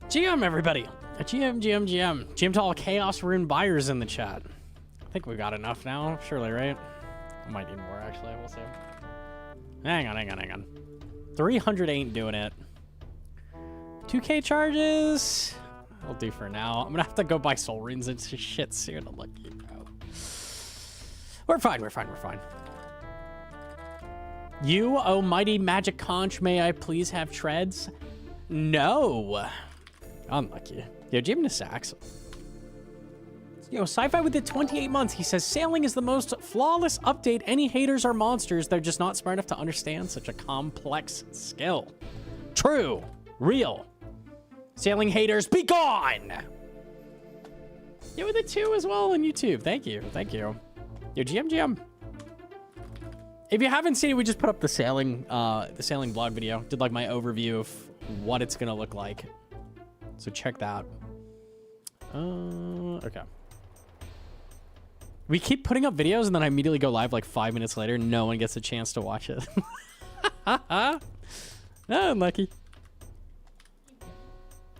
GM, everybody. GM to all Chaos Rune buyers in the chat. I think we got enough now, surely, right? I might need more, actually. We'll see. Hang on. 300 ain't doing it. 2K charges? I'll do for now. I'm gonna have to go buy soul runes and shit soon. I'm lucky, bro. We're fine. You, oh mighty magic conch, may I please have treads? No. Unlucky. Yo, Jim to Sax. Yo, Sci-Fi with the 28 months. He says, sailing is the most flawless update. Any haters are monsters. They're just not smart enough to understand such a complex skill. True. Real. Sailing haters, be gone! Yo, with the 2 as well on YouTube. Thank you. Yo, GM. If you haven't seen it, we just put up the sailing vlog video. Did like my overview of what it's gonna look like. So check that. Okay. We keep putting up videos and then I immediately go live like 5 minutes later. No one gets a chance to watch it. Oh, unlucky.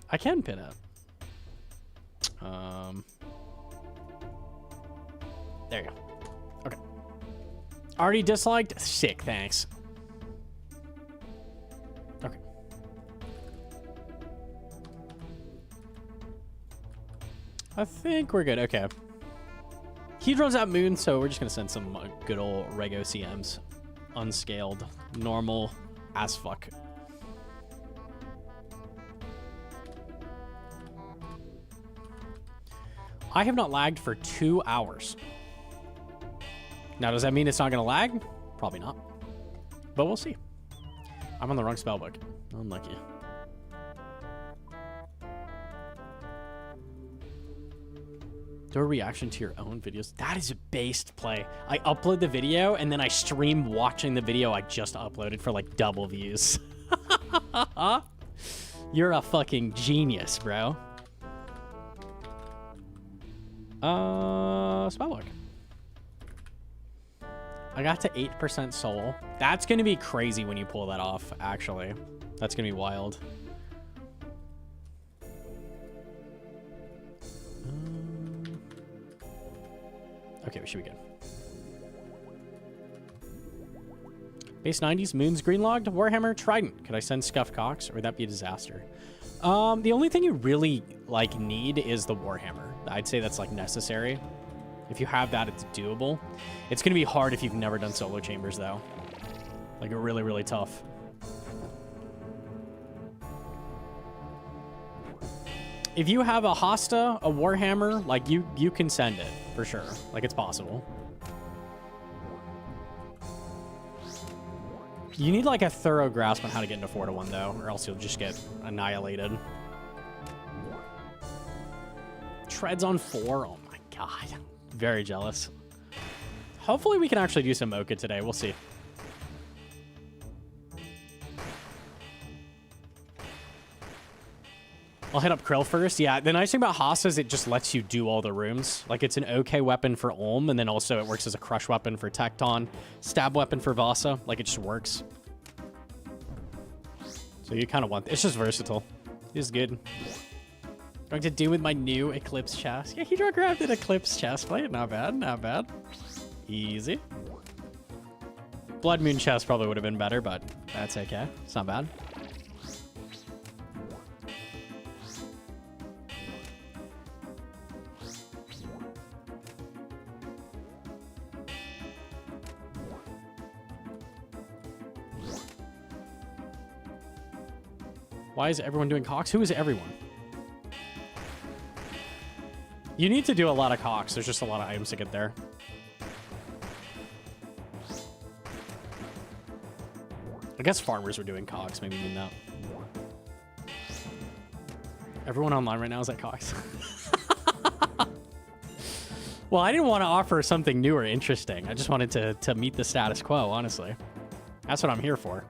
I can pin it. There you go. Okay. Already disliked? Sick, thanks. Okay. I think we're good. Okay. He runs out moon, so we're just gonna send some good old Rego CMs. Unscaled. Normal as fuck. I have not lagged for 2 hours. Now, does that mean it's not gonna lag? Probably not. But we'll see. I'm on the wrong spellbook. Unlucky. Do a reaction to your own videos. That is a based play. I upload the video and then I stream watching the video I just uploaded for like double views. You're a fucking genius, bro. Spellbook. I got to 8% soul. That's gonna be crazy when you pull that off, actually. That's gonna be wild. Okay, we should be good. Base 90s, Moon's Greenlogged, Warhammer, Trident. Could I send Scuff Cox, or would that be a disaster? The only thing you really, like, need is the Warhammer. I'd say that's, like, necessary. If you have that, it's doable. It's going to be hard if you've never done solo chambers, though. Like, really, really tough. If you have a Hosta, a Warhammer, like, you can send it, for sure. Like, it's possible. You need, like, a thorough grasp on how to get into 4-1, though, or else you'll just get annihilated. Treads on 4? Oh, my God. Very jealous. Hopefully we can actually do some Mokha today. We'll see. I'll hit up Krill first. Yeah, the nice thing about Hosta is it just lets you do all the rooms. Like, it's an okay weapon for Ulm, and then also it works as a crush weapon for Tecton, stab weapon for Vasa. Like, it just works. So you kind of want... It's just versatile. It's good. Going to do with my new Eclipse chest. Yeah, he grabbed an Eclipse chest plate. Not bad, not bad. Easy. Blood Moon chest probably would have been better, but that's okay. It's not bad. Why is everyone doing cocks? Who is everyone? You need to do a lot of cocks. There's just a lot of items to get there. I guess farmers were doing cocks. Maybe mean that. Everyone online right now is at cocks. Well, I didn't want to offer something new or interesting. I just wanted to meet the status quo, honestly. That's what I'm here for.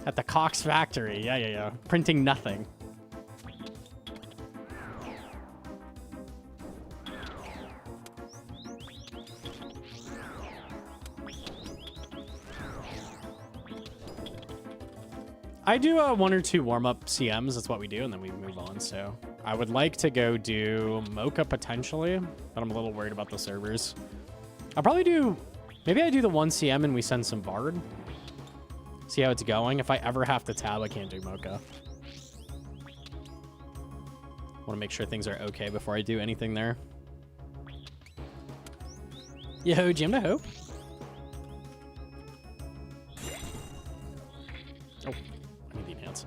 At the Cox factory. Yeah. Printing nothing. I do 1 or 2 warm-up CMs. That's what we do, and then we move on. So I would like to go do Mokha potentially, but I'm a little worried about the servers. I'll probably do... Maybe I do the 1 CM and we send some Bard. See how it's going. If I ever have to tab, I can't do Mokha. Want to make sure things are okay before I do anything there. Yo, Jim to Hope. Oh, I need the enhance.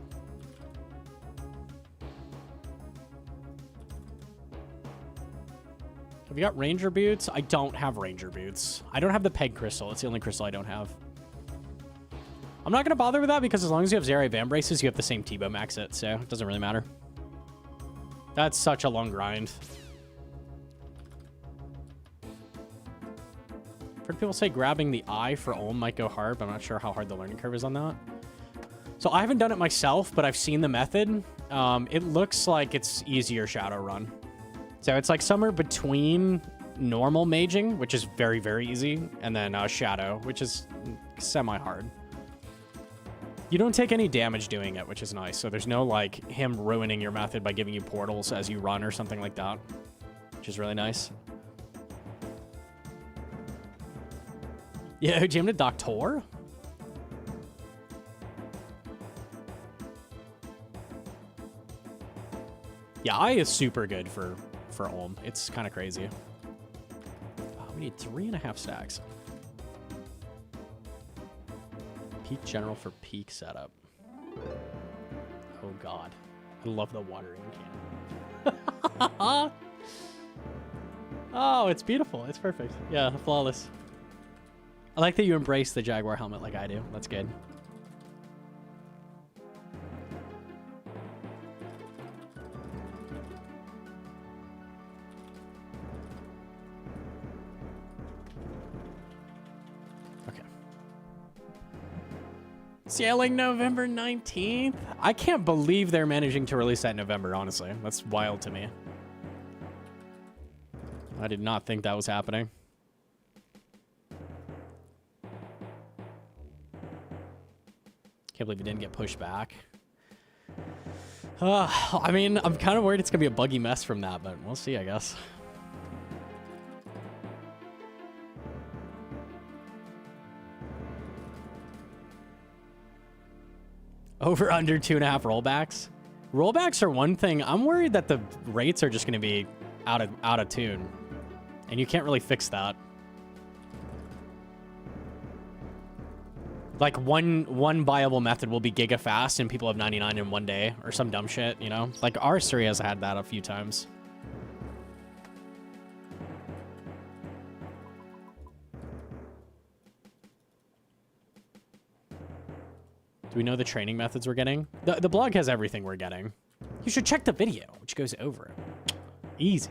Have you got Ranger boots? I don't have Ranger boots. I don't have the Peg Crystal. It's the only crystal I don't have. I'm not going to bother with that because as long as you have Zerai Van Braces, you have the same T-Bow max it, so it doesn't really matter. That's such a long grind. I've heard people say grabbing the eye for Olm might go hard, but I'm not sure how hard the learning curve is on that. So I haven't done it myself, but I've seen the method. It looks like it's easier Shadow Run. So it's like somewhere between normal maging, which is very, very easy, and then Shadow, which is semi-hard. You don't take any damage doing it, which is nice. So there's no, like, him ruining your method by giving you portals as you run or something like that, which is really nice. Yeah, Jim to Doctor? Yeah, Eye is super good for Olm. It's kind of crazy. Oh, we need 3.5 stacks. Peak general for peak setup. Oh god. I love the watering can. Oh, it's beautiful. It's perfect. Yeah, flawless. I like that you embrace the Jaguar helmet like I do. That's good. Sailing November 19th? I can't believe they're managing to release that in November, honestly. That's wild to me. I did not think that was happening. Can't believe it didn't get pushed back. I mean, I'm kind of worried it's going to be a buggy mess from that, but we'll see, I guess. Over under 2.5 rollbacks. Rollbacks are one thing. I'm worried that the rates are just going to be out of tune, and you can't really fix that. Like one viable method will be giga fast, and people have 99 in 1 day, or some dumb shit. You know, like R3 has had that a few times. Do we know the training methods we're getting? The blog has everything we're getting. You should check the video, which goes over it. Easy.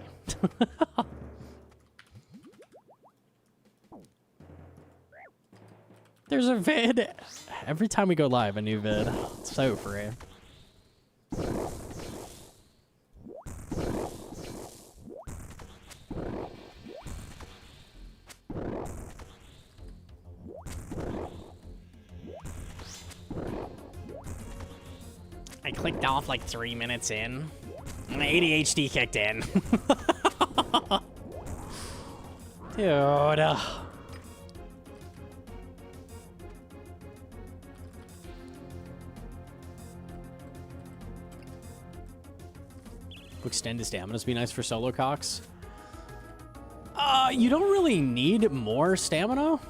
There's a vid. Every time we go live, a new vid. It's so free. I clicked off like 3 minutes in. My ADHD kicked in. Dude. Extend his stamina to be nice for solo cocks. You don't really need more stamina.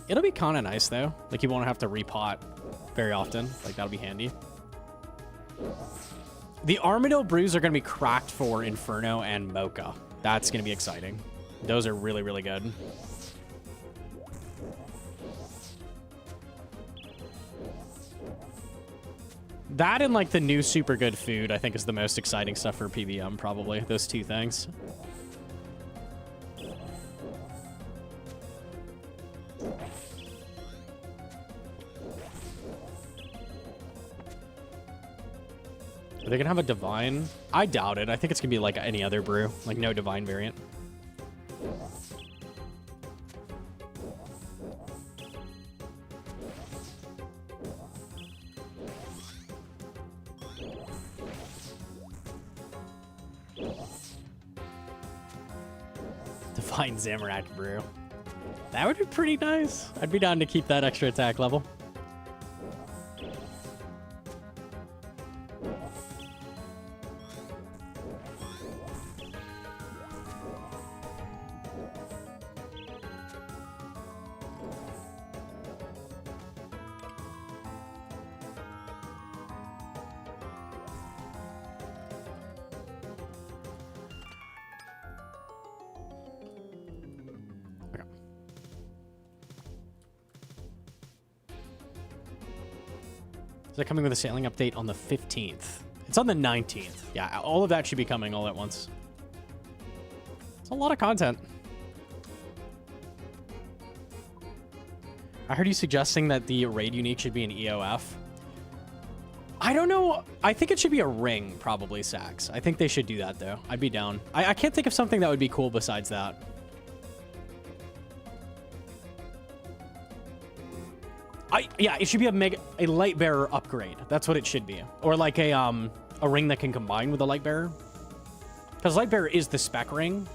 It'll be kind of nice, though. Like, you won't have to repot very often. Like, that'll be handy. The Armadillo brews are going to be cracked for Inferno and Mokha. That's going to be exciting. Those are really, really good. That and, like, the new super good food, I think, is the most exciting stuff for PBM, probably. Those two things. Are they gonna have a divine? I doubt it. I think it's gonna be like any other brew, like no divine variant. Divine Zamorak brew. That would be pretty nice. I'd be down to keep that extra attack level. They're coming with a sailing update on the 15th. It's on the 19th. Yeah, all of that should be coming all at once. It's a lot of content. I heard you suggesting that the raid unique should be an EOF. I don't know. I think it should be a ring, probably, Sax. I think they should do that, though. I'd be down. I can't think of something that would be cool besides that. Yeah, it should be a light bearer upgrade. That's what it should be, or like a ring that can combine with a light bearer. Because light bearer is the spec ring.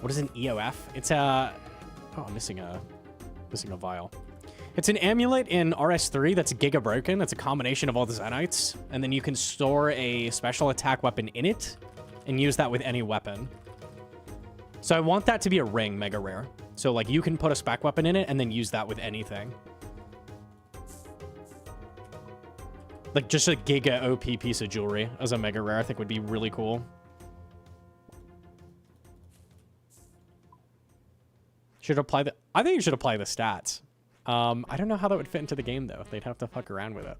What is an EOF? It's a I'm missing a vial. It's an amulet in RS3 that's giga broken. That's a combination of all the Zenites, and then you can store a special attack weapon in it and use that with any weapon. So I want that to be a ring, mega rare. So, like, you can put a spec weapon in it and then use that with anything. Like, just a giga OP piece of jewelry as a mega rare, I think would be really cool. Should apply the... I think you should apply the stats. I don't know how that would fit into the game, though. They'd have to fuck around with it.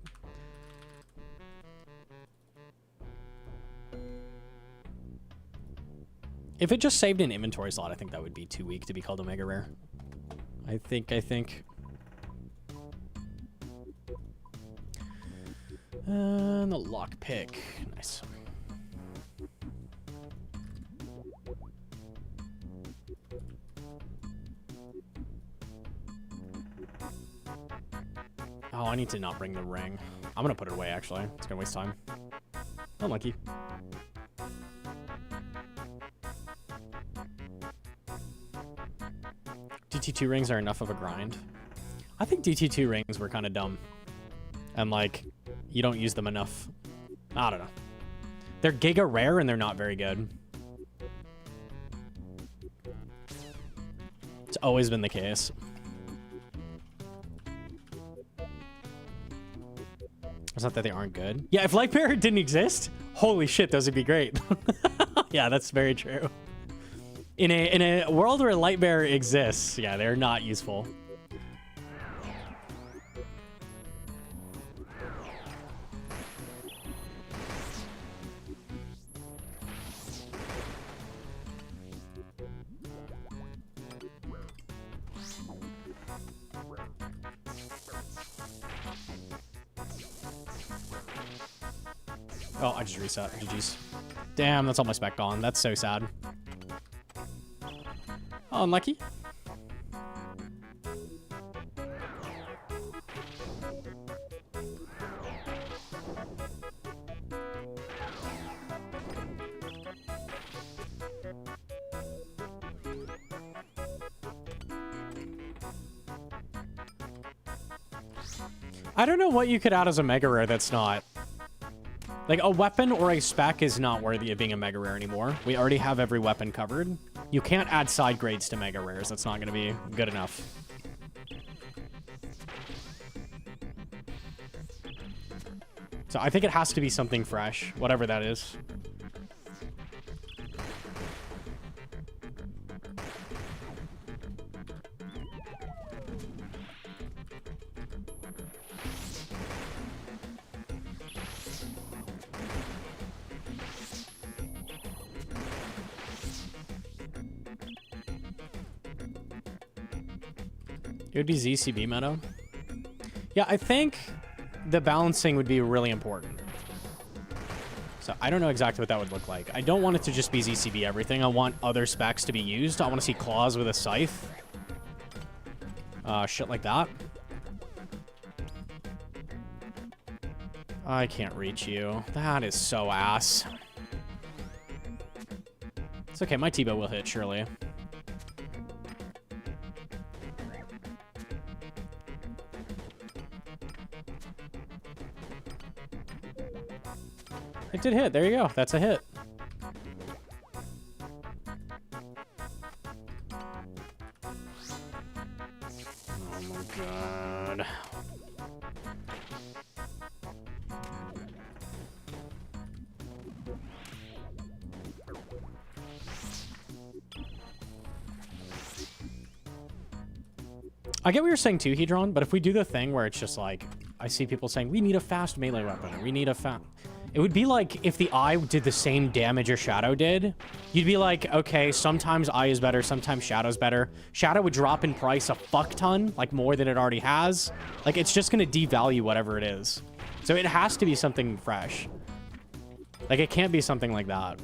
If it just saved an inventory slot, I think that would be too weak to be called a mega rare. I think. And the lockpick. Nice. Oh, I need to not bring the ring. I'm gonna put it away, actually. It's gonna waste time. Unlucky. DT2 rings are enough of a grind. I think DT2 rings were kind of dumb. And, like, you don't use them enough. I don't know. They're giga rare and they're not very good. It's always been the case. It's not that they aren't good. Yeah, if Lightbearer didn't exist, holy shit, those would be great. Yeah, that's very true. In a world where Lightbearer exists, yeah, they're not useful. Oh, I just reset. GG's. Damn, that's all my spec gone. That's so sad. Oh, unlucky. I don't know what you could add as a mega rare that's not. Like, a weapon or a spec is not worthy of being a mega rare anymore. We already have every weapon covered. You can't add side grades to mega rares. That's not going to be good enough. So I think it has to be something fresh, whatever that is. It would be ZCB meta. Yeah, I think the balancing would be really important. So I don't know exactly what that would look like. I don't want it to just be ZCB everything. I want other specs to be used. I want to see claws with a scythe. Shit like that. I can't reach you. That is so ass. It's okay, my T-bow will hit, surely. It did hit. There you go. That's a hit. Oh my god. I get what you're saying too, Hedron, but if we do the thing where it's just like, I see people saying, we need a fast melee weapon, or we need a fast... It would be like if the eye did the same damage as Shadow did. You'd be like, okay, sometimes eye is better, sometimes Shadow's better. Shadow would drop in price a fuck ton, like more than it already has. Like, it's just going to devalue whatever it is. So it has to be something fresh. Like, it can't be something like that.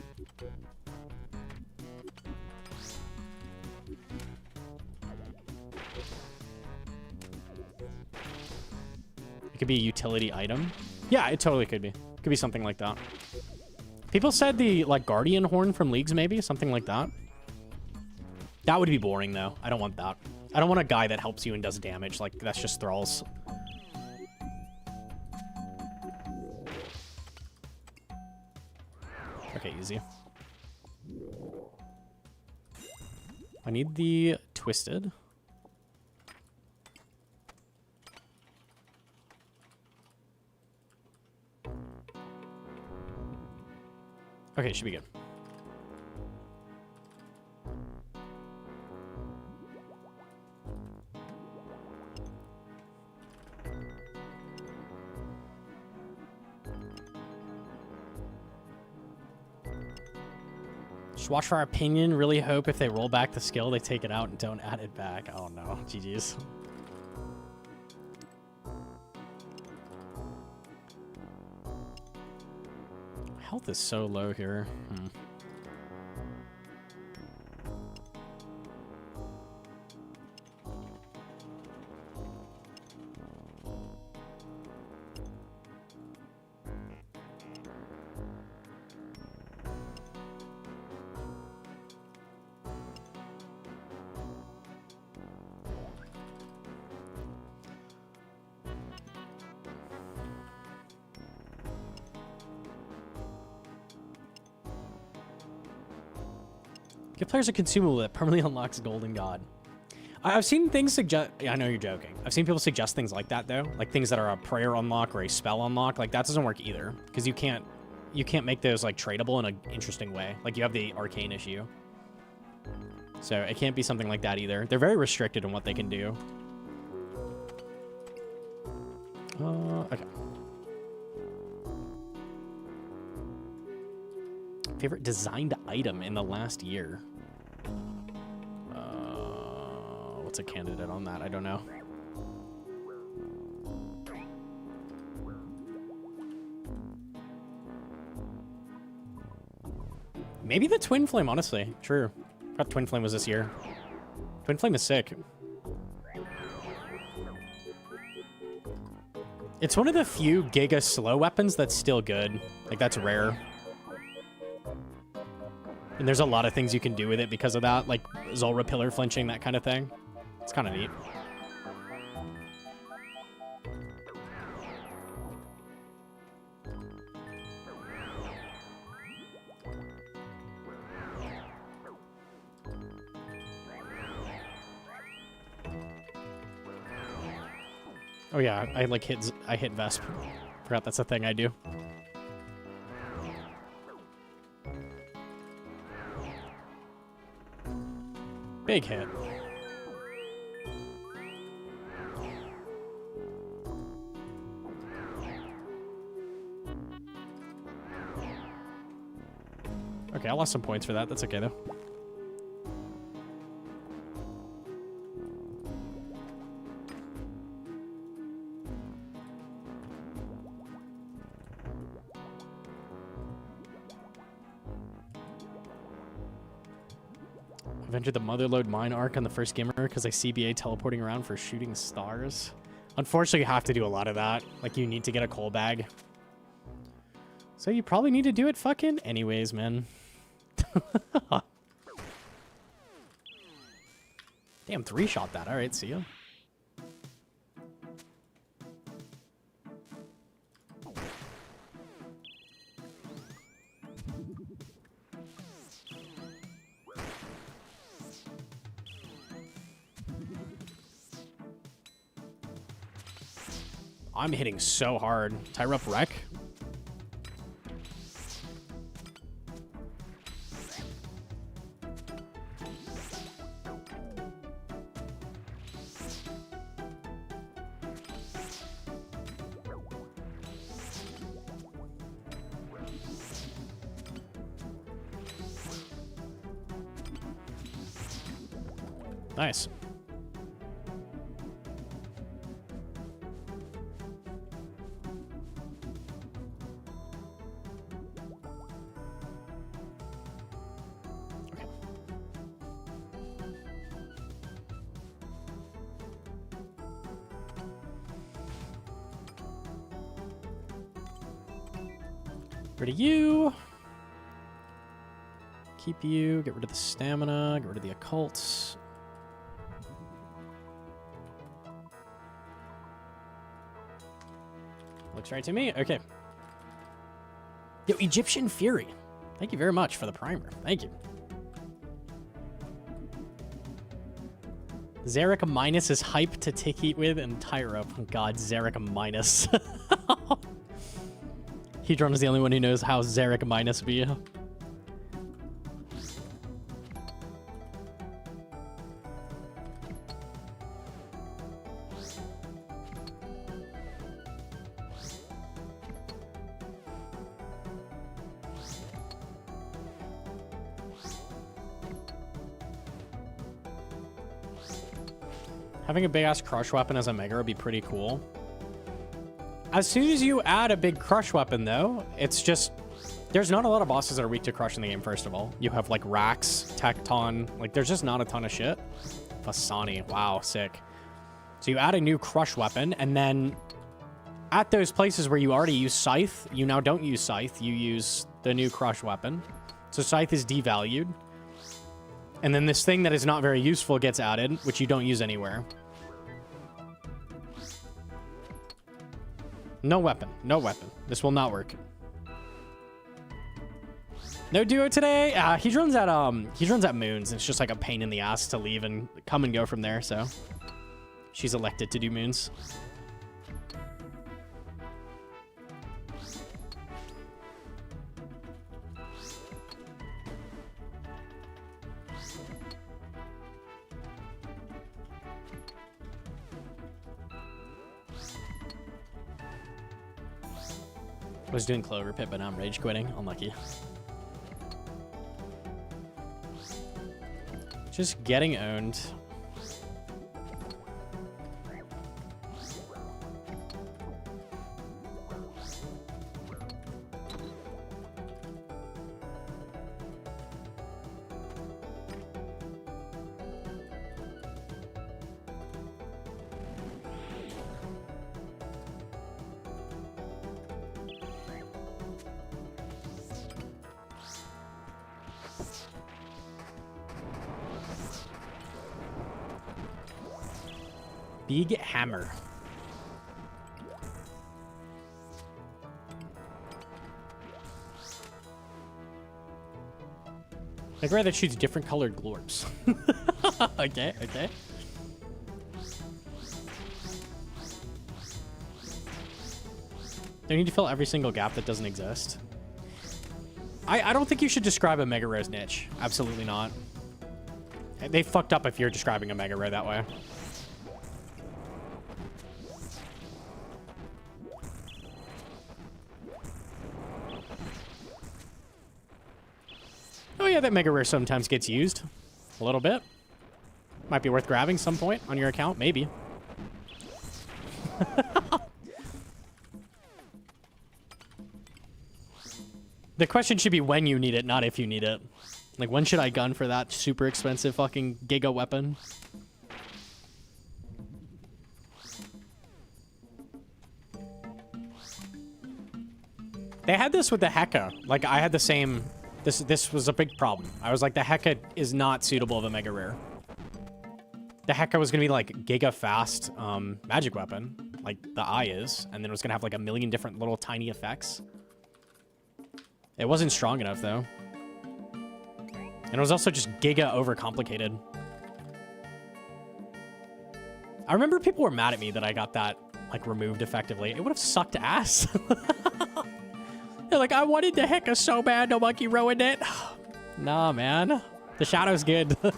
It could be a utility item. Yeah, it totally could be. Could be something like that. People said the, like, Guardian Horn from Leagues, maybe? Something like that. That would be boring, though. I don't want that. I don't want a guy that helps you and does damage. Like, that's just thralls. Okay, easy. I need the Twisted. Okay, should be good. Just watch for our opinion. Really hope if they roll back the skill, they take it out and don't add it back. Oh no, GG's. Health is so low here. Give players a consumable that permanently unlocks Golden God. I've seen things suggest... I know you're joking. I've seen people suggest things like that, though. Like things that are a prayer unlock or a spell unlock. Like, that doesn't work either. Because you can't make those, like, tradable in an interesting way. Like, you have the arcane issue. So, it can't be something like that either. They're very restricted in what they can do. Okay. Favorite designed item in the last year? What's a candidate on that? I don't know. Maybe the Twin Flame, honestly. True. I thought Twin Flame was this year. Twin Flame is sick. It's one of the few Giga slow weapons that's still good. Like, that's rare. And there's a lot of things you can do with it because of that, like Zulrah pillar flinching, that kind of thing. It's kind of neat. Oh yeah, I hit Vesp. Forgot that's a thing I do. Big hit. Okay, I lost some points for that. That's okay, though. I've entered the Motherlode Mine arc on the first gamer because I CBA teleporting around for shooting stars. Unfortunately, you have to do a lot of that. Like, you need to get a coal bag. So you probably need to do it fucking anyways, man. Damn, 3-shot that. All right, see ya. I'm hitting so hard. Tyre up wreck. Nice. Rid of you. Keep you. Get rid of the stamina. Get rid of the occults. Looks right to me. Okay. Yo, Egyptian Fury. Thank you very much for the primer. Thank you. Zarek minus is hype to tick with and Tyro. Oh god, Zarek minus. Hedron is the only one who knows how Zarek minus be. Having a big-ass crush weapon as a mega would be pretty cool. As soon as you add a big crush weapon, though, it's just... There's not a lot of bosses that are weak to crush in the game, first of all. You have, like, Rax, Tecton. Like, there's just not a ton of shit. Fasani. Wow, sick. So you add a new crush weapon, and then at those places where you already use Scythe, you now don't use Scythe. You use the new crush weapon. So Scythe is devalued. And then this thing that is not very useful gets added, which you don't use anywhere. No weapon. No weapon. This will not work. No duo today? He runs at Moons. And it's just like a pain in the ass to leave and come and go from there, so. She's elected to do Moons. I was doing Clover Pit, but now I'm rage quitting. Unlucky. Just getting owned. Big hammer. I'd rather choose different colored glorps. Okay, okay. They need to fill every single gap that doesn't exist. I don't think you should describe a mega rare's niche. Absolutely not. They fucked up if you're describing a mega rare that way. Oh yeah, that mega rare sometimes gets used. A little bit. Might be worth grabbing some point on your account, maybe. The question should be when you need it, not if you need it. Like, when should I gun for that super expensive fucking giga weapon? They had this with the Heka. Like, I had the same... This was a big problem. I was like, the Heka is not suitable of a mega rare. The Heka was gonna be like giga fast magic weapon, like the eye is, and then it was gonna have like a million different little tiny effects. It wasn't strong enough though. And it was also just giga overcomplicated. I remember people were mad at me that I got that like removed effectively. It would have sucked ass. They're like, I wanted the Heka so bad, Gnomonkey ruined it. Nah, man. The shadow's good. What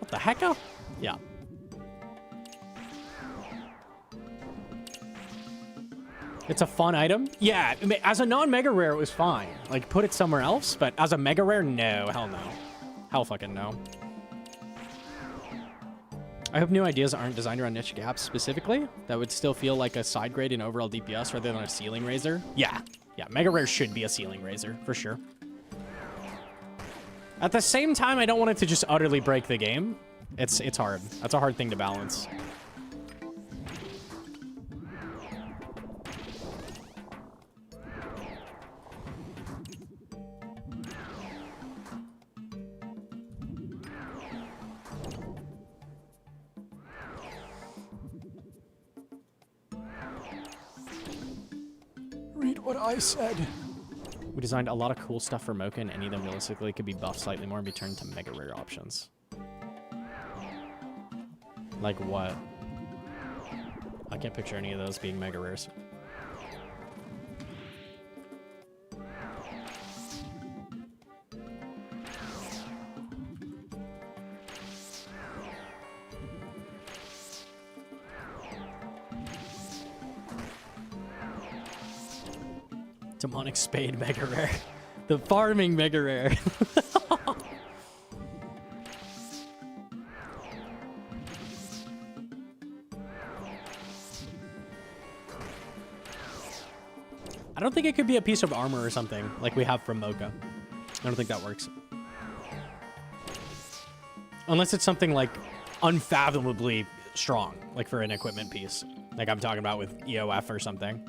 the Heka? Yeah. It's a fun item. Yeah, as a non-mega rare, it was fine. Like, put it somewhere else, but as a mega rare, no. Hell no. Hell fucking no. I hope new ideas aren't designed around niche gaps specifically. That would still feel like a side grade in overall DPS rather than a ceiling raiser. Yeah. Yeah, mega rare should be a ceiling raiser, for sure. At the same time, I don't want it to just utterly break the game. It's hard. That's a hard thing to balance. Read what I said. We designed a lot of cool stuff for Mokha, and any of them realistically could be buffed slightly more and be turned to mega rare options. Like what? I can't picture any of those being mega rares. Demonic Spade mega rare. The farming mega rare. I don't think it could be a piece of armor or something like we have from Mokha. I don't think that works. Unless it's something like unfathomably strong, like for an equipment piece. Like I'm talking about with EOF or something.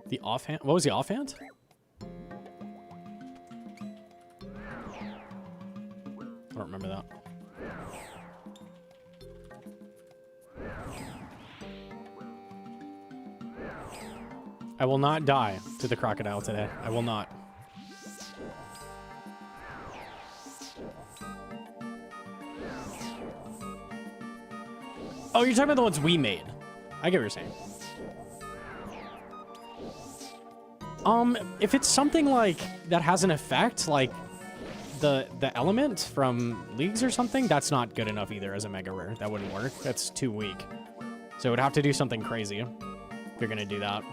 The offhand? What was the offhand? I don't remember that. I will not die to the crocodile today. I will not. Oh, you're talking about the ones we made. I get what you're saying. If it's something like that has an effect, like the element from leagues or something, that's not good enough either as a mega rare. That wouldn't work. That's too weak. So it would have to do something crazy if you're gonna do that.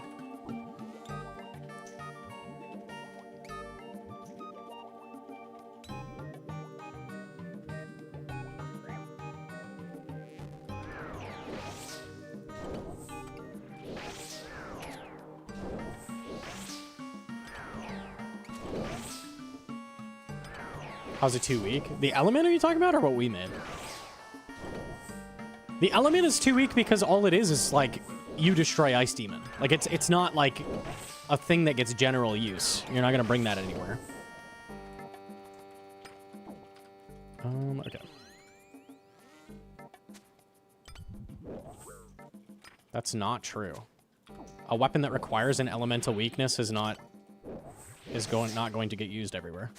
How's it too weak? The element are you talking about, or what we made? The element is too weak because all it is like you destroy Ice Demon. Like it's not like a thing that gets general use. You're not gonna bring that anywhere. Okay. That's not true. A weapon that requires an elemental weakness is not going to get used everywhere.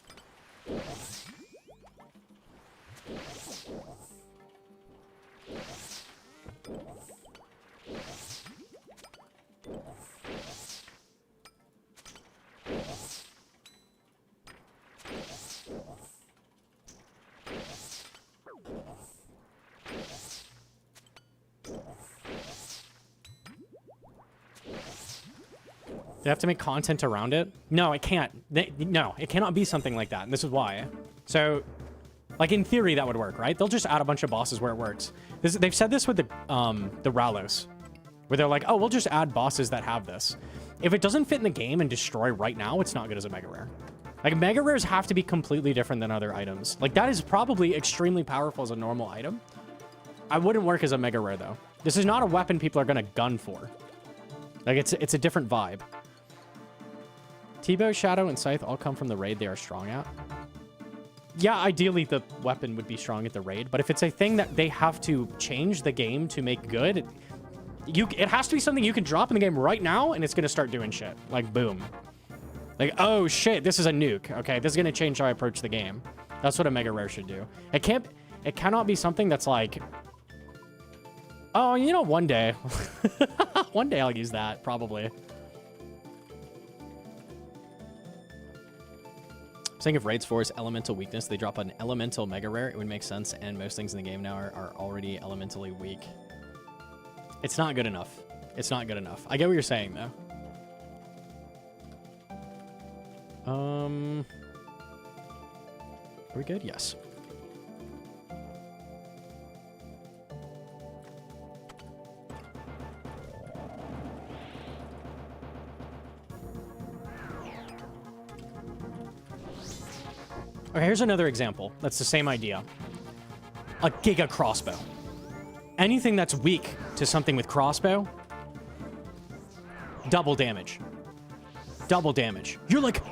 They have to make content around it? No, it can't. No, it cannot be something like that. And this is why. So, like in theory, that would work, right? They'll just add a bunch of bosses where it works. They've said this with the Ralos, where they're like, oh, we'll just add bosses that have this. If it doesn't fit in the game and destroy right now, it's not good as a mega rare. Like, mega rares have to be completely different than other items. Like, that is probably extremely powerful as a normal item. I wouldn't work as a mega rare, though. This is not a weapon people are going to gun for. Like, it's a different vibe. T-Bow, Shadow, and Scythe all come from the raid they are strong at. Yeah, ideally the weapon would be strong at the raid, but if it's a thing that they have to change the game to make good, it has to be something you can drop in the game right now, and it's going to start doing shit. Like, boom. Like, oh shit, this is a nuke. Okay, this is going to change how I approach the game. That's what a mega rare should do. It cannot be something that's like, oh, you know, one day. One day I'll use that, probably. Saying if raids force elemental weakness, they drop an elemental mega rare, it would make sense, and most things in the game now are already elementally weak. It's not good enough. It's not good enough. I get what you're saying, though. Are we good? Yes. Okay, here's another example. That's the same idea. A Giga Crossbow. Anything that's weak to something with crossbow, double damage. Double damage. You're like,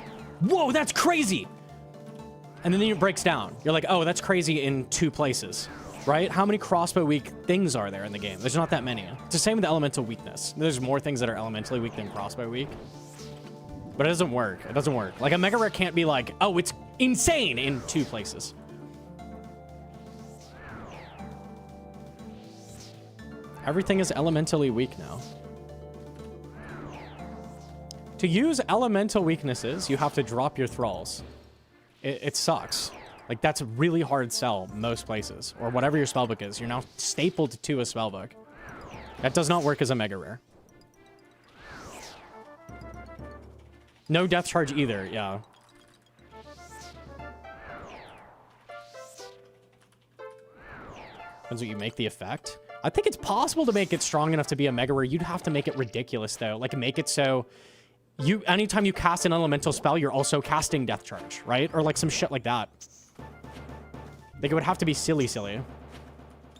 whoa, that's crazy! And then it breaks down. You're like, oh, that's crazy in 2 places, right? How many crossbow weak things are there in the game? There's not that many. It's the same with elemental weakness. There's more things that are elementally weak than crossbow weak. But it doesn't work. It doesn't work. Like, a mega rare can't be like, oh, it's insane in 2 places. Everything is elementally weak now. To use elemental weaknesses, you have to drop your thralls. It sucks. Like, that's a really hard sell most places. Or whatever your spellbook is. You're now stapled to a spellbook. That does not work as a mega rare. No death charge either, yeah. Depends what you make the effect. I think it's possible to make it strong enough to be a mega rare. You'd have to make it ridiculous, though. Like, make it so anytime you cast an elemental spell, you're also casting death charge, right? Or like some shit like that. Like, it would have to be silly.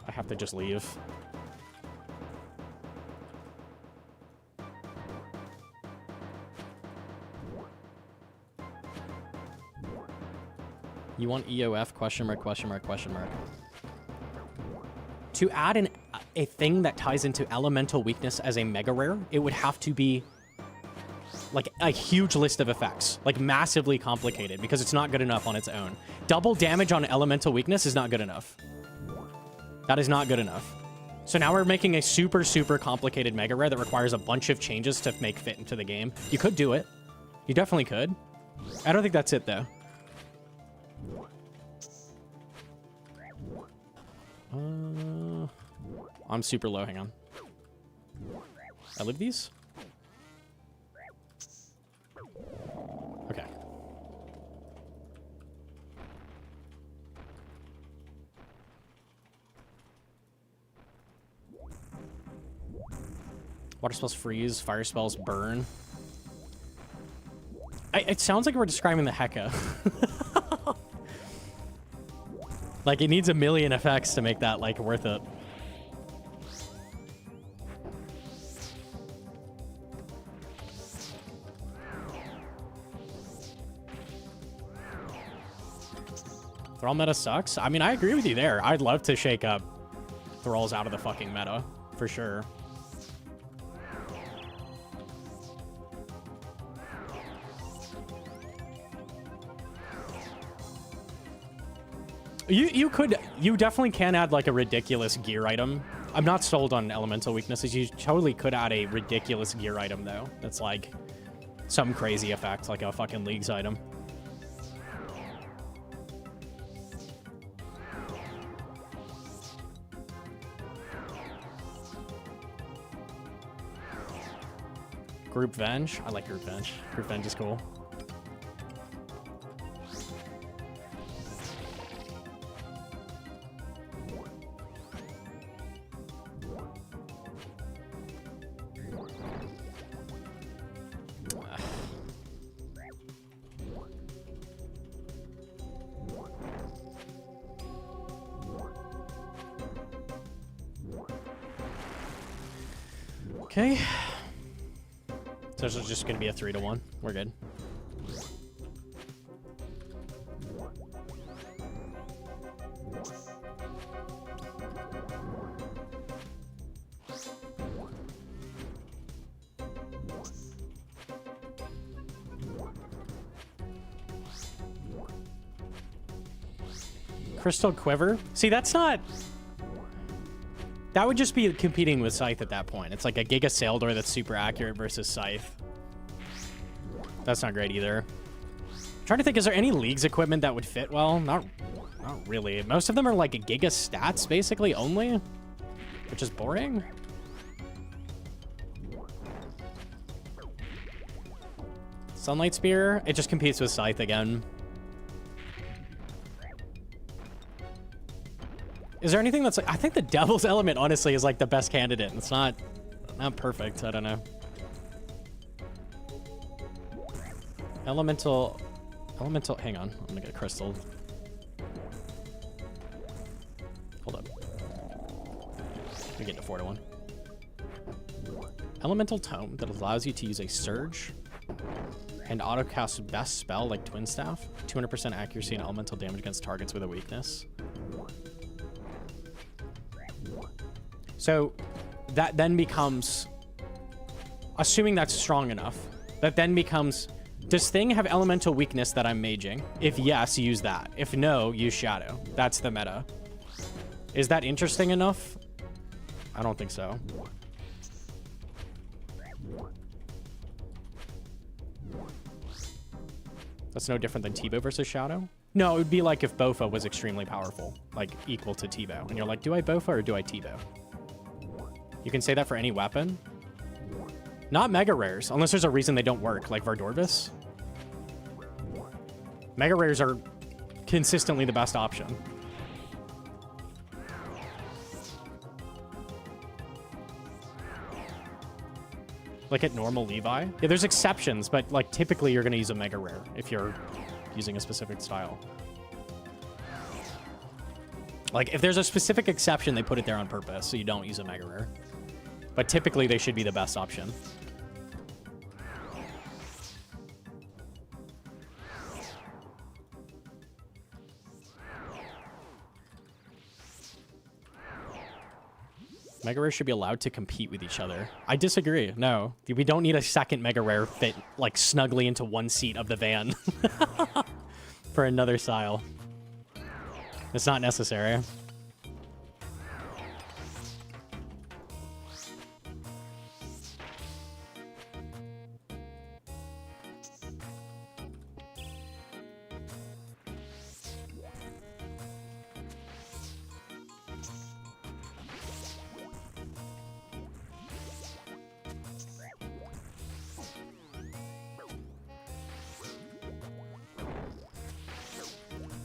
I have to just leave. You want EOF, question mark, question mark, question mark. To add a thing that ties into elemental weakness as a mega rare, it would have to be like a huge list of effects, like massively complicated, because it's not good enough on its own. Double damage on elemental weakness is not good enough. That is not good enough. So now we're making a super, super complicated mega rare that requires a bunch of changes to make fit into the game. You could do it. You definitely could. I don't think that's it, though. I'm super low. Hang on. I live these? Okay. Water spells freeze, fire spells burn. It sounds like we're describing the Heka. Like, it needs a million effects to make that, like, worth it. Thrall meta sucks? I mean, I agree with you there. I'd love to shake up Thralls out of the fucking meta, for sure. You definitely can add like a ridiculous gear item. I'm not sold on elemental weaknesses. You totally could add a ridiculous gear item though. That's like some crazy effect, like a fucking Leagues item. Group Venge. I like Group Venge. Group Venge is cool. Okay. So this is just going to be a 3-to-1. We're good. Crystal Quiver? See, that's not... That would just be competing with Scythe at that point. It's like a Giga Saildor that's super accurate versus Scythe. That's not great either. I'm trying to think, is there any Leagues equipment that would fit well? Not really. Most of them are like a Giga Stats, basically, only. Which is boring. Sunlight Spear? It just competes with Scythe again. Is there anything that's like... I think the Devil's Element, honestly, is like the best candidate. It's not perfect. I don't know. Elemental... Hang on. I'm gonna get a crystal. Hold up. We get to 4-to-1. Elemental Tome that allows you to use a Surge and autocast best spell like Twin Staff. 200% accuracy and elemental damage against targets with a weakness. So that then becomes, assuming that's strong enough, that then becomes, does Thing have elemental weakness that I'm maging? If yes, use that. If no, use Shadow. That's the meta. Is that interesting enough? I don't think so. That's no different than T-Bow versus Shadow? No, it would be like if Bofa was extremely powerful, like equal to T-Bow. And you're like, do I Bofa or do I T-Bow? You can say that for any weapon. Not Mega Rares, unless there's a reason they don't work, like Vardorvis. Mega Rares are consistently the best option. Like at normal Levi. Yeah, there's exceptions, but like typically you're going to use a Mega Rare if you're using a specific style. Like if there's a specific exception, they put it there on purpose, so you don't use a Mega Rare. But typically they should be the best option. Mega Rare should be allowed to compete with each other. I disagree. No. We don't need a second Mega Rare fit like snugly into one seat of the van for another style. It's not necessary.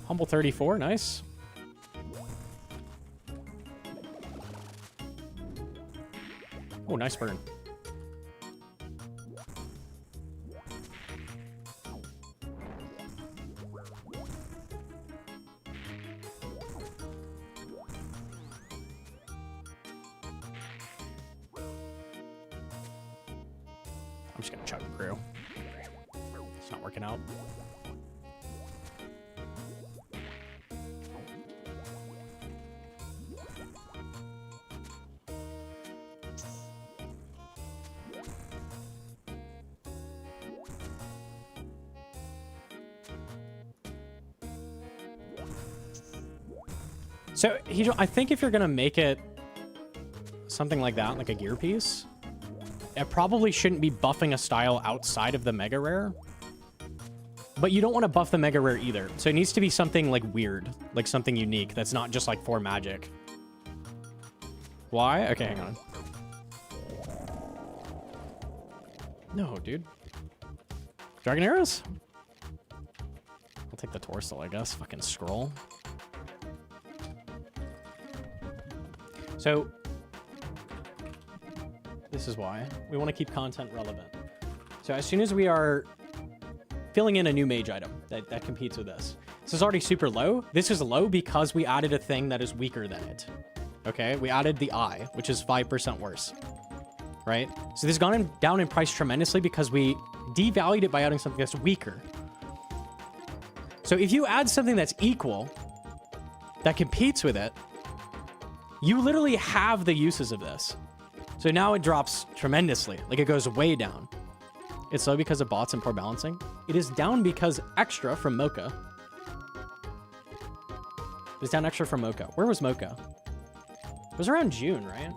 Humble 34, nice. Oh, nice burn. I'm just gonna chug Brew. It's not working out. So I think if you're gonna make it something like that, like a gear piece, it probably shouldn't be buffing a style outside of the mega rare. But you don't want to buff the mega rare either. So it needs to be something like weird, like something unique that's not just like for magic. Why? Okay, hang on. No, dude. Dragon arrows? I'll take the torso, I guess. Fucking scroll. So, this is why. We want to keep content relevant. So as soon as we are filling in a new mage item that competes with this. This is already super low. This is low because we added a thing that is weaker than it. Okay, we added the eye, which is 5% worse. Right? So this has gone down in price tremendously because we devalued it by adding something that's weaker. So if you add something that's equal, that competes with it, you literally have the uses of this. So now it drops tremendously. Like it goes way down. It's low because of bots and poor balancing. It is down because extra from Mokha. It's down extra from Mokha. Where was Mokha? It was around June, right?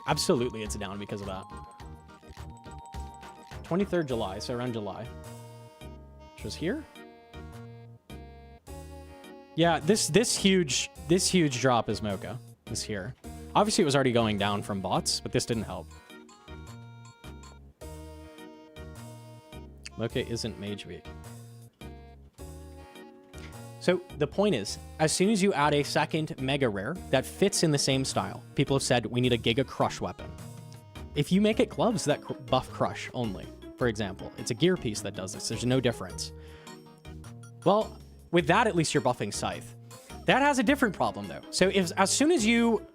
Absolutely, it's down because of that. 23rd July, so around July. Which was here? Yeah, this huge drop is Mokha. This here. Obviously, it was already going down from bots, but this didn't help. Mokha isn't Mage Week. So the point is, as soon as you add a second mega rare that fits in the same style, people have said we need a Giga Crush weapon. If you make it gloves that buff Crush only, for example, it's a gear piece that does this. There's no difference. Well, with that, at least you're buffing Scythe. That has a different problem though. So as soon as you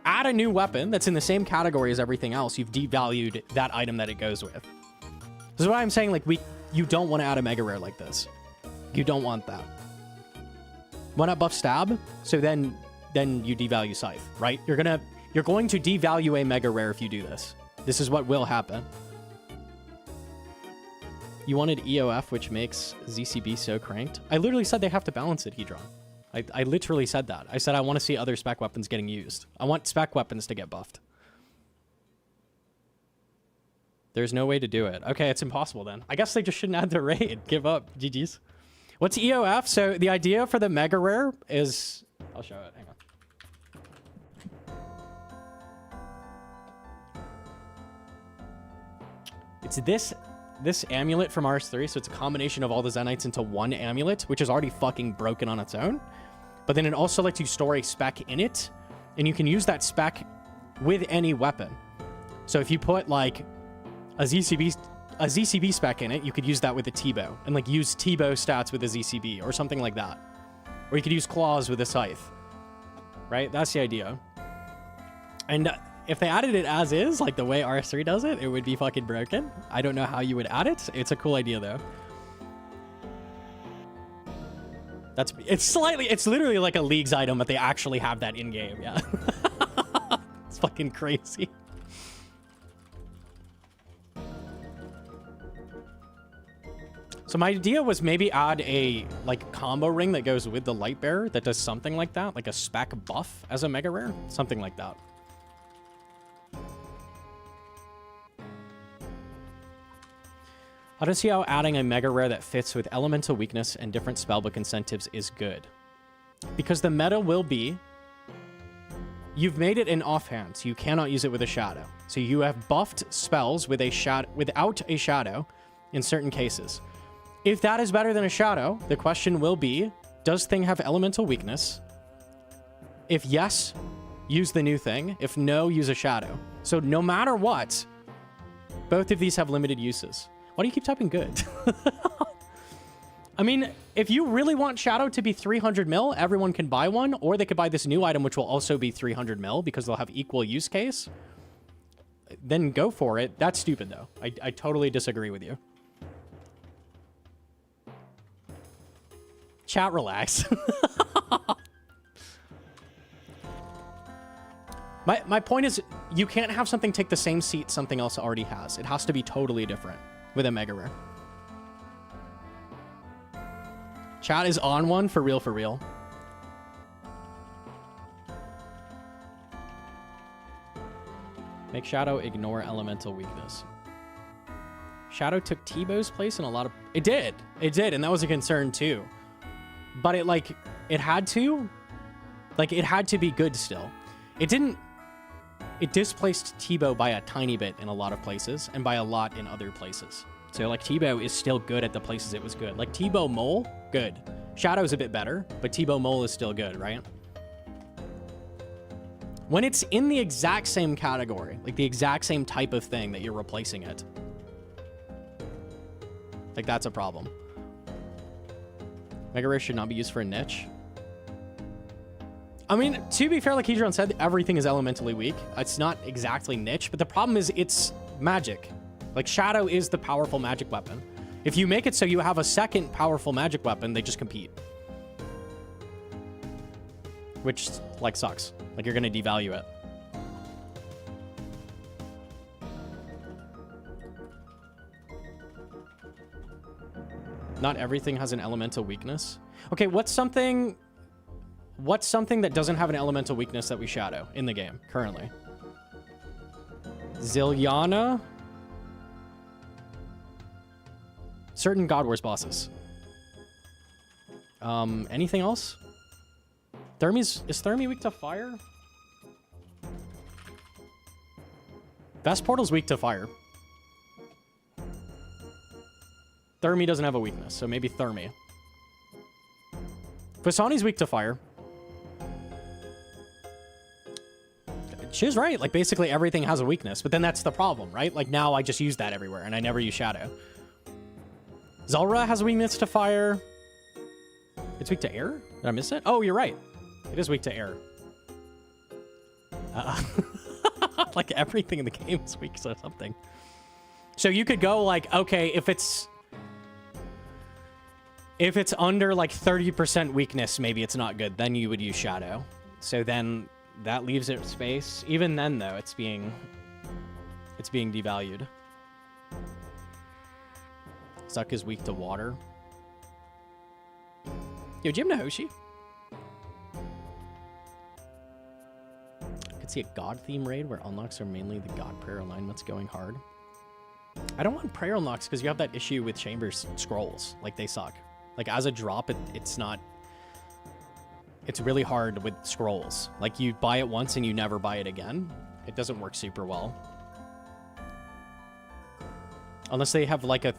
add a new weapon that's in the same category as everything else, you've devalued that item that it goes with. This is why I'm saying, like, you don't want to add a mega rare like this. You don't want that. Why not buff Stab? So then you devalue Scythe, right? You're going to devalue a mega rare if you do this. This is what will happen. You wanted EOF, which makes ZCB so cranked. I literally said they have to balance it, Hedron. I literally said that. I said I want to see other spec weapons getting used. I want spec weapons to get buffed. There's no way to do it. Okay, it's impossible then. I guess they just shouldn't add the raid. Give up. GG's. What's EOF? So the idea for the mega rare is... I'll show it. Hang on. It's this amulet from RS3. So it's a combination of all the Zenites into one amulet, which is already fucking broken on its own. But then it also lets you store a spec in it. And you can use that spec with any weapon. So if you put like a ZCB spec in it, you could use that with a T-bow and like use T-bow stats with a ZCB or something like that. Or you could use claws with a Scythe, right? That's the idea. And if they added it as is, like the way RS3 does it, it would be fucking broken. I don't know how you would add it. It's a cool idea though. It's literally like a Leagues item, but they actually have that in game. Yeah. It's fucking crazy. So my idea was maybe add a like combo ring that goes with the light bearer that does something like that, like a spec buff as a mega rare, something like that. I don't see how adding a mega rare that fits with elemental weakness and different spellbook incentives is good. Because the meta will be, you've made it an offhand, so you cannot use it with a shadow. So you have buffed spells with a without a shadow in certain cases. If that is better than a shadow, the question will be, does thing have elemental weakness? If yes, use the new thing. If no, use a shadow. So no matter what, both of these have limited uses. Why do you keep typing good? I mean, if you really want shadow to be 300 mil, everyone can buy one, or they could buy this new item, which will also be 300 mil because they'll have equal use case. Then go for it. That's stupid though. I totally disagree with you. Chat, relax. My point is, you can't have something take the same seat something else already has. It has to be totally different with a mega rare. Chat is on one for real, for real. Make Shadow ignore elemental weakness. Shadow took T-Bow's place in a lot of... It did, and that was a concern too. But it, like, it had to. Like, it had to be good still. It didn't... It displaced T-Bow by a tiny bit in a lot of places, and by a lot in other places. So, like, T-Bow is still good at the places it was good. Like, T-Bow Mole, good. Shadow's a bit better, but T-Bow Mole is still good, right? When it's in the exact same category, like the exact same type of thing that you're replacing it, like, that's a problem. Mega Rare should not be used for a niche. I mean, to be fair, like Hedron said, everything is elementally weak. It's not exactly niche, but the problem is it's magic. Like, Shadow is the powerful magic weapon. If you make it so you have a second powerful magic weapon, they just compete. Which, like, sucks. Like, you're going to devalue it. Not everything has an elemental weakness. Okay, what's something that doesn't have an elemental weakness that we shadow in the game currently? Zilliana? Certain God Wars bosses. Anything else? Is Thermi weak to fire? Vest Portal's weak to fire. Thermi doesn't have a weakness, so maybe Thermi. Fasani's weak to fire. She's right. Like, basically everything has a weakness, but then that's the problem, right? Like, now I just use that everywhere, and I never use Shadow. Zulrah has a weakness to fire. It's weak to air? Did I miss it? Oh, you're right. It is weak to air. Like, everything in the game is weak to something. So you could go, like, okay, if it's under, like, 30% weakness, maybe it's not good. Then you would use Shadow. So then that leaves it space. Even then, though, it's being devalued. Zuck is weak to water. Yo, Jim Nahoshi. I could see a God theme raid where unlocks are mainly the God prayer alignments going hard. I don't want prayer unlocks because you have that issue with Chambers scrolls. Like, they suck. Like, as a drop, it's not... It's really hard with scrolls. Like, you buy it once and you never buy it again. It doesn't work super well. Unless they have, like, a...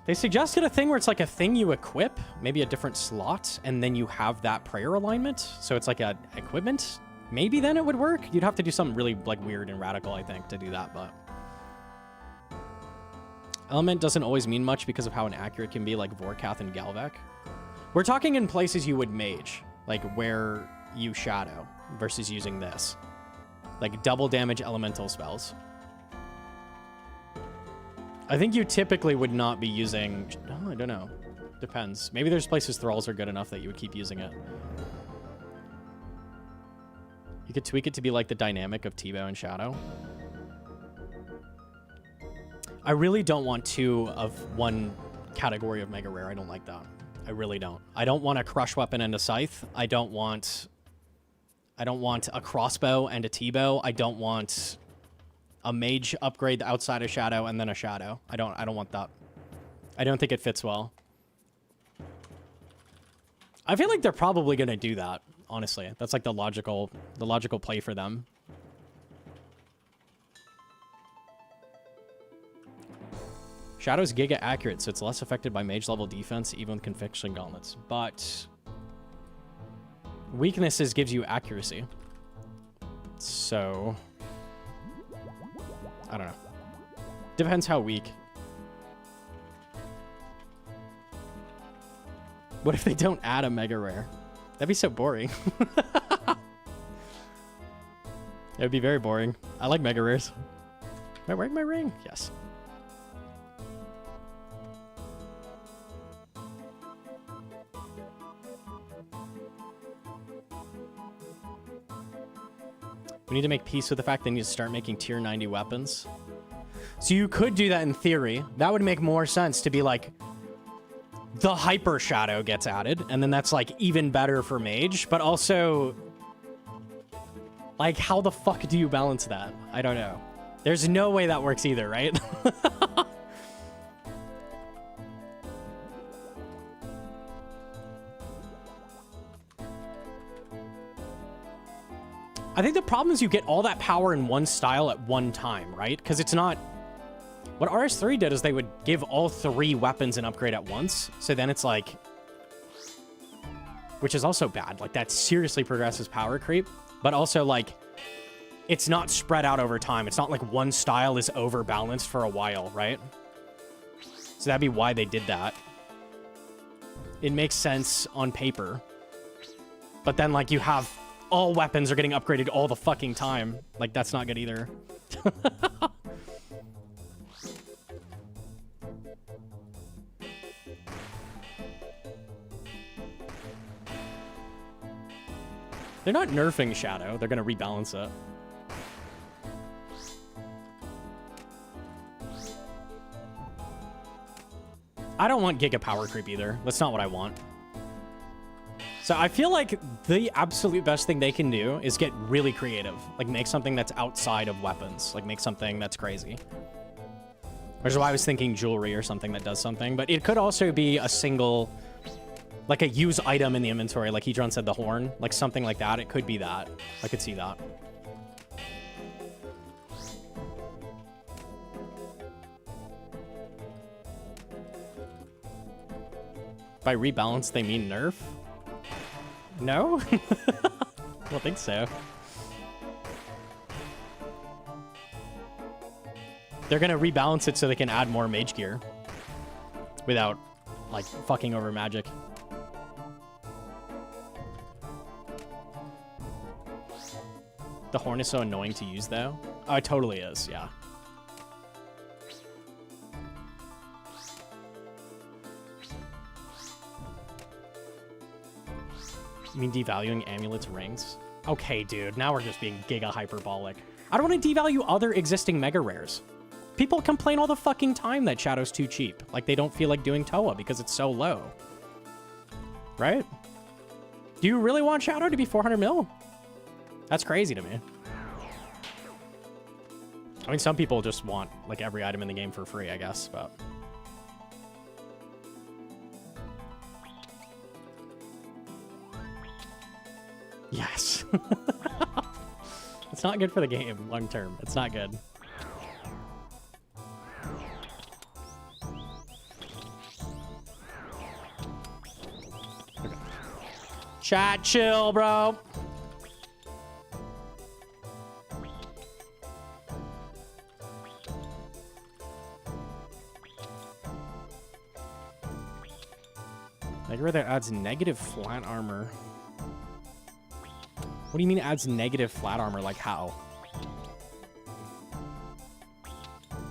They suggested a thing where it's like a thing you equip, maybe a different slot, and then you have that prayer alignment. So it's like a equipment. Maybe then it would work. You'd have to do something really, like, weird and radical, I think, to do that, but... Element doesn't always mean much because of how inaccurate it can be, like Vorkath and Galvek. We're talking in places you would mage, like where you shadow, versus using this. Like double damage elemental spells. I think you typically would not be using... Oh, I don't know. Depends. Maybe there's places Thralls are good enough that you would keep using it. You could tweak it to be like the dynamic of T-Bow and Shadow. I really don't want two of one category of Mega Rare. I don't like that. I really don't. I don't want a Crush Weapon and a Scythe. I don't want a Crossbow and a T-Bow. I don't want a Mage upgrade outside of Shadow and then a Shadow. I don't want that. I don't think it fits well. I feel like they're probably going to do that, honestly. That's like the logical play for them. Shadow's Giga accurate, so it's less affected by mage level defense, even with Conviction Gauntlets. But weaknesses gives you accuracy. So I don't know. Depends how weak. What if they don't add a Mega Rare? That'd be so boring. It would be very boring. I like Mega Rares. Am I wearing my ring? Yes. We need to make peace with the fact they need to start making tier 90 weapons. So you could do that in theory. That would make more sense to be like, the Hyper Shadow gets added, and then that's like even better for Mage, but also, like, how the fuck do you balance that? I don't know. There's no way that works either, right? I think the problem is you get all that power in one style at one time, right? Because it's not... What RS3 did is they would give all 3 weapons an upgrade at once. So then it's like... Which is also bad. Like, that seriously progresses power creep. But also, like, it's not spread out over time. It's not like one style is overbalanced for a while, right? So that'd be why they did that. It makes sense on paper. But then, like, you have... All weapons are getting upgraded all the fucking time. Like, that's not good either. They're not nerfing Shadow. They're going to rebalance it. I don't want Giga Power Creep either. That's not what I want. So I feel like the absolute best thing they can do is get really creative. Like, make something that's outside of weapons. Like, make something that's crazy. Which is why I was thinking jewelry or something that does something. But it could also be a single... Like a use item in the inventory. Like Hedron said, the horn. Like, something like that. It could be that. I could see that. By rebalance, they mean nerf? No? I don't think so. They're gonna rebalance it so they can add more mage gear. Without, like, fucking over magic. The horn is so annoying to use, though. Oh, it totally is, yeah. You mean devaluing amulets rings? Okay, dude, now we're just being giga hyperbolic. I don't want to devalue other existing mega rares. People complain all the fucking time that Shadow's too cheap. Like, they don't feel like doing Toa because it's so low. Right? Do you really want Shadow to be 400 mil? That's crazy to me. I mean, some people just want, like, every item in the game for free, I guess, but... Yes. It's not good for the game long term. It's not good. Okay. Chat, chill, bro. Mega that adds negative flat armor. What do you mean adds negative flat armor? Like how?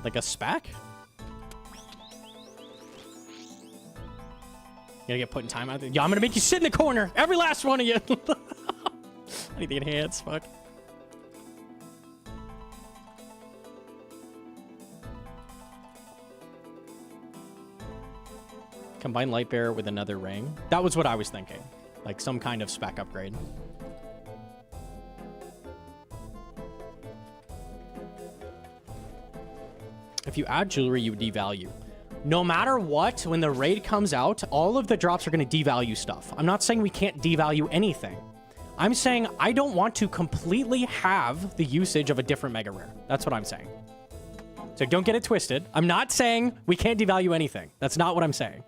Like a spec? You gotta get put in time out there. Yeah, I'm gonna make you sit in the corner. Every last one of you. I need the enhance. Fuck. Combine light bearer with another ring. That was what I was thinking. Like some kind of spec upgrade. If you add jewelry, you devalue. No matter what, when the raid comes out, all of the drops are going to devalue stuff. I'm not saying we can't devalue anything. I'm saying I don't want to completely have the usage of a different mega rare. That's what I'm saying. So don't get it twisted. I'm not saying we can't devalue anything. That's not what I'm saying.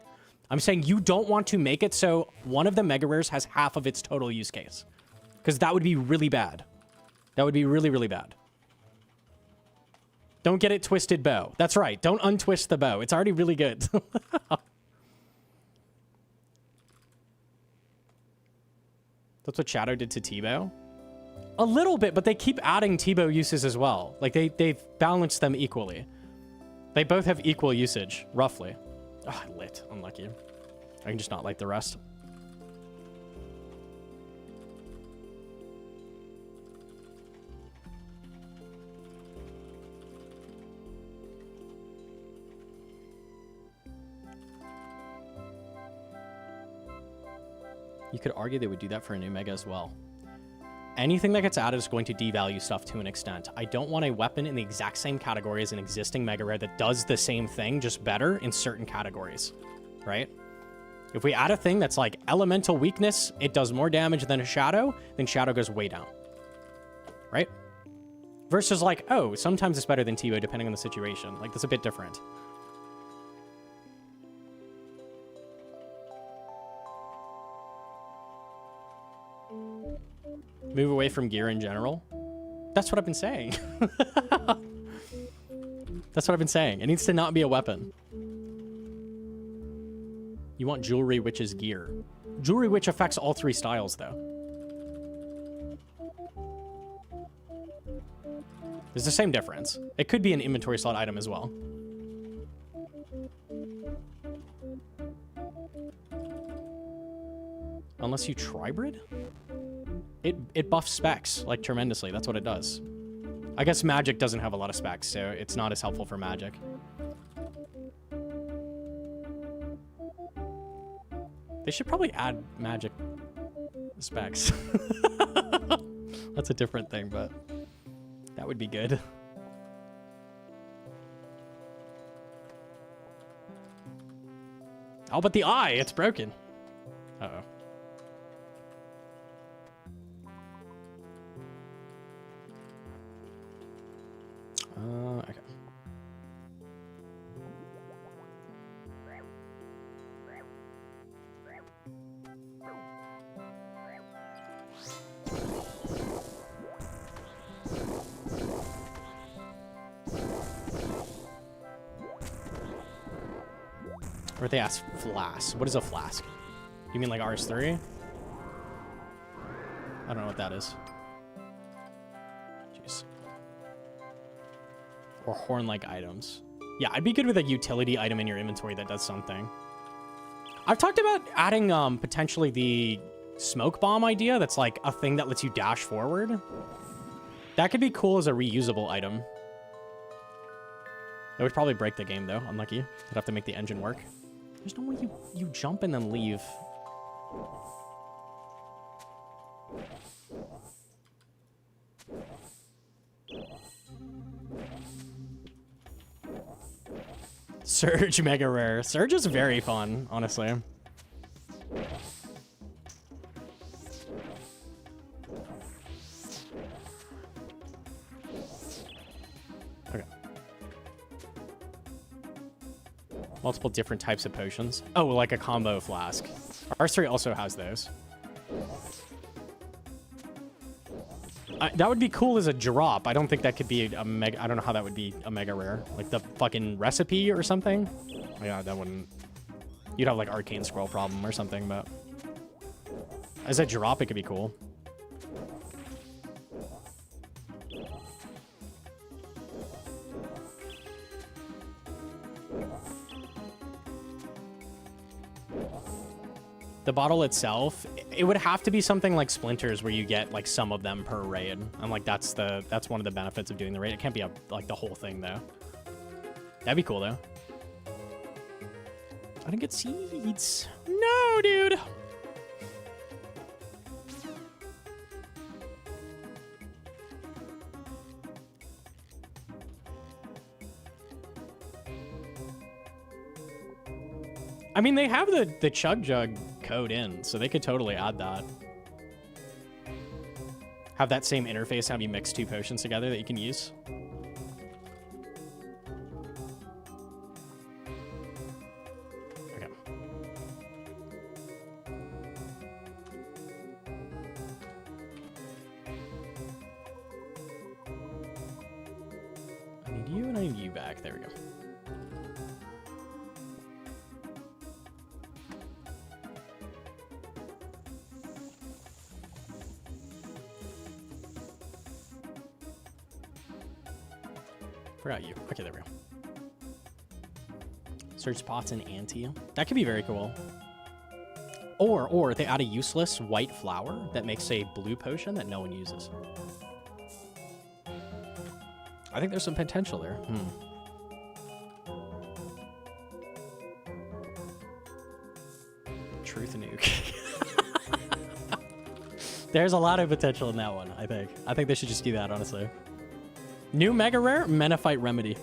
I'm saying you don't want to make it so one of the mega rares has half of its total use case. Because that would be really bad. That would be really, really bad. Don't get it twisted, bow. That's right. Don't untwist the bow. It's already really good. That's what Shadow did to T-bow? A little bit, but they keep adding T-bow uses as well. Like, they've balanced them equally. They both have equal usage, roughly. Oh, lit. Unlucky. I can just not like the rest. You could argue they would do that for a new mega as well. Anything that gets added is going to devalue stuff to an extent. I don't want a weapon in the exact same category as an existing mega rare that does the same thing, just better in certain categories, right? If we add a thing that's like elemental weakness, it does more damage than a shadow, then shadow goes way down, right? Versus like, oh, sometimes it's better than T-Bow depending on the situation. Like, that's a bit different. Move away from gear in general. That's what I've been saying. That's what I've been saying. It needs to not be a weapon. You want jewelry, which is gear. Jewelry, which affects all three styles, though. There's the same difference. It could be an inventory slot item as well. Unless you tribrid? It buffs specs, like, tremendously. That's what it does. I guess magic doesn't have a lot of specs, so it's not as helpful for magic. They should probably add magic specs. That's a different thing, but that would be good. Oh, but the eye, it's broken. Uh-oh. Okay. Or they ask flask. What is a flask? You mean like RS3? I don't know what that is. Jeez. Or horn-like items. Yeah, I'd be good with a utility item in your inventory that does something. I've talked about adding potentially the smoke bomb idea. That's like a thing that lets you dash forward. That could be cool as a reusable item. It would probably break the game though. Unlucky. You'd have to make the engine work. There's no way you jump and then leave. Surge mega rare. Surge is very fun, honestly. Okay. Multiple different types of potions. Oh, like a combo flask. R3 also has those. That would be cool as a drop. I don't think that could be a mega... I don't know how that would be a mega rare. Like the fucking recipe or something? Yeah, that wouldn't... You'd have like arcane scroll problem or something, but... As a drop, it could be cool. The bottle itself, it would have to be something like Splinters where you get like some of them per raid. And like that's one of the benefits of doing the raid. It can't be like the whole thing though. That'd be cool though. I didn't get seeds. No, dude. I mean, they have the Chug Jug code in, so they could totally add that. Have that same interface, have you mix two potions together that you can use. Okay. I need you and I need you back. There we go. Forgot you. Okay, there we go. Search spots in Ante. That could be very cool. Or they add a useless white flower that makes a blue potion that no one uses. I think there's some potential there. Truth nuke. There's a lot of potential in that one, I think. I think they should just do that, honestly. New Mega Rare, Menophyte Remedy.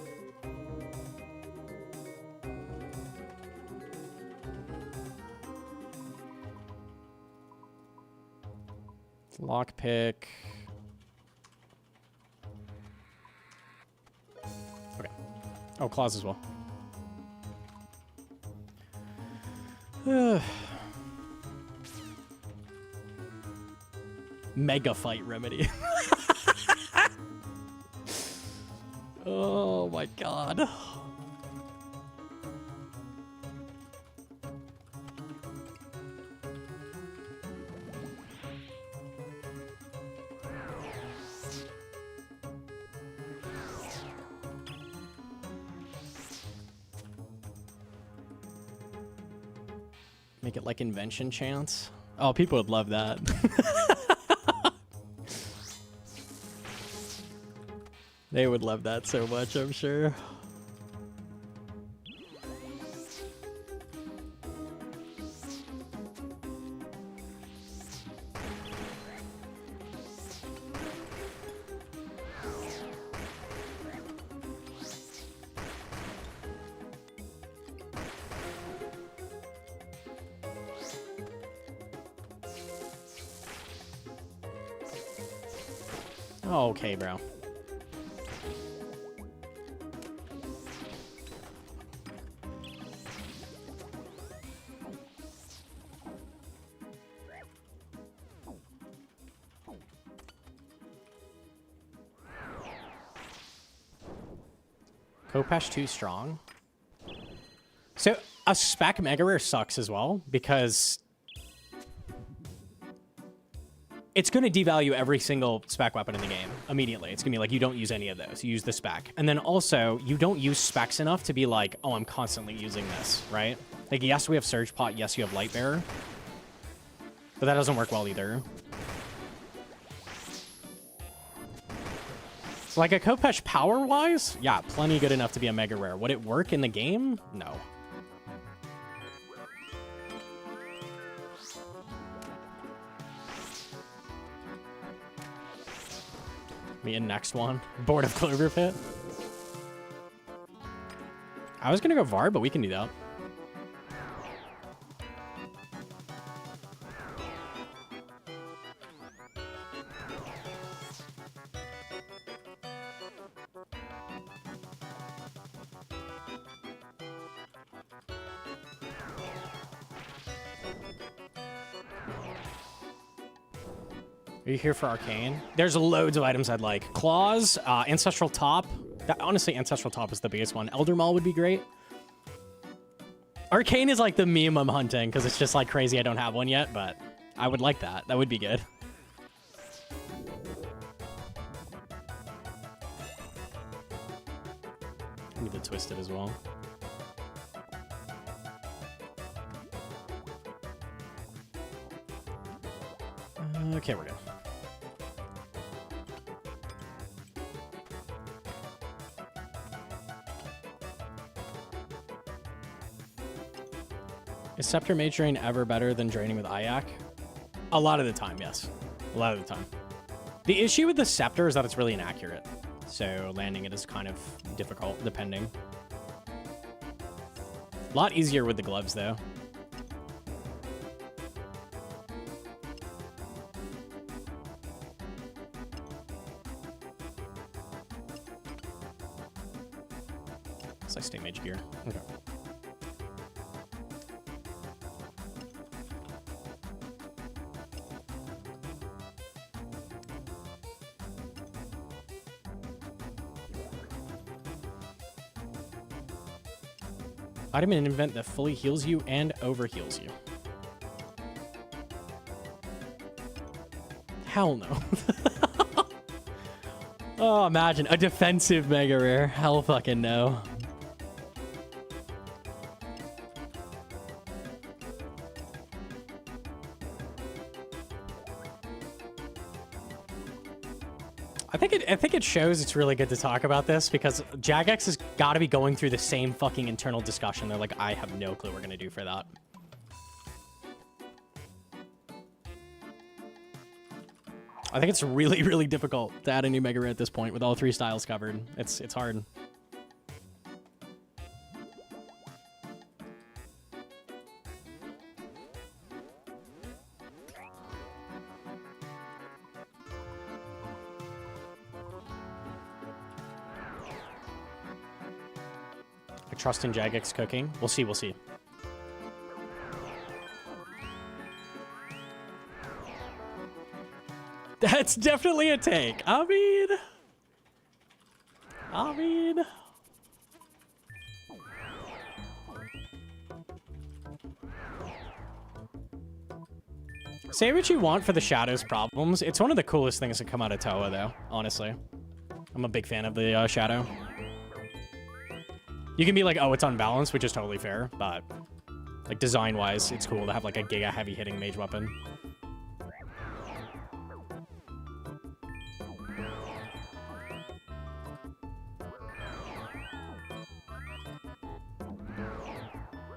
Lockpick. Okay. Oh, claws as well. Mega Fight Remedy. Oh my god. Make it like invention chance. Oh, people would love that. They would love that so much, I'm sure. Oh, okay, bro. Kopesh too strong. So a Spec Mega Rare sucks as well because it's going to devalue every single Spec weapon in the game immediately. It's going to be like, you don't use any of those. You use the Spec. And then also, you don't use Specs enough to be like, oh, I'm constantly using this, right? Like, yes, we have Surge Pot. Yes, you have Light Bearer. But that doesn't work well either. Like, a Kopesh power-wise? Yeah, plenty good enough to be a Mega Rare. Would it work in the game? No. Me in next one. Board of Clover Pit. I was gonna go Var, but we can do that. Are you here for Arcane? There's loads of items I'd like. Claws, Ancestral Top. Honestly, Ancestral Top is the biggest one. Elder Maul would be great. Arcane is like the meme I'm hunting because it's just like crazy I don't have one yet, but I would like that. That would be good. I need the Twisted as well. Okay, we're good. Is Scepter Mage Drain ever better than draining with Ayak? A lot of the time, yes. A lot of the time. The issue with the Scepter is that it's really inaccurate. So landing it is kind of difficult, depending. A lot easier with the gloves, though. So I stay Mage Gear. Okay. Item and invent that fully heals you and over-heals you. Hell no. Oh, imagine. A defensive Mega Rare. Hell fucking no. I think it shows it's really good to talk about this because Jagex has got to be going through the same fucking internal discussion. They're like, I have no clue what we're going to do for that. I think it's really, really difficult to add a new Mega Rare at this point with all 3 styles covered. It's hard. I trust in Jagex cooking. We'll see, we'll see. That's definitely a take. I mean... Say what you want for the Shadow's problems. It's one of the coolest things to come out of Toa, though, honestly. I'm a big fan of the Shadow. You can be like, oh, it's unbalanced, which is totally fair, but... like, design-wise, it's cool to have, like, a giga heavy-hitting mage weapon.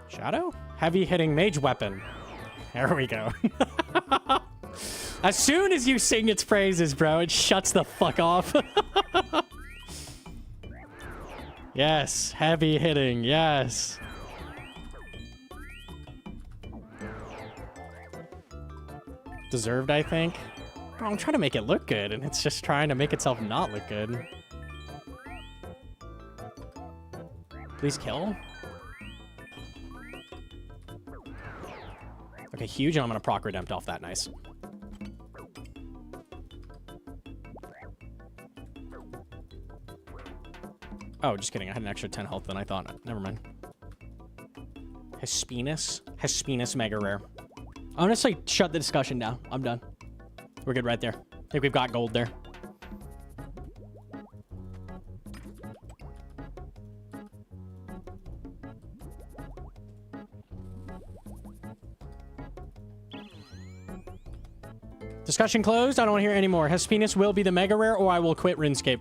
Shadow? Heavy-hitting mage weapon. There we go. As soon as you sing its praises, bro, it shuts the fuck off. Yes, heavy-hitting, yes. Deserved, I think. Bro, I'm trying to make it look good, and it's just trying to make itself not look good. Please kill. Okay, huge, and I'm gonna proc Redempt off that. Nice. Oh, just kidding. I had an extra 10 health than I thought. Never mind. Hespinus Mega Rare. Honestly, shut the discussion down. I'm done. We're good right there. I think we've got gold there. Discussion closed. I don't want to hear any more. Hespinus will be the Mega Rare, or I will quit RuneScape.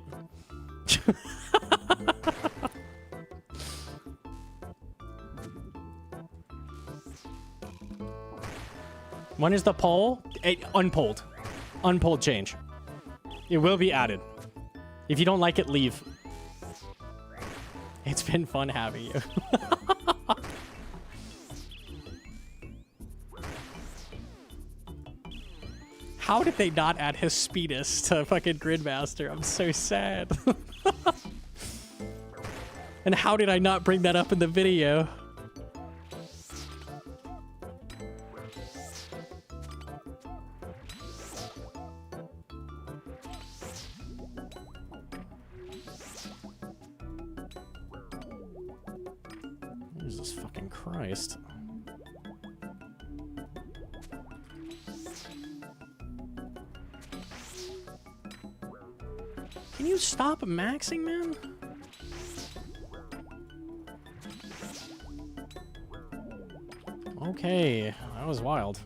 When is the poll? Unpolled. Unpolled change. It will be added. If you don't like it, leave. It's been fun having you. How did they not add Hespinus to fucking Gridmaster? I'm so sad. And how did I not bring that up in the video? Jesus fucking Christ. Can you stop maxing, man? Okay, that was wild.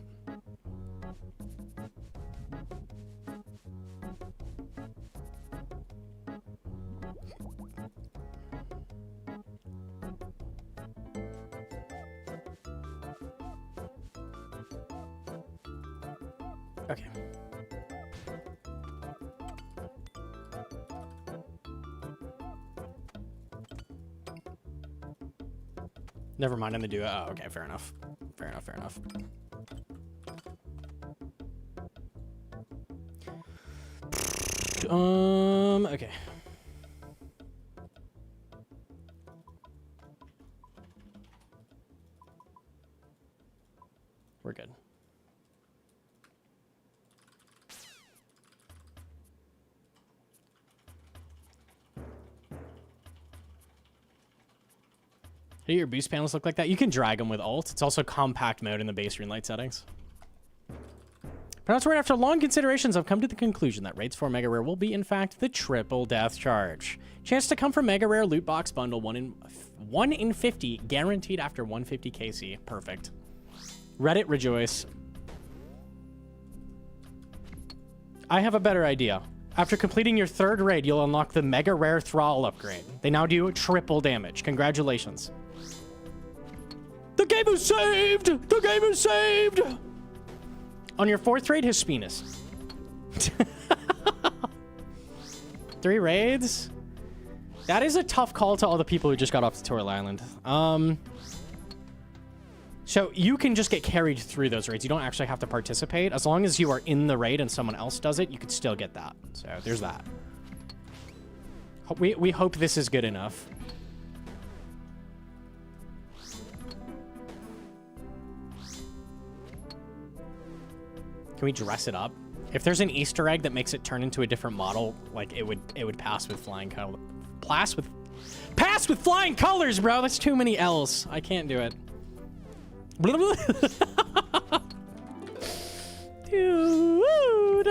Okay. Never mind, in the duo. Oh, okay, fair enough. Fair enough, fair enough. Okay. We're good. Do your boost panels look like that? You can drag them with ult. It's also compact mode in the base rune light settings. Pronounced word after long considerations, I've come to the conclusion that Raids 4 Mega Rare will be, in fact, the triple death charge. Chance to come from Mega Rare loot box bundle 1 in 50, guaranteed after 150 KC. Perfect. Reddit rejoice. I have a better idea. After completing your 3rd raid, you'll unlock the Mega Rare Thrall upgrade. They now do triple damage. Congratulations. The game is saved! The game is saved! On your 4th raid, Hespinus. 3 raids? That is a tough call to all the people who just got off Tutorial Island. So you can just get carried through those raids. You don't actually have to participate. As long as you are in the raid and someone else does it, you could still get that. So there's that. We hope this is good enough. Can we dress it up? If there's an Easter egg that makes it turn into a different model, like it would pass with flying color. Pass with flying colors, bro. That's too many L's. I can't do it. Dude.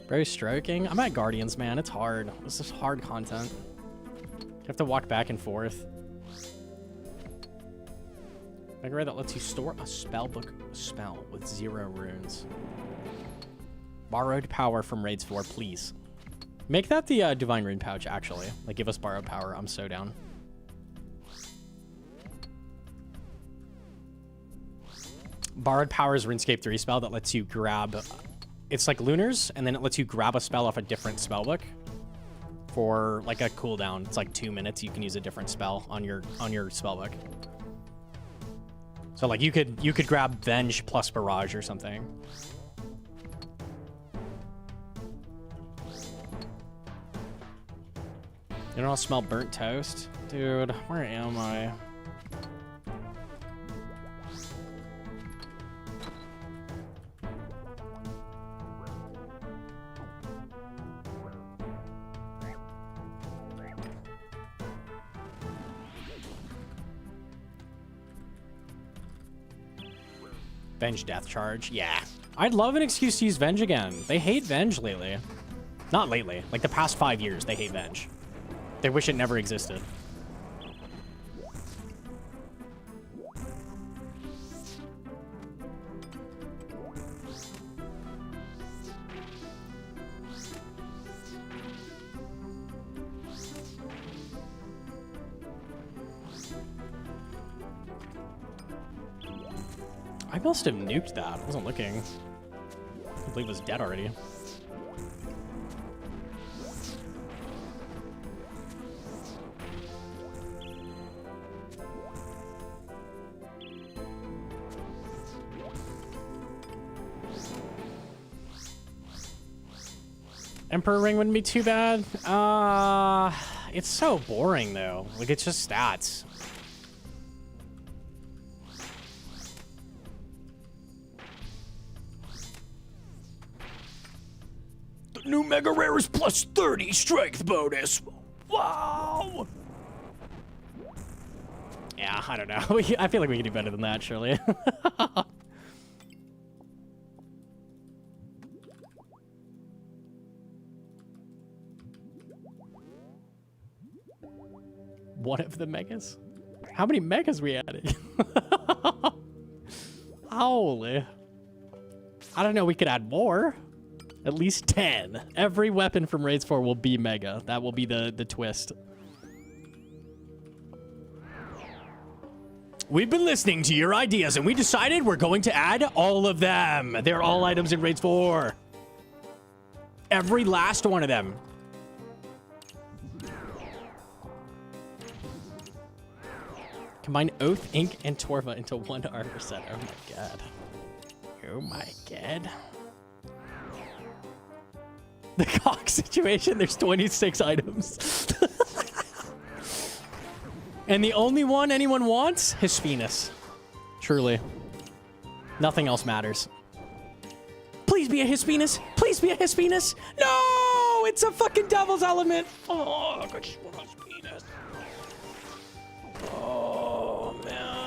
Bro, stroking. I'm at Guardians, man. It's hard. This is hard content. You have to walk back and forth. Mega Ray that lets you store a spellbook spell with 0 runes. Borrowed power from raids 4, please. Make that the divine rune pouch, actually. Like, give us borrowed power. I'm so down. Borrowed power is RuneScape 3 spell that lets you grab... It's like Lunars, and then it lets you grab a spell off a different spellbook for, like, a cooldown. It's like 2 minutes. You can use a different spell on your spellbook. So, like, you could grab Venge plus Barrage or something. You don't smell burnt toast? Dude, where am I? Venge death charge. Yeah. I'd love an excuse to use Venge again. They hate Venge lately. Not lately. Like the past 5 years, they hate Venge. They wish it never existed. I must have nuked that. I wasn't looking. I can't believe it was dead already. Emperor ring wouldn't be too bad. It's so boring though. Like, it's just stats. The new Mega Rare is plus 30 strength bonus. Wow. Yeah, I don't know. I feel like we can do better than that, surely. One of the megas? How many megas we added? Holy. I don't know, we could add more. At least 10. Every weapon from Raids 4 will be mega. That will be the twist. We've been listening to your ideas and we decided we're going to add all of them. They're all items in Raids 4. Every last one of them. Combine Oath, Ink, and Torva into one armor set. Oh my god. Oh my god. The cock situation, there's 26 items. And the only one anyone wants? Hispinus. Truly. Nothing else matters. Please be a Hispinus. Please be a Hispinus. No! It's a fucking devil's element. Oh, I just want Hispinus. Oh, man.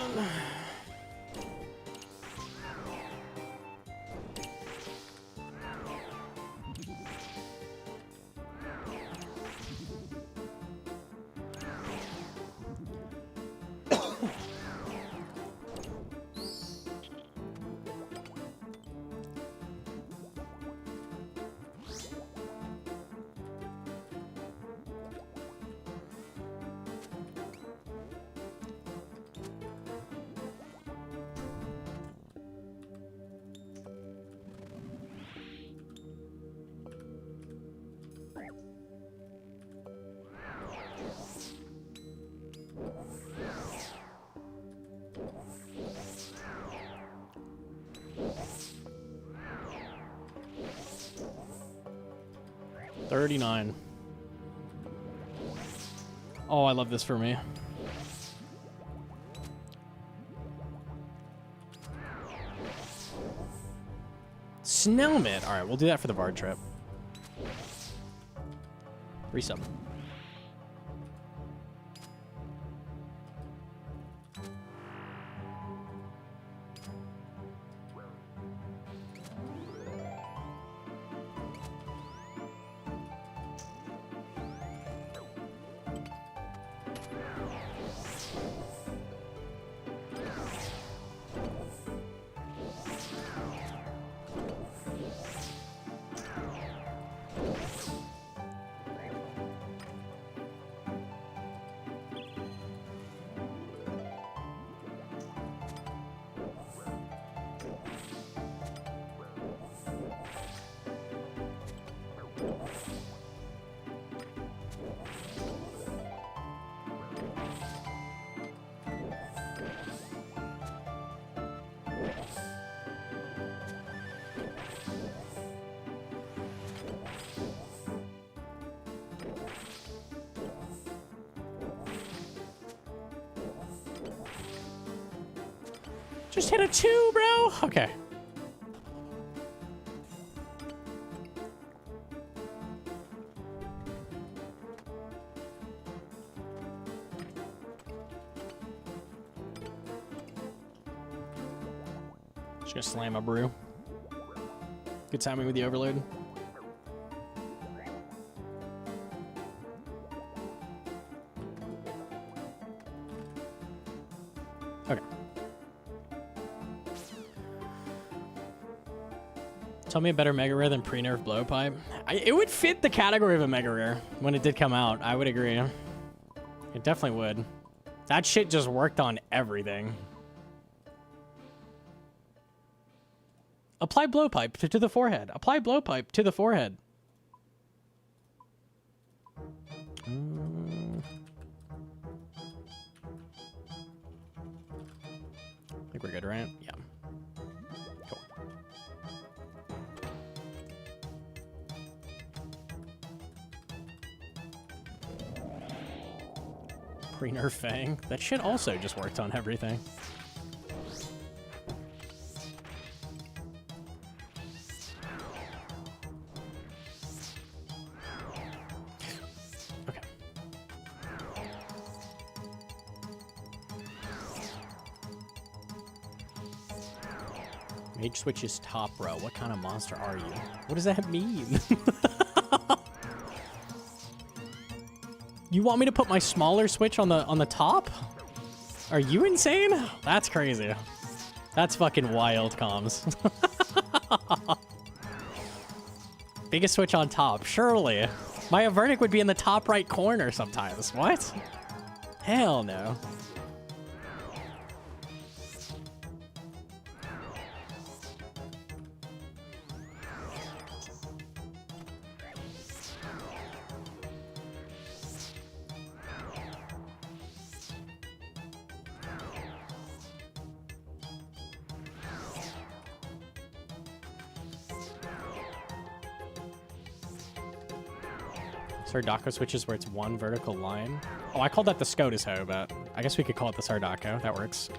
39. Oh, I love this for me. Snail mid. All right, we'll do that for the Bard trip. Resub. Just hit a 2, bro. Okay. Just gonna slam a brew. Good timing with the overload. Okay. Tell me a better Mega Rare than pre-nerf Blowpipe. It would fit the category of a Mega Rare when it did come out. I would agree. It definitely would. That shit just worked on everything. Apply Blowpipe to the forehead. Apply Blowpipe to the forehead. I think we're good, right? Yeah. Cool. Pre-nerf Fang. That shit also just worked on everything. Okay. Mage Switch is top, bro. What kind of monster are you? What does that mean? You want me to put my smaller Switch on the top? Are you insane? That's crazy. That's fucking wild, comms. Biggest Switch on top, surely. My Avernic would be in the top right corner sometimes. What? Hell no. Sardako switches where it's one vertical line. Oh, I called that the SCOTUS hoe, but I guess we could call it the Sardako. That works.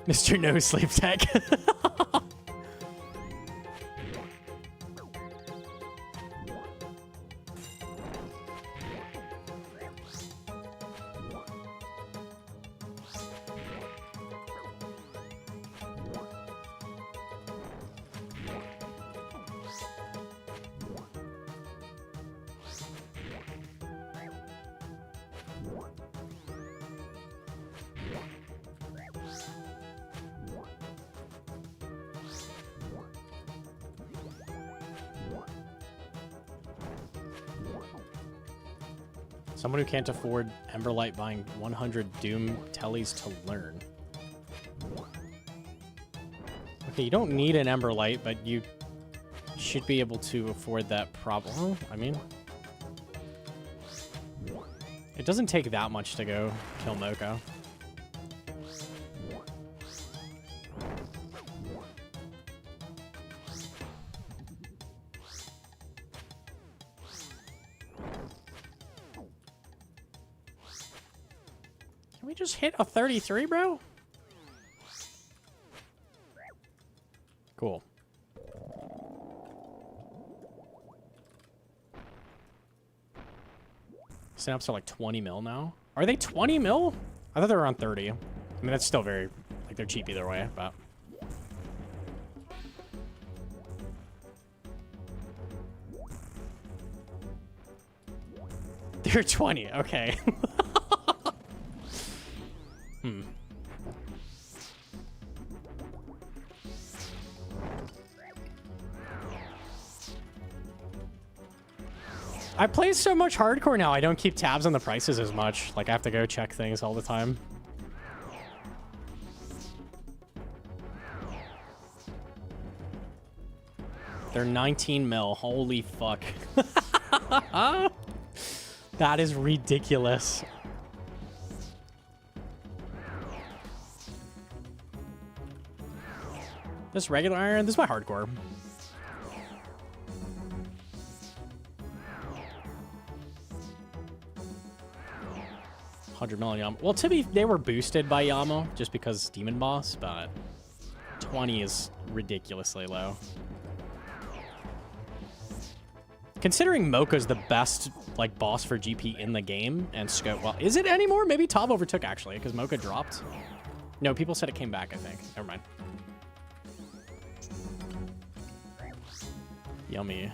Mr. No Sleep Tech. Someone who can't afford Emberlight buying 100 Doom tellies to learn. Okay, you don't need an Emberlight, but you should be able to afford that problem. I mean, It doesn't take that much to go kill Mokha. Can we just hit a 33, bro? Cool. Snaps are like 20 mil now. Are they 20 mil? I thought they were around 30. I mean, that's still very, like, they're cheap either way, but. They're 20, okay. I play so much hardcore now, I don't keep tabs on the prices as much. Like, I have to go check things all the time. They're 19 mil. Holy fuck. That is ridiculous. This regular iron, this is my hardcore. $100 million. Well, they were boosted by Yamo just because Demon Boss, but 20 is ridiculously low. Considering Mokha's the best like boss for GP in the game and scope, well, is it anymore? Maybe Tom overtook actually because Mokha dropped. No, people said it came back. I think. Never mind. Yummy.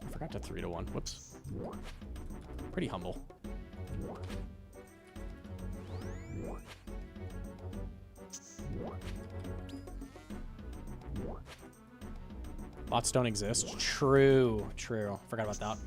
I forgot to 3-1. Whoops. Pretty humble. Bots don't exist. True. True. Forgot about that.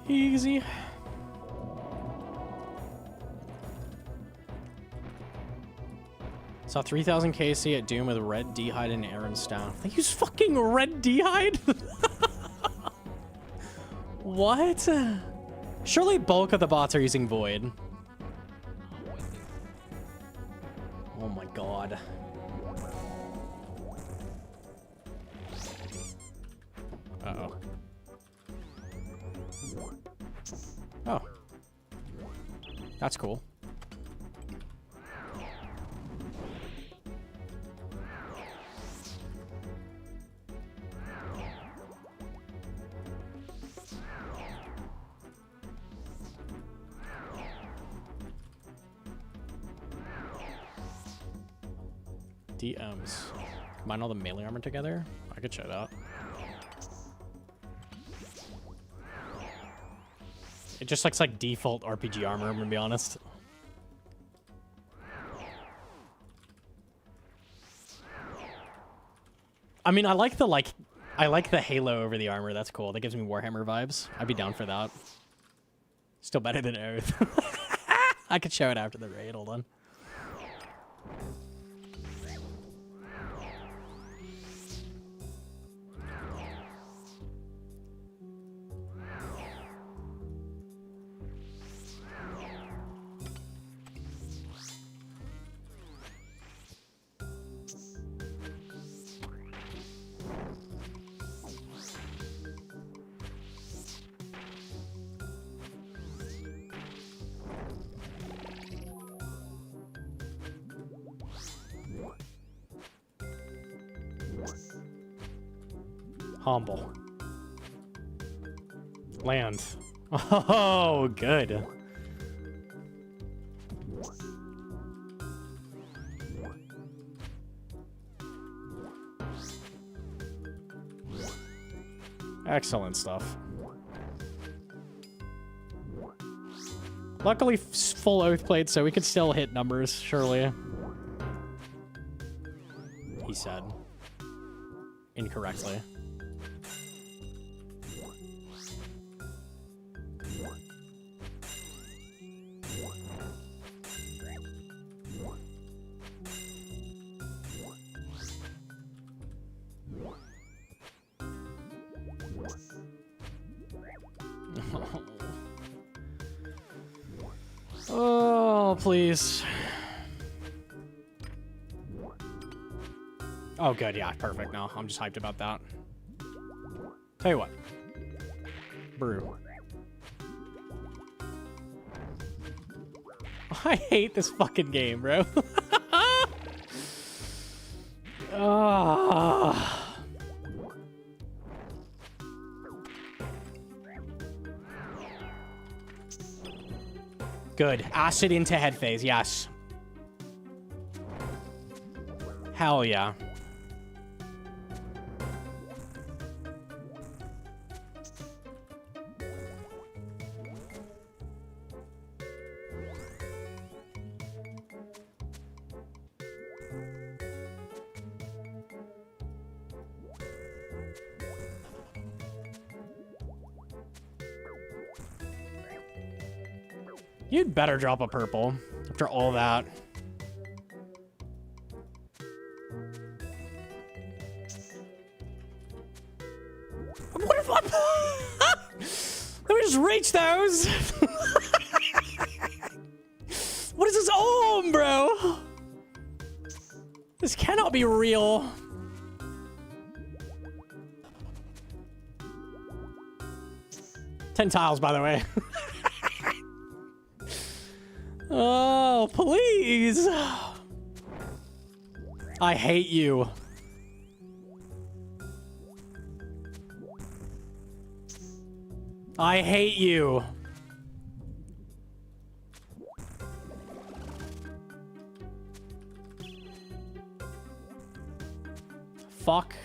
Easy. Saw 3,000 KC at Doom with red D-hide and Aaron staff. They use fucking red D-hide? What? Surely bulk of the bots are using Void. Oh my god. Uh-oh. Oh. That's cool. DMs. Combine all the melee armor together? I could show that. It just looks like default RPG armor, I'm gonna be honest. I mean, I like the halo over the armor. That's cool. That gives me Warhammer vibes. I'd be down for that. Still better than Oath. I could show it after the raid. Hold on. Humble. Land. Oh, good. Excellent stuff. Luckily, full oath plate, so we could still hit numbers, surely. He said. Incorrectly. Oh, please. Oh, good. Yeah, perfect. No, I'm just hyped about that. Tell you what. Brew. I hate this fucking game, bro. Oh. Good. Acid into head phase, yes. Hell yeah. You'd better drop a purple after all that. What if let me just reach those. What is this ohm, bro? This cannot be real. Ten tiles, by the way. Oh, please. I hate you. I hate you. Fuck.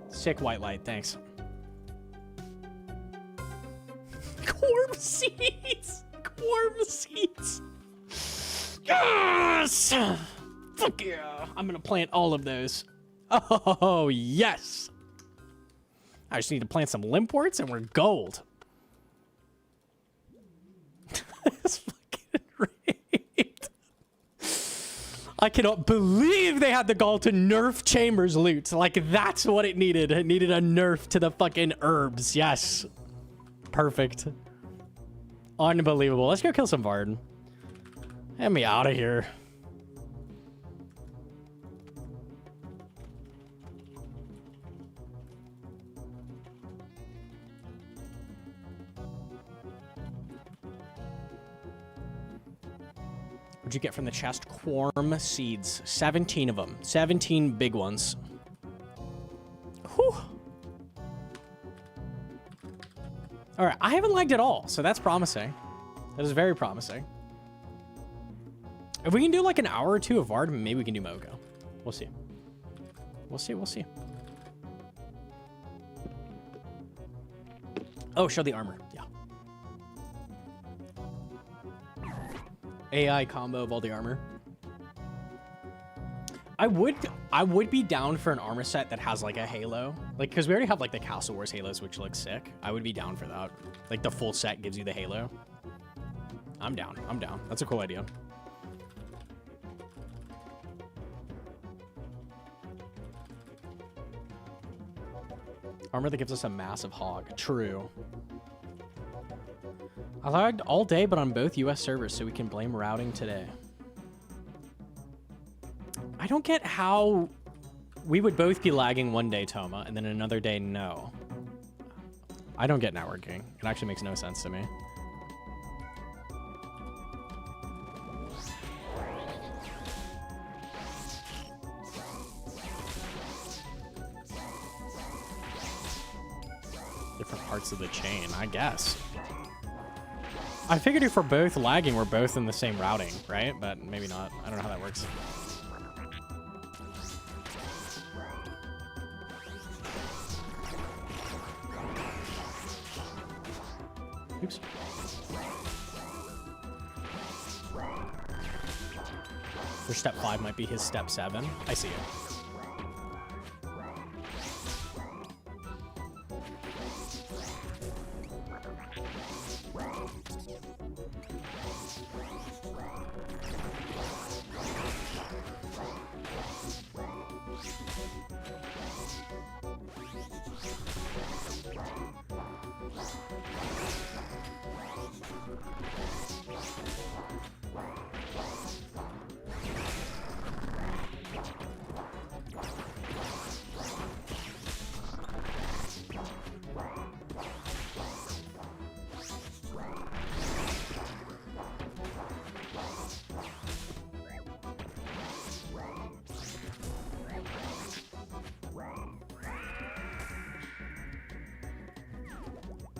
Sick white light, thanks. Corm seeds. Corm seeds. Yes! Fuck yeah. I'm gonna plant all of those. Oh, yes. I just need to plant some limpworts and we're gold. That's fucking great. I cannot believe they had the gall to nerf Chambers loot. Like, that's what it needed. It needed a nerf to the fucking herbs. Yes. Perfect. Unbelievable. Let's go kill some Vard. Get me out of here. What'd you get from the chest? Quorm seeds. 17 of them. 17 big ones. Whew. All right, I haven't lagged at all, so that's promising. That is very promising. If we can do like an hour or two of Vard, maybe we can do Mokha. We'll see. We'll see, we'll see. Oh, show the armor. Yeah. AI combo of all the armor. I would be down for an armor set that has like a halo. Like, because we already have like the Castle Wars halos, which looks sick. I would be down for that. Like the full set gives you the halo. I'm down. I'm down. That's a cool idea. Armor that gives us a massive hog. True. I lagged all day, but on both US servers, so we can blame routing today. I don't get how we would both be lagging one day, Toma, and then another day, no. I don't get networking. It actually makes no sense to me. different parts of the chain, I guess. I figured if we're both lagging, we're both in the same routing, right? But maybe not. I don't know how that works. Oops. Your step 5 might be his step 7. I see it.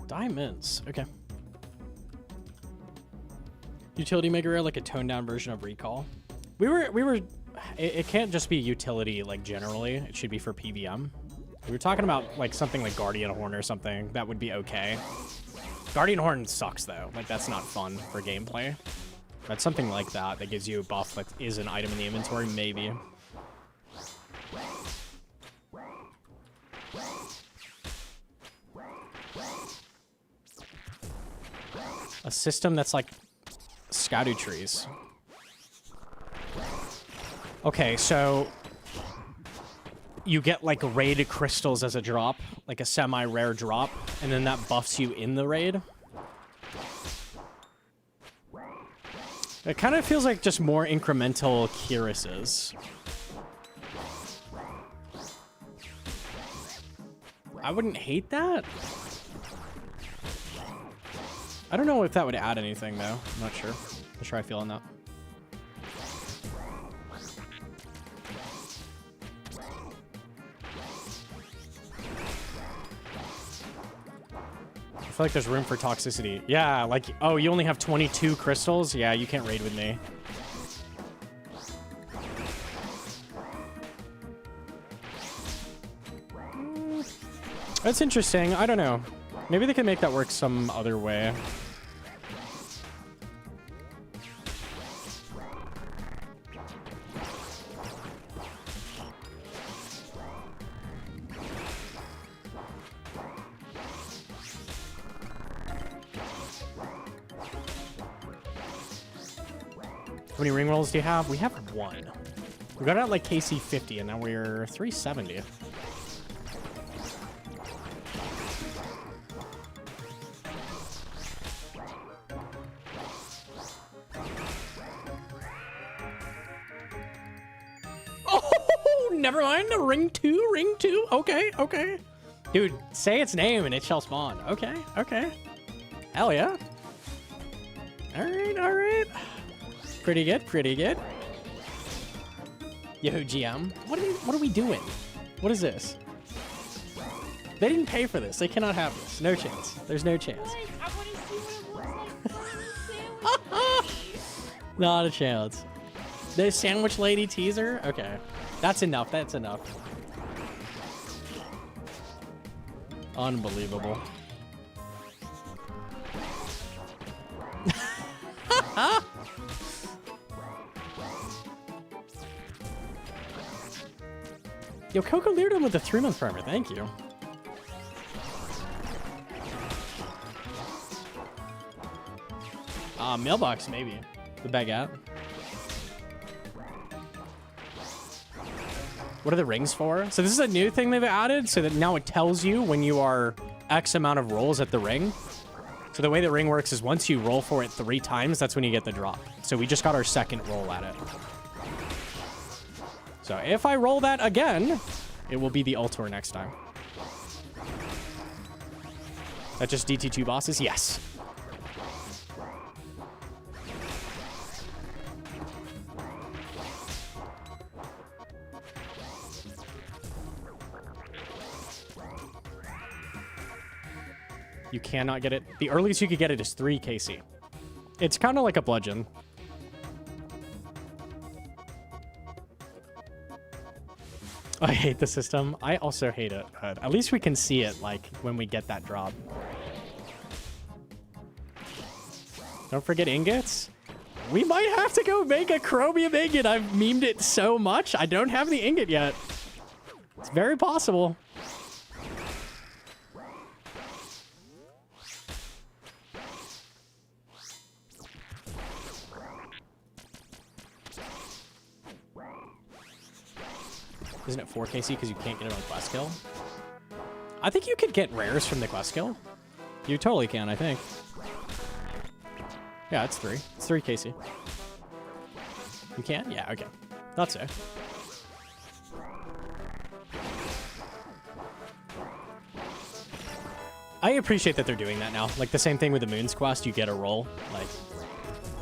Diamonds. Okay. Utility maker, like a toned down version of recall. We were it can't just be utility like generally. It should be for PVM. We were talking about like something like Guardian Horn or something. That would be okay. Guardian Horn sucks though. Like that's not fun for gameplay. But something like that that gives you a buff that is an item in the inventory, maybe. A system that's like scattered trees. Okay, so you get like raid crystals as a drop, like a semi-rare drop, and then that buffs you in the raid. It kind of feels like just more incremental curiouses. I wouldn't hate that. I don't know if that would add anything, though. I'm not sure. Not sure I feel on that. I feel like there's room for toxicity. Yeah, like, oh, you only have 22 crystals? Yeah, you can't raid with me. That's interesting. I don't know. Maybe they can make that work some other way. How many ring rolls do you have? We have 1. We got it at like KC 50 and now we're 370. Never mind. Ring 2, ring 2. Okay, okay. Dude, say its name and it shall spawn. Okay, okay. Hell yeah. All right, all right. Pretty good, pretty good. Yo, GM. What are we doing? What is this? They didn't pay for this. They cannot have this. No chance. There's no chance. I want to see what it looks like. Not a chance. The sandwich lady teaser? Okay. That's enough. That's enough. Unbelievable. Yo, Coco leered him with a 3-month primer. Thank you. Mailbox, maybe. The baguette. What are the rings for? So this is a new thing they've added so that now it tells you when you are X amount of rolls at the ring. So the way the ring works is once you roll for it 3 times, that's when you get the drop. So we just got our 2nd roll at it. So if I roll that again, it will be the Ultor next time. That just DT2 bosses? Yes. You cannot get it. The earliest you could get it is 3 KC. It's kind of like a bludgeon. I hate the system. I also hate it, but at least we can see it, like, when we get that drop. Don't forget ingots. We might have to go make a chromium ingot. I've memed it so much. I don't have the ingot yet. It's very possible. Isn't it 4 KC because you can't get it on quest kill? I think you could get rares from the quest kill. You totally can, I think. Yeah, it's 3. It's 3 KC. You can? Yeah, okay. That's it. I appreciate that they're doing that now. Like the same thing with the Moon's quest, you get a roll. Like,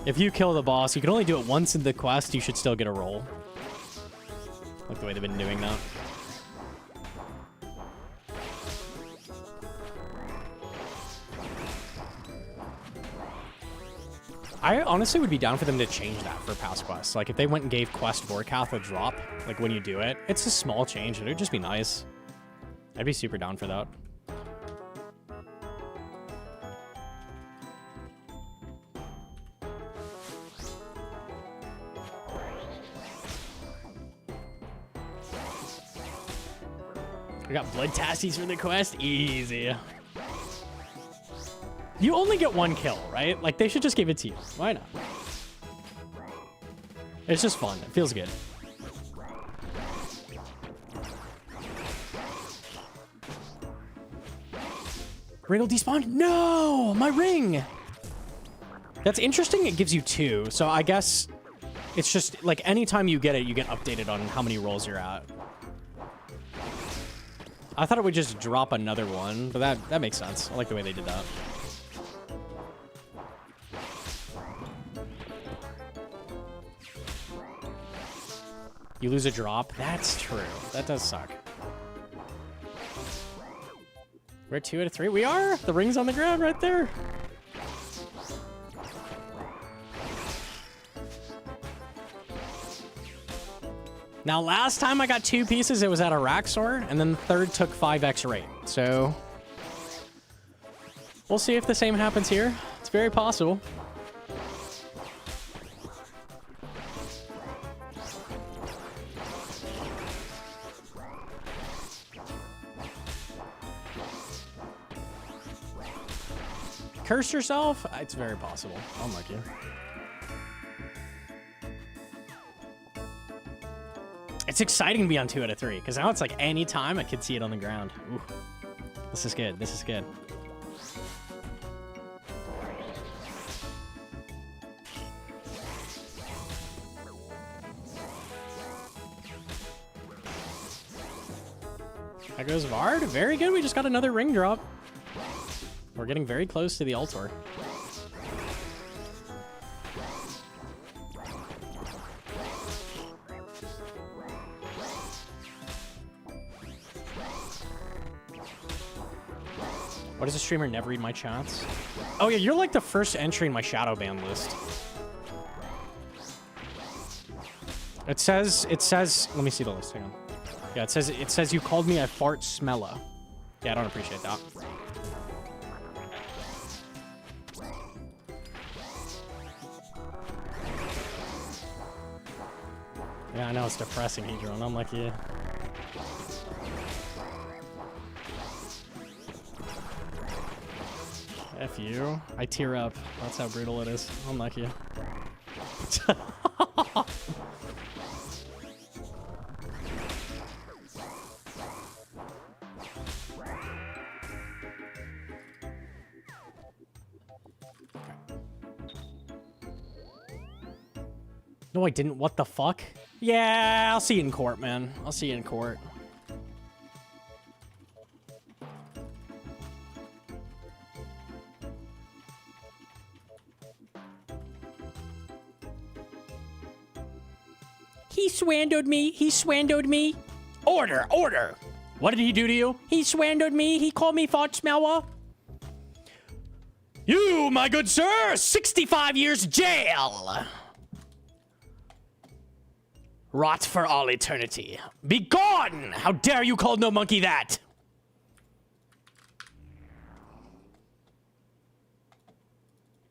if you kill the boss, you can only do it once in the quest, you should still get a roll. Like the way they've been doing that. I honestly would be down for them to change that for past quests. Like if they went and gave Quest Vorkath a drop, like when you do it, it's a small change. It would just be nice. I'd be super down for that. We got blood tasties for the quest. Easy. You only get 1 kill, right? Like, they should just give it to you. Why not? It's just fun. It feels good. Ring will despawn? No! My ring! That's interesting. It gives you 2. So I guess it's just, like, anytime you get it, you get updated on how many rolls you're at. I thought it would just drop another one, but that makes sense. I like the way they did that. You lose a drop? That's true. That does suck. We're 2 out of 3. We are! The ring's on the ground right there. Now, last time I got 2 pieces, it was at a Raxor, and then the third took 5x rate. So, we'll see if the same happens here. It's very possible. Curse yourself? It's very possible. Unlucky. It's exciting to be on 2 out of 3, because now it's like any time I could see it on the ground. Ooh. This is good. This is good. That goes Vard. Very good. We just got another ring drop. We're getting very close to the altar. Why does a streamer never read my chats? Oh yeah, you're like the first entry in my shadow ban list. It says, let me see the list, hang on. Yeah, it says you called me a fart smeller. Yeah, I don't appreciate that. Yeah, I know it's depressing, Hedron. I'm like, yeah. F you. I tear up. That's how brutal it is. I'm like you. No, I didn't. What the fuck? Yeah, I'll see you in court, man. I'll see you in court. He swindled me. He swindled me. Order, order. What did he do to you? He swindled me. He called me fart smeller. You, my good sir, 65 years jail. Rot for all eternity. Be gone! How dare you call Gnomonkey that?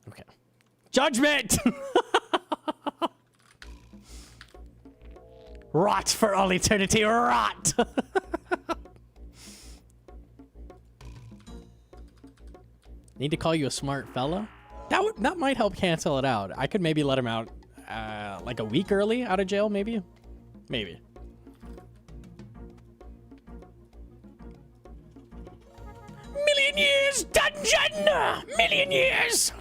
Okay. Judgment! Rot for all eternity, rot! Need to call you a smart fella? That might help cancel it out. I could maybe let him out like a week early out of jail, maybe? Maybe. Million years dungeon! Million years!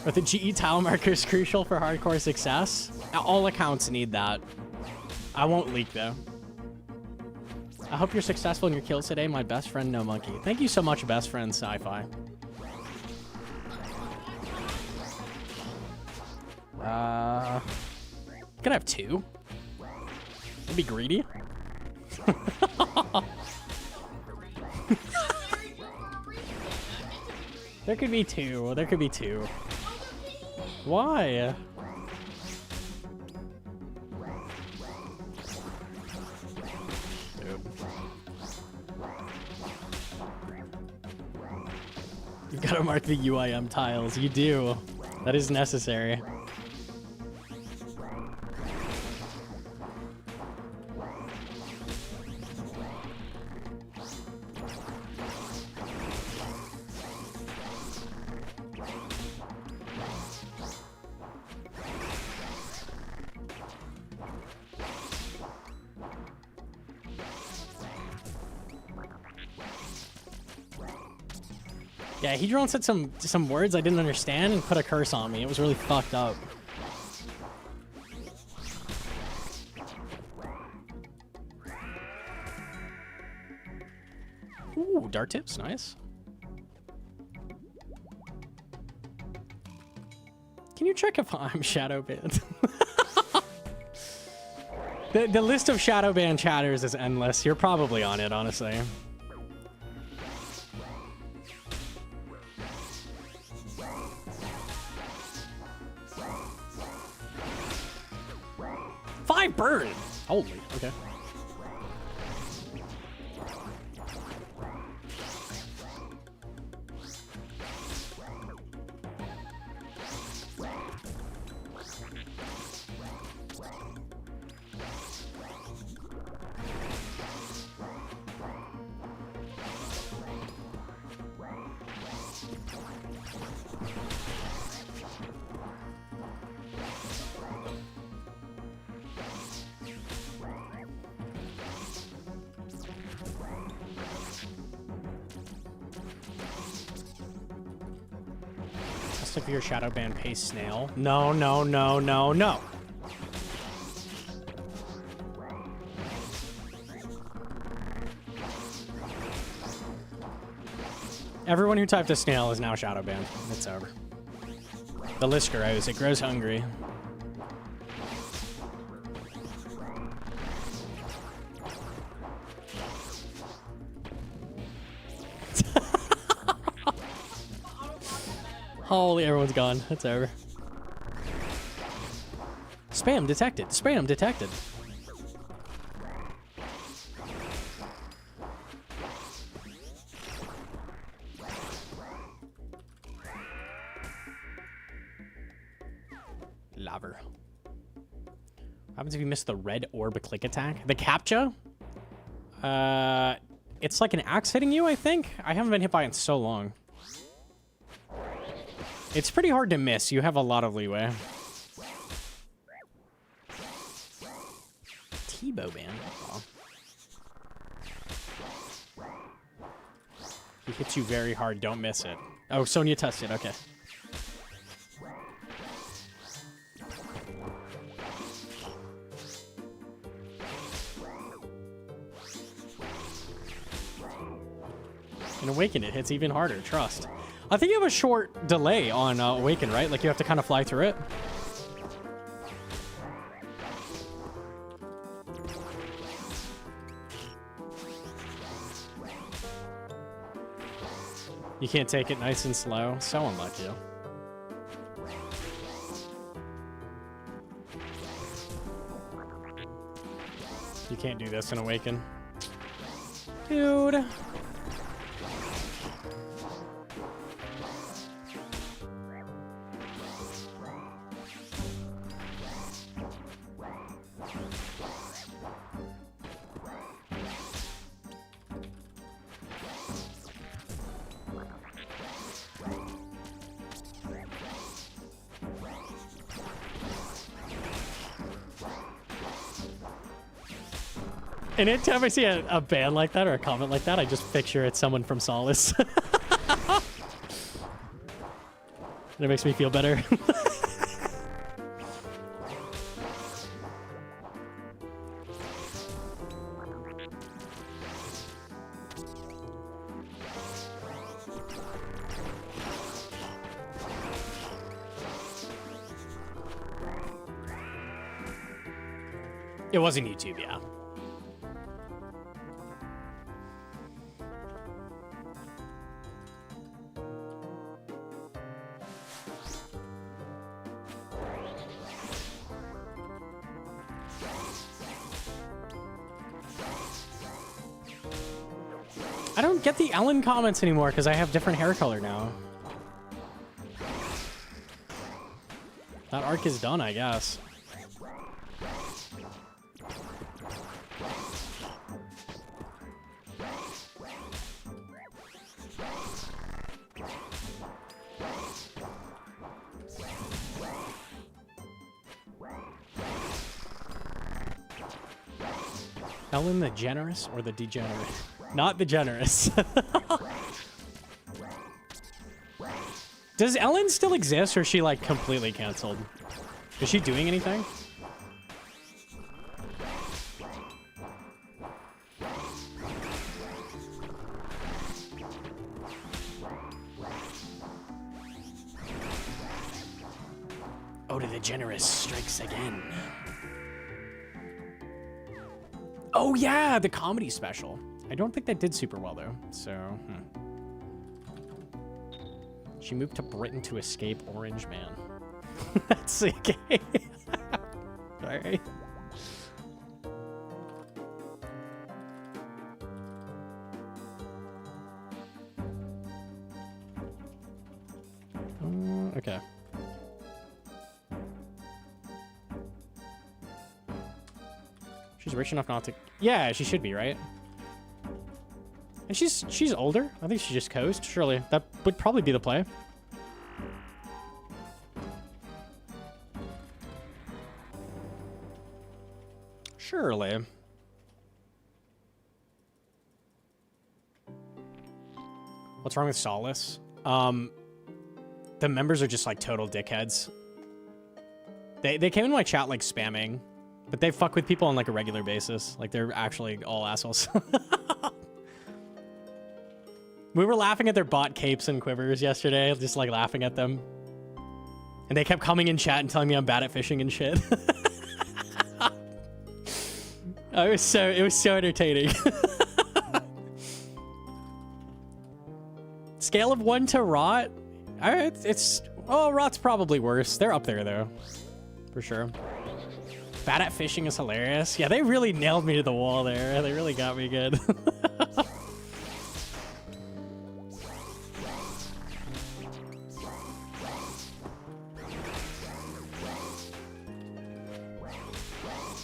Are the GE tile markers crucial for hardcore success? All accounts need that. I won't leak though. I hope you're successful in your kills today, my best friend Gnomonkey. Thank you so much, best friend Sci-Fi. Could I have two? That'd be greedy. There could be two. There could be two. Why? Dude. You've got to mark the UIM tiles. You do. That is necessary. Yeah, Hedron said some words I didn't understand and put a curse on me. It was really fucked up. Ooh, dart tips, nice. Can you check if I'm shadow banned? The list of shadow ban chatters is endless. You're probably on it, honestly. Burn. Holy, okay. Severe shadow ban paste snail. No, no, no, no, no. Everyone who typed a snail is now shadow banned. It's over. The list grows. It grows hungry. Holy, everyone's gone. It's over. Spam detected. Spam detected. Laver. What happens if you miss the red orb click attack? The captcha? It's like an axe hitting you, I think? I haven't been hit by it in so long. It's pretty hard to miss. You have a lot of leeway. T-bow ban. Oh. He hits you very hard. Don't miss it. Oh, Sonya tested. Okay. In Awaken, it hits even harder, trust. I think you have a short delay on Awaken, right? Like you have to kind of fly through it. You can't take it nice and slow. So unlucky. You can't do this in Awaken. Dude. And anytime I see a ban like that or a comment like that, I just picture it's someone from Solace. And it makes me feel better. It wasn't YouTube, yeah. I don't get the Ellen comments anymore because I have different hair color now. That arc is done, I guess. Ellen the generous or the degenerate? Not the generous. Does Ellen still exist or is she like completely canceled? Is she doing anything? Oh, the generous strikes again. Oh yeah, the comedy special. I don't think that did super well though, so She moved to Britain to escape Orange Man. That's okay. Sorry. Okay. She's rich enough not to... Yeah, she should be, right? And she's older. I think she just coast. Surely. That would probably be the play. Surely. What's wrong with Solace? The members are just like total dickheads. They came in my chat like spamming, but they fuck with people on like a regular basis. Like they're actually all assholes. We were laughing at their bot capes and quivers yesterday, just like laughing at them. And they kept coming in chat and telling me I'm bad at fishing and shit. It was so entertaining. Scale of 1 to rot? Rot's probably worse. They're up there though, for sure. Bad at fishing is hilarious. Yeah, they really nailed me to the wall there. They really got me good.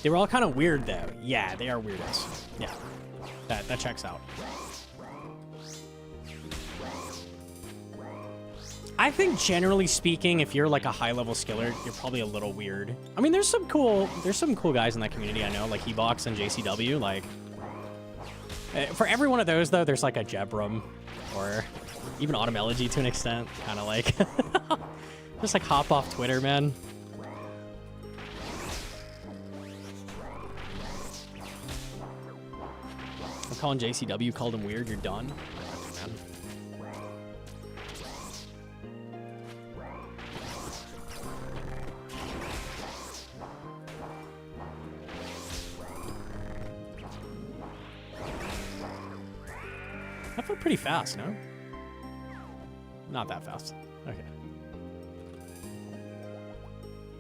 They were all kind of weird though. Yeah, they are weirdos. Yeah, that checks out. I think generally speaking, if you're like a high-level skiller, you're probably a little weird. I mean, there's some cool guys in that community I know, like Hebox and JCW. Like, for every one of those though, there's like a Jebrum or even Automelogy to an extent. Kind of like, just like hop off Twitter, man. I'm calling JCW, called him weird. You're done. Man. That felt pretty fast, no? Not that fast. Okay.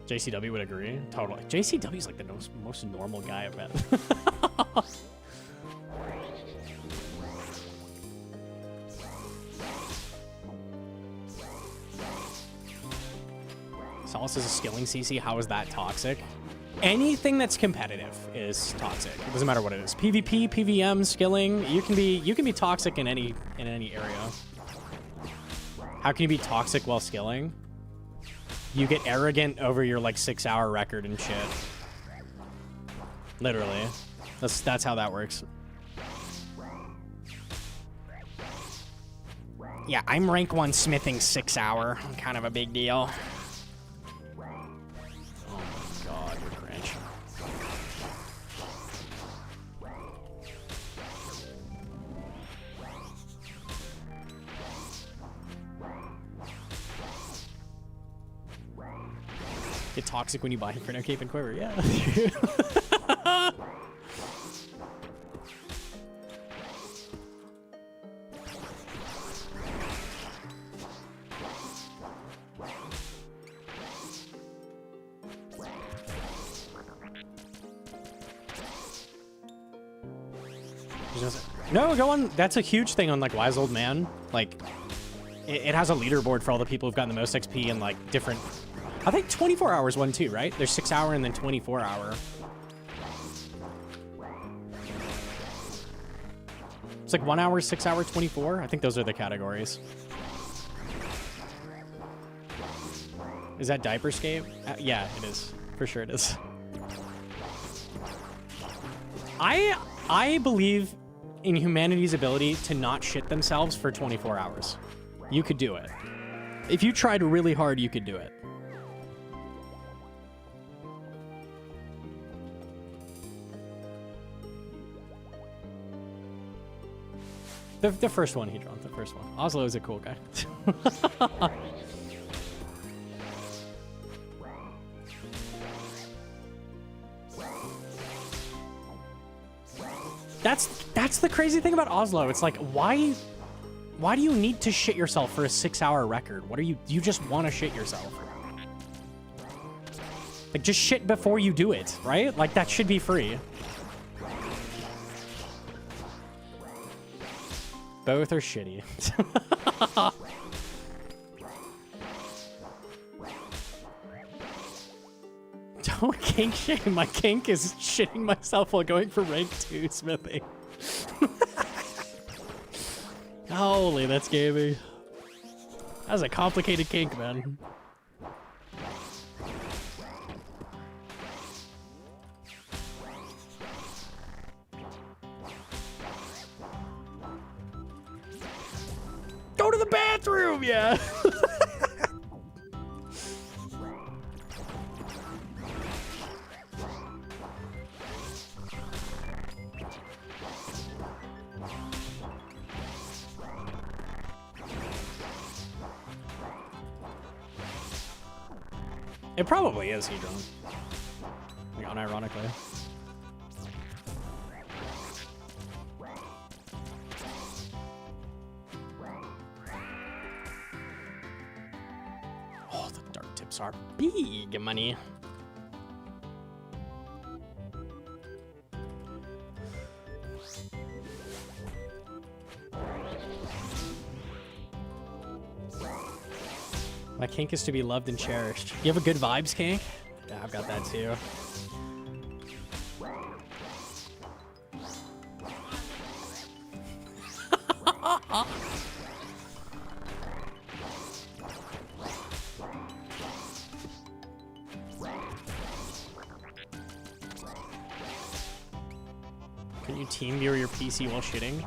JCW would agree. Totally. JCW's like the most normal guy I've met. Solace is a skilling CC. How is that toxic? Anything that's competitive is toxic. It doesn't matter what it is. PvP, PvM, skilling. You can be toxic in any area. How can you be toxic while skilling? You get arrogant over your like 6-hour record and shit. Literally. That's how that works. Yeah, I'm rank 1 smithing 6-hour. I'm kind of a big deal. Oh my god, you're cringe. Get toxic when you buy Inferno Cape and Quiver, yeah. No, go on. That's a huge thing on like Wise Old Man. Like, it has a leaderboard for all the people who've gotten the most XP and like different. I think 24 hours one too, right? There's 6-hour and then 24-hour. It's like 1 hour, 6-hour, 24. I think those are the categories. Is that Diaperscape? Yeah, it is. For sure it is. I believe in humanity's ability to not shit themselves for 24 hours. You could do it. If you tried really hard, you could do it. The first one he drawn, the first one. Oslo is a cool guy. That's the crazy thing about Oslo. It's like, why do you need to shit yourself for a 6-hour record? What are you just want to shit yourself? Like, just shit before you do it, right? Like, that should be free. Both are shitty. Don't kink shame. My kink is shitting myself while going for rank 2 smithing. Holy, that's gaming. That's a complicated kink, man. Go to the bathroom, yeah. It probably is Hedron. Like, unironically. Oh, the dart tips are big money. My kink is to be loved and cherished. You have a good vibes kink? Yeah, I've got that too. Can you team view your PC while shitting?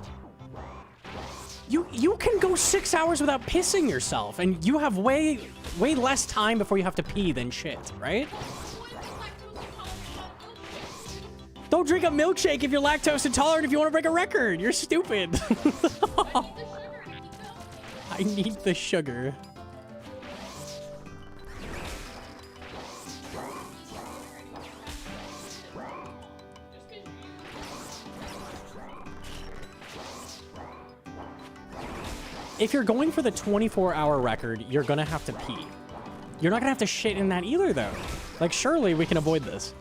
You can go 6 hours without pissing yourself, and you have way less time before you have to pee than shit, right? Don't drink a milkshake if you're lactose intolerant if you want to break a record. You're stupid. I need the sugar. if you're going for the 24-hour record, you're gonna have to pee. You're not gonna have to shit in that either, though. Like, surely we can avoid this.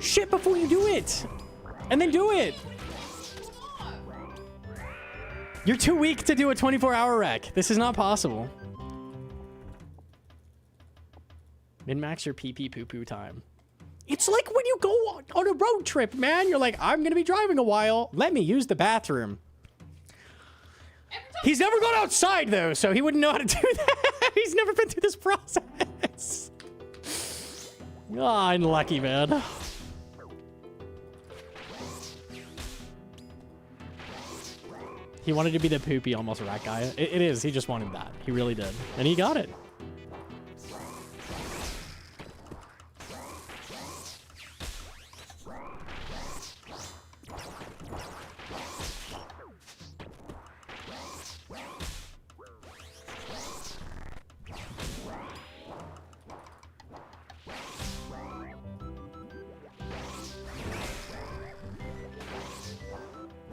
Shit before you do it! And then do it! You're too weak to do a 24-hour rec. This is not possible. Min-max your pee-pee poo-poo time. It's like when you go on a road trip, man. You're like, I'm gonna be driving a while. Let me use the bathroom. He's never gone outside, though, so he wouldn't know how to do that. He's never been through this process. Oh, unlucky, man. He wanted to be the poopy almost rat guy. It is. He just wanted that. He really did. And he got it.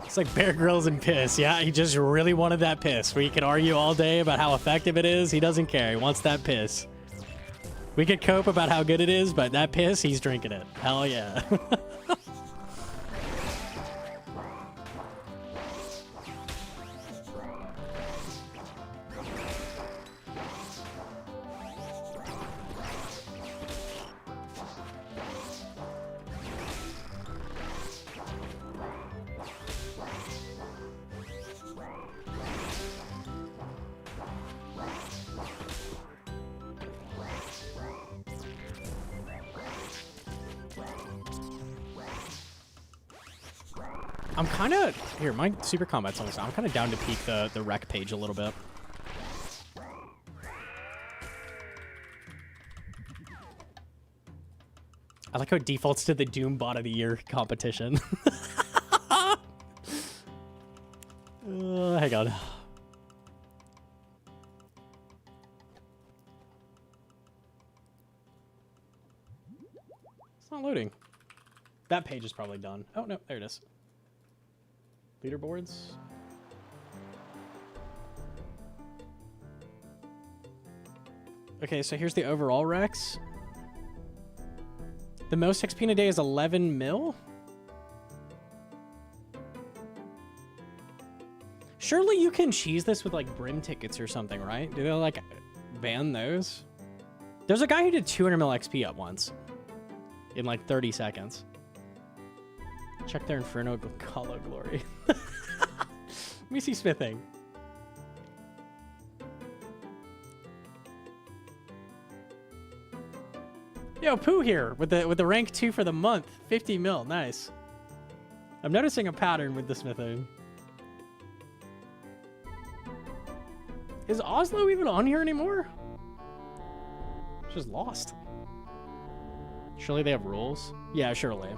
It's like Bear Grylls and piss. Yeah, he just really wanted that piss. We can argue all day about how effective it is. He doesn't care. He wants that piss. We could cope about how good it is, but that piss, he's drinking it. Hell yeah. I'm kind of... Here, my super combat's on this. I'm kind of down to peek the rec page a little bit. I like how it defaults to the Doom Bot of the Year competition. Hang on. It's not loading. That page is probably done. Oh, no, there it is. Leaderboards. Okay, so here's the overall Rex. The most XP in a day is 11 mil? Surely you can cheese this with, like, Brim tickets or something, right? Do they, like, ban those? There's a guy who did 200 mil XP at once. In, like, 30 seconds. Check their Inferno Color Glory. Let me see smithing. Yo, Pooh here with the rank 2 for the month. 50 mil, nice. I'm noticing a pattern with the smithing. Is Oslo even on here anymore? It's just lost. Surely they have rules? Yeah, surely.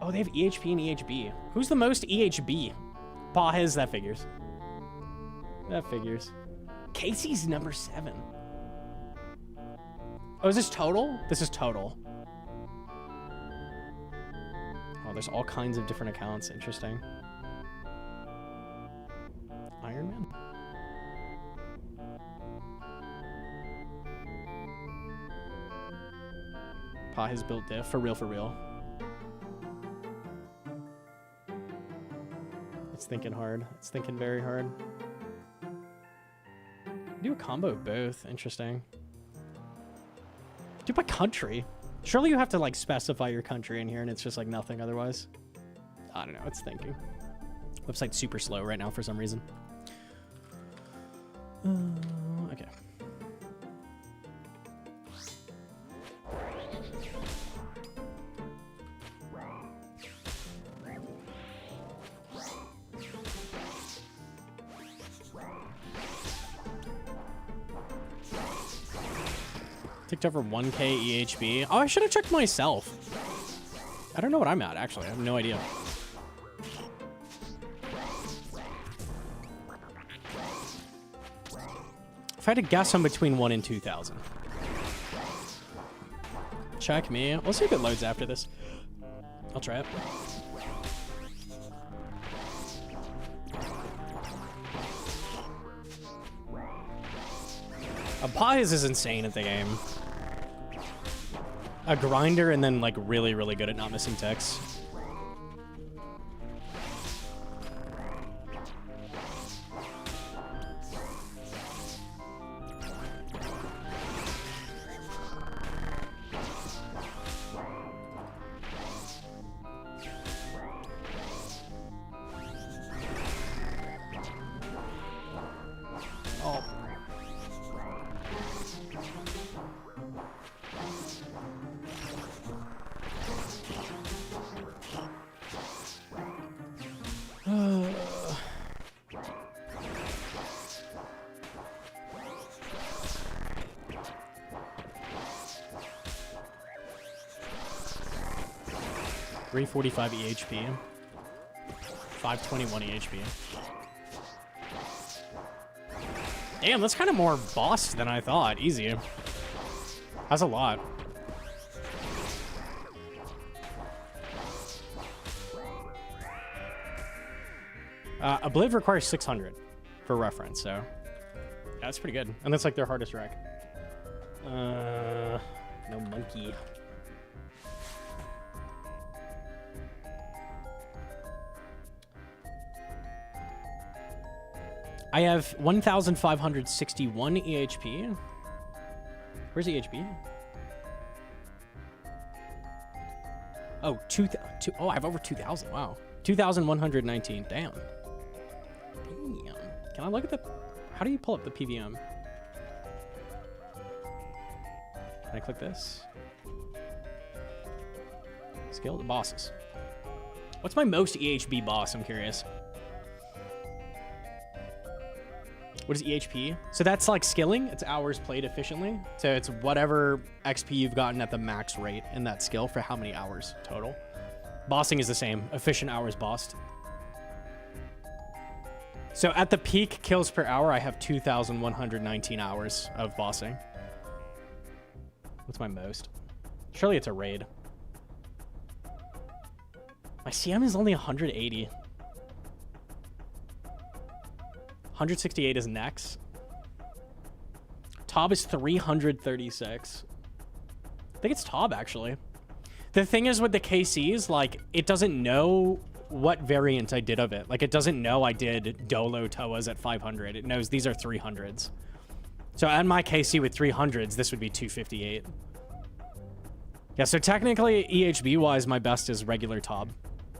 Oh, they have EHP and EHB. Who's the most EHB? Pahez, that figures. That figures. Casey's number 7. Oh, is this total? This is total. Oh, there's all kinds of different accounts. Interesting. Iron Man. Pahez built diff. For real, for real. It's thinking hard. It's thinking very hard. Do a combo of both. Interesting. Do by country. Surely you have to, like, specify your country in here and it's just, like, nothing otherwise. I don't know. It's thinking. Website's super slow right now for some reason. Okay. Ticked over 1K EHB. Oh, I should have checked myself. I don't know what I'm at, actually. I have no idea. If I had to guess, I'm between 1 and 2,000. Check me. We'll see if it loads after this. I'll try it. Pies is insane at the game. A grinder and then like really, really good at not missing ticks. Oh. $345 EHP. 521 EHP. Damn, that's kind of more boss than I thought. Easy. That's a lot. Obliv requires 600 for reference, so yeah, that's pretty good. And that's like their hardest rec. Gnomonkey. I have 1,561 EHP. Where's EHP? Oh, oh, I have over 2,000. Wow. 2,119. Damn. Damn. Can I look at the... How do you pull up the PVM? Can I click this? Skill the bosses. What's my most EHB boss? I'm curious. What is EHP? So that's like skilling. It's hours played efficiently. So it's whatever XP you've gotten at the max rate in that skill for how many hours total. Bossing is the same. Efficient hours bossed. So at the peak kills per hour, I have 2,119 hours of bossing. What's my most? Surely it's a raid. My CM is only 180. 168 is Nex. Tob is 336. I think it's Tob, actually. The thing is with the KCs, like, it doesn't know what variant I did of it. Like, it doesn't know I did Dolo Toas at 500. It knows these are 300s. So on my KC with 300s, this would be 258. Yeah, so technically, EHB-wise, my best is regular Tob.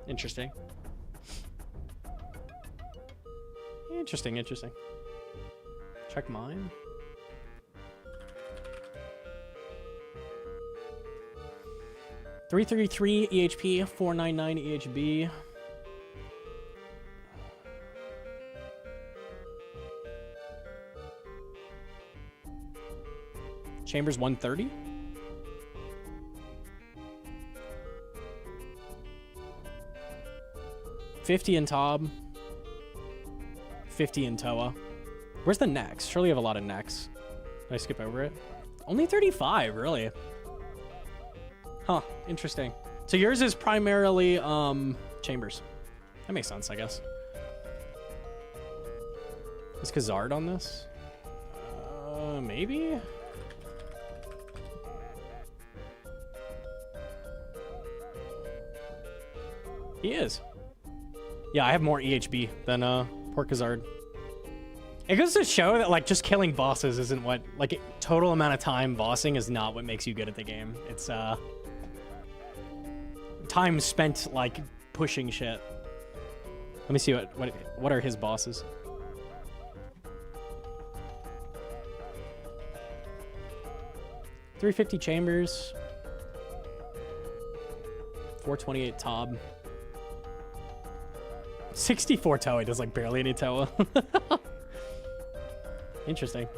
Interesting. Interesting, interesting. Check mine. $333 EHP, $499 EHB. Chambers 130. $50 in Tob. 50 in Toa. Where's the next? Surely you have a lot of necks. Did I skip over it? Only 35, really. Huh, interesting. So yours is primarily Chambers. That makes sense, I guess. Is Khazard on this? Maybe? He is. Yeah, I have more EHB than poor Khazard. It goes to show that, like, just killing bosses isn't what, like, total amount of time bossing is not what makes you good at the game. It's, time spent, like, pushing shit. Let me see what are his bosses. $350 Chambers. $428 Tob. 64 Toa does like barely any Toa. Interesting.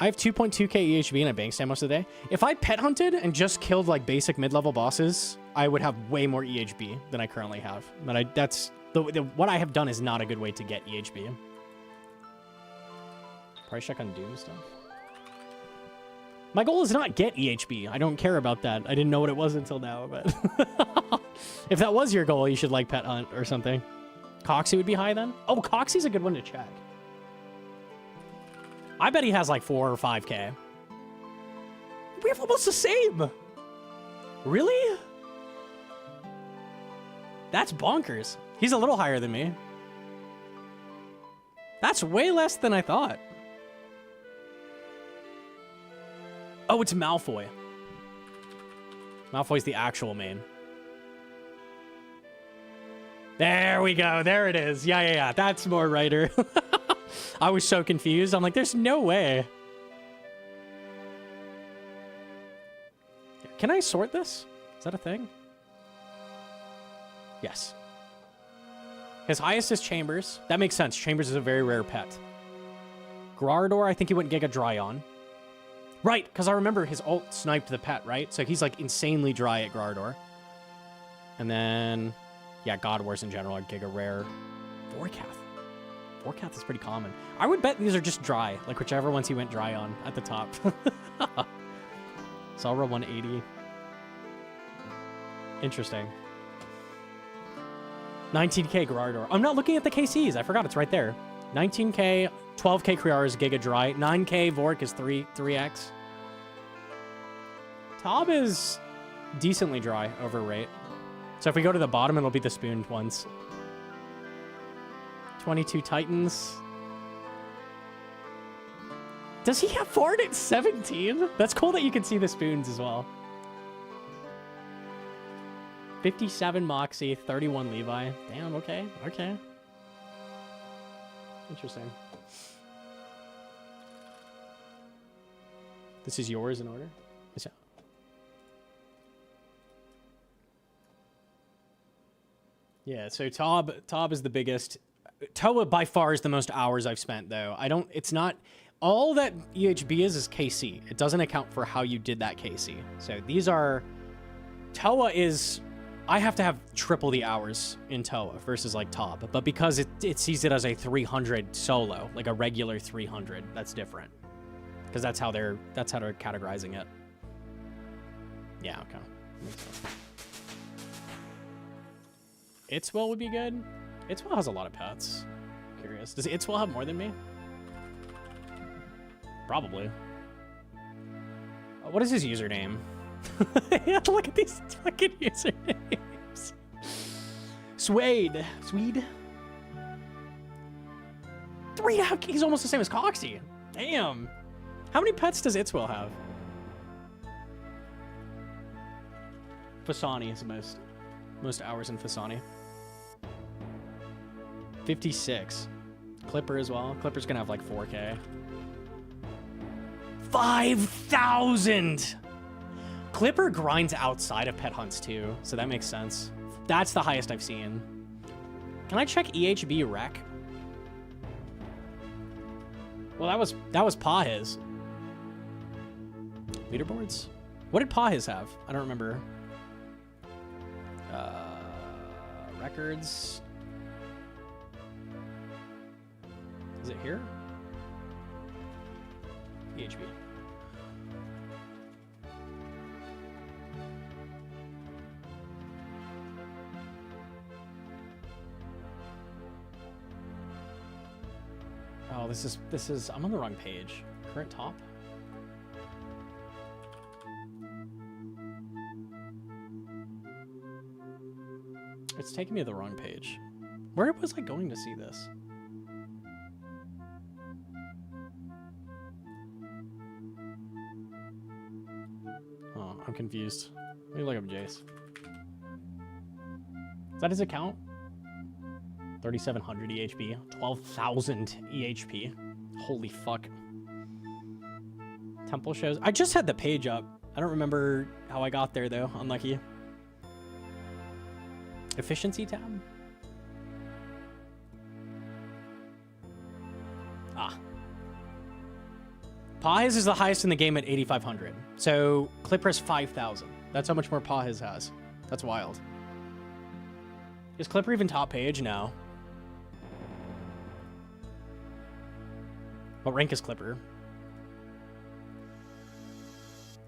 I have 2.2k EHB and I bank stand most of the day. If I pet hunted and just killed like basic mid-level bosses, I would have way more EHB than I currently have. But that's what I have done is not a good way to get EHB. Price check on Doom stuff. My goal is not get EHB. I don't care about that. I didn't know what it was until now, but if that was your goal, you should like Pet Hunt or something. Coxie would be high then? Oh, Coxie's a good one to check. I bet he has like 4 or 5K. We have almost the same. Really? That's bonkers. He's a little higher than me. That's way less than I thought. Oh, it's Malfoy. Malfoy's the actual main. There we go. There it is. Yeah. That's more righter. I was so confused. I'm like, there's no way. Can I sort this? Is that a thing? Yes. His highest is Chambers. That makes sense. Chambers is a very rare pet. Grardor, I think he went Giga Dry on. Right, because I remember his ult sniped the pet, right? So he's like insanely dry at Grardor. And then, yeah, God Wars in general are Giga Rare. Vorkath. Vorkath is pretty common. I would bet these are just dry, like whichever ones he went dry on at the top. Salra 180. Interesting. 19k Grardor. I'm not looking at the KCs. I forgot it's right there. 19k, 12k Kriar is Giga Dry. 9k Vork is 3x. Tob is decently dry over rate. So if we go to the bottom, it'll be the spooned ones. 22 Titans. Does he have Ford at 17? That's cool that you can see the spoons as well. 57 Moxie, 31 Levi. Damn, okay. Interesting. This is yours in order? Yeah, so Tob is the biggest. Toa by far is the most hours I've spent, though. It's not, all that EHB is KC. It doesn't account for how you did that KC. So these are, Toa is, I have to have triple the hours in Toa versus like Tob. But because it sees it as a 300 solo, like a regular 300, that's different. Because that's how they're categorizing it. Yeah, okay. Itzwell would be good. Itzwell has a lot of pets. Curious. Does Itzwell have more than me? Probably. What is his username? Yeah, look at these fucking usernames. Swede. 3. He's almost the same as Coxie. Damn. How many pets does Itzwell have? Fasani is the most hours in Fasani. 56. Clipper as well. Clipper's gonna have like 4k. 5,000! Clipper grinds outside of pet hunts too, so that makes sense. That's the highest I've seen. Can I check EHB rec? Well, that was Pahiz. Leaderboards? What did Pahiz have? I don't remember. Records. Is it here? EHB. Oh, this is, I'm on the wrong page. Current top? It's taking me to the wrong page. Where was I going to see this? Oh, I'm confused. Let me look up Jace. Is that his account? 3,700 EHP. 12,000 EHP. Holy fuck. Temple shows. I just had the page up. I don't remember how I got there, though. Unlucky. Efficiency tab? Ah. Pahiz is the highest in the game at 8,500. So Clipper's 5,000. That's how much more Pahiz has. That's wild. Is Clipper even top page? No. What rank is Clipper?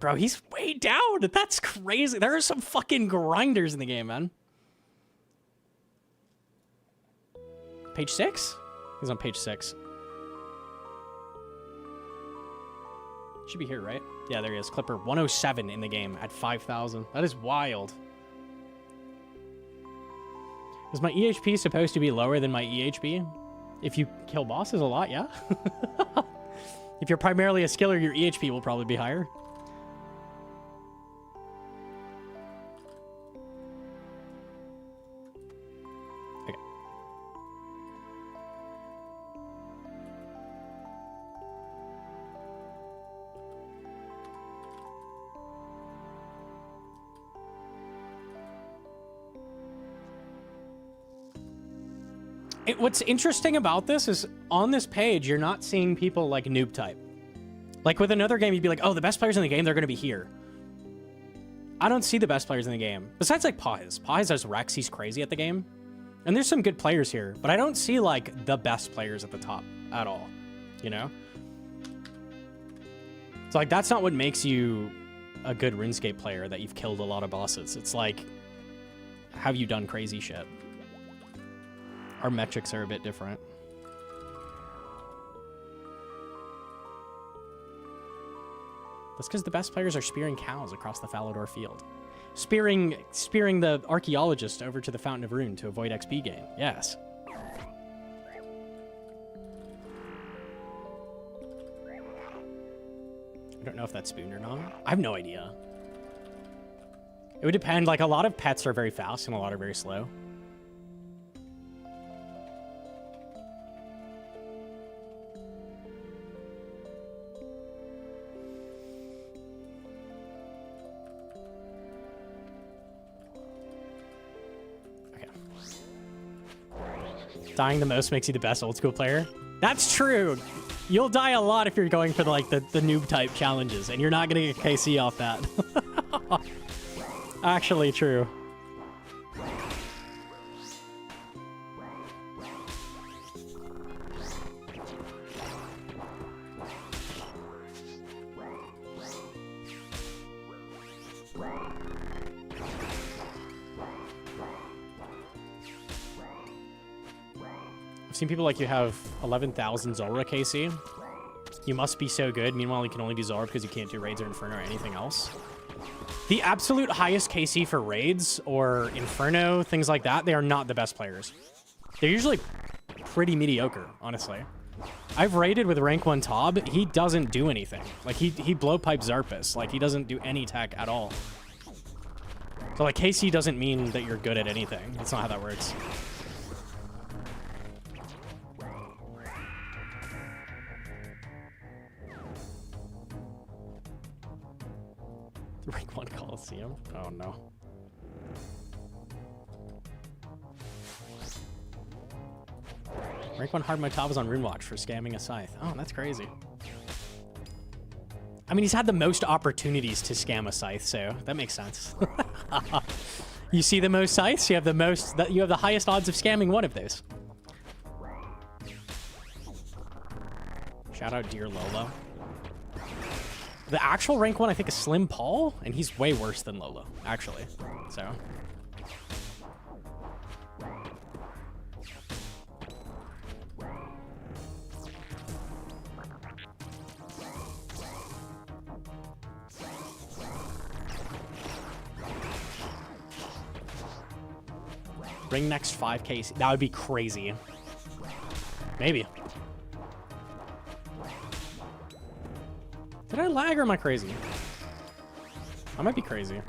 Bro, he's way down. That's crazy. There are some fucking grinders in the game, man. Page 6? He's on page 6. Should be here, right? Yeah, there he is. Clipper 107 in the game at 5,000. That is wild. Is my EHP supposed to be lower than my EHP? If you kill bosses a lot, yeah. If you're primarily a skiller, your EHP will probably be higher. Okay. What's interesting about this is on this page, you're not seeing people like noob type. Like with another game, you'd be like, oh, the best players in the game, they're going to be here. I don't see the best players in the game. Besides like Pawhiz. Pawhiz has Rex, he's crazy at the game. And there's some good players here, but I don't see like the best players at the top at all, you know? So like, that's not what makes you a good RuneScape player, that you've killed a lot of bosses. It's like, have you done crazy shit? Our metrics are a bit different. That's because the best players are spearing cows across the Falador field. Spearing the archaeologist over to the Fountain of Rune to avoid XP gain. Yes. I don't know if that's spooned or not. I have no idea. It would depend. Like, a lot of pets are very fast and a lot are very slow. Dying the most makes you the best old school player. That's true. You'll die a lot if you're going for the noob type challenges, and you're not gonna get KC off that. Actually true. I've seen people like, you have 11,000 Zulrah KC. You must be so good. Meanwhile, you can only do Zulrah because you can't do raids or Inferno or anything else. The absolute highest KC for raids or Inferno, things like that, they are not the best players. They're usually pretty mediocre, honestly. I've raided with rank 1 Tob. He doesn't do anything. Like, he blowpipes Zarpus. Like, he doesn't do any tech at all. So, like, KC doesn't mean that you're good at anything. That's not how that works. Rank 1 Coliseum? Oh no. Rank 1 Hard Motab is on Runewatch for scamming a scythe. Oh, that's crazy. I mean, he's had the most opportunities to scam a scythe, so that makes sense. You see the most scythes, you have the highest odds of scamming one of those. Shout out Dear Lolo. The actual rank 1, I think, is Slim Paul, and he's way worse than Lolo, actually. So. Bring next 5K. That would be crazy. Maybe. Did I lag or am I crazy? I might be crazy.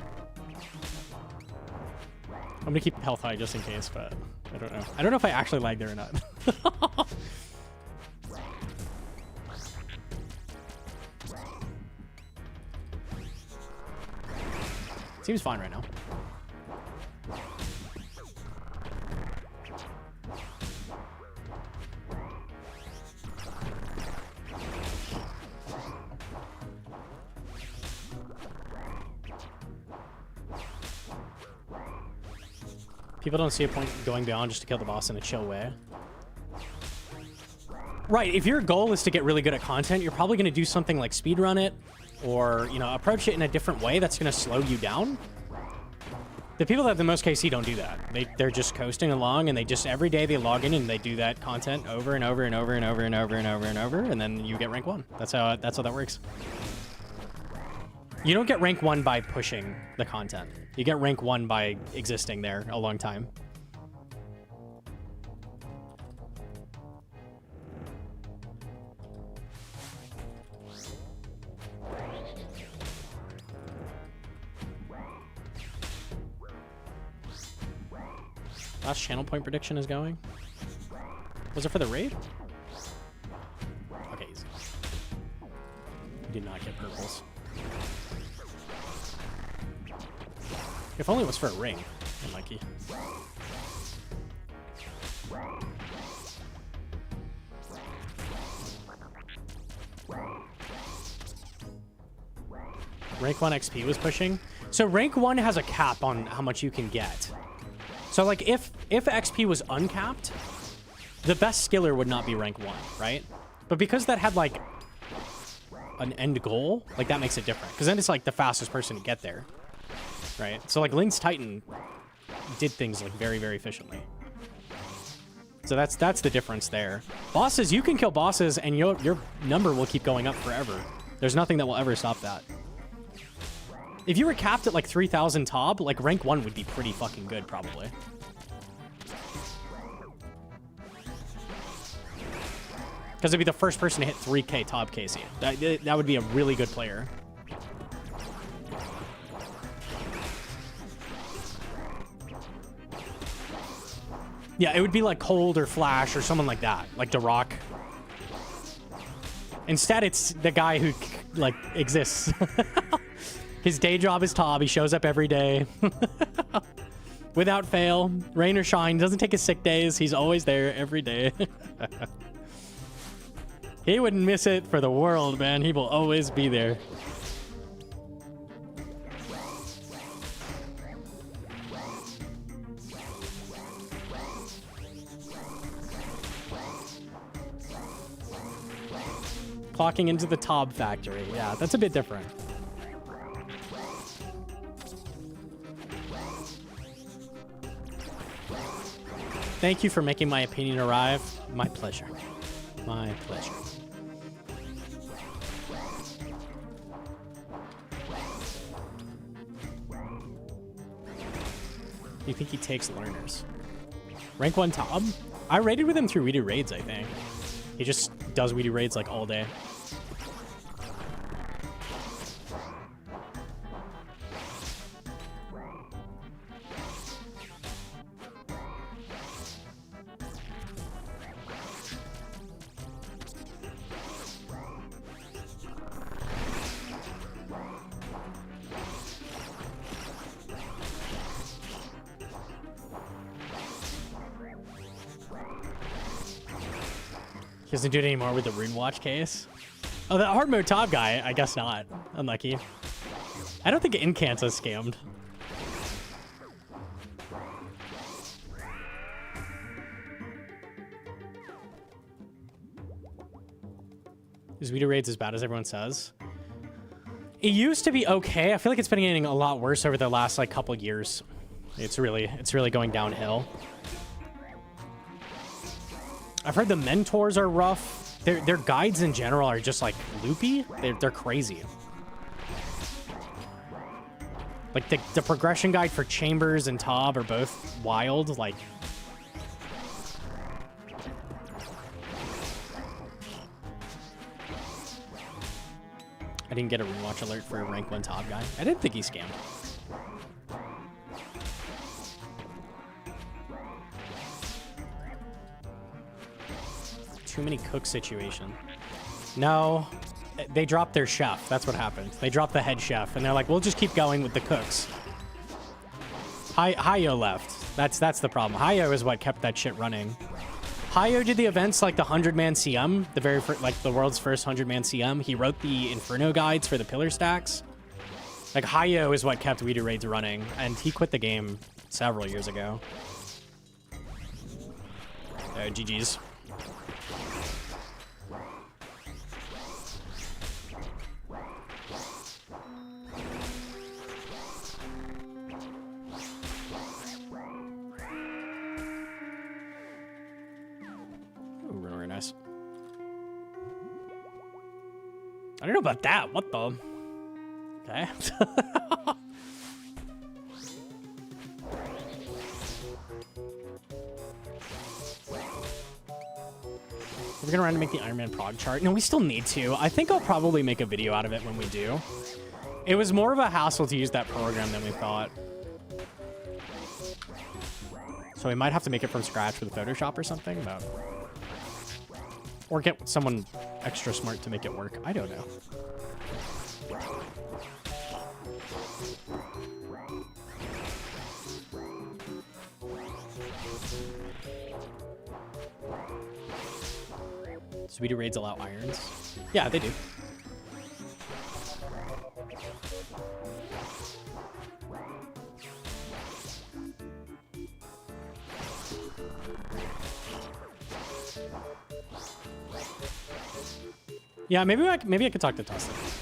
I'm gonna keep health high just in case, but I don't know. I don't know if I actually lagged there or not. Seems fine right now. People don't see a point going beyond just to kill the boss in a chill way. Right, if your goal is to get really good at content, you're probably going to do something like speedrun it, or, you know, approach it in a different way that's going to slow you down. The people that have the most KC don't do that. They're just coasting along, and they just, every day they log in and they do that content over and over and over and over and over and over and over, and then you get rank 1. That's how that works. You don't get rank 1 by pushing the content. You get rank 1 by existing there a long time. Last channel point prediction is going. Was it for the raid? Okay, easy. Did not get purples. If only it was for a ring. Unlucky. Rank 1 XP was pushing. So rank 1 has a cap on how much you can get. So like if XP was uncapped, the best skiller would not be rank 1, right? But because that had like an end goal, like that makes it different. Because then it's like the fastest person to get there, right? So like Link's Titan did things like very, very efficiently. So that's the difference there. Bosses, you can kill bosses and your number will keep going up forever. There's nothing that will ever stop that. If you were capped at like 3,000 TOB, like rank 1 would be pretty fucking good, probably. Because it'd be the first person to hit 3k TOB KC. That would be a really good player. Yeah, it would be like Cold or Flash or someone like that, like The Rock. Instead, it's the guy who like exists. His day job is TOB. He shows up every day. Without fail. Rain or shine. Doesn't take his sick days. He's always there every day. He wouldn't miss it for the world, man. He will always be there. Clocking into the TOB factory. Yeah, that's a bit different. Thank you for making my opinion arrive. My pleasure. My pleasure. You think he takes learners? Rank 1 TOB? I raided with him through We Do Raids, I think. He just does We Do Raids like all day. He doesn't do it anymore with the Rune Watch case. Oh, the hard mode TOB guy, I guess not. Unlucky. I don't think Incan's is scammed. Is We Do Raids as bad as everyone says? It used to be okay. I feel like it's been getting a lot worse over the last like couple years. It's really going downhill. I've heard the mentors are rough. Their guides in general are just like loopy. They're crazy. Like the progression guide for Chambers and TOB are both wild. Like I didn't get a rewatch alert for a rank 1 TOB guy. I didn't think he scammed. Too many cook situation. No, they dropped their chef. That's what happened. They dropped the head chef, and they're like, we'll just keep going with the cooks. Hayo left. That's the problem. Hayo is what kept that shit running. Hayo did the events like the 100-man CM, the very first, like the world's first 100-man CM. He wrote the Inferno guides for the pillar stacks. Like Hayo is what kept We Do Raids running, and he quit the game several years ago. GG's. I don't know about that. What the? Okay. We're gonna run to make the Iron Man prog chart. No, we still need to. I think I'll probably make a video out of it when we do. It was more of a hassle to use that program than we thought. So we might have to make it from scratch with Photoshop or something, but... Or get someone extra smart to make it work. I don't know. Sweetie raids allow irons? Yeah, they do. Yeah, maybe I could talk to Tustin.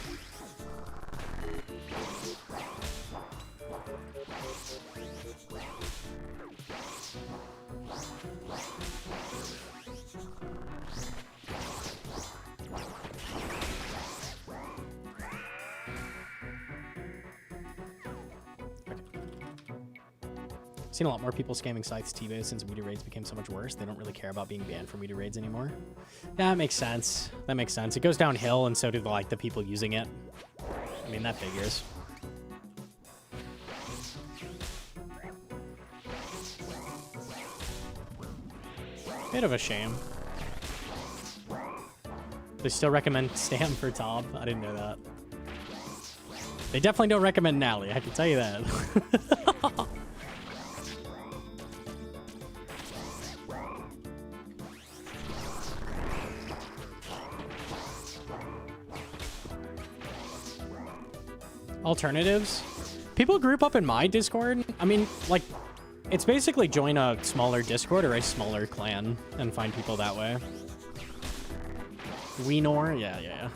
Seen a lot more people scamming Scythe's T-Base since Weedy raids became so much worse. They don't really care about being banned from Weedy raids anymore. Yeah, that makes sense. That makes sense. It goes downhill, and so do like the people using it. I mean, that figures. Bit of a shame. They still recommend Stam for top. I didn't know that. They definitely don't recommend Nally, I can tell you that. Alternatives? People group up in my Discord. I mean, like, it's basically join a smaller Discord or a smaller clan and find people that way. Weenor? Yeah.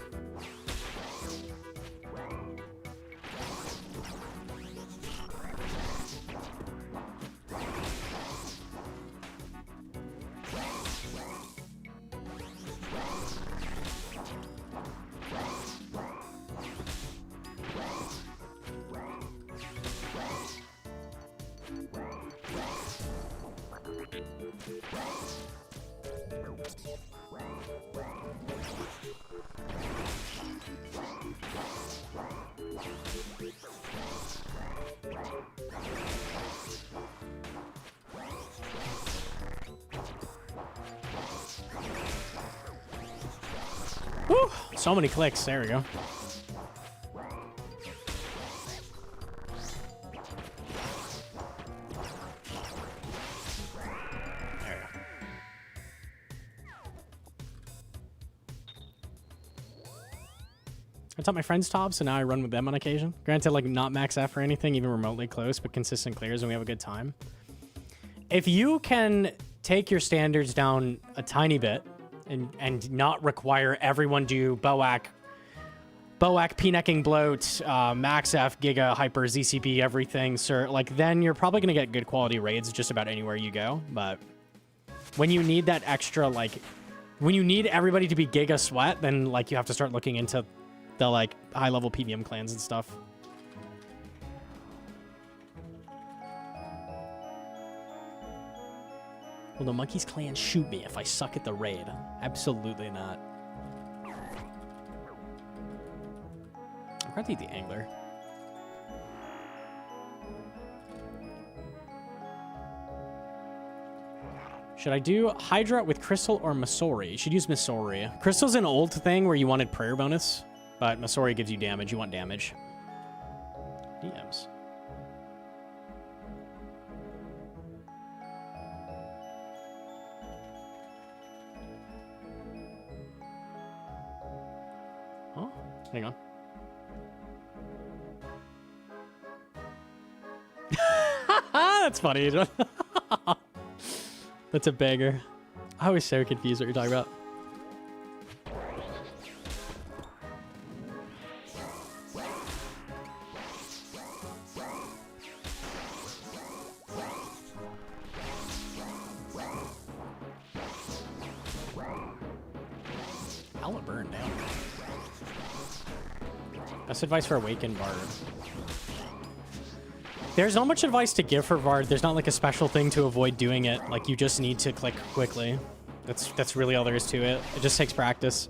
Woo! So many clicks. There we go. I taught my friends top, so now I run with them on occasion. Granted, like, not max F or anything, even remotely close, but consistent clears and we have a good time. If you can take your standards down a tiny bit and not require everyone do Boak, P-necking bloat, max F, Giga, Hyper, ZCP, everything, sir, like, then you're probably going to get good quality raids just about anywhere you go. But when you need that extra, like, when you need everybody to be Giga Sweat, then, like, you have to start looking into the, like, high-level PVM clans and stuff. Will the Monkey's clan shoot me if I suck at the raid? Absolutely not. I'm going to eat the angler. Should I do Hydra with Crystal or Masori? You should use Masori. Crystal's an old thing where you wanted prayer bonus, but Masori gives you damage. You want damage. DMs. Huh? Hang on. That's funny. That's a banger. I was so confused what you're talking about. Hella burned down. Best advice for Awakened Bard. There's not much advice to give for Bard. There's not like a special thing to avoid doing it. Like you just need to click quickly. That's really all there is to it. It just takes practice.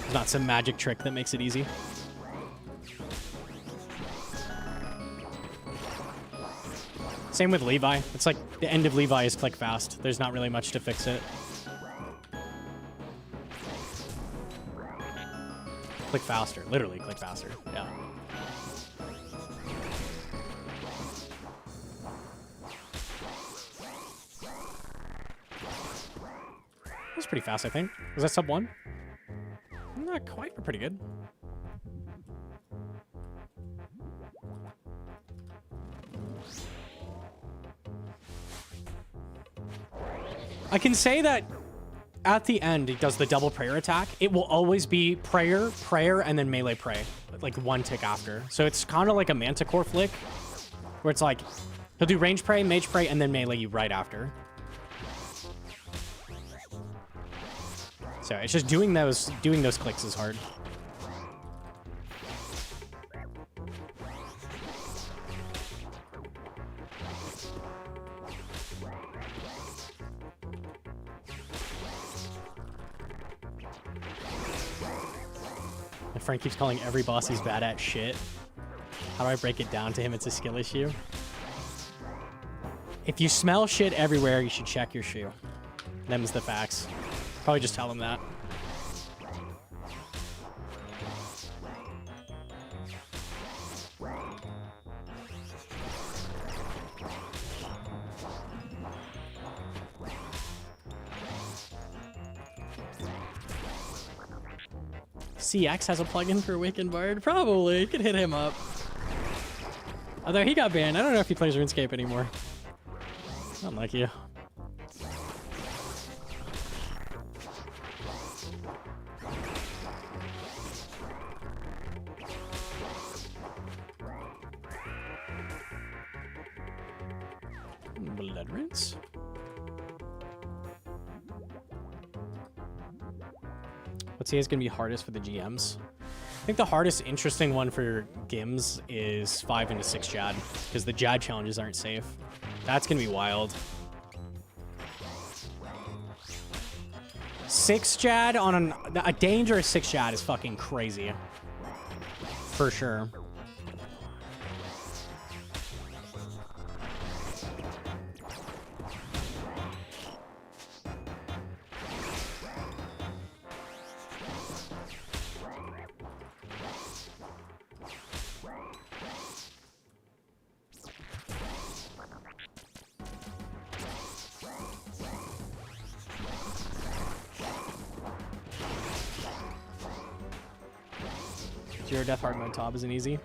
There's not some magic trick that makes it easy. Same with Levi. It's like the end of Levi is click fast. There's not really much to fix it. Click faster. Literally click faster. Yeah. That was pretty fast, I think. Was that sub 1? Not quite, but pretty good. I can say that at the end, it does the double prayer attack. It will always be prayer, prayer, and then melee pray. Like one tick after. So it's kind of like a Manticore flick. Where it's like, he'll do range pray, mage pray, and then melee you right after. So it's just doing those clicks is hard. My friend keeps calling every boss he's bad at shit. How do I break it down to him? It's a skill issue. If you smell shit everywhere, you should check your shoe. Them's the facts. Probably just tell him that. CX has a plugin for Awakened Bard? Probably. You could hit him up. Although he got banned. I don't know if he plays RuneScape anymore. Unlucky. Blood rinse. Let's see, it's gonna be hardest for the GMs. I think the hardest interesting one for Gims is 5 into 6 Jad, because the Jad challenges aren't safe. That's gonna be wild. 6 Jad on a dangerous 6 Jad is fucking crazy. For sure. Zero Death Hard Mode top isn't easy.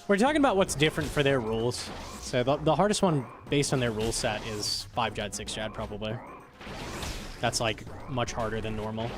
We're talking about what's different for their rules. So the hardest one based on their rule set is 5 Jad, 6 Jad probably. That's like much harder than normal.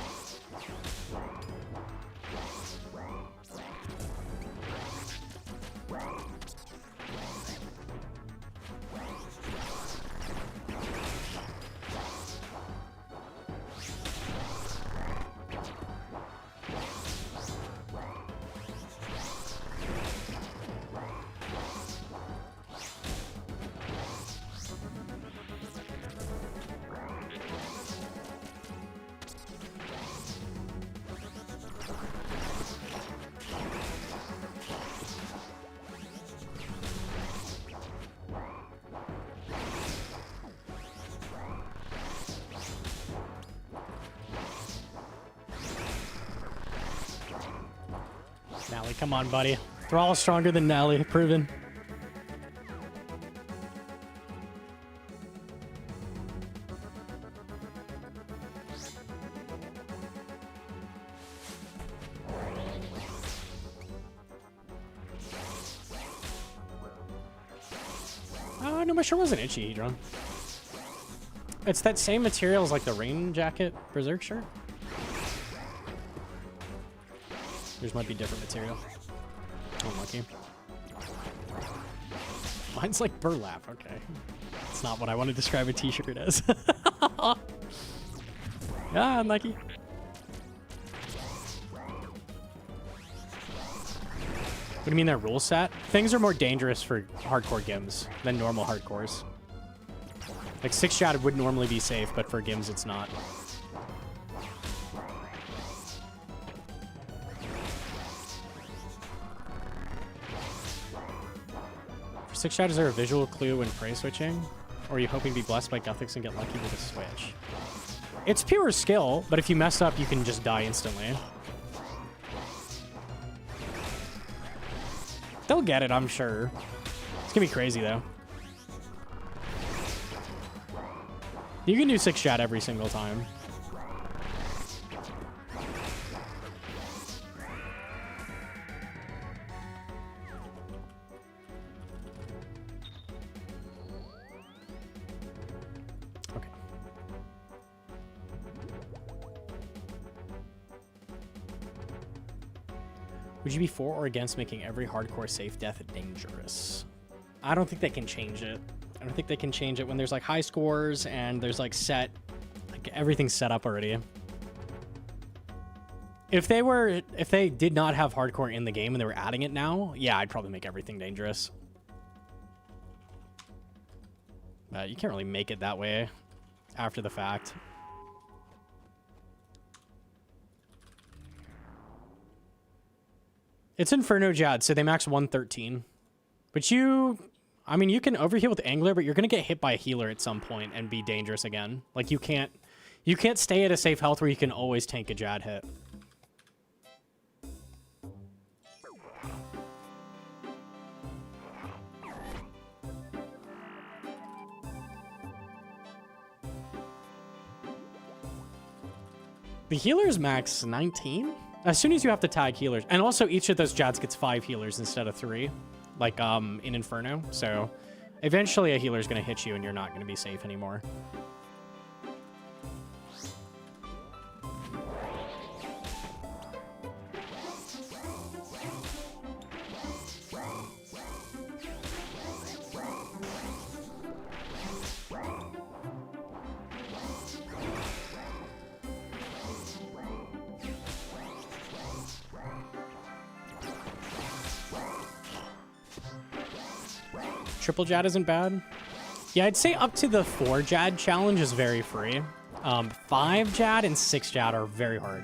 Nally, come on, buddy. Thrall is stronger than Nally, proven. No, my shirt wasn't itchy, Hedron. It's that same material as like the rain jacket Berserk shirt. Yours might be different material. Unlucky. Mine's like burlap, okay. It's not what I want to describe a t-shirt as. Ah, unlucky. What do you mean they're rule set? Things are more dangerous for hardcore gims than normal hardcores. Like 6 Jad would normally be safe, but for gims it's not. For 6 Jad, is there a visual clue when prey switching? Or are you hoping to be blessed by Gothics and get lucky with a switch? It's pure skill, but if you mess up, you can just die instantly. They'll get it, I'm sure. It's gonna be crazy, though. You can do 6 Jad every single time. Okay. Would you be for or against making every hardcore safe death dangerous? I don't think they can change it. I don't think they can change it when there's like high scores and there's like everything's set up already. If they did not have hardcore in the game and they were adding it now, yeah, I'd probably make everything dangerous. But you can't really make it that way after the fact. It's Inferno Jad, so they max 113. But I mean, you can overheal with Angler, but you're going to get hit by a healer at some point and be dangerous again. Like, you can't stay at a safe health where you can always tank a Jad hit. The healers max 19? As soon as you have to tag healers. And also, each of those Jads gets 5 healers instead of 3. Like, in Inferno. So, eventually a healer's going to hit you and you're not going to be safe anymore. Triple Jad isn't bad. Yeah, I'd say up to the 4 Jad challenge is very free. 5 Jad and 6 Jad are very hard.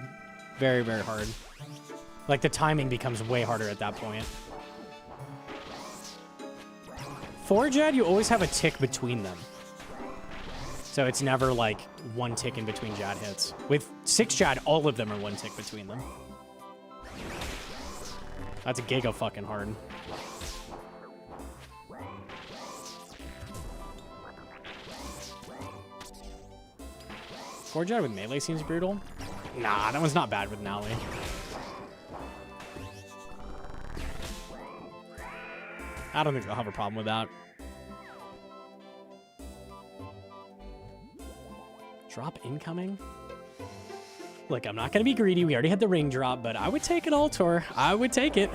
Very, very hard. Like, the timing becomes way harder at that point. 4 Jad, you always have a tick between them. So it's never, like, 1 tick in between Jad hits. With 6 Jad, all of them are 1 tick between them. That's giga fucking hard. Jad with melee seems brutal. Nah, that one's not bad with Nally. I don't think they'll have a problem with that. Drop incoming? Look, I'm not going to be greedy. We already had the ring drop, but I would take it, Altor. I would take it.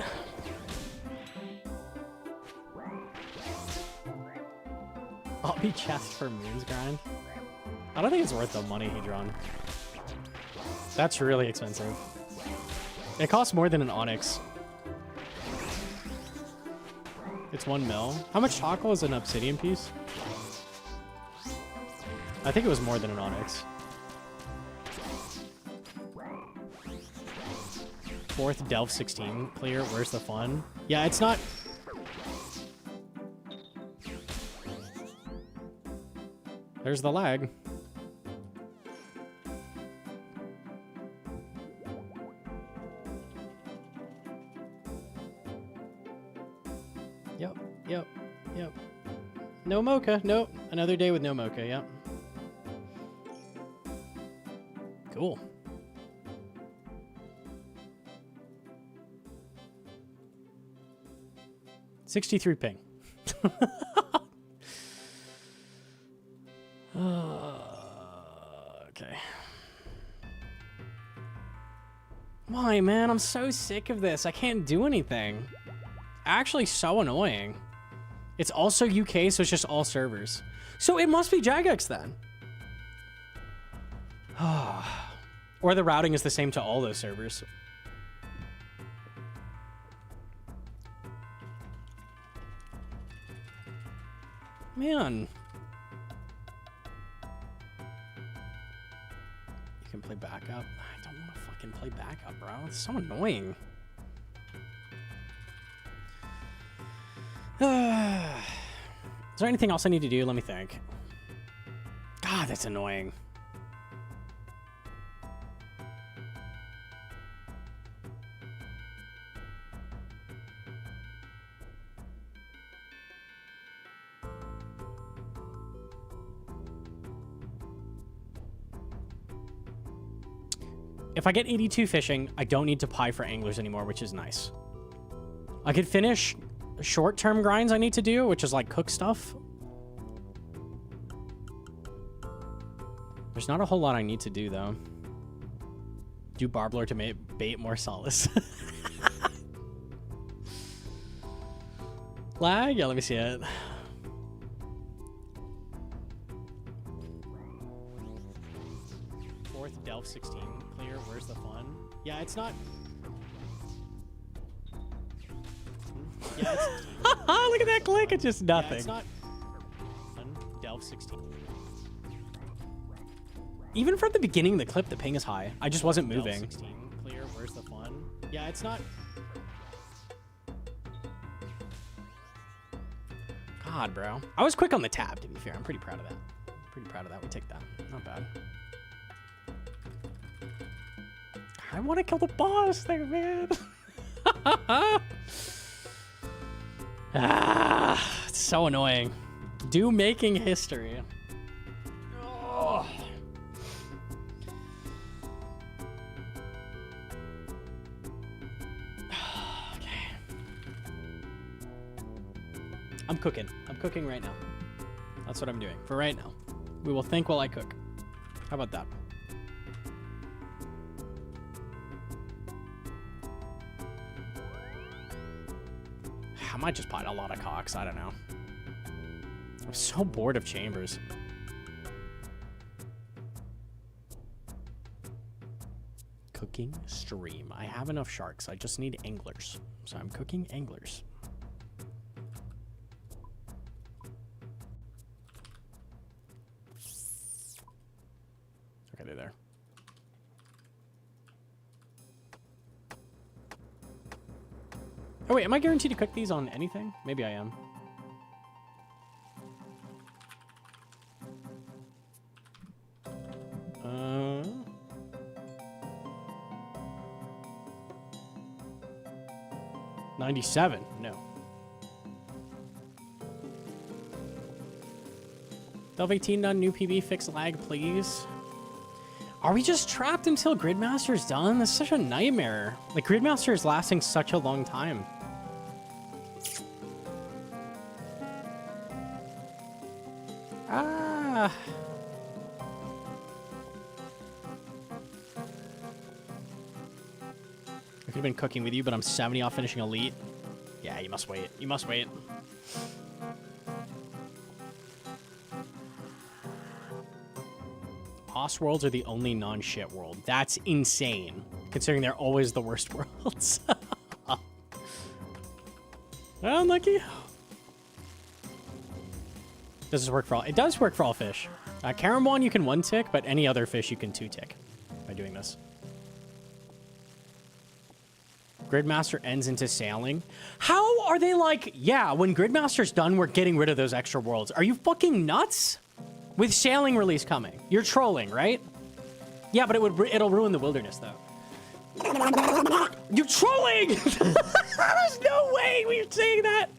I'll be chest for Moon's Grind. I don't think it's worth the money he drawn. That's really expensive. It costs more than an Onyx. It's 1 mil. How much Tackle is an Obsidian piece? I think it was more than an Onyx. 4th Delve 16 clear. Where's the fun? Yeah, it's not... There's the lag. Yep. No Mokha. Nope. Another day with no Mokha. Yep. Cool. $63 ping. Okay. Why, man? I'm so sick of this. I can't do anything. Actually, so annoying. It's also UK, so it's just all servers. So it must be Jagex then. Or the routing is the same to all those servers. Man. You can play backup. I don't want to fucking play backup, bro. It's so annoying. Is there anything else I need to do? Let me think. God, that's annoying. If I get 82 fishing, I don't need to pie for anglers anymore, which is nice. I could finish short-term grinds I need to do, which is like cook stuff. There's not a whole lot I need to do, though. Do Barbler to bait more solace. Lag? Yeah, let me see it. Fourth Delph 16 clear. Where's the fun? Yeah, it's not. Yeah, it's. Look at that click. It's just nothing. Yeah, it's not. Delph 16. Even from the beginning of the clip, the ping is high. I just wasn't moving. 16 clear. Where's the fun? Yeah, it's not. God, bro. I was quick on the tab, to be fair. I'm pretty proud of that. Pretty proud of that. We take that. Not bad. I want to kill the boss there, man. It's so annoying. Do making history. Oh. Okay. I'm cooking. I'm cooking right now. That's what I'm doing for right now. We will think while I cook. How about that? I might just pot a lot of cocks. I don't know. I'm so bored of chambers. Cooking stream. I have enough sharks. I just need anglers. So I'm cooking anglers. Okay, they're there. Oh wait, am I guaranteed to cook these on anything? Maybe I am. Uh... 97? No. Delve 18 done, new PB, fix lag, please. Are we just trapped until Gridmaster's done? This is such a nightmare. Like, Gridmaster is lasting such a long time. Ah. I could have been cooking with you, but I'm 70 off finishing Elite. Yeah, you must wait. You must wait. Boss worlds are the only non-shit world. That's insane, considering they're always the worst worlds. Unlucky. Does this work for all? It does work for all fish. Caramon you can 1-tick, but any other fish you can 2-tick by doing this. Gridmaster ends into sailing. How are they like, yeah, when Gridmaster's done, we're getting rid of those extra worlds. Are you fucking nuts? With sailing release coming. You're trolling, right? Yeah, but it'll ruin the wilderness, though. You're trolling! There's no way we're saying that!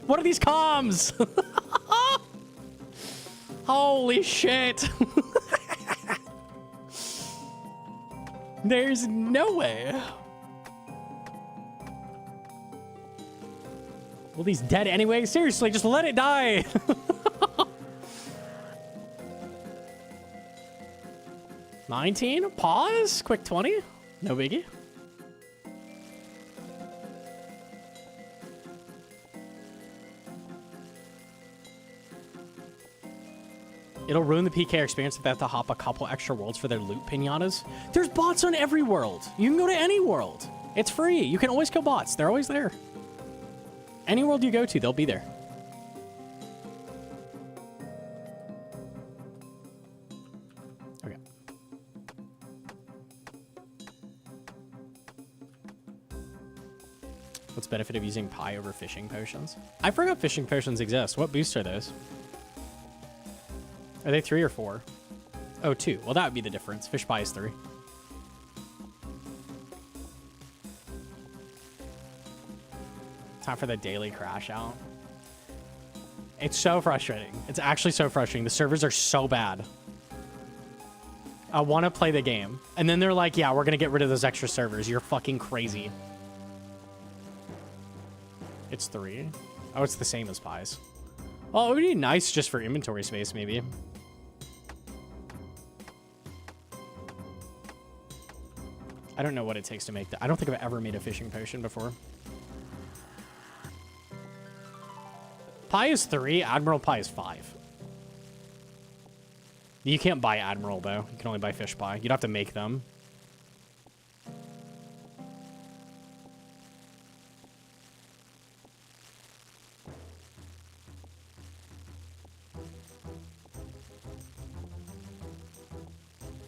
What are these comms? Holy shit! There's no way. Well, he's dead anyway. Seriously, just let it die. 19? Pause? Quick 20? No biggie. It'll ruin the PK experience if they have to hop a couple extra worlds for their loot pinatas. There's bots on every world. You can go to any world. It's free. You can always kill bots. They're always there. Any world you go to, they'll be there. What's the benefit of using pie over fishing potions? I forgot fishing potions exist. What boost are those? Are they 3 or 4? Oh, 2. Well, that would be the difference. Fish pie is 3. Time for the daily crash out. It's so frustrating. It's actually so frustrating. The servers are so bad. I want to play the game. And then they're like, yeah, we're going to get rid of those extra servers. You're fucking crazy. It's 3. Oh, it's the same as pies. Well, it would be nice just for inventory space, maybe. I don't know what it takes to make that. I don't think I've ever made a fishing potion before. Pie is 3. Admiral pie is 5. You can't buy Admiral, though. You can only buy fish pie. You'd have to make them.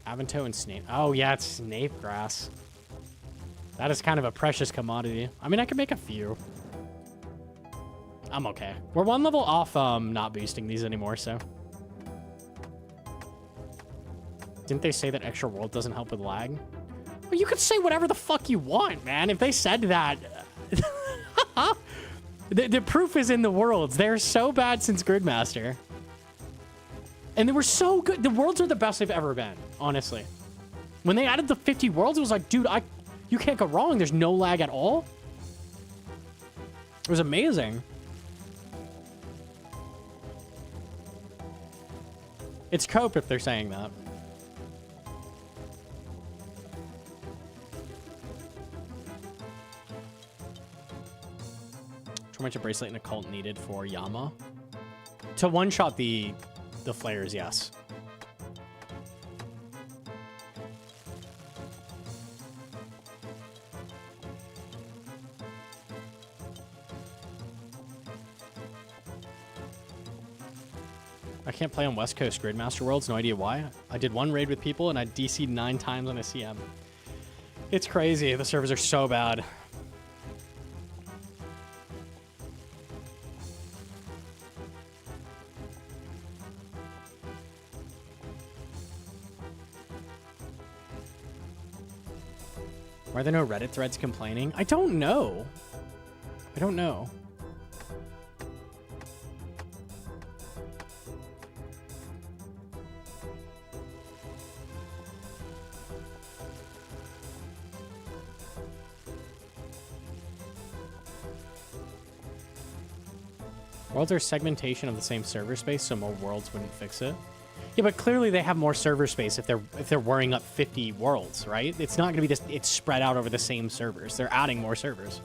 Avanto and snape. Oh, yeah, it's snape grass. That is kind of a precious commodity. I mean, I could make a few. I'm okay. We're 1 level off not boosting these anymore, so. Didn't they say that extra world doesn't help with lag? Well, you could say whatever the fuck you want, man. If they said that... the proof is in the worlds. They're so bad since Gridmaster. And they were so good. The worlds are the best they've ever been, honestly. When they added the 50 worlds, it was like, dude, you can't go wrong. There's no lag at all. It was amazing. It's cope if they're saying that. Tormented bracelet and a cult needed for Yama. To one-shot the flares, yes. I can't play on West Coast Gridmaster Worlds. No idea why. I did 1 raid with people and I DC'd 9 times on a CM. It's crazy. The servers are so bad. Why are there no Reddit threads complaining? I don't know. I don't know. Worlds are segmentation of the same server space, so more worlds wouldn't fix it. Yeah, but clearly they have more server space if they're worrying up 50 worlds, right? It's not going to be just it's spread out over the same servers. They're adding more servers.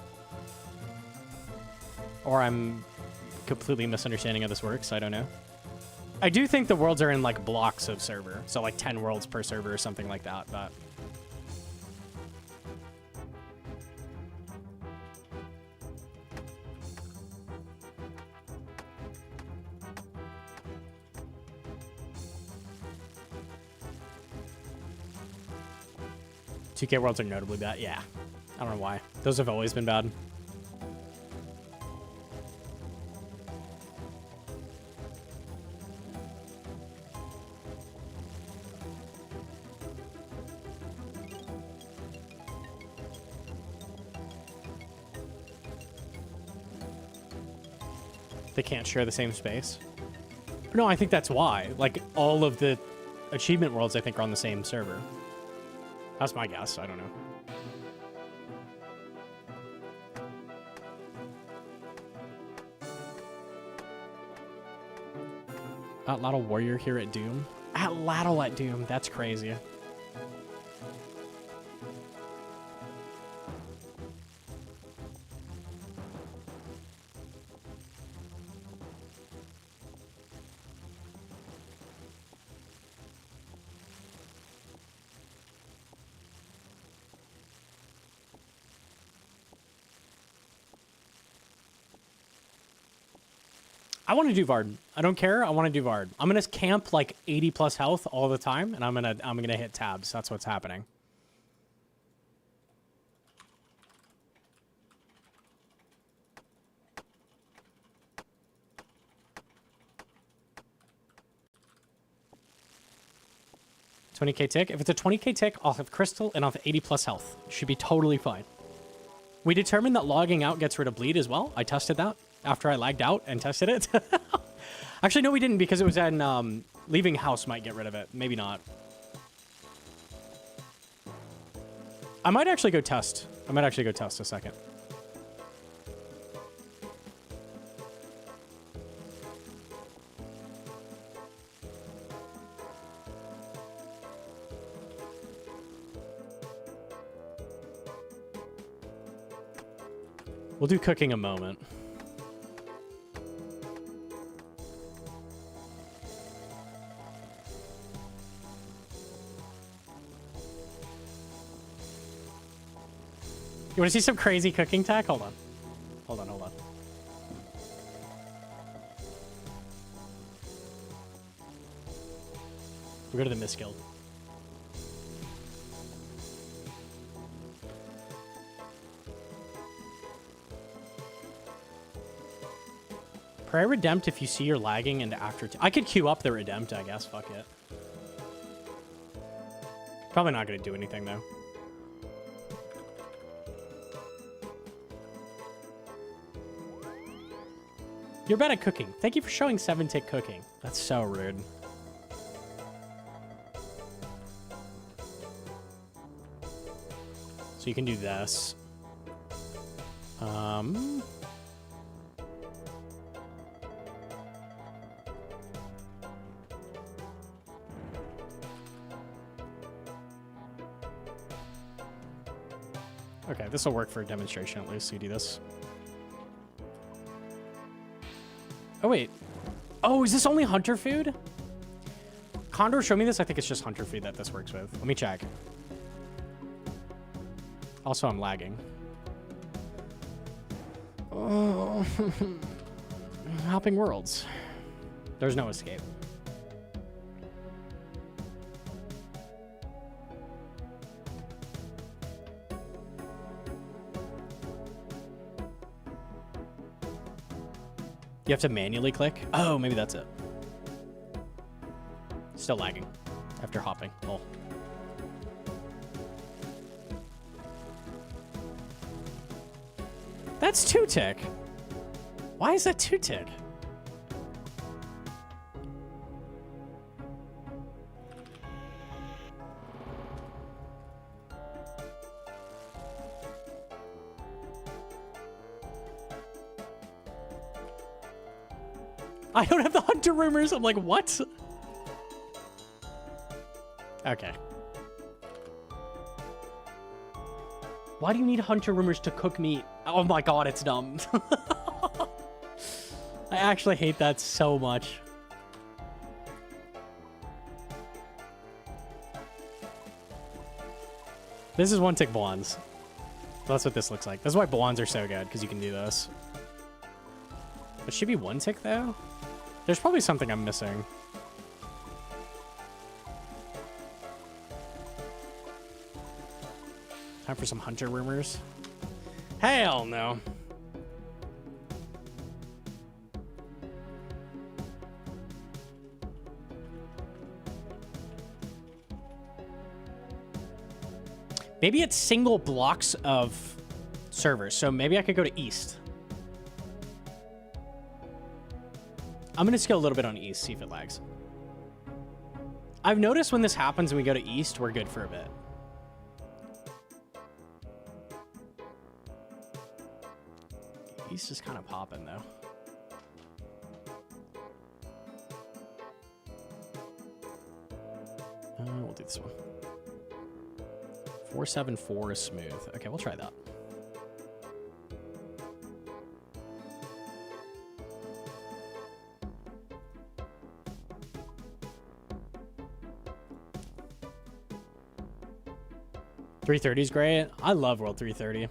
Or I'm completely misunderstanding how this works. I don't know. I do think the worlds are in like blocks of server, so like 10 worlds per server or something like that. But 2K worlds are notably bad. Yeah. I don't know why. Those have always been bad. They can't share the same space. No, I think that's why. Like, all of the achievement worlds, I think, are on the same server. That's my guess. I don't know. Atlatl Warrior here at Doom. Atlatl at Doom. That's crazy. I want to do Vard. I don't care. I want to do Vard. I'm gonna camp like 80 plus health all the time, and I'm gonna hit tabs. That's what's happening. 20k tick. If it's a 20k tick, I'll have crystal and I'll have 80 plus health. Should be totally fine. We determined that logging out gets rid of bleed as well. I tested that after I lagged out and tested it. Actually, no, we didn't because it was in leaving house might get rid of it. Maybe not. I might actually go test. A second. We'll do cooking a moment. You want to see some crazy cooking tech? Hold on. Hold on. We'll go to the Mist Guild. Pray Redempt if you see you're lagging and after... I could queue up the Redempt, I guess. Fuck it. Probably not going to do anything, though. You're bad at cooking. Thank you for showing 7-tick cooking. That's so rude. So you can do this. Okay, this will work for a demonstration at least. So you do this. Oh, wait. Oh, is this only hunter food? Condor, show me this. I think it's just hunter food that this works with. Let me check. Also, I'm lagging. Oh. Hopping worlds. There's no escape. You have to manually click? Oh, maybe that's it. Still lagging after hopping. Oh. That's 2-tick. Why is that 2-tick? I don't have the hunter rumors. I'm like, what? Okay. Why do you need hunter rumors to cook meat? Oh my god, it's dumb. I actually hate that so much. This is 1-tick blondes. That's what this looks like. That's why blondes are so good, because you can do this. It should be 1-tick, though. There's probably something I'm missing. Time for some hunter rumors. Hell no. Maybe it's single blocks of servers. So maybe I could go to East. I'm going to scale a little bit on East, see if it lags. I've noticed when this happens and we go to East, we're good for a bit. East is kind of popping, though. We'll do this one. 474 is smooth. Okay, we'll try that. $330 is great. I love World 330. Am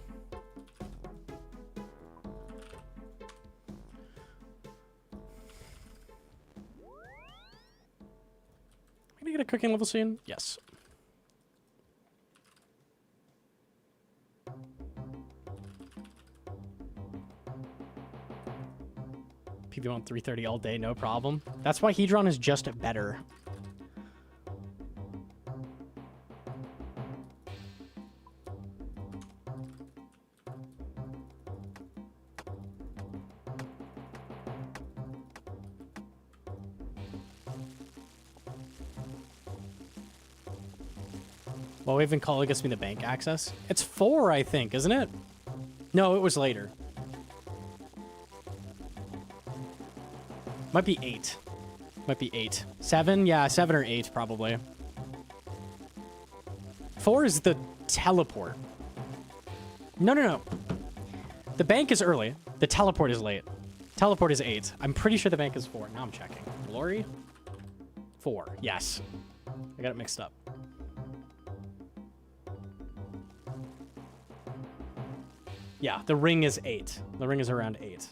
I gonna get a cooking level soon? Yes. PB on 330 all day, no problem. That's why Hedron is just better. While Wave and Call gets me the bank access. It's 4, I think, isn't it? No, it was later. Might be 8. Might be 8. 7? Yeah, 7 or 8, probably. 4 is the teleport. No. The bank is early. The teleport is late. Teleport is 8. I'm pretty sure the bank is 4. Now I'm checking. Glory? 4. Yes. I got it mixed up. Yeah, the ring is 8. The ring is around 8.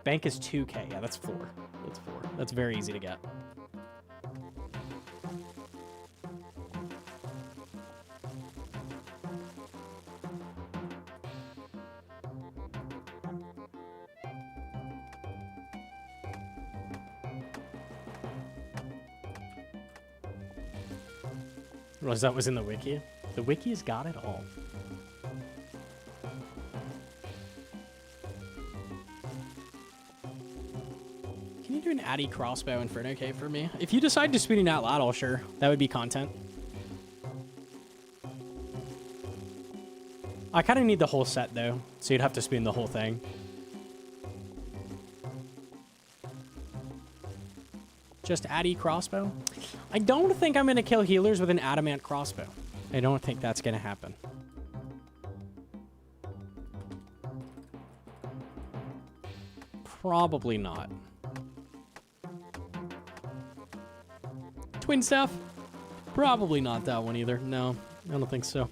Bank is 2K. Yeah, that's 4. That's 4. That's very easy to get. That was in the wiki. The wiki's got it all. Can you do an Addy crossbow Inferno Cave for me? If you decide to speed it out loud, I'll sure. That would be content. I kind of need the whole set though, so you'd have to spin the whole thing. Just Addy crossbow? I don't think I'm going to kill healers with an adamant crossbow. I don't think that's going to happen. Probably not. Twin staff? Probably not that one either. No, I don't think so.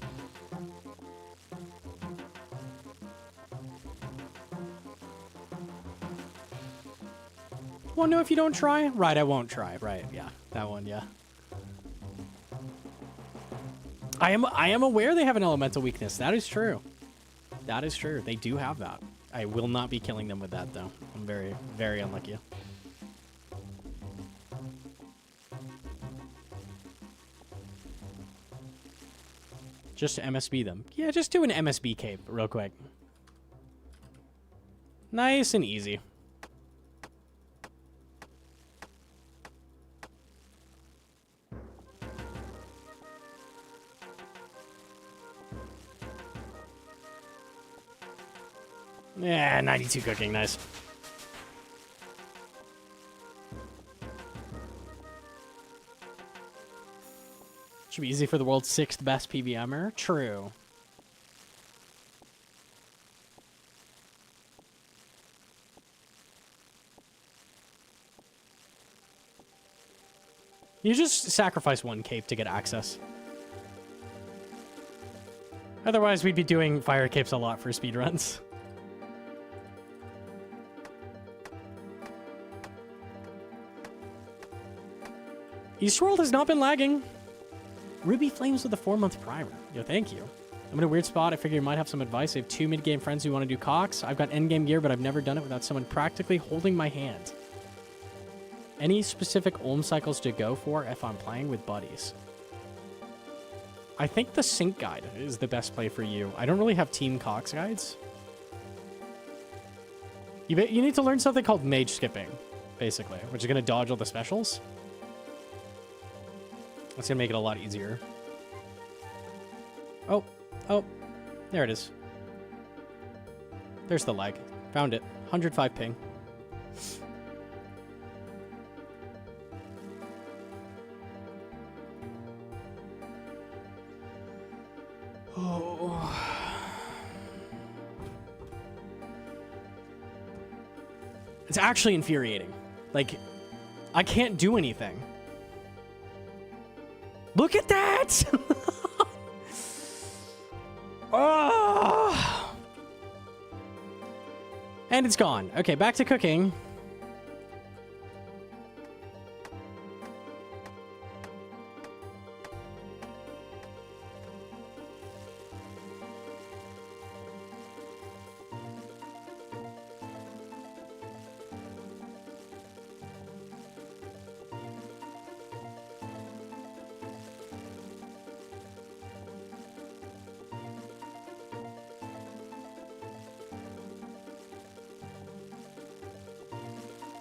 Well, no, if you don't try. Right, I won't try. Right, yeah. That one, yeah. I am aware they have an elemental weakness. That is true. That is true. They do have that. I will not be killing them with that, though. I'm very, very unlucky. Just to MSB them. Yeah, just do an MSB cape real quick. Nice and easy. Yeah, 92 cooking, nice. Should be easy for the world's 6th best PVMer. True. You just sacrifice one cape to get access. Otherwise, we'd be doing fire capes a lot for speedruns. Eastworld has not been lagging. Ruby Flames with a 4-month primer. Yo, thank you. I'm in a weird spot. I figure you might have some advice. I have 2 mid-game friends who want to do Cox. I've got endgame gear, but I've never done it without someone practically holding my hand. Any specific Olm cycles to go for if I'm playing with buddies? I think the sync guide is the best play for you. I don't really have team Cox guides. You need to learn something called mage skipping, basically, which is going to dodge all the specials. That's going to make it a lot easier. Oh, there it is. There's the lag. Found it. 105 ping. Oh. It's actually infuriating. Like, I can't do anything. Look at that! Oh! And it's gone. Okay, back to cooking.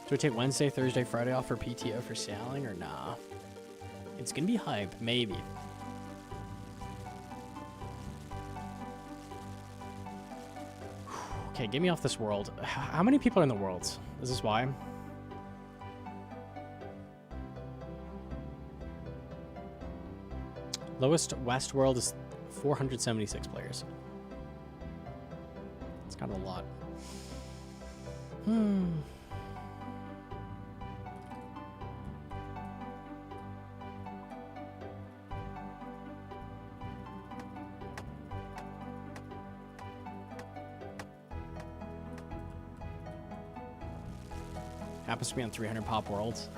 Do I take Wednesday, Thursday, Friday off for PTO for sailing or nah? It's gonna be hype, maybe. Okay, get me off this world. How many people are in the world? Is this why? Lowest West world is 476 players. It's kind of a lot. Happens to be on 300 pop worlds.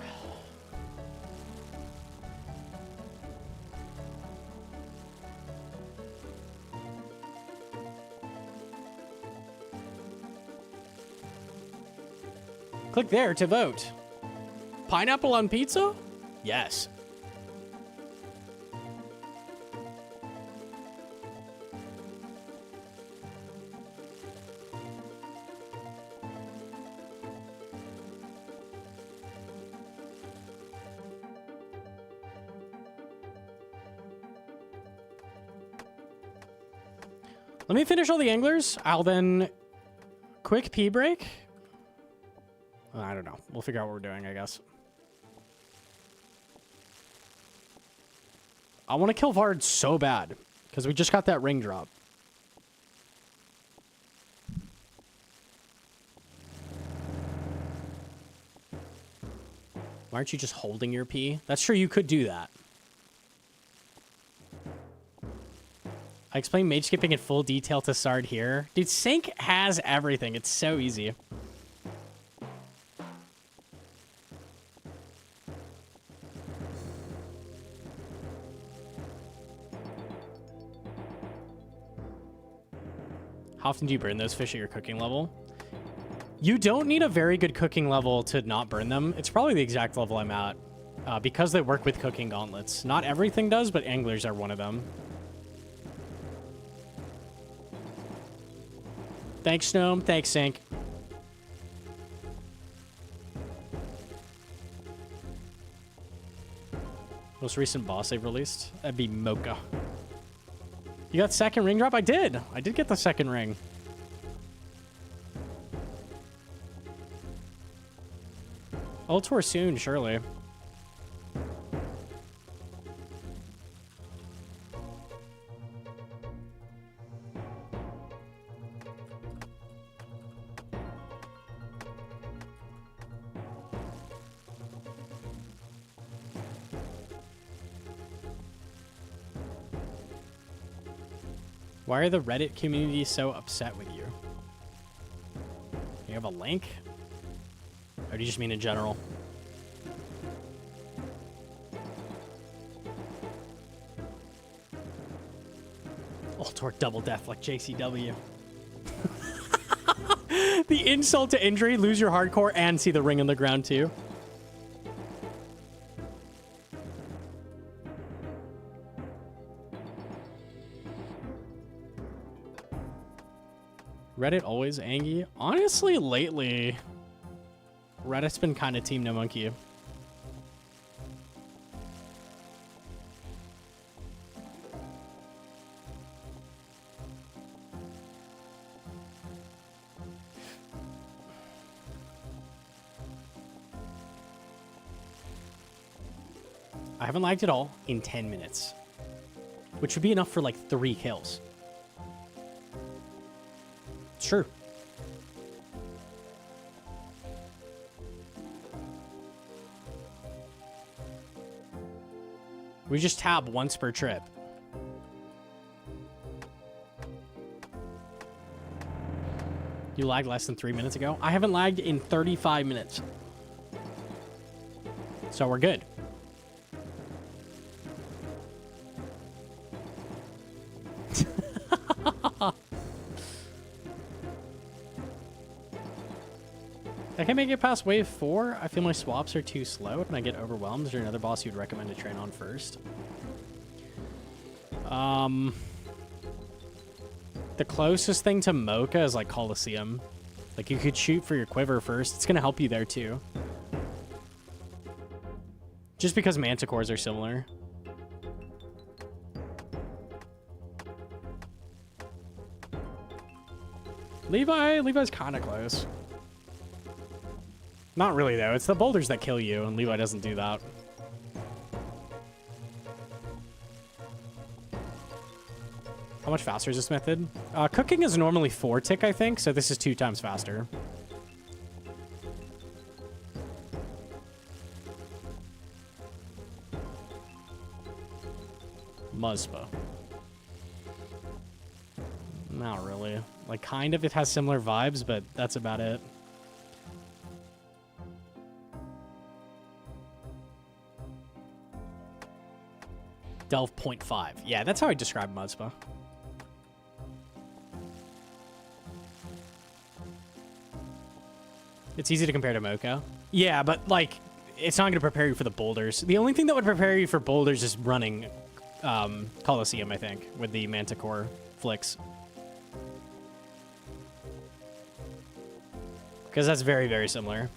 Click there to vote. Pineapple on pizza? Yes. Let me finish all the anglers. I'll then quick pee break. I don't know. We'll figure out what we're doing, I guess. I want to kill Vard so bad because we just got that ring drop. Why aren't you just holding your pee? That's true. You could do that. I explained mage skipping in full detail to Sard here. Dude, Sync has everything. It's so easy. How often do you burn those fish at your cooking level? You don't need a very good cooking level to not burn them. It's probably the exact level I'm at because they work with cooking gauntlets. Not everything does, but anglers are one of them. Thanks, Gnome. Thanks, Sync. Most recent boss they've released? That'd be Mokha. You got second ring drop? I did. I did get the second ring. I'll tour soon, surely. Why are the Reddit community so upset with you? You have a link? Or do you just mean in general? Ultor double death like JCW. The insult to injury, lose your hardcore and see the ring on the ground too. Reddit always angry? Honestly, lately, Reddit's been kind of Team Gnomonkey. I haven't lagged at all in 10 minutes, which would be enough for like 3 kills. It's true. We just tab once per trip. You lagged less than 3 minutes ago? I haven't lagged in 35 minutes. So we're good. I can't make it past wave 4. I feel my swaps are too slow and I get overwhelmed. Is there another boss you'd recommend to train on first? The closest thing to Mokha is like Colosseum. Like you could shoot for your quiver first. It's going to help you there too. Just because manticores are similar. Levi's kind of close. Not really, though. It's the boulders that kill you, and Levi doesn't do that. How much faster is this method? Cooking is normally 4 tick, I think, so this is 2 times faster. Muzpa. Not really. Like, kind of, it has similar vibes, but that's about it. Delve 0.5. Yeah, that's how I describe Muzpa. It's easy to compare to Mokha. Yeah, but, like, it's not going to prepare you for the boulders. The only thing that would prepare you for boulders is running Coliseum, I think, with the Manticore flicks. Because that's very, very similar.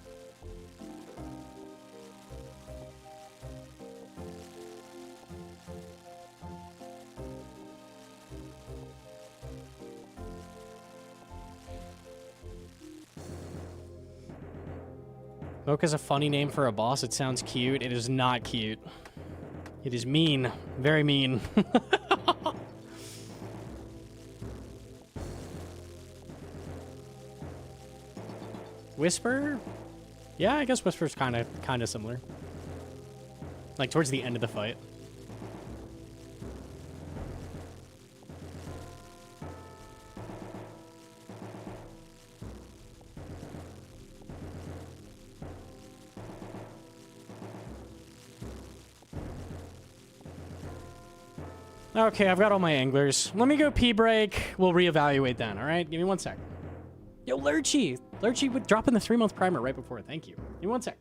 Mokha's a funny name for a boss. It sounds cute. It is not cute. It is mean. Very mean. Whisper? Yeah, I guess Whisper's kind of similar. Like towards the end of the fight. Okay, I've got all my anglers. Let me go pee break. We'll reevaluate then, all right? Give me 1 sec. Yo, Lurchy! Lurchy would drop in the 3-month primer right before. Thank you. Give me 1 sec.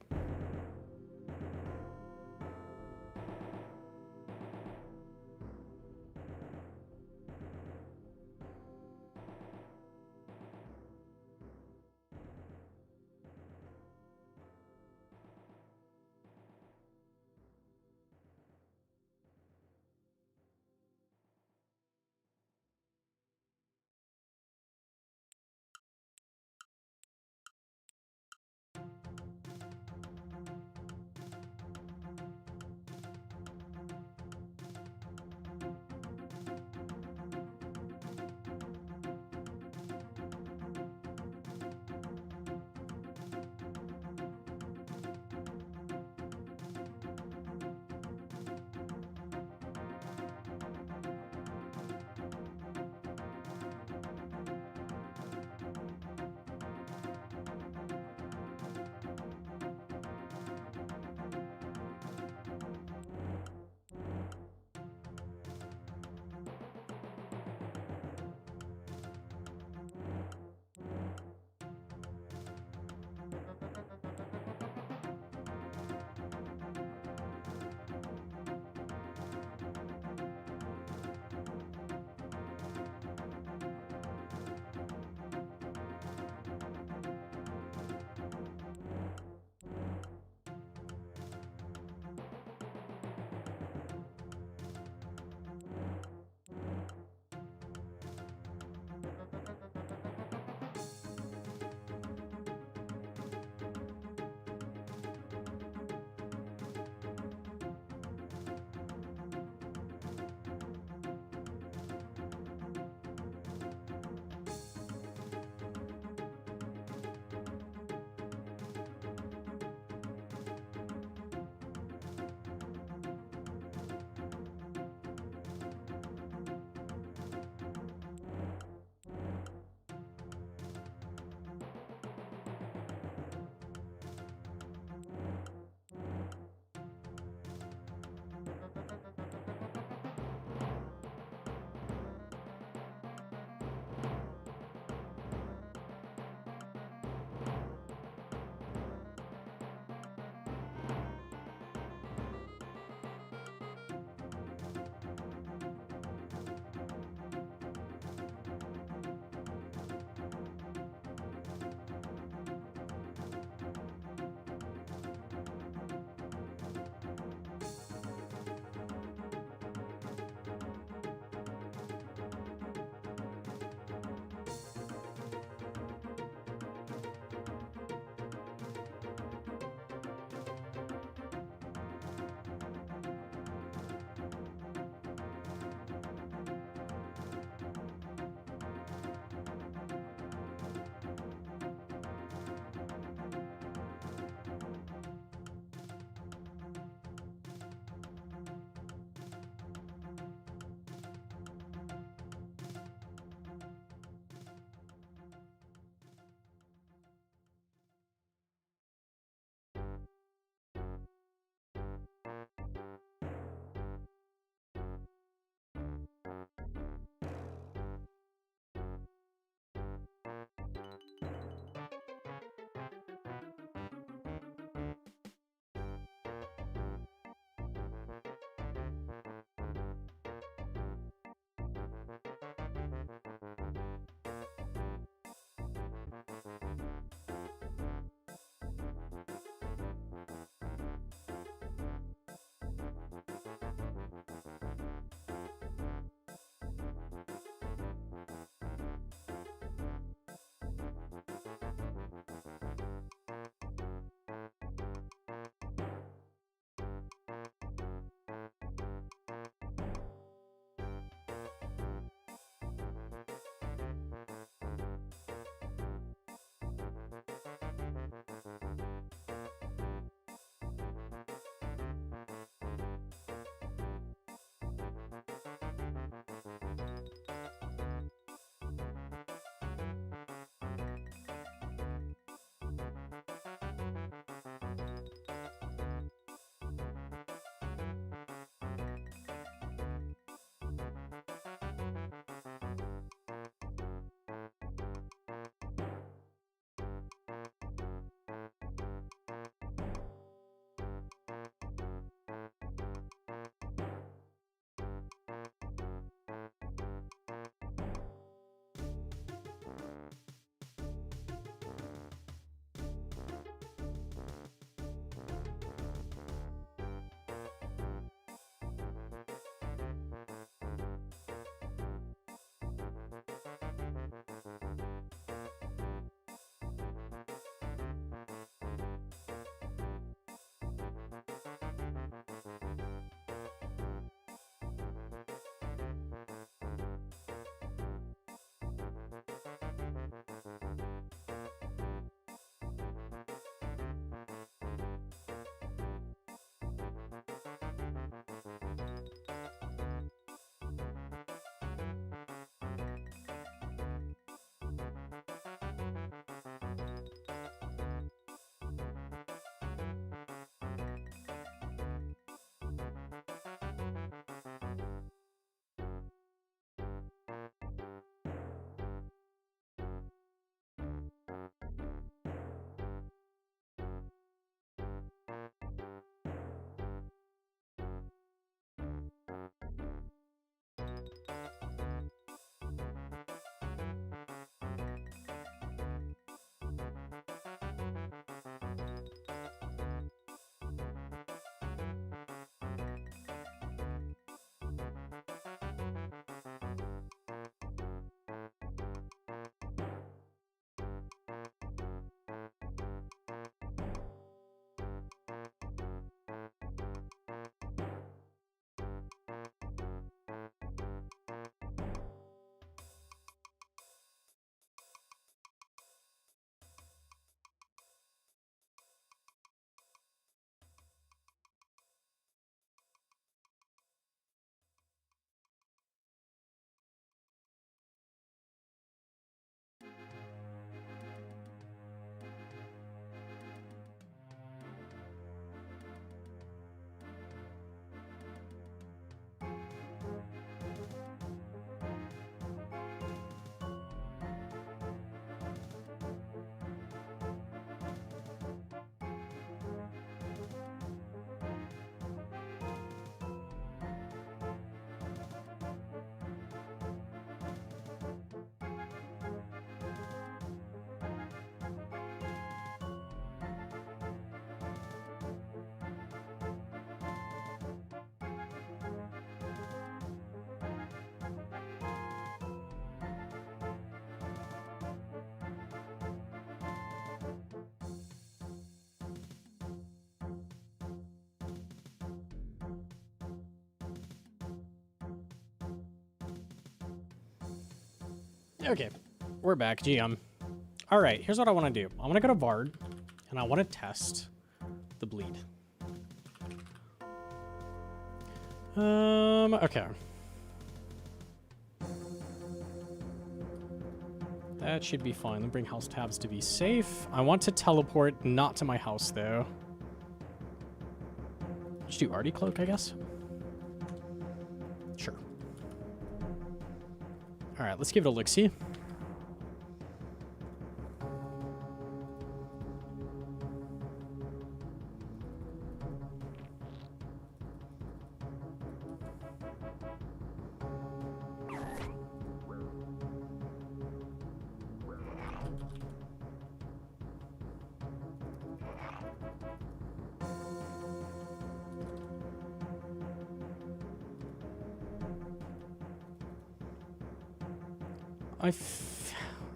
Okay, we're back. GM. All right, here's what I want to do. I want to go to Vard, and I want to test the bleed. Okay. That should be fine. Let me bring house tabs to be safe. I want to teleport not to my house, though. Just do Artie Cloak, I guess. Sure. All right, let's give it a look-see.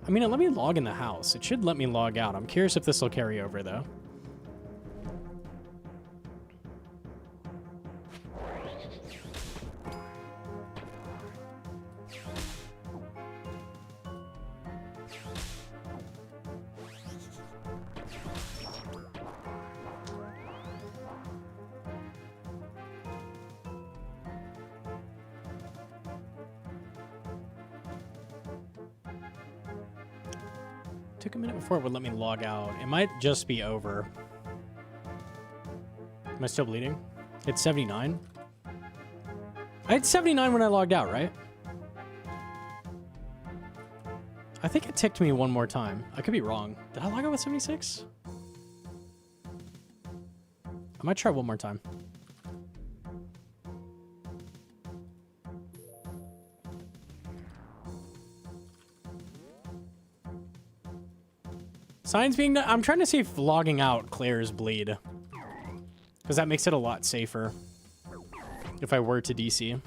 I mean, it let me log in the house. It should let me log out. I'm curious if this will carry over, though. Took a minute before it would let me log out. It might just be over. Am I still bleeding? It's 79. I had 79 when I logged out, right? I think it ticked me one more time. I could be wrong. Did I log out with 76? I might try one more time. Signs being done. I'm trying to see if logging out clears bleed. Because that makes it a lot safer. If I were to DC.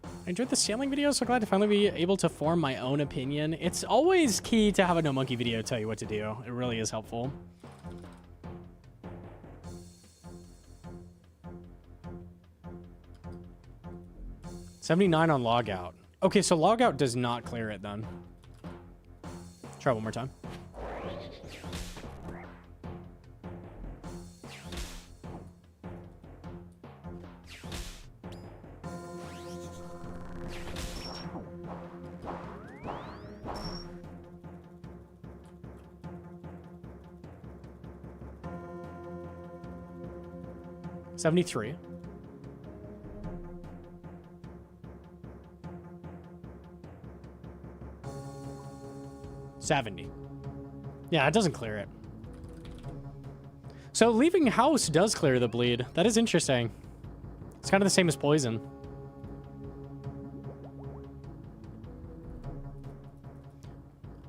I enjoyed the sailing video. So glad to finally be able to form my own opinion. It's always key to have a Gnomonkey video tell you what to do. It really is helpful. $79 on logout. Okay, so logout does not clear it then. Try one more time. $73. $70. Yeah, it doesn't clear it. So leaving house does clear the bleed. That is interesting. It's kind of the same as poison.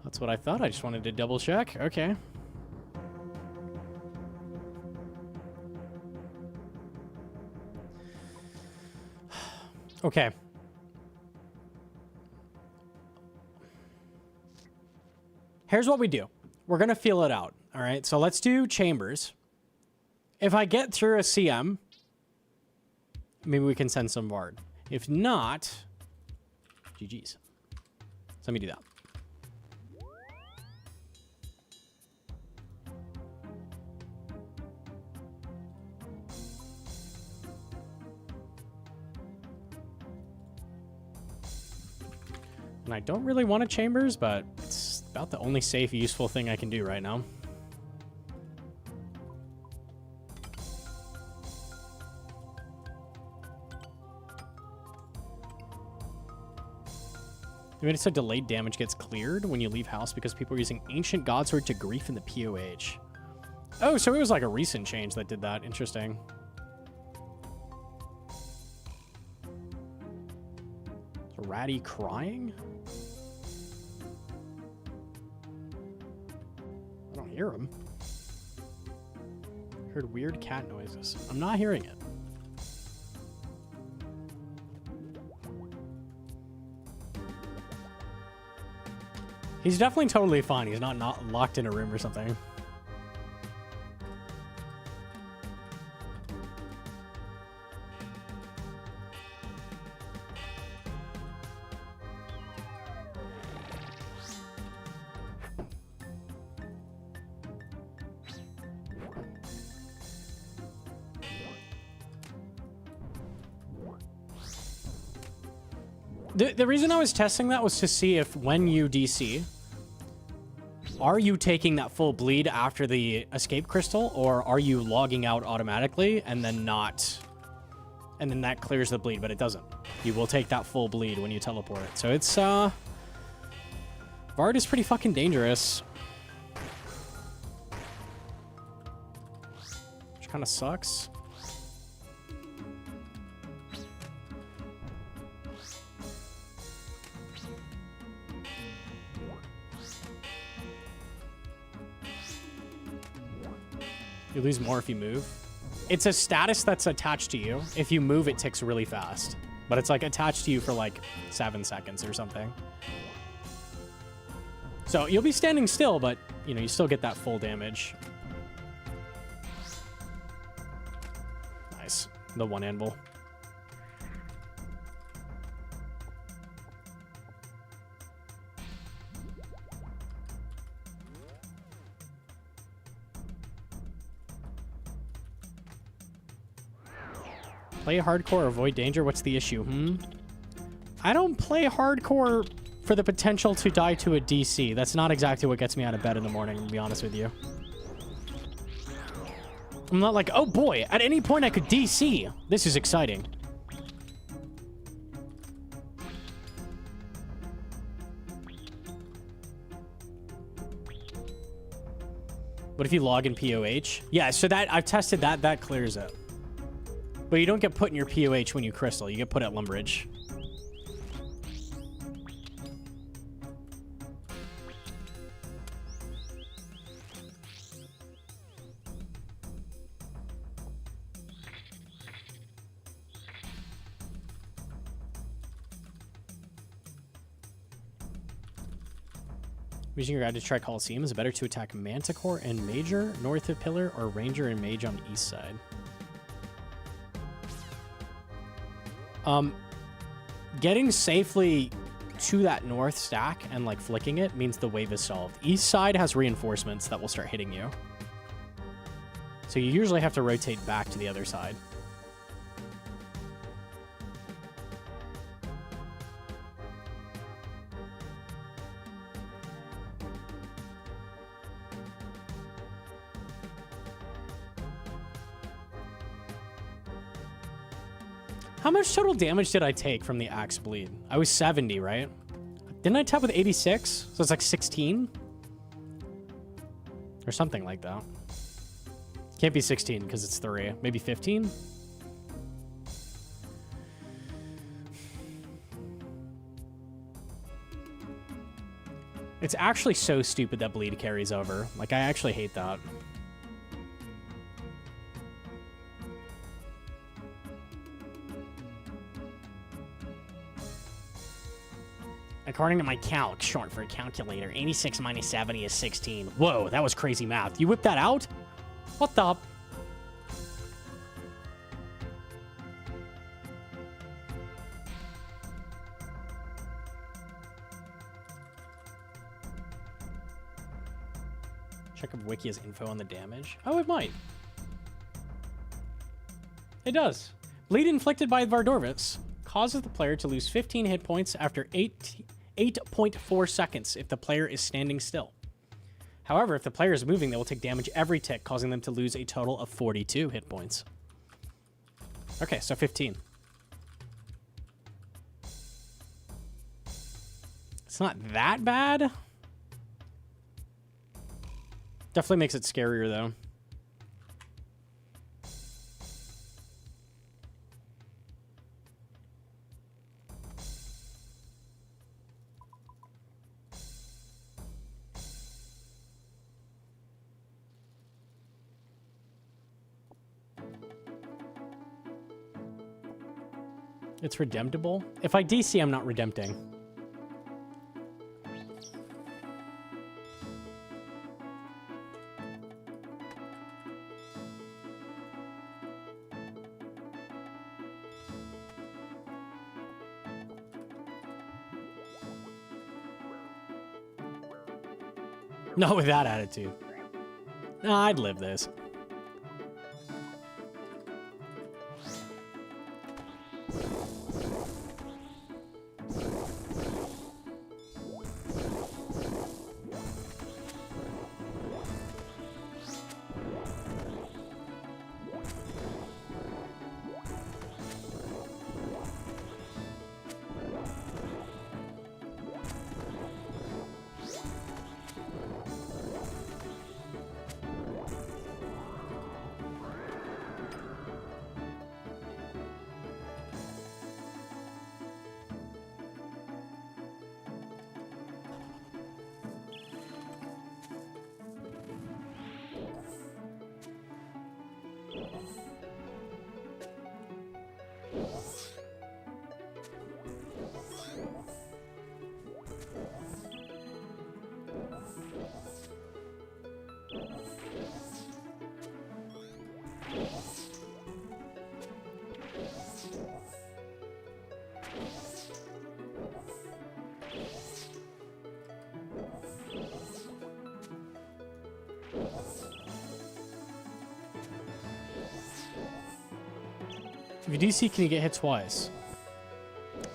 That's what I thought. I just wanted to double check. Okay. Okay. Here's what we do. We're going to feel it out. All right. So let's do chambers. If I get through a CM, maybe we can send some Vard. If not, GG's. So let me do that. And I don't really want a chambers, but it's about the only safe, useful thing I can do right now. I mean, it said delayed damage gets cleared when you leave house because people are using Ancient Godsword to grief in the POH. Oh, so it was like a recent change that did that. Interesting. So Ratty crying? I don't hear him. I heard weird cat noises. I'm not hearing it. He's definitely totally fine. He's not locked in a room or something. The reason I was testing that was to see if when you DC, are you taking that full bleed after the escape crystal, or are you logging out automatically and then not, and then that clears the bleed, but it doesn't. You will take that full bleed when you teleport. So it's, Vard is pretty fucking dangerous. Which kind of sucks. You lose more if you move. It's a status that's attached to you. If you move, it ticks really fast. But it's like attached to you for like 7 seconds or something. So you'll be standing still, but you know, you still get that full damage. Nice. The one anvil. Play hardcore or avoid danger? What's the issue? I don't play hardcore for the potential to die to a DC. That's not exactly what gets me out of bed in the morning, to be honest with you. I'm not like, oh boy, at any point I could DC. This is exciting. What if you log in POH? Yeah, so that I've tested that. That clears it. But you don't get put in your POH when you crystal. You get put at Lumbridge. Using your guide to try Coliseum, is it better to attack Manticore and Major north of Pillar, or Ranger and Mage on the east side? Getting safely to that north stack and like flicking it means the wave is solved. East side has reinforcements that will start hitting you. So you usually have to rotate back to the other side. How much total damage did I take from the axe bleed? I was 70, right? Didn't I tap with 86? So it's like 16? Or something like that. Can't be 16 because it's 3. Maybe 15? It's actually so stupid that bleed carries over. Like, I actually hate that. According to my calc, short for a calculator, 86 minus 70 is 16. Whoa, that was crazy math. You whipped that out? What the? Check if Wiki has info on the damage. Oh, it might. It does. Bleed inflicted by Vardorvis causes the player to lose 15 hit points after 8.4 seconds if the player is standing still. However, if the player is moving, they will take damage every tick, causing them to lose a total of 42 hit points. Okay, so 15. It's not that bad. Definitely makes it scarier, though. It's redemptible. If I DC, I'm not redempting. No, with that attitude. No, I'd live this. If you DC, can you get hit twice?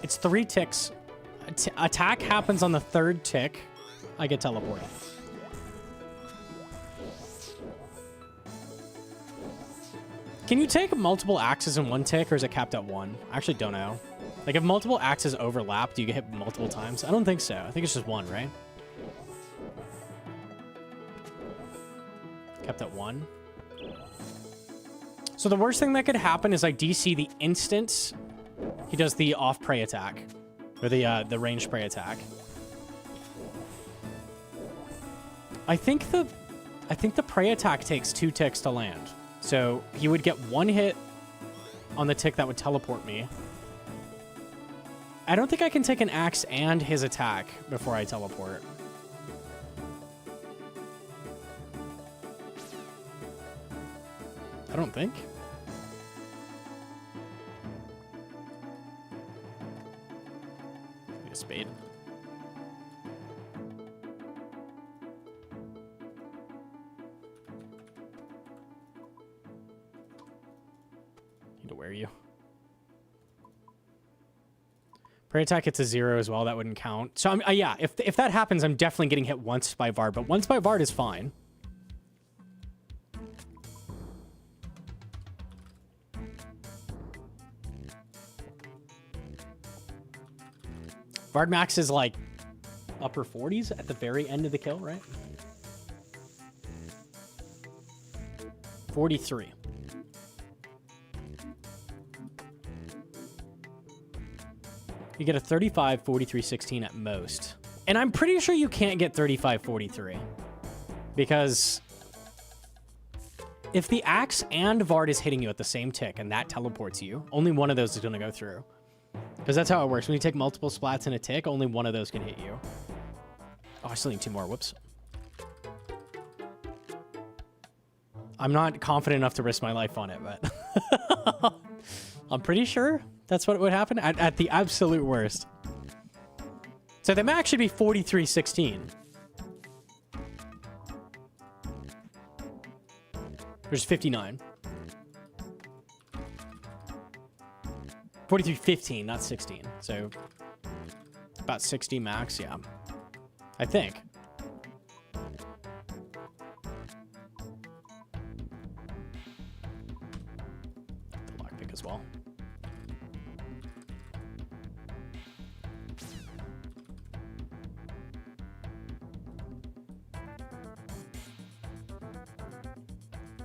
It's 3 ticks. Attack happens on the 3rd tick. I get teleported. Can you take multiple axes in 1 tick, or is it capped at 1? I actually don't know. Like, if multiple axes overlap, do you get hit multiple times? I don't think so. I think it's just 1, right? Capped at 1. So the worst thing that could happen is I DC the instant he does the off prey attack, or the ranged prey attack. I think the prey attack takes 2 ticks to land, so he would get 1 hit on the tick that would teleport me. I don't think I can take an axe and his attack before I teleport. I don't think. A spade. Need to wear you. Prey attack hits a 0 as well. That wouldn't count. So yeah, if that happens, I'm definitely getting hit once by Vard. But once by Vard is fine. Vard max is like upper 40s at the very end of the kill, right? 43. You get a 35, 43, 16 at most. And I'm pretty sure you can't get 35, 43. Because if the axe and Vard is hitting you at the same tick and that teleports you, only one of those is going to go through. Because that's how it works. When you take multiple splats in a tick, only one of those can hit you. Oh, I still need 2 more. Whoops. I'm not confident enough to risk my life on it, but I'm pretty sure that's what would happen at the absolute worst. So the max should be 43-16. There's 59. 43-15, not 16. So about 60 max, yeah. I think. The lockpick as well.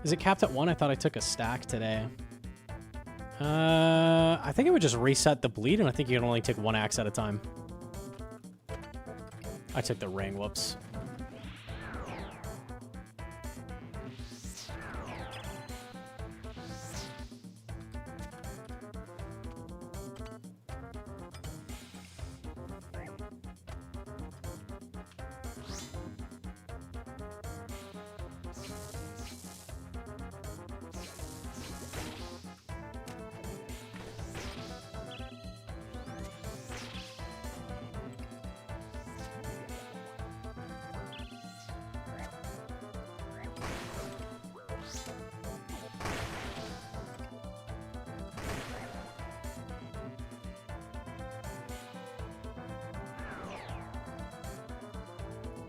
Is it capped at 1? I thought I took a stack today. I think it would just reset the bleed, and I think you can only take 1 axe at a time. I took the ring, whoops.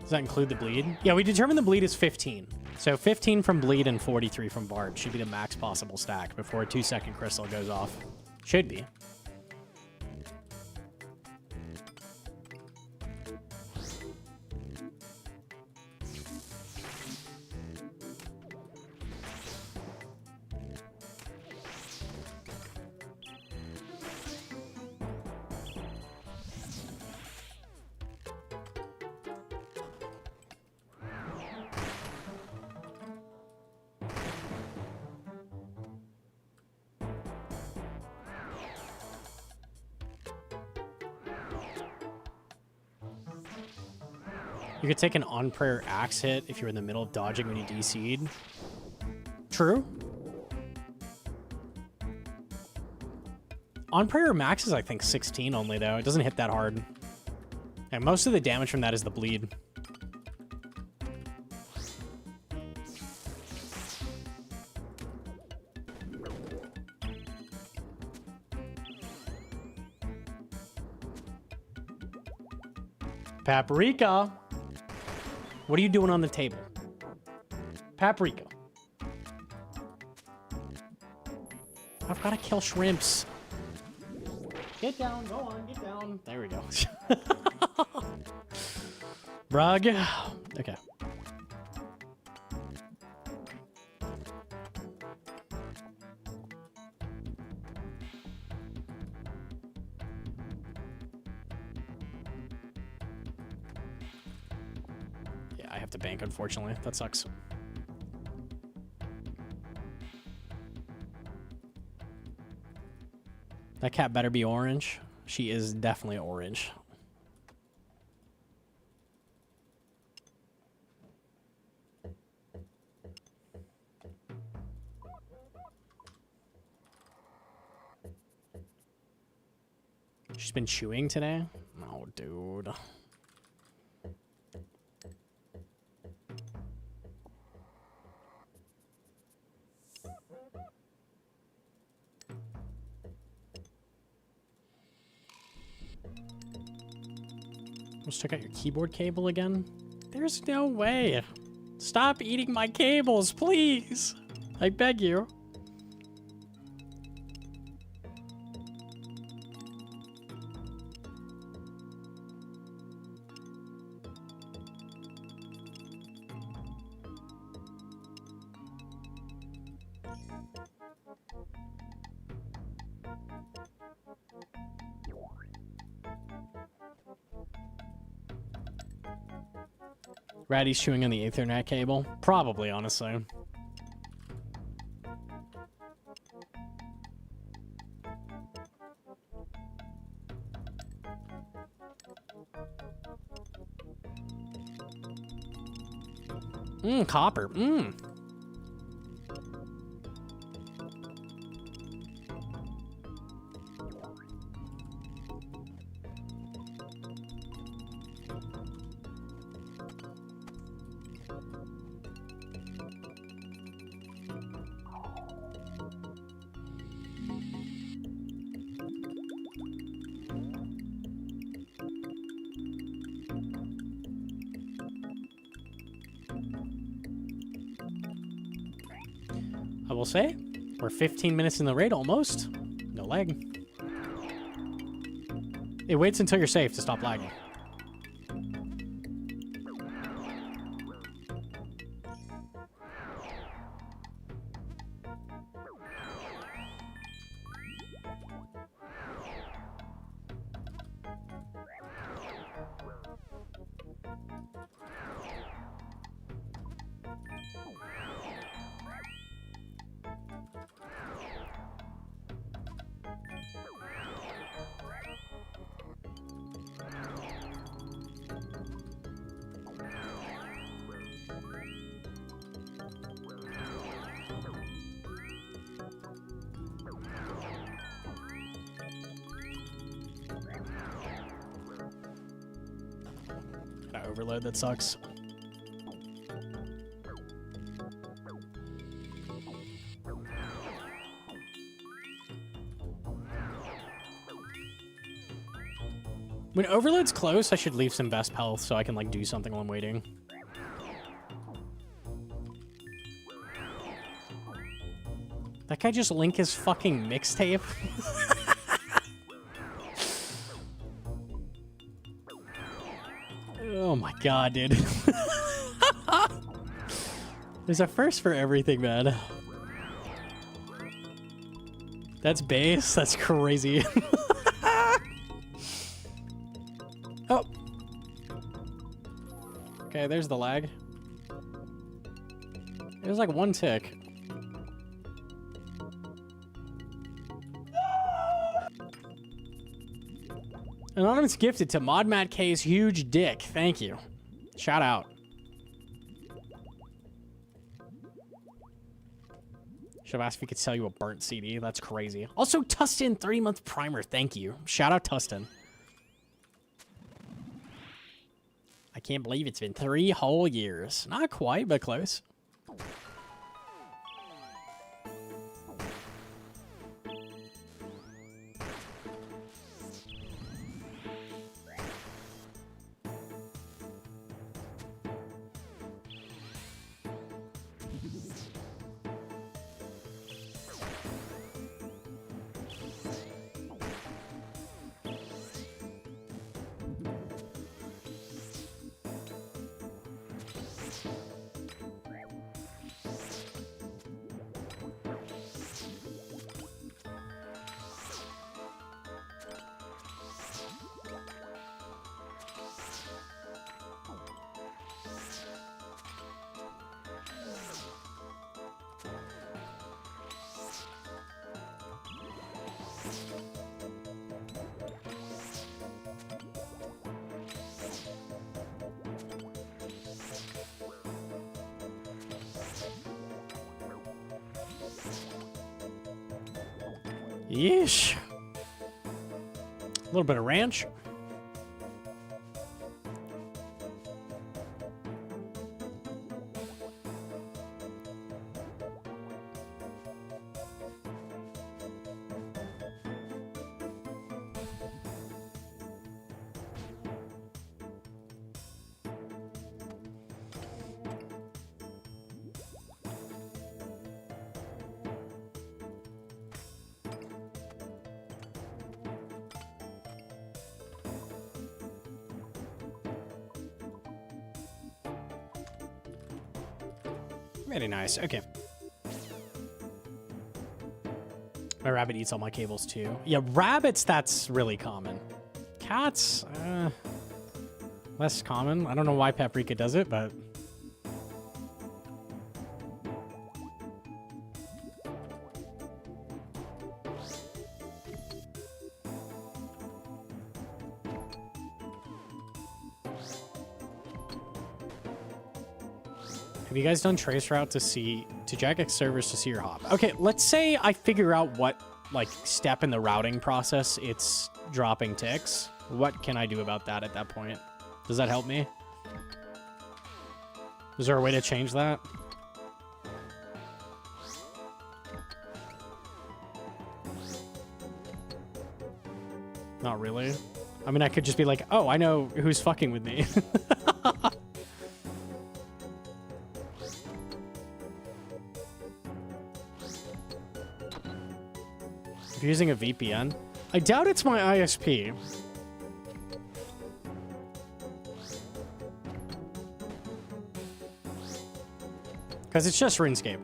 Does that include the bleed? Yeah, we determined the bleed is 15. So 15 from bleed and 43 from Bard should be the max possible stack before a 2-second crystal goes off. Should be. You could take an on-prayer axe hit if you're in the middle of dodging when you DC'd. True. On-prayer max is, I think, 16 only, though. It doesn't hit that hard. And most of the damage from that is the bleed. Paprika. What are you doing on the table? Paprika. I've got to kill shrimps. Get down. Go on. Get down. There we go. Brug. Okay. Yeah, I have to bank, unfortunately. That sucks. That cat better be orange. She is definitely orange. She's been chewing today? Oh, dude. Let's check out your keyboard cable again. There's no way. Stop eating my cables, please. I beg you. Ratty's chewing on the Ethernet cable? Probably, honestly. Copper. I will say, we're 15 minutes in the raid almost. No lag. It waits until you're safe to stop lagging. Overload, that sucks. When overload's close, I should leave some best health so I can like do something while I'm waiting. That guy just linked his fucking mixtape. Oh my god, dude. There's a first for everything, man. That's bass? That's crazy. Oh. Okay, there's the lag. There's like one tick. Anonymous gifted to Matt K's huge dick. Thank you. Shout out. Should have asked if he could sell you a burnt CD. That's crazy. Also, Tustin, 3-month primer. Thank you. Shout out, Tustin. I can't believe it's been 3 whole years. Not quite, but close. Yeesh. A little bit of ranch. Very nice. Okay. My rabbit eats all my cables too. Yeah, rabbits, that's really common. Cats, less common. I don't know why Paprika does it, but... Have you guys done traceroute to Jagex servers to see your hop? Okay, let's say I figure out what like step in the routing process it's dropping ticks. What can I do about that at that point? Does that help me? Is there a way to change that? Not really. I mean, I could just be like, oh, I know who's fucking with me. If you're using a VPN, I doubt it's my ISP. Because it's just RuneScape.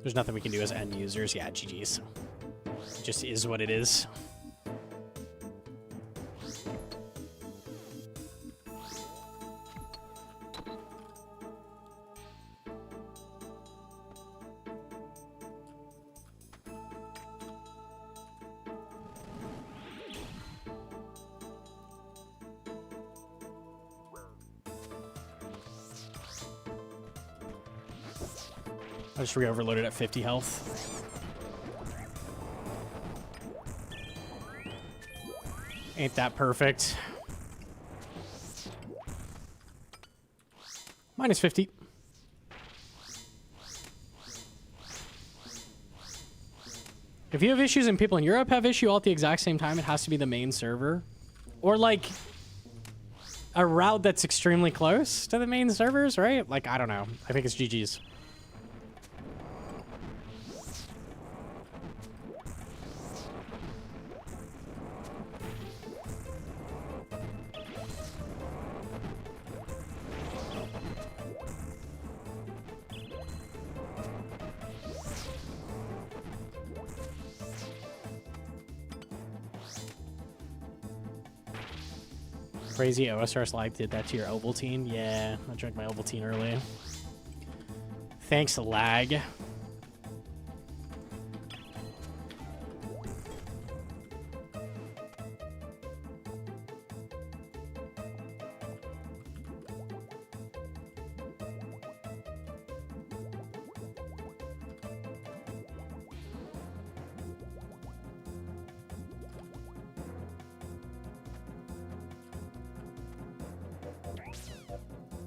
There's nothing we can do as end users. Yeah, GG's. It just is what it is. I just re-overloaded at 50 health. Ain't that perfect. Minus 50. If you have issues and people in Europe have issue all at the exact same time, it has to be the main server. Or like a route that's extremely close to the main servers, right? Like, I don't know. I think it's GG's. Crazy OSR Slide did that to your Ovaltine. Yeah, I drank my Ovaltine early. Thanks, lag.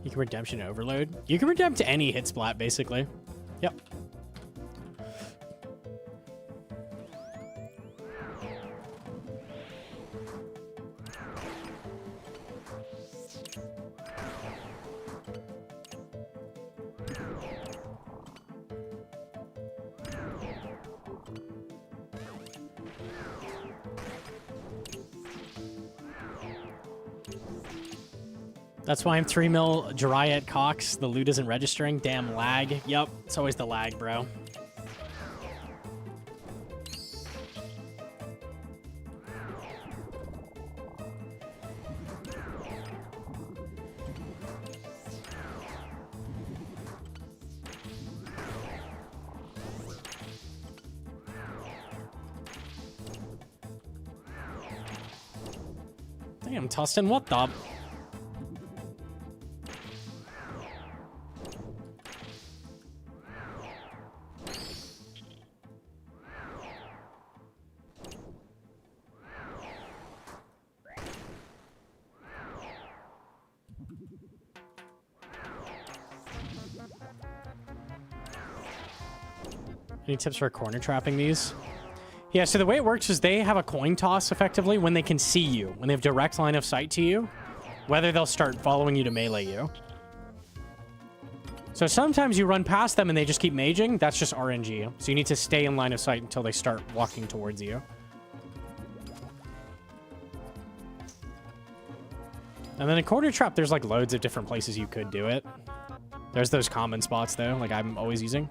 You can redemption overload. You can redempt any hit splat, basically. Yep. That's why I'm 3 mil dry at Cox. The loot isn't registering. Damn lag. Yup, it's always the lag, bro. Damn, Tustin, what the? Any tips for corner trapping these? Yeah, so the way it works is they have a coin toss effectively when they can see you, when they have direct line of sight to you, whether they'll start following you to melee you. So sometimes you run past them and they just keep maging. That's just RNG. So you need to stay in line of sight until they start walking towards you. And then a corner trap, there's like loads of different places you could do it. There's those common spots though, like I'm always using.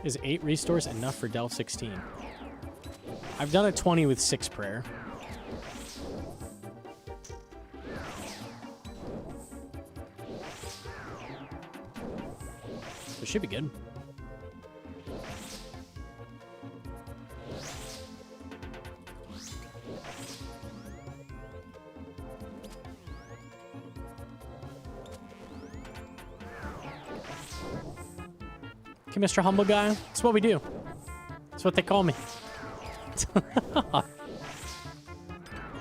Is 8 restores enough for Delve 16? I've done a 20 with 6 prayer. It should be good. Okay, Mr. Humble Guy. That's what we do. That's what they call me.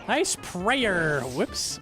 Nice prayer. Whoops.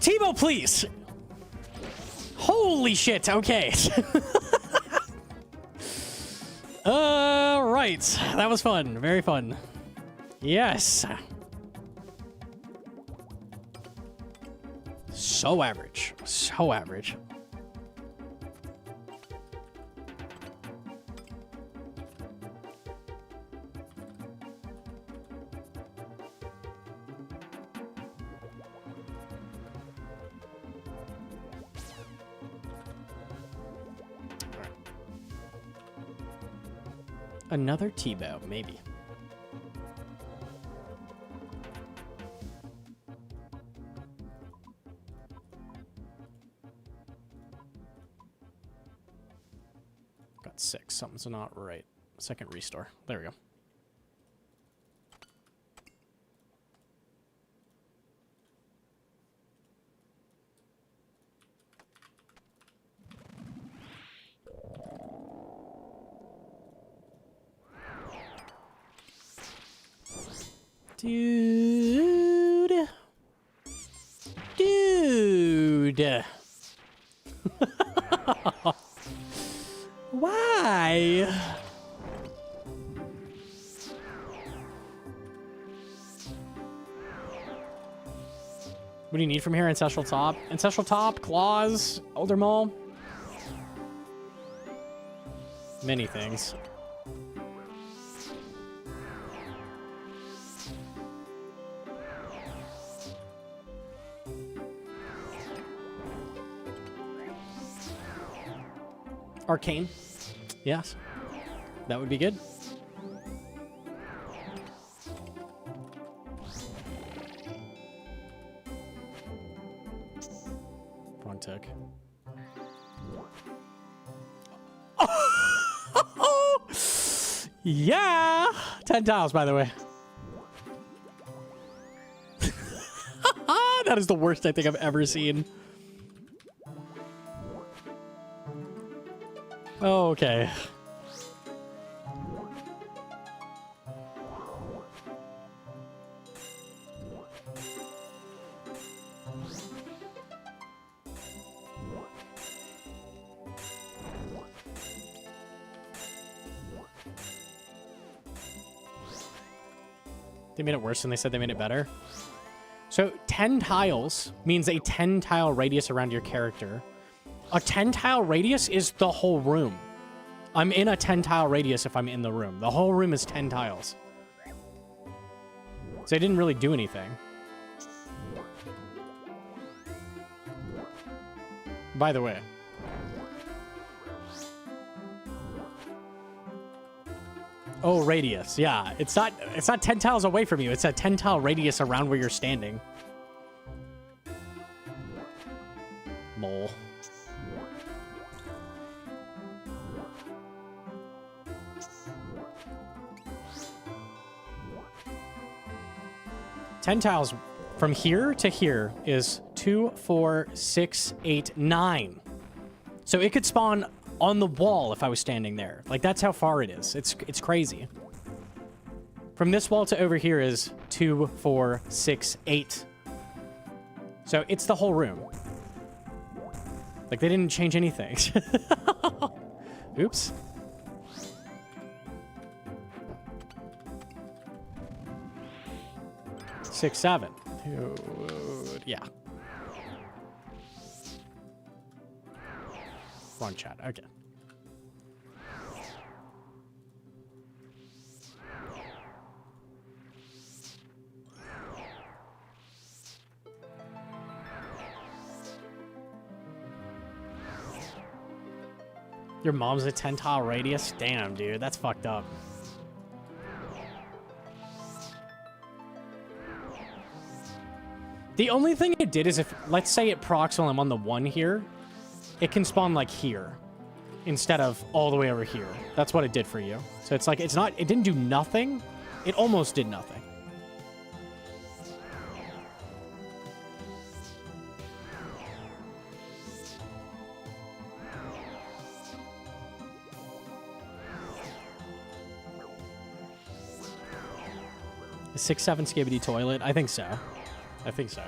Tebow, please. Holy shit. Okay. Right. That was fun. Very fun. Yes. So average. So average. Another T-bow, maybe. Got 6. Something's not right. Second restore. There we go. Dude. Dude. Why? What do you need from here? Ancestral Top? Ancestral Top, Claws, Elder Maul. Many things. Arcane. Yes. That would be good. Wrong tick. Yeah! 10 tiles, by the way. That is the worst I think I've ever seen. Oh, okay. They made it worse and they said they made it better. So 10 tiles means a 10 tile radius around your character. A 10 tile radius is the whole room. I'm in a 10 tile radius if I'm in the room. The whole room is 10 tiles. So I didn't really do anything. By the way. Oh, radius. Yeah, it's not 10 tiles away from you. It's a 10 tile radius around where you're standing. Mole. Ten tiles from here to here is 2, 4, 6, 8, 9. So it could spawn on the wall if I was standing there. Like, that's how far it is. It's crazy. From this wall to over here is 2, 4, 6, 8. So it's the whole room. Like, they didn't change anything. Oops. Six, 7. Dude, yeah. One chat. Okay. Your mom's a 10 tile radius? Damn, dude. That's fucked up. The only thing it did is if, let's say it procs while I'm on the 1 here, it can spawn like here instead of all the way over here. That's what it did for you. So it's like, it didn't do nothing. It almost did nothing. A 6-7 skibbity toilet? I think so. I think so.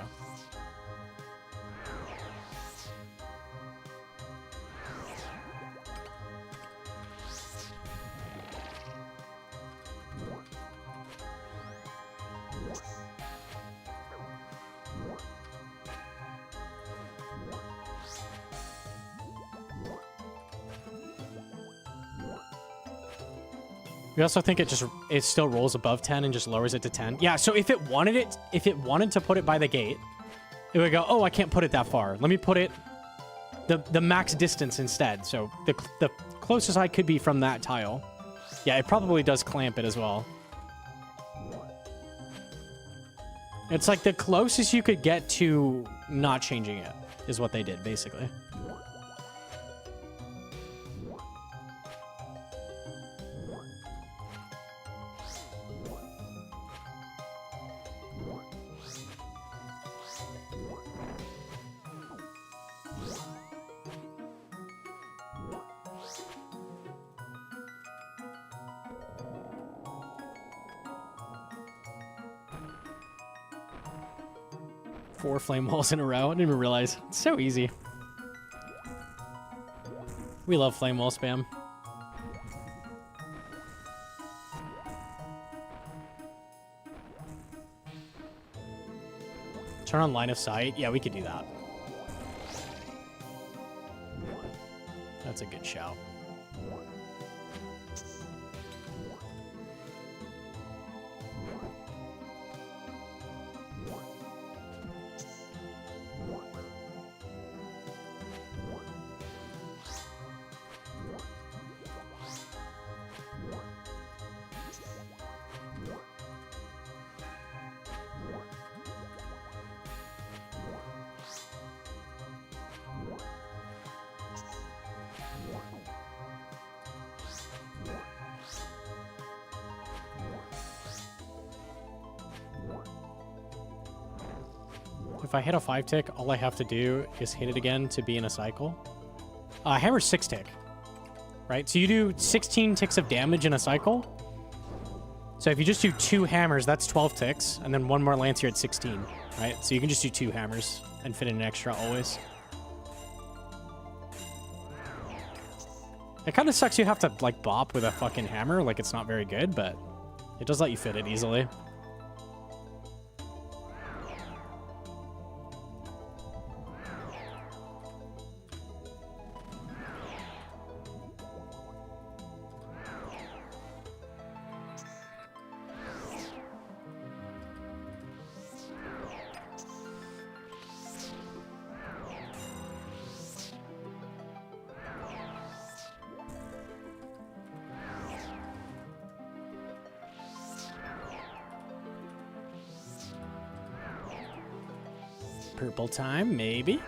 We also think it still rolls above 10 and just lowers it to 10. Yeah, so if it wanted to put it by the gate, it would go, oh, I can't put it that far. Let me put it the max distance instead. So the closest I could be from that tile. Yeah, it probably does clamp it as well. It's like the closest you could get to not changing it is what they did, basically. Four flame walls in a row. I didn't even realize. It's so easy. We love flame wall spam. Turn on line of sight. Yeah, we could do that. That's a good shout. If I hit a 5 tick, all I have to do is hit it again to be in a cycle. Hammer's 6 tick, right? So you do 16 ticks of damage in a cycle. So if you just do 2 hammers, that's 12 ticks, and then 1 more lance, you're at 16, right? So you can just do 2 hammers and fit in an extra always. It kind of sucks you have to, like, bop with a fucking hammer, like it's not very good, but it does let you fit it easily. Purple time, maybe.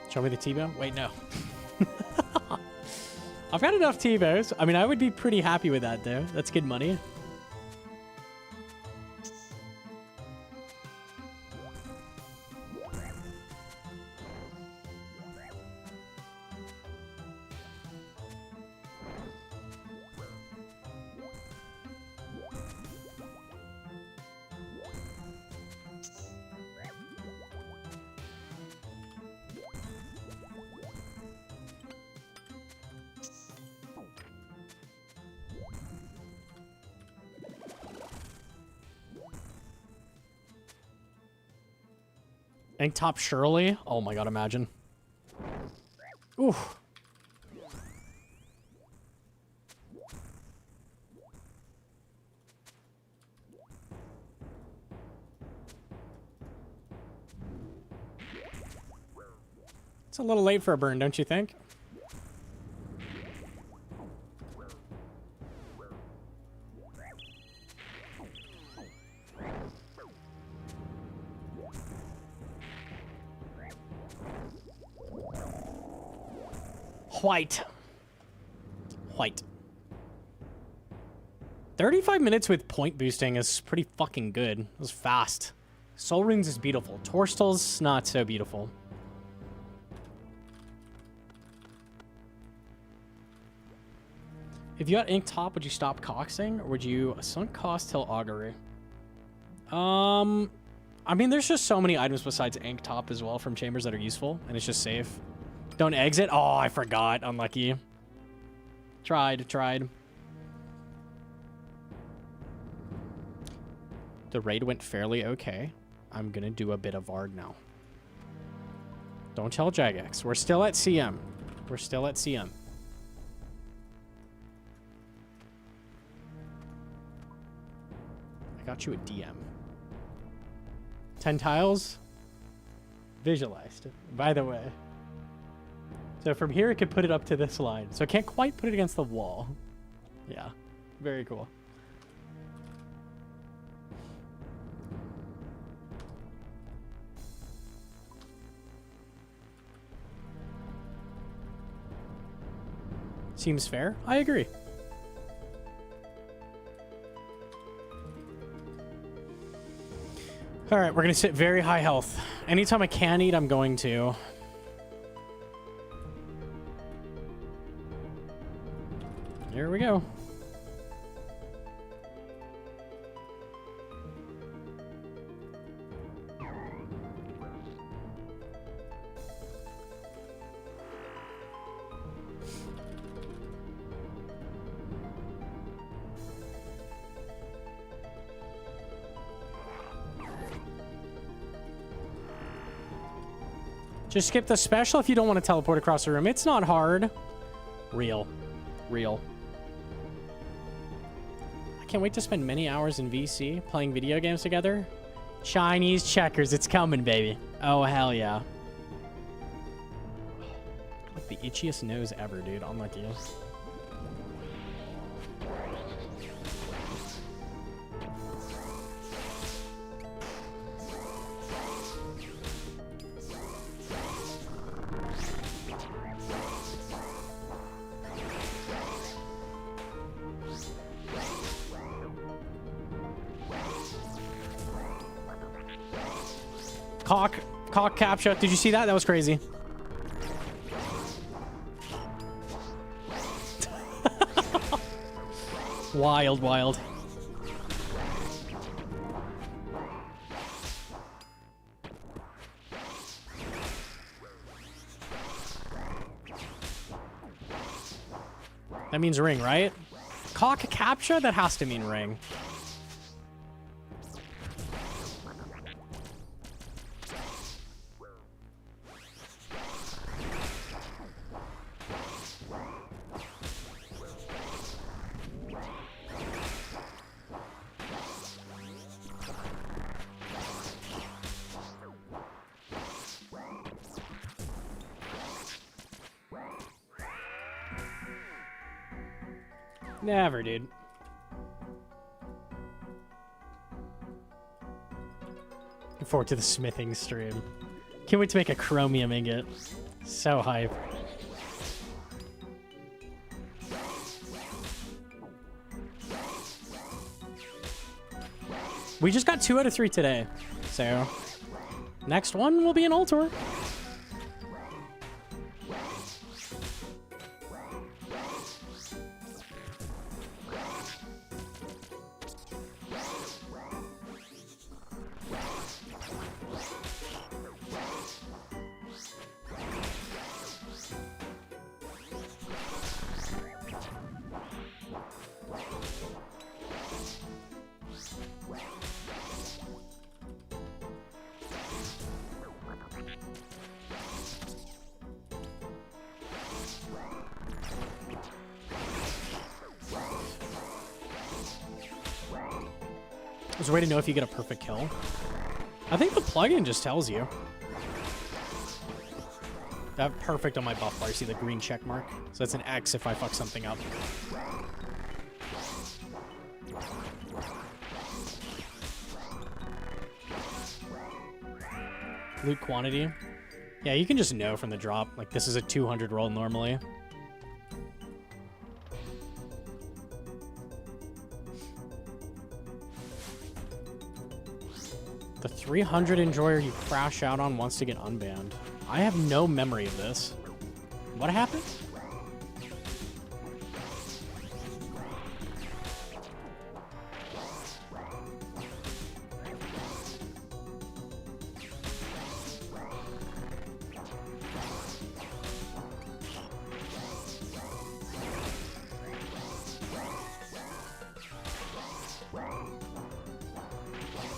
Show me the T-bow? Wait, no. I've got enough T-bows. I mean, I would be pretty happy with that, though. That's good money. Ink top Shirley. Oh my god, imagine. Ooh. It's a little late for a burn, don't you think? White. 35 minutes with point boosting is pretty fucking good. It was fast. Soul Runes is beautiful. Torstal's not so beautiful. If you got Ink Top, would you stop coxing? Or would you sunk cost till augury? I mean, there's just so many items besides Ink Top as well from chambers that are useful, and it's just safe. Don't exit? Oh, I forgot. Unlucky. Tried. The raid went fairly okay. I'm gonna do a bit of Vard now. Don't tell Jagex. We're still at CM. I got you a DM. 10 tiles? Visualized, by the way. So from here, it could put it up to this line. So it can't quite put it against the wall. Yeah, very cool. Seems fair. I agree. All right, we're going to sit very high health. Anytime I can eat, I'm going to. Here we go. Just skip the special if you don't want to teleport across the room. It's not hard. Real. I Can't wait to spend many hours in VC playing video games together. Chinese checkers, it's coming, baby. Oh, hell yeah. Like the itchiest nose ever, dude. Unlucky. Cock capture. Did you see that? That was crazy. Wild, wild. That means ring, right? Cock capture? That has to mean ring. Never, dude. Looking forward to the smithing stream. Can't wait to make a chromium ingot. So hype. We just got 2 out of 3 today. So, next one will be an altar. There's a way to know if you get a perfect kill. I think the plugin just tells you. I have perfect on my buff bar. You see the green check mark? So that's an X if I fuck something up. Loot quantity. Yeah, you can just know from the drop. Like, this is a 200 roll normally. The 300 enjoyer you crash out on wants to get unbanned. I have no memory of this. What happened?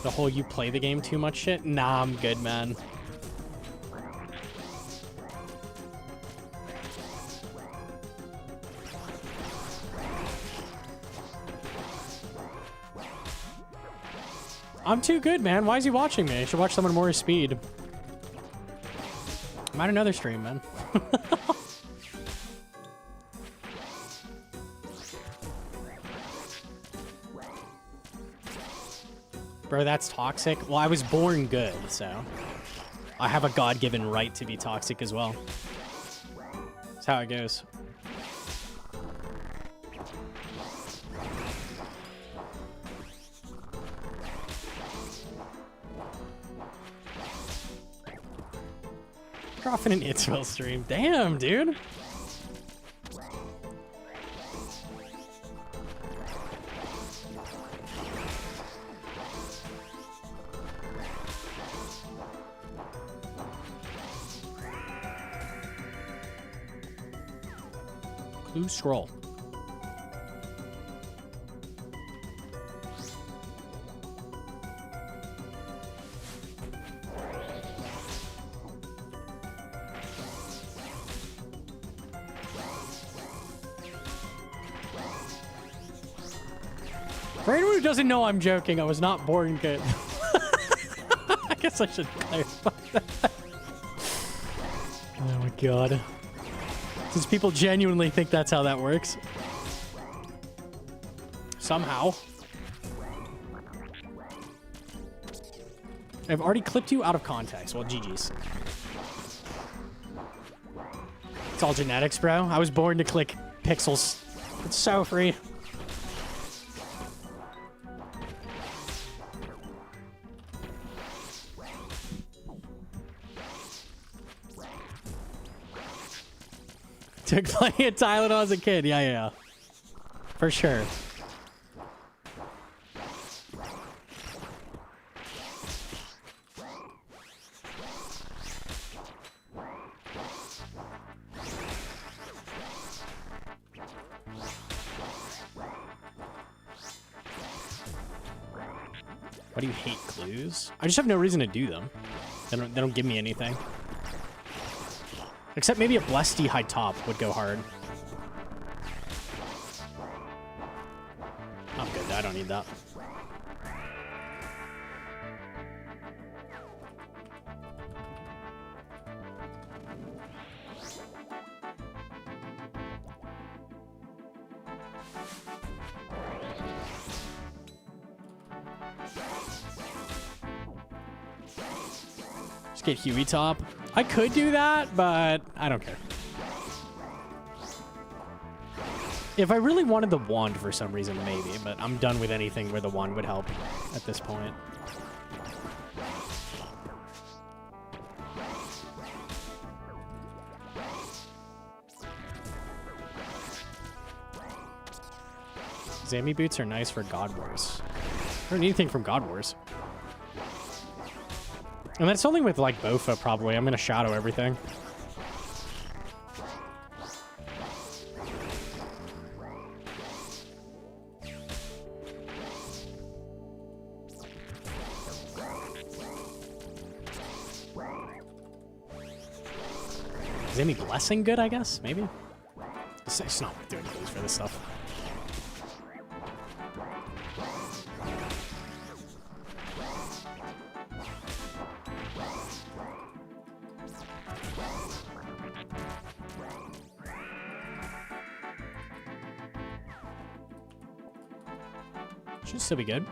The whole you play the game too much shit? Nah, I'm good, man. I'm too good, man. Why is he watching me? I should watch someone more speed. I'm at another stream, man. Bro, that's toxic. Well, I was born good, so I have a God-given right to be toxic as well. That's how it goes. Dropping an Itsville stream. Damn, dude. Clue scroll. For anyone who doesn't know, I'm joking. I was not born good. I guess I should clarify that. Oh my god. Since people genuinely think that's how that works. Somehow. I've already clipped you out of context. Well, GG's. It's all genetics, bro. I was born to click pixels. It's so free. Took plenty of Tylenol as a kid. Yeah. For sure. Why do you hate clues? I just have no reason to do them. They don't give me anything. Except maybe a Blesty high top would go hard. I'm good. I don't need that. Just get Huey top. I could do that, but I don't care. If I really wanted the wand for some reason, maybe, but I'm done with anything where the wand would help at this point. Zammy boots are nice for God Wars. I don't need anything from God Wars. And that's only with, like, Bofa, probably. I'm going to shadow everything. Is any blessing good, I guess? Maybe? It's not worth doing clues for this stuff. Should still be good.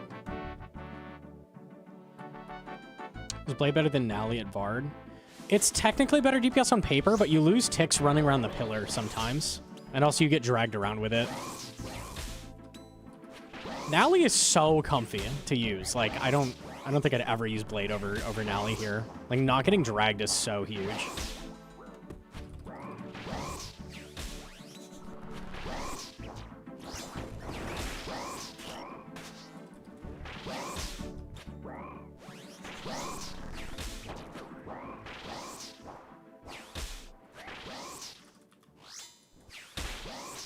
Is Blade better than Nally at Vard? It's technically better DPS on paper, but you lose ticks running around the pillar sometimes. And also you get dragged around with it. Nally is so comfy to use. Like, I don't think I'd ever use Blade over Nally here. Like, not getting dragged is so huge.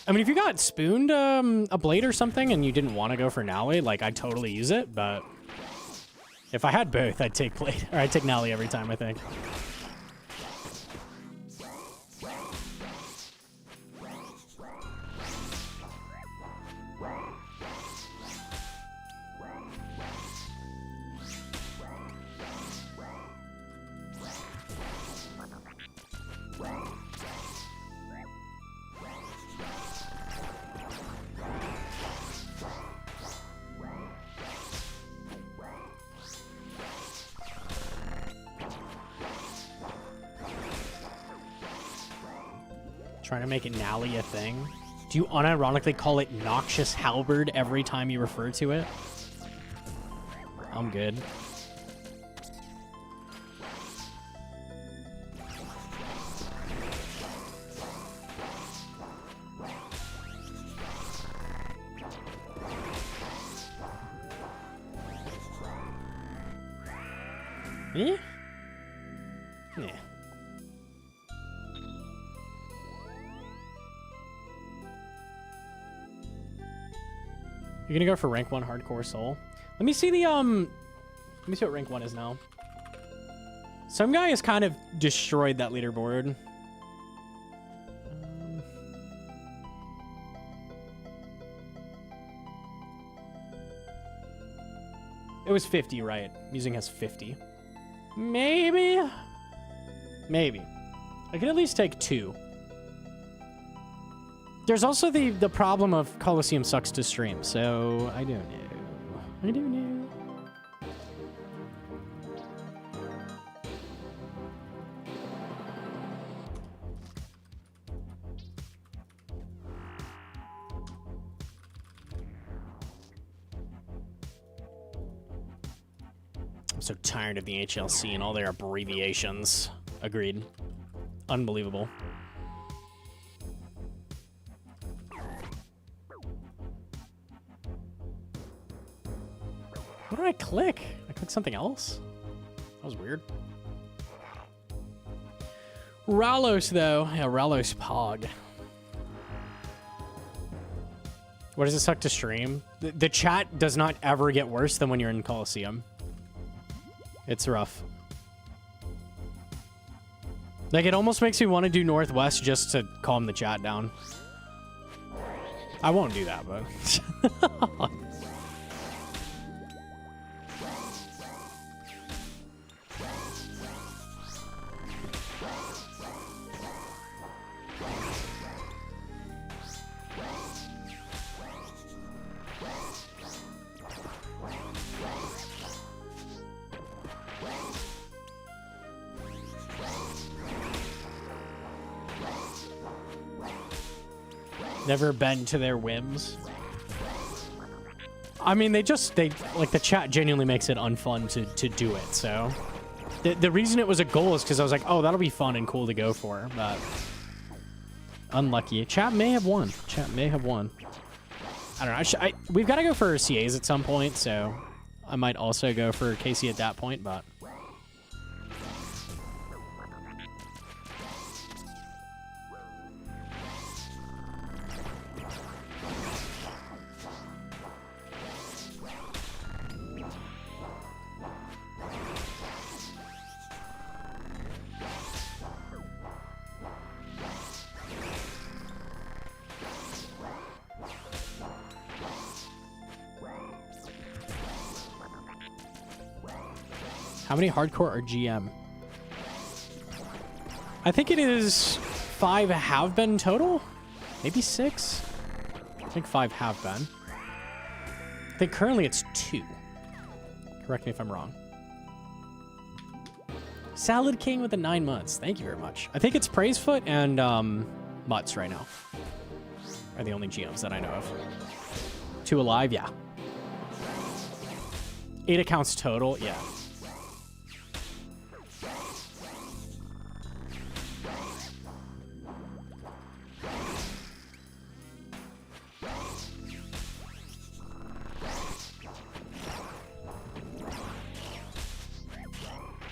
I mean, if you got spooned a blade or something and you didn't want to go for Nally, like, I'd totally use it, but if I had both, I'd take blade, or I'd take Nally every time, I think. Trying to make it Nally a thing. Do you unironically call it Noxious Halberd every time you refer to it? I'm good. Yeah? Yeah. You're gonna go for rank 1 hardcore soul. Let me see the let me see what rank 1 is now. Some guy has kind of destroyed that leaderboard. It was 50, right? Musing has 50. Maybe? Maybe. I could at least take 2. There's also the problem of Coliseum sucks to stream, so I don't know. I don't know. I'm so tired of the HLC and all their abbreviations. Agreed. Unbelievable. What did I click? I clicked something else? That was weird. Ralos, though. Yeah, Ralos Pog. What does it suck to stream? The chat does not ever get worse than when you're in Coliseum. It's rough. Like, it almost makes me want to do Northwest just to calm the chat down. I won't do that, but... Never bend to their whims. I mean, they like, the chat genuinely makes it unfun to do it, so. The reason it was a goal is because I was like, oh, that'll be fun and cool to go for, but. Unlucky. Chat may have won. Chat may have won. I don't know. We've got to go for CAs at some point, so I might also go for KC at that point, but. How many hardcore are GM? I think it is 5 have been total? Maybe 6? I think 5 have been. I think currently it's 2. Correct me if I'm wrong. Salad King with the 9 months. Thank you very much. I think it's Praisefoot and Mutts right now. Are the only GMs that I know of. 2 alive, yeah. 8 accounts total, yeah.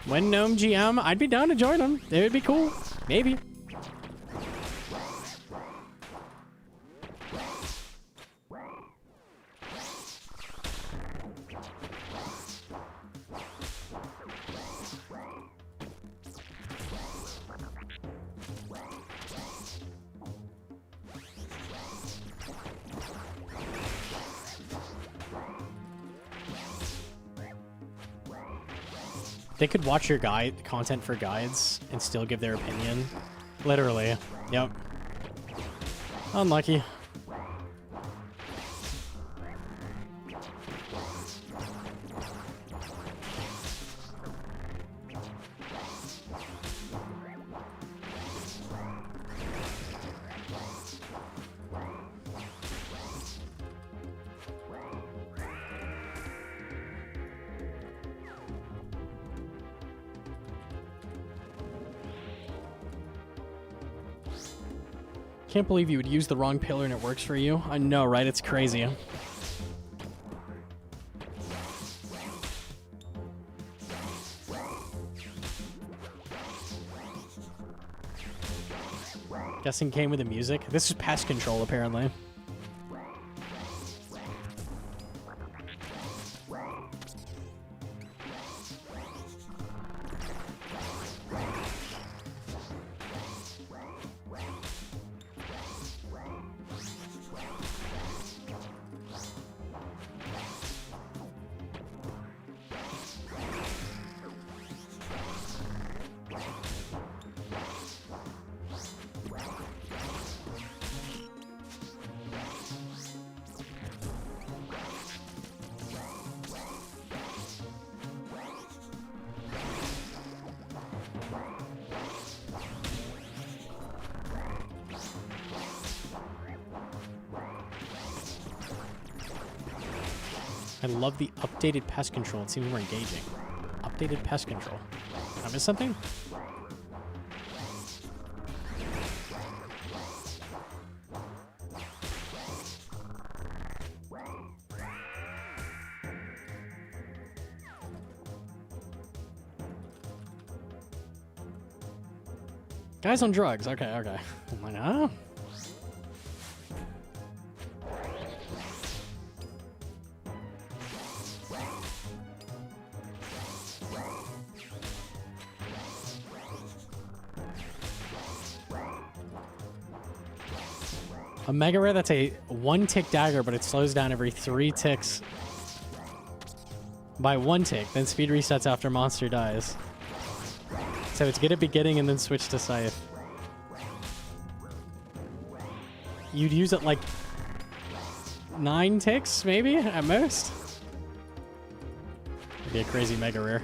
When Gnome GM, I'd be down to join them. It would be cool. Maybe. They could watch your guide content for guides and still give their opinion. Literally. Yep. Unlucky. Can't believe you would use the wrong pillar and it works for you. I know, right? It's crazy. Guessing came with the music. This is pest control, apparently. I love the updated pest control. It seems more engaging. Updated pest control. Did I miss something? Guys on drugs. Okay, okay. I'm like, huh? A mega rare that's a 1-tick dagger, but it slows down every 3 ticks by 1 tick. Then speed resets after monster dies. So it's good at beginning and then switch to scythe. You'd use it like 9 ticks, maybe, at most. It'd be a crazy mega rare.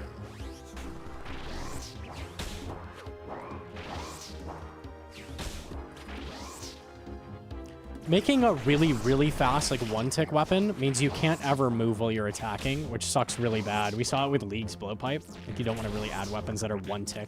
Making a really, really fast, like 1-tick weapon means you can't ever move while you're attacking, which sucks really bad. We saw it with League's Blowpipe. Like, you don't want to really add weapons that are 1-tick.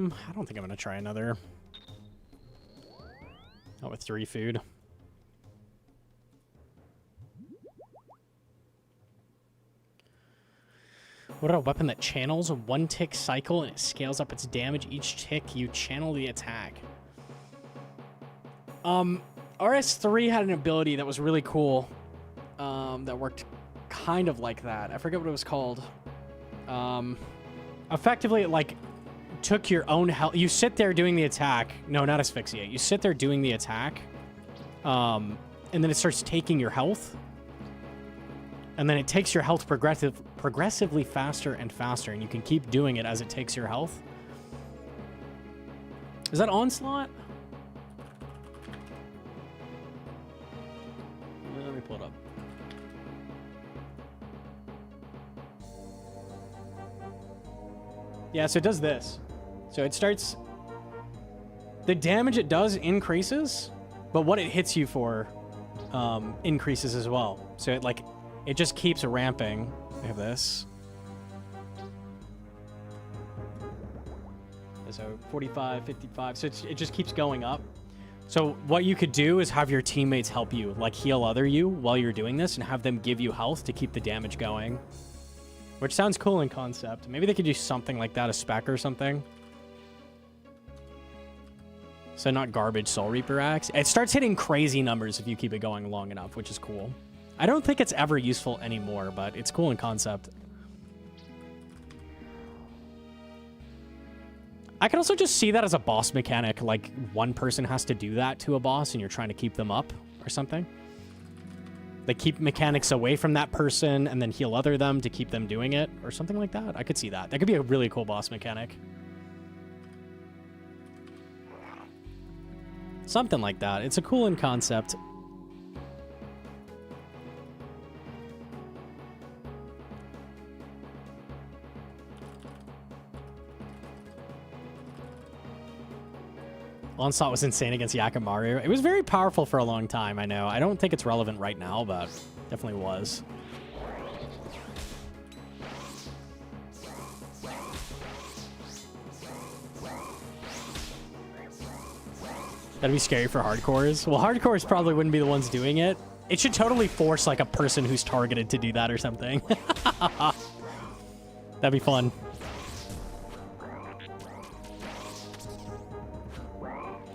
I don't think I'm going to try another. Not with 3 food. What about a weapon that channels a 1-tick cycle and it scales up its damage each tick you channel the attack? RS3 had an ability that was really cool. That worked kind of like that. I forget what it was called. Effectively, it like took your own health. You sit there doing the attack. No, not asphyxiate. You sit there doing the attack. And then it starts taking your health. And then it takes your health progressively faster and faster. And you can keep doing it as it takes your health. Is that Onslaught? Let me pull it up. Yeah, so it does this. So it starts... The damage it does increases, but what it hits you for increases as well. So it, like, it just keeps ramping. I have this. So 45, 55. So it just keeps going up. So what you could do is have your teammates help you, like heal other you while you're doing this, and have them give you health to keep the damage going. Which sounds cool in concept. Maybe they could do something like that, a spec or something. So not garbage Soul Reaper Axe. It starts hitting crazy numbers if you keep it going long enough, which is cool. I don't think it's ever useful anymore, but it's cool in concept. I could also just see that as a boss mechanic, like one person has to do that to a boss and you're trying to keep them up or something. Like keep mechanics away from that person and then heal other them to keep them doing it or something like that. I could see that. That could be a really cool boss mechanic. Something like that. It's a cool in concept. Onslaught was insane against Yakamaru. It was very powerful for a long time, I know. I don't think it's relevant right now, but definitely was. That'd be scary for hardcores. Well, hardcores probably wouldn't be the ones doing it. It should totally force like a person who's targeted to do that or something. That'd be fun.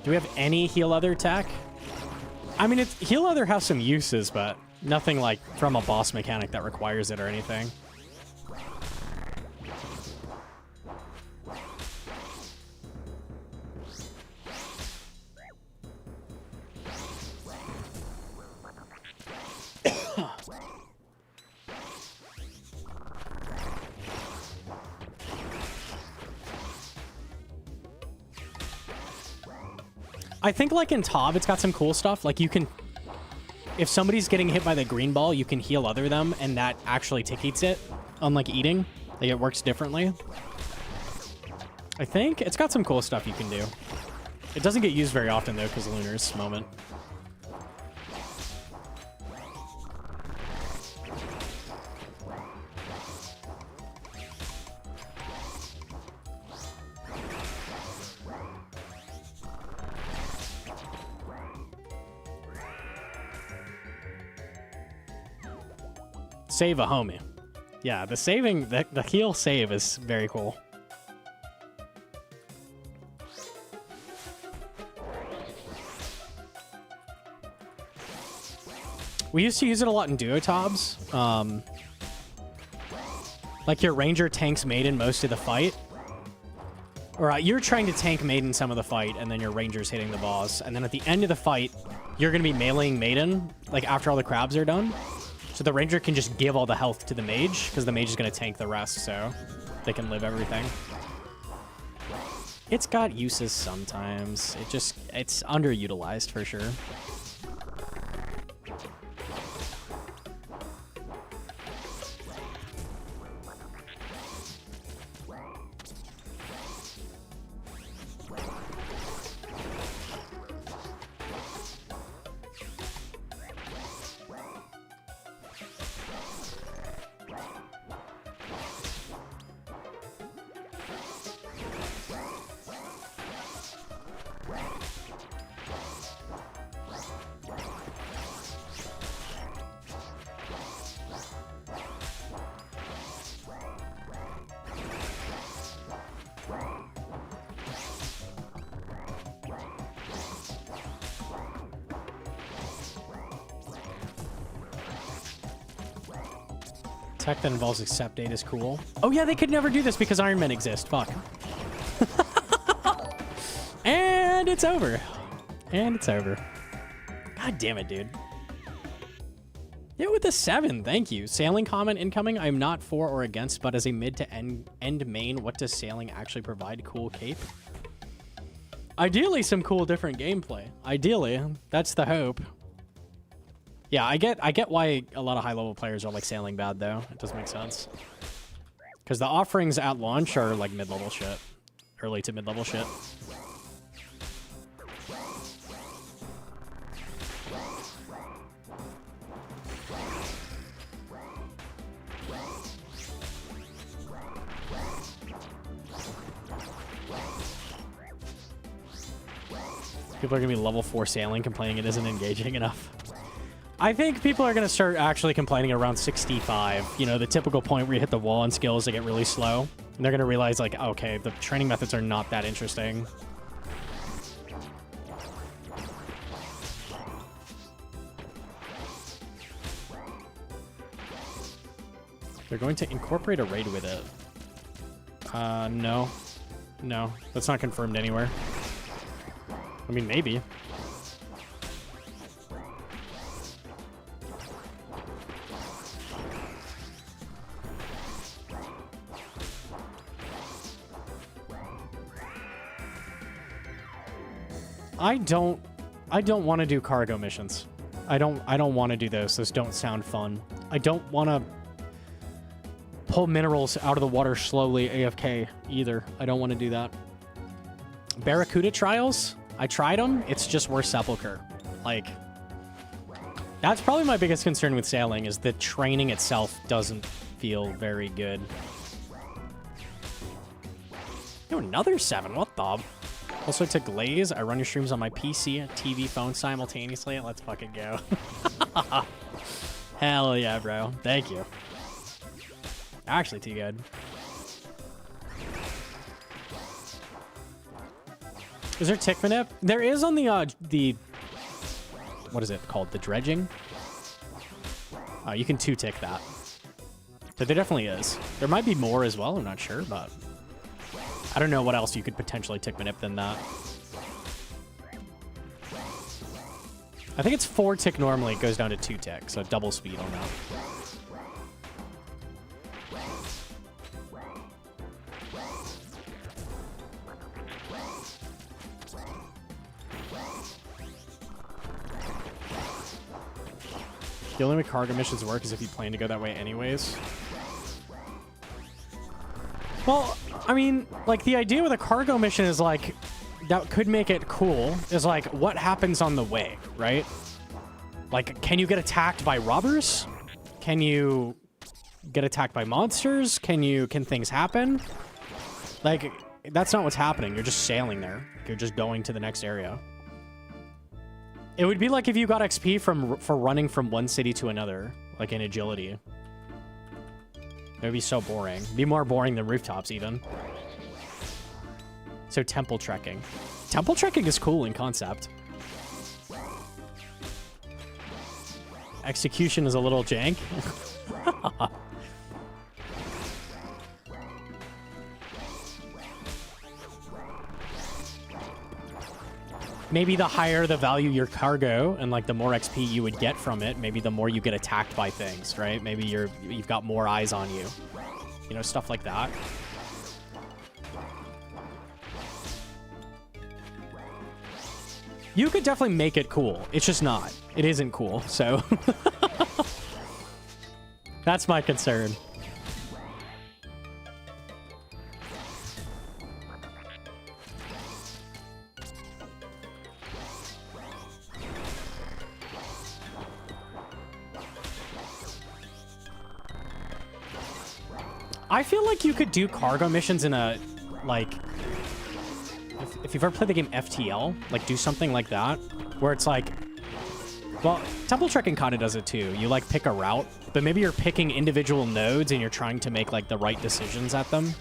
Do we have any heal other tech? I mean, heal other has some uses, but nothing like from a boss mechanic that requires it or anything. I think like in Tav, it's got some cool stuff. Like you can, if somebody's getting hit by the green ball, you can heal other them, and that actually ticketes it, unlike eating. Like it works differently. I think it's got some cool stuff you can do. It doesn't get used very often though, because Lunar's moment. Save a homie. Yeah, the saving, the heal save is very cool. We used to use it a lot in duotabs. Like your ranger tanks Maiden most of the fight. Or you're trying to tank Maiden some of the fight, and then your ranger's hitting the boss. And then at the end of the fight, you're going to be meleeing Maiden, like after all the crabs are done. So the ranger can just give all the health to the mage, because the mage is going to tank the rest, so they can live everything. It's got uses sometimes. It's underutilized for sure. Tech that involves accept date is cool. Oh yeah, they could never do this because Iron Men exist. Fuck. And it's over. And it's over. God damn it, dude. Yeah, with the 7, thank you. Sailing comment incoming. I'm not for or against, but as a mid to end main, what does sailing actually provide? Cool cape? Ideally, some cool different gameplay. Ideally, that's the hope. Yeah, I get why a lot of high-level players are like sailing bad, though. It does make sense. Because the offerings at launch are like mid-level shit. Early to mid-level shit. People are going to be level 4 sailing, complaining it isn't engaging enough. I think people are going to start actually complaining around 65. You know, the typical point where you hit the wall on skills, they get really slow. And they're going to realize, like, okay, the training methods are not that interesting. They're going to incorporate a raid with it. No. No, that's not confirmed anywhere. I mean, maybe. I don't want to do cargo missions. I don't want to do those. Those don't sound fun. I don't want to pull minerals out of the water slowly AFK either. I don't want to do that. Barracuda trials? I tried them. It's just worse Sepulcher. Like, that's probably my biggest concern with sailing is the training itself doesn't feel very good. Yo, another 7. What the? Also to Glaze, I run your streams on my PC and TV phone simultaneously. Let's fucking go. Hell yeah, bro. Thank you. Actually, too good. Is there tick manip? There is on the what is it called? The dredging. You can 2-tick that. But there definitely is. There might be more as well. I'm not sure, but I don't know what else you could potentially tick manip than that. I think it's 4-tick normally. It goes down to 2-tick, so double speed on that. The only way cargo missions work is if you plan to go that way anyways. Well, I mean, like, the idea with a cargo mission is, like, that could make it cool, is, like, what happens on the way, right? Like, can you get attacked by robbers? Can you get attacked by monsters? Can things happen? Like, that's not what's happening. You're just sailing there. You're just going to the next area. It would be like if you got XP for running from one city to another, like in agility. It would be so boring. It'd be more boring than rooftops, even. So temple trekking. Temple trekking is cool in concept. Execution is a little jank. Maybe the higher the value your cargo and like the more XP you would get from it, maybe the more you get attacked by things, right? Maybe you've got more eyes on you. You know, stuff like that. You could definitely make it cool. It's just not. It isn't cool, so that's my concern. I feel like you could do cargo missions in a, like, if you've ever played the game FTL, like, do something like that, where it's like, well, temple trekking kind of does it too. You, like, pick a route, but maybe you're picking individual nodes and you're trying to make, like, the right decisions at them.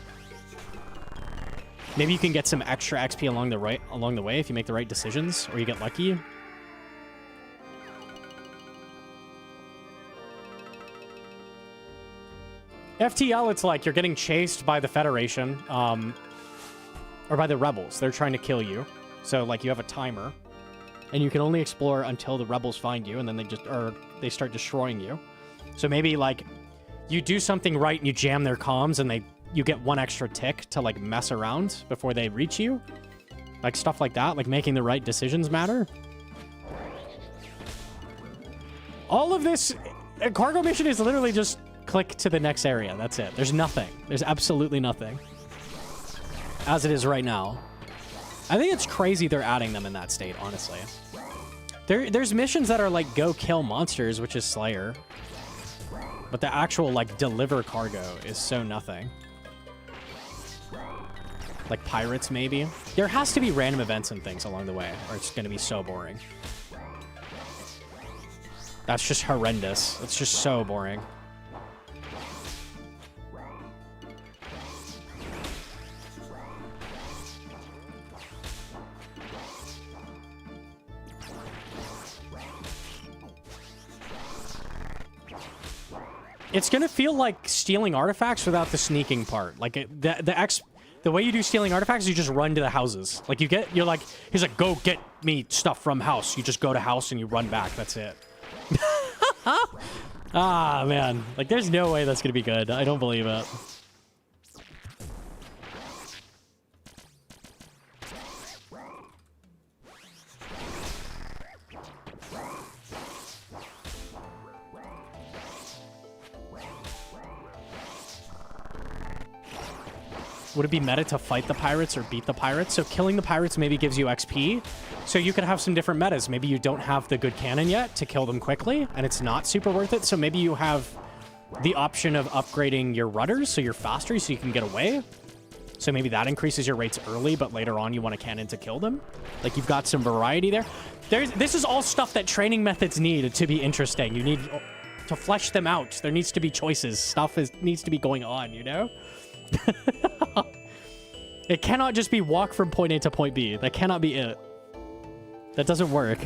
Maybe you can get some extra XP along the way if you make the right decisions, or you get lucky. FTL, it's like you're getting chased by the Federation, or by the rebels. They're trying to kill you. So, like, you have a timer, and you can only explore until the rebels find you, and then they start destroying you. So maybe, like, you do something right and you jam their comms, and you get one extra tick to, like, mess around before they reach you. Like, stuff like that. Like, making the right decisions matter. All of this, a cargo mission is literally just click to the next area. That's it. There's nothing. There's absolutely nothing. As it is right now. I think it's crazy they're adding them in that state, honestly. There's missions that are like, go kill monsters, which is Slayer. But the actual, like, deliver cargo is so nothing. Like pirates, maybe. There has to be random events and things along the way, or it's going to be so boring. That's just horrendous. It's just so boring. It's gonna feel like stealing artifacts without the sneaking part. Like the way you do stealing artifacts is you just run to the houses. Like you're like, he's like, go get me stuff from house. You just go to house and you run back. That's it. Ah, man. Like, there's no way that's gonna be good. I don't believe it. Would it be meta to fight the pirates or beat the pirates? So killing the pirates maybe gives you XP. So you could have some different metas. Maybe you don't have the good cannon yet to kill them quickly, and it's not super worth it. So maybe you have the option of upgrading your rudders so you're faster so you can get away. So maybe that increases your rates early, but later on you want a cannon to kill them. Like, you've got some variety there. This is all stuff that training methods need to be interesting. You need to flesh them out. There needs to be choices. Stuff needs to be going on, you know? It cannot just be walk from point A to point B. That cannot be it. That doesn't work.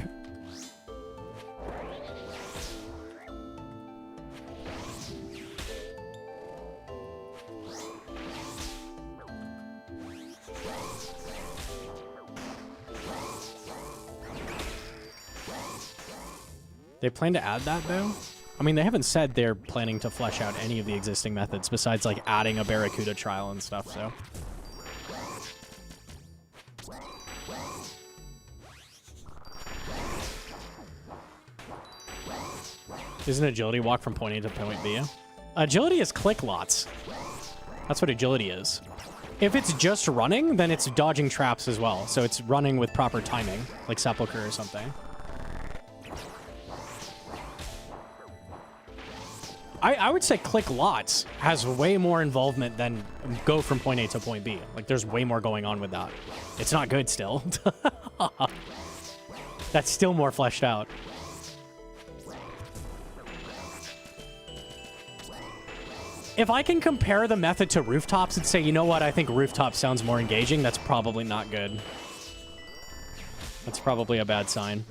They plan to add that, though? I mean, they haven't said they're planning to flesh out any of the existing methods besides, like, adding a Barracuda trial and stuff, so... Isn't agility walk from point A to point B? Agility is click lots. That's what agility is. If it's just running, then it's dodging traps as well. So it's running with proper timing, like Sepulchre or something. I would say click lots has way more involvement than go from point A to point B. Like, there's way more going on with that. It's not good still. That's still more fleshed out. If I can compare the method to rooftops and say, you know what, I think rooftop sounds more engaging, that's probably not good. That's probably a bad sign.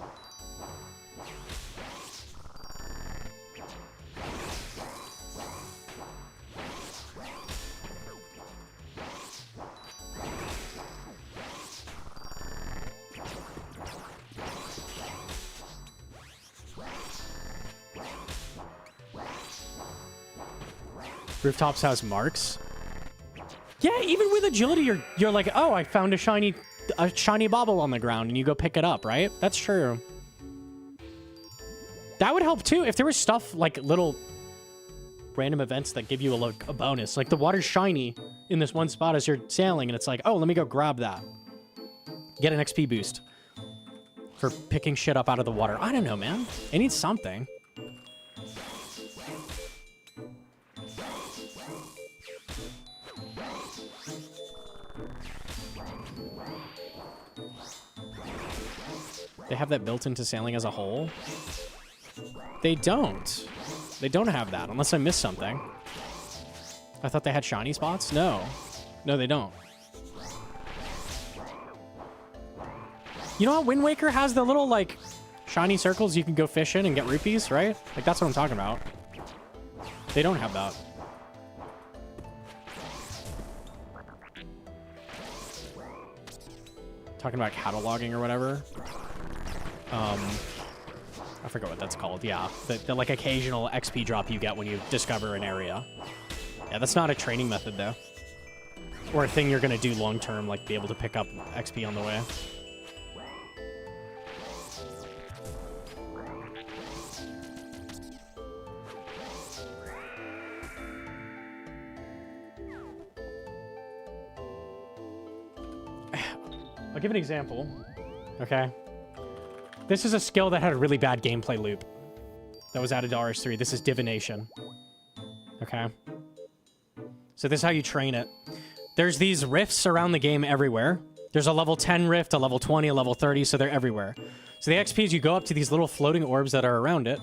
Rooftops has marks. Yeah, even with agility, you're like, oh, I found a shiny bauble on the ground, and you go pick it up, right? That's true. That would help too if there was stuff like little random events that give you a bonus. Like the water's shiny in this one spot as you're sailing, and it's like, oh, let me go grab that. Get an XP boost for picking shit up out of the water. I don't know, man. It needs something. They have that built into sailing as a whole? They don't. They don't have that, unless I missed something. I thought they had shiny spots? No. No, they don't. You know how Wind Waker has the little, like, shiny circles you can go fish in and get rupees, right? Like, that's what I'm talking about. They don't have that. Talking about cataloging or whatever. I forget what that's called. Yeah, the like occasional XP drop you get when you discover an area. Yeah, that's not a training method though, or a thing you're gonna do long term, like be able to pick up XP on the way. I'll give an example. Okay. This is a skill that had a really bad gameplay loop that was added to RS3. This is divination. Okay. So this is how you train it. There's these rifts around the game everywhere. There's a level 10 rift, a level 20, a level 30, so they're everywhere. So the XP is you go up to these little floating orbs that are around it,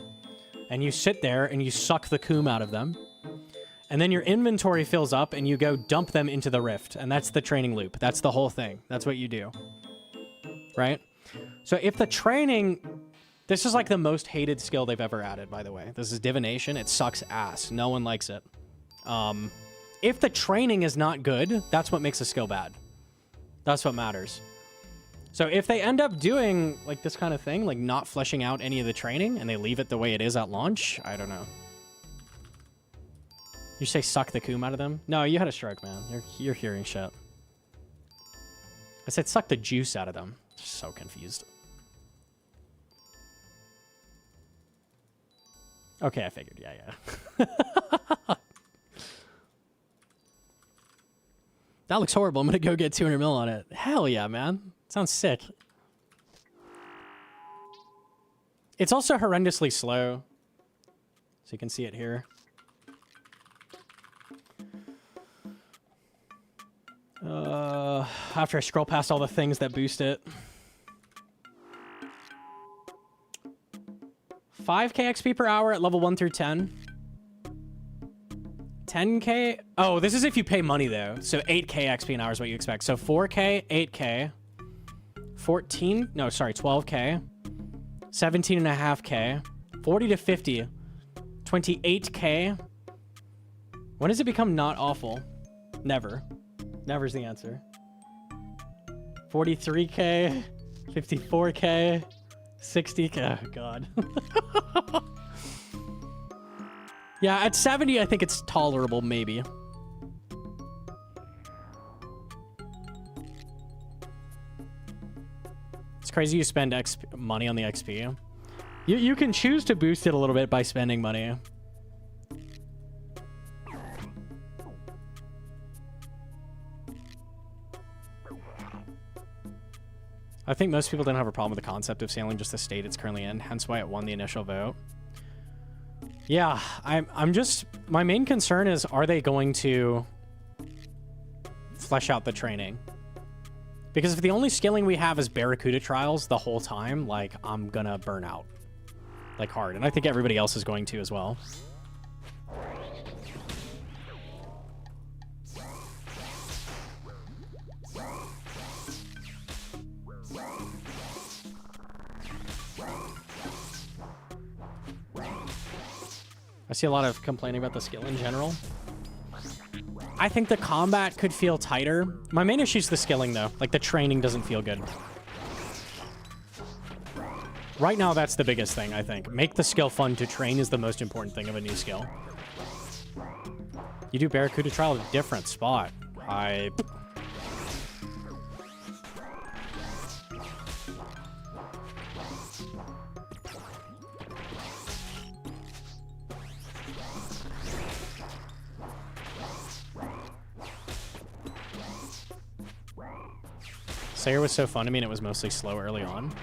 and you sit there and you suck the coom out of them. And then your inventory fills up and you go dump them into the rift. And that's the training loop. That's the whole thing. That's what you do. Right? So if the training... This is like the most hated skill they've ever added, by the way. This is divination. It sucks ass. No one likes it. If the training is not good, that's what makes a skill bad. That's what matters. So if they end up doing like this kind of thing, like not fleshing out any of the training, and they leave it the way it is at launch, I don't know. You say suck the coom out of them? No, you had a stroke, man. You're hearing shit. I said suck the juice out of them. So confused. Okay, I figured. Yeah. That looks horrible. I'm gonna go get 200 mil on it. Hell yeah, man. Sounds sick. It's also horrendously slow. So you can see it here. After I scroll past all the things that boost it. 5k XP per hour at level 1 through 10. 10K? Oh, this is if you pay money, though. So 8K XP an hour is what you expect. So 4K, 8K, 14, no, sorry, 12K, 17.5K, 40 to 50, 28K. When does it become not awful? Never. Never's the answer. 43K, 54K, 60K. Oh, God. Yeah, at 70, I think it's tolerable, maybe. It's crazy you spend money on the XP. You can choose to boost it a little bit by spending money. I think most people don't have a problem with the concept of sailing, just the state it's currently in, hence why it won the initial vote. Yeah, I'm just... My main concern is, are they going to flesh out the training? Because if the only skilling we have is Barracuda trials the whole time, like, I'm gonna burn out. Like, hard. And I think everybody else is going to as well. I see a lot of complaining about the skill in general. I think the combat could feel tighter. My main issue is the skilling, though. Like, the training doesn't feel good. Right now, that's the biggest thing, I think. Make the skill fun to train is the most important thing of a new skill. You do Barracuda Trial at a different spot. Slayer was so fun to me, and it was mostly slow early on.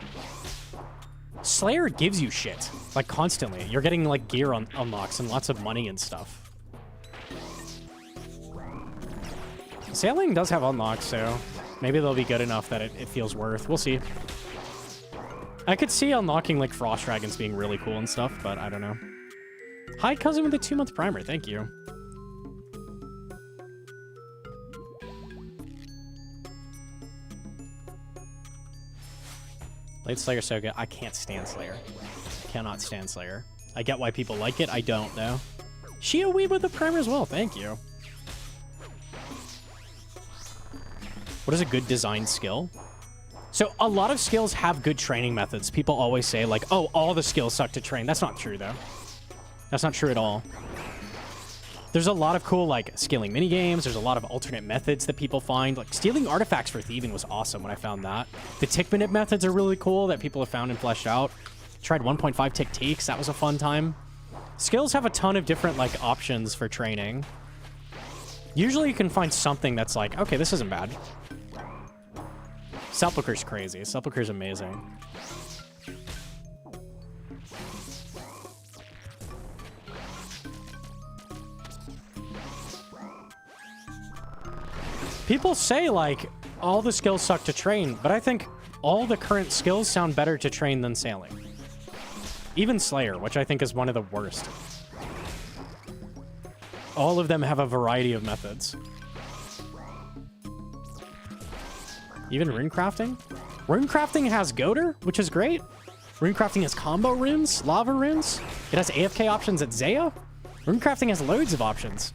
Slayer gives you shit, like, constantly. You're getting, like, gear on unlocks and lots of money and stuff. Sailing does have unlocks, so maybe they'll be good enough that it feels worth. We'll see. I could see unlocking, like, Frost Dragons being really cool and stuff, but I don't know. Hi, cousin with the 2-month primer. Thank you. Blade Slayer's so good. I can't stand Slayer. Cannot stand Slayer. I get why people like it. I don't, though. She a weeb with the primer as well. Thank you. What is a good design skill? So a lot of skills have good training methods. People always say, like, oh, all the skills suck to train. That's not true, though. That's not true at all. There's a lot of cool, like, skilling minigames. There's a lot of alternate methods that people find. Like, stealing artifacts for thieving was awesome when I found that. The tick minute methods are really cool that people have found and fleshed out. Tried 1.5 tick teaks. That was a fun time. Skills have a ton of different, like, options for training. Usually you can find something that's like, okay, this isn't bad. Sepulchre's crazy. Sepulchre's amazing. People say, like, all the skills suck to train, but I think all the current skills sound better to train than sailing. Even Slayer, which I think is one of the worst. All of them have a variety of methods. Even runecrafting? Runecrafting has Goater, which is great. Runecrafting has combo runes, lava runes. It has AFK options at Zaya. Runecrafting has loads of options.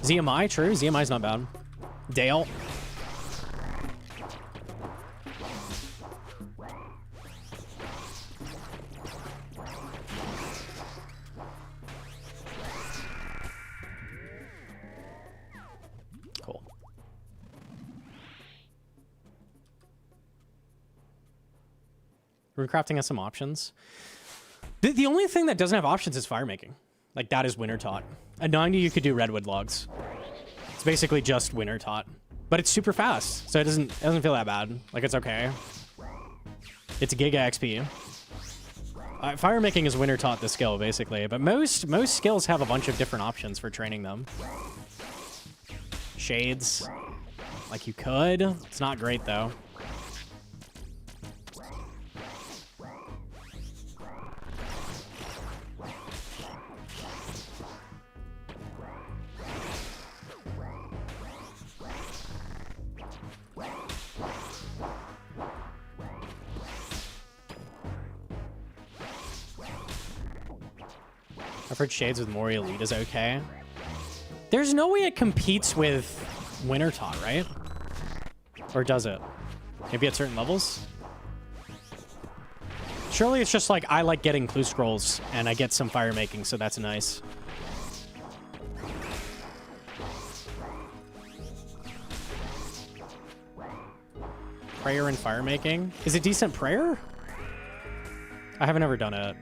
ZMI, true. ZMI's not bad. Dale. Cool. Runecrafting has some options. The only thing that doesn't have options is fire making. Like, that is winter taught. At 90, you could do redwood logs. It's basically just winter taught. But it's super fast, so it doesn't feel that bad. Like, it's okay. It's Giga XP. Fire making is winter taught the skill, basically. But most skills have a bunch of different options for training them. Shades. Like, you could. It's not great, though. I've heard Shades with Mori Elite is okay. There's no way it competes with Wintertot, right? Or does it? Maybe at certain levels? Surely it's just like, I like getting clue scrolls, and I get some fire making, so that's nice. Prayer and fire making? Is it decent prayer? I haven't ever done it.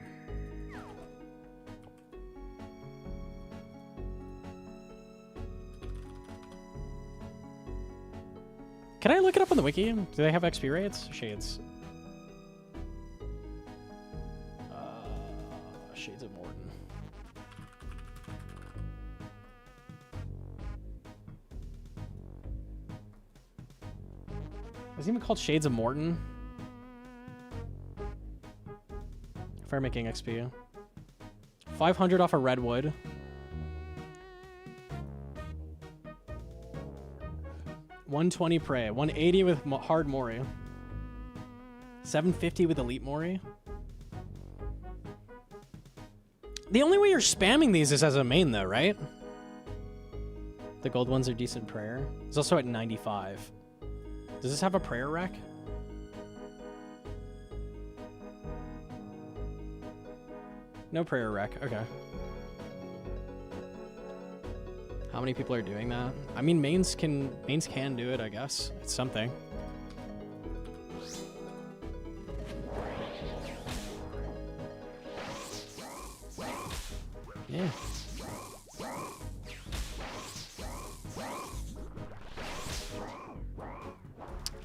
Can I look it up on the wiki? Do they have XP rates? Shades. Shades of Morton. Is it even called Shades of Morton? Fire making XP. 500 off a redwood. $120 Prey. 180 with hard Mori. 750 with Elite Mori. The only way you're spamming these is as a main, though, right? The gold ones are decent prayer. It's also at 95. Does this have a prayer rack? No prayer rack. Okay. How many people are doing that? I mean, mains can do it, I guess. It's something. Yeah.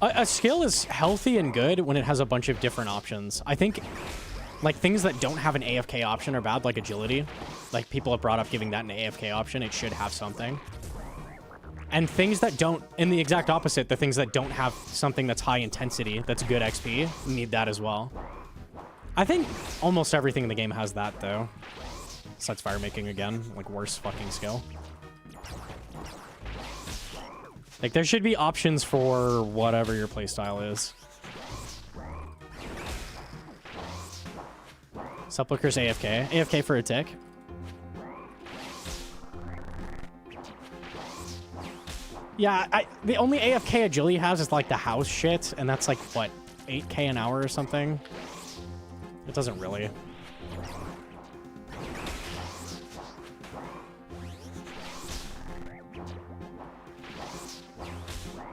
A skill is healthy and good when it has a bunch of different options. I think, like, things that don't have an AFK option are bad, like agility. Like, people have brought up giving that an AFK option. It should have something. And things that don't, in the exact opposite, the things that don't have something that's high intensity, that's good XP, need that as well. I think almost everything in the game has that, though. Besides fire making again, like, worst fucking skill. Like, there should be options for whatever your playstyle is. Sepulchre's AFK. AFK for a tick. Yeah, the only AFK agility has is, like, the house shit, and that's, like, what, 8k an hour or something? It doesn't really.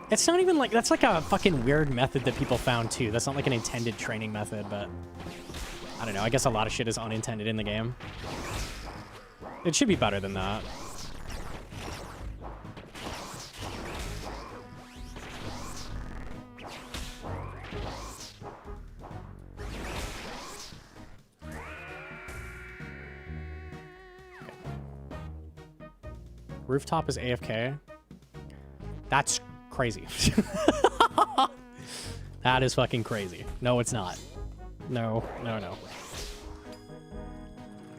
It's not even like, that's like a fucking weird method that people found too. That's not like an intended training method, but I don't know. I guess a lot of shit is unintended in the game. It should be better than that. Rooftop is AFK. That's crazy. That is fucking crazy. No, it's not. No, no, no.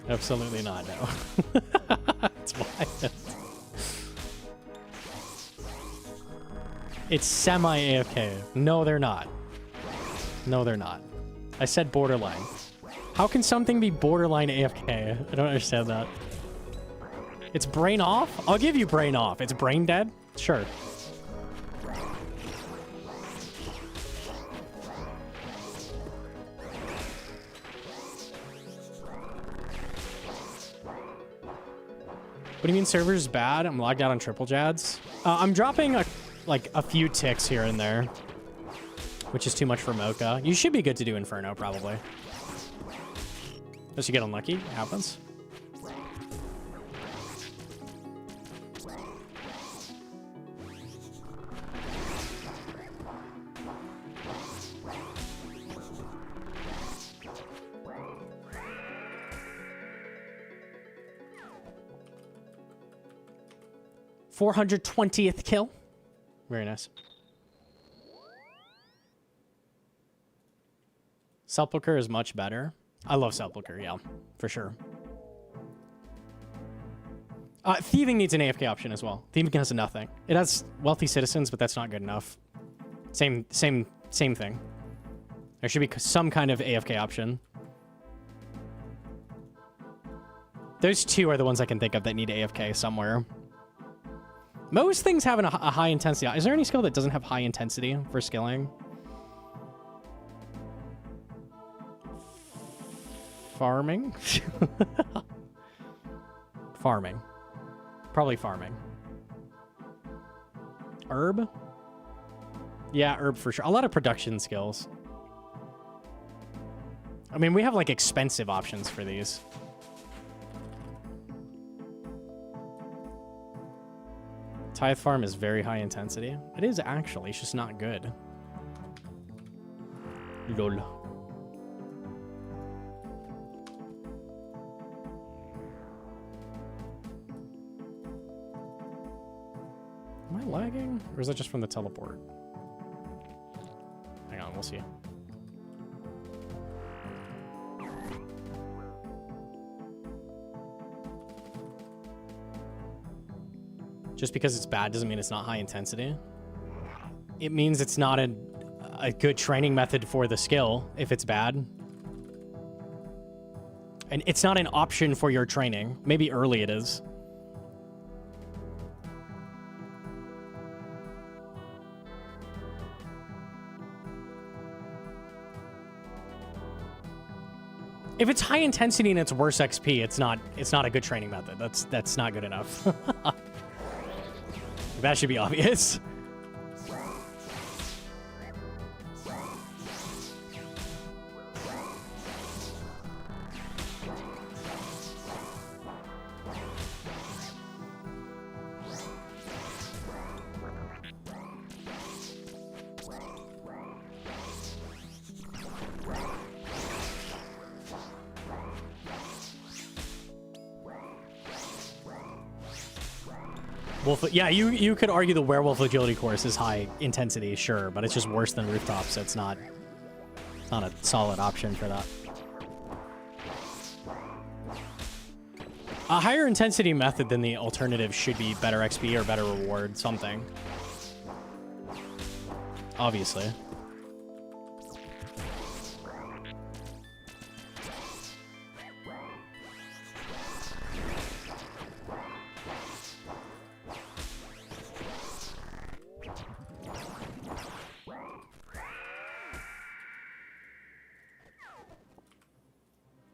Absolutely not, no. It's wild. It's semi-AFK. No, they're not. No, they're not. I said borderline. How can something be borderline AFK? I don't understand that. It's brain off? I'll give you brain off. It's brain dead? Sure. What do you mean server's bad? I'm logged out on triple jads. I'm dropping a few ticks here and there, which is too much for Mokha. You should be good to do Inferno, probably. Unless you get unlucky. It happens. $420th kill. Very nice. Sepulchre is much better. I love Sepulchre, yeah, for sure. Thieving needs an AFK option as well. Thieving has nothing. It has wealthy citizens, but that's not good enough. Same thing. There should be some kind of AFK option. Those two are the ones I can think of that need AFK somewhere. Most things have a high intensity. Is there any skill that doesn't have high intensity for skilling? Farming? Farming. Probably farming. Herb? Yeah, herb for sure. A lot of production skills. I mean, we have like expensive options for these. Tithe farm is very high intensity. It is actually, it's just not good. Lol. Am I lagging? Or is that just from the teleport? Hang on, we'll see. Just because it's bad doesn't mean it's not high intensity. It means it's not a good training method for the skill if it's bad. And it's not an option for your training. Maybe early it is. If it's high intensity and it's worse XP, it's not a good training method. That's not good enough. That should be obvious. Yeah, you could argue the werewolf agility course is high intensity, sure, but it's just worse than rooftop, so it's not a solid option for that. A higher intensity method than the alternative should be better XP or better reward, something. Obviously.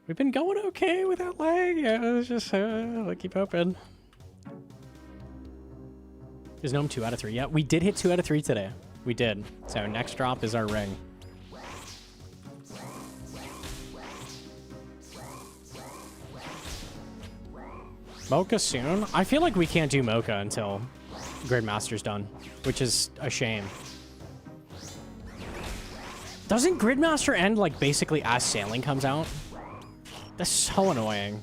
We've been going okay without lag. Yeah, it's just I keep hoping. Is Gnome 2 out of 3? Yeah, we did hit 2 out of 3 today. We did. So next drop is our ring. Mokha soon? I feel like we can't do Mokha until Gridmaster's done, which is a shame. Doesn't Gridmaster end like basically as Sailing comes out? That's so annoying.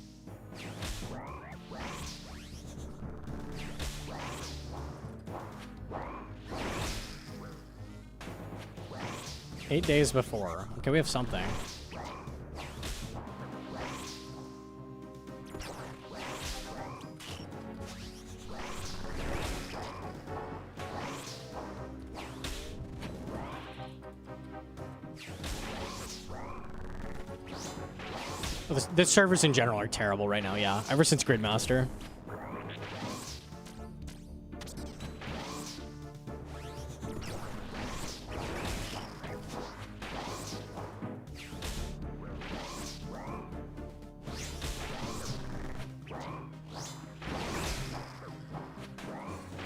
Eight days before. Okay, we have something. The servers in general are terrible right now, yeah. Ever since Gridmaster.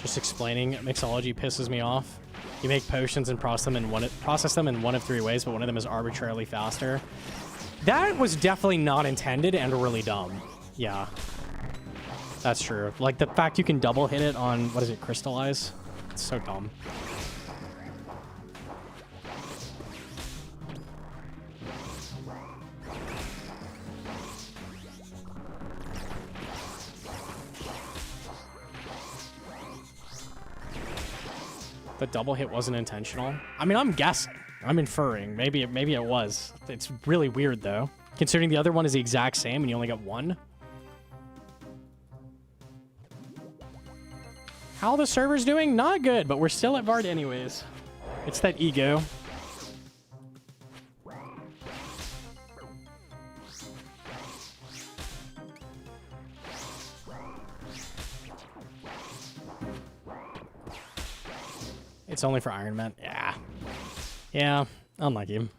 Just explaining mixology pisses me off. You make potions and process them in one of 3 ways, but one of them is arbitrarily faster. That was definitely not intended and really dumb. Yeah. That's true. Like, the fact you can double hit it on, what is it, crystallize? It's so dumb. The double hit wasn't intentional? I mean, I'm guessing. I'm inferring. Maybe it was. It's really weird, though. Considering the other one is the exact same and you only got 1. How the server's doing? Not good, but we're still at Vard anyways. It's that ego. It's only for Iron Man. Yeah. Yeah, unlucky.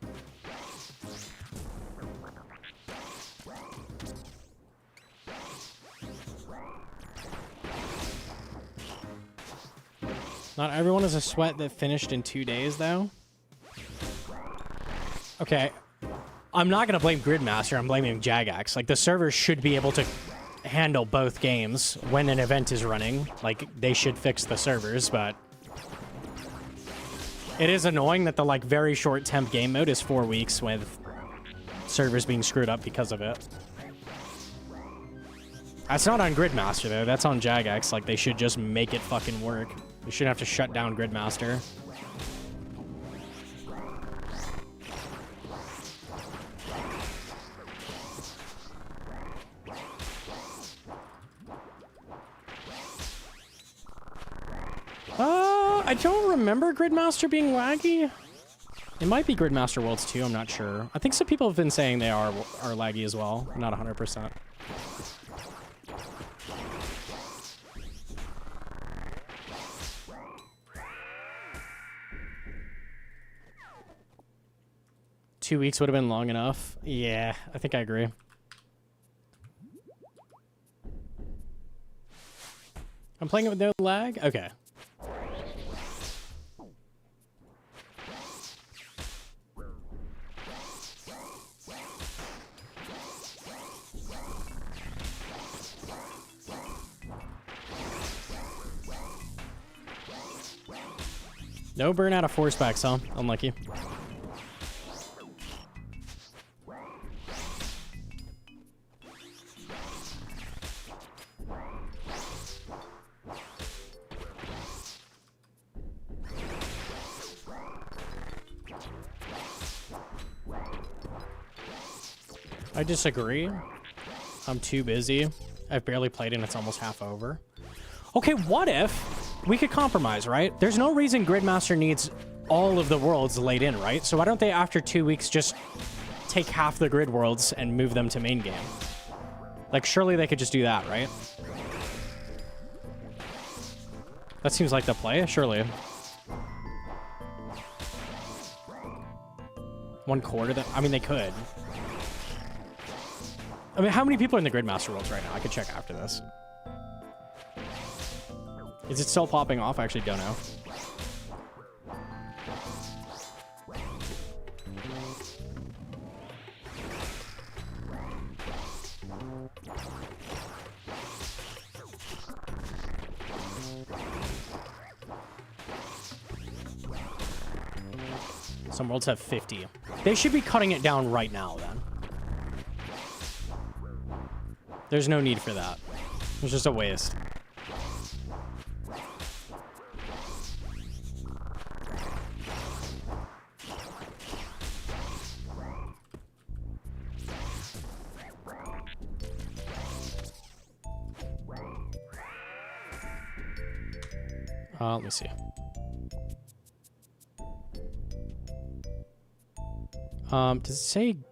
Not everyone is a sweat that finished in 2 days, though. Okay. I'm not going to blame Gridmaster. I'm blaming Jagex. Like, the servers should be able to handle both games when an event is running. Like, they should fix the servers, but it is annoying that the, like, very short temp game mode is 4 weeks with servers being screwed up because of it. That's not on Gridmaster, though. That's on Jagex. Like, they should just make it fucking work. We shouldn't have to shut down Gridmaster. I don't remember Gridmaster being laggy. It might be Gridmaster Worlds 2, I'm not sure. I think some people have been saying they are laggy as well. I'm not 100%. Two weeks would have been long enough. Yeah, I think I agree. I'm playing it with no lag? Okay. No burn out of force backs, huh? Unlucky. I disagree. I'm too busy. I've barely played and it's almost half over. Okay, what if we could compromise, right? There's no reason Gridmaster needs all of the worlds laid in, right? So why don't they, after 2 weeks, just take half the grid worlds and move them to main game? Like, surely they could just do that, right? That seems like the play, surely. 1/4 that, I mean, they could. I mean, how many people are in the Gridmaster worlds right now? I could check after this. Is it still popping off? I actually don't know. Some worlds have 50. They should be cutting it down right now, then. There's no need for that. It's just a waste. Let me see. Does it say... Do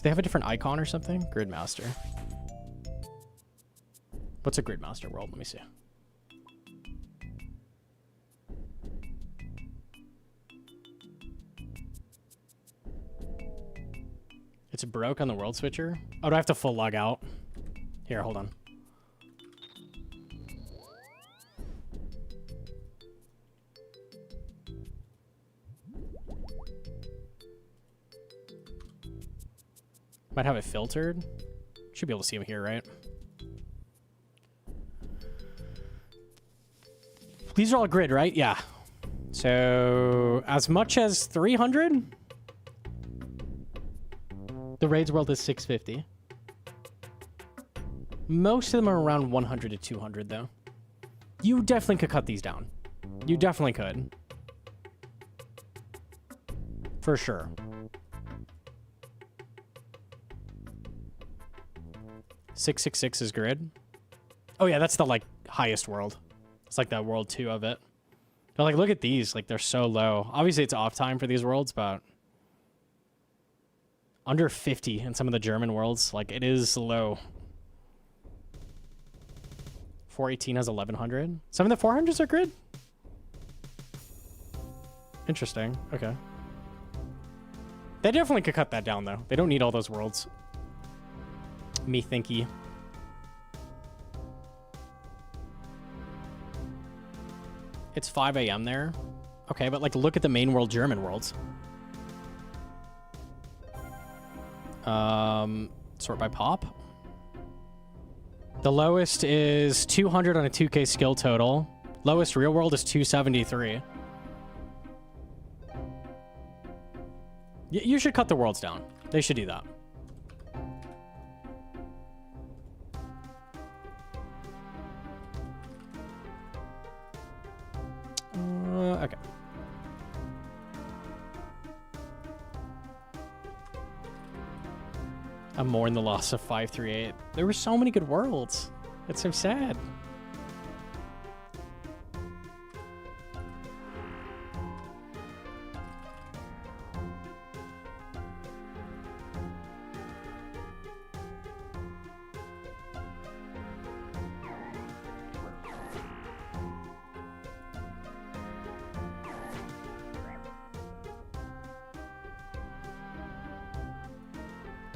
they have a different icon or something? Gridmaster. What's a Gridmaster world? Let me see. It's broke on the world switcher. Oh, do I have to full log out? Here, hold on. Might have it filtered. Should be able to see them here, right? These are all grid, right? Yeah. So, as much as 300? The Raids world is 650. Most of them are around 100 to 200, though. You definitely could cut these down. You definitely could. For sure. .666 is grid. Oh yeah, that's the like highest world. It's like that world 2 of it. But like, look at these. Like, they're so low. Obviously, it's off time for these worlds, but under 50 in some of the German worlds. Like, it is low. 418 has 1100. Some of the 400s are grid. Interesting. Okay. They definitely could cut that down, though. They don't need all those worlds. Me thinky. It's 5 a.m. there. Okay, but like look at the main world, German worlds. Sort by pop. The lowest is 200 on a 2K skill total. Lowest real world is 273. You should cut the worlds down. They should do that. Okay. I'm mourning the loss of 538. There were so many good worlds. It's so sad.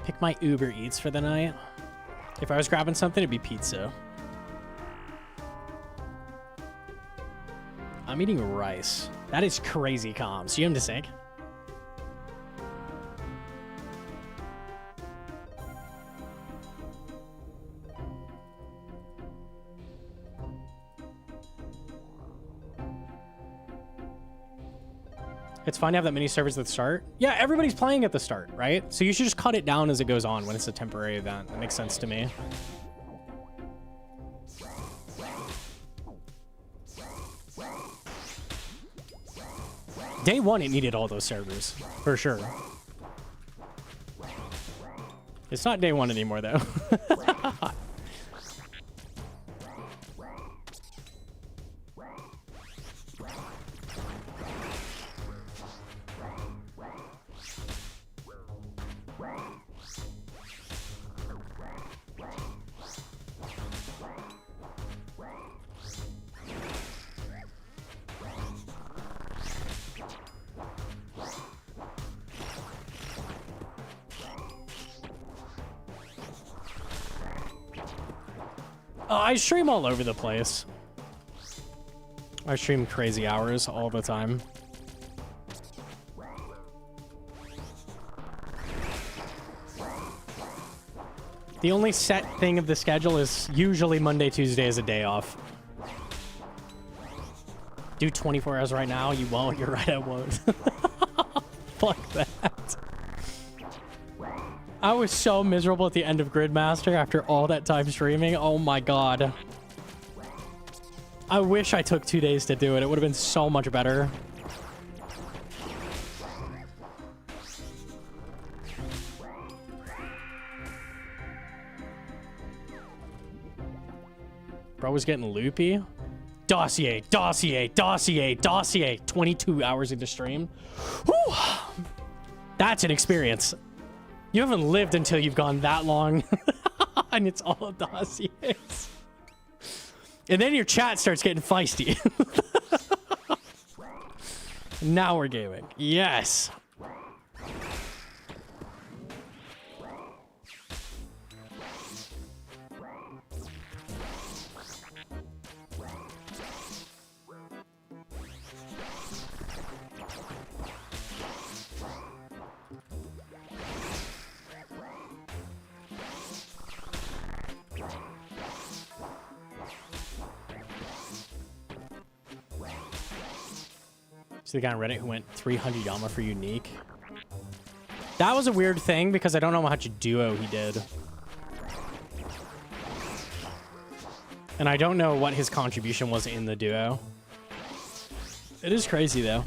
Pick my Uber Eats for the night. If I was grabbing something, it'd be pizza. I'm eating rice. That is crazy comms. You have to sink? It's fine to have that many servers at the start. Yeah, everybody's playing at the start, right? So you should just cut it down as it goes on when it's a temporary event. That makes sense to me. Day one, it needed all those servers, for sure. It's not day one anymore, though. I stream all over the place. I stream crazy hours all the time. The only set thing of the schedule is usually Monday, Tuesday is a day off. Do 24 hours right now? You won't. You're right, I won't. Fuck that. I was so miserable at the end of Gridmaster after all that time streaming. Oh my god. I wish I took 2 days to do it. It would have been so much better. Bro was getting loopy. Dossier, dossier, dossier, dossier. 22 hours into stream. Whew. That's an experience. You haven't lived until you've gone that long. And it's all dossiers. And then your chat starts getting feisty. Now we're gaming. Yes. So the guy on Reddit who went 300 Yama for unique. That was a weird thing because I don't know how much duo he did. And I don't know what his contribution was in the duo. It is crazy though.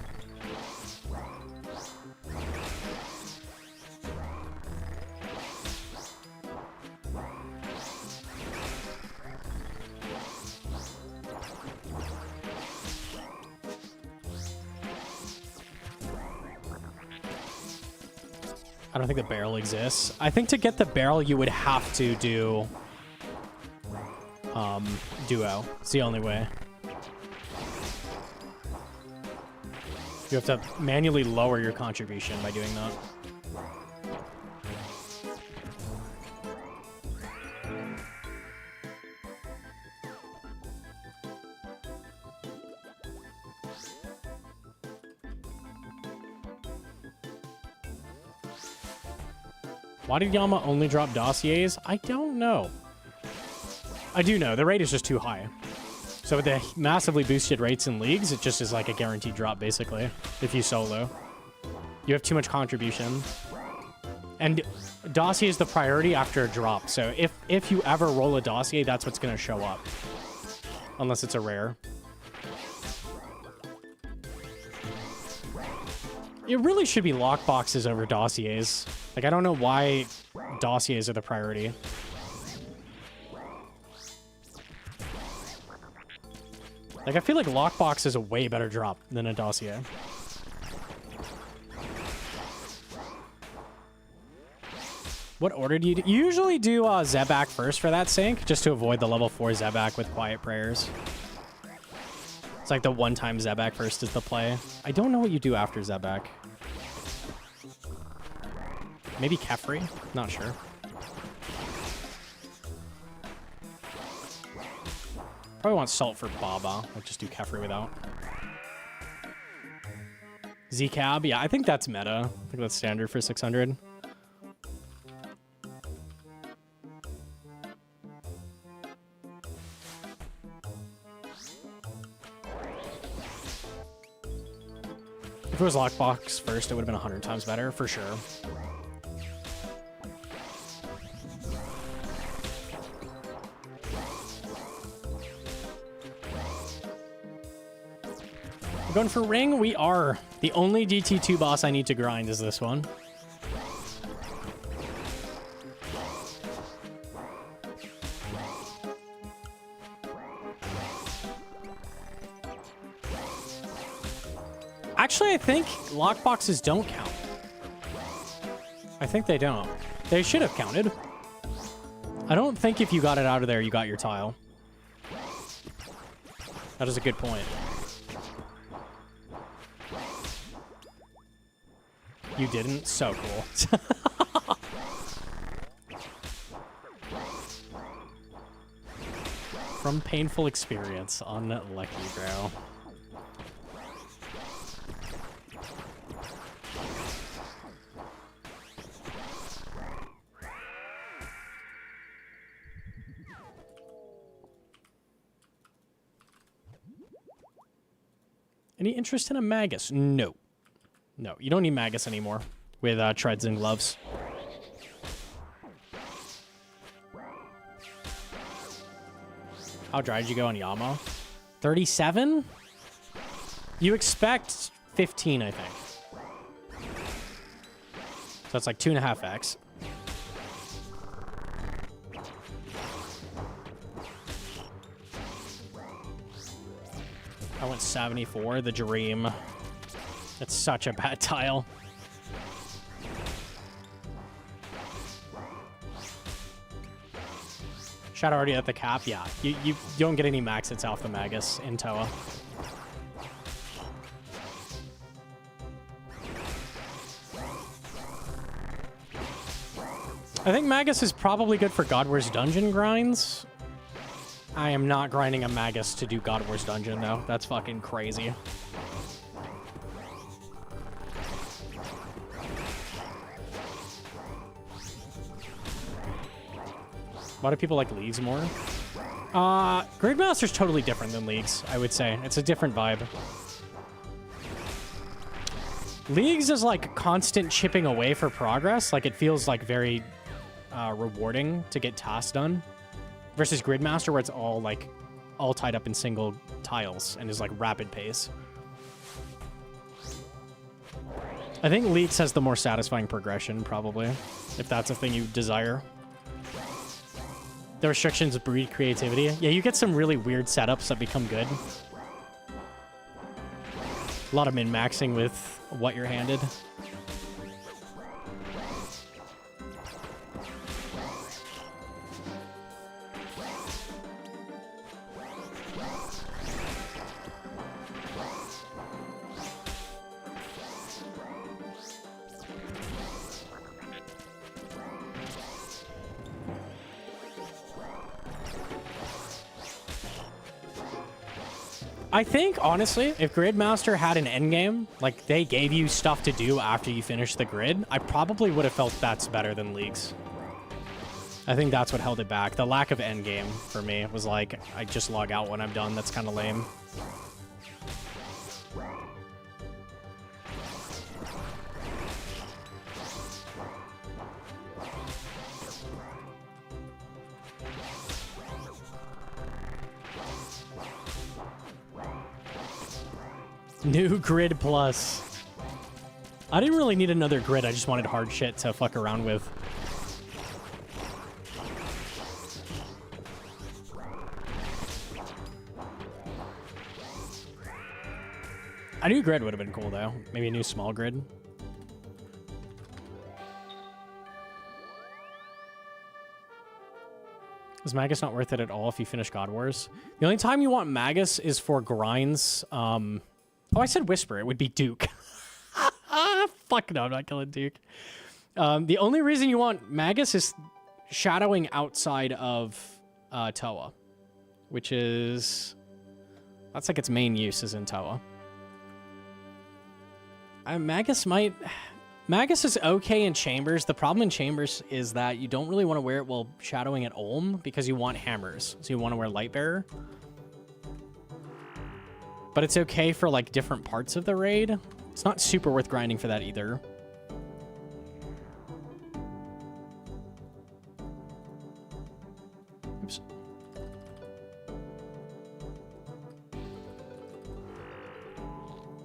I don't think the barrel exists. I think to get the barrel, you would have to do duo. It's the only way. You have to manually lower your contribution by doing that. Why did Yama only drop dossiers? I don't know. I do know. The rate is just too high. So with the massively boosted rates in leagues, it just is like a guaranteed drop, basically, if you solo. You have too much contribution. And dossier is the priority after a drop. So if you ever roll a dossier, that's what's going to show up. Unless it's a rare. It really should be lockboxes over dossiers. Like, I don't know why dossiers are the priority. Like, I feel like lockbox is a way better drop than a dossier. What order do you do? You usually do Zebak first for that sync, just to avoid the level 4 Zebak with Quiet Prayers. It's like the one-time Zebak first is the play. I don't know what you do after Zebak. Maybe Kefri? Not sure. Probably want Salt for Baba. I'll just do Kefri without. Z-Cab? Yeah, I think that's meta. I think that's standard for 600. If it was lockbox first, it would have been 100 times better, for sure. We're going for ring? We are. The only DT2 boss I need to grind is this one. Actually, I think lockboxes don't count. I think they don't. They should have counted. I don't think if you got it out of there, you got your tile. That is a good point. You didn't? So cool. From painful experience, unlucky, bro. Any interest in a Magus? No. No, you don't need Magus anymore with treads and gloves. How dry did you go on Yama? 37? You expect 15, I think. So that's like 2.5x. I went 74, the dream. That's such a bad tile. Shadow already at the cap? Yeah. You don't get any max hits off the Magus in Toa. I think Magus is probably good for God Wars Dungeon grinds. I am not grinding a Magus to do God Wars Dungeon, though. That's fucking crazy. Why do people like Leagues more? Gridmaster's totally different than Leagues, I would say. It's a different vibe. Leagues is like constant chipping away for progress. Like, it feels like very rewarding to get tasks done. Versus Gridmaster, where it's all tied up in single tiles and is like rapid pace. I think Leagues has the more satisfying progression, probably, if that's a thing you desire. The restrictions breed creativity. Yeah, you get some really weird setups that become good. A lot of min-maxing with what you're handed. I think, honestly, if Gridmaster had an endgame, like they gave you stuff to do after you finish the grid, I probably would have felt that's better than Leagues. I think that's what held it back. The lack of endgame for me was like, I just log out when I'm done. That's kind of lame. New grid plus. I didn't really need another grid. I just wanted hard shit to fuck around with. A new grid would have been cool, though. Maybe a new small grid. Is Magus not worth it at all if you finish God Wars? The only time you want Magus is for grinds. Oh, I said Whisper. It would be Duke. Fuck no, I'm not killing Duke. The only reason you want Magus is shadowing outside of Toa, which is... That's like its main use is in Toa. Magus might... Magus is okay in Chambers. The problem in Chambers is that you don't really want to wear it while shadowing at Ulm because you want hammers. So you want to wear Lightbearer. But it's okay for like different parts of the raid. It's not super worth grinding for that either. Oops.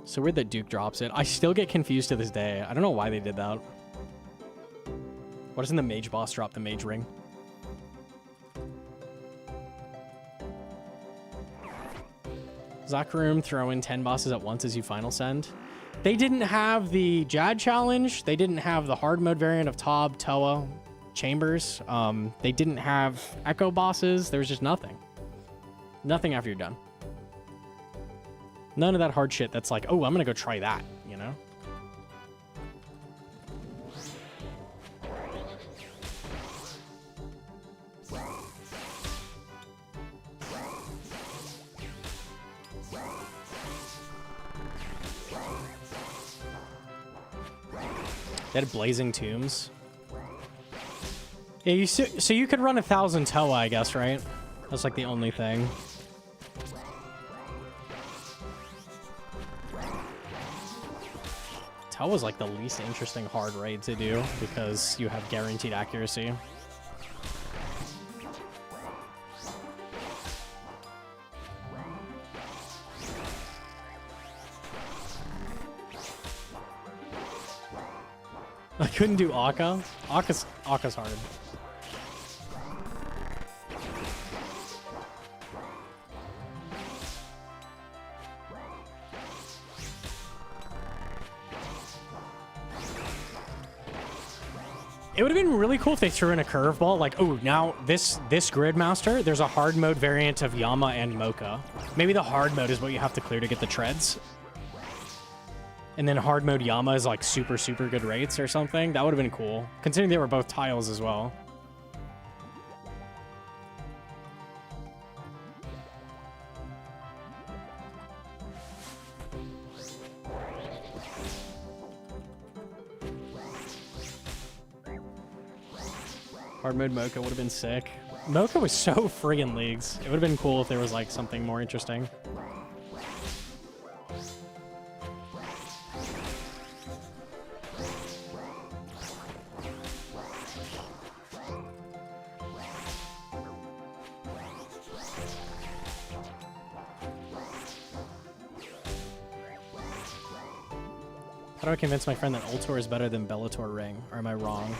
So weird that Duke drops it. I still get confused to this day. I don't know why they did that. Why doesn't the mage boss drop the mage ring? Zakarum throw in 10 bosses at once as you final send. They didn't have the Jad challenge. They didn't have the hard mode variant of Tob, Toa, Chambers. They didn't have Echo bosses. There was just nothing. Nothing after you're done. None of that hard shit that's like, oh, I'm going to go try that, you know? They had Blazing Tombs. Yeah, so you could run 1,000 Toa, I guess, right? That's like the only thing. Toa was like the least interesting hard raid to do because you have guaranteed accuracy. I couldn't do Akka. Akka's hard. It would have been really cool if they threw in a curveball, like, oh, now this Gridmaster, there's a hard mode variant of Yama and Mokha. Maybe the hard mode is what you have to clear to get the treads. And then hard mode Yama is like super, super good rates or something. That would have been cool, considering they were both tiles as well. Hard mode Mokha would have been sick. Mokha was so friggin' Leagues. It would have been cool if there was like something more interesting. How do I convince my friend that Ultor is better than Bellator Ring? Or am I wrong?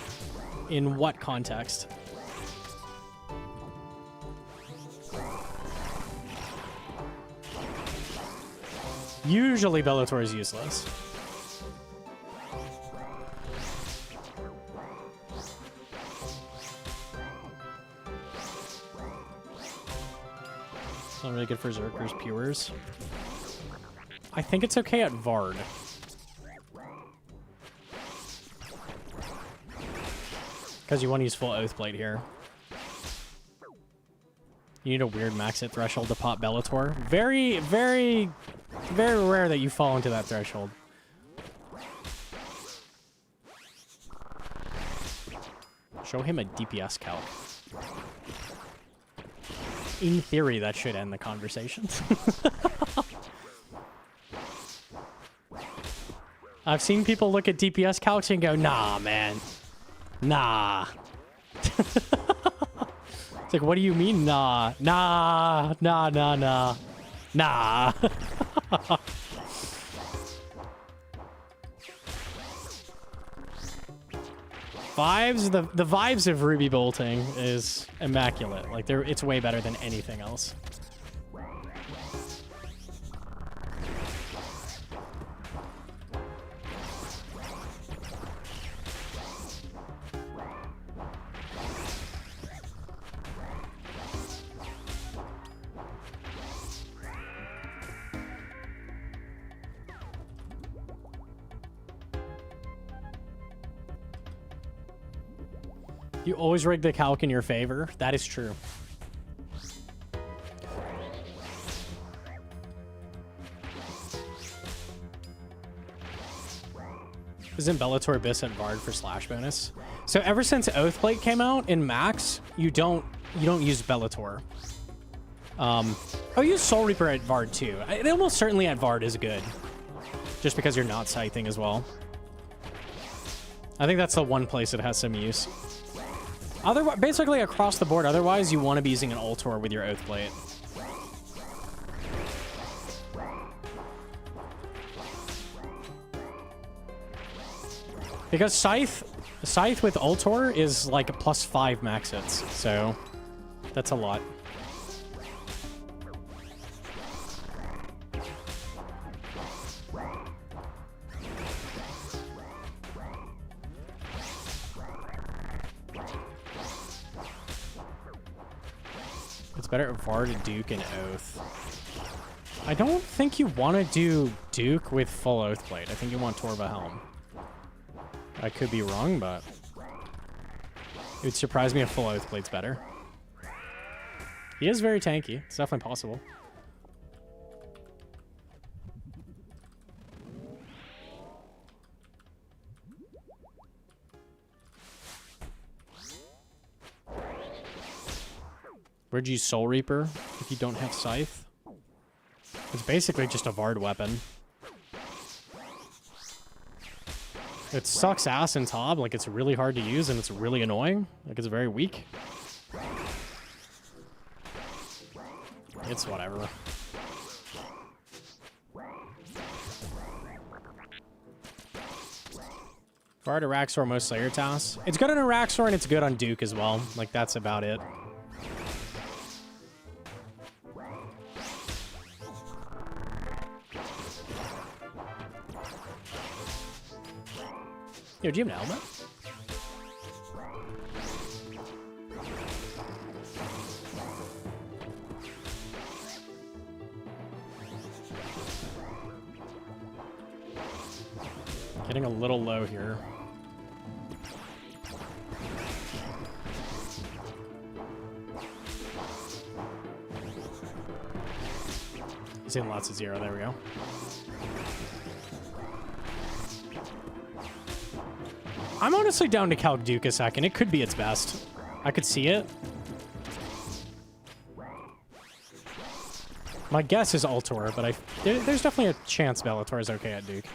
In what context? Usually Bellator is useless. It's not really good for Zerkers Pewers. I think it's okay at Vard. Because you want to use full Oathblade here. You need a weird max hit threshold to pop Bellator. Very, very, very rare that you fall into that threshold. Show him a DPS calc. In theory, that should end the conversation. I've seen people look at DPS calcs and go, nah, man. Nah. It's like, what do you mean, nah? Nah, nah, nah, nah. Nah. Vibes, the vibes of Ruby bolting is immaculate. Like, it's way better than anything else. You always rig the calc in your favor. That is true. Isn't Bellator Abyss at Vard for slash bonus? So ever since Oathplate came out in Max, you don't use Bellator. Oh, use Soul Reaper at Vard too. It almost certainly at Vard is good, just because you're not scything as well. I think that's the one place it has some use. Otherwise, basically across the board, otherwise you want to be using an Ultor with your Oathplate. Because Scythe with Ultor is like a +5 max hits, so that's a lot. It's better at Vard, Duke, and Oath. I don't think you want to do Duke with full Oathplate. I think you want Torva Helm. I could be wrong, but it would surprise me if full Oathplate's better. He is very tanky. It's definitely possible. Where'd you Soul Reaper if you don't have Scythe? It's basically just a Vard weapon. It sucks ass in Tob, like it's really hard to use and it's really annoying. Like it's very weak. It's whatever. Vard, Araxor, most Slayer tasks. It's good on Araxor and it's good on Duke as well. Like that's about it. Yo, do you have an helmet? Getting a little low here. He's in lots of 0. There we go. I'm honestly down to Calc Duke a second. It could be its best. I could see it. My guess is Ultor, but there's definitely a chance Bellator is okay at Duke.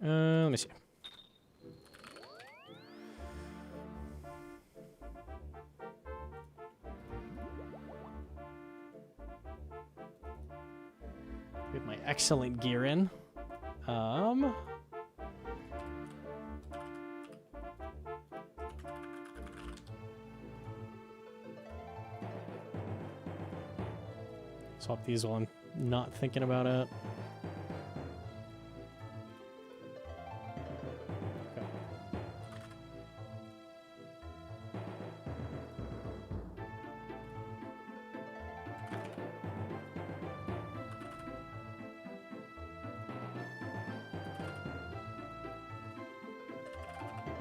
Let me see. Get my excellent gear in. Swap these while I'm not thinking about it. Okay.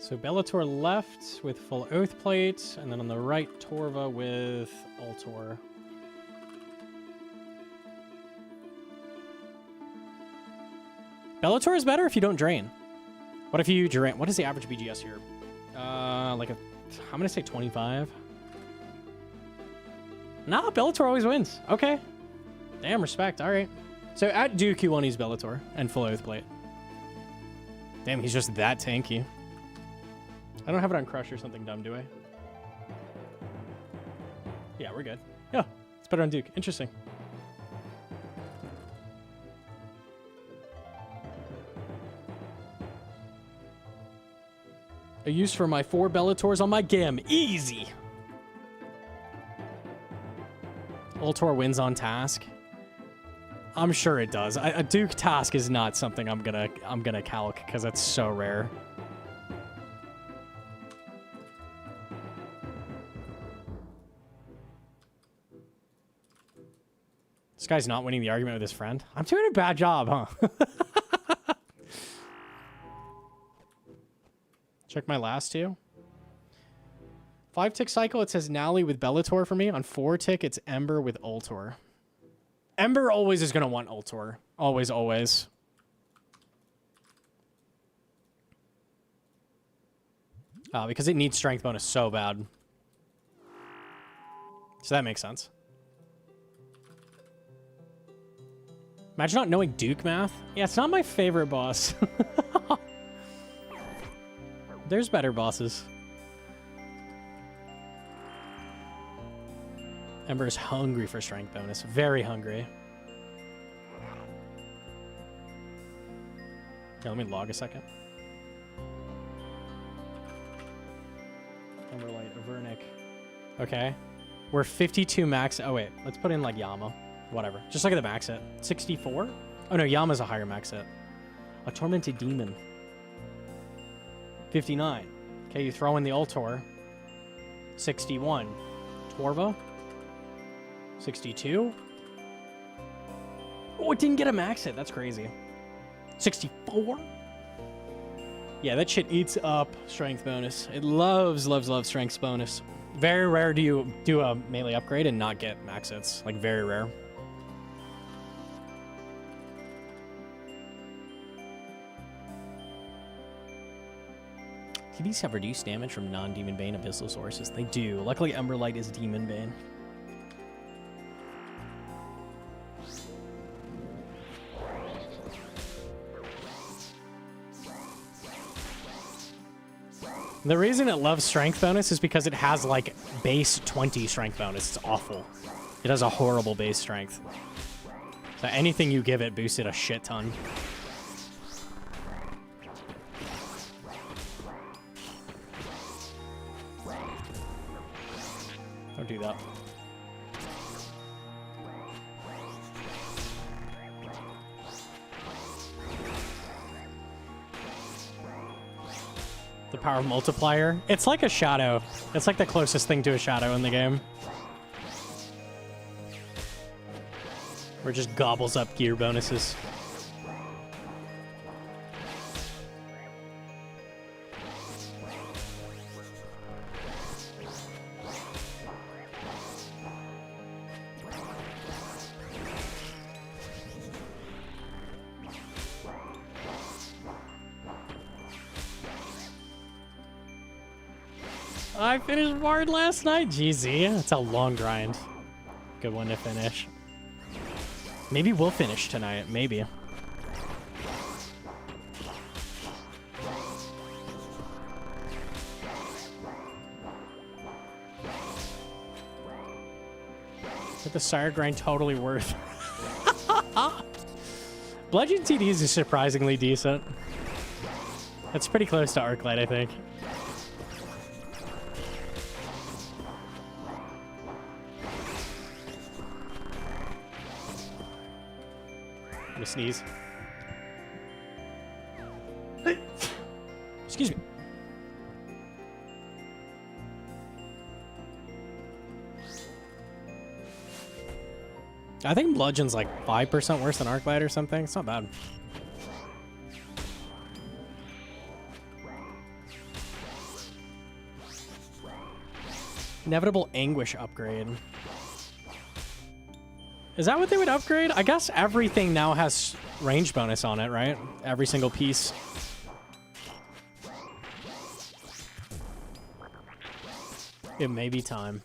So Bellator left with full Oath Plate, and then on the right, Torva with Ultor. Bellator is better if you don't drain. What if you drain? What is the average BGS here? I'm gonna say 25. Nah, Bellator always wins. Okay. Damn, respect. All right. So at Duke, you want to use Bellator and full Oath Plate. Damn, he's just that tanky. I don't have it on Crush or something dumb, do I? Yeah, we're good. Yeah, it's better on Duke. Interesting. A use for my 4 Bellators on my Gim. Easy. Ultor wins on task. I'm sure it does. A Duke task is not something I'm gonna calc because it's so rare. This guy's not winning the argument with his friend. I'm doing a bad job, huh? Check my last 2. 5-tick cycle, it says Nally with Bellator for me. On 4-tick, it's Ember with Ultor. Ember always is going to want Ultor. Always, always. Because it needs strength bonus so bad. So that makes sense. Imagine not knowing Duke math. Yeah, it's not my favorite boss. There's better bosses. Ember is hungry for strength bonus. Very hungry. Here, let me log a second. Emberlight, Avernic. Okay. We're 52 max. Oh, wait. Let's put in, like, Yama. Whatever. Just look at the max hit. 64? Oh, no. Yama's a higher max hit. A Tormented Demon. 59. Okay, you throw in the Ultor. 61. Torva. 62. Oh, it didn't get a max hit. That's crazy. 64. Yeah, that shit eats up strength bonus. It loves, loves, loves strength bonus. Very rare do you do a melee upgrade and not get max hits. Like, very rare. TVs have reduced damage from non-Demon Bane abyssal sources. They do. Luckily, Emberlight is Demon Bane. The reason it loves strength bonus is because it has, like, base 20 strength bonus. It's awful. It has a horrible base strength. So anything you give it boosts it a shit ton. Don't do that. The power of multiplier. It's like a shadow. It's like the closest thing to a shadow in the game. Where it just gobbles up gear bonuses. I finished Bard last night. GZ. It's a long grind. Good one to finish. Maybe we'll finish tonight. Maybe. But the Sire grind totally worth. Bludgeon TDs is surprisingly decent. It's pretty close to Arclight, I think. Sneeze. Excuse me. I think Bludgeon's like 5% worse than Arclight or something. It's not bad. Inevitable anguish upgrade. Is that what they would upgrade? I guess everything now has range bonus on it, right? Every single piece. It may be time.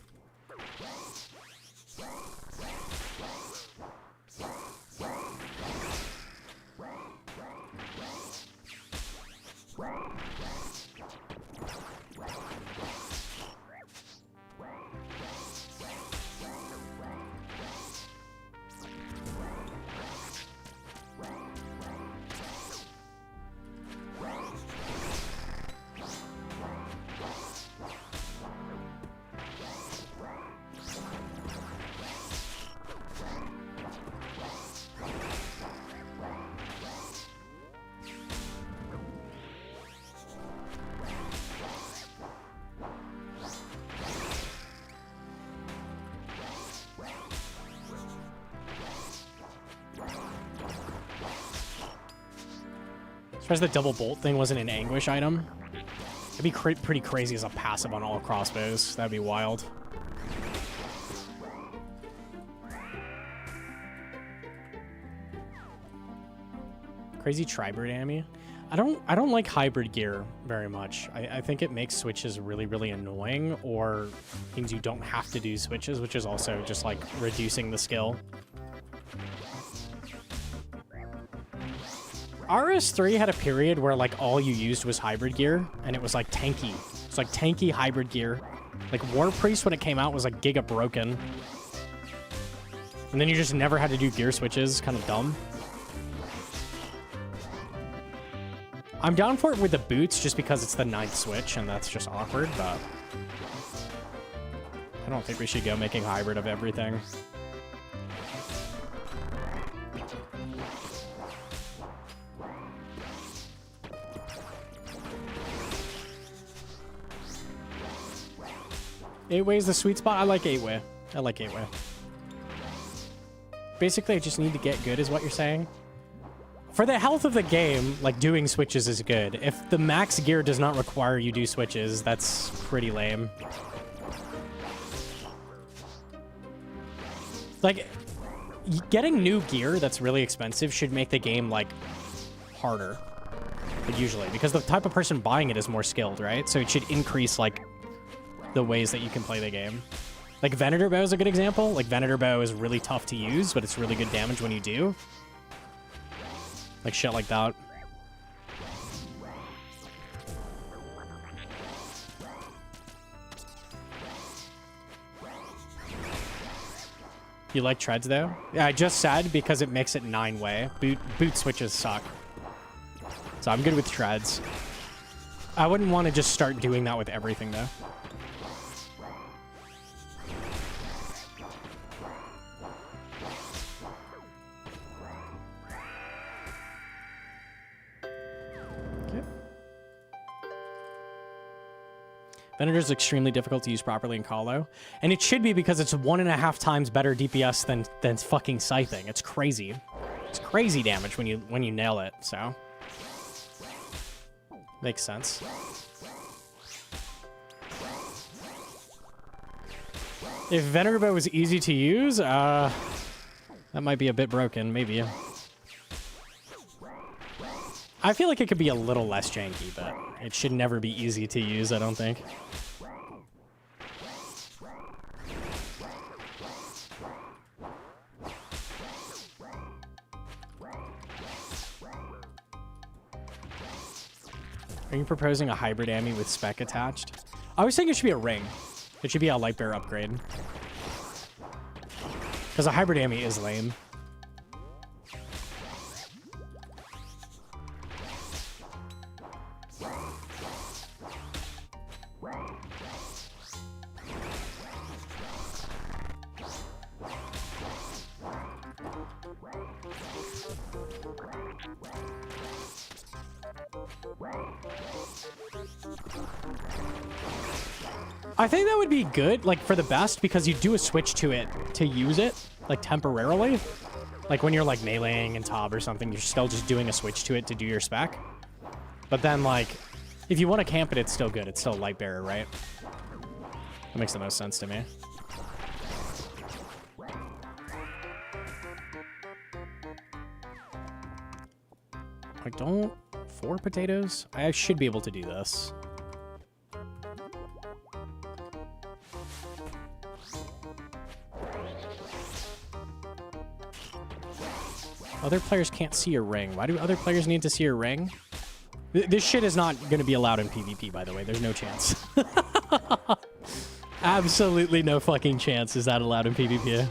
As the double bolt thing wasn't an anguish item. It'd be pretty crazy as a passive on all crossbows. That'd be wild. Crazy tribird ammy. I don't like hybrid gear very much. I think it makes switches really, really annoying, or means you don't have to do switches, which is also just like reducing the skill. RS3 had a period where like all you used was hybrid gear, and it was like tanky. It's like tanky hybrid gear. Like War Priest when it came out was like giga broken. And then you just never had to do gear switches. Kind of dumb. I'm down for it with the boots just because it's the 9th switch, and that's just awkward, but I don't think we should go making hybrid of everything. Eight-way is the sweet spot. I like 8-way. I like 8-way. Basically, I just need to get good is what you're saying. For the health of the game, like, doing switches is good. If the max gear does not require you do switches, that's pretty lame. Like, getting new gear that's really expensive should make the game, like, harder. Like, usually. Because the type of person buying it is more skilled, right? So it should increase, like, the ways that you can play the game. Like Venator Bow is a good example. Like Venator Bow is really tough to use, but it's really good damage when you do. Like shit like that. You like treads though? Yeah, I just said because it makes it 9-way. Boot switches suck. So I'm good with treads. I wouldn't want to just start doing that with everything though. Venator is extremely difficult to use properly in Calo. And it should be because it's 1.5 times better DPS than fucking scything. It's crazy. It's crazy damage when you nail it, so. Makes sense. If Venator Bow was easy to use, that might be a bit broken, maybe. I feel like it could be a little less janky, but it should never be easy to use, I don't think. Are you proposing a hybrid ammy with spec attached? I was saying it should be a ring. It should be a light bearer upgrade. Because a hybrid ammy is lame. I think that would be good, like, for the best, because you do a switch to it to use it, like, temporarily. Like, when you're, like, meleeing in top or something, you're still just doing a switch to it to do your spec. But then, like, if you want to camp it, it's still good. It's still light bearer, right? That makes the most sense to me. I don't... 4 potatoes? I should be able to do this. Other players can't see your ring. Why do other players need to see your ring? This shit is not going to be allowed in PvP, by the way. There's no chance. Absolutely no fucking chance is that allowed in PvP.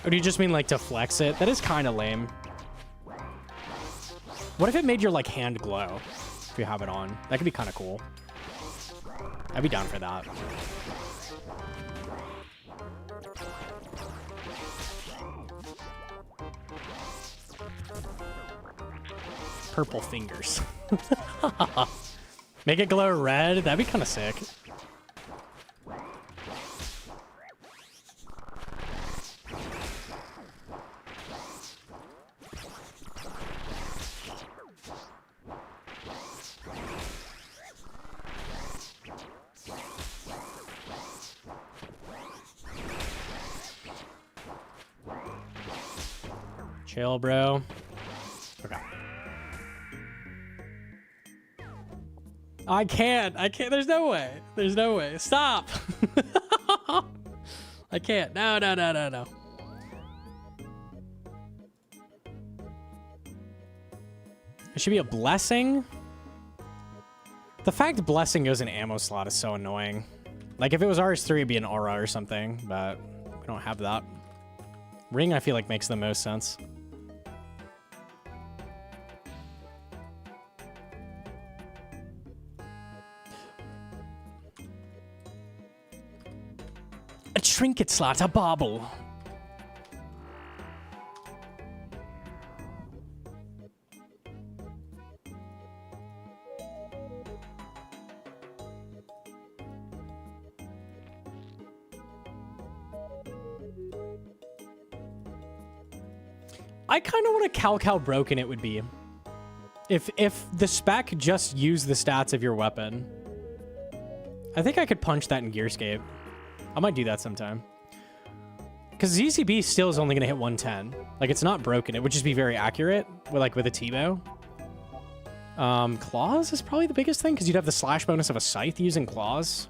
Or do you just mean like to flex it? That is kind of lame. What if it made your like hand glow if you have it on? That could be kind of cool. I'd be down for that. Purple fingers. Make it glow red? That'd be kind of sick. Chill, bro. Okay. I can't. There's no way. There's no way. Stop. I can't. No. It should be a blessing. The fact blessing goes in ammo slot is so annoying. Like if it was RS3, it'd be an aura or something, but we don't have that. Ring, I feel like makes the most sense. A trinket slot, a bauble. I kind of want to calc how broken it would be. If the spec just used the stats of your weapon. I think I could punch that in Gearscape. I might do that sometime. Because ZCB still is only going to hit 110. Like, it's not broken. It would just be very accurate with a T-bow. Claws is probably the biggest thing, because you'd have the slash bonus of a scythe using claws.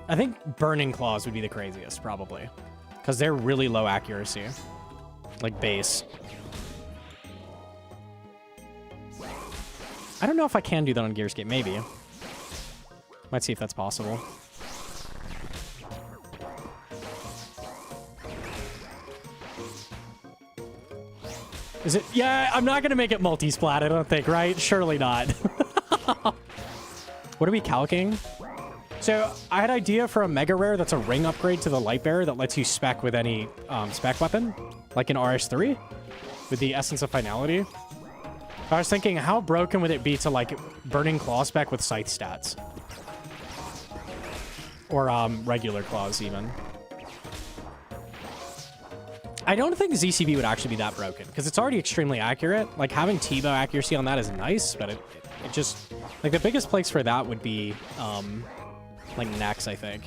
I think burning claws would be the craziest, probably. Because they're really low accuracy. Like base. I don't know if I can do that on Gearscape. Maybe. Might see if that's possible. Is it? Yeah, I'm not going to make it multi-splat, I don't think, right? Surely not. What are we calcing? So, I had an idea for a mega rare that's a ring upgrade to the light bearer that lets you spec with any spec weapon, like in RS3, with the essence of finality. I was thinking, how broken would it be to like burning claw spec with scythe stats? Or regular claws even. I don't think ZCB would actually be that broken, because it's already extremely accurate. Like, having T-bow accuracy on that is nice, but it just... Like, the biggest place for that would be, like, Nex, I think.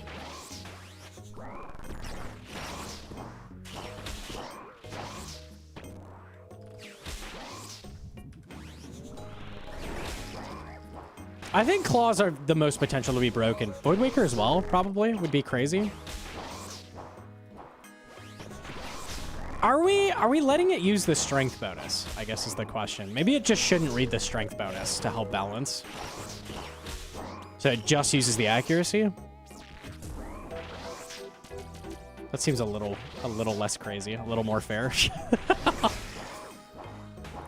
I think claws are the most potential to be broken. Voidwaker as well, probably, would be crazy. Are we letting it use the strength bonus, I guess is the question. Maybe it just shouldn't read the strength bonus to help balance. So it just uses the accuracy? That seems a little less crazy, a little more fair.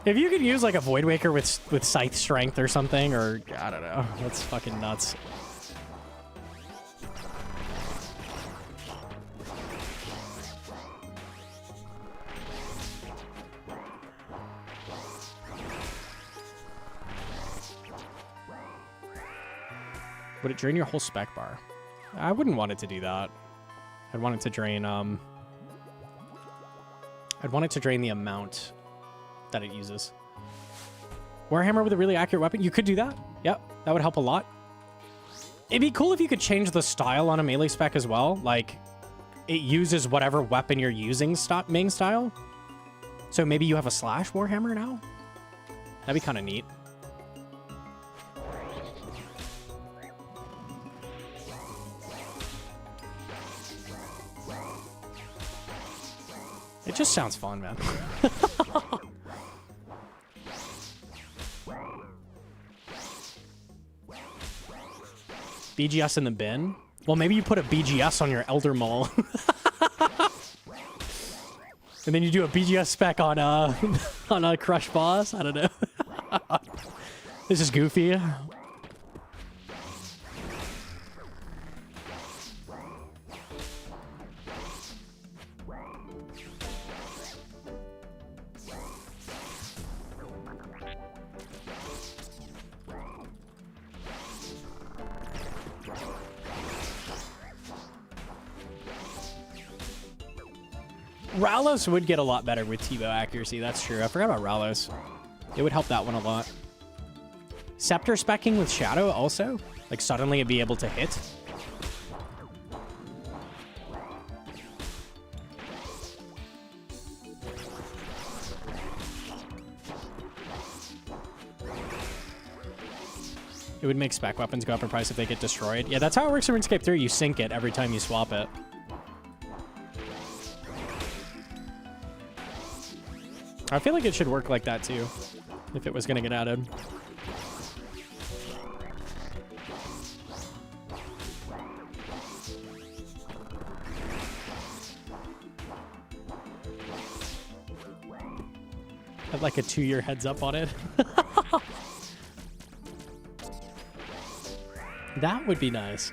If you could use like a Voidwaker with Scythe Strength or something, or I don't know, that's fucking nuts. Would it drain your whole spec bar? I wouldn't want it to do that. I'd want it to drain, I'd want it to drain the amount that it uses. Warhammer with a really accurate weapon? You could do that. Yep, that would help a lot. It'd be cool if you could change the style on a melee spec as well. Like, it uses whatever weapon you're using main style. So maybe you have a slash Warhammer now? That'd be kind of neat. It just sounds fun, man. BGS in the bin? Well, maybe you put a BGS on your Elder Maul. And then you do a BGS spec on a Crush Boss? I don't know. This is goofy. Ralos would get a lot better with T-bow accuracy, that's true. I forgot about Ralos. It would help that one a lot. Scepter specking with Shadow also? Like suddenly it'd be able to hit? It would make spec weapons go up in price if they get destroyed. Yeah, that's how it works in RuneScape 3. You sync it every time you swap it. I feel like it should work like that too, if it was going to get added. Had like a 2-year heads up on it. That would be nice.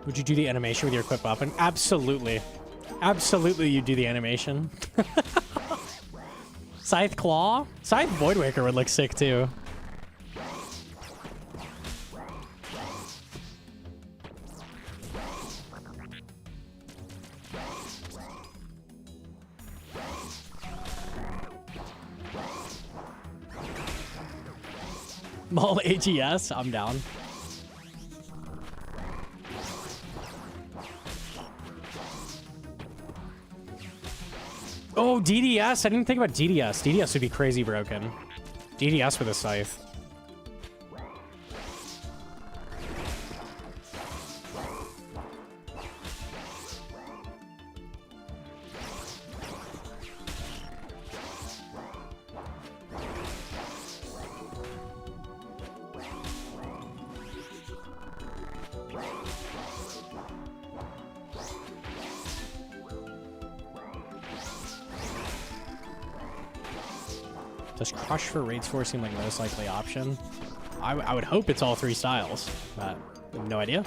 Would you do the animation with your equipped weapon? Absolutely. Absolutely you do the animation. Scythe Claw? Scythe Voidwaker would look sick too. Maul AGS? I'm down. Oh, DDS. I didn't think about DDS. DDS would be crazy broken. DDS with a scythe. Does Crush for Raids 4 seem like the most likely option? I would hope it's all 3 styles, but I have no idea.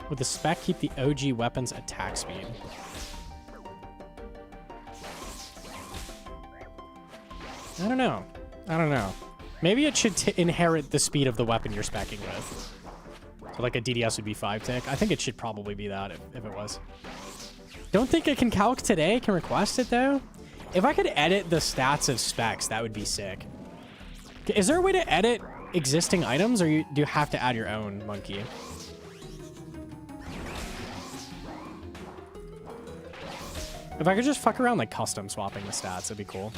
Would the spec keep the OG weapon's attack speed? I don't know. I don't know. Maybe it should inherit the speed of the weapon you're speccing with. So like a DDS would be 5 tick. I think it should probably be that if it was. Don't think it can calc today. Can request it though. If I could edit the stats of specs, that would be sick. Is there a way to edit existing items, or do you have to add your own, Monkey? If I could just fuck around like custom swapping the stats, it'd be cool.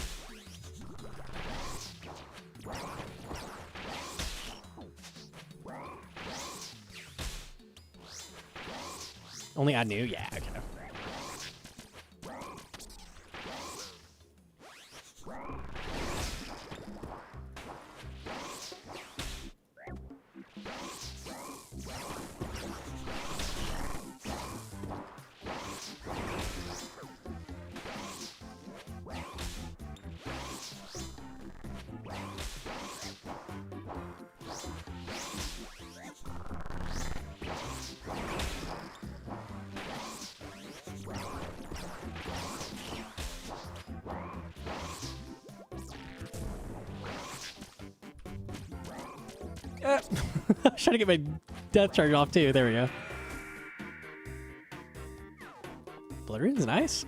Only add new? Yeah, okay. I was trying to get my death charge off too. There we go. Blood Rune's nice.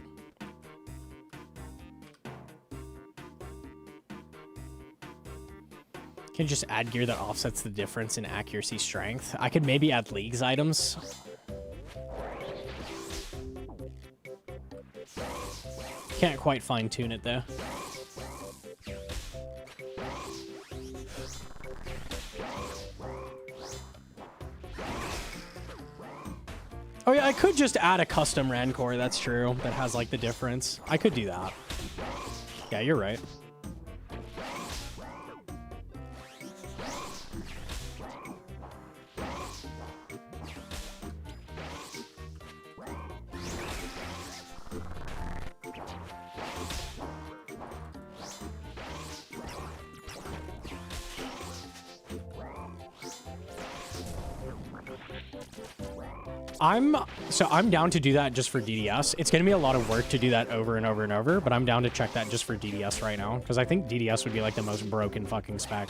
Can just add gear that offsets the difference in accuracy strength. I could maybe add League's items. Can't quite fine tune it though. Oh yeah, I could just add a custom Rancor, that's true, that has like the difference. I could do that. Yeah, you're right. I'm down to do that just for DDS. It's going to be a lot of work to do that over and over and over, but I'm down to check that just for DDS right now, because I think DDS would be like the most broken fucking spec.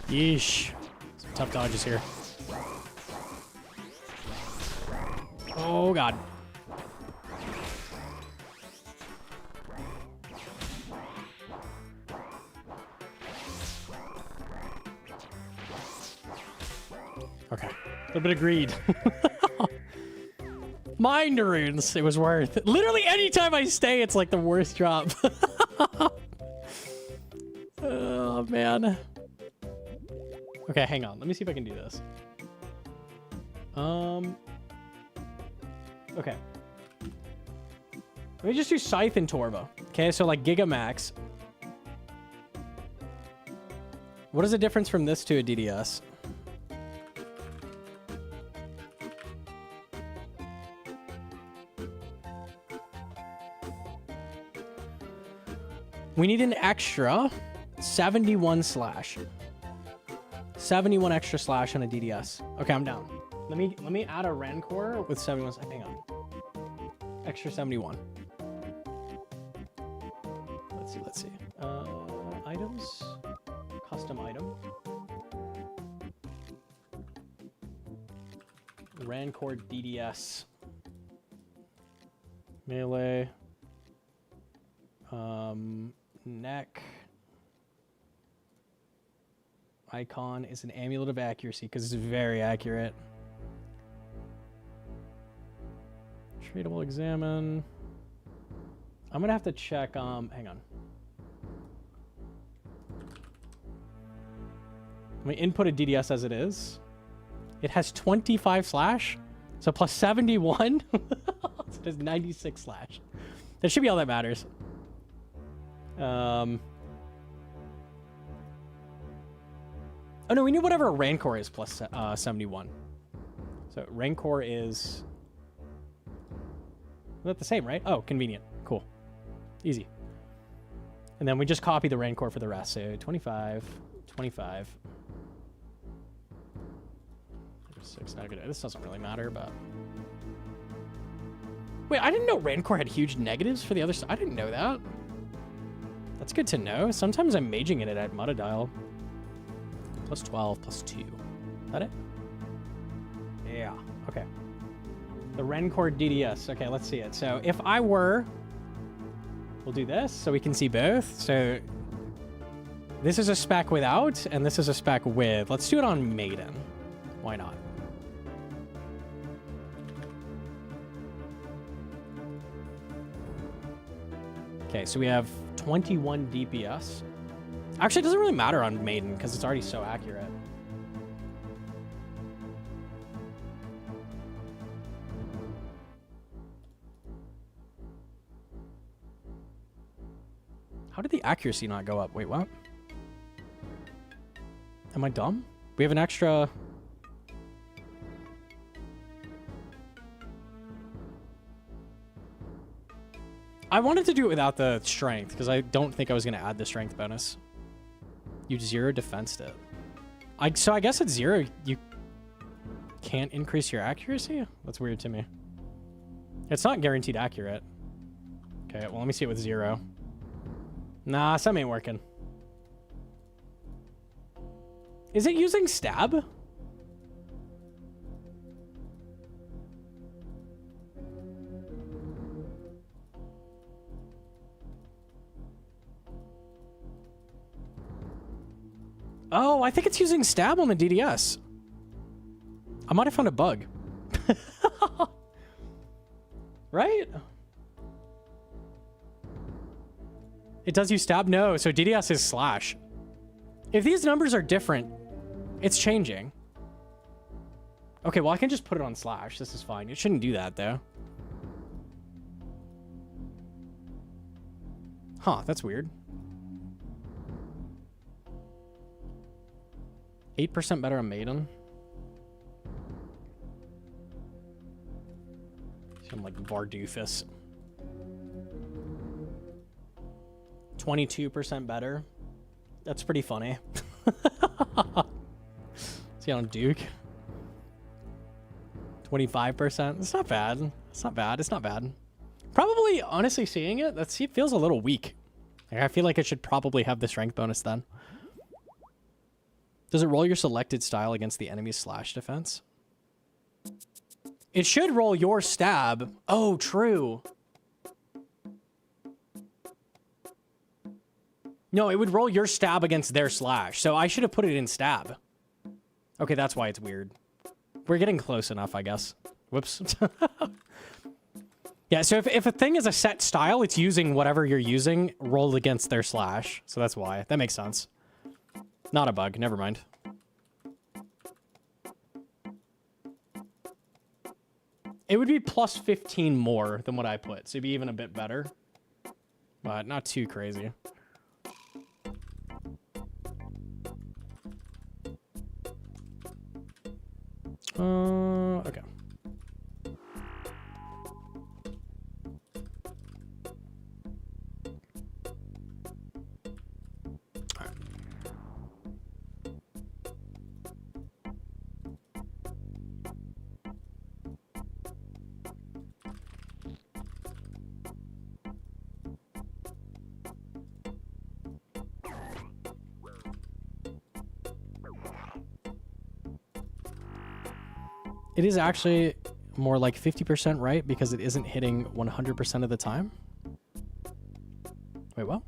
Yeesh. Some tough dodges here. Oh, God. Okay. A little bit of greed. Mind runes. It was worth it. Literally, anytime I stay, it's like the worst drop. Oh, man. Okay, hang on. Let me see if I can do this. Okay. Let me just do Scythe and Torva. Okay, so like Gigamax. What is the difference from this to a DDS? We need an extra 71 slash. 71 extra slash on a DDS. Okay, I'm down. Let me add a Rancor with 71. Hang on. Extra 71. Let's see. Items. Custom item. Rancor DDS. Melee. Neck. Icon is an amulet of accuracy because it's very accurate. Tradable examine. I'm gonna have to check. Hang on. Let me input a DDS as it is. It has 25 slash, so plus 71. So it has 96 slash. That should be all that matters. Oh no, we need whatever Rancor is plus 71. So Rancor is... Not the same, right? Oh, convenient. Cool. Easy. And then we just copy the Rancor for the rest. So 25, 25. 6, not a good... This doesn't really matter, but... Wait, I didn't know Rancor had huge negatives for the other side. I didn't know that. That's good to know. Sometimes I'm maging it at Mutadial. Plus 12, plus 2. Is that it? Yeah. Okay. The Rancor DDS. Okay, let's see it. So if I were... We'll do this so we can see both. So this is a spec without, and this is a spec with. Let's do it on Maiden. Why not? Okay, so we have 21 DPS. Actually, it doesn't really matter on Maiden because it's already so accurate. How did the accuracy not go up? Wait, what? Am I dumb? We have an extra... I wanted to do it without the strength, because I don't think I was going to add the strength bonus. You 0 defensed it. So I guess at 0, you can't increase your accuracy? That's weird to me. It's not guaranteed accurate. Okay, well, let me see it with 0. Nah, something ain't working. Is it using stab? Oh, I think it's using stab on the DDS. I might have found a bug. Right? It does use stab? No, so DDS is slash. If these numbers are different, it's changing. Okay, well, I can just put it on slash. This is fine. It shouldn't do that, though. Huh, that's weird. 8% better on Maiden. I'm like Vardoofus. 22% better. That's pretty funny. See on Duke. 25%. It's not bad. It's not bad. It's not bad. Probably, honestly, seeing it, it feels a little weak. Like, I feel like it should probably have the strength bonus then. Does it roll your selected style against the enemy's slash defense? It should roll your stab. Oh, true. No, it would roll your stab against their slash. So I should have put it in stab. Okay, that's why it's weird. We're getting close enough, I guess. Whoops. Yeah, so if a thing is a set style, it's using whatever you're using rolled against their slash. So that's why. That makes sense. Not a bug. Never mind. It would be plus 15 more than what I put. So it'd be even a bit better. But not too crazy. Okay. It is actually more like 50% right because it isn't hitting 100% of the time. Wait, what?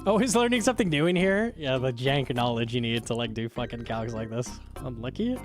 Oh, he's learning something new in here? Yeah, the jank knowledge you need to like do fucking calcs like this. Unlucky.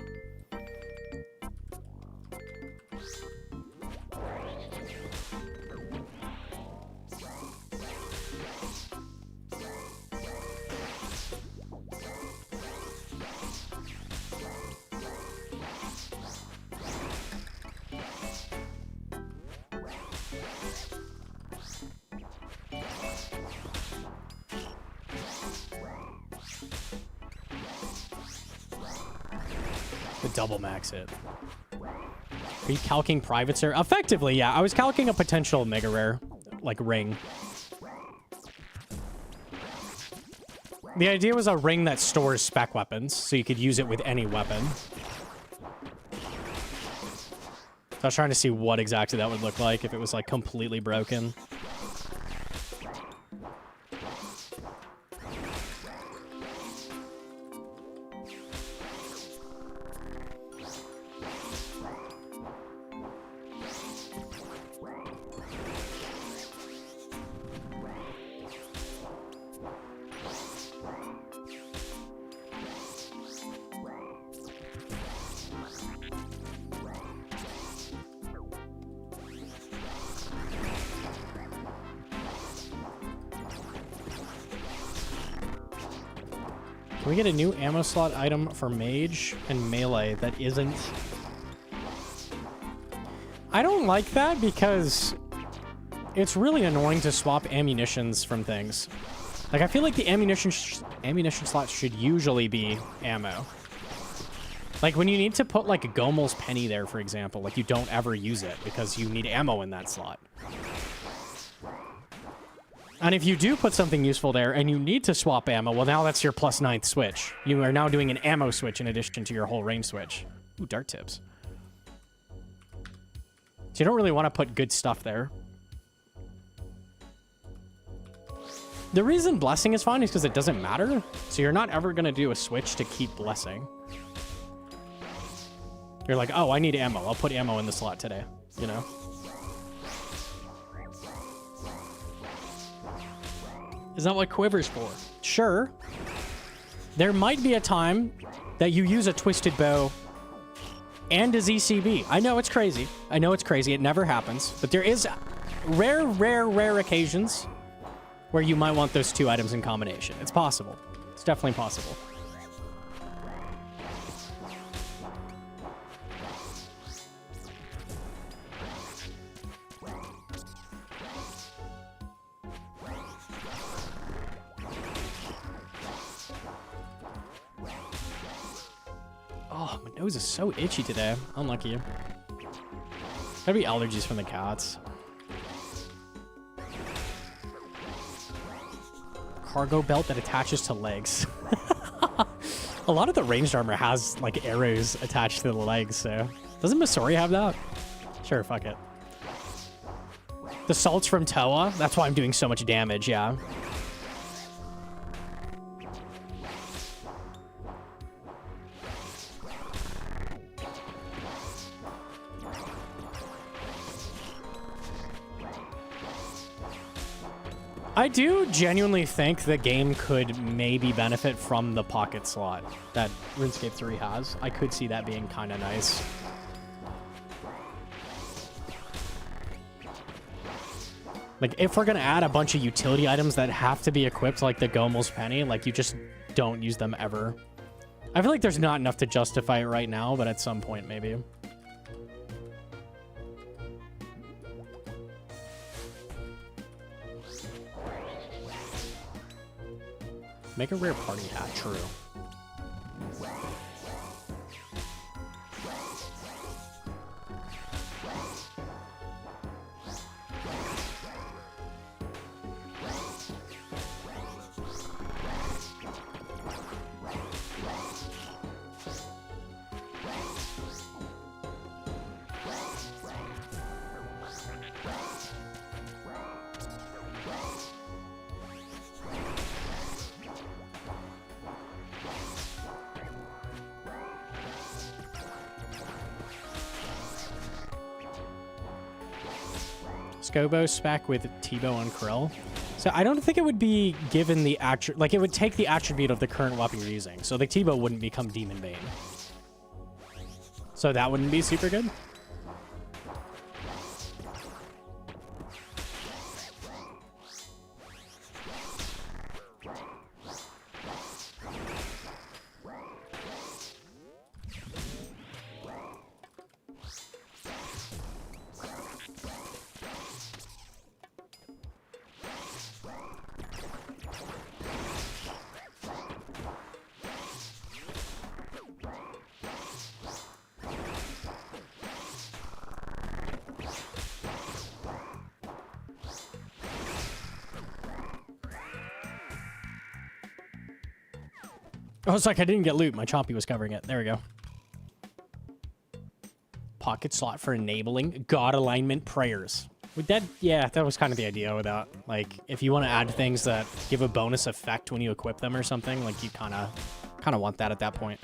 Double max it. Are you calcing private server? Effectively, yeah. I was calcing a potential mega rare, like ring. The idea was a ring that stores spec weapons, so you could use it with any weapon. So I was trying to see what exactly that would look like if it was like completely broken. Can we get a new ammo slot item for mage and melee that isn't... I don't like that because it's really annoying to swap ammunitions from things. Like, I feel like the ammunition slots should usually be ammo. Like, when you need to put, like, a Gomel's penny there, for example, like, you don't ever use it because you need ammo in that slot. And if you do put something useful there and you need to swap ammo, well, now that's your plus 9th switch. You are now doing an ammo switch in addition to your whole range switch. Ooh, dart tips. So you don't really want to put good stuff there. The reason blessing is fine is because it doesn't matter. So you're not ever going to do a switch to keep blessing. You're like, oh, I need ammo. I'll put ammo in the slot today, you know? Is that what Quiver's for? Sure. There might be a time that you use a twisted bow and a ZCB. I know it's crazy. I know it's crazy. It never happens. But there is rare occasions where you might want those two items in combination. It's possible. It's definitely possible. Oh, my nose is so itchy today. Unlucky. Gotta be allergies from the cats. Cargo belt that attaches to legs. A lot of the ranged armor has, like, arrows attached to the legs, so... Doesn't Masori have that? Sure, fuck it. The salts from Toa? That's why I'm doing so much damage, yeah. I do genuinely think the game could maybe benefit from the pocket slot that RuneScape 3 has. I could see that being kind of nice. Like, if we're going to add a bunch of utility items that have to be equipped, like the Gomel's Penny, like, you just don't use them ever. I feel like there's not enough to justify it right now, but at some point, maybe. Make a rare party hat, true. Scobo spec with T-bow and Krill. So I don't think it would be given the attribute, like it would take the attribute of the current weapon you're using. So the T-bow wouldn't become Demon Bane. So that wouldn't be super good. Oh, it's like I didn't get loot. My Chompy was covering it. There we go. Pocket slot for enabling God alignment prayers. With that, yeah, that was kind of the idea with that. Like, if you want to add things that give a bonus effect when you equip them or something, like you kind of want that at that point.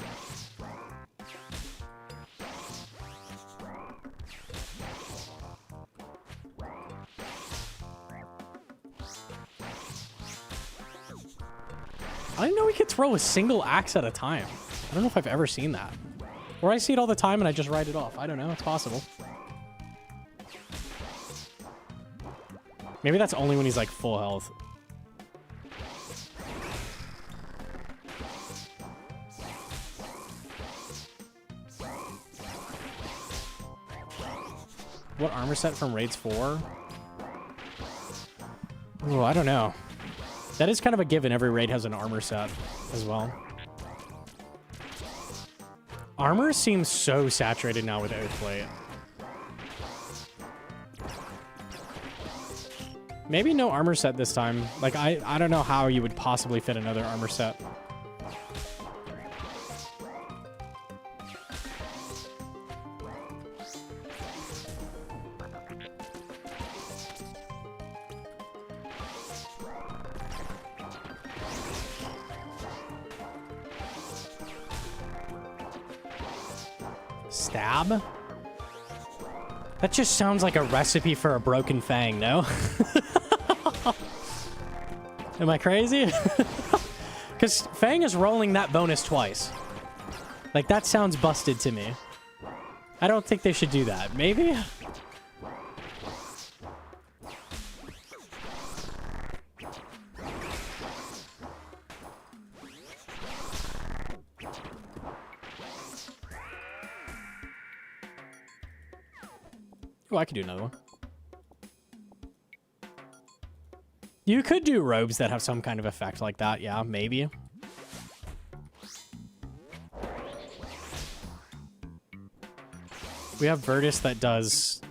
I didn't know we could throw a single axe at a time. I don't know if I've ever seen that. Or I see it all the time and I just write it off. I don't know. It's possible. Maybe that's only when he's like full health. what armor set from Raids 4? Oh, I don't know. That is kind of a given. Every raid has an armor set as well. Armor seems so saturated now with Oathplate. Maybe no armor set this time. Like, I don't know how you would possibly fit another armor set. Stab? That just sounds like a recipe for a broken fang, no? Am I crazy? Because Fang is rolling that bonus twice. Like, that sounds busted to me. I don't think they should do that. Maybe? Oh, I could do another one. You could do robes that have some kind of effect like that. Yeah, maybe. We have Virtus that does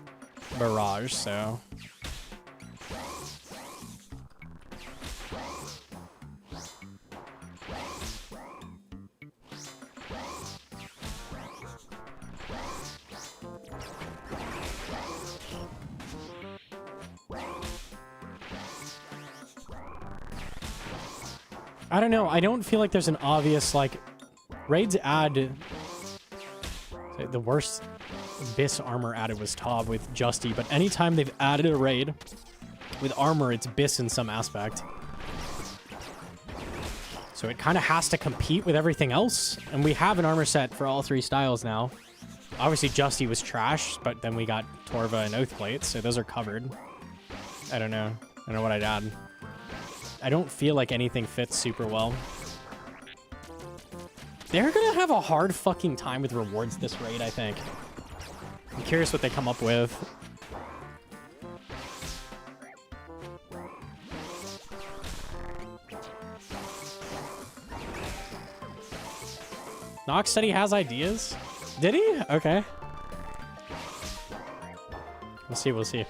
Barrage, so... I don't know. I don't feel like there's an obvious, like, raids add... The worst Biss armor added was Tav with Justy, but anytime they've added a raid with armor, it's Biss in some aspect. So it kind of has to compete with everything else, and we have an armor set for all three styles now. Obviously, Justy was trash, but then we got Torva and Oathplate, so those are covered. I don't know. I don't know what I'd add. I don't feel like anything fits super well. They're gonna have a hard fucking time with rewards this raid, I think. I'm curious what they come up with. Nox said he has ideas. Did he? Okay. We'll see, we'll see.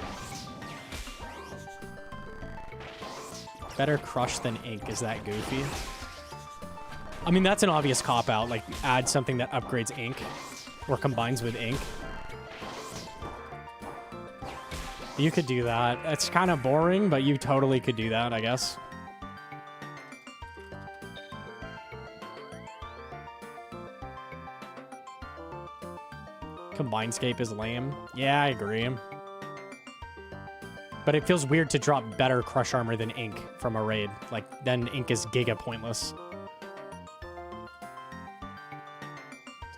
Better crush than ink. Is that goofy? I mean, that's an obvious cop-out. Like, add something that upgrades ink or combines with ink. You could do that. It's kind of boring, but you totally could do that, I guess. Combinescape is lame. Yeah, I agree. But it feels weird to drop better crush armor than ink from a raid. Like, then ink is giga pointless.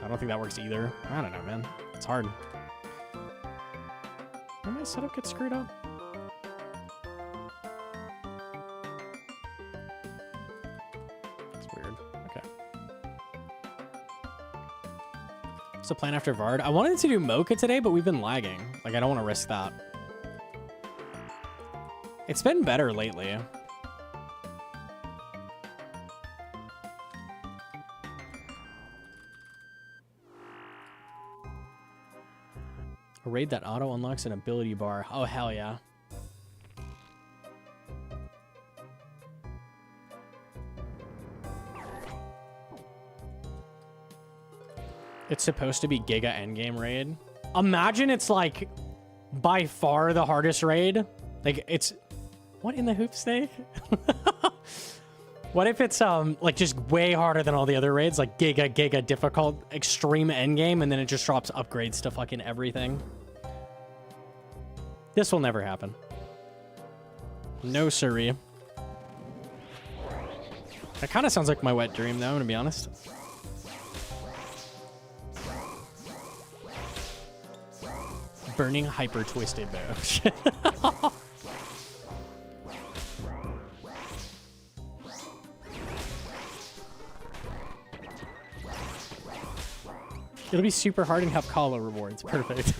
I don't think that works either. I don't know, man. It's hard. Did my setup get screwed up? It's weird. Okay. What's the plan after Vard? I wanted to do Mokha today, but we've been lagging. Like, I don't want to risk that. It's been better lately. A raid that auto unlocks an ability bar. Oh, hell yeah. It's supposed to be Giga Endgame raid. Imagine it's like by far the hardest raid. Like it's... What in the hoop snake? What if it's like just way harder than all the other raids, like giga difficult, extreme endgame, and then it just drops upgrades to fucking everything? This will never happen. No siree. That kind of sounds like my wet dream, though, to be honest. Burning hyper twisted bow. It'll be super hard and have Kala rewards. Perfect.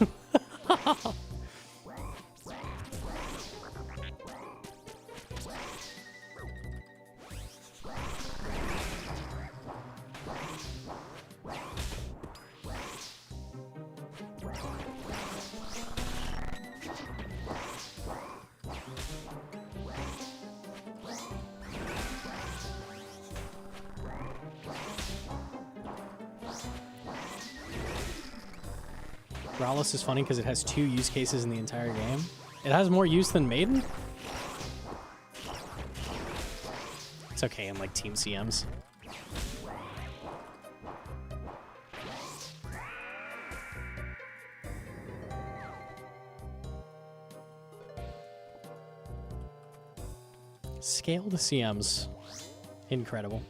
Growlithe is funny because it has 2 use cases in the entire game. It has more use than Maiden. It's okay in like Team CMs. Scale to CMs. Incredible.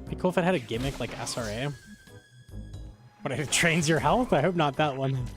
Be cool if it had a gimmick like SRA. But it trains your health? I hope not that one.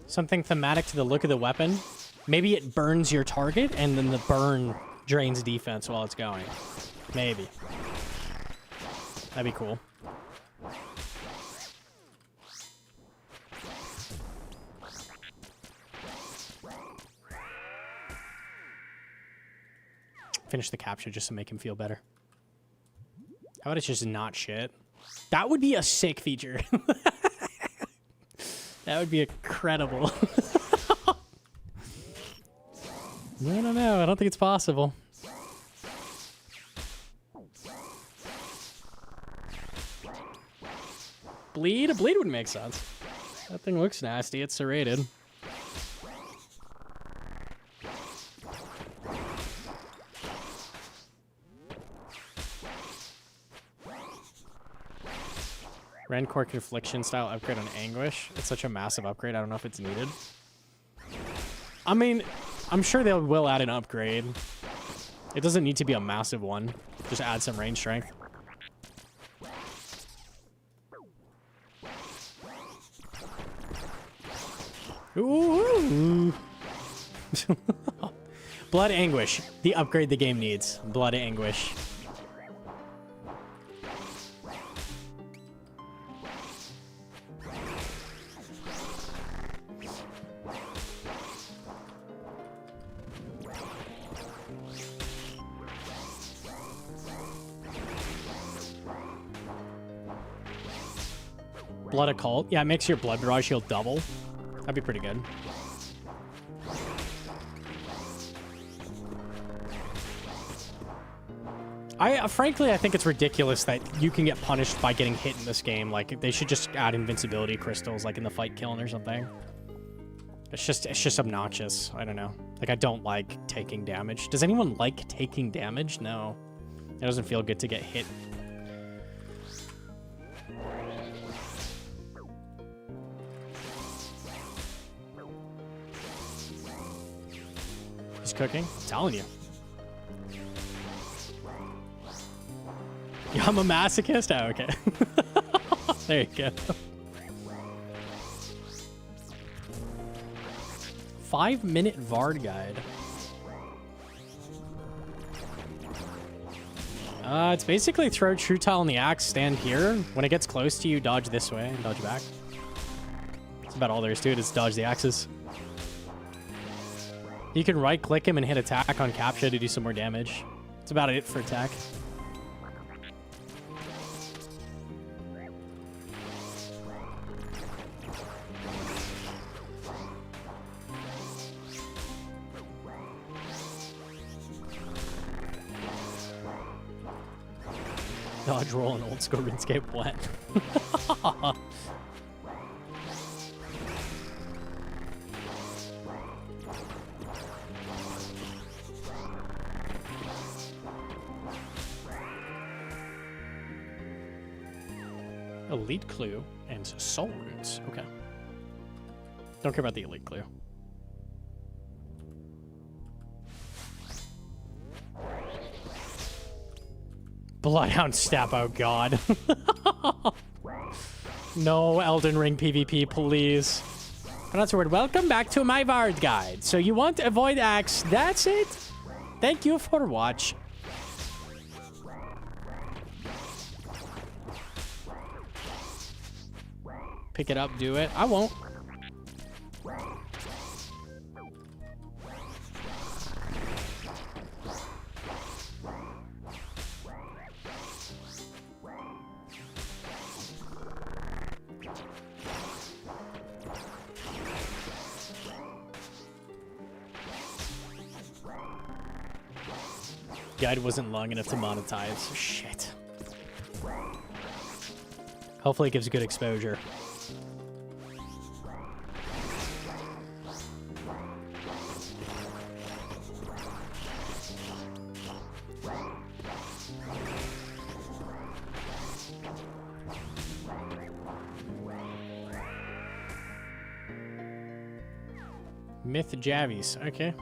Something thematic to the look of the weapon. Maybe it burns your target, and then the burn drains defense while it's going. Maybe. That'd be cool. Finish the capture just to make him feel better. How about it's just not shit? That would be a sick feature. That would be incredible. I don't know. I don't think it's possible. Bleed? A bleed would make sense. That thing looks nasty. It's serrated. Rancor Confliction style upgrade on Anguish. It's such a massive upgrade. I don't know if it's needed. I mean, I'm sure they will add an upgrade. It doesn't need to be a massive one. Just add some range strength. Ooh. Blood Anguish. The upgrade the game needs. Blood Anguish. Blood Occult. Yeah, it makes your blood barrage heal double. That'd be pretty good. Frankly, I think it's ridiculous that you can get punished by getting hit in this game. Like, they should just add invincibility crystals, like in the fight killing or something. It's just obnoxious. I don't know. Like, I don't like taking damage. Does anyone like taking damage? No. It doesn't feel good to get hit. He's cooking. I'm telling you. Yeah, I'm a masochist? Oh, okay. There you go. 5-minute Vard guide. It's basically throw True Tile on the axe, stand here. When it gets close to you, dodge this way and dodge back. That's about all there is to it, is dodge the axes. You can right-click him and hit attack on capture to do some more damage. That's about it for attack. Dodge roll and old school RuneScape wet. Elite clue and soul runes. Okay. Don't care about the elite clue. Bloodhound step, oh god. No Elden Ring PvP, please. I'm not so worried. Welcome back to my Vard guide. So you want to avoid axe, that's it? Thank you for watch. Pick it up, do it. I won't. Guide wasn't long enough to monetize. Shit. Hopefully it gives good exposure. Myth Javies, okay.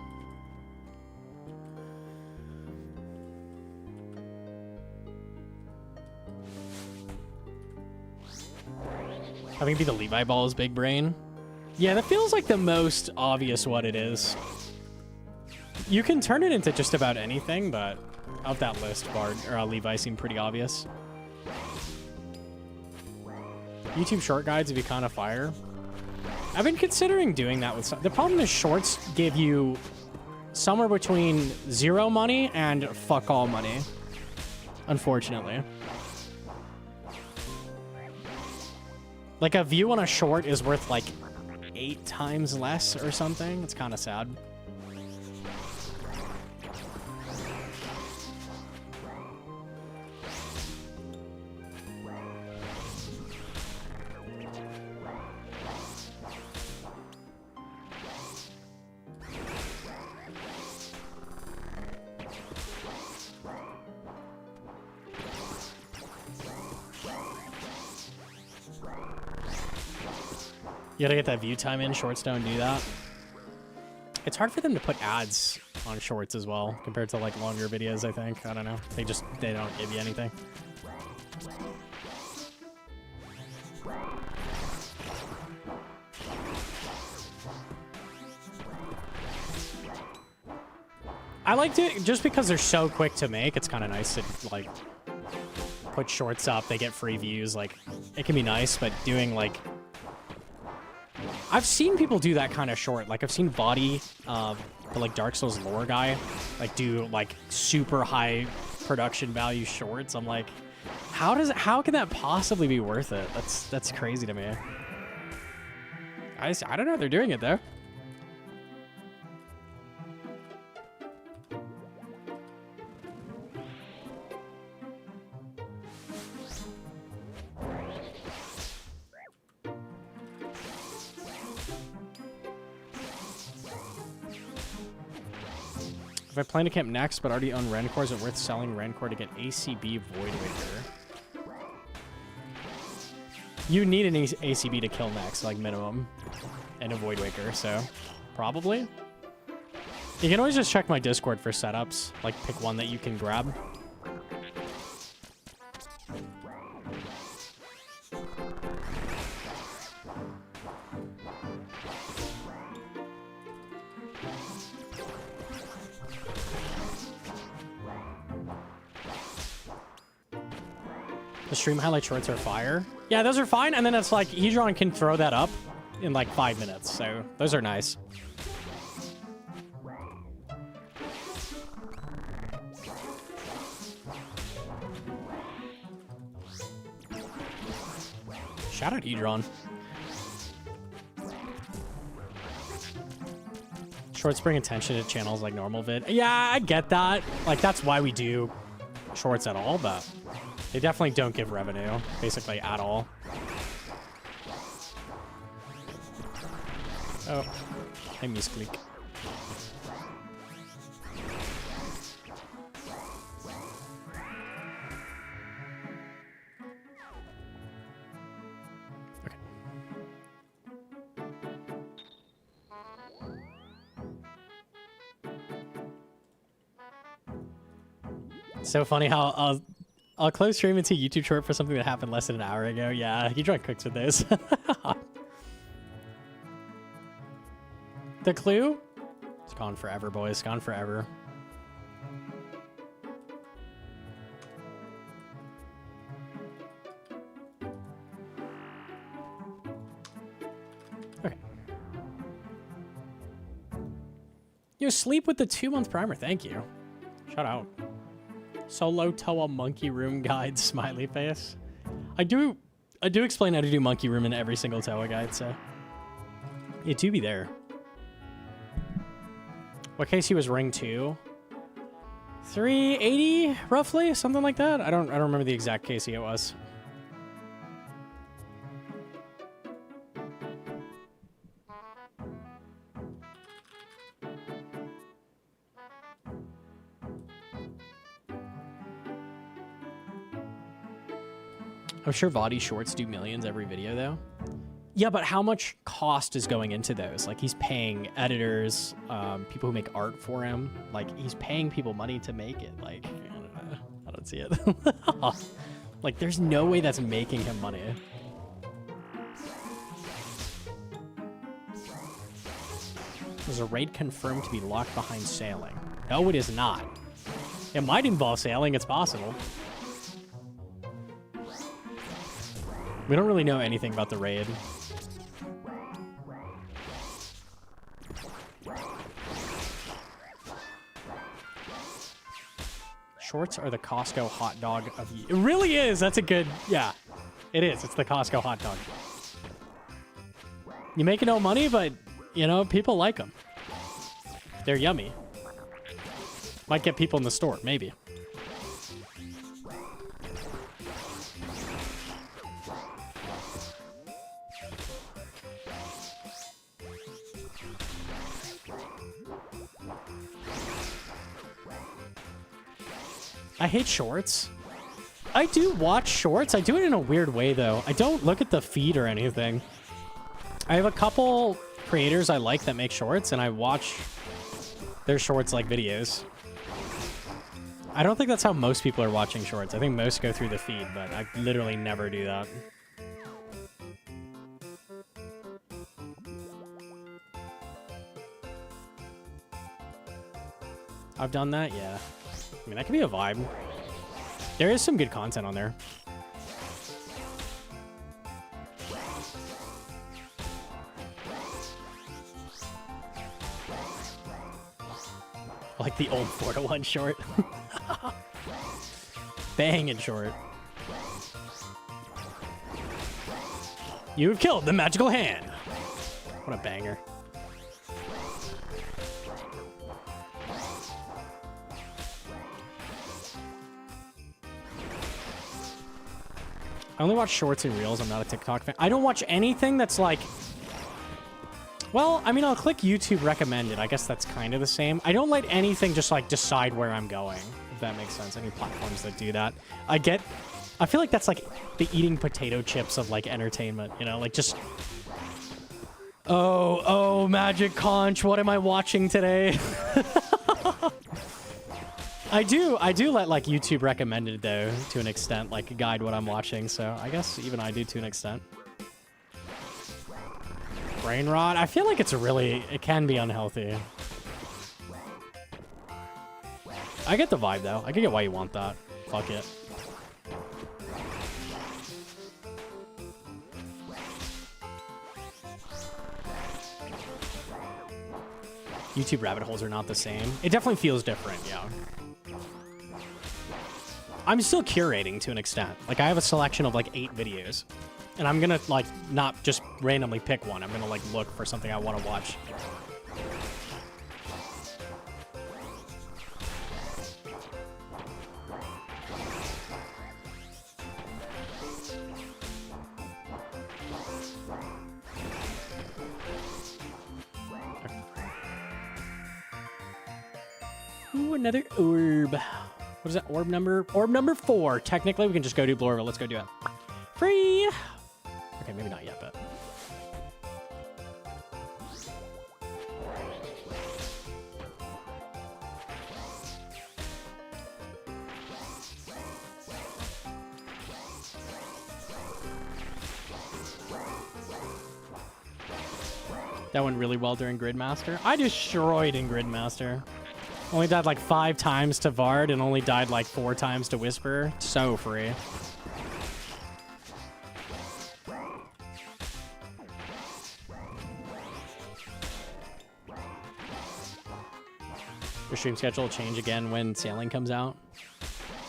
Having be the Levi Ball's big brain. Yeah, that feels like the most obvious what it is. You can turn it into just about anything, but of that list, Bard or Levi seem pretty obvious. YouTube short guides would be kind of fire. I've been considering doing that with some. The problem is shorts give you somewhere between 0 money and fuck all money, unfortunately. Like a view on a short is worth like 8 times less or something. It's kind of sad. You gotta get that view time in. Shorts don't do that. It's hard for them to put ads on shorts as well compared to like longer videos, I think. I don't know. They don't give you anything. I liked it just because they're so quick to make. It's kind of nice to like put shorts up. They get free views. Like it can be nice, but doing like I've seen people do that kind of short. Like I've seen Body, the like Dark Souls lore guy, like do like super high production value shorts. I'm like, how can that possibly be worth it? That's crazy to me. I don't know. They're doing it though. If I plan to camp next but already own Rancor, is it worth selling Rancor to get ACB Voidwaker? You need an ACB to kill next, like minimum, and a Voidwaker, so probably. You can always just check my Discord for setups, like pick one that you can grab. The stream highlight shorts are fire. Yeah, those are fine. And then it's like, Hedron can throw that up in like 5 minutes. So those are nice. Shout out Hedron. Shorts bring attention to channels like normal vid. Yeah, I get that. Like, that's why we do shorts at all, but they definitely don't give revenue, basically, at all. Oh, I misclick. So funny how I'll close stream into YouTube short for something that happened less than an hour ago. Yeah, you drunk cooks with those. The clue? It's gone forever, boys. Gone forever. Okay. Yo, sleep with the 2-month primer. Thank you. Shout out. Solo Toa monkey room guide smiley face. I do explain how to do monkey room in every single Toa guide, so it do be there. What KC was ring 2? 380 roughly, something like that. I don't remember the exact KC it was. I'm sure Vadi shorts do millions every video though. Yeah, but how much cost is going into those? Like, he's paying editors, people who make art for him. Like, he's paying people money to make it. Like, I don't know. I don't see it. Like, there's no way that's making him money. There's a raid confirmed to be locked behind sailing. No, it is not. It might involve sailing. It's possible. We don't really know anything about the raid. Shorts are the Costco hot dog of the... It really is. That's a good... Yeah, it is. It's the Costco hot dog. You make no money, but, you know, people like them. They're yummy. Might get people in the store, maybe. I hate shorts. I do watch shorts. I do it in a weird way, though. I don't look at the feed or anything. I have a couple creators I like that make shorts, and I watch their shorts like videos. I don't think that's how most people are watching shorts. I think most go through the feed, but I literally never do that. I've done that, yeah. I mean, that could be a vibe. There is some good content on there. Like the old 4-to-1 short. Banging short. You have killed the magical hand. What a banger. I only watch shorts and reels. I'm not a TikTok fan. I don't watch anything that's like... Well, I mean, I'll click YouTube recommended. I guess that's kind of the same. I don't let anything just like decide where I'm going, if that makes sense. Any platforms that do that. I feel like that's like the eating potato chips of like entertainment, you know? Like just... Oh, Magic Conch, what am I watching today? I do let like YouTube recommended though to an extent, like guide what I'm watching. So I guess even I do to an extent. Brain rot. I feel like it can be unhealthy. I get the vibe though. I can get why you want that. Fuck it. YouTube rabbit holes are not the same. It definitely feels different, yeah. I'm still curating to an extent. Like, I have a selection of, like, 8 videos. And I'm gonna, like, not just randomly pick one. I'm gonna, like, look for something I want to watch. Ooh, another orb. What is that? Orb number 4. Technically, we can just go do Blorville. Let's go do it. Free. Okay, maybe not yet, but. That went really well during Gridmaster. I destroyed in Gridmaster. Only died like 5 times to Vard and only died like 4 times to Whisper. So free. Your stream schedule will change again when Sailing comes out.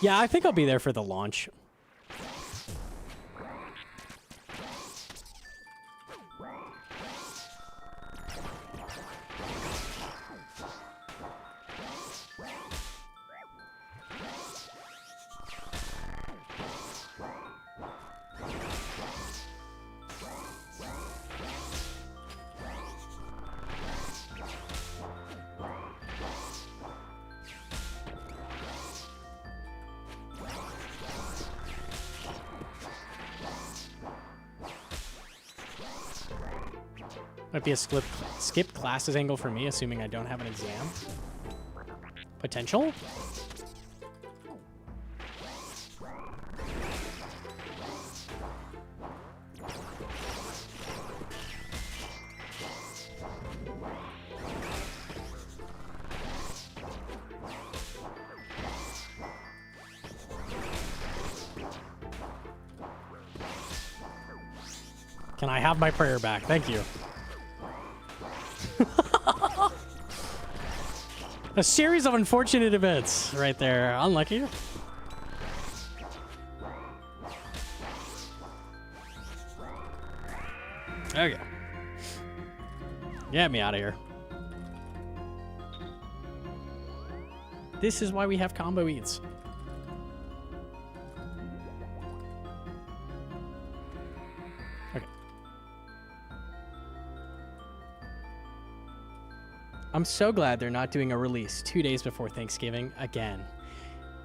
Yeah, I think I'll be there for the launch. Might be a skip classes angle for me, assuming I don't have an exam. Potential? Can I have my prayer back? Thank you. A series of unfortunate events right there. Unlucky. Okay. Get me out of here. This is why we have combo eats. Okay. I'm so glad they're not doing a release 2 days before Thanksgiving again.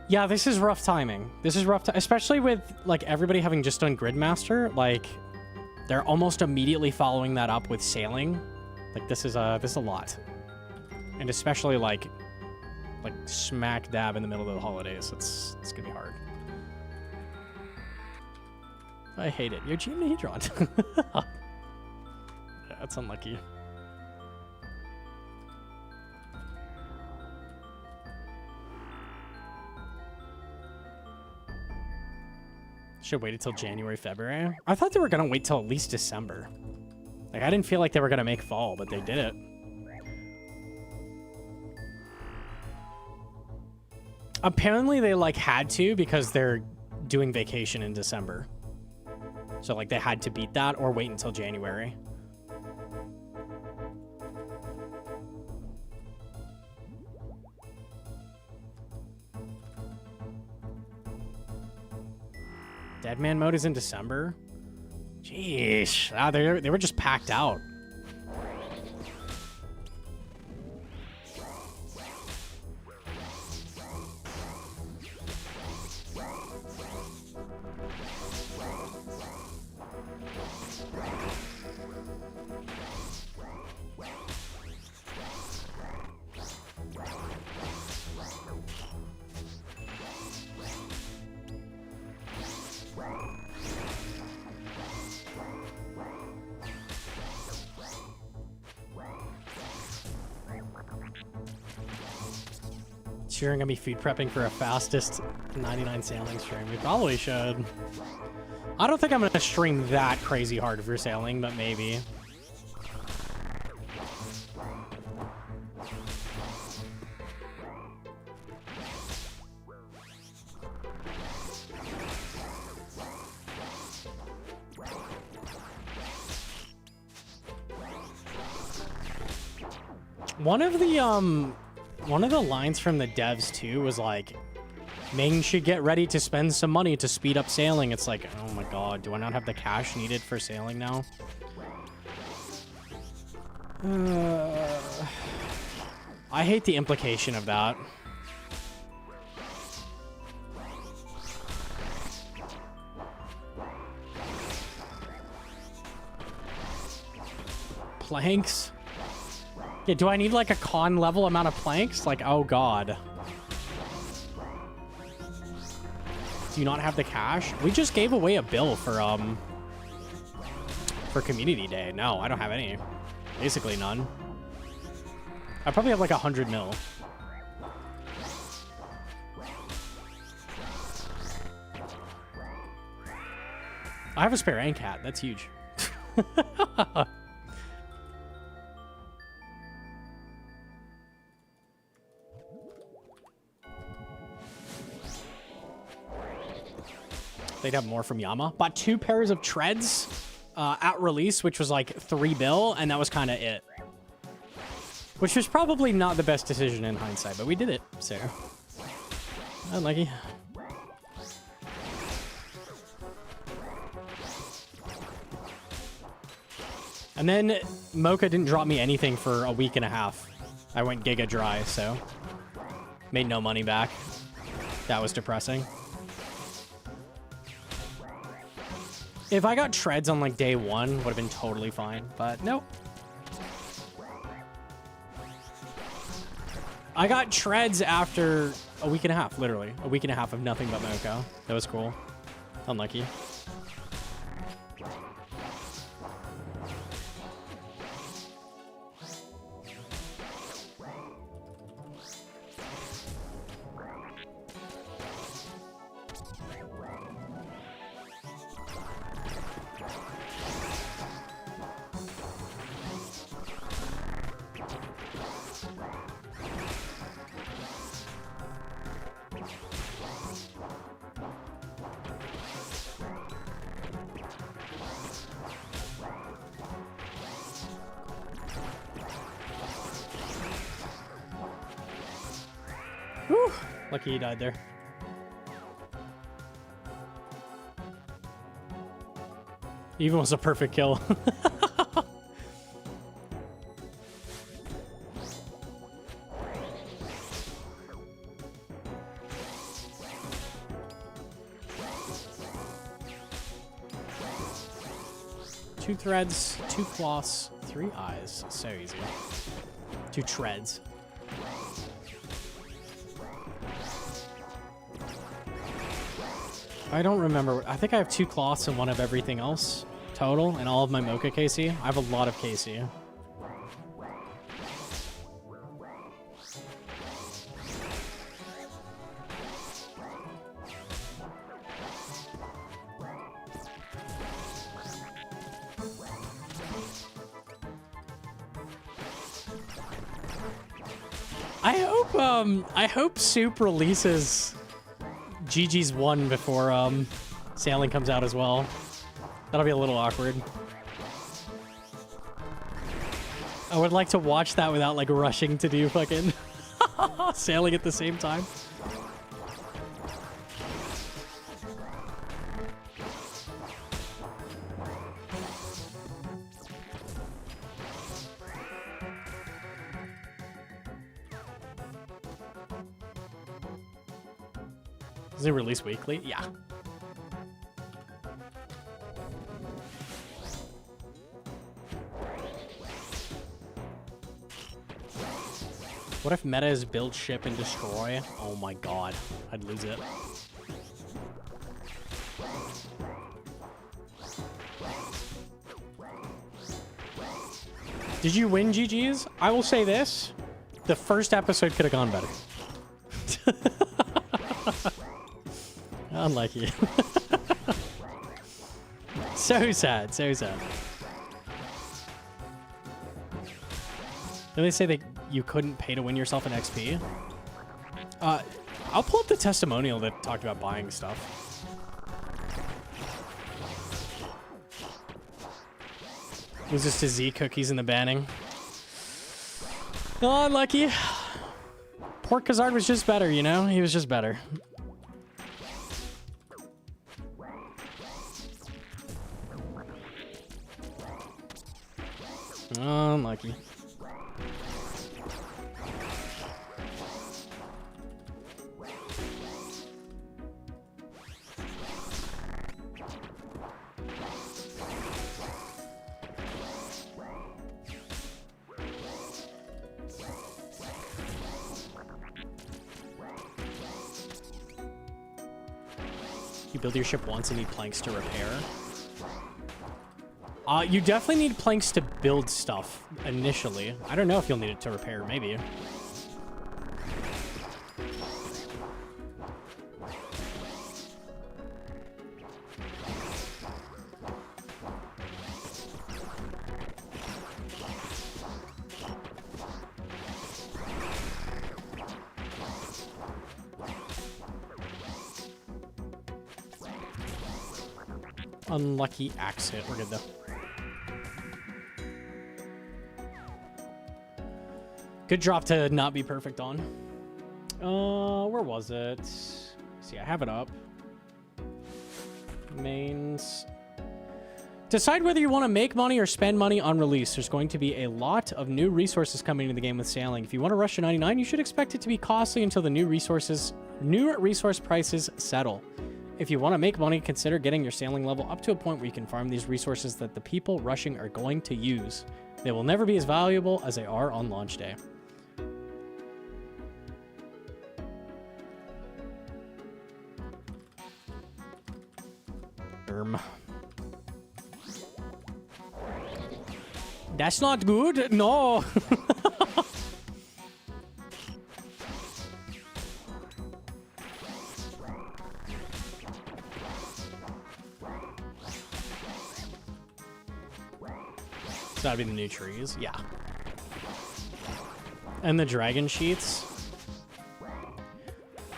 Yeah, this is rough timing. This is rough, especially with like everybody having just done Gridmaster. Like, they're almost immediately following that up with Sailing. Like, this is a lot, and especially like smack dab in the middle of the holidays. It's gonna be hard. I hate it. You're Gene Hedron. Yeah, that's unlucky. Should wait until January, February. I thought they were gonna wait till at least December. Like, I didn't feel like they were gonna make fall, but they did it. Apparently they like had to because they're doing vacation in December. So like they had to beat that or wait until January. Deadman mode is in December? Jeez. Ah, they were just packed out. Sure, I'm gonna be food prepping for a fastest 99 sailing stream. We probably should. I don't think I'm gonna stream that crazy hard for sailing, but maybe. One of the lines from the devs too was like, Ming should get ready to spend some money to speed up sailing. It's like, oh my god, do I not have the cash needed for sailing now? I hate the implication of that. Planks? Yeah, do I need like a con level amount of planks? Like, oh god. Do you not have the cash? We just gave away a bill for Community Day. No, I don't have any. Basically none. I probably have like 100 mil. I have a spare ant cat. That's huge. They'd have more from Yama. Bought 2 pairs of treads at release, which was like $3 bill, and that was kind of it. Which was probably not the best decision in hindsight, but we did it, so. Unlucky. And then Mokha didn't drop me anything for a week and a half. I went giga dry, so made no money back. That was depressing. If I got treads on like day 1, would have been totally fine, but nope. I got treads after a week and a half, literally. A week and a half of nothing but Mokha. That was cool. Unlucky. Whew. Lucky he died there. Even was a perfect kill. Two threads, 2 cloths, 3 eyes. So easy. 2 treads. I don't remember. I think I have 2 cloths and 1 of everything else total, and all of my Mokha KC. I have a lot of KC. I hope Soup releases GG's 1 before Sailing comes out as well. That'll be a little awkward. I would like to watch that without like rushing to do fucking Sailing at the same time. Does it release weekly? Yeah. What if meta is build, ship, and destroy? Oh my god. I'd lose it. Did you win, GG's? I will say this. The first episode could have gone better. Unlucky. So sad, so sad. Did they say that you couldn't pay to win yourself an XP? I'll pull up the testimonial that talked about buying stuff. It was just a Z cookies in the banning. Oh, unlucky. Poor Khazard was just better, you know? He was just better. Oh, unlucky. You build your ship once and need planks to repair. You definitely need planks to build stuff initially. I don't know if you'll need it to repair, maybe. Unlucky axe hit. We're good though. Good drop to not be perfect on. Where was it? See, I have it up. Mains. Decide whether you want to make money or spend money on release. There's going to be a lot of new resources coming into the game with sailing. If you want to rush to 99, you should expect it to be costly until the new resource prices settle. If you want to make money, consider getting your sailing level up to a point where you can farm these resources that the people rushing are going to use. They will never be as valuable as they are on launch day. That's not good. No. That'd be the new trees. Yeah. And the dragon sheets.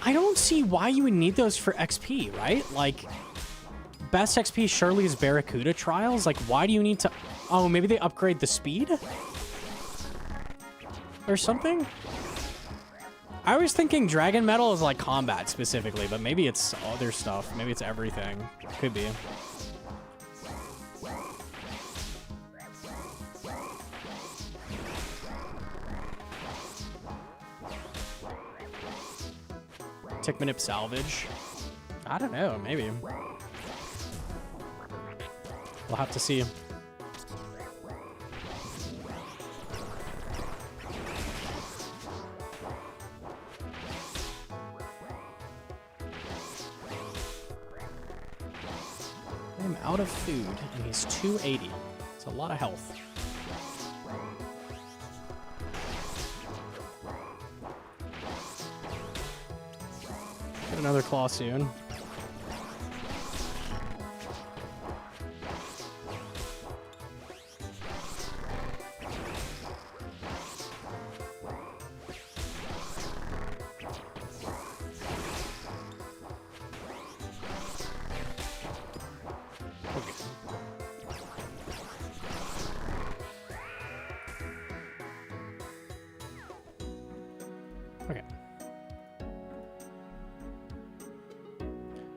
I don't see why you would need those for XP, right? Like, best XP surely is Barracuda trials. Like, why do you need to... Oh, maybe they upgrade the speed? Or something? I was thinking dragon metal is like combat specifically, but maybe it's other stuff. Maybe it's everything. Could be. Tick manip salvage. I don't know, maybe. We'll have to see. I'm out of food, and he's 280. It's a lot of health. Get another claw soon.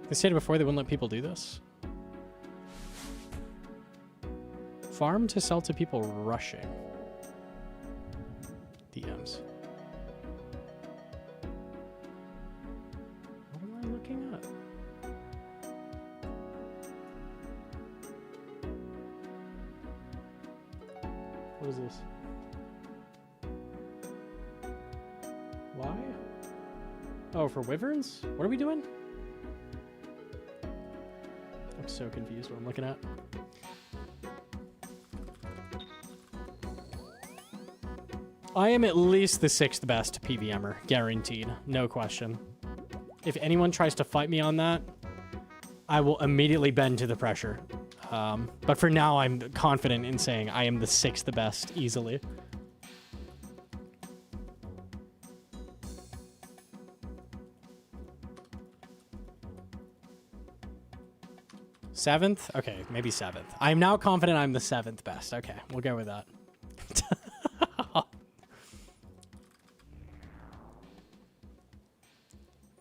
They said before they wouldn't let people do this. Farm to sell to people rushing. DMs. What am I looking at? What is this? Why? Oh, for wyverns? What are we doing? I'm so confused what I'm looking at. I am at least the 6th best PVMer, guaranteed, no question. If anyone tries to fight me on that, I will immediately bend to the pressure. But for now, I'm confident in saying I am the 6th best easily. Seventh? Okay, maybe 7th. I'm now confident I'm the 7th best. Okay, we'll go with that.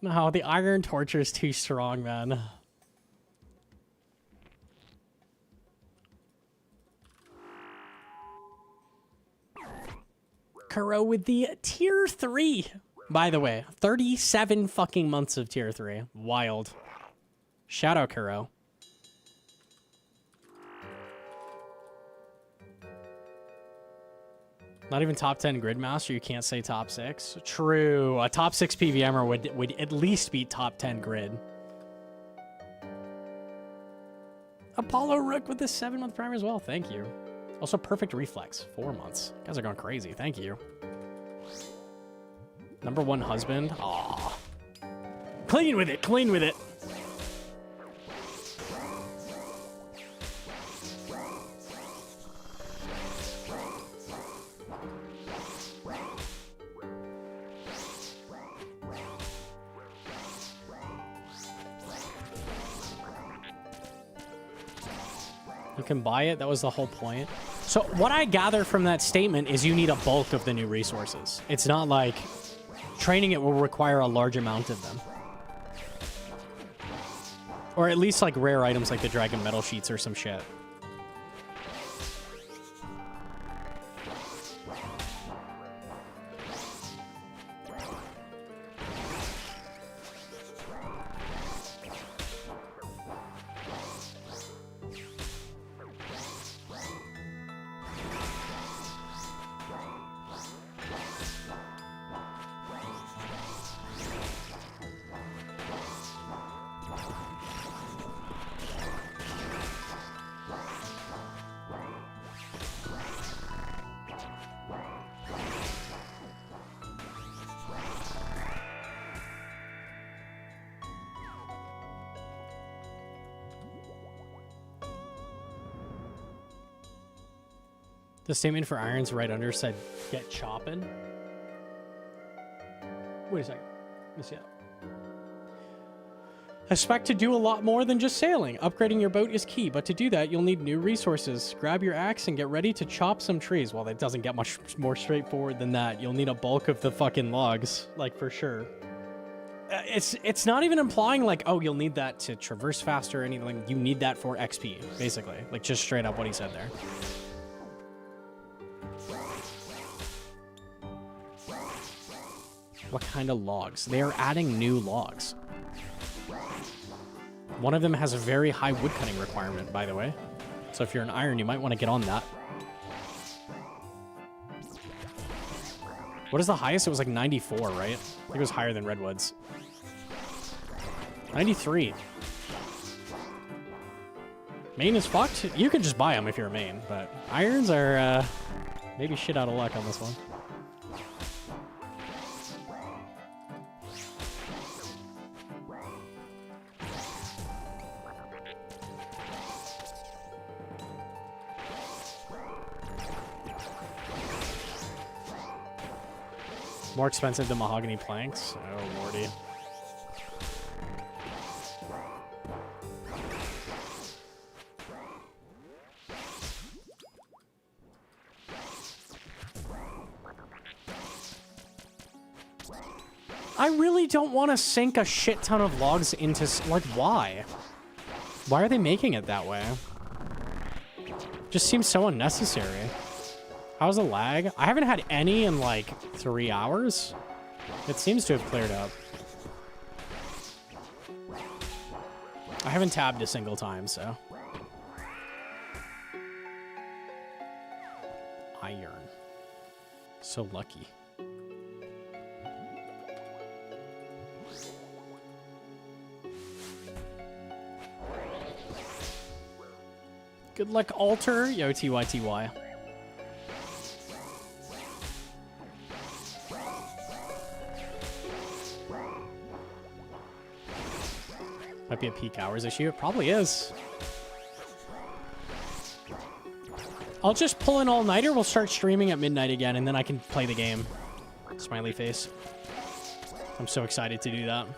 No, the iron torture is too strong, man. Kuro with the tier 3. By the way, 37 fucking months of tier 3. Wild. Shout out, Kuro. Not even top 10 Gridmaster, you can't say top 6. True, a top 6 PVMer would at least be top 10 Grid. Apollo Rook with the 7-month prime as well. Thank you. Also, perfect reflex. 4 months. You guys are going crazy. Thank you. Number 1 husband. Aw. Clean with it. Clean with it. You can buy it. That was the whole point. So what I gather from that statement is you need a bulk of the new resources. It's not like training it will require a large amount of them. Or at least like rare items like the dragon metal sheets or some shit. The statement for irons right under said, get chopping. Wait a second. Let me see that. Expect to do a lot more than just sailing. Upgrading your boat is key, but to do that, you'll need new resources. Grab your axe and get ready to chop some trees. Well, that doesn't get much more straightforward than that. You'll need a bulk of the fucking logs, like for sure. It's not even implying like, oh, you'll need that to traverse faster or anything. You need that for XP, basically. Like just straight up what he said there. What kind of logs? They are adding new logs. One of them has a very high woodcutting requirement, by the way. So if you're an iron, you might want to get on that. What is the highest? It was like 94, right? I think it was higher than Redwood's. 93. Main is fucked. You could just buy them if you're a main, but irons are maybe shit out of luck on this one. More expensive than mahogany planks? Oh, lordy. I really don't want to sink a shit ton of logs into... Like, why? Why are they making it that way? Just seems so unnecessary. How's the lag? I haven't had any in like 3 hours. It seems to have cleared up. I haven't tabbed a single time, so. Iron. So lucky. Good luck, Alter. Yo, TYTY. Might be a peak hours issue. It probably is. I'll just pull an all-nighter. We'll start streaming at midnight again, and then I can play the game. Smiley face. I'm so excited to do that.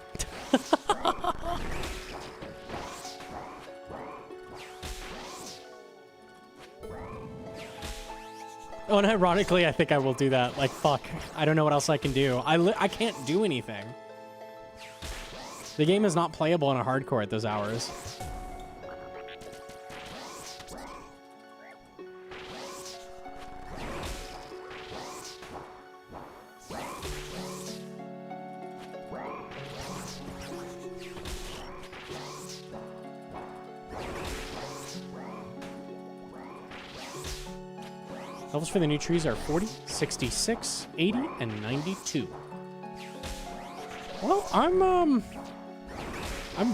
Oh, and ironically, I think I will do that. Like, fuck. I don't know what else I can do. I can't do anything. The game is not playable on a hardcore at those hours. Levels for the new trees are 40, 66, 80, and 92. Well, I'm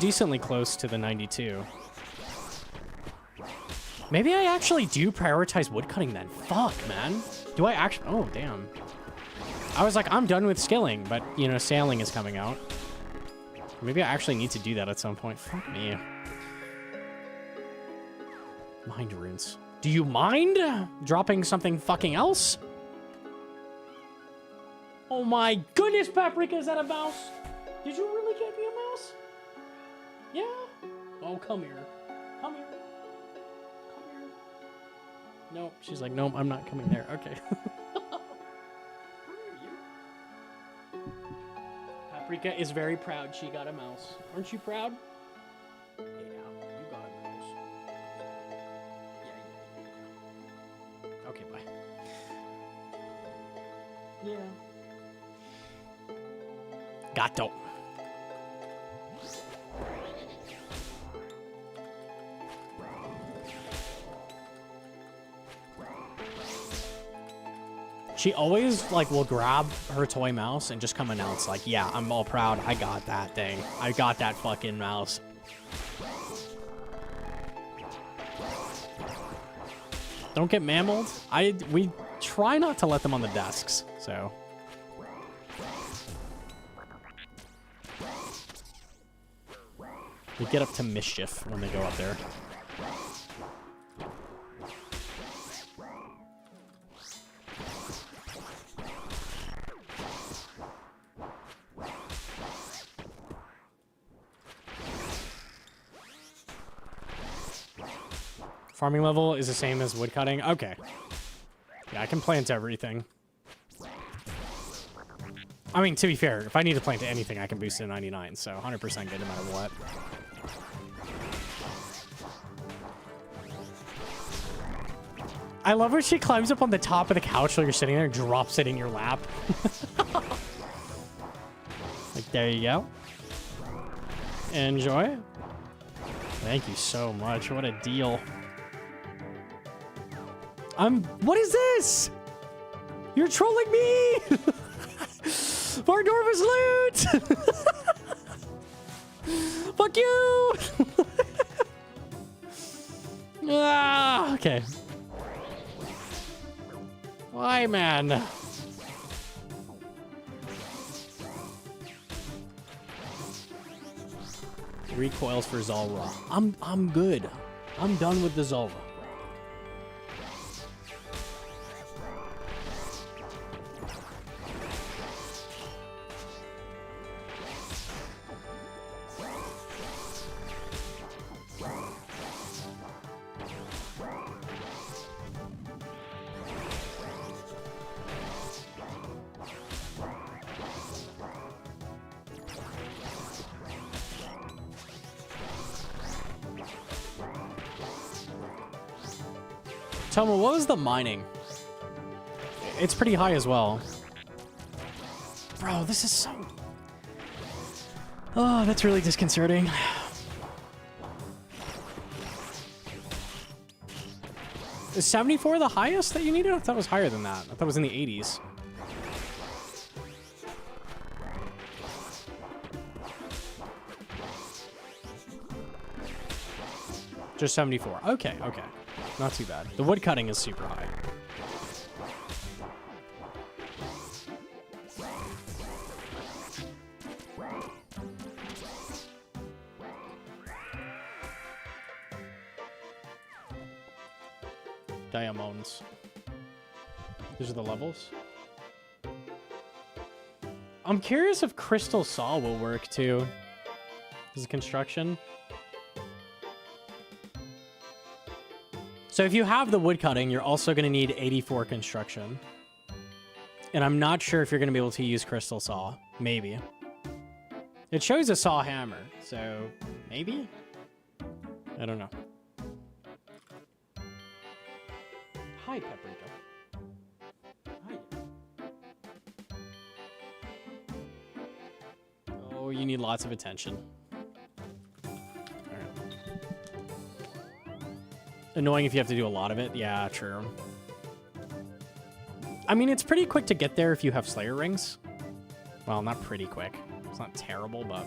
decently close to the 92. Maybe I actually do prioritize woodcutting then. Fuck, man. Do I actually? Oh, damn. I was like, I'm done with skilling, but, you know, sailing is coming out. Maybe I actually need to do that at some point. Fuck me. Mind runes. Do you mind dropping something fucking else? Oh my goodness, Paprika, is that a mouse? Did you really get me a mouse? Yeah? Oh, come here. Come here. Come here. Nope. She's like, nope, I'm not coming there. Okay. Paprika is very proud she got a mouse. Aren't you proud? Yeah, you got a mouse. Yeah. Okay, bye. Yeah. Gato. She always, like, will grab her toy mouse and just come announce, like, yeah, I'm all proud. I got that thing. I got that fucking mouse. Don't get mammaled. We try not to let them on the desks, so. We get up to mischief when they go up there. Farming level is the same as woodcutting? Okay. Yeah, I can plant everything. I mean, to be fair, if I need to plant anything, I can boost it to 99, so 100% good no matter what. I love when she climbs up on the top of the couch while you're sitting there and drops it in your lap. Like, there you go. Enjoy. Thank you so much. What a deal. What is this? You're trolling me! Bardorva's loot! Fuck you! Ah, okay. Why, man? Recoils for Zulrah. I'm good. I'm done with the Zulrah. Toma, what was the mining? It's pretty high as well. Bro, this is so... Oh, that's really disconcerting. Is 74 the highest that you needed? I thought it was higher than that. I thought it was in the 80s. Just 74. Okay, okay. Not too bad. The wood cutting is super high. Diamonds. These are the levels. I'm curious if Crystal Saw will work too. This is construction. So if you have the wood cutting, you're also going to need 84 construction. And I'm not sure if you're going to be able to use Crystal Saw. Maybe. It shows a saw hammer, so maybe? I don't know. Hi, Paprika. Hi. Oh, you need lots of attention. Annoying if you have to do a lot of it. Yeah, true. I mean, it's pretty quick to get there if you have Slayer rings. Well, not pretty quick. It's not terrible, but...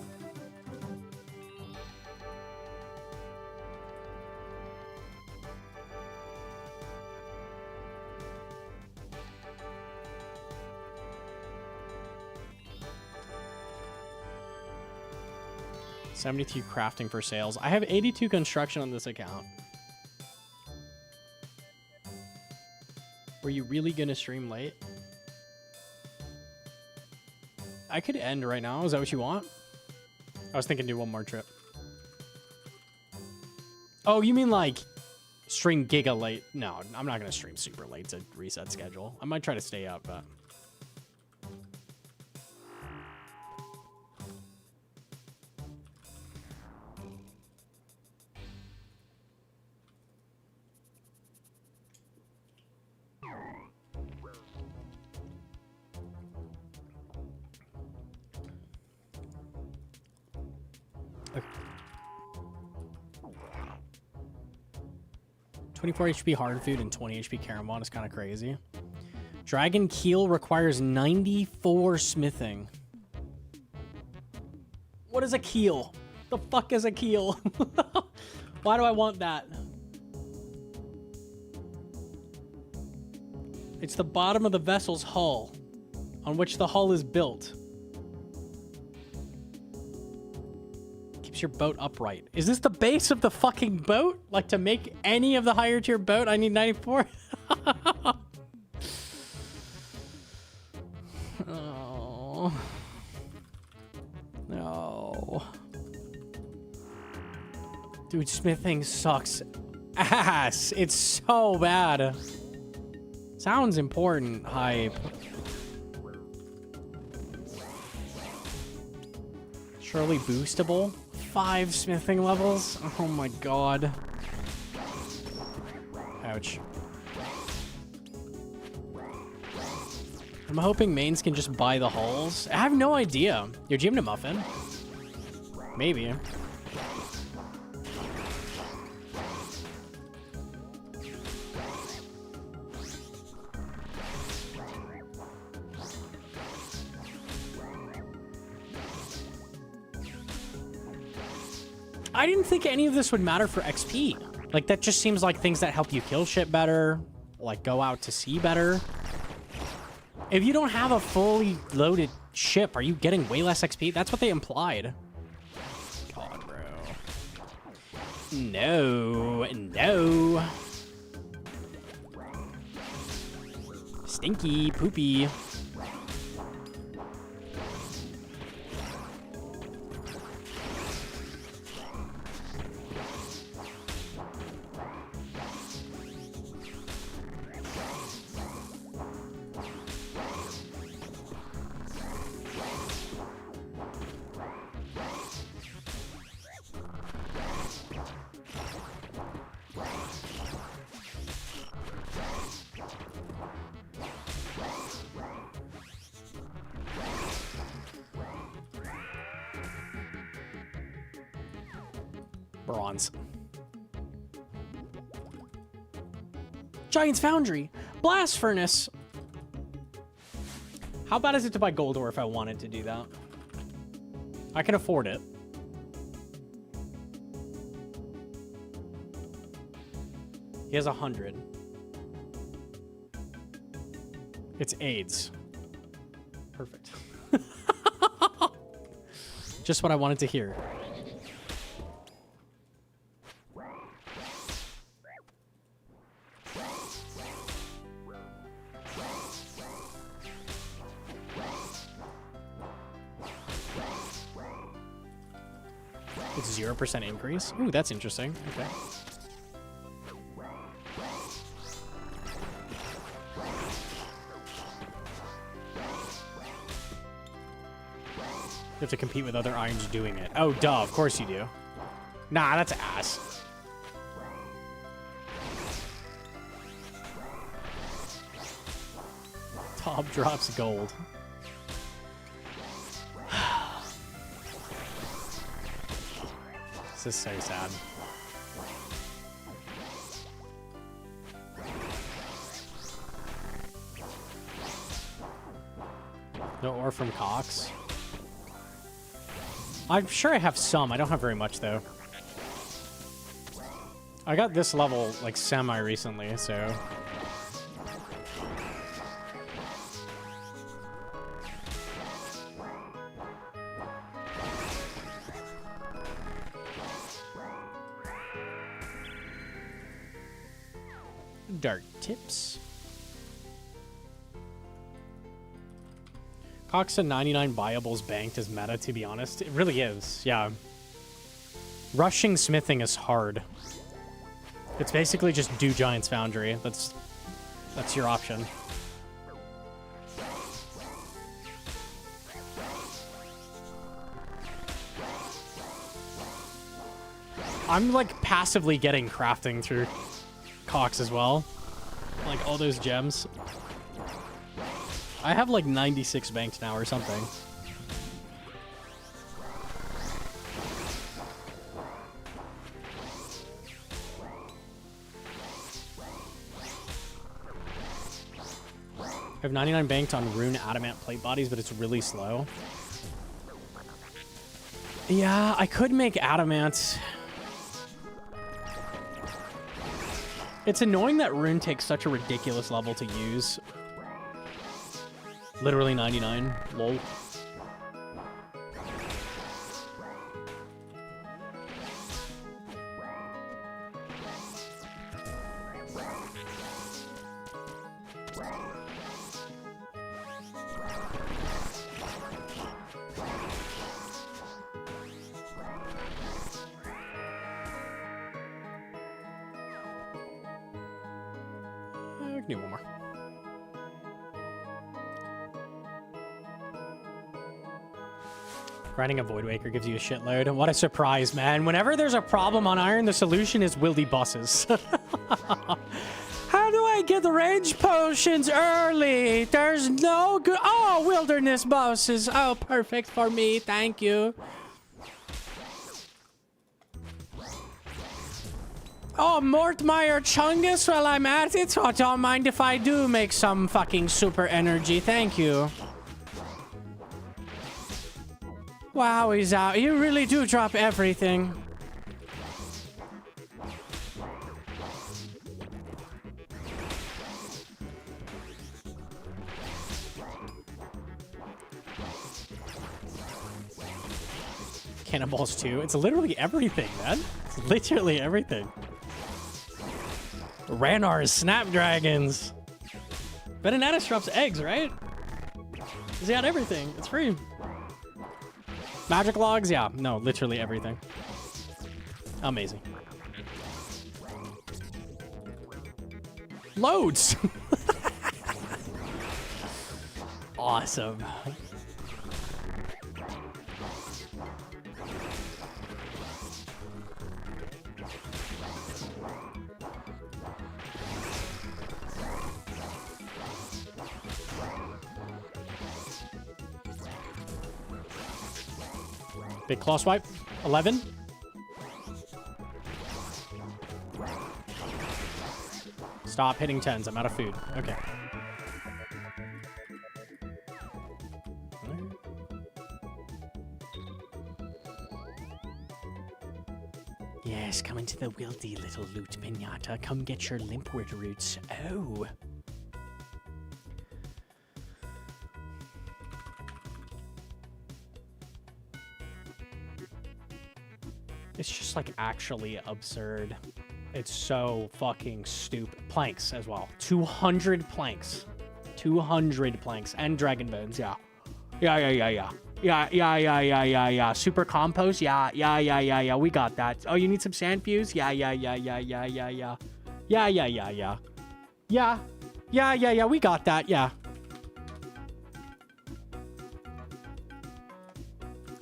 72 crafting for sales. I have 82 construction on this account. Were you really gonna stream late? I could end right now. Is that what you want? I was thinking do one more trip. Oh, you mean like stream giga late? No, I'm not gonna stream super late to reset schedule. I might try to stay up, but... Okay. 24 HP hard food and 20 HP Caramon is kind of crazy. Dragon Keel requires 94 smithing. What is a keel? The fuck is a keel? Why do I want that? It's the bottom of the vessel's hull, on which the hull is built. Keeps your boat upright. Is this the base of the fucking boat? Like, to make any of the higher tier boat, I need 94? Oh. No. Dude, smithing sucks ass. It's so bad. Sounds important, hype. Surely boostable? 5 smithing levels? Oh my god. Ouch. I'm hoping mains can just buy the hulls. I have no idea. Your Jim to Muffin? Maybe. I didn't think any of this would matter for XP. Like, that just seems like things that help you kill shit better, like go out to sea better. If you don't have a fully loaded ship, are you getting way less XP? That's what they implied. God, bro. No, no. Stinky, poopy. Bronze. Giant's Foundry. Blast Furnace. How bad is it to buy gold ore if I wanted to do that? I can afford it. He has 100. It's AIDS. Perfect. Just what I wanted to hear. It's 0% increase. Ooh, that's interesting. Okay. You have to compete with other irons doing it. Oh, duh. Of course you do. Nah, that's ass. Top drops gold. This is so sad. No ore from Cox. I'm sure I have some. I don't have very much, though. I got this level, like, semi-recently, so... Dart tips. Cox and 99 viables banked is meta, to be honest. It really is, yeah. Rushing smithing is hard. It's basically just do Giant's Foundry. That's your option. I'm like passively getting crafting through Cox as well. Like all those gems. I have like 96 banked now or something. I have 99 banked on rune adamant plate bodies, but it's really slow. Yeah, I could make adamant. It's annoying that rune takes such a ridiculous level to use. Literally 99. Lol. We can do one more. Grinding a Void Waker gives you a shitload. What a surprise, man. Whenever there's a problem on Iron, the solution is wildy bosses. How do I get the range potions early? There's no good... Oh, wilderness bosses. Oh, perfect for me. Thank you. Oh, Mortmeyer Chungus while I'm at it. Oh, don't mind if I do make some fucking super energy. Thank you. Wow, he's out. You really do drop everything. Cannonballs too. It's literally everything, man. It's literally everything. Ranar's Snapdragons. Venenatus drops eggs, right? He's got everything. It's free. Magic logs? Yeah. No, literally everything. Amazing. Loads! Awesome. Big claw swipe. 11. Stop hitting 10s. I'm out of food. Okay. Yes, come into the wildy little loot pinata. Come get your limpwort roots. Oh. It's just like actually absurd. It's so fucking stupid. Planks as well. 200 planks. 200 planks. And dragon bones, yeah. Yeah. Super compost, yeah. We got that. Oh, you need some sand fuse? Yeah. Yeah, we got that, yeah.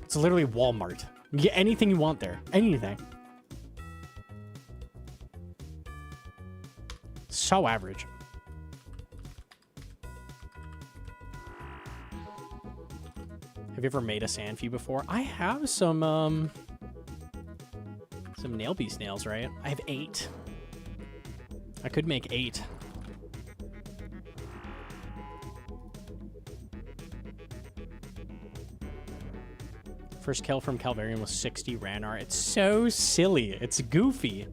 It's literally Walmart. You get anything you want there. Anything. So average. Have you ever made a Sandfew before? I have some nail beast nails, right? I have 8. I could make 8. First kill from Calvarian was 60 Ranar. It's so silly. It's goofy.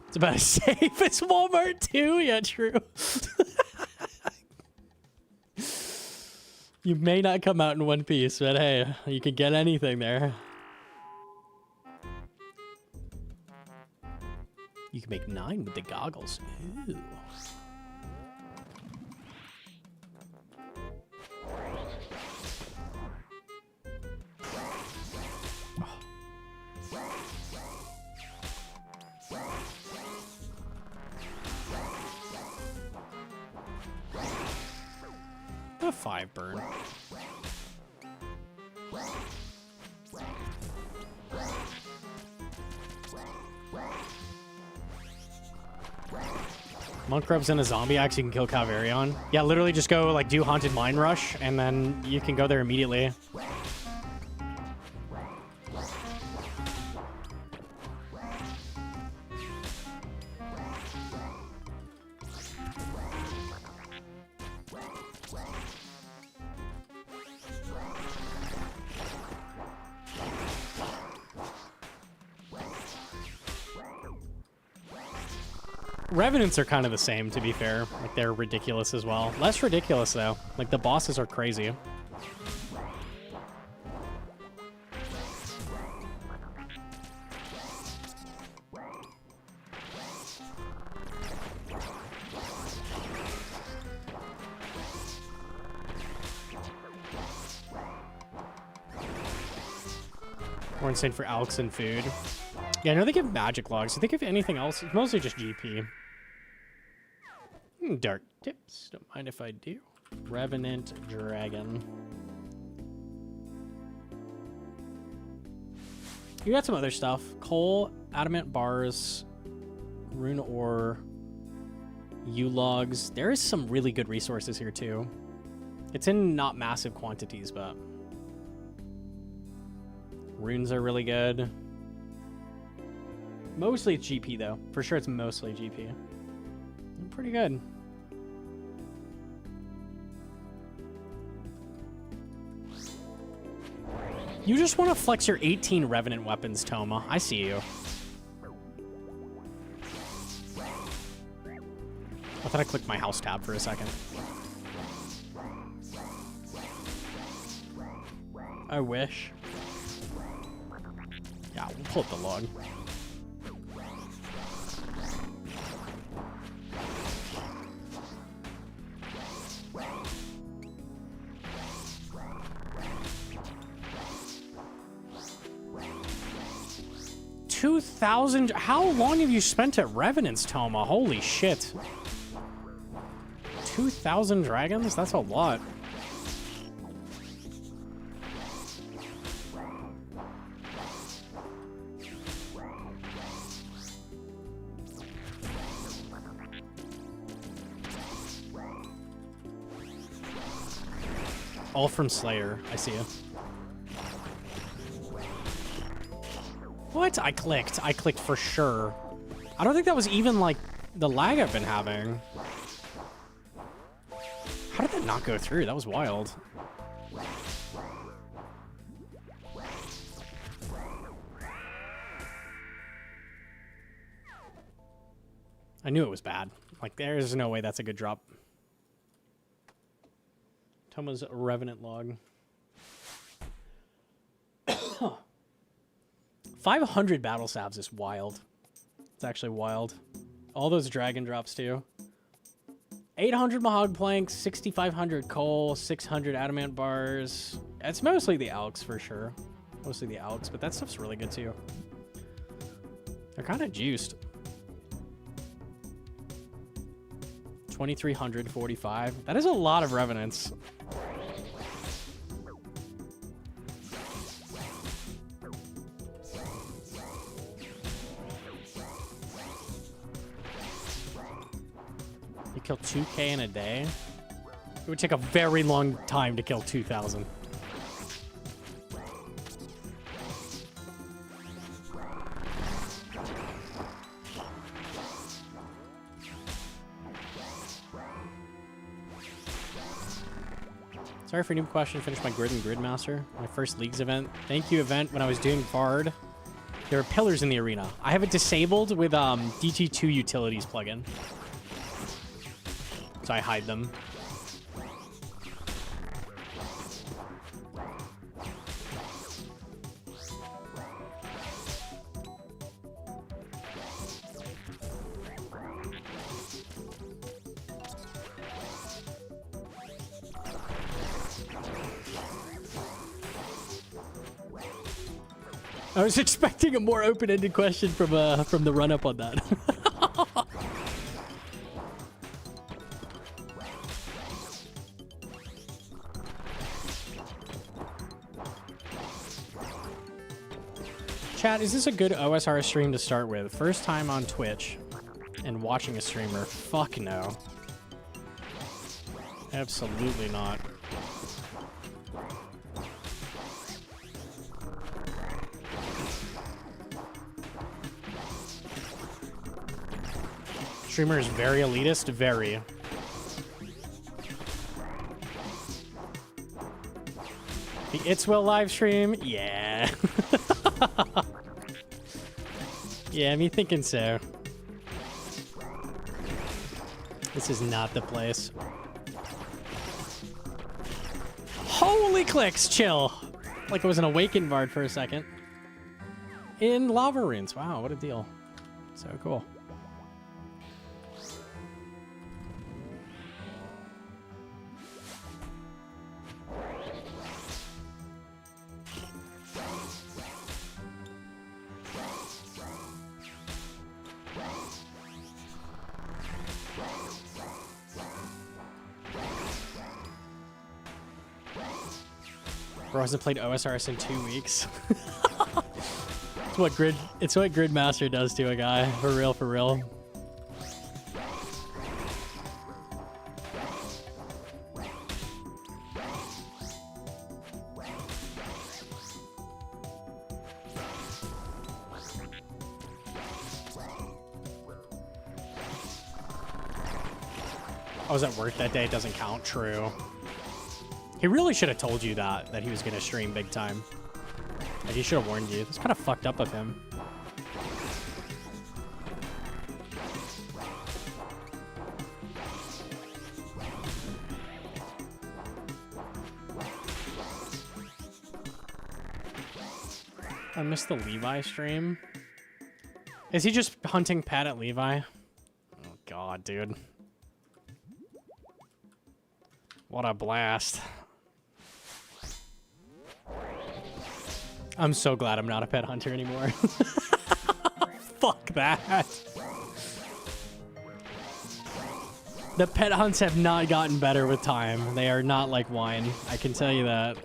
It's about as safe as Walmart too. Yeah, true. You may not come out in one piece, but hey, you can get anything there. You can make 9 with the goggles. Ooh. A 5 burn. Monk Grub's in a zombie axe, you can kill Calvarion. Yeah, literally just go like do Haunted Mine Rush and then you can go there immediately. Revenants are kind of the same, to be fair. Like, they're ridiculous as well. Less ridiculous, though. Like, the bosses are crazy. More insane for Alex and food. Yeah, I know they give magic logs. I think if anything else, it's mostly just GP. Dark tips. Don't mind if I do. Revenant Dragon. You got some other stuff. Coal, adamant bars, rune ore, U-logs. There is some really good resources here too. It's in not massive quantities, but runes are really good. Mostly it's GP though. For sure it's mostly GP. Pretty good. You just want to flex your 18 Revenant weapons, Toma. I see you. I thought I clicked my house tab for a second. I wish. Yeah, we'll pull up the log. $2,000. How long have you spent at Revenants, Toma? Holy shit. 2,000 dragons? That's a lot. All from Slayer. I see you. What? I clicked for sure. I don't think that was even like the lag I've been having. How did that not go through? That was wild. I knew it was bad. Like, there's no way that's a good drop. Toma's Revenant log. 500 battle salves is wild. It's actually wild. All those dragon drops too. 800 Mahog planks, 6,500 coal, 600 adamant bars. It's mostly the Alks for sure. Mostly the Alks, but that stuff's really good too. They're kind of juiced. 2,345. That is a lot of Revenants. Kill 2K in a day? It would take a very long time to kill 2,000. Sorry for a new question. Finished my Grid and Gridmaster. My first Leagues event. Thank you event when I was doing Bard. There are pillars in the arena. I have it disabled with DT2 Utilities plugin. So I hide them. I was expecting a more open-ended question from the run-up on that. Chat, is this a good OSR stream to start with? First time on Twitch and watching a streamer? Fuck no. Absolutely not. Streamer is very elitist, very. The It's Will live stream? Yeah. Yeah, me thinking so. This is not the place. Holy clicks, chill. Like it was an awakened bard for a second. In lava runes. Wow, what a deal. So cool. Bro hasn't played OSRS in 2 weeks. It's what Gridmaster does to a guy. For real, for real. I was at work that day, it doesn't count. True. He really should have told you that he was going to stream big time. Like, he should have warned you. That's kind of fucked up of him. I missed the Levi stream. Is he just hunting Pat at Levi? Oh, God, dude. What a blast. I'm so glad I'm not a pet hunter anymore. Fuck that. The pet hunts have not gotten better with time. They are not like wine. I can tell you that.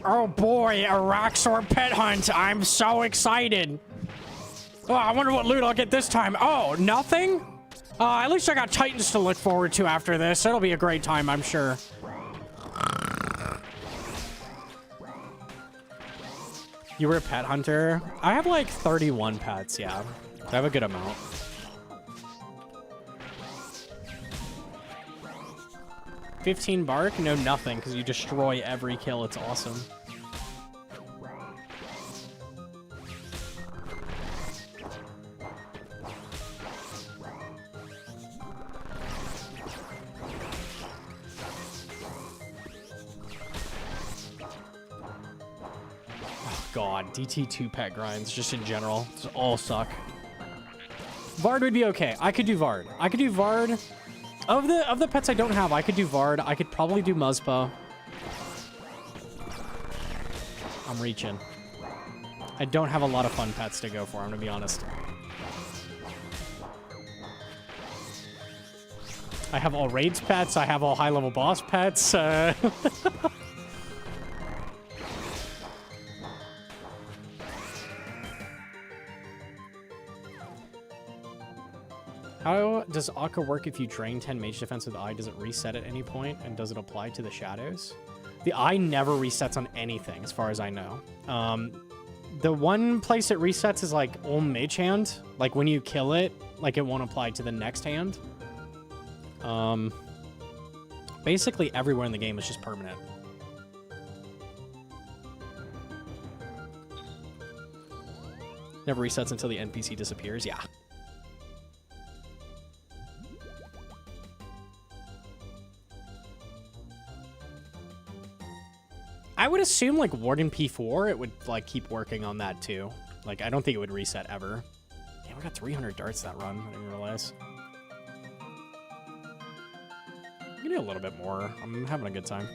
Oh boy, a Roxor pet hunt. I'm so excited. Oh, I wonder what loot I'll get this time. Oh, nothing? At least I got Titans to look forward to after this. It'll be a great time, I'm sure. You were a pet hunter? I have like 31 pets, yeah. I have a good amount. $15 bark? No, nothing, because you destroy every kill. It's awesome. God, DT2 pet grinds, just in general, just all suck. Vard would be okay. I could do Vard. I could do Vard. Of the pets I don't have, I could do Vard. I could probably do Muzzpa. I'm reaching. I don't have a lot of fun pets to go for, I'm gonna be honest. I have all raids pets. I have all high-level boss pets. How does Akka work if you drain 10 mage defense with Eye? Does it reset at any point? And does it apply to the shadows? The Eye never resets on anything, as far as I know. The one place it resets is like Ulm Mage Hand. Like when you kill it, like it won't apply to the next hand. Basically everywhere in the game is just permanent. Never resets until the NPC disappears. Yeah. I would assume, like, Warden P4, it would, like, keep working on that, too. Like, I don't think it would reset ever. Yeah, we got 300 darts that run. I didn't realize. I'm gonna do a little bit more. I'm having a good time.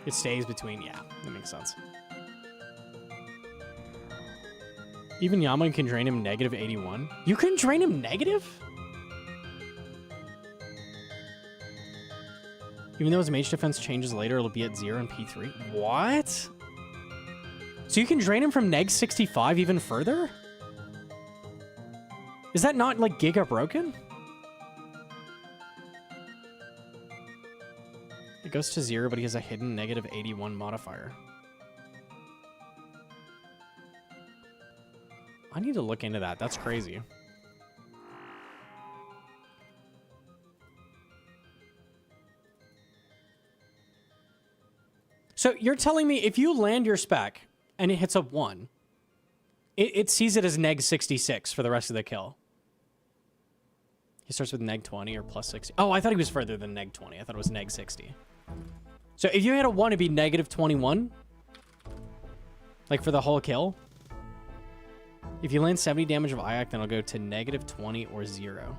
It stays between, yeah, that makes sense. Even Yama can drain him negative 81. You can drain him negative? Even though his mage defense changes later, it'll be at 0 in P3. What? So you can drain him from neg 65 even further? Is that not like Giga broken? It goes to 0, but he has a hidden negative 81 modifier. I need to look into that. That's crazy. So you're telling me if you land your spec and it hits a 1, it sees it as neg 66 for the rest of the kill. He starts with neg 20 or plus 60. Oh, I thought he was further than neg 20. I thought it was neg 60. So if you hit a 1, it'd be negative 21? Like for the whole kill? If you land 70 damage of IAC, then it'll go to negative 20 or 0.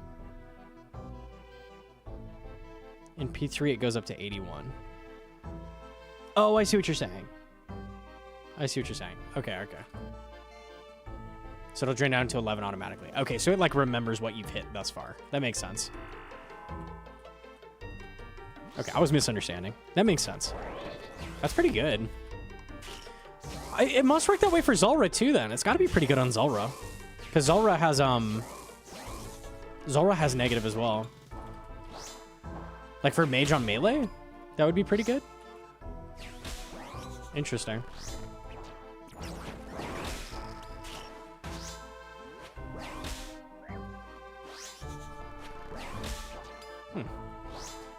In P3, it goes up to 81. Oh, I see what you're saying. I see what you're saying. Okay, okay. So it'll drain down to 11 automatically. Okay, so it like remembers what you've hit thus far. That makes sense. Okay, I was misunderstanding. That makes sense. That's pretty good. It must work that way for Zulrah too then. It's got to be pretty good on Zulrah. Because Zulrah has negative as well. Like for mage on melee, that would be pretty good. Interesting.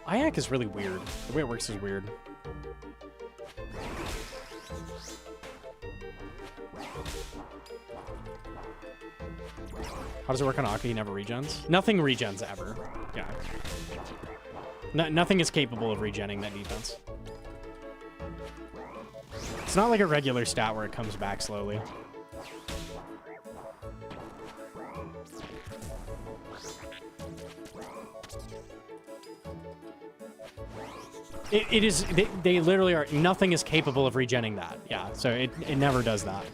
IAC is really weird. The way it works is weird. How does it work on Akka? He never regens? Nothing regens ever. Yeah. Nothing is capable of regenning that defense. It's not like a regular stat where it comes back slowly. It is, they literally are, nothing is capable of regenning that. Yeah, so it never does that.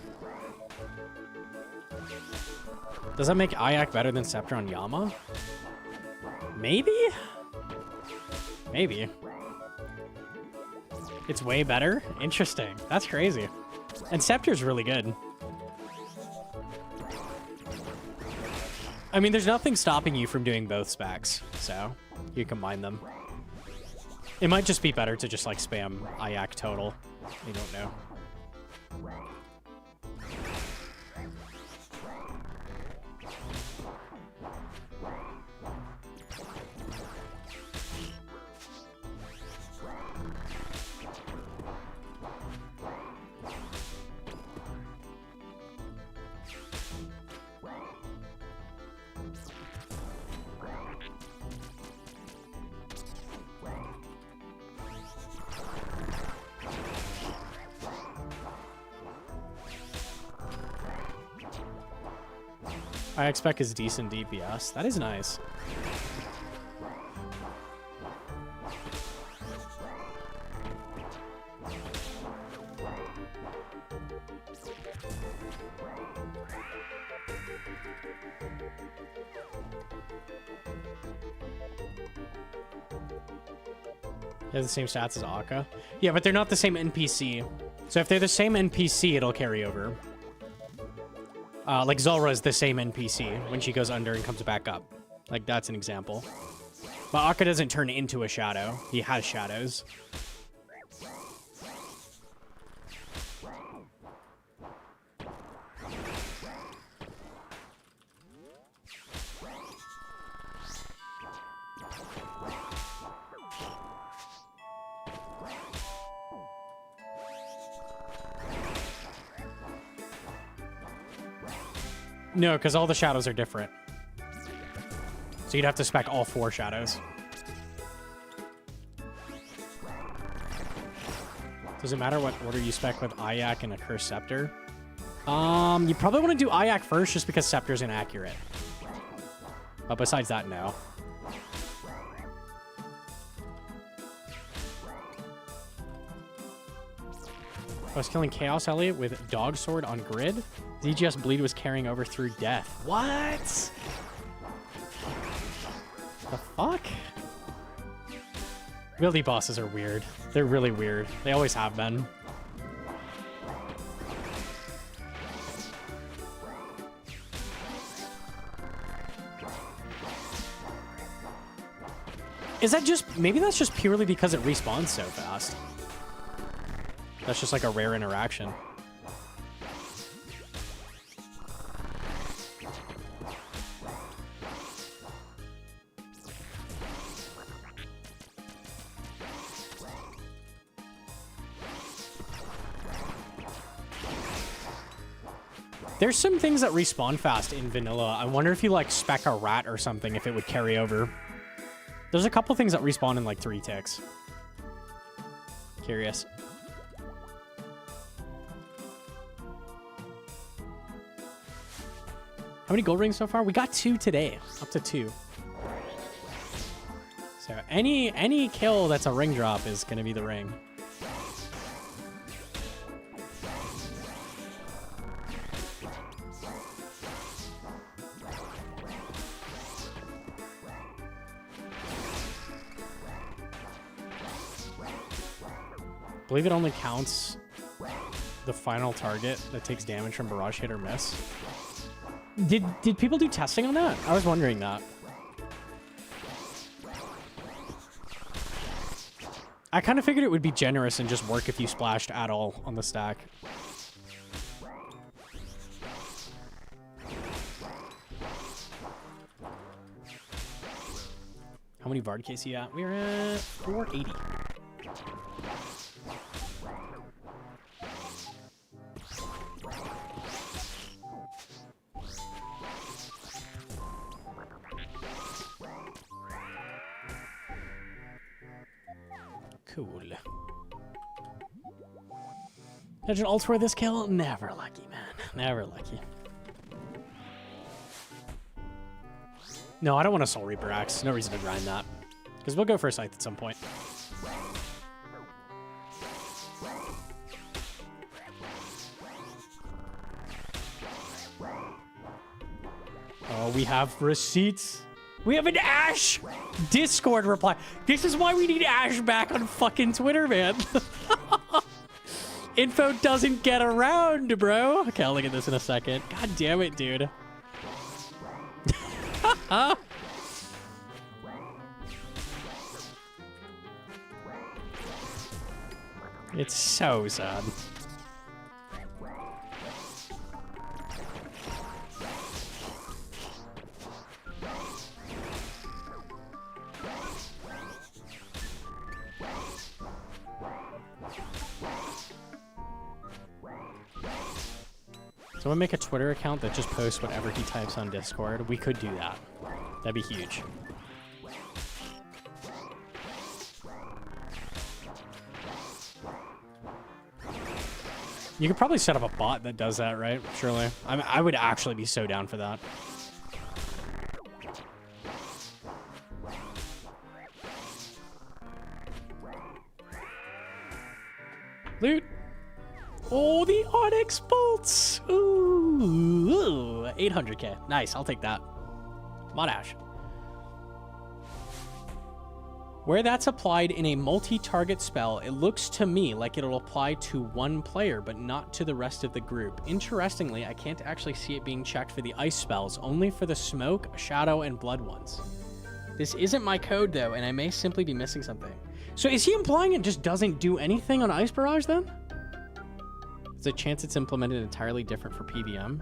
Does that make IAC better than Scepter on Yama? Maybe? Maybe. It's way better? Interesting. That's crazy. And Scepter's really good. I mean, there's nothing stopping you from doing both specs, so you combine them. It might just be better to just like spam IAC total. You don't know. I expect is decent DPS. That is nice. They have the same stats as Akka. Yeah, but they're not the same NPC. So if they're the same NPC, it'll carry over. Like Zulrah is the same NPC when she goes under and comes back up. Like that's an example. But Akka doesn't turn into a shadow. He has shadows. No, because all the shadows are different. So you'd have to spec all 4 shadows. Does it matter what order you spec with IAC and a Cursed Scepter? You probably want to do IAC first just because Scepter's inaccurate. But besides that, no. I was killing Chaos Elliot with Dog Sword on grid. ZGS Bleed was carrying over through death. What? The fuck? Wieldy bosses are weird. They're really weird. They always have been. Is that just... Maybe that's just purely because it respawns so fast. That's just like a rare interaction. There's some things that respawn fast in vanilla. I wonder if you like spec a rat or something, if it would carry over. There's a couple things that respawn in like 3 ticks. Curious. How many gold rings so far? We got 2 today. Up to 2. So any kill that's a ring drop is gonna be the ring. I believe it only counts the final target that takes damage from barrage hit or miss. Did people do testing on that? I was wondering that. I kind of figured it would be generous and just work if you splashed at all on the stack. How many Vard KC at? We're at 480. Cool. Imagine ult for this kill? Never lucky, man. Never lucky. No, I don't want a Soul Reaper axe. No reason to grind that. Because we'll go for a scythe at some point. Oh, we have receipts. We have an Ash Discord reply. This is why we need Ash back on fucking Twitter, man. Info doesn't get around, bro. Okay, I'll look at this in a second. God damn it, dude. It's so sad. Someone make a Twitter account that just posts whatever he types on Discord. We could do that. That'd be huge. You could probably set up a bot that does that, right? Surely. I would actually be so down for that. Loot. Oh, the Onyx bolts. Ooh, 800k. Nice, I'll take that. Come on, Ash. Where that's applied in a multi-target spell, it looks to me like it'll apply to one player, but not to the rest of the group. Interestingly, I can't actually see it being checked for the ice spells, only for the smoke, shadow, and blood ones. This isn't my code, though, and I may simply be missing something. So is he implying it just doesn't do anything on Ice Barrage, then? There's a chance it's implemented entirely different for PVM.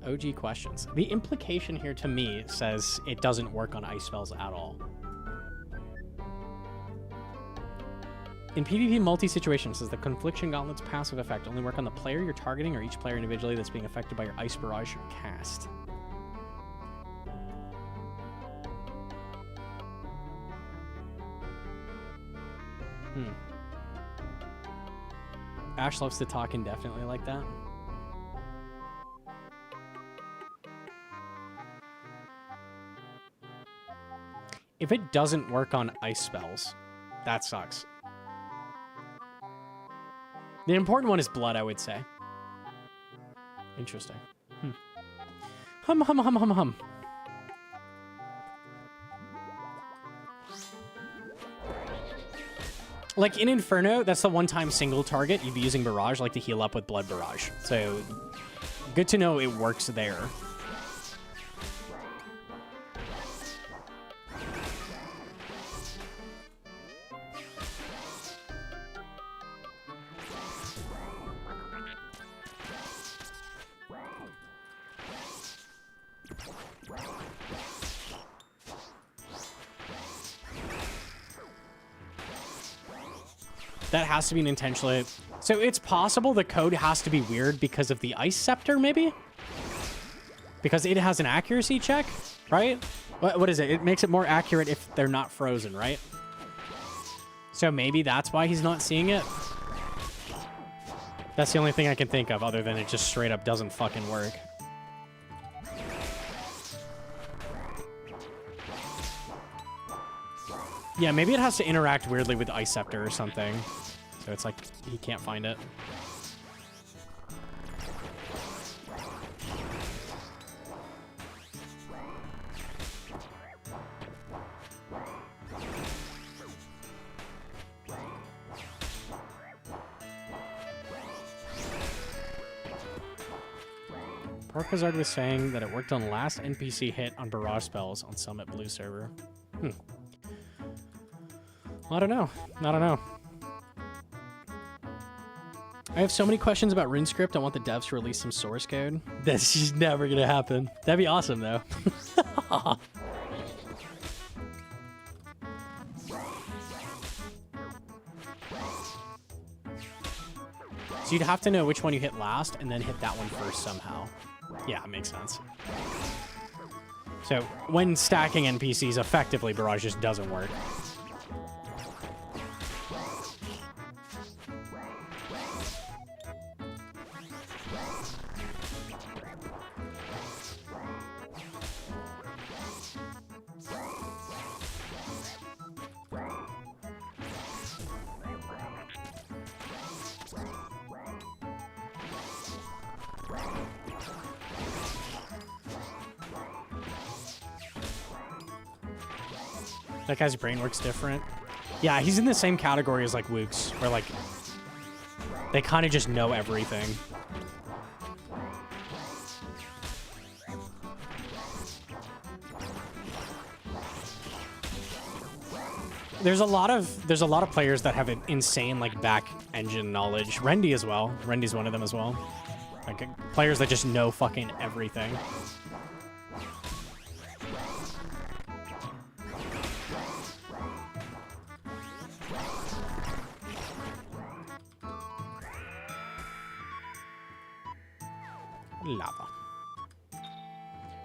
OG questions. The implication here to me says it doesn't work on ice spells at all. In PvP multi-situations, says the Confliction Gauntlet's passive effect only work on the player you're targeting or each player individually that's being affected by your Ice Barrage or cast. Ash loves to talk indefinitely like that. if it doesn't work on ice spells, that sucks. The important one is blood, I would say. Interesting. Hum, hum, hum, hum, hum. Like in Inferno, that's the one-time single target you'd be using Barrage, like to heal up with Blood Barrage. So, good to know it works there. That has to be an intentionally... So it's possible the code has to be weird because of the Ice Scepter, maybe? Because it has an accuracy check, right? What is it? It makes it more accurate if they're not frozen, right? So maybe that's why he's not seeing it? That's the only thing I can think of, other than it just straight up doesn't fucking work. Yeah, maybe it has to interact weirdly with Ice Scepter or something. So it's like, he can't find it. Parkazard was saying that it worked on last NPC hit on barrage spells on Summit Blue server. I don't know. I don't know. I have so many questions about RuneScript. I want the devs to release some source code. That's just never gonna happen. That'd be awesome, though. So you'd have to know which one you hit last and then hit that one first somehow. Yeah, it makes sense. So when stacking NPCs effectively, Barrage just doesn't work. That guy's brain works different. Yeah, he's in the same category as like Wooks, where like they kind of just know everything. There's a lot of players that have an insane like back engine knowledge. Rendy as well. Rendy's one of them as well. Like players that just know fucking everything. Lava.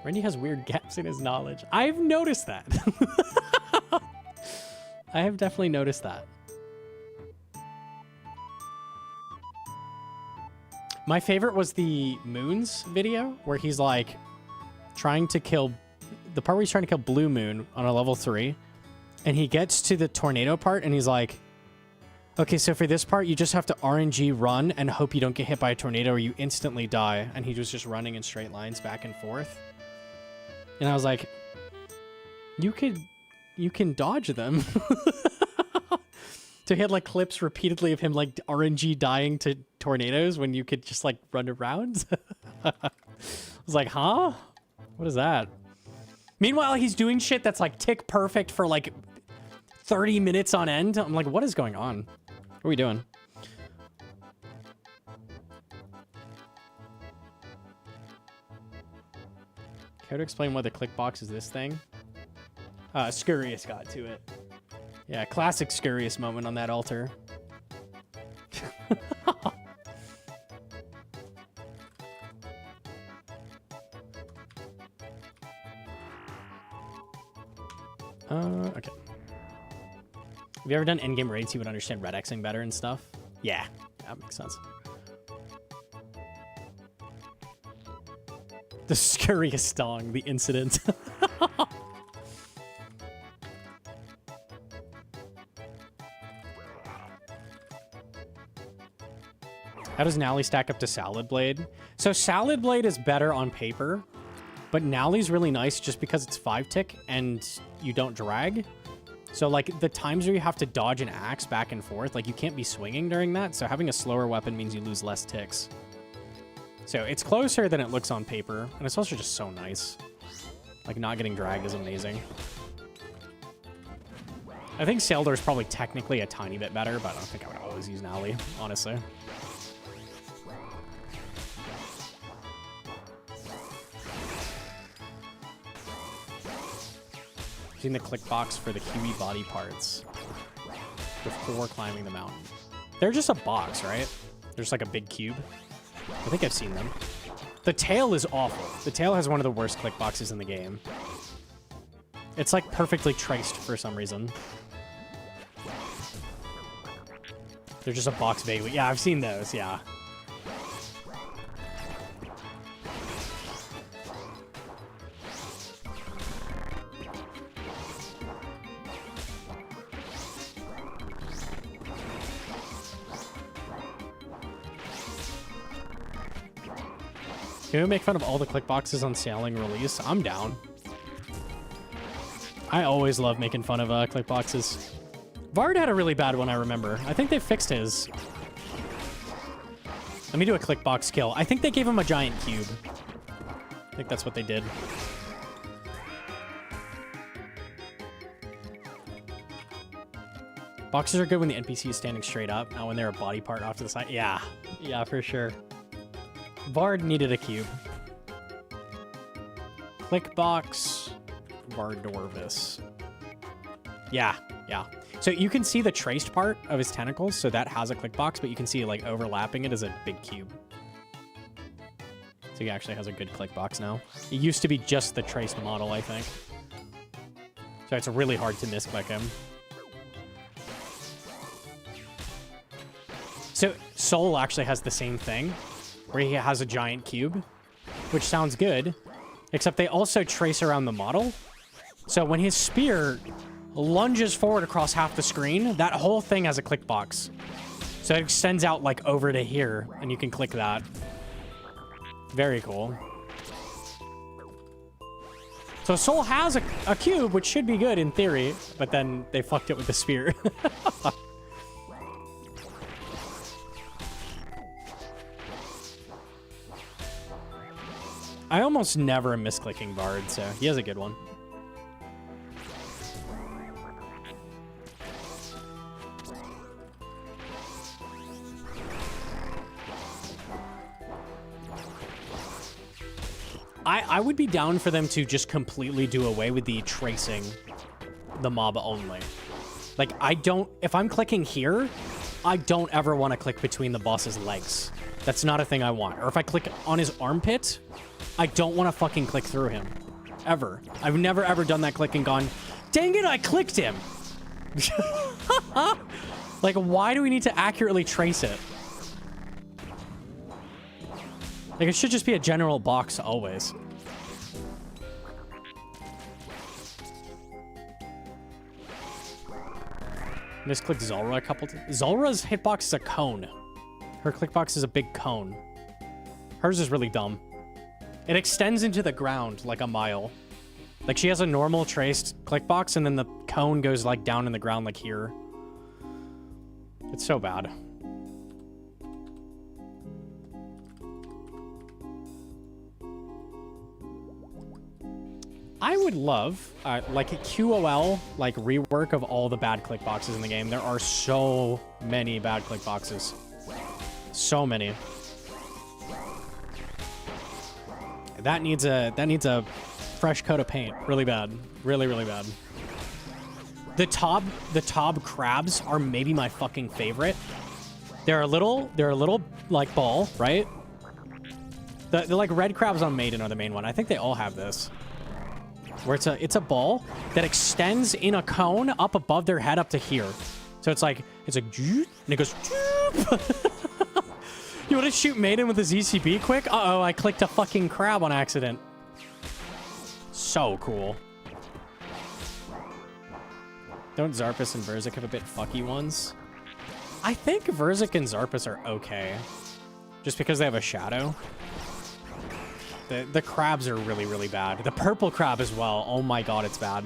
Rendy has weird gaps in his knowledge. I've noticed that. I have definitely noticed that. My favorite was the Moons video where he's like trying to kill the part where he's trying to kill Blue Moon on a level 3, and he gets to the tornado part and he's like, okay, so for this part, you just have to RNG run and hope you don't get hit by a tornado or you instantly die. And he was just running in straight lines back and forth. And I was like, you can dodge them. To hit like clips repeatedly of him like RNG dying to tornadoes when you could just like run around. I was like, huh? What is that? Meanwhile, he's doing shit that's like tick perfect for like 30 minutes on end. I'm like, what is going on? What are we doing? Care to explain why the click box is this thing? Scurrius got to it. Yeah, classic Scurrius moment on that altar. Okay. Have you ever done endgame raids you would understand red Xing better and stuff? Yeah, that makes sense. The Scurrius Dong, the incident. How does Nally stack up to Salad Blade? So Salad Blade is better on paper, but Nally's really nice just because it's 5-tick and you don't drag. So like the times where you have to dodge an axe back and forth, like you can't be swinging during that. So having a slower weapon means you lose less ticks. So it's closer than it looks on paper. And it's also just so nice. Like not getting dragged is amazing. I think Saildor is probably technically a tiny bit better, but I don't think I would always use Nally, honestly. Using the click box for the Kiwi body parts before climbing the mountain. They're just a box, right? They're just like a big cube. I think I've seen them. The tail is awful. The tail has one of the worst click boxes in the game. It's like perfectly traced for some reason. They're just a box vaguely. Yeah, I've seen those, yeah. Can we make fun of all the click boxes on sailing release? I'm down. I always love making fun of click boxes. Vard had a really bad one, I remember. I think they fixed his. Let me do a click box kill. I think they gave him a giant cube. I think that's what they did. Boxes are good when the NPC is standing straight up, not when they're a body part off to the side. Yeah, yeah, for sure. Vard needed a cube. Clickbox, Vardorvis. Yeah, yeah. So you can see the traced part of his tentacles, so that has a clickbox, but you can see like overlapping it as a big cube. So he actually has a good clickbox now. It used to be just the traced model, I think. So it's really hard to misclick him. So Soul actually has the same thing, where he has a giant cube, which sounds good, except they also trace around the model. So when his spear lunges forward across half the screen, that whole thing has a click box. So it extends out like over to here, and you can click that. Very cool. So Soul has a cube, which should be good in theory, but then they fucked it with the spear. I almost never am misclicking Bard, so he has a good one. I would be down for them to just completely do away with the tracing the mob only. Like, if I'm clicking here, I don't ever want to click between the boss's legs. That's not a thing I want. Or if I click on his armpit, I don't want to fucking click through him. Ever. I've never ever done that click and gone, dang it, I clicked him. Like, why do we need to accurately trace it? Like, it should just be a general box always. Misclicked Zulrah a couple times. Zulrah's hitbox is a cone. Her clickbox is a big cone. Hers is really dumb. It extends into the ground like a mile. Like, she has a normal traced clickbox, and then the cone goes, like, down in the ground like here. It's so bad. I would love, like, a QOL, like, rework of all the bad clickboxes in the game. There are so many bad clickboxes. So many. That needs a fresh coat of paint. Really bad. Really, really bad. The Tob crabs are maybe my fucking favorite. They're a little like ball, right? The like red crabs on Maiden are the main one. I think they all have this. Where it's a ball that extends in a cone up above their head up to here. So it's like and it goes You want to shoot Maiden with a ZCB quick? Uh-oh, I clicked a fucking crab on accident. So cool. Don't Zarpus and Verzik have a bit fucky ones? I think Verzik and Zarpus are okay. just because they have a shadow. The crabs are really, really bad. The purple crab as well. Oh my god, it's bad.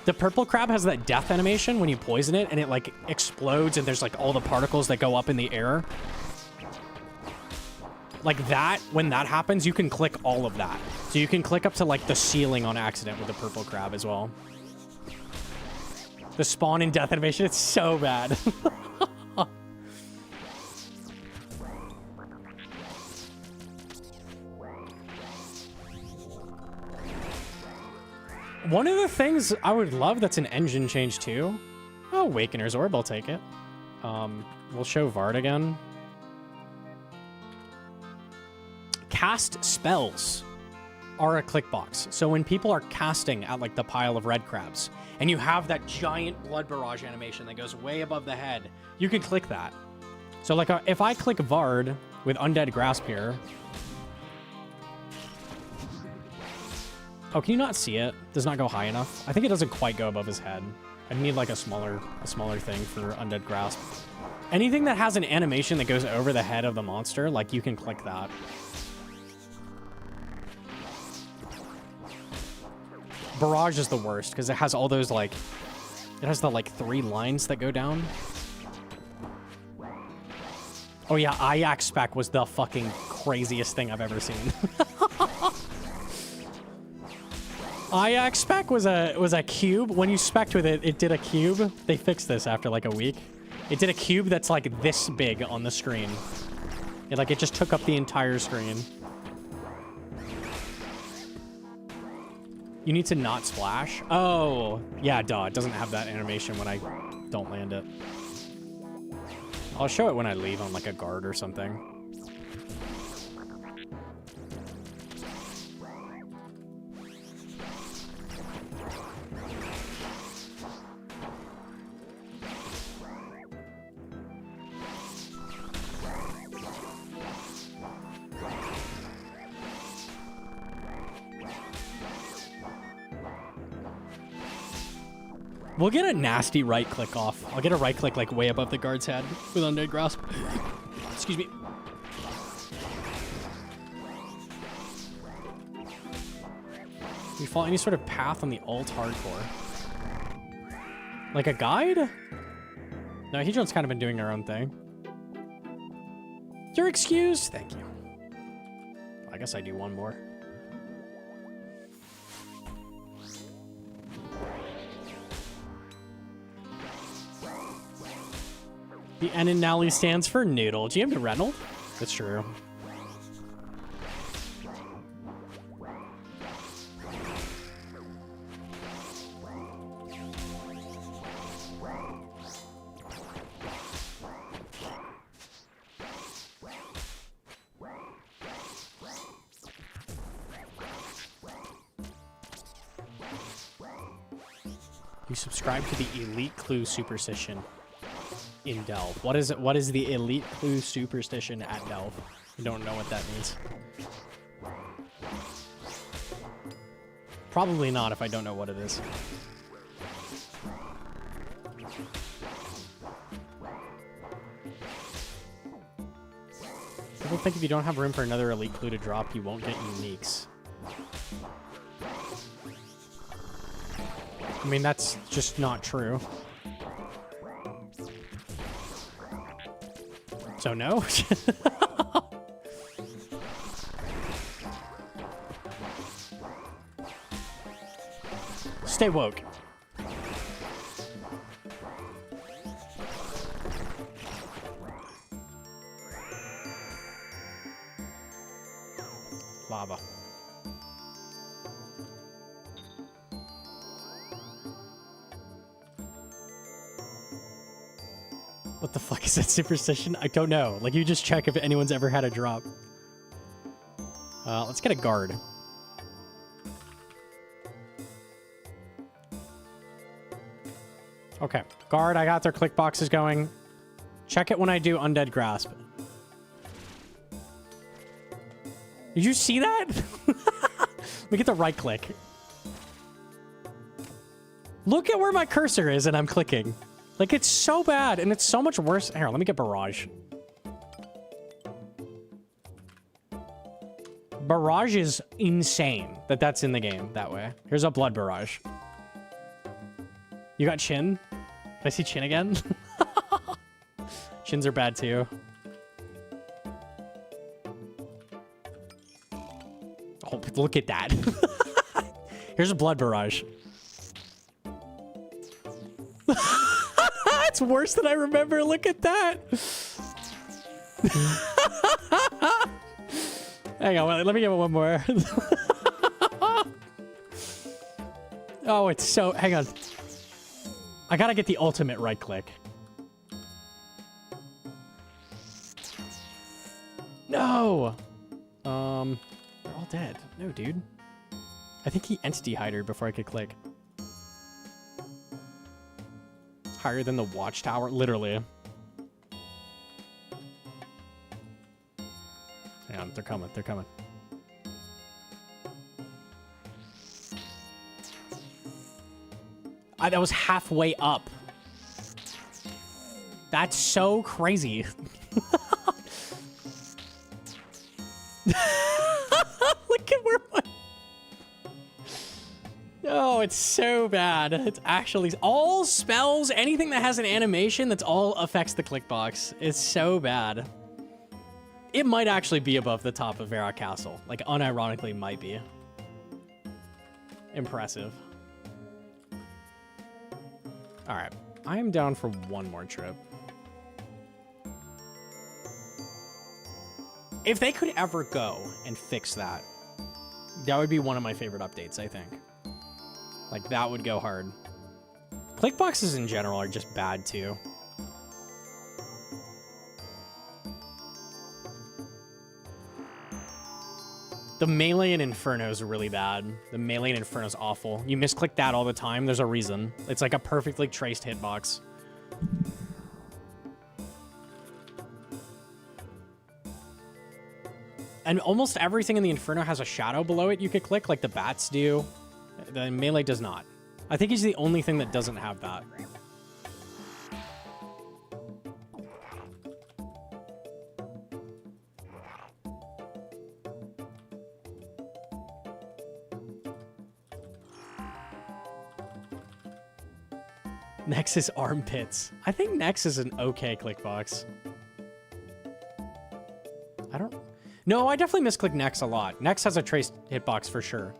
The purple crab has that death animation when you poison it, and it, like, explodes, and there's, like, all the particles that go up in the air. Like that, when that happens, you can click all of that. So you can click up to, like, the ceiling on accident with the purple crab as well. The spawn and death animation, it's so bad. One of the things I would love that's an engine change too. Oh, Awakener's Orb, I'll take it. We'll show Vard again. Cast spells are a click box. So when people are casting at like the pile of red crabs, and you have that giant blood barrage animation that goes way above the head, you can click that. So like if I click Vard with Undead Grasp here, oh, can you not see it? Does not go high enough. I think it doesn't quite go above his head. I need like a smaller thing for Undead Grasp. Anything that has an animation that goes over the head of the monster, like you can click that. Barrage is the worst because it has all those like, it has the like 3 lines that go down. Oh yeah, Ajax Spec was the fucking craziest thing I've ever seen. Ajax Spec was a cube. When you spec'd with it, it did a cube. They fixed this after like a week. It did a cube that's like this big on the screen. It just took up the entire screen. You need to not splash. Oh, yeah, duh. It doesn't have that animation when I don't land it. I'll show it when I leave on like a guard or something. We'll get a nasty right click off. I'll get a right click like way above the guard's head with Undead Grasp. Excuse me. We follow any sort of path on the alt hardcore. Like a guide? No, Hedron's kind of been doing their own thing. You're excused. Thank you. I guess I do one more. The N in Nally stands for noodle. GM to Reynolds? That's true. You subscribe to the Elite Clue Superstition in Delve. What is it? What is the Elite Clue Superstition at Delve? I don't know what that means. Probably not if I don't know what it is. People think if you don't have room for another Elite Clue to drop, you won't get uniques. I mean, that's just not true. So no? Stay woke. Lava. What the fuck is that superstition? I don't know. Like, you just check if anyone's ever had a drop. Let's get a guard. Okay. Guard, I got their click boxes going. Check it when I do Undead Grasp. Did you see that? Let me get the right click. Look at where my cursor is and I'm clicking. Like, it's so bad, and it's so much worse. Here, let me get Barrage. Barrage is insane that that's in the game that way. Here's a Blood Barrage. You got Chin? Can I see Chin again? Chins are bad too. Oh, look at that. Here's a Blood Barrage. It's worse than I remember. Look at that. Hang on, let me get one more. Oh, it's so... Hang on. I gotta get the ultimate right click. No! They're all dead. No, dude. I think he entity hidered before I could click. Higher than the watchtower, literally. Hang on, they're coming, they're coming. That was halfway up. That's so crazy. Look at where my... Oh, it's so bad. It's actually all spells, anything that has an animation, that's all affects the click box. It's so bad. It might actually be above the top of Vera Castle. Like, unironically might be. Impressive. All right, I am down for one more trip. If they could ever go and fix that, that would be one of my favorite updates, I think. Like, that would go hard. Click boxes in general are just bad, too. The Melee and Inferno is really bad. The Melee and Inferno is awful. You misclick that all the time. There's a reason. It's like a perfectly traced hitbox. And almost everything in the Inferno has a shadow below it you could click, like the bats do. The Melee does not. I think he's the only thing that doesn't have that. Nex is armpits. I think Nex is an okay clickbox. I don't... No, I definitely misclick Nex a lot. Nex has a traced hitbox for sure.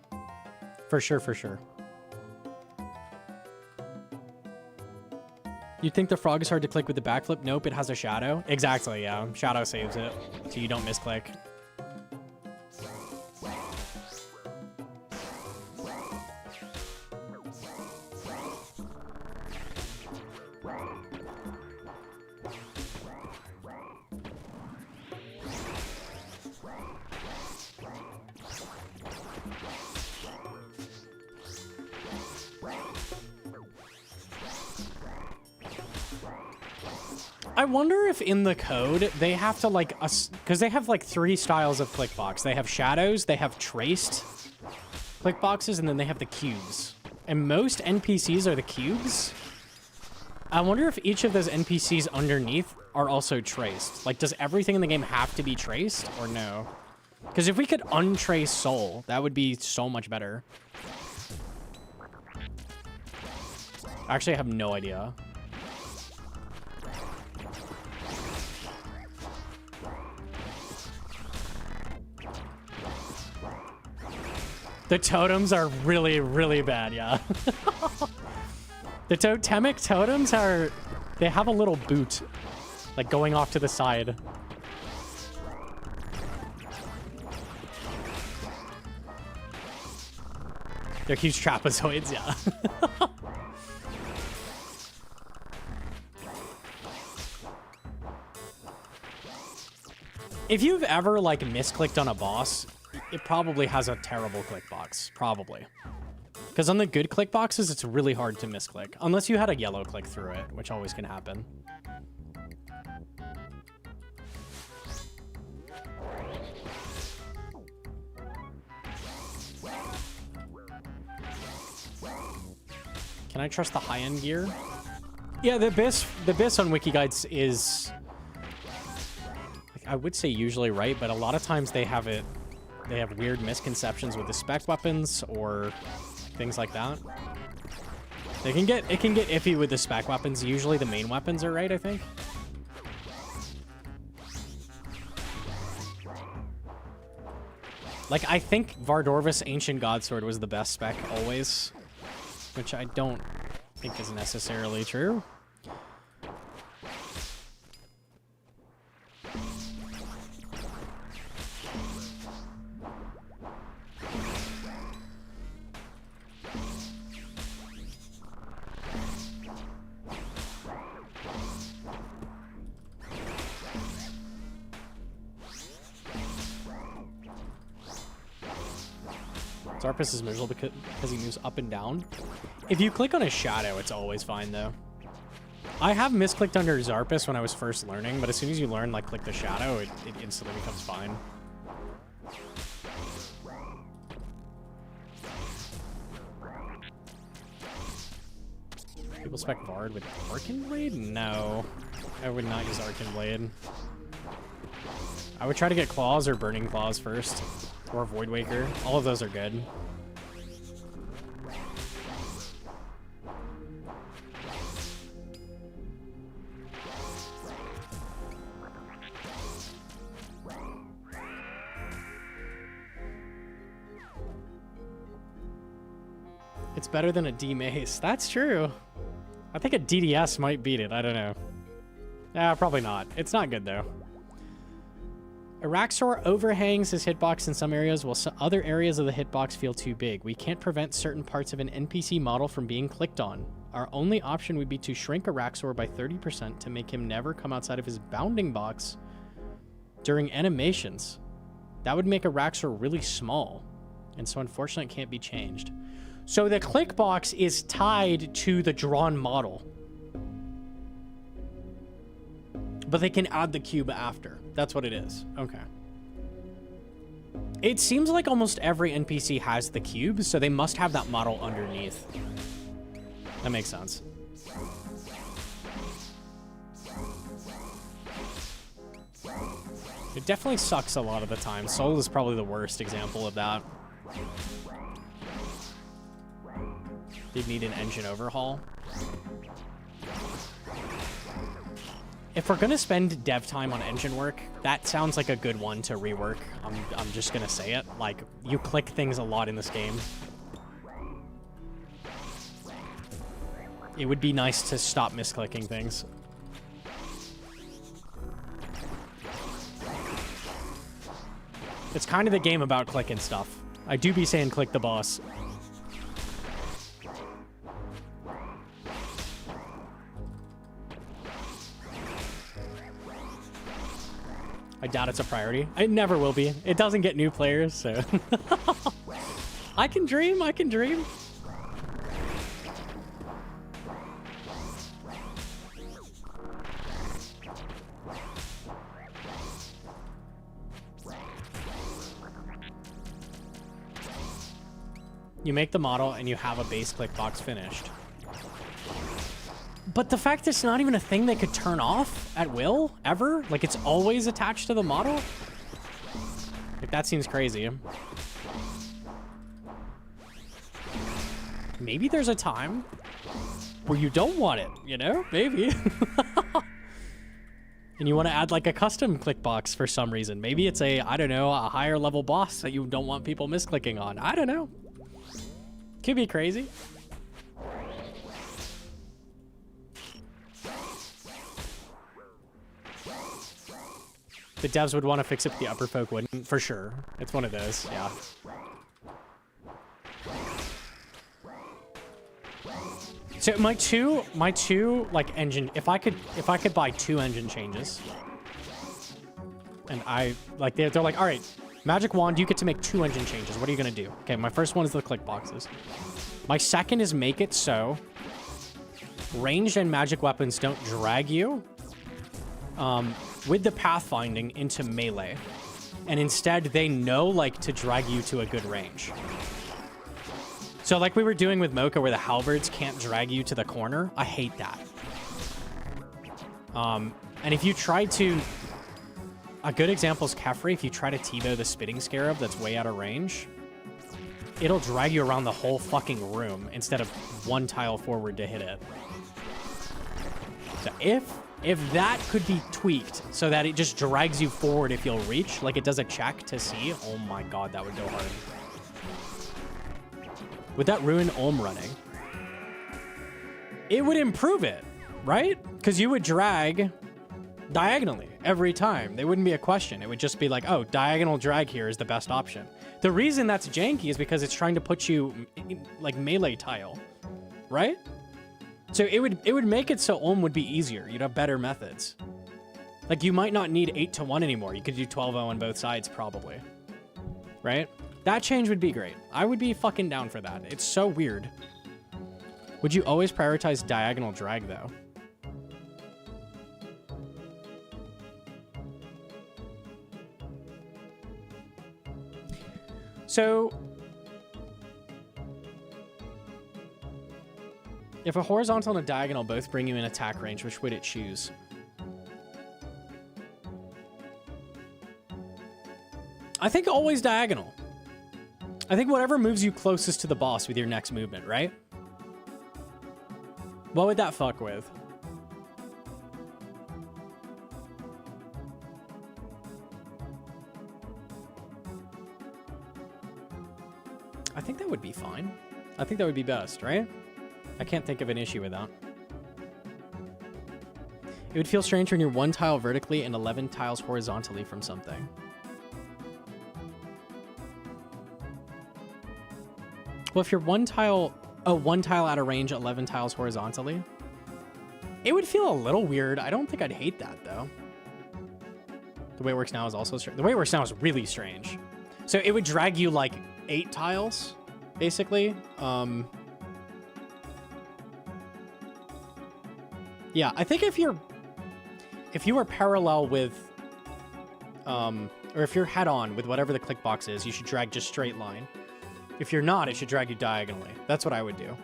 For sure, for sure. You'd think the frog is hard to click with the backflip? Nope, it has a shadow. Exactly, yeah. Shadow saves it, so you don't misclick. I wonder if in the code they have to like us, because they have like 3 styles of clickbox. They have shadows, they have traced clickboxes, and then they have the cubes. And most NPCs are the cubes. I wonder if each of those NPCs underneath are also traced. Like, does everything in the game have to be traced or no? Because if we could untrace Soul, that would be so much better. Actually, I have no idea. The totems are really, really bad, yeah. The totemic totems are... They have a little boot, like, going off to the side. They're huge trapezoids, yeah. If you've ever, like, misclicked on a boss, it probably has a terrible clickbox. Probably. Because on the good clickboxes, it's really hard to misclick. Unless you had a yellow click through it, which always can happen. Can I trust the high-end gear? Yeah, the BIS on wiki guides is, like, I would say usually right, but a lot of times they have weird misconceptions with the spec weapons or things like that. It can get iffy with the spec weapons. Usually the main weapons are right, I think. Like, I think Vardorvis Ancient Godsword was the best spec always, which I don't think is necessarily true. Zarpus is miserable because he moves up and down. If you click on a shadow, it's always fine, though. I have misclicked under Zarpus when I was first learning, but as soon as you learn, like, click the shadow, it instantly becomes fine. People spec Vard with Arcane Blade? No. I would not use Arcane Blade. I would try to get Claws or Burning Claws first. Or Void Waker. All of those are good. It's better than a D Mace. That's true. I think a DDS might beat it. I don't know. Probably not. It's not good, though. Araxor overhangs his hitbox in some areas, while other areas of the hitbox feel too big. We can't prevent certain parts of an NPC model from being clicked on. Our only option would be to shrink Araxor by 30% to make him never come outside of his bounding box during animations. That would make Araxor really small, and so unfortunately it can't be changed. So the click box is tied to the drawn model, but they can add the cube after. That's what it is. Okay. It seems like almost every NPC has the cube, so they must have that model underneath. That makes sense. It definitely sucks a lot of the time. Soul is probably the worst example of that. They'd need an engine overhaul. If we're gonna spend dev time on engine work, that sounds like a good one to rework. I'm just gonna say it. Like, you click things a lot in this game. It would be nice to stop misclicking things. It's kind of the game about clicking stuff. I do be saying click the boss. I doubt it's a priority. It never will be. It doesn't get new players, so... I can dream, I can dream. You make the model and you have a base click box finished. But the fact it's not even a thing they could turn off at will, ever? Like, it's always attached to the model? Like, that seems crazy. Maybe there's a time where you don't want it, you know? Maybe. And you want to add, like, a custom click box for some reason. Maybe it's a, I don't know, a higher level boss that you don't want people misclicking on. I don't know. Could be crazy. The devs would want to fix it, but the upper folk wouldn't, for sure. It's one of those, yeah. So my two like engine, if I could buy 2 engine changes, and they're like, all right, Magic Wand, you get to make 2 engine changes. What are you gonna do? Okay, my first one is the click boxes. My second is make it so ranged and magic weapons don't drag you with the pathfinding into melee, and instead they know, like, to drag you to a good range. So like we were doing with Mokha, where the halberds can't drag you to the corner. I hate that. And if you try to... A good example is Kefri. If you try to T-bow the Spitting Scarab that's way out of range, it'll drag you around the whole fucking room instead of one tile forward to hit it. So if that could be tweaked so that it just drags you forward if you'll reach, like it does a check to see, oh my god, that would go hard. Would that ruin Olm running? It would improve it, right? Because you would drag diagonally every time. There wouldn't be a question. It would just be like, oh, diagonal drag here is the best option. The reason that's janky is because it's trying to put you in, like melee tile, right? So it would make it so Olm would be easier. You'd have better methods. Like you might not need 8-1 anymore. You could do 12-0 on both sides probably, right? That change would be great. I would be fucking down for that. It's so weird. Would you always prioritize diagonal drag though? So, if a horizontal and a diagonal both bring you in attack range, which would it choose? I think always diagonal. I think whatever moves you closest to the boss with your next movement, right? What would that fuck with? I think that would be fine. I think that would be best, right? I can't think of an issue with that. It would feel strange when you're 1 tile vertically and 11 tiles horizontally from something. Well, if you're 1 tile out of range, 11 tiles horizontally, it would feel a little weird. I don't think I'd hate that, though. The way it works now is also strange. The way it works now is really strange. So it would drag you, like, 8 tiles, basically. Yeah, I think if you were parallel with, or if you're head-on with whatever the click box is, you should drag just straight line. If you're not, it should drag you diagonally. That's what I would do.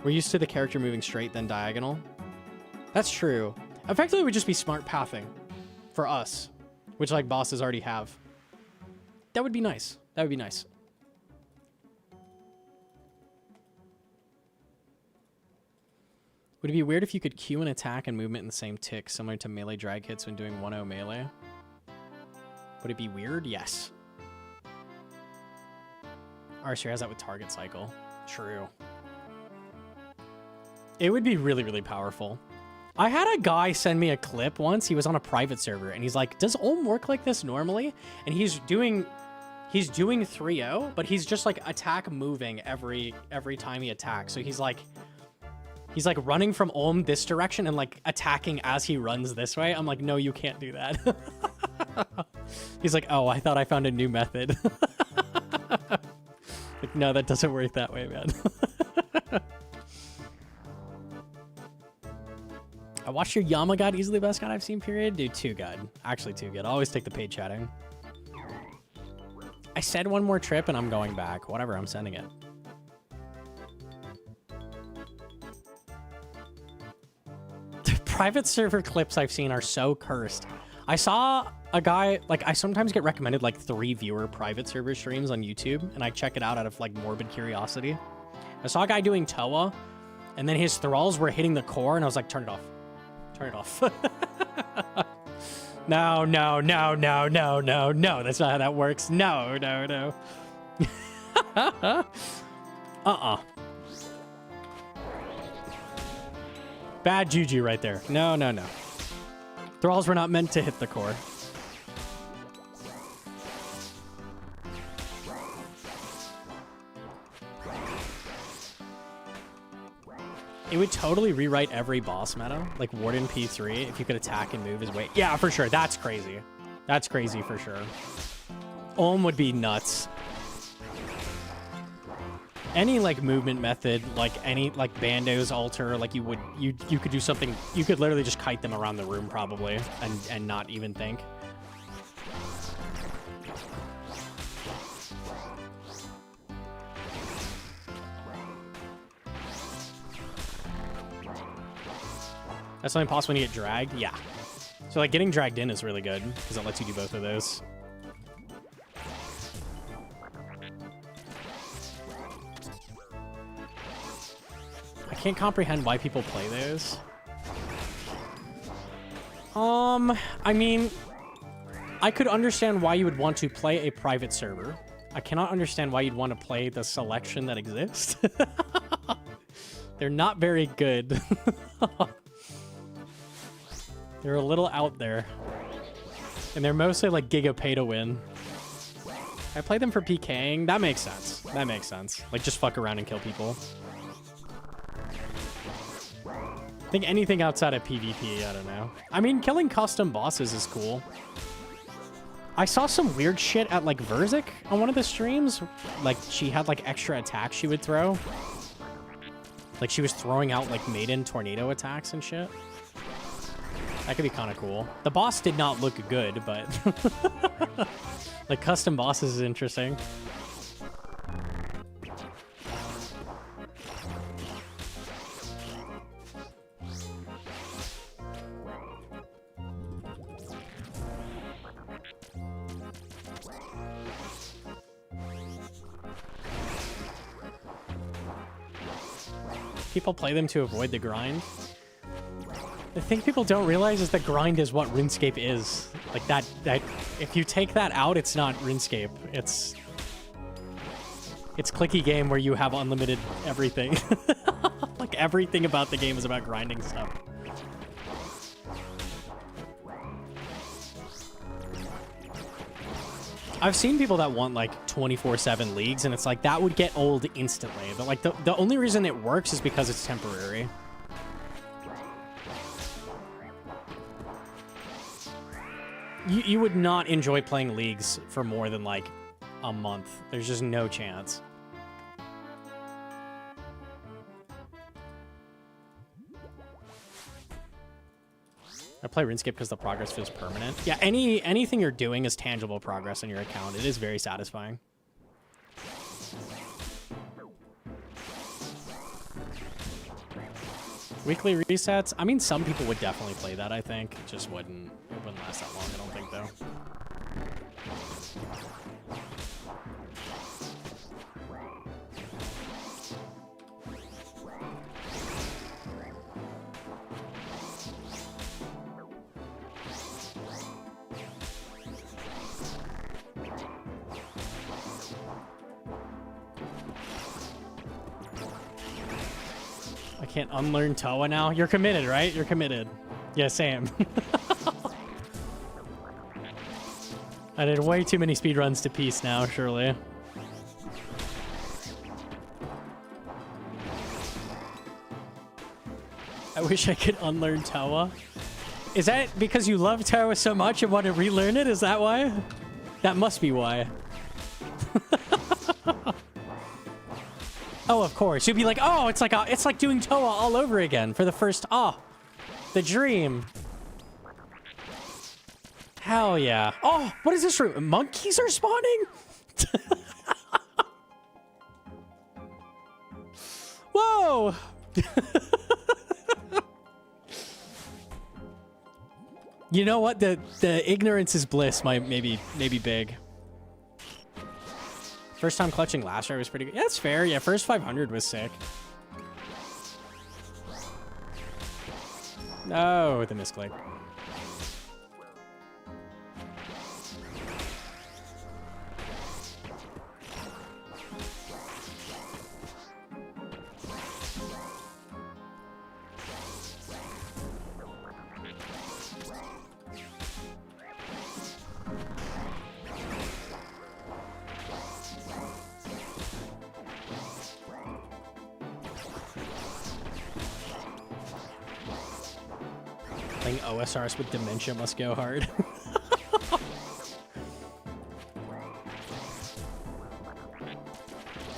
We're used to the character moving straight, then diagonal. That's true. Effectively, it would just be smart pathing for us, which, like, bosses already have. That would be nice. That would be nice. Would it be weird if you could queue an attack and movement in the same tick, similar to melee drag hits when doing 1-0 melee? Would it be weird? Yes. Archer has that with target cycle. True. It would be really, really powerful. I had a guy send me a clip once. He was on a private server, and he's like, does Olm work like this normally? And he's doing 3-0, but he's just, like, attack moving every time he attacks. So he's like running from Olm this direction and like attacking as he runs this way. I'm like, no, you can't do that. He's like, oh, I thought I found a new method. Like, no, that doesn't work that way, man. I watched your Yama God, easily best God I've seen, period. Dude, too good. Actually, too good. I'll always take the paid chatting. I said one more trip and I'm going back. Whatever, I'm sending it. Private server clips I've seen are so cursed. I saw a guy, like, I sometimes get recommended like 3 viewer private server streams on YouTube, and I check it out out of like morbid curiosity. I saw a guy doing Toa, and then his thralls were hitting the core, and I was like, turn it off. Turn it off. No, no, no, no, no, no, no. That's not how that works. No, no, no. Bad juju right there. No, no, no. Thralls were not meant to hit the core. It would totally rewrite every boss meta, like Warden P3, if you could attack and move his way. Yeah, for sure. That's crazy. That's crazy for sure. Olm would be nuts. Any like movement method, like any like Bando's altar, like you could do something. You could literally just kite them around the room probably, and not even think. That's only possible when you get dragged? Yeah. So, like, getting dragged in is really good, because it lets you do both of those. I can't comprehend why people play those. I mean, I could understand why you would want to play a private server. I cannot understand why you'd want to play the selection that exists. They're not very good. They're a little out there. And they're mostly like giga pay to win. I play them for PKing. That makes sense. That makes sense. Like, just fuck around and kill people. I think anything outside of PvP, I don't know. I mean, killing custom bosses is cool. I saw some weird shit at, like, Verzik on one of the streams. Like, she had, like, extra attacks she would throw. Like, she was throwing out, like, maiden tornado attacks and shit. That could be kind of cool. The boss did not look good, but... like, custom bosses is interesting. People play them to avoid the grind. The thing people don't realize is that grind is what RuneScape is. Like, that if you take that out, it's not RuneScape. It's clicky game where you have unlimited everything. Like, everything about the game is about grinding stuff. I've seen people that want, like, 24/7 leagues, and it's like, that would get old instantly. But, like, the only reason it works is because it's temporary. You would not enjoy playing leagues for more than, like, a month. There's just no chance. I play RuneScape because the progress feels permanent. Yeah, anything you're doing is tangible progress on your account. It is very satisfying. Weekly resets? I mean, some people would definitely play that, I think. It just wouldn't last that long, I don't think, though. I can't unlearn Toa now. You're committed, right? You're committed. Yeah, same. I did way too many speedruns to peace now, surely. I wish I could unlearn Toa. Is that because you love Toa so much and want to relearn it? Is that why? That must be why. Oh, of course. You'd be like, oh, it's like doing Toa all over again for the first, the dream. Hell yeah. Oh, what is this room? Monkeys are spawning? Whoa. You know what? The ignorance is bliss might maybe big. First time clutching last year was pretty good. Yeah, that's fair. Yeah, first 500 was sick. No, the misclick. Playing OSRs with dementia must go hard.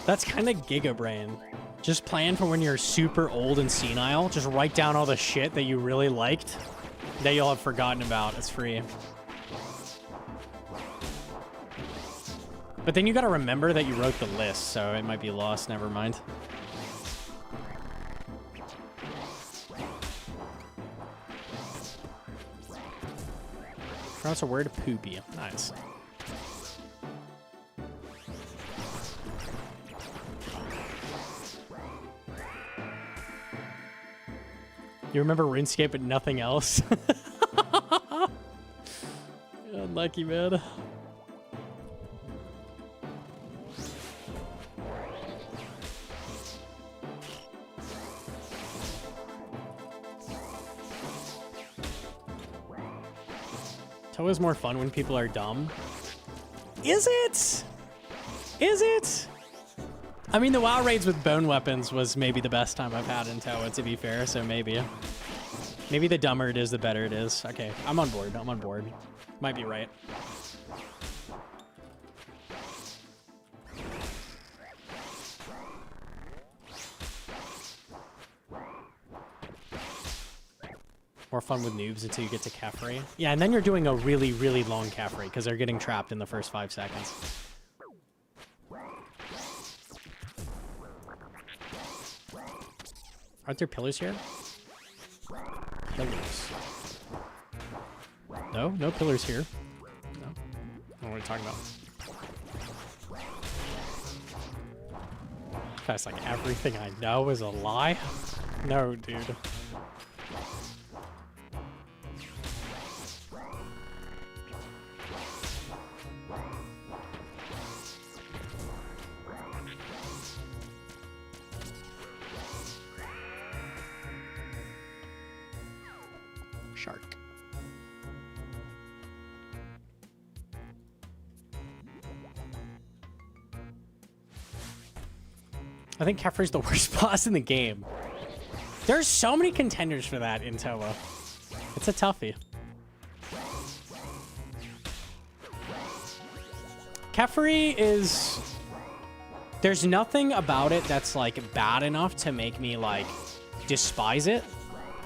That's kind of Giga Brain. Just plan for when you're super old and senile. Just write down all the shit that you really liked that you'll have forgotten about. It's free. But then you gotta remember that you wrote the list, so it might be lost. Never mind. Pronounce a word poopy. Nice. You remember RuneScape but nothing else? Unlucky, man. Toa's more fun when people are dumb. Is it? Is it? I mean, the WoW raids with bone weapons was maybe the best time I've had in Toa, to be fair, so maybe. Maybe the dumber it is, the better it is. Okay, I'm on board. I'm on board. Might be right. More fun with noobs until you get to Kefri. Yeah, and then you're doing a really, really long Kefri because they're getting trapped in the first 5 seconds. Aren't there pillars here? Pillars. No? No pillars here. No. I don't know what you're talking about. That's like everything I know is a lie? No, dude. Shark. I think Kefri's the worst boss in the game. There's so many contenders for that in Toa. It's a toughie. Kefri is... There's nothing about it that's, like, bad enough to make me, like, despise it,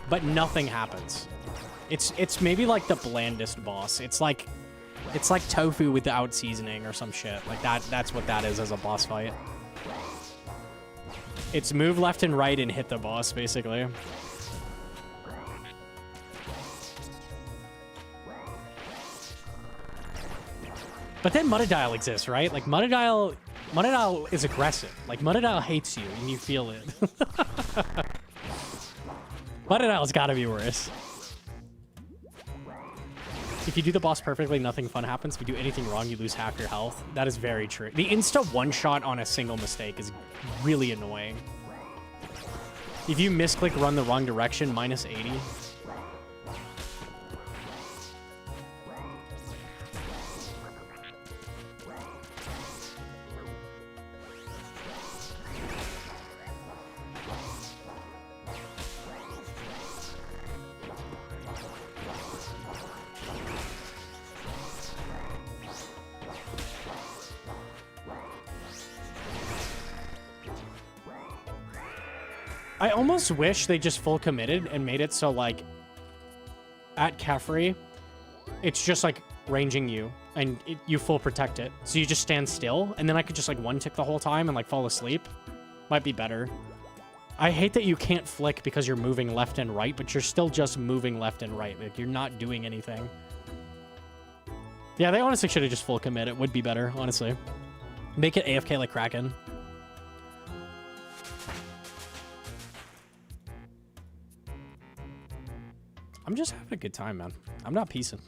but nothing happens. It's maybe, like, the blandest boss. It's like tofu without seasoning or some shit. Like, that's what that is as a boss fight. It's move left and right and hit the boss, basically. But then Muttadile exists, right? Like, Muttadile is aggressive. Like, Muttadile hates you, and you feel it. Muttadile's gotta be worse. If you do the boss perfectly, nothing fun happens. If you do anything wrong, you lose half your health. That is very true. The insta one-shot on a single mistake is really annoying. If you misclick run the wrong direction, minus 80. I almost wish they just full committed and made it so, like, at Kefri, it's just, like, ranging you, and you full protect it. So you just stand still, and then I could just, like, one-tick the whole time and, like, fall asleep. Might be better. I hate that you can't flick because you're moving left and right, but you're still just moving left and right. Like, you're not doing anything. Yeah, they honestly should have just full commit. It would be better, honestly. Make it AFK like Kraken. I'm just having a good time, man. I'm not piecing.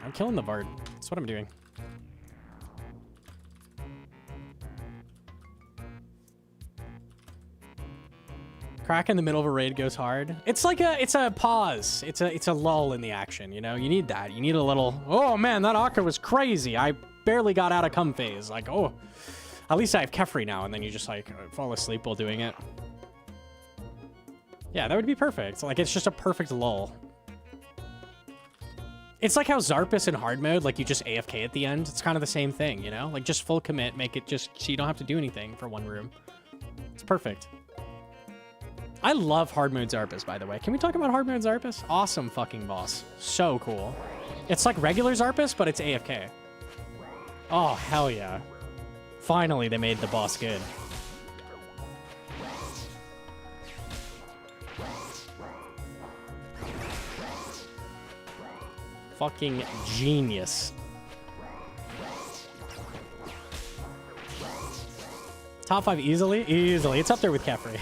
I'm killing the Bard. That's what I'm doing. Crack in the middle of a raid goes hard. It's like it's a pause. It's a lull in the action, you know? You need that. You need a little, oh man, that Akka was crazy. I barely got out of cum phase. Like, oh, at least I have Kefri now. And then you just like fall asleep while doing it. Yeah, that would be perfect. Like, it's just a perfect lull. It's like how Zarpus in hard mode, like you just AFK at the end. It's kind of the same thing, you know? Like just full commit, make it just so you don't have to do anything for one room. It's perfect. I love hard mode Zarpus, by the way. Can we talk about hard mode Zarpus? Awesome fucking boss. So cool. It's like regular Zarpus, but it's AFK. Oh, hell yeah. Finally, they made the boss good. fucking genius. Top 5 easily? Easily. It's up there with Caffrey.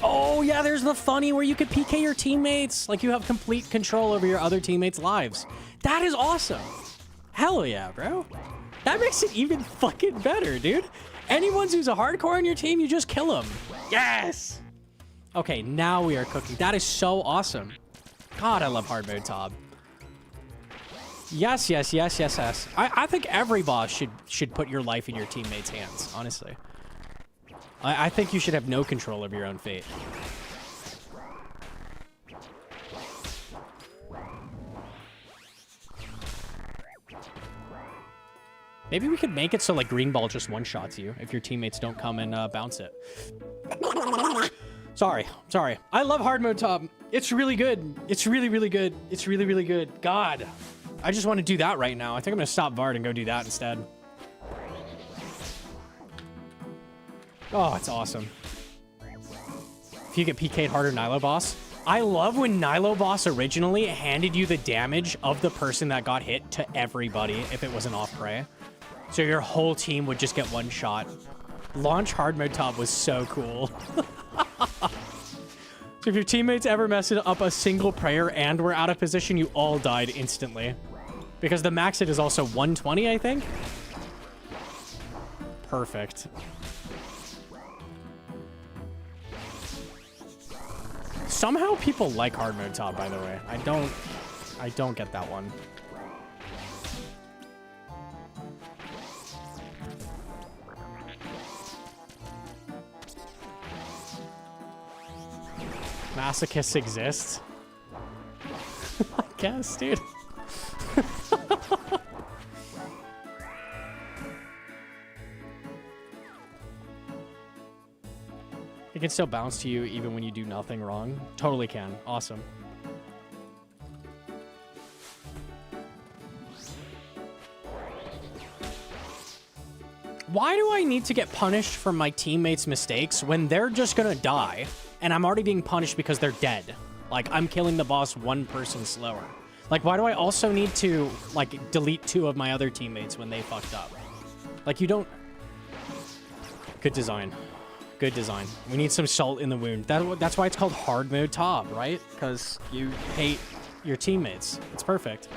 Oh, yeah, there's the funny where you could PK your teammates. Like, you have complete control over your other teammates' lives. That is awesome. Hell yeah, bro. That makes it even fucking better, dude. Anyone who's a hardcore on your team, you just kill them. Yes! Okay, now we are cooking. That is so awesome. God, I love hard mode Tob. Yes, yes, yes, yes, yes. I think every boss should put your life in your teammates' hands, honestly. I think you should have no control over your own fate. Maybe we could make it so, like, green ball just one-shots you if your teammates don't come and bounce it. Sorry. I love hard mode Tob. It's really good. It's really, really good. It's really, really good. God. I just want to do that right now. I think I'm going to stop Vard and go do that instead. Oh, it's awesome. If you get PK'd harder Nilo boss. I love when Nilo boss originally handed you the damage of the person that got hit to everybody if it was an off prey. So your whole team would just get one shot. Launch hard mode Tob was so cool. So if your teammates ever messed up a single prayer and were out of position, you all died instantly. Because the max hit is also 120, I think. Perfect. Somehow people like hard mode Tob, by the way. I don't get that one. Masochists exist? I guess, dude. It can still bounce to you even when you do nothing wrong. Totally can. Awesome. Why do I need to get punished for my teammates' mistakes when they're just gonna die and I'm already being punished because they're dead? Like, I'm killing the boss one person slower. Like, why do I also need to, like, delete 2 of my other teammates when they fucked up? Like, you don't... Good design. Good design. We need some salt in the wound. That's why it's called hard mode Tob, right? Because you hate your teammates. It's perfect.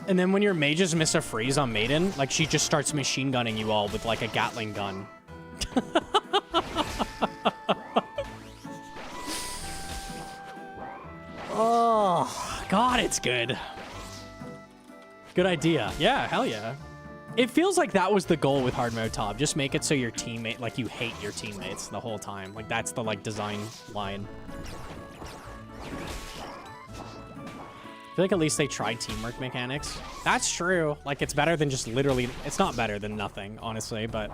And then when your mages miss a freeze on Maiden, like, she just starts machine gunning you all with, like, a Gatling gun. Oh, God, it's good. Good idea. Yeah, hell yeah. It feels like that was the goal with hard mode Tob. Just make it so your teammate, like, you hate your teammates the whole time. Like, that's the, like, design line. I feel like at least they tried teamwork mechanics. That's true. Like, it's better than just literally... It's not better than nothing, honestly, but...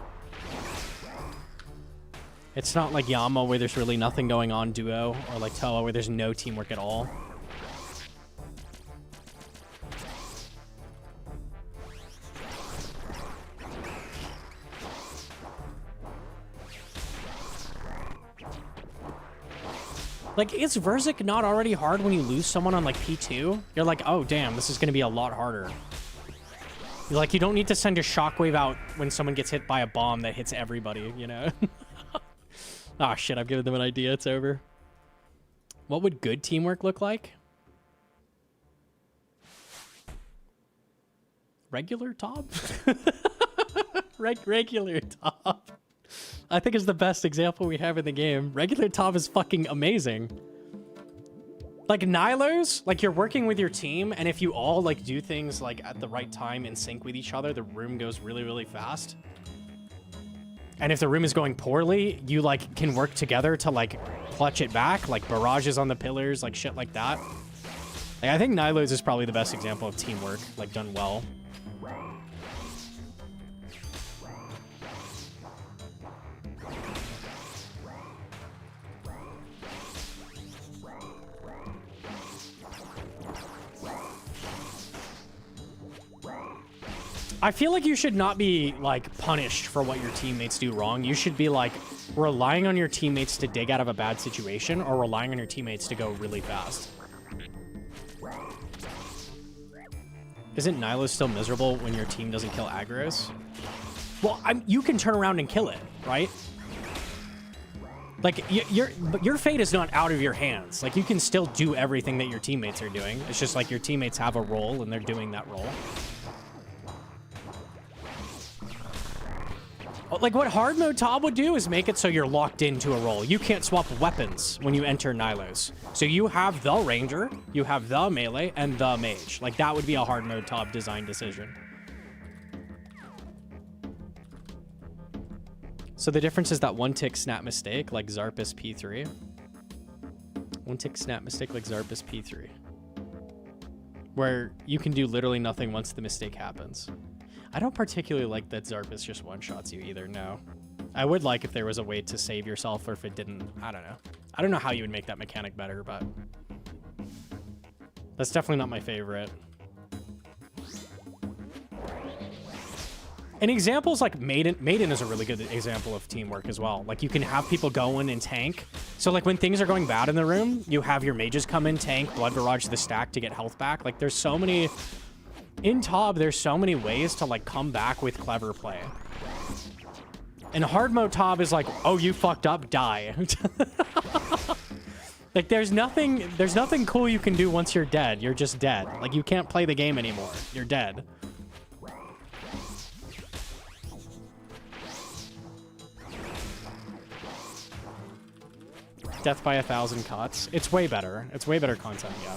It's not like Yama where there's really nothing going on duo, or like Toa where there's no teamwork at all. Like, is Verzik not already hard when you lose someone on, like, P2? You're like, oh, damn, this is going to be a lot harder. You're like, you don't need to send a shockwave out when someone gets hit by a bomb that hits everybody, you know? Oh, shit, I've given them an idea. It's over. What would good teamwork look like? Regular Tob? Regular Tob. I think is the best example we have in the game. Regular Tob is fucking amazing. Like Nilo's, like you're working with your team, and if you all like do things like at the right time in sync with each other, the room goes really, really fast. And if the room is going poorly, you like can work together to like clutch it back, like barrages on the pillars, like shit like that. Like, I think Nilo's is probably the best example of teamwork, like done well. I feel like you should not be, like, punished for what your teammates do wrong. You should be, like, relying on your teammates to dig out of a bad situation or relying on your teammates to go really fast. Isn't Nihilo still miserable when your team doesn't kill aggros? Well, you can turn around and kill it, right? Like, your fate is not out of your hands. Like, you can still do everything that your teammates are doing. It's just like your teammates have a role and they're doing that role. Like, what hard mode Tob would do is make it so you're locked into a role. You can't swap weapons when you enter Nihilos. So you have the Ranger, you have the Melee, and the Mage. Like, that would be a hard mode Tob design decision. So the difference is that one tick snap mistake, like Zarpus P3. One tick snap mistake, like Zarpus P3. Where you can do literally nothing once the mistake happens. I don't particularly like that Zarpus just one-shots you either, no. I would like if there was a way to save yourself, or if it didn't, I don't know. I don't know how you would make that mechanic better, but that's definitely not my favorite. And examples like Maiden is a really good example of teamwork as well. Like, you can have people go in and tank. So, like, when things are going bad in the room, you have your mages come in, tank, blood barrage the stack to get health back. Like, there's so many... In Tob, there's so many ways to, like, come back with clever play. And hard mode Tob is like, oh, you fucked up, die. Like, there's nothing cool you can do once you're dead. You're just dead. Like, you can't play the game anymore. You're dead. Death by 1,000 cuts. It's way better. It's way better content, yeah.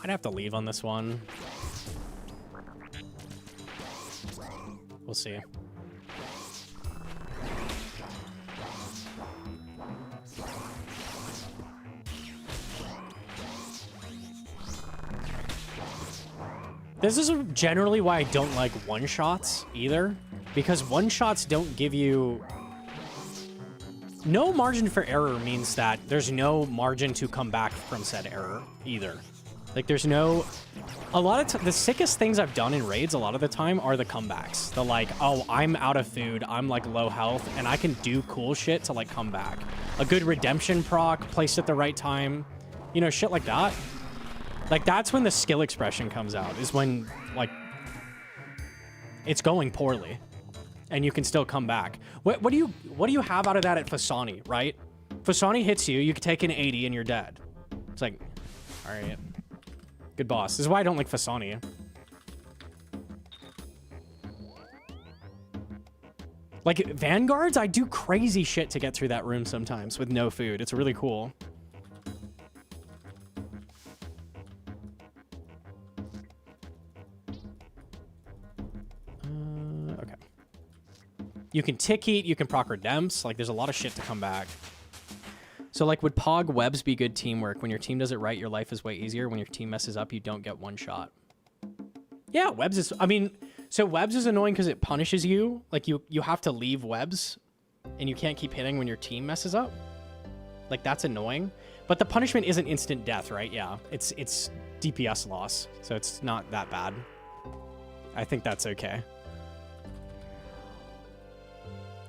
I'd have to leave on this one. We'll see. This is generally why I don't like one-shots either, because one-shots don't give you... No margin for error means that there's no margin to come back from said error either. Like, there's no... A lot of the sickest things I've done in raids a lot of the time are the comebacks. The, like, oh, I'm out of food, I'm, like, low health, and I can do cool shit to, like, come back. A good redemption proc, placed at the right time. You know, shit like that. Like, that's when the skill expression comes out, is when, like, it's going poorly. And you can still come back. What do you have out of that at Fasani, right? Fasani hits you, you can take an 80 and you're dead. It's like, all right. Good boss. This is why I don't like Fasani. Like, Vanguards, I do crazy shit to get through that room sometimes with no food. It's really cool. Okay. You can tick eat, you can proc redempts. Like, there's a lot of shit to come back. So, like, would Pog webs be good teamwork? When your team does it right, your life is way easier. When your team messes up, you don't get one shot. Yeah, webs is... I mean, so webs is annoying because it punishes you. Like, you have to leave webs, and you can't keep hitting when your team messes up. Like, that's annoying. But the punishment isn't instant death, right? Yeah, it's DPS loss, so it's not that bad. I think that's okay.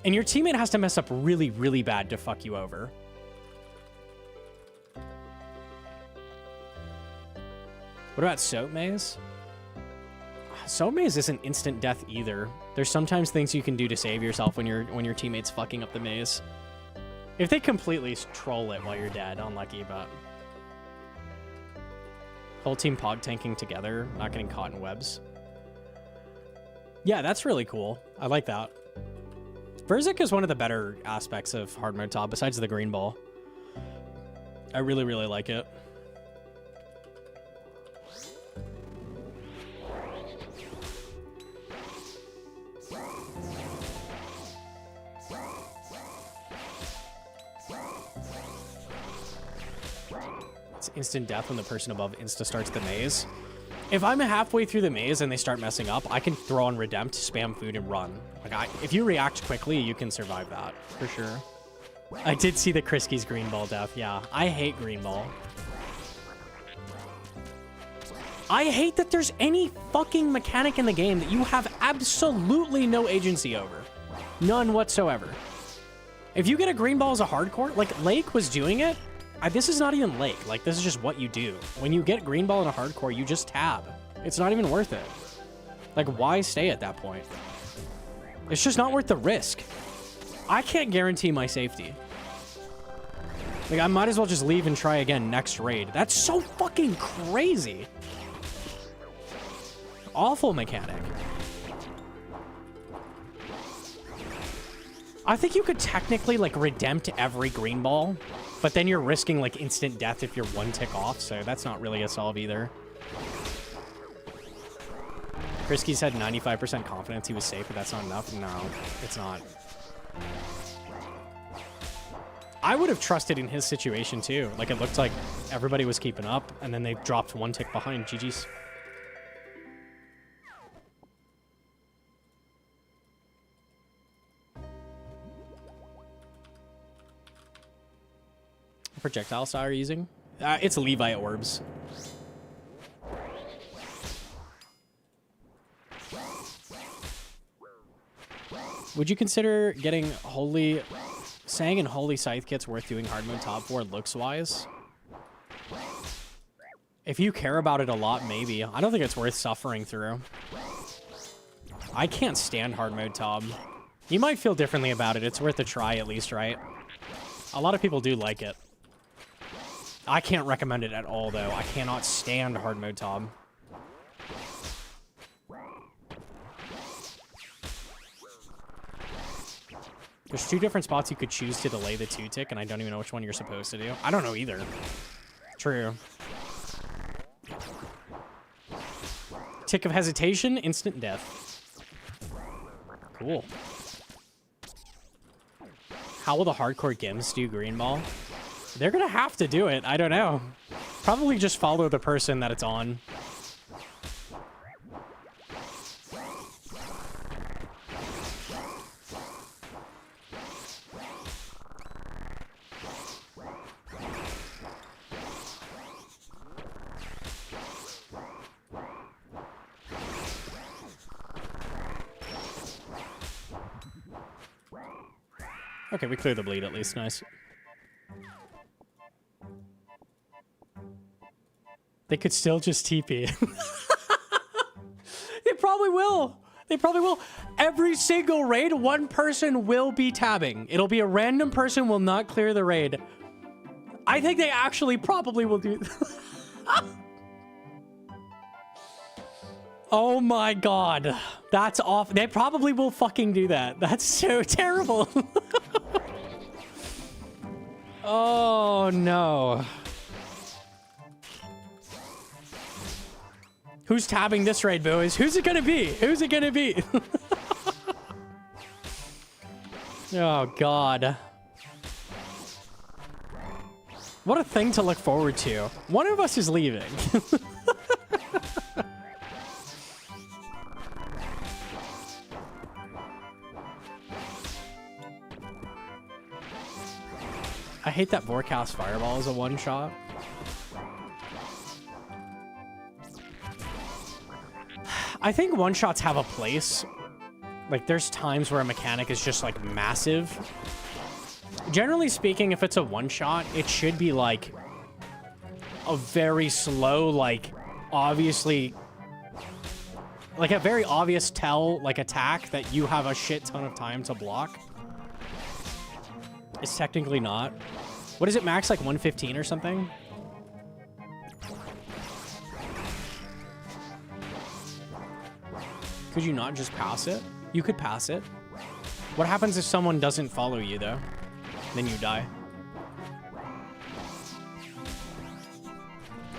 And your teammate has to mess up really, really bad to fuck you over. What about Soap Maze? Soap Maze isn't instant death either. There's sometimes things you can do to save yourself when your teammate's fucking up the maze. If they completely troll it while you're dead, unlucky, but... Whole team pog tanking together, not getting caught in webs. Yeah, that's really cool. I like that. Verzik is one of the better aspects of hard mode Tob, besides the green ball. I really, really like it. It's instant death when the person above insta starts the maze. If I'm halfway through the maze and they start messing up, I can throw on Redempt, spam food, and run. Like, if you react quickly, you can survive that, for sure. I did see the Kriski's green ball death, yeah. I hate green ball. I hate that there's any fucking mechanic in the game that you have absolutely no agency over. None whatsoever. If you get a green ball as a hardcore, like Lake was doing it, this is not even Lake. Like, this is just what you do. When you get green ball in a hardcore, you just tab. It's not even worth it. Like, why stay at that point? It's just not worth the risk. I can't guarantee my safety. Like, I might as well just leave and try again next raid. That's so fucking crazy. Awful mechanic. I think you could technically, like, redempt every green ball, but then you're risking, like, instant death if you're one tick off, so that's not really a solve either. Frisky said 95% confidence he was safe, but that's not enough. No, it's not. I would have trusted in his situation, too. Like, it looked like everybody was keeping up, and then they dropped one tick behind. GG's. Projectile style are you using? It's Levi orbs. Would you consider getting Sang and Holy Scythe kits worth doing hard mode top 4 looks wise? If you care about it a lot, maybe. I don't think it's worth suffering through. I can't stand hard mode top. You might feel differently about it. It's worth a try at least, right? A lot of people do like it. I can't recommend it at all, though. I cannot stand hard mode Tom. There's 2 different spots you could choose to delay the 2-tick, and I don't even know which one you're supposed to do. I don't know either. True. Tick of hesitation, instant death. Cool. How will the hardcore Gims do green ball? They're gonna have to do it. I don't know. Probably just follow the person that it's on. Okay, we cleared the bleed at least. Nice. They could still just TP. They probably will. They probably will. Every single raid, one person will be tabbing. It'll be a random person will not clear the raid. I think they actually probably will do. Oh my god. That's off. They probably will fucking do that. That's so terrible. Oh no. Who's tabbing this raid, boys? Who's it gonna be? Who's it gonna be? Oh, God. What a thing to look forward to. One of us is leaving. I hate that Vorcast Fireball is a one-shot. I think one-shots have a place. Like, there's times where a mechanic is just, like, massive. Generally speaking, if it's a one-shot, it should be, like, a very slow, like, obviously... Like, a very obvious tell, like, attack that you have a shit ton of time to block. It's technically not. What is it, max, like, 115 or something? Could you not just pass it? You could pass it. What happens if someone doesn't follow you, though? Then you die.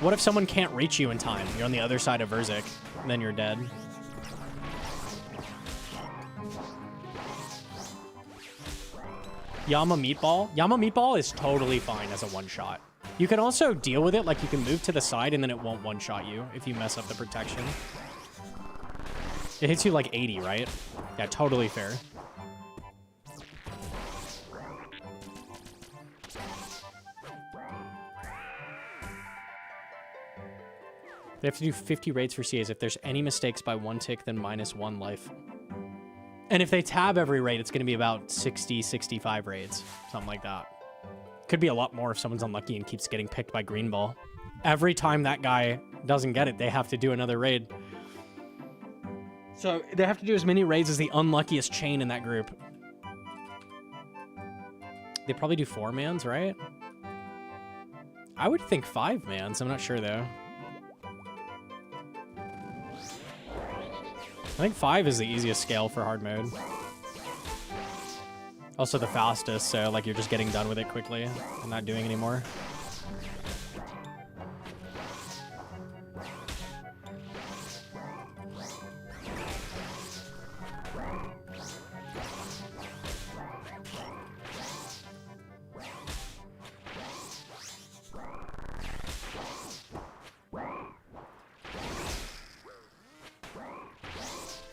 What if someone can't reach you in time? You're on the other side of Verzik, and then you're dead. Yama Meatball? Yama Meatball is totally fine as a one-shot. You can also deal with it, like you can move to the side and then it won't one-shot you if you mess up the protection. It hits you like 80, right? Yeah, totally fair. They have to do 50 raids for CAs. If there's any mistakes by 1 tick, then -1 life. And if they tab every raid, it's going to be about 60, 65 raids. Something like that. Could be a lot more if someone's unlucky and keeps getting picked by green ball. Every time that guy doesn't get it, they have to do another raid. So they have to do as many raids as the unluckiest chain in that group. They probably do 4-mans, right? I would think 5-mans. I'm not sure, though. I think 5 is the easiest scale for hard mode. Also the fastest, so like you're just getting done with it quickly and not doing anymore.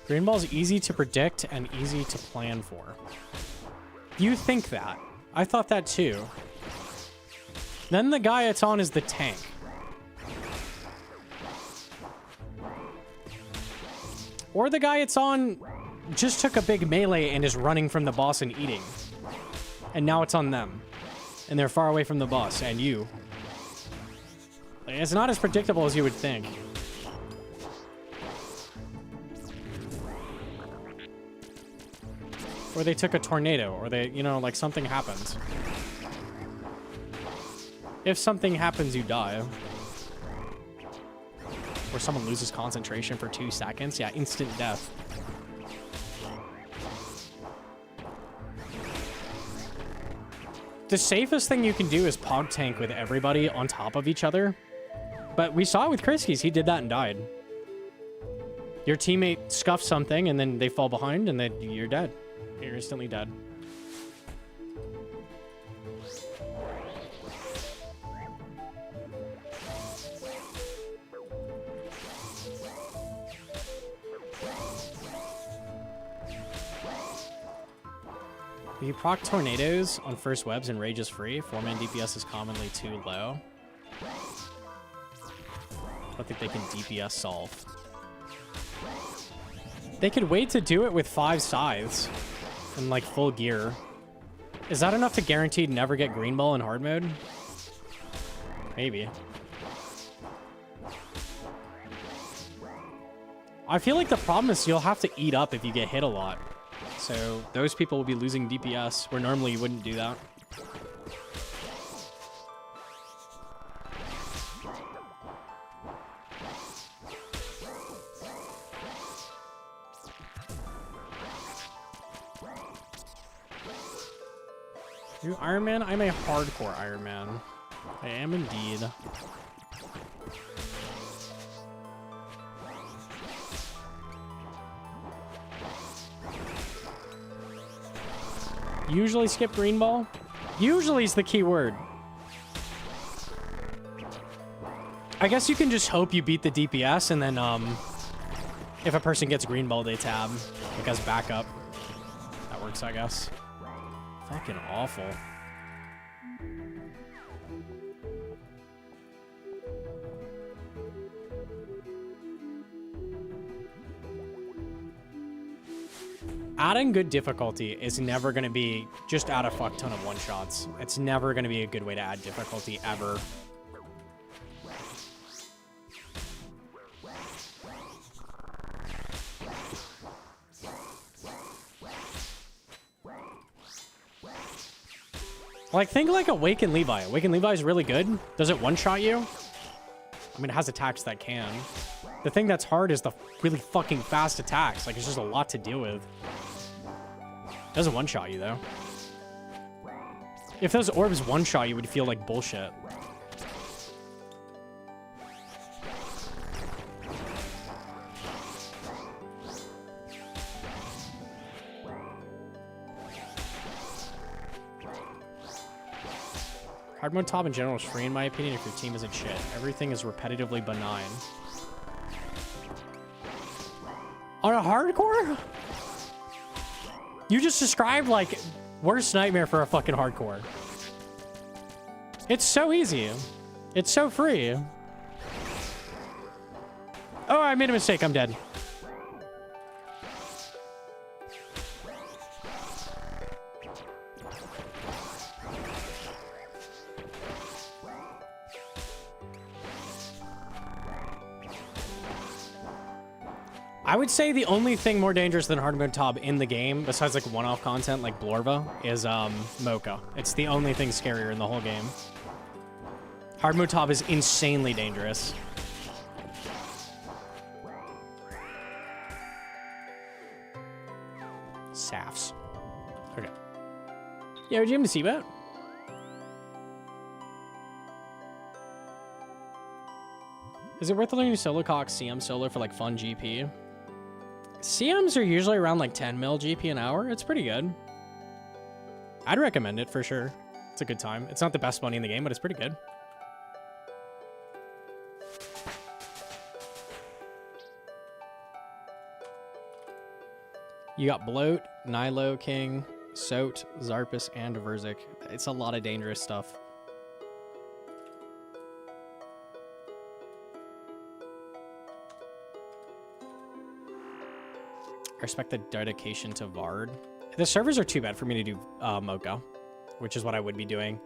Green ball's easy to predict and easy to plan for. You think that. I thought that too. Then the guy it's on is the tank. Or the guy it's on just took a big melee and is running from the boss and eating. And now it's on them. And they're far away from the boss and you. It's not as predictable as you would think. Or they took a tornado, or they, you know, like something happens. If something happens, you die. Or someone loses concentration for 2 seconds. Yeah, instant death. The safest thing you can do is pog tank with everybody on top of each other. But we saw it with Kriskies. He did that and died. Your teammate scuffs something, and then they fall behind, and then you're dead. You're instantly dead. You proc tornadoes on first webs and rage is free. 4-man DPS is commonly too low. I don't think they can DPS solve. They could wait to do it with 5 scythes and like full gear. Is that enough to guarantee never get green ball in hard mode? Maybe. I feel like the problem is you'll have to eat up if you get hit a lot. So those people will be losing DPS where normally you wouldn't do that. You Iron Man? I'm a hardcore Iron Man. I am indeed. Usually skip green ball? Usually is the key word. I guess you can just hope you beat the DPS and then if a person gets green ball, they tab like as backup. That works, I guess. Fucking awful. Adding good difficulty is never going to be just add a fuck ton of one-shots. It's never going to be a good way to add difficulty, ever. Like, think like Awaken Levi. Awaken Levi is really good. Does it one-shot you? I mean, it has attacks that can. The thing that's hard is the really fucking fast attacks. Like, it's just a lot to deal with. It doesn't one-shot you, though. If those orbs one-shot you, would feel like bullshit. Hard mode top in general is free in my opinion if your team isn't shit. Everything is repetitively benign. On a hardcore? You just described like worst nightmare for a fucking hardcore. It's so easy. It's so free. I made a mistake. I'm dead. I would say the only thing more dangerous than hard mode Tob in the game, besides like one-off content like Blorva, is Mokha. It's the only thing scarier in the whole game. Hard mode Tob is insanely dangerous. Safs. Okay. Yeah, would you even see that? Is it worth learning solo cock CM solo for like fun GP? CMs are usually around like 10 mil GP an hour. It's pretty good. I'd recommend it for sure. It's a good time. It's not the best money in the game, but it's pretty good. You got Bloat, Nilo King, Soat, Zarpus, and Verzik. It's a lot of dangerous stuff. I respect the dedication to Vard. The servers are too bad for me to do Mokha, which is what I would be doing.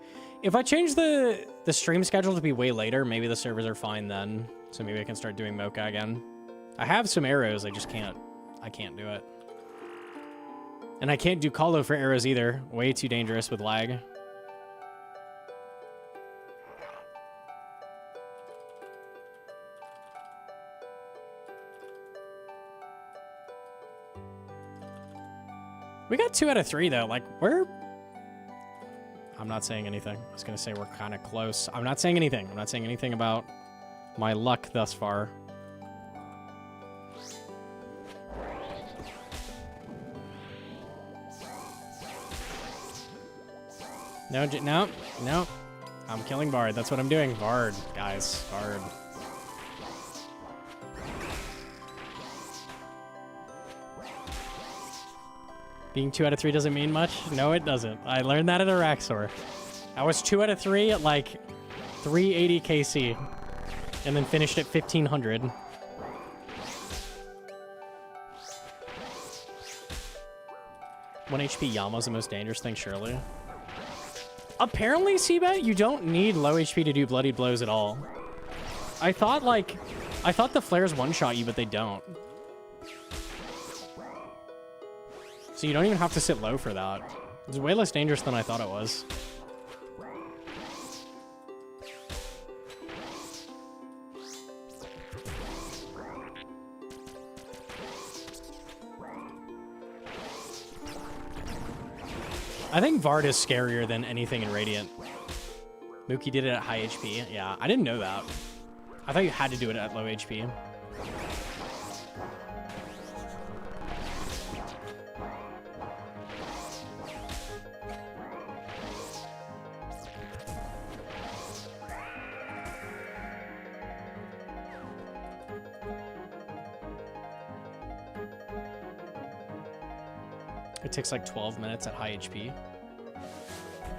If I change the stream schedule to be way later, maybe the servers are fine then. So maybe I can start doing Mokha again. I have some arrows, I just can't. I can't do it. And I can't do Calo for arrows either. Way too dangerous with lag. We got 2 out of 3 though. Like I'm not saying anything. I was gonna say we're kind of close. I'm not saying anything. I'm not saying anything about my luck thus far. No, no. I'm killing Vard. That's what I'm doing. Vard, guys. Vard. Being 2 out of 3 doesn't mean much? No, it doesn't. I learned that at Araxor. I was 2 out of 3 at like 380 KC. And then finished at 1500. 1 HP Yama's the most dangerous thing, surely. Apparently, Seabet, you don't need low HP to do bloodied blows at all. I thought the flares one-shot you, but they don't. So you don't even have to sit low for that. It's way less dangerous than I thought it was. I think Vard is scarier than anything in Radiant. Mookie did it at high HP. Yeah, I didn't know that. I thought you had to do it at low HP. It takes like 12 minutes at high HP.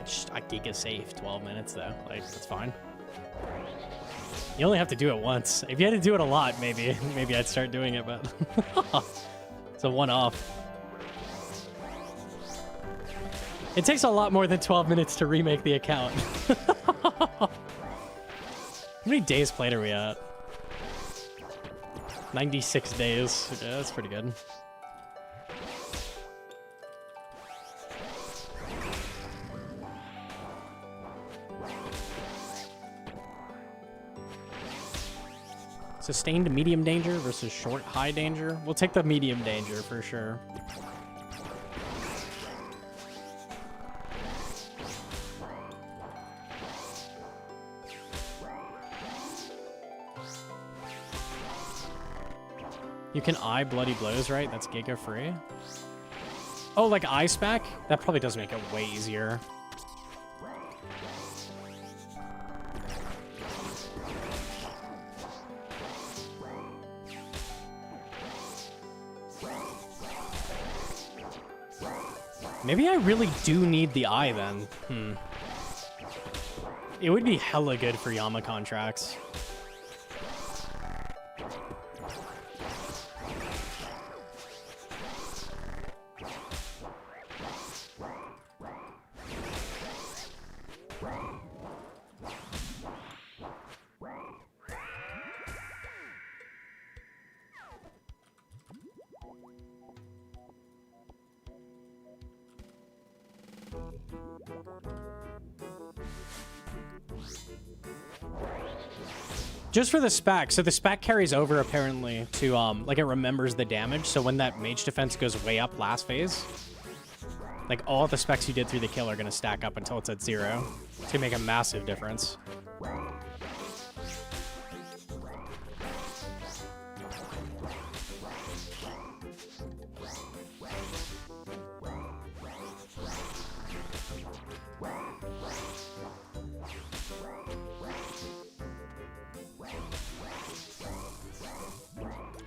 It's just a giga safe 12 minutes though. Like, that's fine. You only have to do it once. If you had to do it a lot, maybe I'd start doing it, but it's a one-off. It takes a lot more than 12 minutes to remake the account. How many days played are we at? 96 days. Yeah, that's pretty good. Sustained medium danger versus short high danger. We'll take the medium danger for sure. You can eye bloody blows, right? That's giga free. Oh, like eye Spec? That probably does make it way easier. Maybe I really do need the eye then. It would be hella good for Yama contracts. Just for the spec. So the spec carries over apparently to like it remembers the damage. So when that mage defense goes way up last phase, like all the specs you did through the kill are gonna stack up until it's at 0. It's gonna make a massive difference.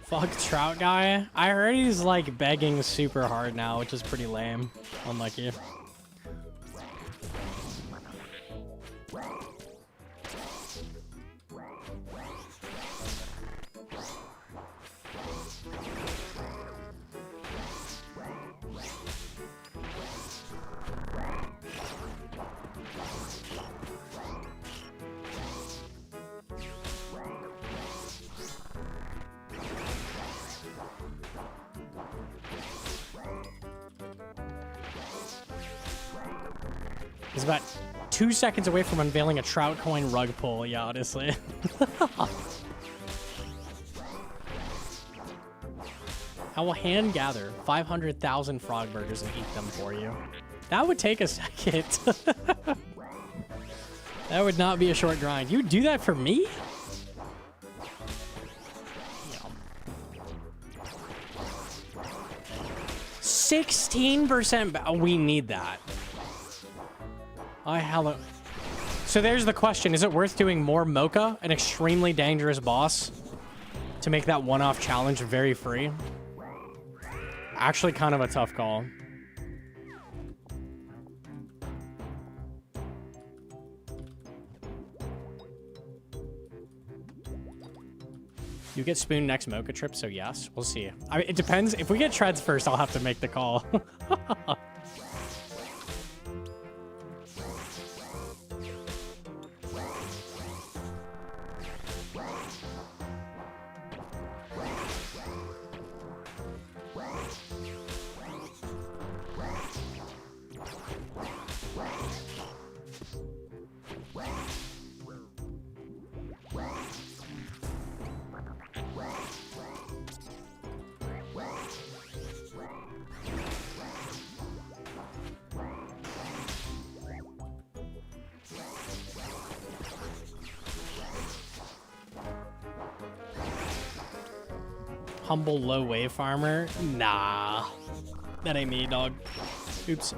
Fuck Trout guy. I heard he's like begging super hard now, which is pretty lame. Unlucky. He's about 2 seconds away from unveiling a Trout coin rug pull. Yeah, honestly. I will hand gather 500,000 frog burgers and eat them for you. That would take a second. That would not be a short grind. You would do that for me? 16%. We need that. So there's the question. Is it worth doing more Mokha, an extremely dangerous boss, to make that one-off challenge very free? Actually kind of a tough call. You get spoon next Mokha trip, so yes. We'll see. I mean, it depends. If we get treads first, I'll have to make the call. Humble low wave farmer? Nah. That ain't me, dog. Oops.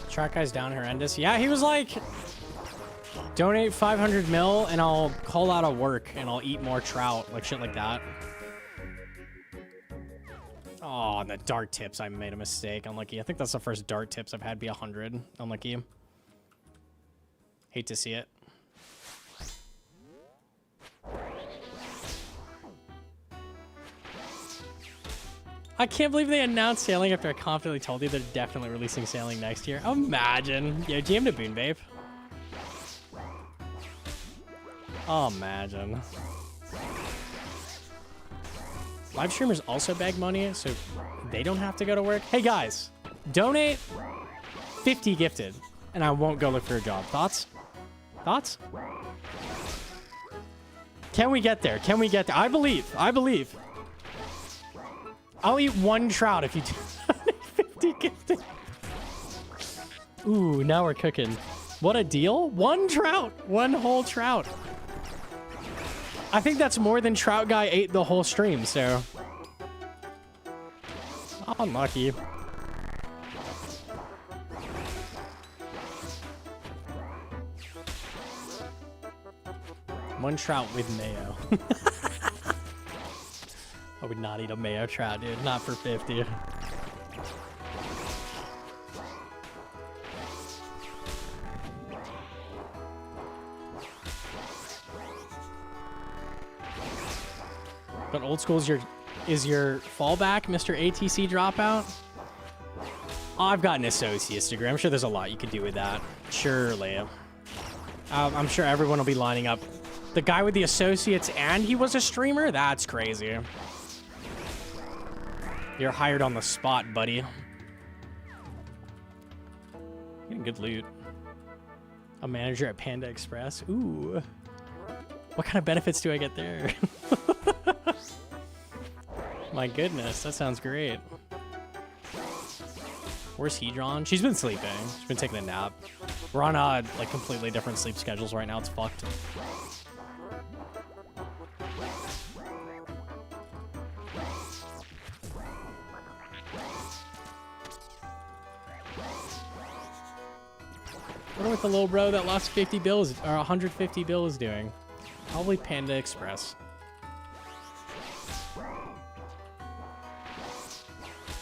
Trout guy's down horrendous. Yeah, he was like, donate 500 mil and I'll call out of work and I'll eat more trout, like shit like that. Oh, and the dart tips, I made a mistake. Unlucky. I think that's the first dart tips I've had be 100. Unlucky. Hate to see it. I can't believe they announced sailing after I confidently told you they're definitely releasing sailing next year. Imagine. Yo, GM to Boon Babe. Oh, imagine. Live streamers also beg money, so they don't have to go to work. Hey, guys. Donate 50 gifted, and I won't go look for a job. Thoughts? Thoughts? Can we get there? Can we get there? I believe. I believe. I'll eat one trout if you do 50 gifted. Ooh, now we're cooking. What a deal. One trout. One whole trout. I think that's more than Trout Guy ate the whole stream, so. Unlucky. One trout with mayo. I would not eat a mayo trout, dude. Not for 50. But old school's your is your fallback, Mr. ATC dropout? Oh, I've got an associate's degree. I'm sure there's a lot you could do with that. Surely. I'm sure everyone will be lining up. The guy with the associates and he was a streamer? That's crazy. You're hired on the spot, buddy. Getting good loot. A manager at Panda Express. Ooh. What kind of benefits do I get there? My goodness, that sounds great. Where's Hedron? She's been sleeping. She's been taking a nap. We're on like completely different sleep schedules right now. It's fucked. I wonder what the little bro that lost 50 bills or 150 bills is doing. Probably Panda Express.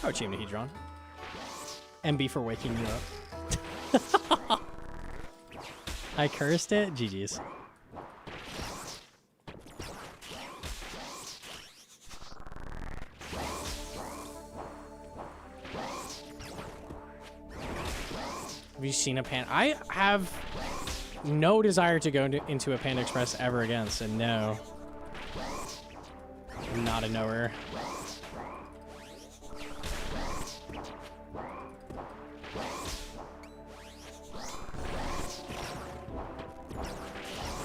Oh, Team Hedron. MB for waking you up. I cursed it? GG's. Have you seen a Panda? I have no desire to go into a Panda Express ever again, so no. Not a knower.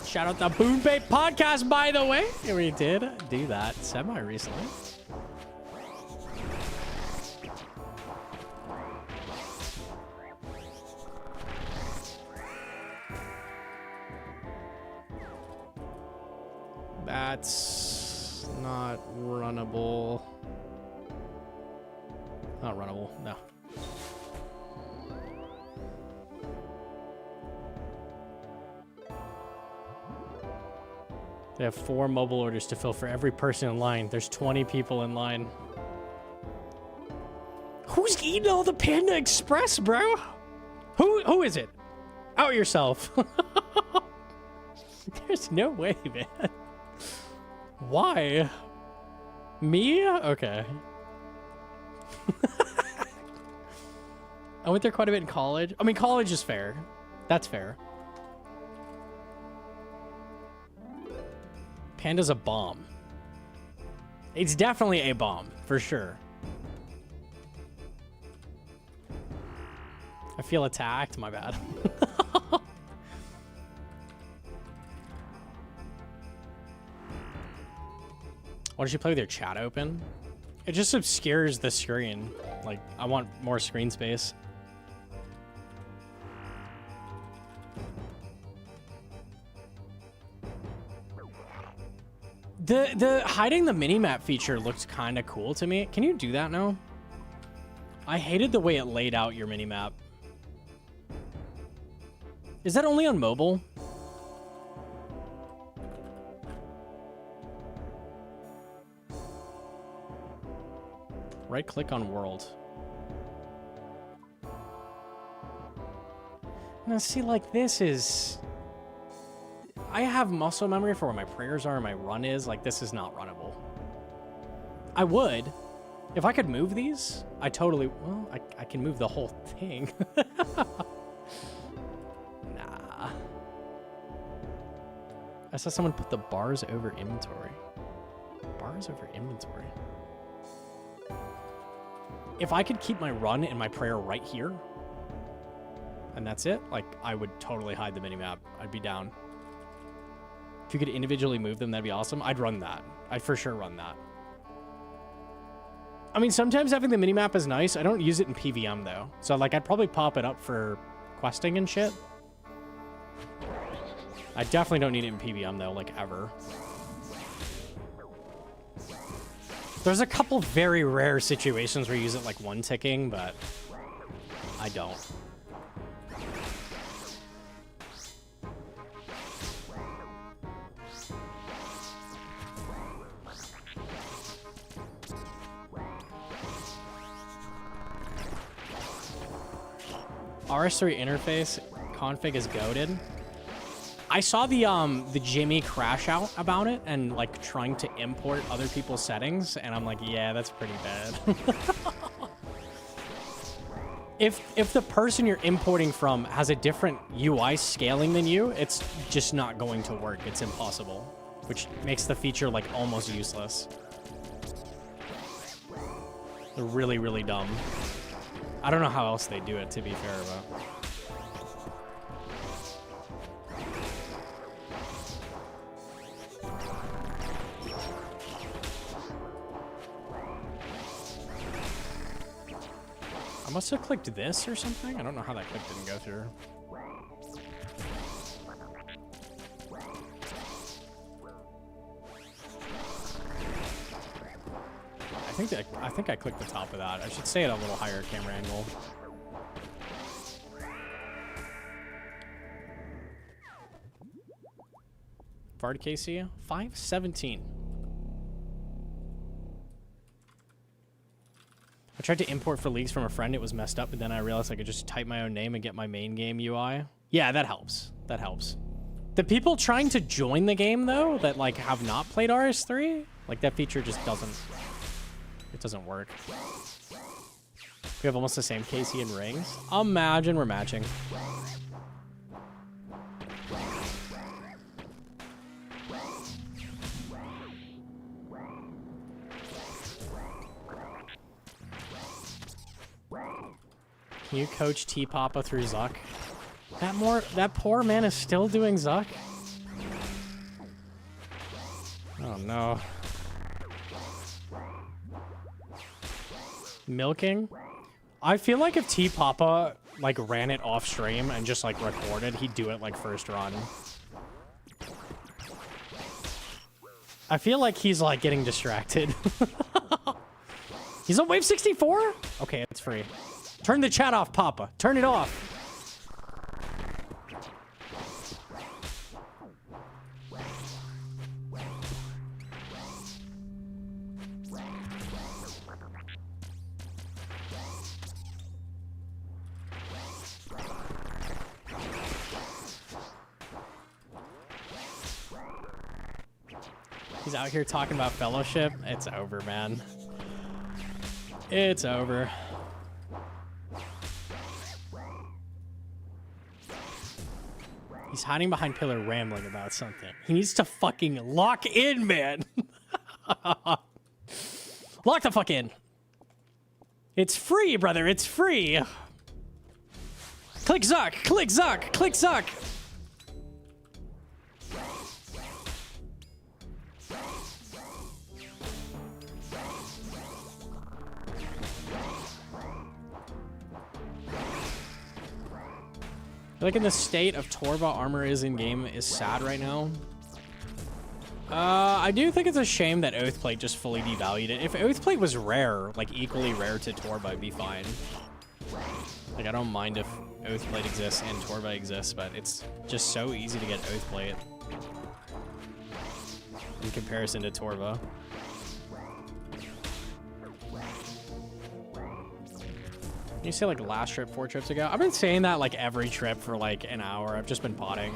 Shout out the Boon Bait podcast, by the way. We did do that semi-recently. That's not runnable. Not runnable, no. They have 4 mobile orders to fill for every person in line. There's 20 people in line. Who's eating all the Panda Express, bro? Who is it? Out yourself. There's no way, man. Why? Me? Okay. I went there quite a bit in college. I mean, college is fair. That's fair. Panda's a bomb. It's definitely a bomb, for sure. I feel attacked. My bad. Why don't you play with your chat open? It just obscures the screen. Like, I want more screen space. The hiding the minimap feature looked kind of cool to me. Can you do that now? I hated the way it laid out your minimap. Is that only on mobile? Right click on world. Now see, like, this is... I have muscle memory for where my prayers are and my run is. Like, this is not runnable. I would. If I could move these, I totally... Well, I can move the whole thing. Nah. I saw someone put the bars over inventory. Bars over inventory. If I could keep my run and my prayer right here, and that's it, like, I would totally hide the minimap. I'd be down. If you could individually move them, that'd be awesome. I'd run that. I'd for sure run that. I mean, sometimes having the minimap is nice. I don't use it in PVM, though. So, like, I'd probably pop it up for questing and shit. I definitely don't need it in PVM, though, like, ever. There's a couple very rare situations where you use it, like, one ticking, but I don't. RS3 interface config is goated. I saw the Jimmy crash out about it and like trying to import other people's settings, and I'm like, yeah, that's pretty bad. If the person you're importing from has a different UI scaling than you, it's just not going to work. It's impossible, which makes the feature like almost useless. They're really, really dumb. I don't know how else they do it, to be fair, but... I must have clicked this or something. I don't know how that click didn't go through. I think I clicked the top of that. I should say it at a little higher camera angle. Vard KC 517. I tried to import for leagues from a friend. It was messed up, but then I realized I could just type my own name and get my main game UI. Yeah, that helps. That helps. The people trying to join the game, though, that, like, have not played RS3, like, that feature just doesn't... It doesn't work. We have almost the same KC and rings. Imagine we're matching. Can you coach T-Papa through Zuck? That poor man is still doing Zuck? Oh no. Milking? I feel like if T-Papa like ran it off stream and just like recorded, he'd do it like first run. I feel like he's like getting distracted. He's on wave 64? Okay, it's free. Turn the chat off, Papa. Turn it off. He's out here talking about fellowship. It's over, man. It's over. He's hiding behind pillar rambling about something. He needs to fucking lock in, man. Lock the fuck in. It's free, brother. It's free. Click Zuck. Click Zuck. Click Zuck. Like in the state of Torva armor is in game is sad right now. I do think it's a shame that Oathplate just fully devalued it. If Oathplate was rare, like equally rare to Torva, it'd be fine. Like I don't mind if Oathplate exists and Torva exists, but it's just so easy to get Oathplate in comparison to Torva. You say like last trip 4 trips ago? I've been saying that like every trip for like an hour. I've just been potting.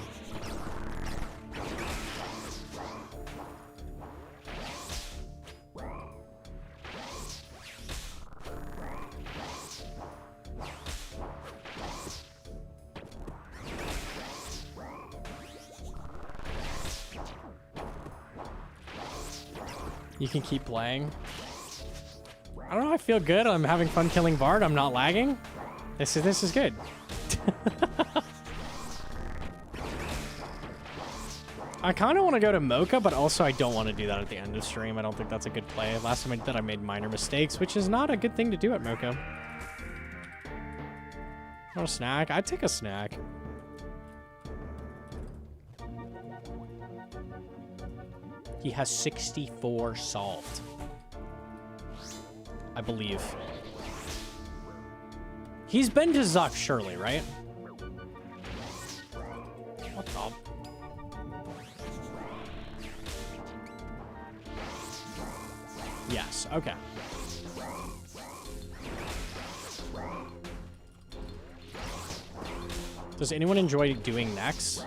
You can keep playing. I don't know, I feel good. I'm having fun killing Bard. I'm not lagging. This is good. I kind of want to go to Mokha, but also I don't want to do that at the end of stream. I don't think that's a good play. Last time I did that, I made minor mistakes, which is not a good thing to do at Mokha. Want a snack? I'd take a snack. He has 64 solved. I believe. He's been to Zuck, surely, right? What the? Yes, okay. Does anyone enjoy doing next?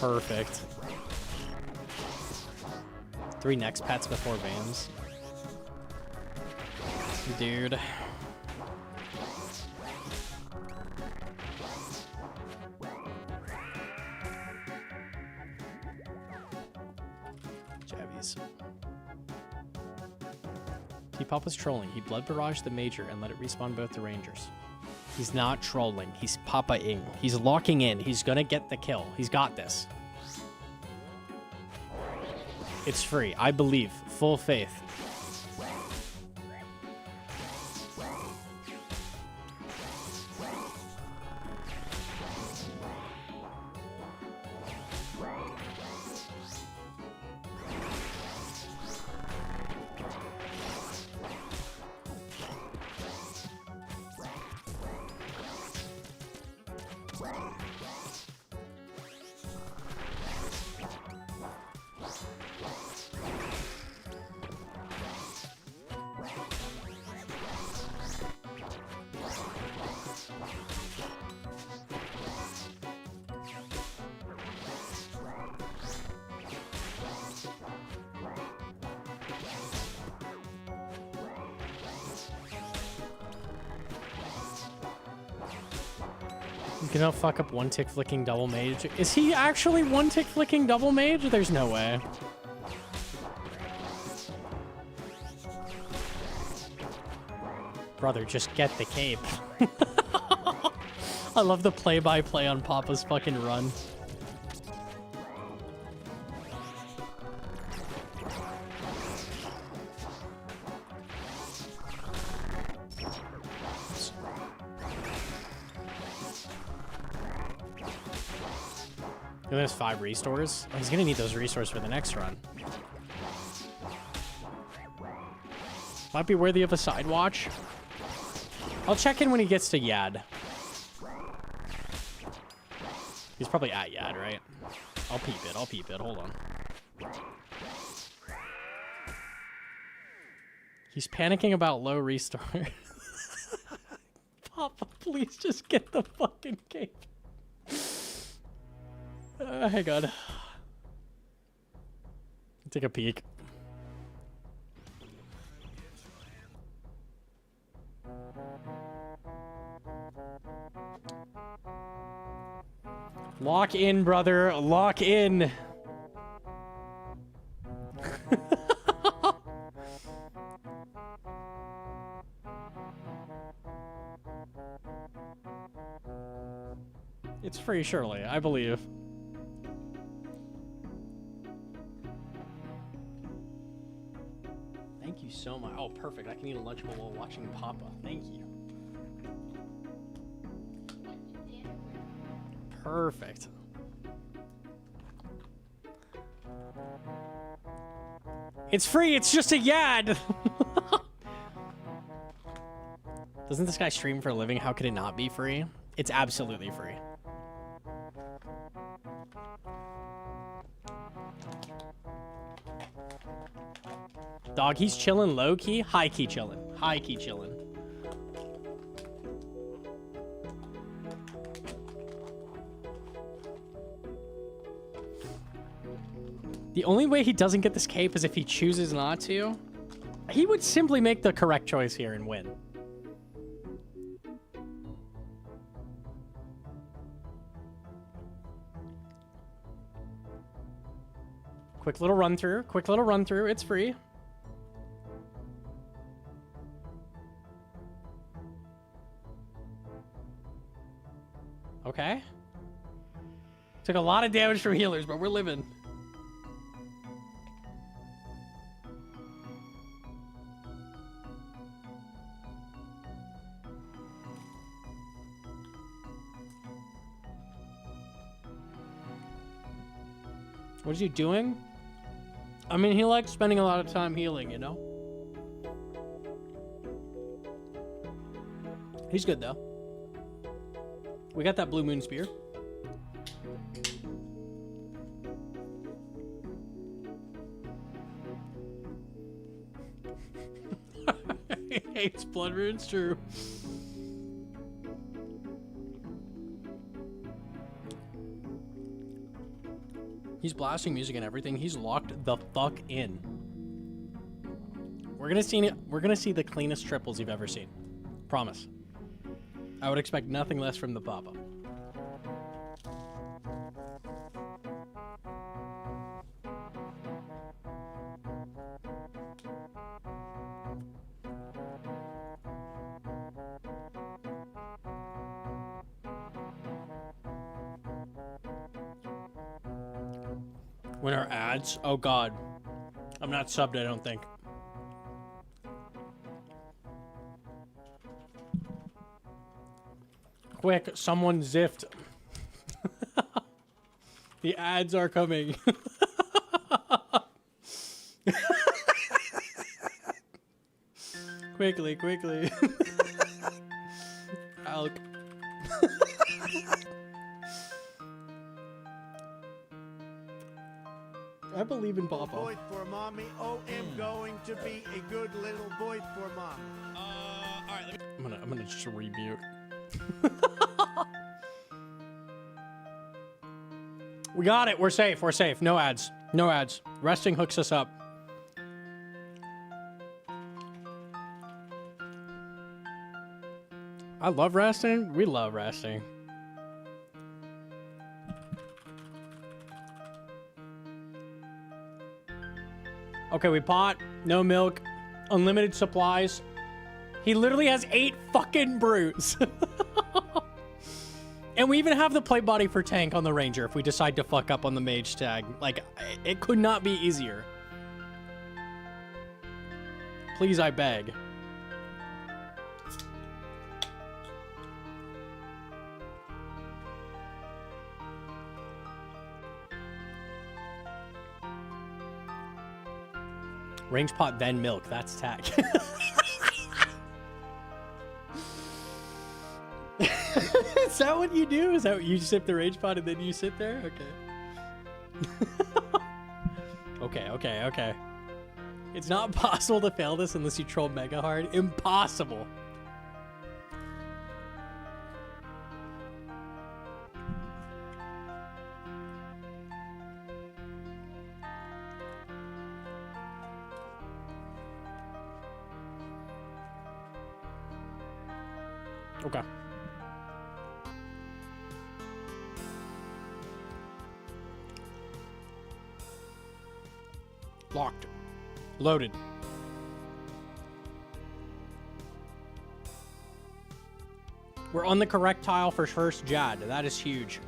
Perfect. 3 next pets before Vams. Dude. Jabbies. T-Pop was trolling. He blood barraged the Major and let it respawn both the Rangers. He's not trolling. He's Papa-ing. He's locking in. He's gonna get the kill. He's got this. It's free. I believe. Full faith. You cannot fuck up one tick flicking double mage. Is he actually one tick flicking double mage? There's no way. Brother, just get the cape. I love the play-by-play on Papa's fucking run. And there's 5 restores. Oh, he's gonna need those restores for the next run. Might be worthy of a side watch. I'll check in when he gets to Yad. He's probably at Yad, right? I'll peep it. I'll peep it. Hold on. He's panicking about low restore. Papa, please just get the fucking cape. Hang on. Take a peek. Lock in, brother. Lock in. It's free, surely. I believe. Thank you so much. Oh, perfect. I can eat a Lunchable while watching Papa. Thank you. Perfect. It's free. It's just a Yad. Doesn't this guy stream for a living? How could it not be free? It's absolutely free. Dog, he's chilling low-key, high-key chilling. High-key chilling. The only way he doesn't get this cape is if he chooses not to. He would simply make the correct choice here and win. Quick little run through. Quick little run through. It's free. Okay. Took a lot of damage from healers, but we're living. What is he doing? I mean, he likes spending a lot of time healing, you know? He's good, though. We got that Blue Moon Spear. He hates blood runes, true. He's blasting music and everything. He's locked the fuck in. We're gonna see the cleanest triples you've ever seen. Promise. I would expect nothing less from the Papa. When our ads? Oh god. I'm not subbed, I don't think. Quick, someone ziffed. The ads are coming. Quickly, quickly. Alk. I believe in Papa. Boy for mommy. Oh, am going to be a good little boy for mommy. All right, I'm gonna just rebuke. We got it. We're safe. We're safe. No ads. No ads. Resting hooks us up. I love resting. We love resting. Okay, we pot. No milk. Unlimited supplies. He literally has 8 fucking brews. And we even have the plate body for tank on the Ranger if we decide to fuck up on the mage tag. Like, it could not be easier. Please, I beg. Range pot, then milk. That's tag. Is that what you do? Is that what you sip the range pot and then you sit there? Okay. Okay. It's not possible to fail this unless you troll mega hard. Impossible. Okay. Locked. Loaded. We're on the correct tile for first Jad. That is huge.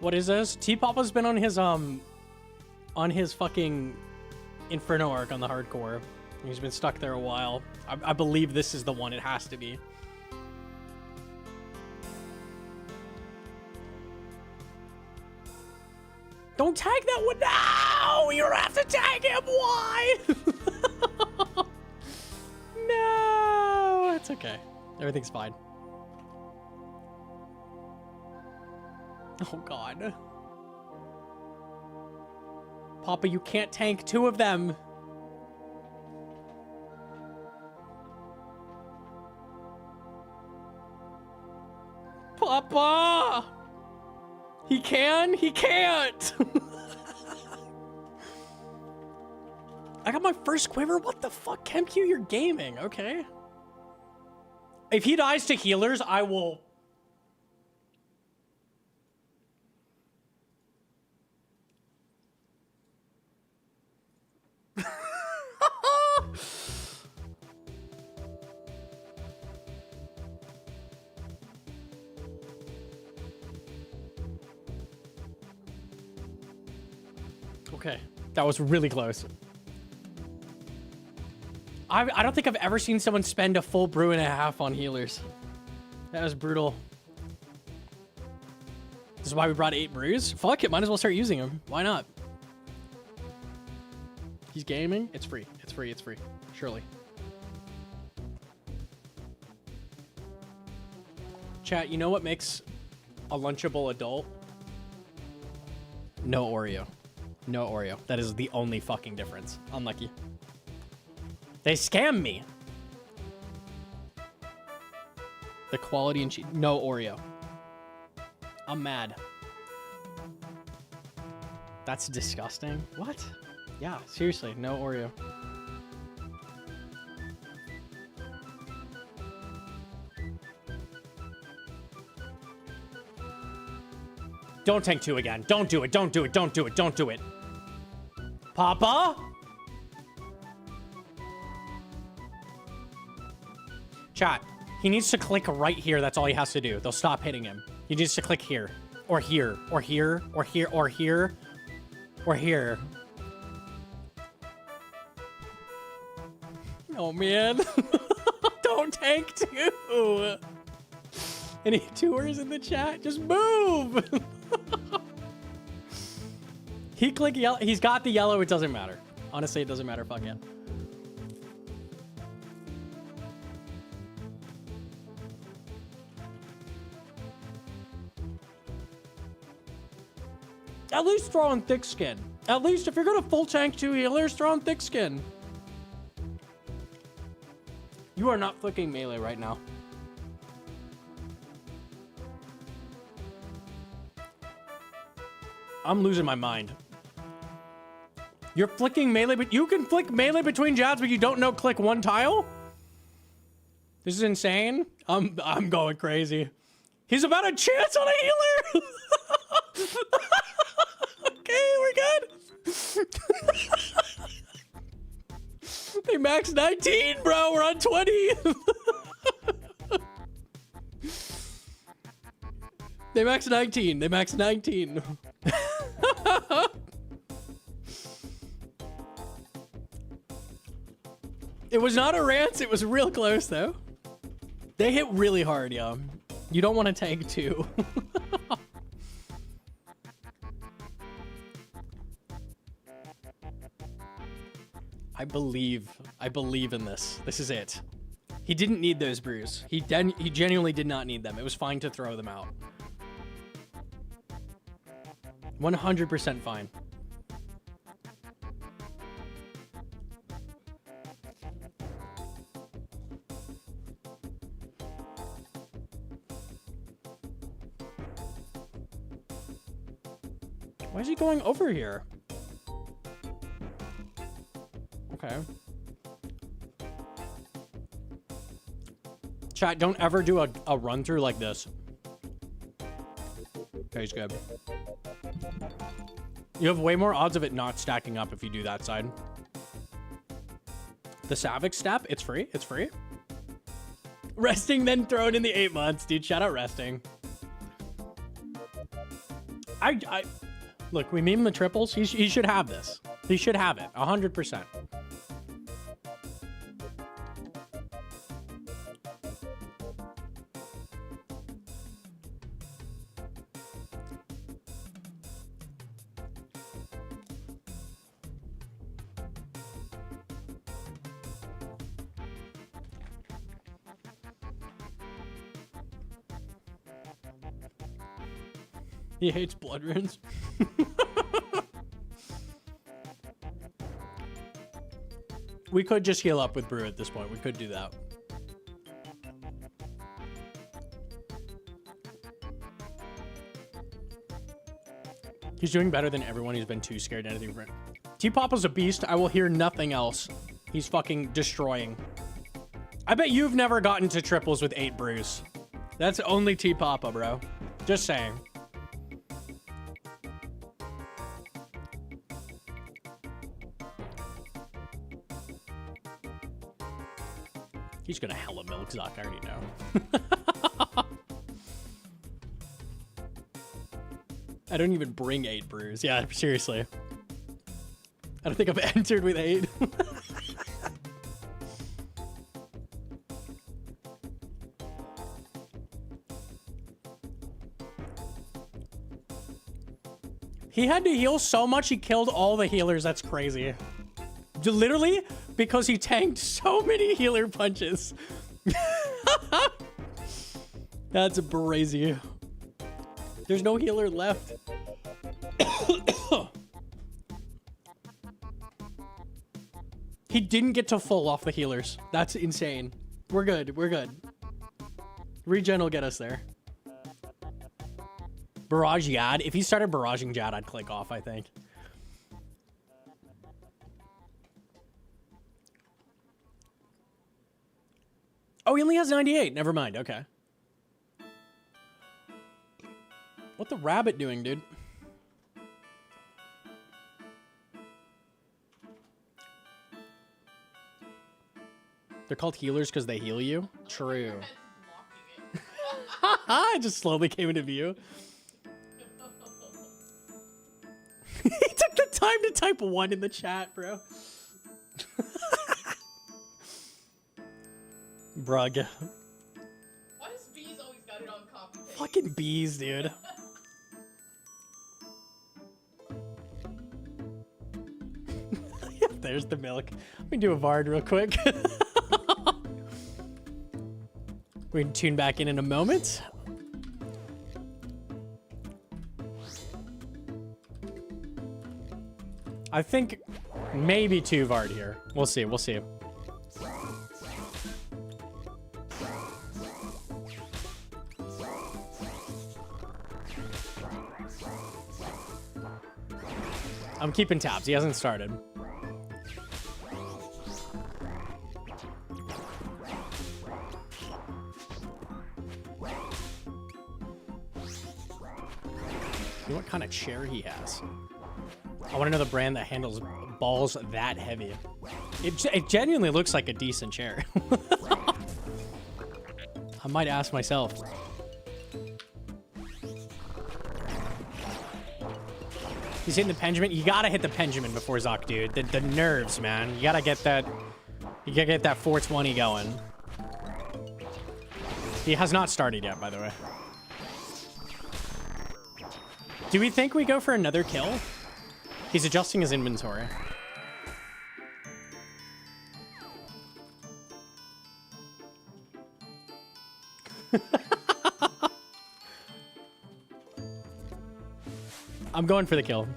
What is this? T-Papa's been on his fucking Inferno arc on the hardcore. He's been stuck there a while. I believe this is the one. It has to be. Don't tag that one now! You don't have to tag him! Why? No! It's okay. Everything's fine. Oh, God. Papa, you can't tank 2 of them. Papa! He can? He can't! I got my first quiver? What the fuck? ChemQ, you're gaming. Okay. If he dies to healers, I will... Okay, that was really close. I don't think I've ever seen someone spend a full brew and a half on healers. That was brutal. This is why we brought 8 brews? Fuck it, might as well start using them. Why not? He's gaming? It's free. It's free. It's free. Surely. Chat, you know what makes a lunchable adult? No Oreo. No Oreo. That is the only fucking difference. Unlucky. They scammed me. The quality and cheap. No Oreo. I'm mad. That's disgusting. What? Yeah, seriously, no Oreo. Don't tank 2 again. Don't do it. Don't do it. Don't do it. Don't do it. Papa? Chat. He needs to click right here. That's all he has to do. They'll stop hitting him. He needs to click here. Or here. Or here. Or here. Or here. Or here. Oh, man. Don't tank 2. Any tours in the chat? Just move. He clicked yellow. He's got the yellow. It doesn't matter. Honestly, it doesn't matter. Fuck it. At least throw on thick skin. At least if you're gonna full tank 2 healers, throw on thick skin. You are not flicking melee right now. I'm losing my mind. You're flicking melee, but you can flick melee between jabs, but you don't know click 1 tile? This is insane. I'm going crazy. He's about a chance on a healer. Okay, we're good. They max 19, bro. We're on 20. They max 19. They max 19. It was not a rant. It was real close, though. They hit really hard, yo. You don't want to tank 2. I believe in this. This is it. He didn't need those brews. He genuinely did not need them. It was fine to throw them out. 100% fine. Why is he going over here? Okay. Chat, don't ever do a run through like this. Okay, he's good. You have way more odds of it not stacking up if you do that side. The Savic step, it's free. It's free. Resting, then throw it in the 8 months. Dude, shout out resting. Look, we meme the triples. He should have this. He should have it. 100%. He hates blood runes. We could just heal up with brew at this point. We could do that. He's doing better than everyone. He's been too scared to anything different. T-Papa's a beast. I will hear nothing else. He's fucking destroying. I bet you've never gotten to triples with 8 brews. That's only T-Papa, bro. Just saying. He's gonna hella milk Zuck, I already know. I don't even bring 8 brews. Yeah, seriously. I don't think I've entered with 8. He had to heal so much, he killed all the healers. That's crazy. Literally, because he tanked so many healer punches. That's crazy. There's no healer left. He didn't get to full off the healers. That's insane. We're good. We're good. Regen will get us there. Barrage Yad. If he started barraging Jad, I'd click off, I think. Oh, he only has 98. Never mind. Okay. What the rabbit doing, dude? They're called healers because they heal you? True. I just slowly came into view. He took the time to type 1 in the chat, bro. Brug. Why does Bees always got it on copy paste? Fucking bees, dude. Yep, there's the milk. Let me do a Vard real quick. We can tune back in a moment. I think maybe 2 Vard here. We'll see. We'll see. I'm keeping tabs. He hasn't started. See what kind of chair he has. I want to know the brand that handles balls that heavy. It genuinely looks like a decent chair. I might ask myself. He's hitting the Pendulum. You gotta hit the Pendulum before Zuck, dude. The nerves, man. You gotta get that. You gotta get that 420 going. He has not started yet, by the way. Do we think we go for another kill? He's adjusting his inventory. I'm going for the kill.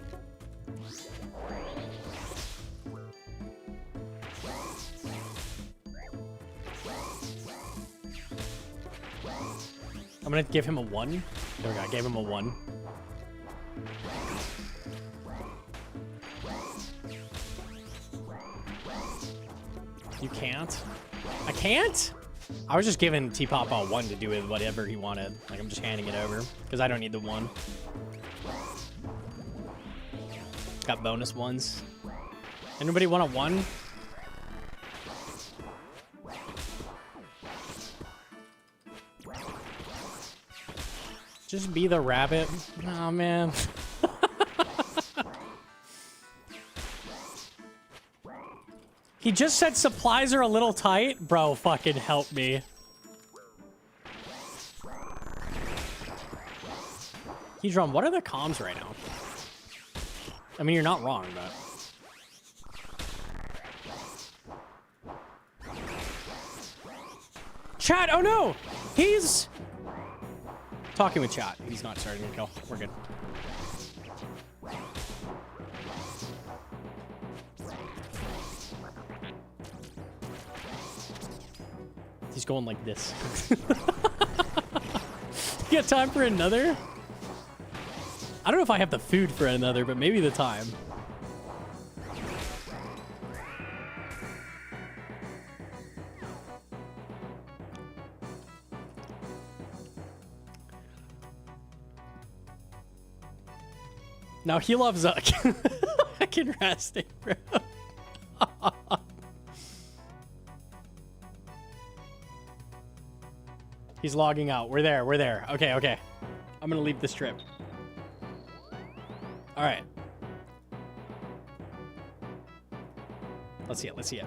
I'm gonna give him a 1. There we go, I gave him a 1. You can't? I can't? I was just giving T-Papa a 1 to do with whatever he wanted. Like, I'm just handing it over, because I don't need the 1. Got bonus 1s. Anybody want a 1? Just be the rabbit. Oh, man. He just said supplies are a little tight. Bro, fucking help me. Hedron, what are the comms right now? I mean, you're not wrong, but... Chat, oh no! He's... talking with chat. He's not starting to kill. We're good. He's going like this. You got time for another? I don't know if I have the food for another, but maybe the time. Now he loves Zuck. I can rest it, bro. He's logging out. We're there. We're there. Okay, okay. I'm gonna leave this trip. All right. Let's see it. Let's see it.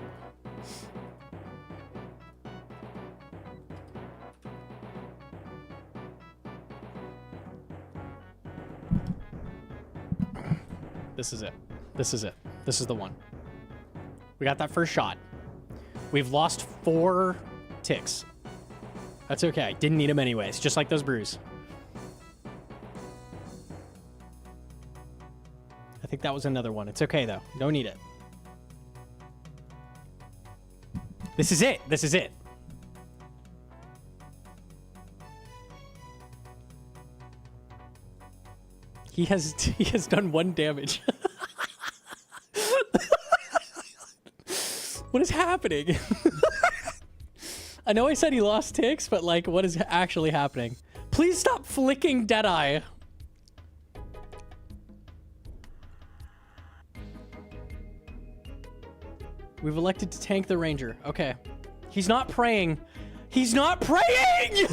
This is it. This is it. This is the one. We got that first shot. We've lost 4 ticks. That's okay. Didn't need them anyways. Just like those brews. I think that was another one. It's okay, though. Don't need it. This is it. This is it. He has done 1 damage. What is happening? I know I said he lost ticks, but like, what is actually happening? Please stop flicking Deadeye. We've elected to tank the Ranger. Okay. He's not praying. He's not praying!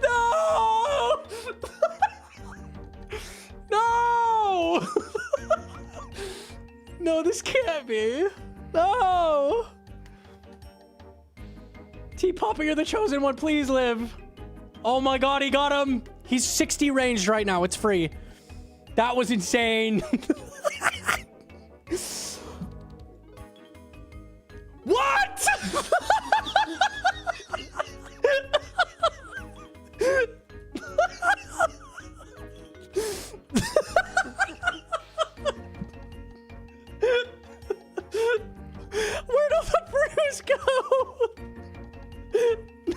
No! No! No, this can't be. No! T-Papa, you're the chosen one. Please live. Oh my god, he got him. He's 60 ranged right now. It's free. That was insane. What? Where did the bruise go? No.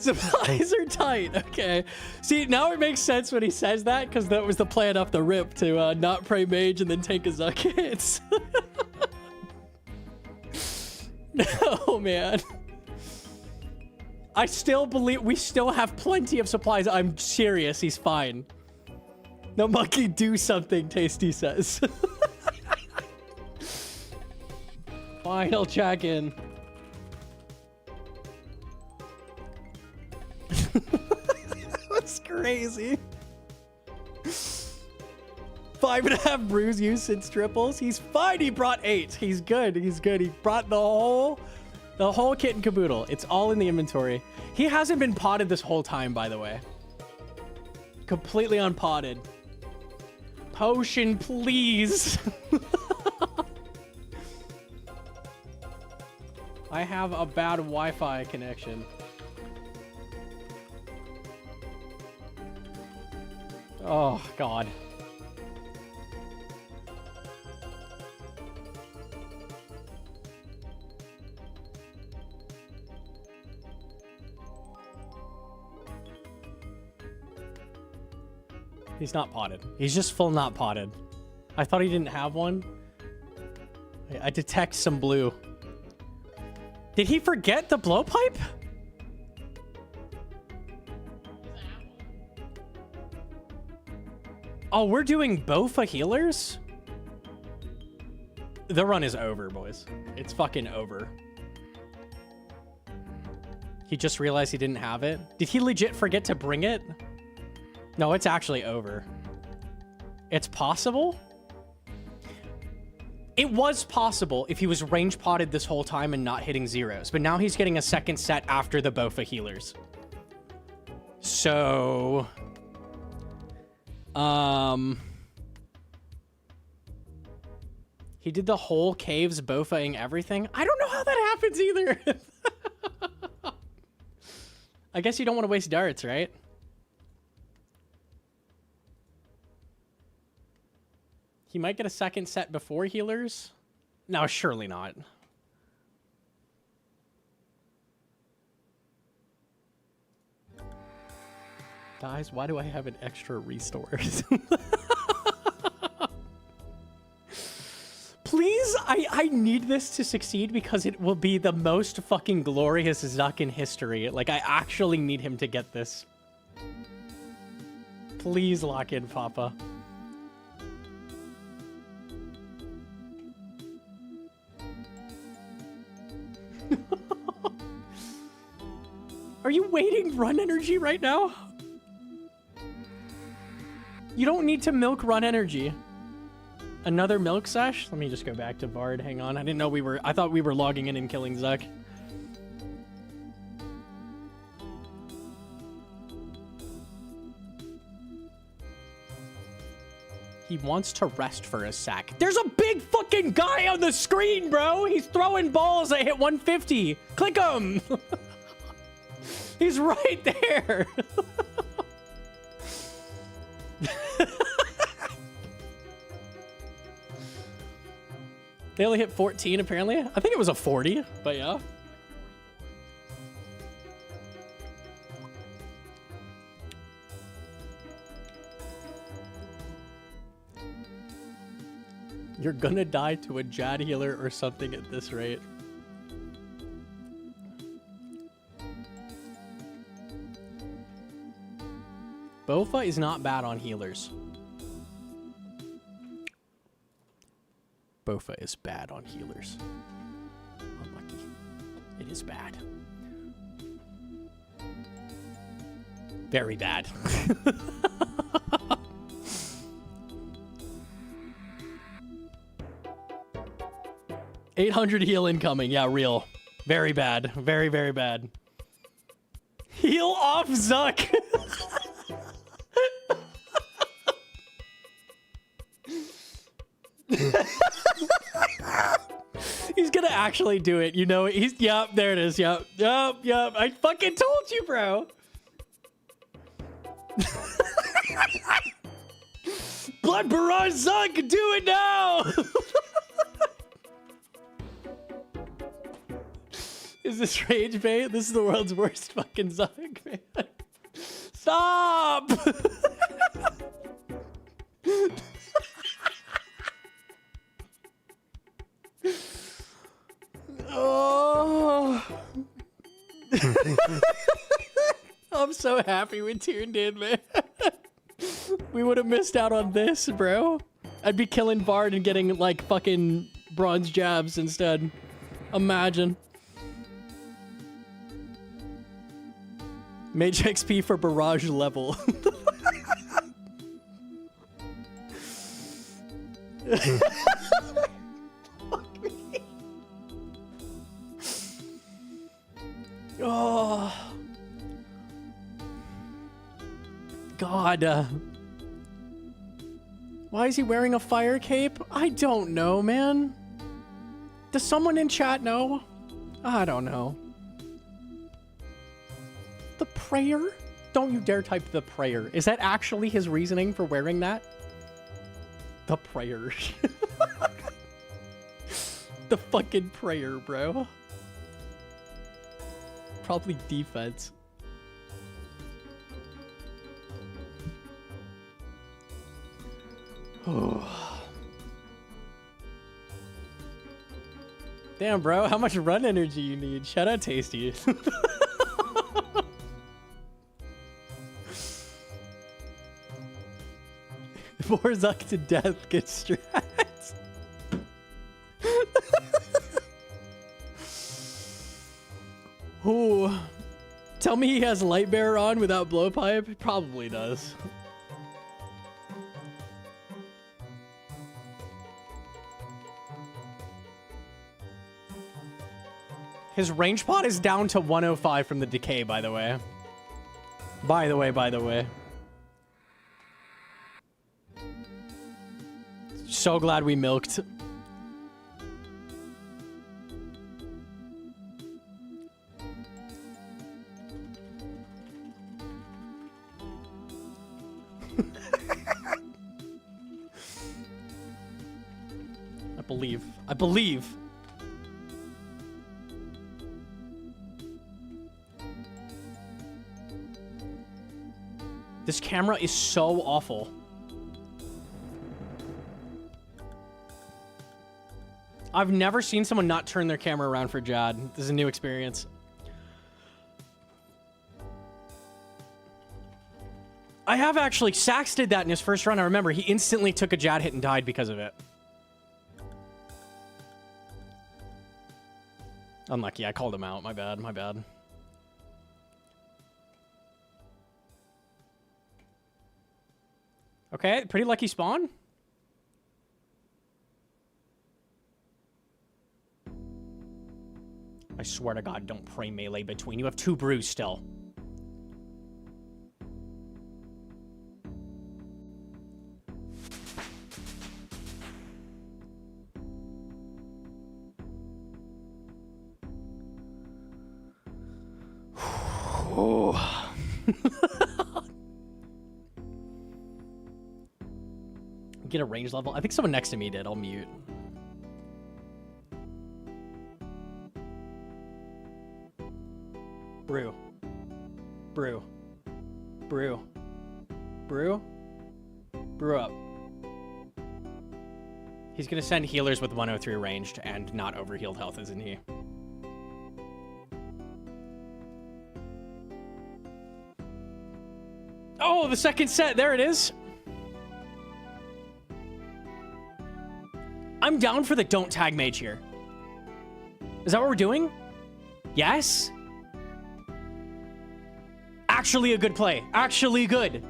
Supplies are tight. Okay. See, now it makes sense when he says that, because that was the plan off the rip to not pray mage and then take his Zuck hits. No, man. I still believe we still have plenty of supplies. I'm serious. He's fine. Gnomonkey, do something, Tasty says. Fine, I'll check in. That's crazy. 5.5 bruise use since triples. He's fine. He brought 8. He's good. He's good. He brought the whole kit and caboodle. It's all in the inventory. He hasn't been potted this whole time, by the way. Completely unpotted. Potion, please. I have a bad Wi-Fi connection. Oh, God. He's not potted. He's just full not potted. I thought he didn't have one. I detect some blue. Did he forget the blowpipe? Oh, we're doing Bofa healers? The run is over, boys. It's fucking over. He just realized he didn't have it. Did he legit forget to bring it? No, it's actually over. It's possible? It was possible if he was range potted this whole time and not hitting zeros, but now he's getting a second set after the Bofa healers. So... he did the whole caves Bofa-ing everything. I don't know how that happens either. I guess you don't want to waste darts, right? He might get a second set before healers. No, surely not. Guys, why do I have an extra restores? Please, I need this to succeed because it will be the most fucking glorious Zuck in history. Like, I actually need him to get this. Please lock in, Papa. Are you waiting run energy right now? You don't need to milk run energy. Another milk sesh? Let me just go back to Bard. Hang on. I didn't know we were... I thought we were logging in and killing Zuck. He wants to rest for a sec. There's a big fucking guy on the screen, bro! He's throwing balls that hit 150. Click him! He's right there. They only hit 14 apparently. I think it was a 40, but yeah. You're gonna die to a Jad healer or something at this rate. Bofa is not bad on healers. Bofa is bad on healers. Unlucky. It is bad. Very bad. $800 heal incoming. Yeah, real. Very bad. Very, very bad. Heal off Zuck. He's gonna actually do it. You know, yep, there it is. Yep. I fucking told you, bro. Blood Barrage Zuck, do it now. Is this rage bait? This is the world's worst fucking Zuck, man. Stop! Oh. I'm so happy we tuned in, man. We would have missed out on this, bro. I'd be killing Bard and getting like fucking bronze jabs instead. Imagine. Mage XP for barrage level. Oh. God. Why is he wearing a fire cape? I don't know, man. Does someone in chat know? I don't know. The prayer? Don't you dare type the prayer. Is that actually his reasoning for wearing that? The prayer. The fucking prayer, bro. Probably defense. Damn, bro. How much run energy you need? Shout out Tasty. More Zuck to death gets strats. Ooh. Tell me he has Lightbearer on without blowpipe? It probably does. His range pot is down to 105 from the decay, by the way. By the way. So glad we milked. I believe. This camera is so awful. I've never seen someone not turn their camera around for Jad. This is a new experience. I have actually. Sax did that in his first run. I remember he instantly took a Jad hit and died because of it. Unlucky. I called him out. My bad. Okay, pretty lucky spawn. I swear to God, don't pray melee between. You have 2 brews still. Oh. Get a range level. I think someone next to me did. I'll mute. Brew. Brew. Brew. Brew. Brew up. He's gonna send healers with 103 ranged and not overhealed health, isn't he? Oh, the second set. There it is. I'm down for the don't tag mage here. Is that what we're doing? Yes? Actually a good play. Actually good.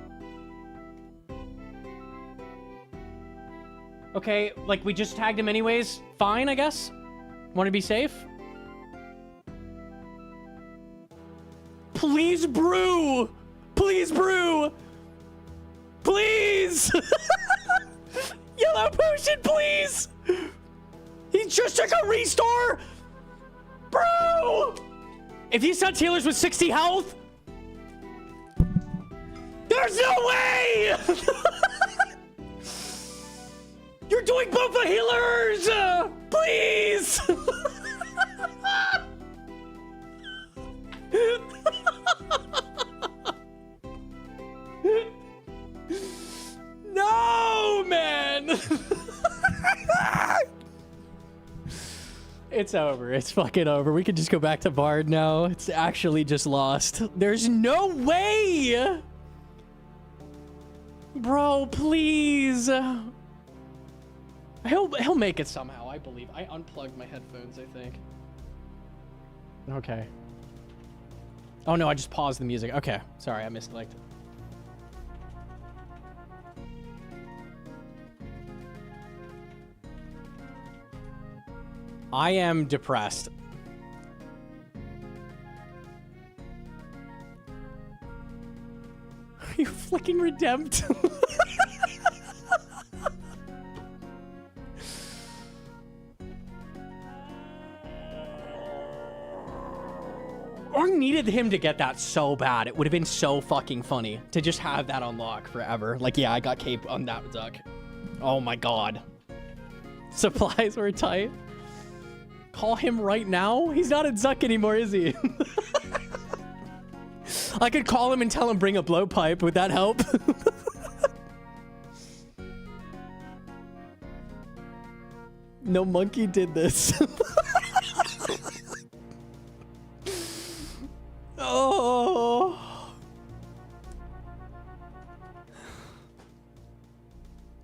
Okay, like we just tagged him anyways. Fine, I guess. Want to be safe? Please brew! Please brew! Please! Yellow potion, please! He just took a restore! Brew! If he sets healers with 60 health, there's no way! You're doing both the healers! Please! No, man! It's over. It's fucking over. We can just go back to Bard now. It's actually just lost. There's no way! Bro, please. He'll make it somehow, I believe. I unplugged my headphones, I think. Okay. Oh no, I just paused the music. Okay, sorry, I misclicked. I am depressed. Are you flicking Redempt? I needed him to get that so bad. It would have been so fucking funny to just have that unlock forever. Like, yeah, I got cape on that duck. Oh my god. Supplies were tight. Call him right now? He's not in Zuck anymore, is he? I could call him and tell him bring a blowpipe. Would that help? Gnomonkey did this. Oh.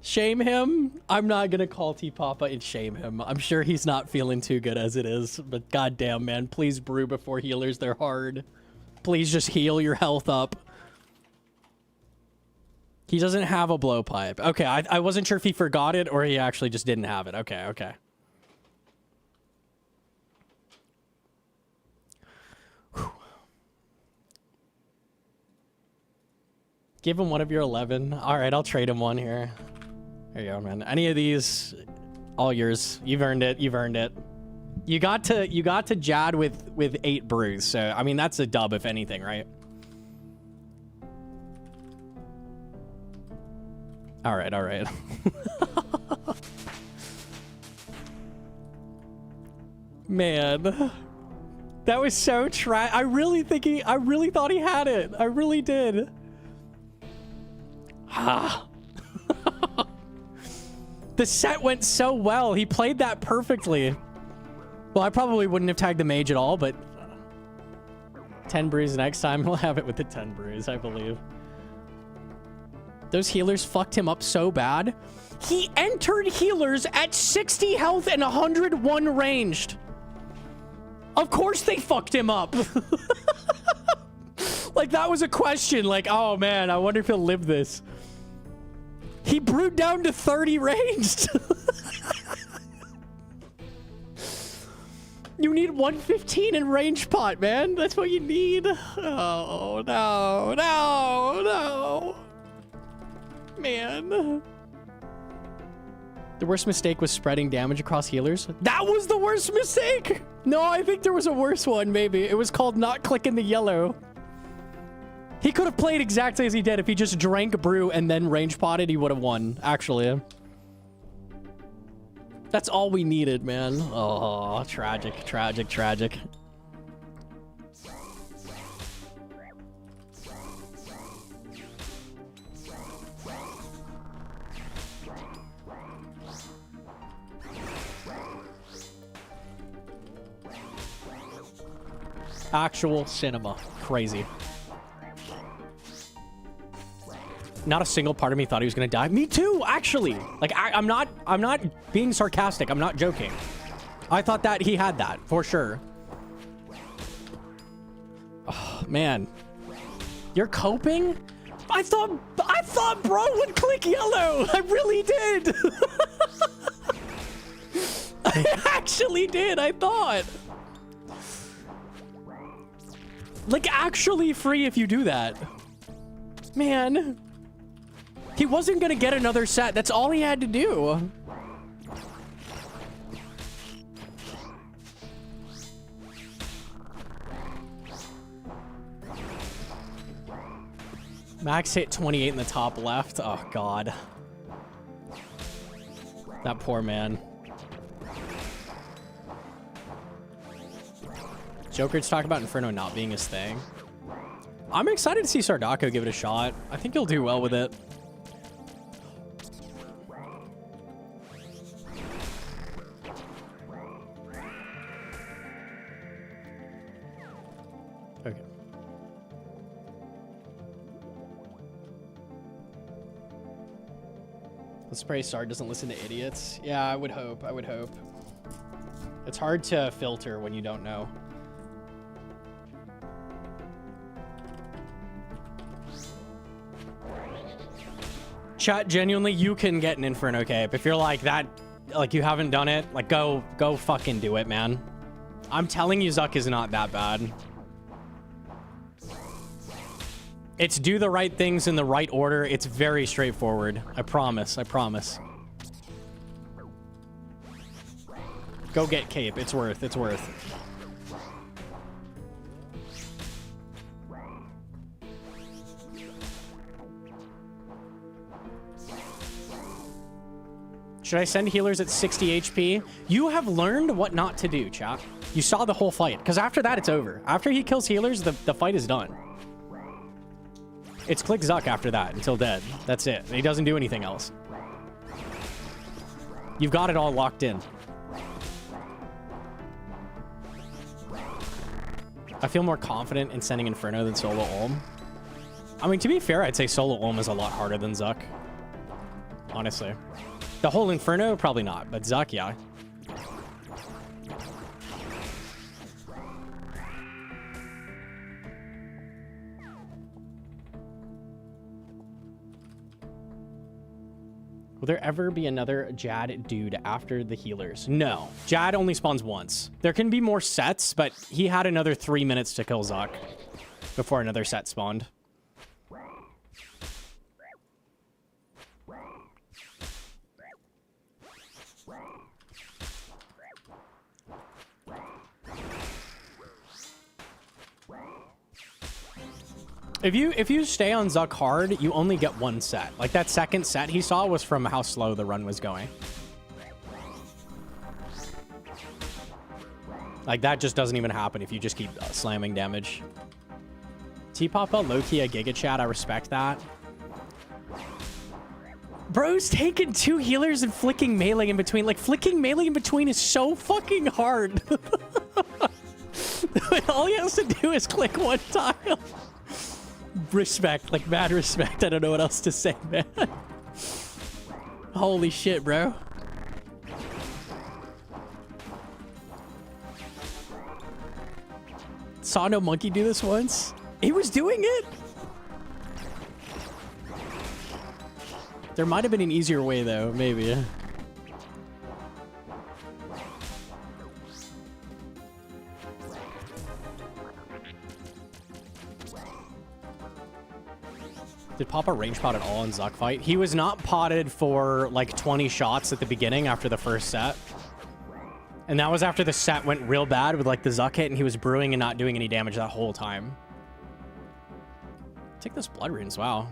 Shame him? I'm not gonna call T-Papa and shame him. I'm sure he's not feeling too good as it is, but goddamn, man, please brew before healers. They're hard. Please just heal your health up. He doesn't have a blowpipe. Okay, I wasn't sure if he forgot it or he actually just didn't have it. Okay, okay. Give him one of your 11. All right, I'll trade him one here. There you go, man. Any of these, all yours. You've earned it. You've earned it. You got to Jad with 8 brews. So I mean, that's a dub if anything, right? All right, all right. Man, that was so I really thought he had it. I really did. Ah. The set went so well. He played that perfectly. Well, I probably wouldn't have tagged the mage at all, but 10 brews next time. We'll have it with the 10 brews, I believe. Those healers fucked him up so bad. He entered healers at 60 health and 101 ranged. Of course they fucked him up. Like, that was a question. Like, oh man, I wonder if he'll live this. He brewed down to 30 ranged. You need 115 in range pot, man. That's what you need. Oh, no, no, no. Man. The worst mistake was spreading damage across healers. That was the worst mistake. No, I think there was a worse one, maybe. It was called not clicking the yellow. He could have played exactly as he did. If he just drank brew and then range potted, he would have won, actually. That's all we needed, man. Oh, tragic, tragic, tragic. Actual cinema. Crazy. Not a single part of me thought he was gonna die. Me too, actually. Like, I'm not being sarcastic. I'm not joking. I thought that he had that for sure. Oh, man. You're coping? I thought bro would click yellow. I really did. I actually did. I thought. Like, actually free if you do that. Man. He wasn't gonna get another set. That's all he had to do. Max hit 28 in the top left. Oh, God. That poor man. Joker's talking about Inferno not being his thing. I'm excited to see Sardako give it a shot. I think he'll do well with it. Okay. Let's pray Sard doesn't listen to idiots. Yeah, I would hope. I would hope. It's hard to filter when you don't know. Chat, genuinely, you can get an Inferno cape. If you're like that, like you haven't done it, like go fucking do it, man. I'm telling you, Zuck is not that bad. It's do the right things in the right order. It's very straightforward. I promise. I promise. Go get cape. It's worth. It's worth. Should I send healers at 60 HP? You have learned what not to do, chat. You saw the whole fight. Because after that, it's over. After he kills healers, the fight is done. It's click Zuck after that until dead. That's it. He doesn't do anything else. You've got it all locked in. I feel more confident in sending Inferno than solo Ulm. I mean, to be fair, I'd say solo Ulm is a lot harder than Zuck. Honestly. The whole Inferno, probably not, but Zuck, yeah. Will there ever be another Jad dude after the healers? No. Jad only spawns once. There can be more sets, but he had another 3 minutes to kill Zuck before another set spawned. If you stay on Zuck hard, you only get one set. Like that second set he saw was from how slow the run was going. Like that just doesn't even happen if you just keep slamming damage. T-Papa, low-key a Giga Chat, I respect that. Bro's taking 2 healers and flicking melee in between. Like flicking melee in between is so fucking hard. All he has to do is click one tile. Respect, like mad respect. I don't know what else to say, man. Holy shit, bro. Saw Gnomonkey do this once. He was doing it. There might have been an easier way though, maybe. Did Papa range pot at all in Zuck fight? He was not potted for like 20 shots at the beginning after the first set. And that was after the set went real bad with like the Zuck hit and he was brewing and not doing any damage that whole time. Take those blood runes, wow.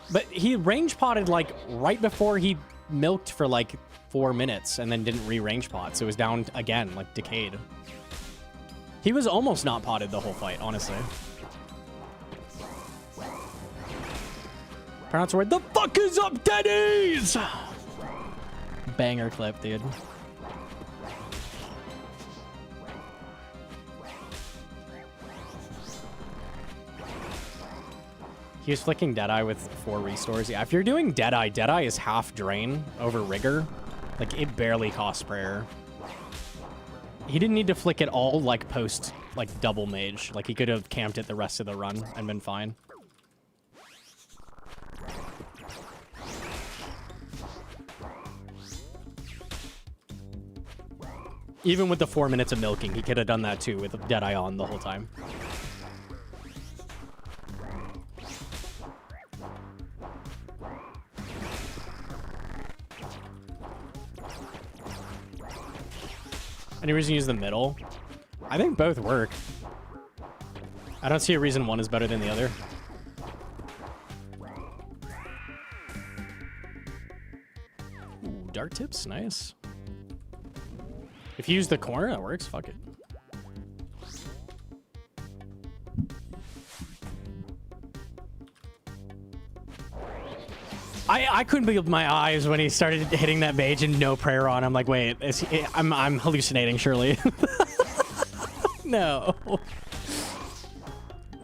But he range potted like right before he milked for like 4 minutes and then didn't re-range pot. So it was down again, like decayed. He was almost not potted the whole fight, honestly. Pronounce the word, the fuck is up, daddies? Banger clip, dude. He was flicking Deadeye with 4 restores. Yeah, if you're doing Deadeye, Deadeye is half drain over Rigor. Like, it barely costs prayer. He didn't need to flick it all, like, post, like, double mage. Like, he could have camped it the rest of the run and been fine. Even with the 4 minutes of milking, he could have done that too with Deadeye on the whole time. Any reason to use the middle? I think both work. I don't see a reason one is better than the other. Ooh, dark tips, nice. If you use the corner, that works. Fuck it. I couldn't believe my eyes when he started hitting that mage and no prayer on. I'm like, wait, I'm hallucinating, surely. No.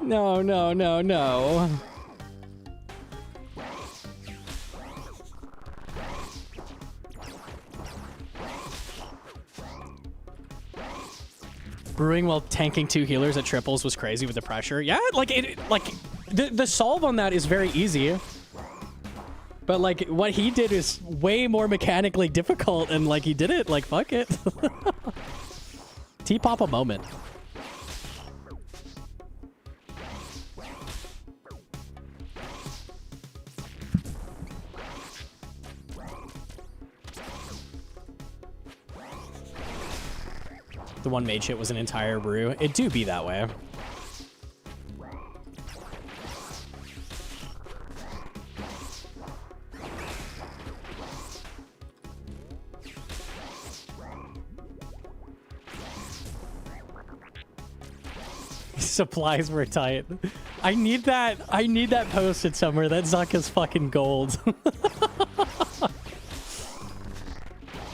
No, no, no, no. Brewing while tanking 2 healers at triples was crazy with the pressure. Yeah, like the solve on that is very easy. But like what he did is way more mechanically difficult, and like he did it, like fuck it. T-pop a moment. The one mage hit was an entire brew. It do be that way. Supplies were tight. I need that posted somewhere. That Zuck is fucking gold.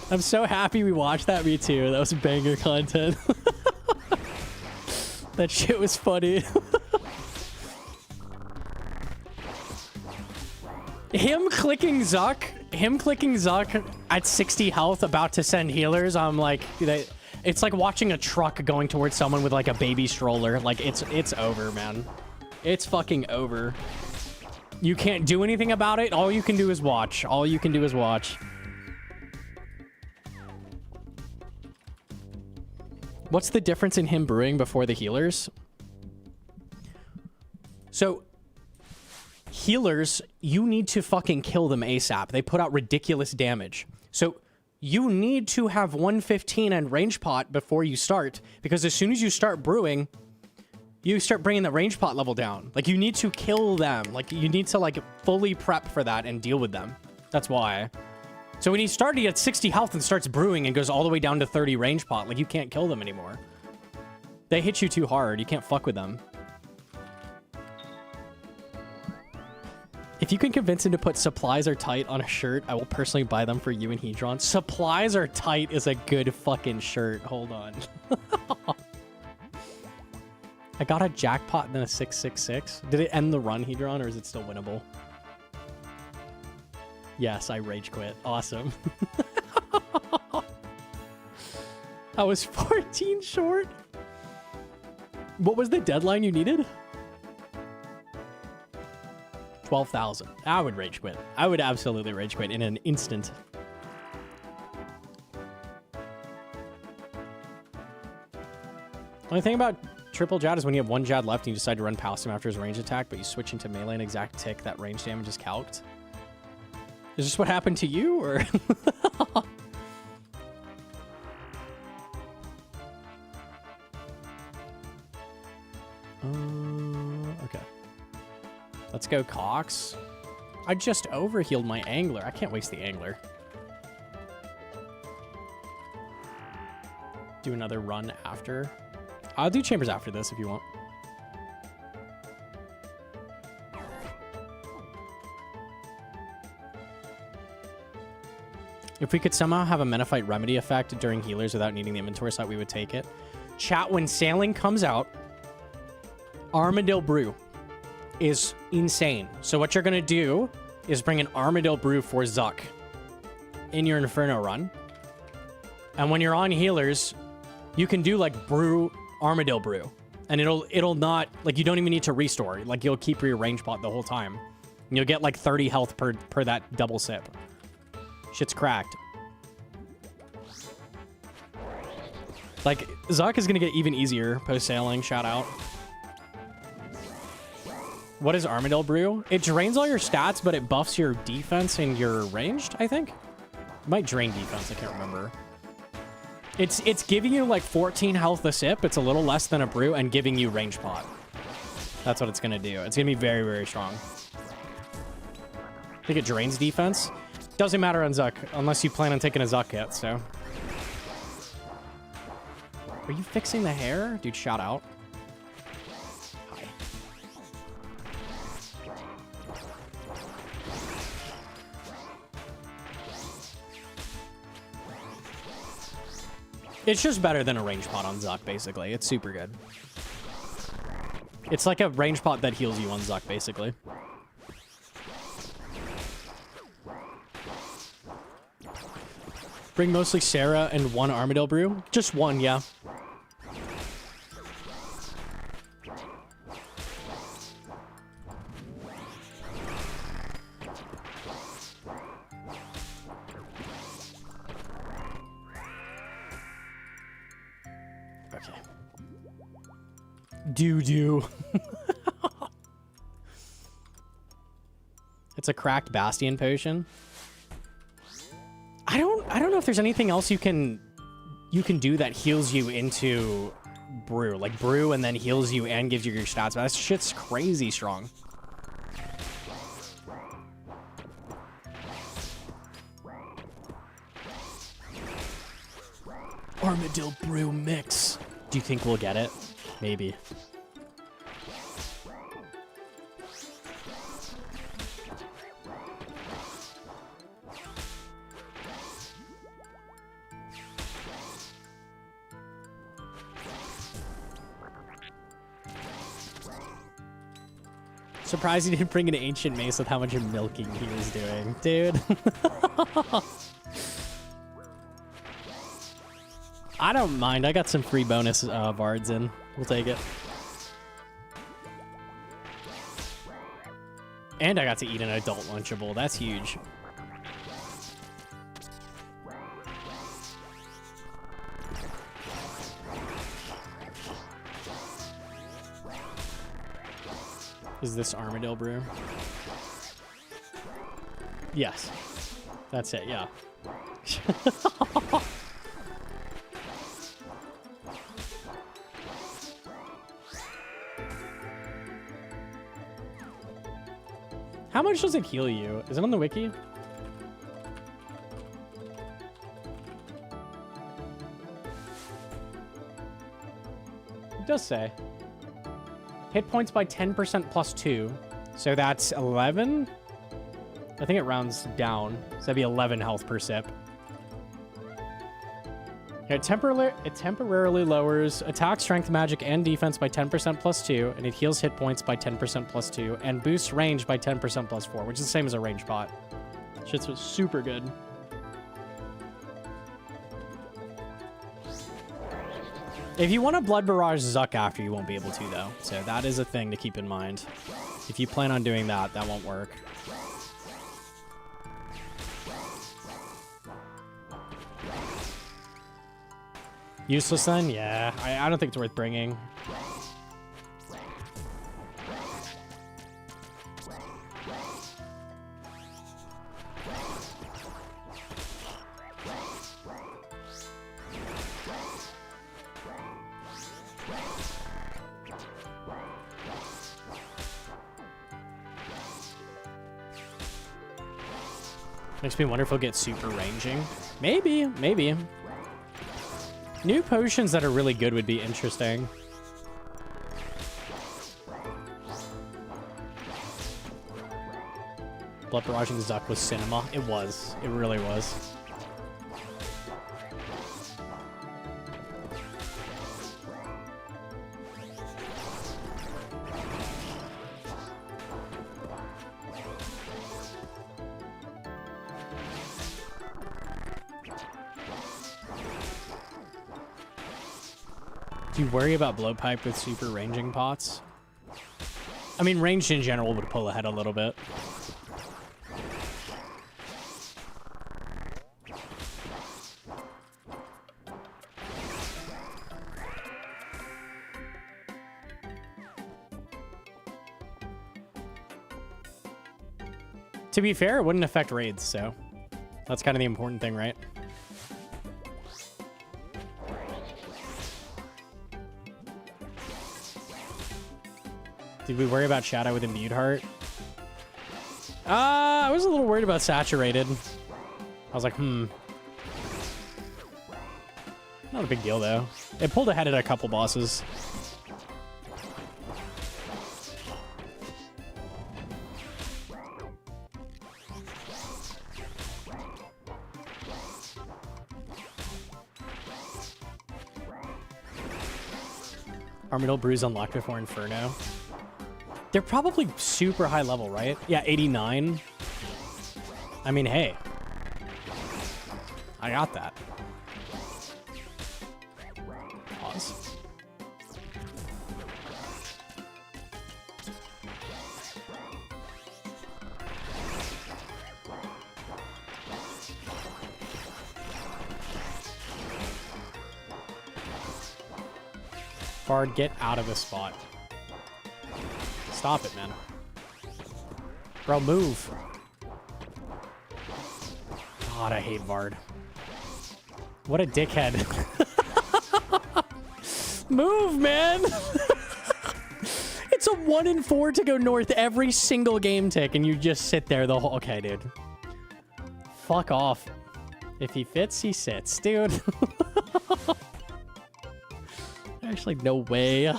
I'm so happy we watched that, me too. That was banger content. That shit was funny. Him clicking Zuck at 60 health about to send healers, I'm like, it's like watching a truck going towards someone with like a baby stroller. Like it's over, man. It's fucking over. You can't do anything about it. All you can do is watch. All you can do is watch. What's the difference in him brewing before the healers? So, healers, you need to fucking kill them ASAP. They put out ridiculous damage. So, you need to have 115 and range pot before you start, because as soon as you start brewing, you start bringing the range pot level down. Like, you need to kill them. Like, you need to, like, fully prep for that and deal with them. That's why. So when he started at 60 health and starts brewing and goes all the way down to 30 range pot, like, you can't kill them anymore. They hit you too hard. You can't fuck with them. If you can convince him to put supplies are tight on a shirt, I will personally buy them for you and Hedron. Supplies are tight is a good fucking shirt. Hold on. I got a jackpot and then a 666. Did it end the run, Hedron, or is it still winnable? Yes, I rage quit. Awesome. I was 14 short. What was the deadline you needed? 12,000. I would rage quit. I would absolutely rage quit in an instant. Only thing about triple Jad is when you have 1 Jad left and you decide to run past him after his range attack, but you switch into melee and exact tick, that range damage is calced. Is this what happened to you, or? Okay. Let's go, Cox. I just overhealed my angler. I can't waste the angler. Do another run after. I'll do chambers after this if you want. If we could somehow have a Menophyte remedy effect during healers without needing the inventory slot, we would take it. Chat, when sailing comes out, Armadale Brew. is insane. So what you're gonna do is bring an Armadillo Brew for Zuck in your Inferno run. And when you're on healers, you can do like brew Armadillo Brew. And it'll not, like, you don't even need to restore. Like, you'll keep your range pot the whole time. And you'll get like 30 health per that double sip. Shit's cracked. Like, Zuck is gonna get even easier post-sailing, shout out. What is Armadillo Brew? It drains all your stats, but it buffs your defense and your ranged, I think? It might drain defense, I can't remember. It's giving you like 14 health a sip. It's a little less than a brew and giving you range pot. That's what it's gonna do. It's gonna be very, very strong. I think it drains defense. Doesn't matter on Zuck, unless you plan on taking a Zuck hit, so. Are you fixing the hair? Dude, shout out. Hi. It's just better than a range pot on Zuck, basically. It's super good. It's like a range pot that heals you on Zuck, basically. Bring mostly Sarah and one Armadillo Brew? Just one, yeah. Okay. Doo-doo. It's a cracked Bastion potion. I don't know if there's anything else you can do that heals you into brew. Like brew and then heals you and gives you your stats. But that shit's crazy strong. Armadillo Brew mix. Do you think we'll get it? Maybe. Surprised he didn't bring an ancient mace with how much milking he was doing. Dude. I don't mind. I got some free bonus bards in. We'll take it. And I got to eat an adult Lunchable. That's huge. Is this Armadillo Brew? Yes. That's it, yeah. How much does it heal you? Is it on the wiki? It does say. Hit points by 10% plus 2. So that's 11? I think it rounds down. So that'd be 11 health per sip. It temporarily lowers attack, strength, magic, and defense by 10% plus 2, and it heals hit points by 10% plus 2, and boosts range by 10% plus 4, which is the same as a range pot. Shit's super good. If you want to Blood Barrage Zuck after, you won't be able to, though. So that is a thing to keep in mind. If you plan on doing that, that won't work. Useless then? Yeah, I don't think it's worth bringing. Makes me wonder if he'll get super ranging. Maybe, maybe. New potions that are really good would be interesting. Blood Barraging Zuck was cinema. It was. It really was. Do you worry about blowpipe with super ranging pots? I mean, ranged in general would pull ahead a little bit. To be fair, it wouldn't affect raids, so that's kind of the important thing, right? Did we worry about Shadow with Imbued Heart? I was a little worried about Saturated. I was like, Not a big deal, though. It pulled ahead at a couple bosses. Armadillo Brews unlocked before Inferno. They're probably super high level, right? Yeah, 89. I mean, hey. I got that. Pause. Bard, get out of this spot. Stop it, man. Bro, move. God, I hate Vard. What a dickhead. Move, man. It's a 1 in 4 to go north every single game tick, and you just sit there the whole... Okay, dude. Fuck off. If he fits, he sits, dude. Actually, no way.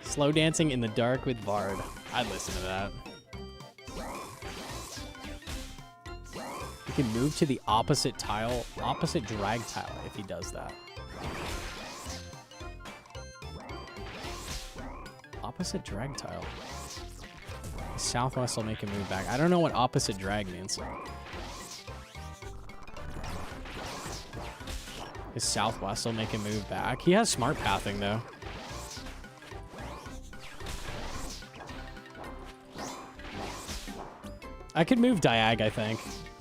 Slow dancing in the dark with Vard. I'd listen to that. You can move to the opposite tile, opposite drag tile if he does that. Opposite drag tile. Southwest will make him move back. I don't know what opposite drag means. His Southwest will make him move back. He has smart pathing, though. I could move Diag, I think.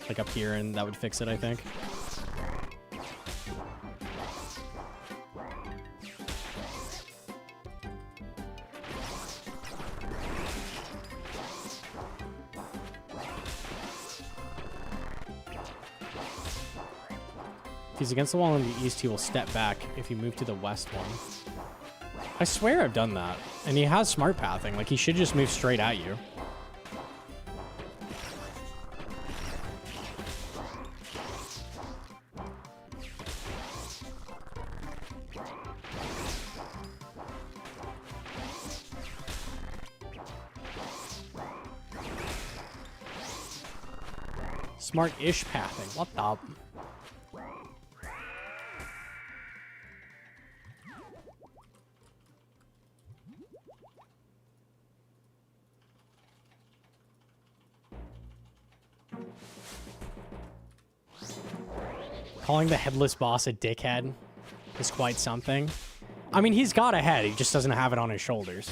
Like up here, and that would fix it, I think. If he's against the wall in the east, he will step back if you move to the west one. I swear I've done that. And he has smart pathing. Like, he should just move straight at you. Smart-ish pathing. What the... Calling the headless boss a dickhead is quite something. I mean, he's got a head. He just doesn't have it on his shoulders.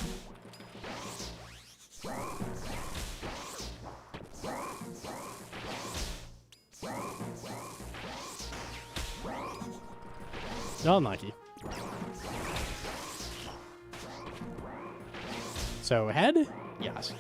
Unlucky. So, head? Yes.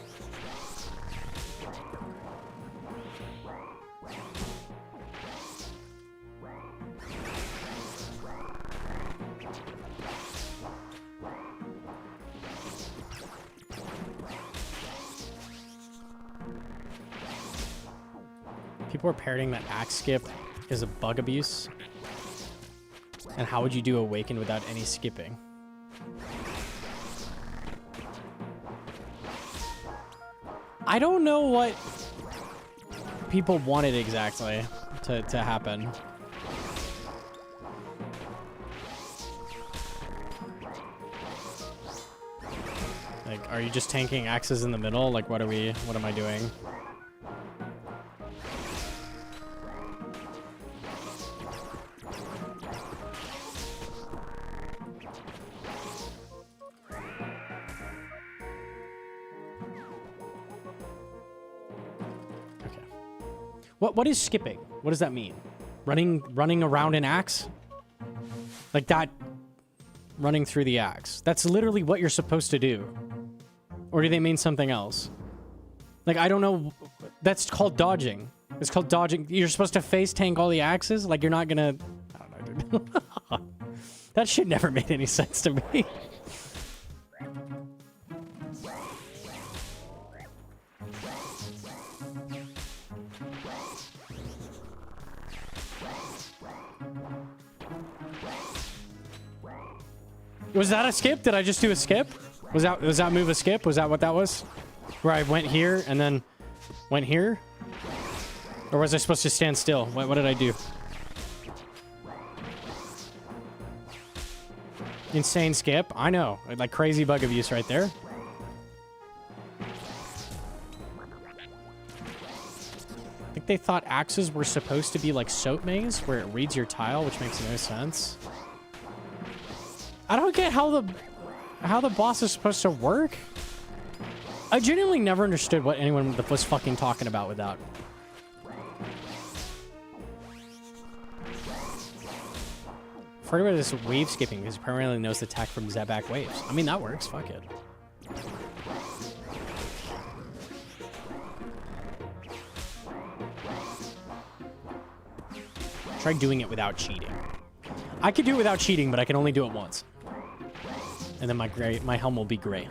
People are parroting that axe skip is a bug abuse. And how would you do Awaken without any skipping? I don't know what people wanted exactly to happen. Like, are you just tanking axes in the middle? Like, what am I doing? What is skipping? What does that mean? Running around an axe? Like that, running through the axe. That's literally what you're supposed to do. Or do they mean something else? Like, I don't know. That's called dodging. It's called dodging. You're supposed to face tank all the axes? Like, you're not gonna... I don't know, dude. That shit never made any sense to me. Was that a skip? Did I just do a skip? Was that move a skip? Was that what that was? Where I went here and then went here? Or was I supposed to stand still? What did I do? Insane skip. I know. Like crazy bug abuse right there. I think they thought axes were supposed to be like soap maze, where it reads your tile, which makes no sense. I don't get how the boss is supposed to work. I genuinely never understood what anyone was fucking talking about with that. I've heard about this wave skipping because it primarily knows the attack from Zebak waves. I mean, that works. Fuck it. Try doing it without cheating. I could do it without cheating, but I can only do it once. And then my helm will be gray.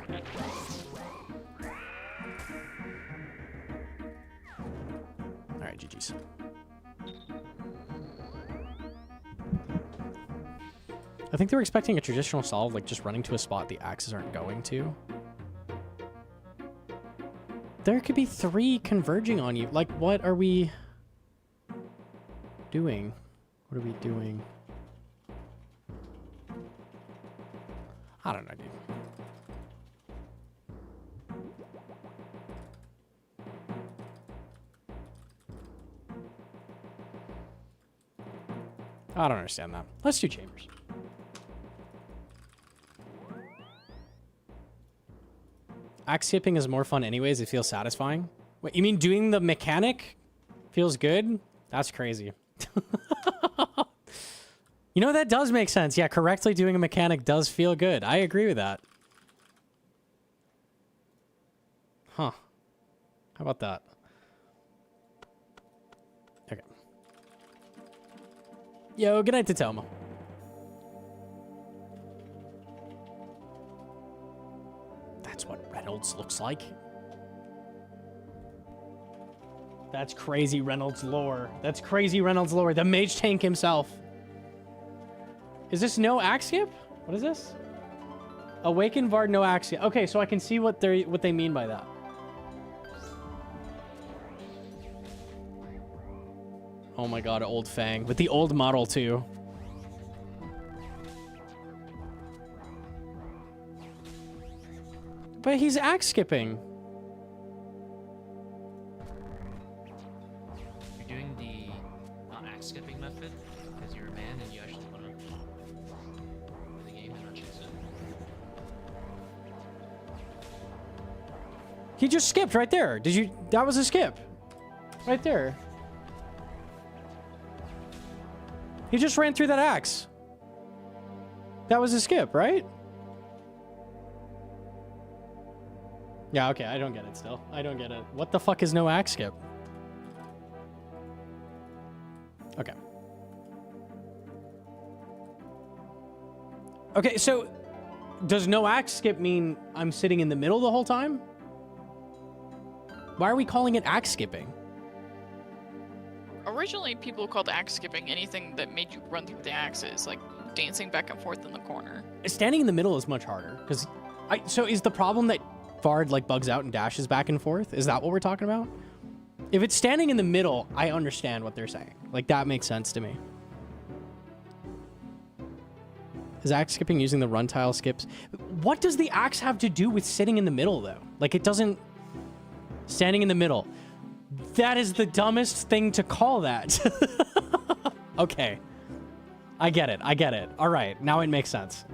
Alright, GG's. I think they were expecting a traditional solve, like just running to a spot the axes aren't going to. There could be 3 converging on you. Like, what are we doing? What are we doing? I don't know, dude. I don't understand that. Let's do chambers. Axe skipping is more fun anyways. It feels satisfying. Wait, you mean doing the mechanic feels good? That's crazy. You know, that does make sense. Yeah, correctly doing a mechanic does feel good. I agree with that. Huh. How about that? Okay. Yo, good night to Telma. That's what Reynolds looks like. That's crazy Reynolds lore. That's crazy Reynolds lore. The mage tank himself. Is this no axe skip? What is this? Awaken Vard, no axe skip. Okay, so I can see what they mean by that. Oh my god, old Fang. With the old model too. But he's axe skipping. You're doing the not axe skipping method because you're a man and you actually want to play the game and not chase it. He just skipped right there. Did you? That was a skip. Right there. He just ran through that axe. That was a skip, right? Yeah, okay, I don't get it still. I don't get it. What the fuck is no axe skip? Okay. Okay, so does no axe skip mean I'm sitting in the middle the whole time? Why are we calling it axe skipping? Originally, people called axe skipping anything that made you run through the axes, like dancing back and forth in the corner. Standing in the middle is much harder, because so is the problem that Vard like bugs out and dashes back and forth? Is that what we're talking about? If it's standing in the middle, I understand what they're saying. Like, that makes sense to me. Is axe skipping using the run tile skips? What does the axe have to do with sitting in the middle, though? Like, it doesn't... Standing in the middle. That is the dumbest thing to call that. Okay. I get it. I get it. All right. Now it makes sense.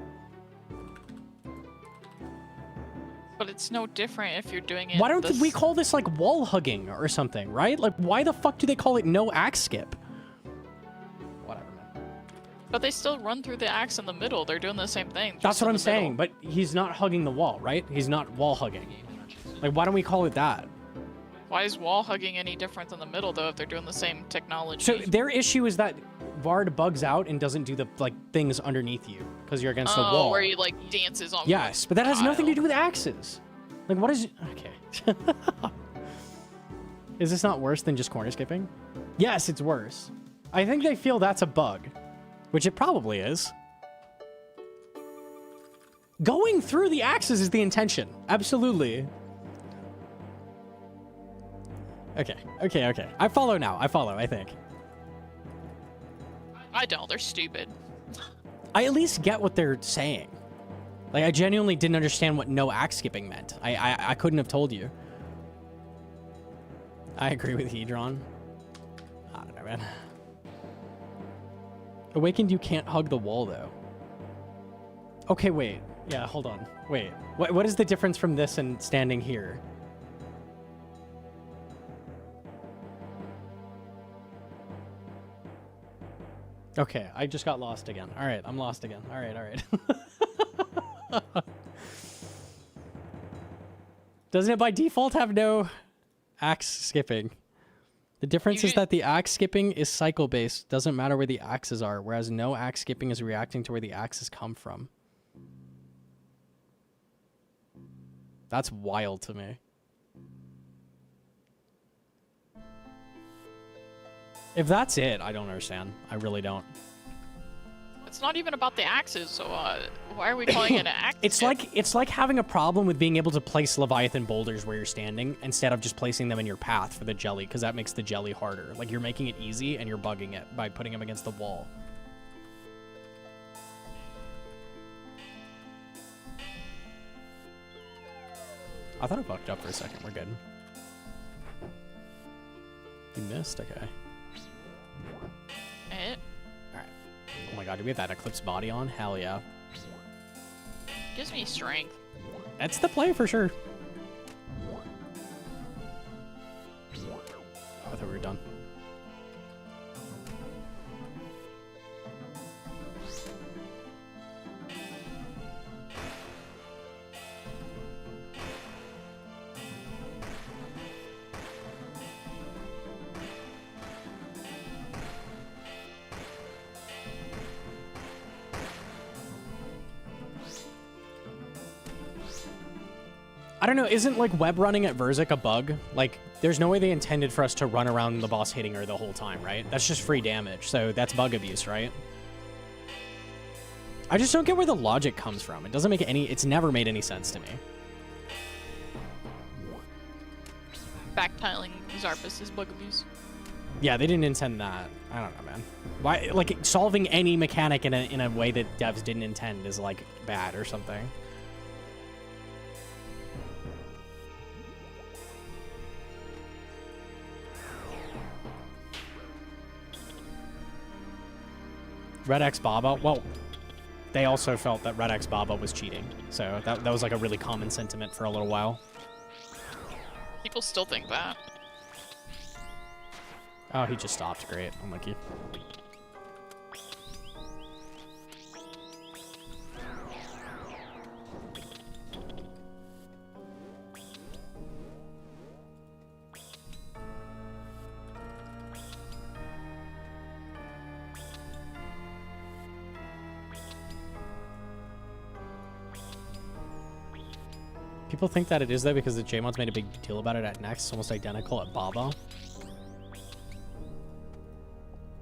But it's no different if you're doing it. Why don't we call this like wall hugging or something, right? Like, why the fuck do they call it no axe skip? Whatever, man. But they still run through the axe in the middle. They're doing the same thing. That's just what in I'm the saying, middle. but he's not hugging the wall, right? He's not wall hugging. Like, why don't we call it that? Why is wall hugging any different than the middle though? If they're doing the same technology. So their issue is that Vard bugs out and doesn't do the like things underneath you because you're against the wall. Where he like dances on. Yes, but that has nothing to do with axes. Like, what is... Okay. Is this not worse than just corner skipping? Yes, it's worse. I think they feel that's a bug, which it probably is. Going through the axes is the intention. Absolutely. Okay. I follow now. I think. I don't. They're stupid. I at least get what they're saying. Like, I genuinely didn't understand what no axe skipping meant. I couldn't have told you. I agree with Hedron. I don't know, man. Awakened, you can't hug the wall, though. Okay, wait. Yeah, hold on. Wait. What is the difference from this and standing here? Okay, I just got lost again. All right, I'm lost again. All right. Doesn't it by default have no axe skipping? The difference is that the axe skipping is cycle based. Doesn't matter where the axes are, whereas no axe skipping is reacting to where the axes come from. That's wild to me. If that's it, I don't understand. I really don't. It's not even about the axes, so why are we calling it an axe? It's like having a problem with being able to place Leviathan boulders where you're standing instead of just placing them in your path for the jelly, because that makes the jelly harder. Like, you're making it easy and you're bugging it by putting them against the wall. I thought I fucked up for a second. We're good. You missed? Okay. Alright. Oh my god, do we have that Eclipse body on? Hell yeah. Gives me strength. That's the play for sure. Oh, I thought we were done. I don't know, isn't like web running at Verzik a bug? Like, there's no way they intended for us to run around the boss hitting her the whole time, right? That's just free damage, so that's bug abuse, right? I just don't get where the logic comes from. It doesn't make any... It's never made any sense to me. Backtiling Zarpus is bug abuse. Yeah, they didn't intend that. I don't know, man. Why, like, solving any mechanic in a way that devs didn't intend is, like, bad or something. Red X Baba, well, they also felt that Red X Baba was cheating. So that was like a really common sentiment for a little while. People still think that. Oh, he just stopped. Great. Unlucky. People think that it is though because the Jmods made a big deal about it at Next. It's almost identical at Baba.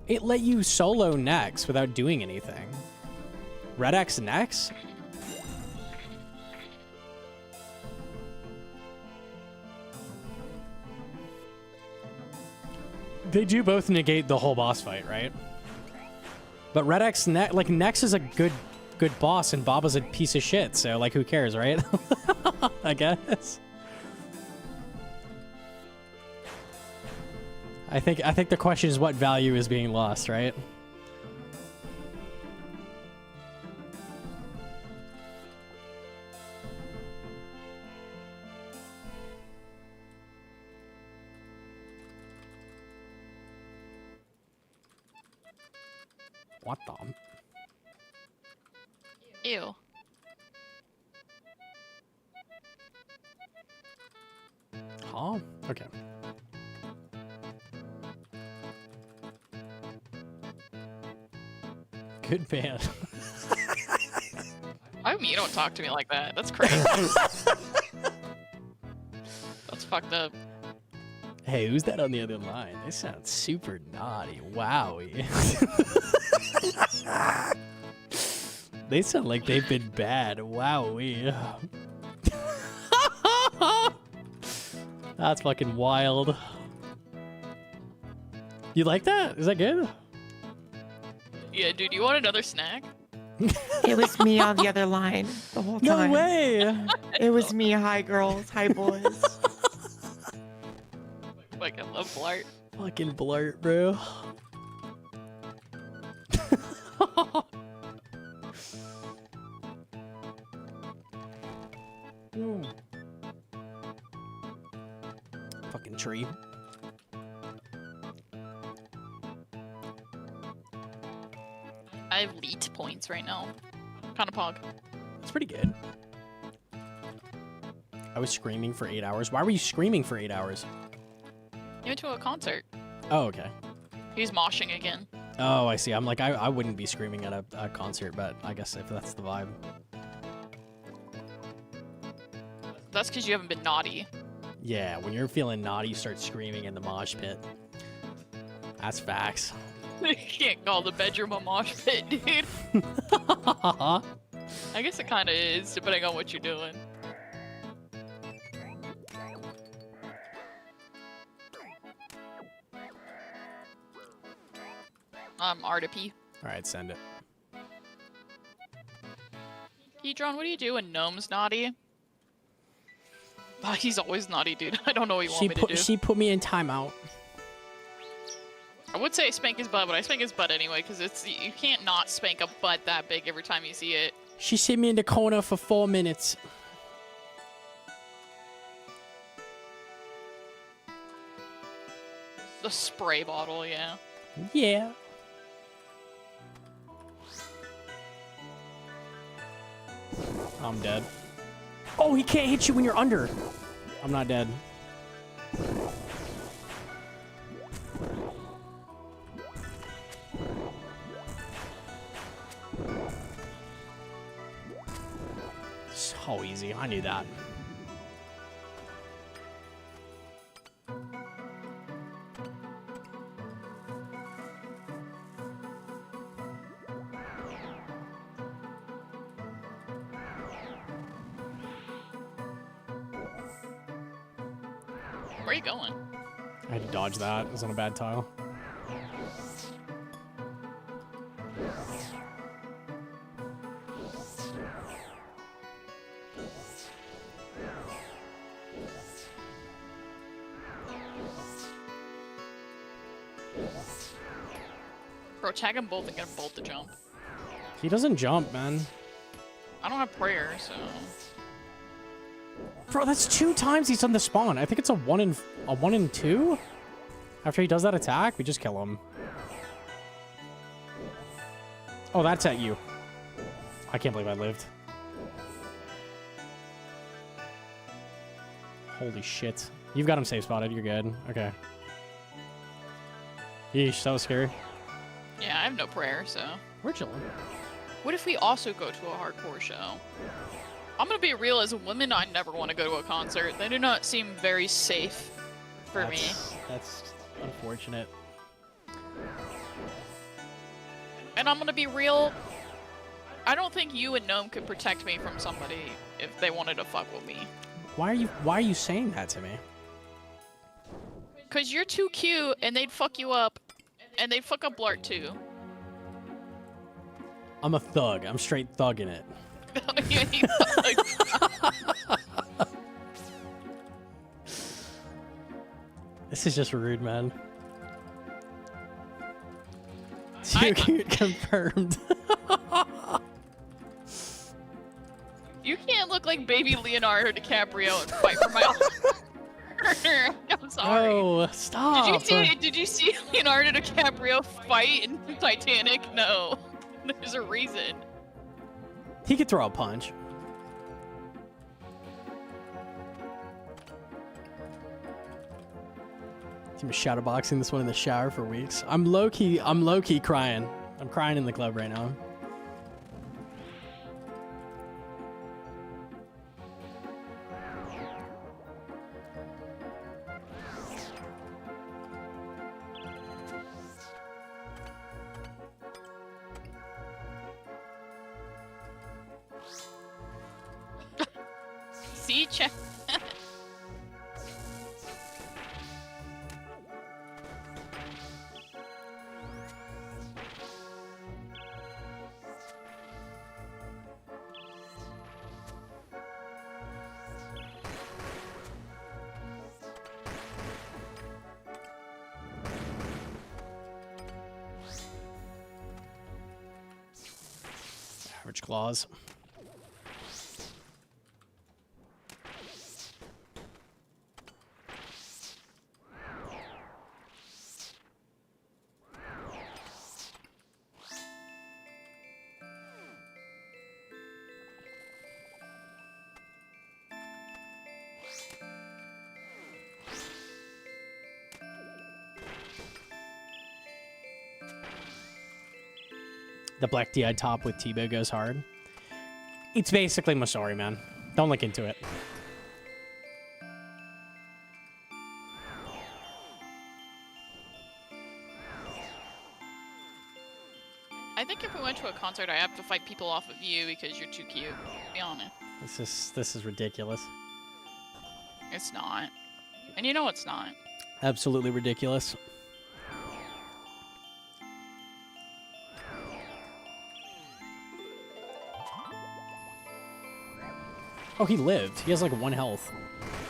It let you solo Nex without doing anything. Red X Nex? They do both negate the whole boss fight, right? But Red X like Nex is a good boss and Baba's a piece of shit, so like who cares, right? I guess. I think the question is what value is being lost, right? What the? Ew. Huh? Okay. Good man. I mean, you don't talk to me like that. That's crazy. That's fucked up. Hey, who's that on the other line? They sound super naughty. Wowie. They sound like they've been bad. Wowie. That's fucking wild. You like that? Is that good? Yeah, dude, you want another snack? It was me on the other line the whole No time. way. It was me. Hi, girls. Hi, boys. Like, I love Blart. Fucking blurt, bro. Fucking tree. I have elite points right now. Kind of pog. It's pretty good. I was screaming for 8 hours. Why were you screaming for 8 hours? You went to a concert. Oh, okay. He's moshing again. Oh, I see. I'm like, I wouldn't be screaming at a concert, but I guess if that's the vibe. That's because you haven't been naughty. Yeah, when you're feeling naughty, you start screaming in the mosh pit. That's facts. You can't call the bedroom a mosh pit, dude. I guess it kind of is, depending on what you're doing. RTP. Alright, send it. Hedron, what do you do when Gnome's naughty? Oh, he's always naughty, dude. I don't know what you want me to do. She put me in timeout. I would say spank his butt, but I spank his butt anyway, because you can't not spank a butt that big every time you see it. She sit me in the corner for 4 minutes. The spray bottle, yeah. Yeah. I'm dead. Oh, he can't hit you when you're under. I'm not dead. So easy. I knew that. Where are you going? I had to dodge that. It was on a bad tile. Bro, tag them both and get them both to jump. He doesn't jump, man. I don't have prayer, so... Bro, that's 2 times he's done the spawn. I think it's a 1 in 2. After he does that attack, we just kill him. Oh, that's at you. I can't believe I lived. Holy shit. You've got him safe spotted. You're good. Okay. Yeesh, that was scary. Yeah, I have no prayer, so... We're chilling. What if we also go to a hardcore show? I'm gonna be real, as a woman, I never want to go to a concert. They do not seem very safe for me. That's unfortunate. And I'm gonna be real, I don't think you and Gnome could protect me from somebody if they wanted to fuck with me. Why are you saying that to me? Cause you're too cute, and they'd fuck you up, and they'd fuck up Blart too. I'm a thug. I'm straight thugging it. This is just rude, man. Too cute confirmed. You can't look like baby Leonardo DiCaprio and fight for my honor. I'm sorry. Oh, stop. Did you see Leonardo DiCaprio fight and Titanic? No. There's a reason. He could throw a punch. Team shadowboxing this one in the shower for weeks. I'm low key crying. I'm crying in the club right now. See, check. Average claws. The black DI top with T-Bow goes hard. It's basically Masori, man. Don't look into it. I think if we went to a concert, I have to fight people off of you because you're too cute. Be honest. This is ridiculous. It's not. And you know it's not. Absolutely ridiculous. Oh, he lived. He has like 1 health.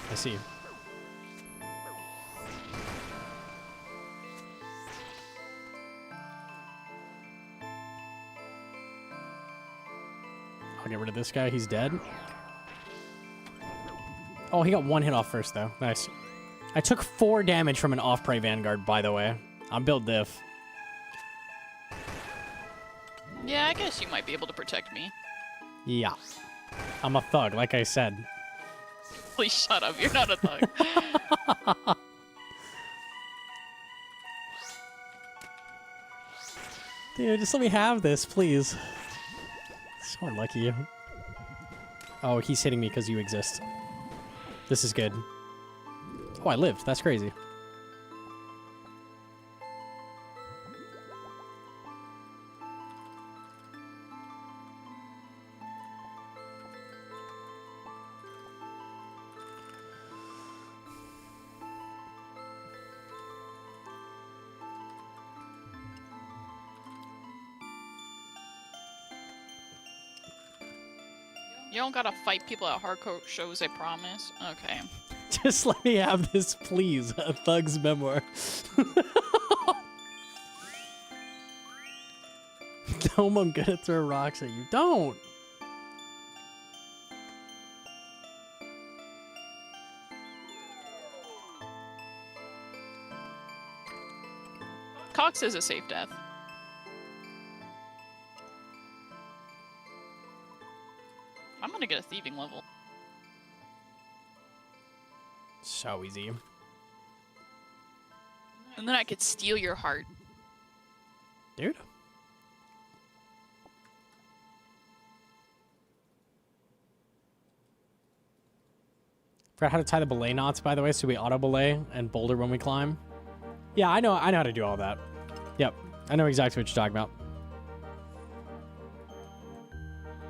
I see. I'll get rid of this guy. He's dead. Oh, he got 1 hit off first, though. Nice. I took 4 damage from an off-prey Vanguard, by the way. I'm build diff. Yeah, I guess you might be able to protect me. Yeah. I'm a thug, like I said. Please shut up. You're not a thug. Dude, just let me have this, please. So unlucky. Oh, he's hitting me because you exist. This is good. Oh, I lived. That's crazy. You don't gotta fight people at hardcore shows, I promise. Okay. Just let me have this, please. A thug's memoir. Dome, I'm gonna throw rocks at you. Don't! Cox is a safe death. I'm gonna get a thieving level. So easy. And then I could steal your heart. Dude. Forgot how to tie the belay knots, by the way, so we auto belay and boulder when we climb. Yeah, I know how to do all that. Yep. I know exactly what you're talking about.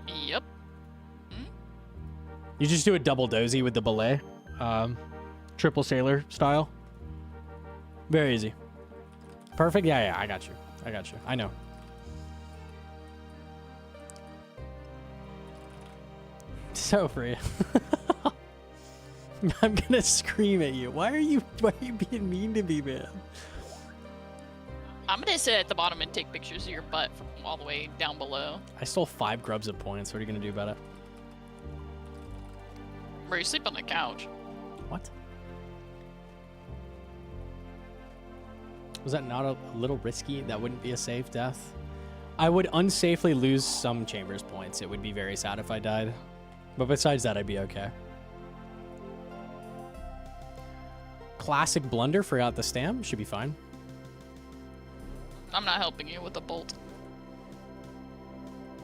Yep. You just do a double dozy with the belay. Triple sailor style. Very easy. Perfect? Yeah, I got you. I know. So free. I'm gonna scream at you. Why are you being mean to me, man? I'm gonna sit at the bottom and take pictures of your butt from all the way down below. I stole 5 grubs of points. What are you gonna do about it? Where you sleep on the couch. What? Was that not a little risky? That wouldn't be a safe death. I would unsafely lose some Chambers points. It would be very sad if I died. But besides that, I'd be okay. Classic blunder, forgot the stam. Should be fine. I'm not helping you with the bolt.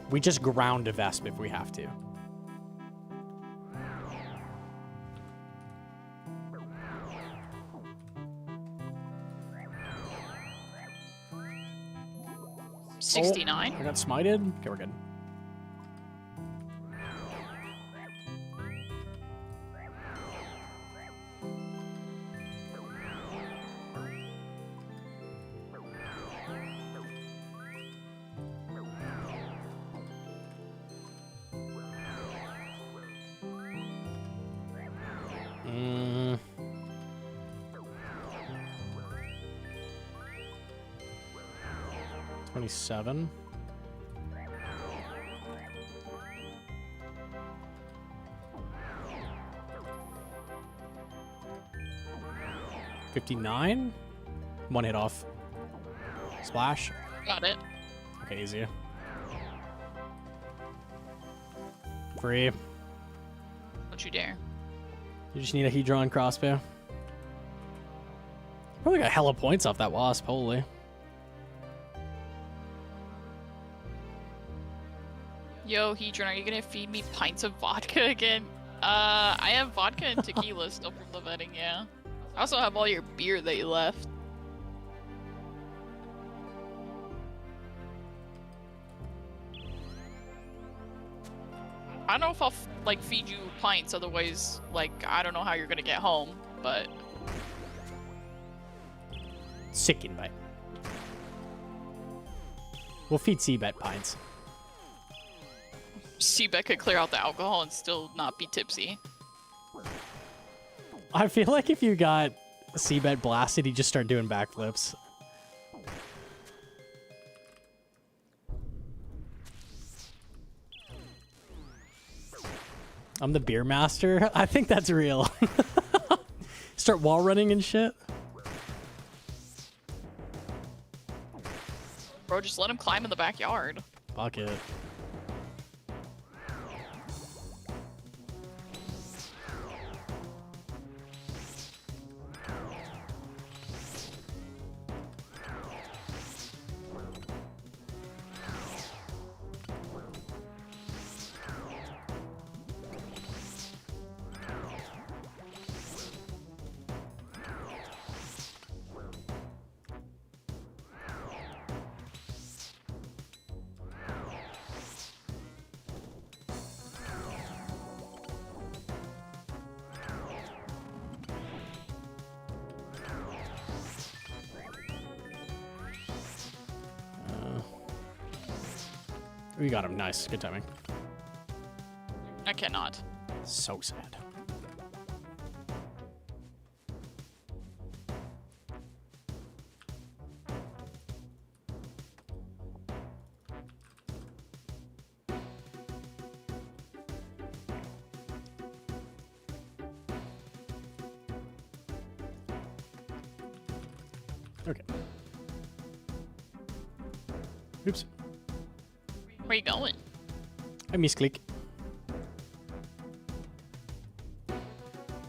We just ground a Vesp if we have to. Oh, 69. I got smited. Okay, we're good. Mm. 27. $59. One hit off. Splash. Got it. Okay, easy. Free. Don't you dare. You just need a Hedron crossbow. Probably got hella points off that wasp, holy. Yo, Hedron, are you gonna feed me pints of vodka again? I have vodka and tequila still from the wedding, yeah. I also have all your beer that you left. I don't know if I'll like feed you pints, otherwise, like, I don't know how you're gonna get home, but Sick invite. We'll feed Seabet pints. Spec could clear out the alcohol and still not be tipsy. I feel like if you got Seabet blasted, he'd just start doing backflips. I'm the beer master. I think that's real. Start wall running and shit. Bro, just let him climb in the backyard. Fuck it. We got him. Nice. Good timing. I cannot. So sad. Okay. Oops. Where you going? I misclick.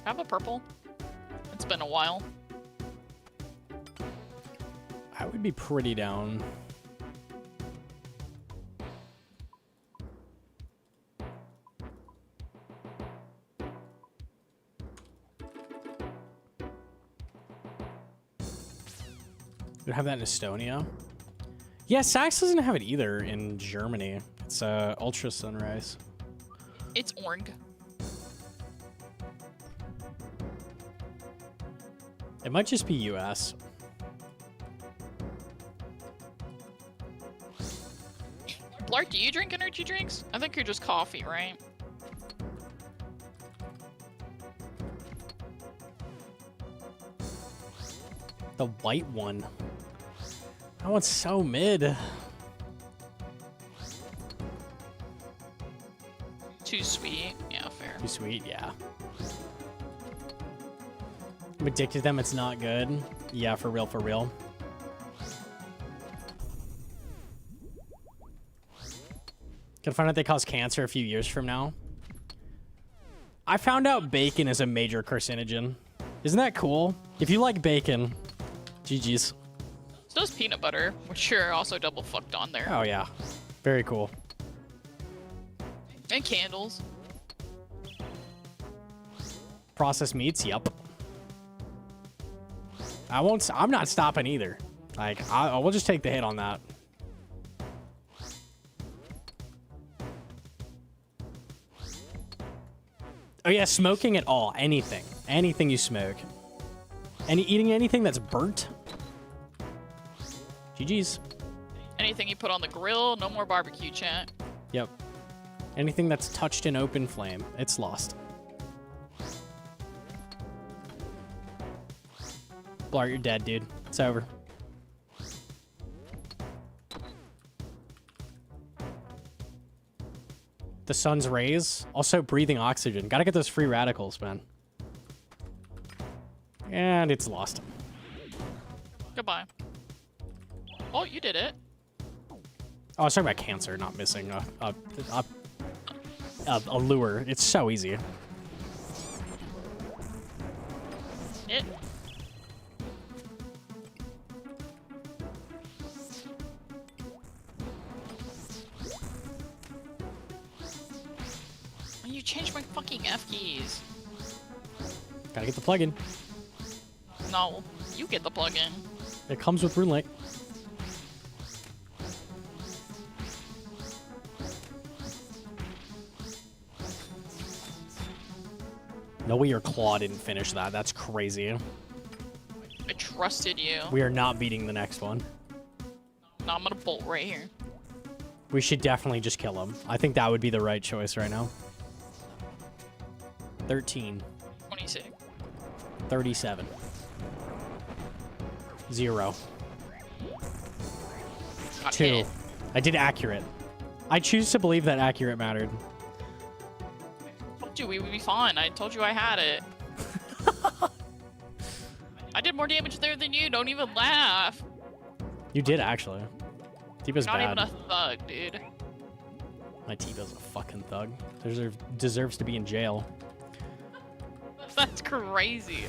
Have a purple? It's been a while. I would be pretty down. Would have that in Estonia. Yeah, Sachs doesn't have it either in Germany. It's Ultra Sunrise. It's Orng. It might just be US. Blark, do you drink energy drinks? I think you're just coffee, right? The white one. That one's so mid. Too sweet. Yeah, fair. Too sweet, yeah. I'm addicted to them, it's not good. Yeah, for real, for real. Gonna find out they cause cancer a few years from now. I found out bacon is a major carcinogen. Isn't that cool? If you like bacon, GG's. So does peanut butter, which you're also double fucked on there. Oh yeah, very cool. And candles. Processed meats, yep. I'm not stopping either. Like, I will just take the hit on that. Oh yeah, smoking at all, anything. Anything you smoke. Eating anything that's burnt. GG's. Anything you put on the grill, no more barbecue, chat. Yep. Anything that's touched in open flame, it's lost. Blart, you're dead, dude. It's over. The sun's rays. Also breathing oxygen. Gotta get those free radicals, man. And it's lost. Goodbye. Oh, you did it. Oh, I was talking about cancer, not missing a lure. It's so easy. It. You changed my fucking F keys. Gotta get the plug-in. No, you get the plug-in. It comes with RuneLite. No way your claw didn't finish that. That's crazy. I trusted you. We are not beating the next one. No, I'm gonna bolt right here. We should definitely just kill him. I think that would be the right choice right now. 13. 26. 37. 0. Got 2. hit. I did accurate. I choose to believe that accurate mattered. I told you we would be fine. I told you I had it. I did more damage there than you. Don't even laugh. You did, actually. T-Bow's Not bad. even a thug, dude. My T-Bow's a fucking thug. Deserves to be in jail. That's crazy.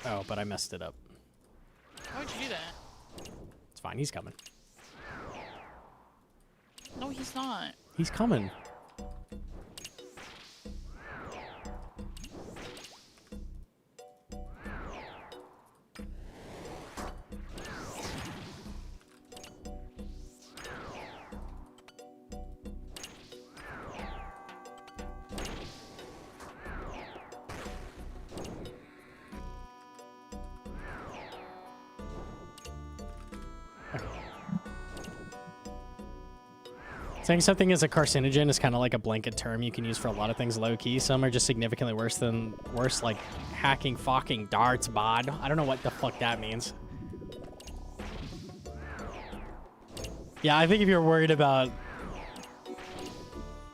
Oh, but I messed it up. Why would you do that? It's fine. He's coming. No, he's not. He's coming. Saying something is a carcinogen is kind of like a blanket term you can use for a lot of things low-key. Some are just significantly worse, like hacking fucking darts, bod. I don't know what the fuck that means. Yeah, I think if you're worried about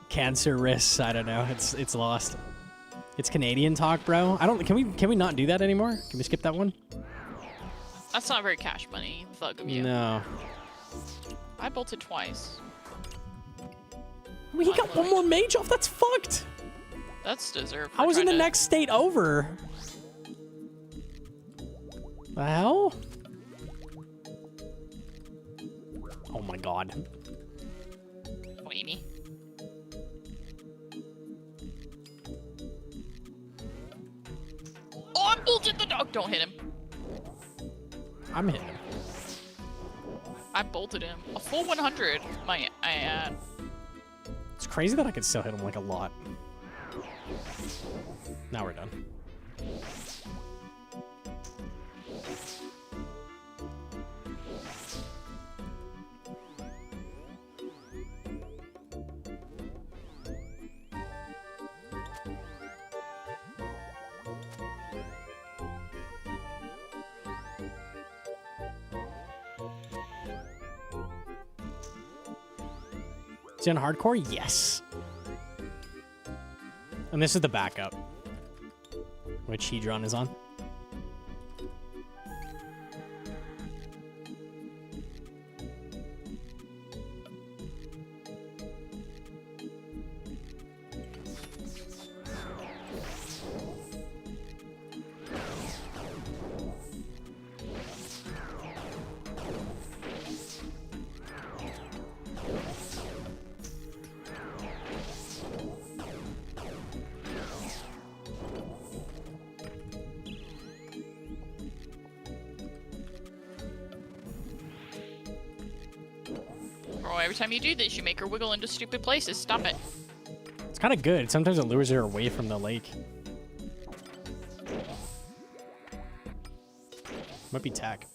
cancer risks, I don't know. It's lost. It's Canadian talk, bro. Can we not do that anymore? Can we skip that one? That's not very cash money, thug of you. No. I bolted twice. He got one more mage off. That's fucked. That's deserved. I was in the to... next state over. The hell? Oh my god. Amy. Oh, I bolted the dog. Don't hit him. I'm hitting him. I bolted him. A full 100. I add. It's crazy that I could still hit him like a lot. Now we're done. Is it in hardcore? Yes. And this is the backup, which Hedron is on. Bro, every time you do this, you make her wiggle into stupid places. Stop it. It's kind of good. Sometimes it lures her away from the lake. Might be tech.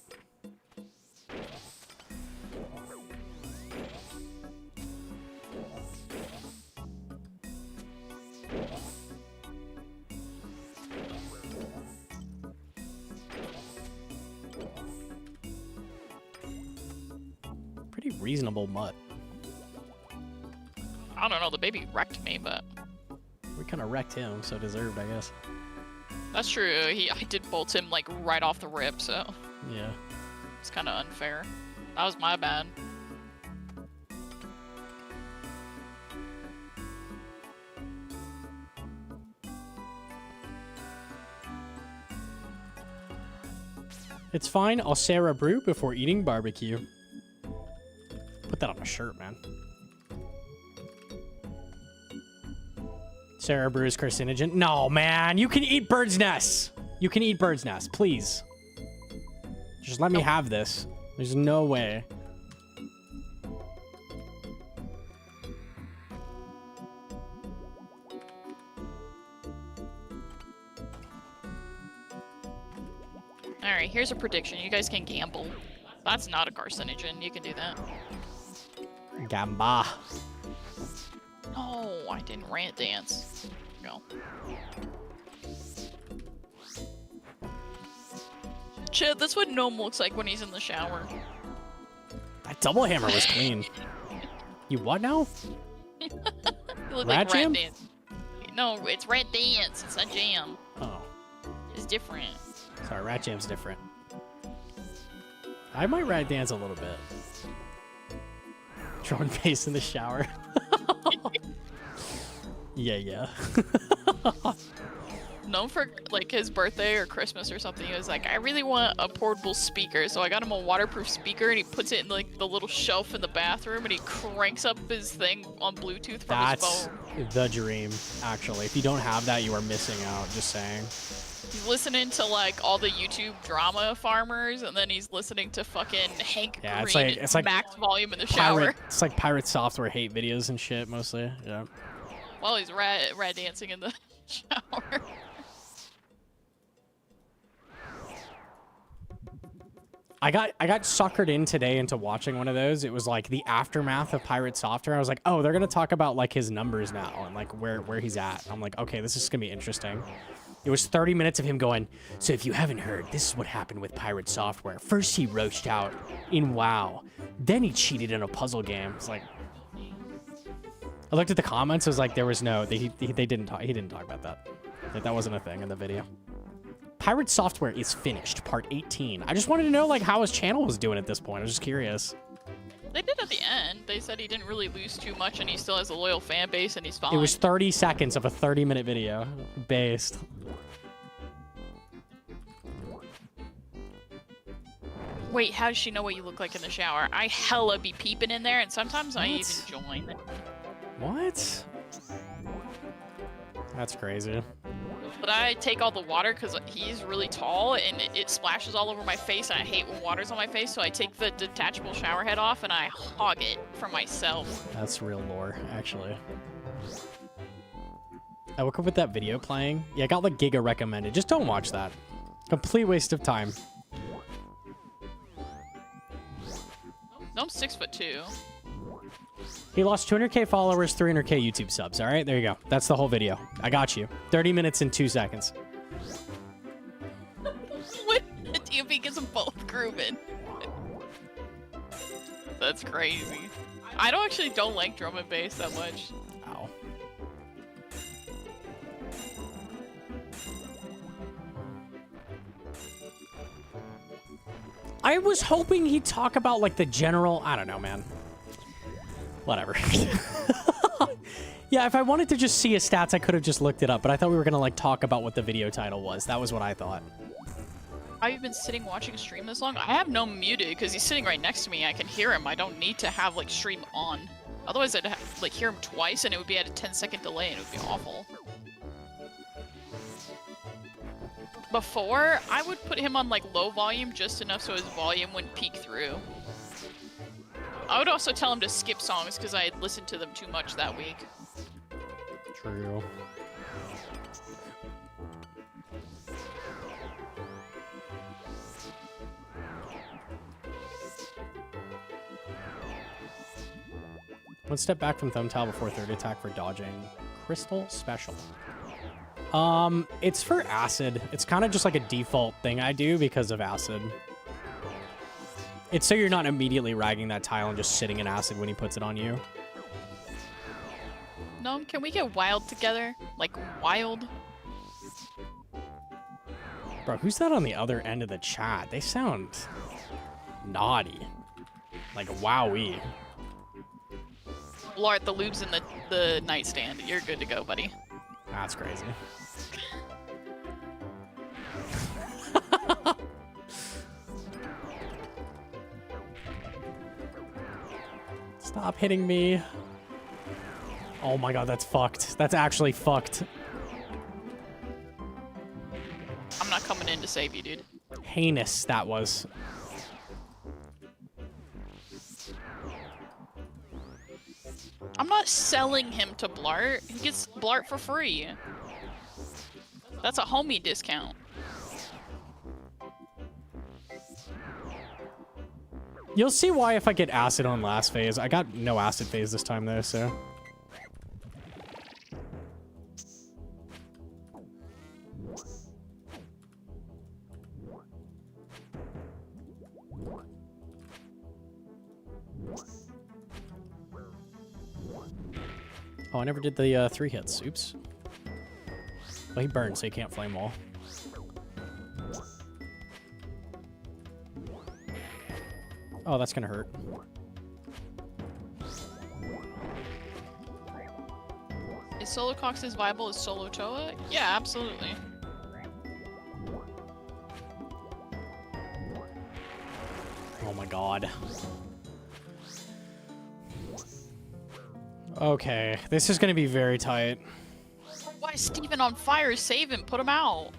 Pretty reasonable mutt. I don't know, the baby wrecked me, but We kind of wrecked him, so deserved, I guess. that's true. I did bolt him like right off the rip, so Yeah. it's kind of unfair. That was my bad. It's fine. I'll Sarah brew before eating barbecue. Put that on a shirt, man. Sarah brew is carcinogen. No, man. You can eat bird's nests. You can eat bird's nests, please. Just let me have this. There's no way. Alright, here's a prediction. You guys can gamble. That's not a carcinogen. You can do that. Gamba. No, I didn't rant dance. No. Chad, that's what Gnome looks like when he's in the shower. That double hammer was clean. You what now? You look Rat like Jam? Rat Dance. No, it's Rat Dance. It's not Jam. Oh, It's different. sorry. Rat Jam's different. I might rat dance a little bit. Throwing face in the shower. yeah. Known for like his birthday or Christmas or something, he was like, I really want a portable speaker, so I got him a waterproof speaker, and he puts it in like the little shelf in the bathroom, and he cranks up his thing on Bluetooth from his That's phone. the dream, actually. If you don't have that, you are missing out. Just saying. He's listening to like all the YouTube drama farmers, and then he's listening to fucking Hank Yeah, Green it's like at max volume in the shower. It's like pirate software hate videos and shit, mostly. Yeah. While he's rat dancing in the shower. I got suckered in today into watching one of those. It was like the aftermath of pirate software. I was like, oh, they're gonna talk about like his numbers now and like where he's at. I'm like, okay, this is gonna be interesting. It was 30 minutes of him going, so if you haven't heard, this is what happened with pirate software. First he roached out in WoW, then he cheated in a puzzle game. It's like, I looked at the comments. It was like there was no, they didn't talk. He didn't talk about that. Like, that wasn't a thing in the video. Pirate software is finished, part 18. I just wanted to know like how his channel was doing at this point. I was just curious. They did at the end. They said he didn't really lose too much, and he still has a loyal fan base, and he's fine. It was 30 seconds of a 30-minute video based. Wait, how does she know what you look like in the shower? I hella be peeping in there, and sometimes I even What? join. What? That's crazy. But I take all the water because he's really tall, and it splashes all over my face, and I hate when water's on my face, so I take the detachable shower head off, and I hog it for myself. That's real lore, actually. I woke up with that video playing. Yeah, I got like Giga recommended. Just don't watch that. Complete waste of time. No, I'm 6'2". He lost 200k followers, 300k YouTube subs. All right, there you go. That's the whole video. I got you. 30 minutes and 2 seconds. What? TMP gets them both grooving. That's crazy. I don't like drum and bass that much. Ow. I was hoping he'd talk about, like, the general... I don't know, man. Whatever. Yeah, if I wanted to just see his stats, I could have just looked it up, but I thought we were gonna, like, talk about what the video title was. That was what I thought. I've been sitting watching stream this long. I have no muted because he's sitting right next to me. I can hear him. I don't need to have, like, stream on. Otherwise, I'd like hear him twice, and it would be at a 10-second delay, and it would be awful. Before, I would put him on, like, low volume just enough so his volume wouldn't peek through. I would also tell him to skip songs because I had listened to them too much that week. True. One step back from Thumbtail before third attack for dodging. Crystal special. It's for acid. It's kind of just like a default thing I do because of acid. It's so you're not immediately ragging that tile and just sitting in acid when he puts it on you. No, can we get wild together? Like, wild? Bro, who's that on the other end of the chat? They sound naughty. Like, wowee. Blart, the lube's in the nightstand. You're good to go, buddy. That's crazy. Stop hitting me. Oh my god, that's fucked. That's actually fucked. I'm not coming in to save you, dude. Heinous, that was. I'm not selling him to Blart. He gets Blart for free. That's a homie discount. You'll see why if I get acid on last phase. I got no acid phase this time though, so. Oh, I never did the 3 hits. Oops. Well, he burned, so he can't flame wall. Oh, that's gonna hurt. Is Solo Cox as viable as Solo Choa? Yeah, absolutely. Oh my god. Okay, this is gonna be very tight. Why is Steven on fire? Save him. Put him out.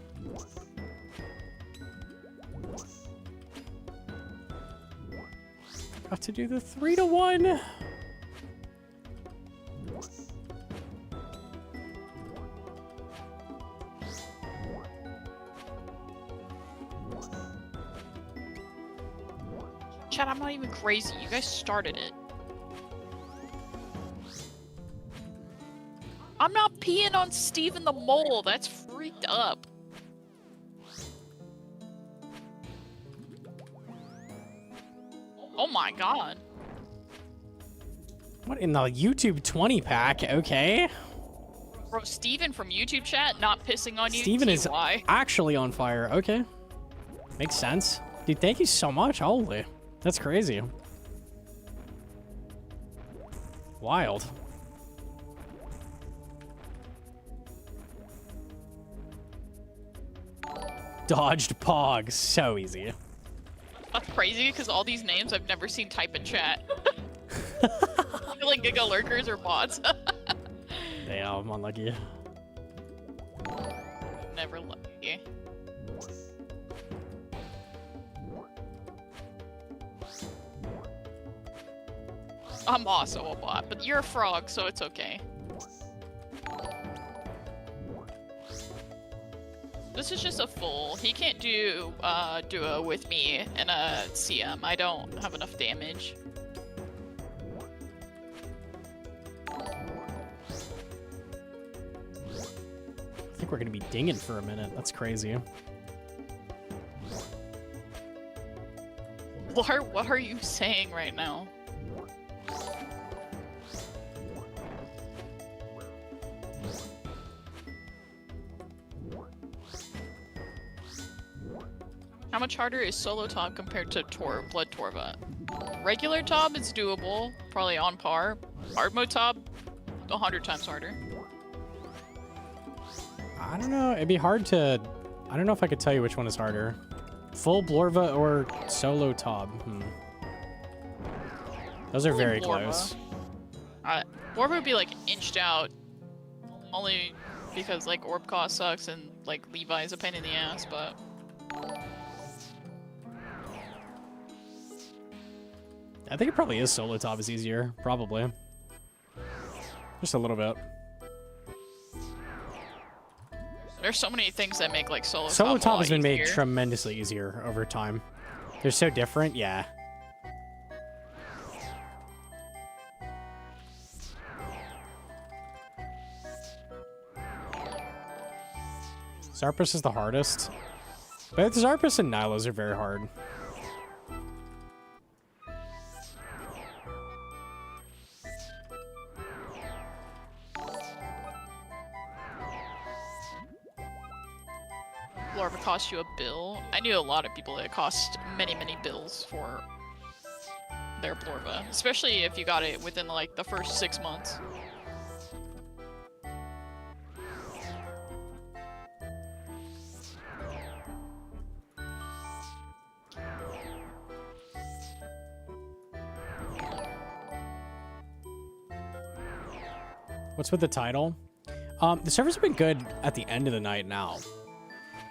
Got to do the 3-to-1. Chat, I'm not even crazy. You guys started it. I'm not peeing on Steven the Mole. That's freaked up. Oh my god. What in the YouTube 20 pack? Okay. Bro, Steven from YouTube chat not pissing on you. Steven is TY. actually on fire. Okay. Makes sense. Dude, thank you so much. Holy. That's crazy. Wild. Dodged Pog. So easy. That's crazy because all these names I've never seen type in chat. They're like Giga Lurkers or bots. Damn, I'm unlucky. Never lucky. I'm also a bot, but you're a frog, so it's okay. This is just a full. He can't do duo with me in a CM. I don't have enough damage. I think we're gonna be dinging for a minute. That's crazy. What are you saying right now? How much harder is solo Tob compared to Blood Torva? Regular Tob is doable, probably on par. Hard mode Tob, 100 times harder. I don't know. It'd be hard to... I don't know if I could tell you which one is harder. Full Blorva or solo Tob? Those are very close. Blorva would be like inched out, only because like orb cost sucks and like Levi is a pain in the ass, but... I think it probably is solo Tob is easier. Probably. Just a little bit. There's so many things that make like solo Tob has been made easier. tremendously easier over time. They're so different, yeah. Zarpus is the hardest. Both Zarpus and Nylos are very hard. Blorva cost you a bill. I knew a lot of people that cost many, many bills for their Blorva, especially if you got it within like the first 6 months. What's with the title? The servers have been good at the end of the night now.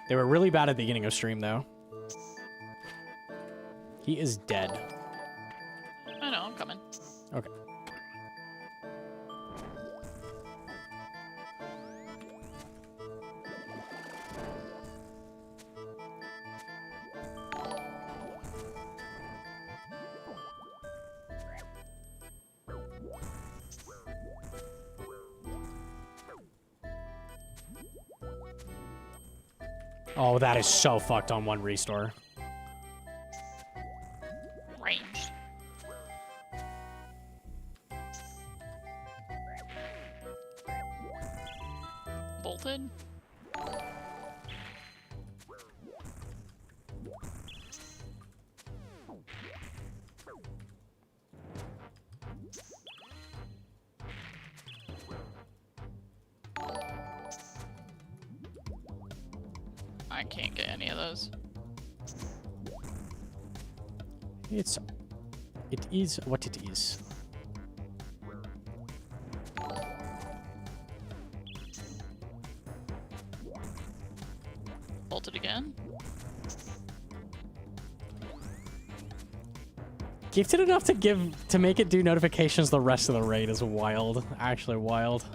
They were really bad at the beginning of stream, though. He is dead. I know, I'm coming. Okay. Oh, that is so fucked on one restore. Ranged. Bolted? I can't get any of those. It is what it is. Bolted again? Gifted enough to make it do notifications the rest of the raid is wild. Actually wild.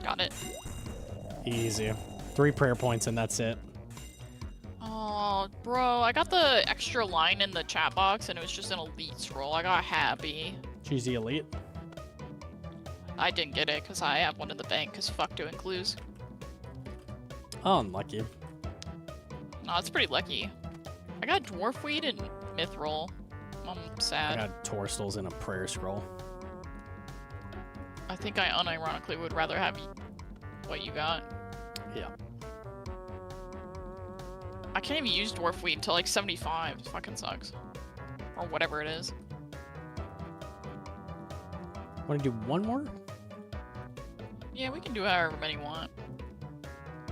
Got it. Easy. 3 prayer points and that's it. Oh, bro, I got the extra line in the chat box and it was just an elite scroll. I got happy. Cheesy elite. I didn't get it because I have one in the bank because fuck doing clues. Oh, unlucky. No, it's pretty lucky. I got dwarf weed and mithril. I'm I sad. got Torstals and a prayer scroll. I think I unironically would rather have what you got. Yeah. I can't even use dwarf weed until like 75. It fucking sucks. Or whatever it is. Want to do one more? Yeah, we can do however many you want.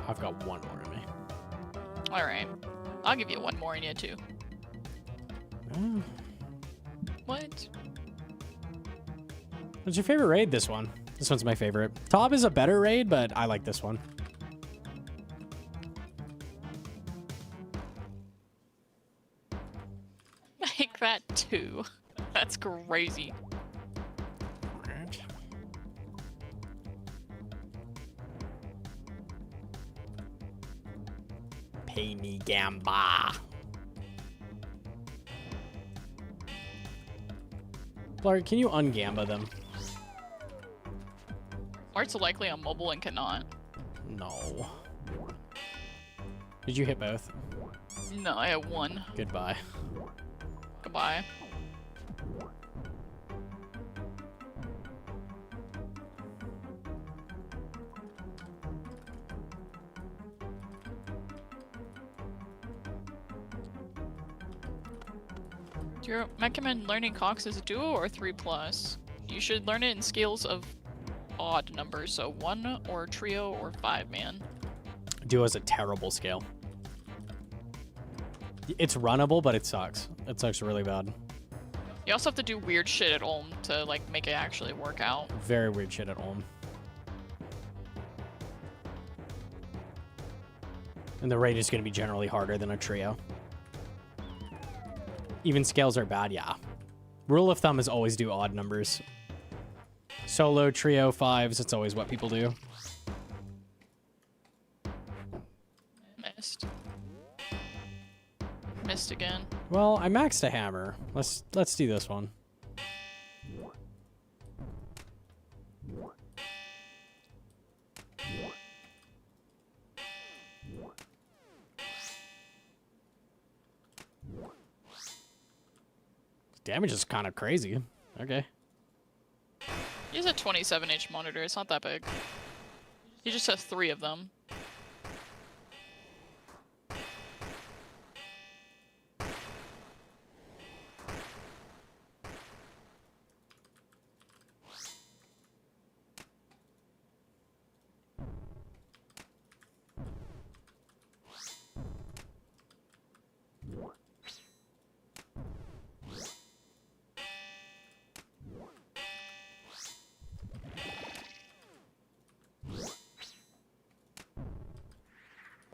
I've got one more in me. Alright. I'll give you one more in you too. Oh. What? What's your favorite raid? This one. This one's my favorite. Tob is a better raid, but I like this one. Like that too. That's crazy. Pay me gamba. Lark, can you ungamba them? Art's likely on mobile and cannot. No. Did you hit both? No, I have one. Goodbye. Goodbye. Do you recommend learning Cox as a duo or 3+? You should learn it in scales of odd numbers, so 1 or trio or 5-man. Duo is a terrible scale. It's runnable, but it sucks. It sucks really bad. You also have to do weird shit at home to like make it actually work out. Very weird shit at home. And the raid is going to be generally harder than a trio. Even scales are bad, yeah. Rule of thumb is always do odd numbers. Solo, trio, 5s, it's always what people do. Missed. Missed again. Well, I maxed a hammer. Let's do this one. Damage is kind of crazy. Okay. Use a 27-inch monitor, it's not that big. You just have 3 of them.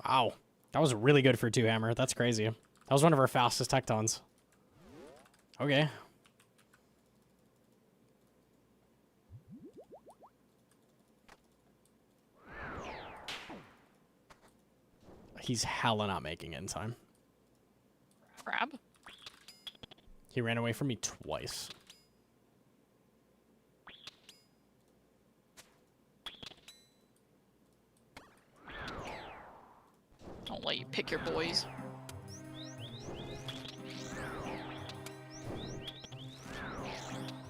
Wow. That was really good for a 2-hammer. That's crazy. That was one of our fastest tectons. Okay. He's hella not making it in time. Crab? He ran away from me twice. Don't let you pick your boys.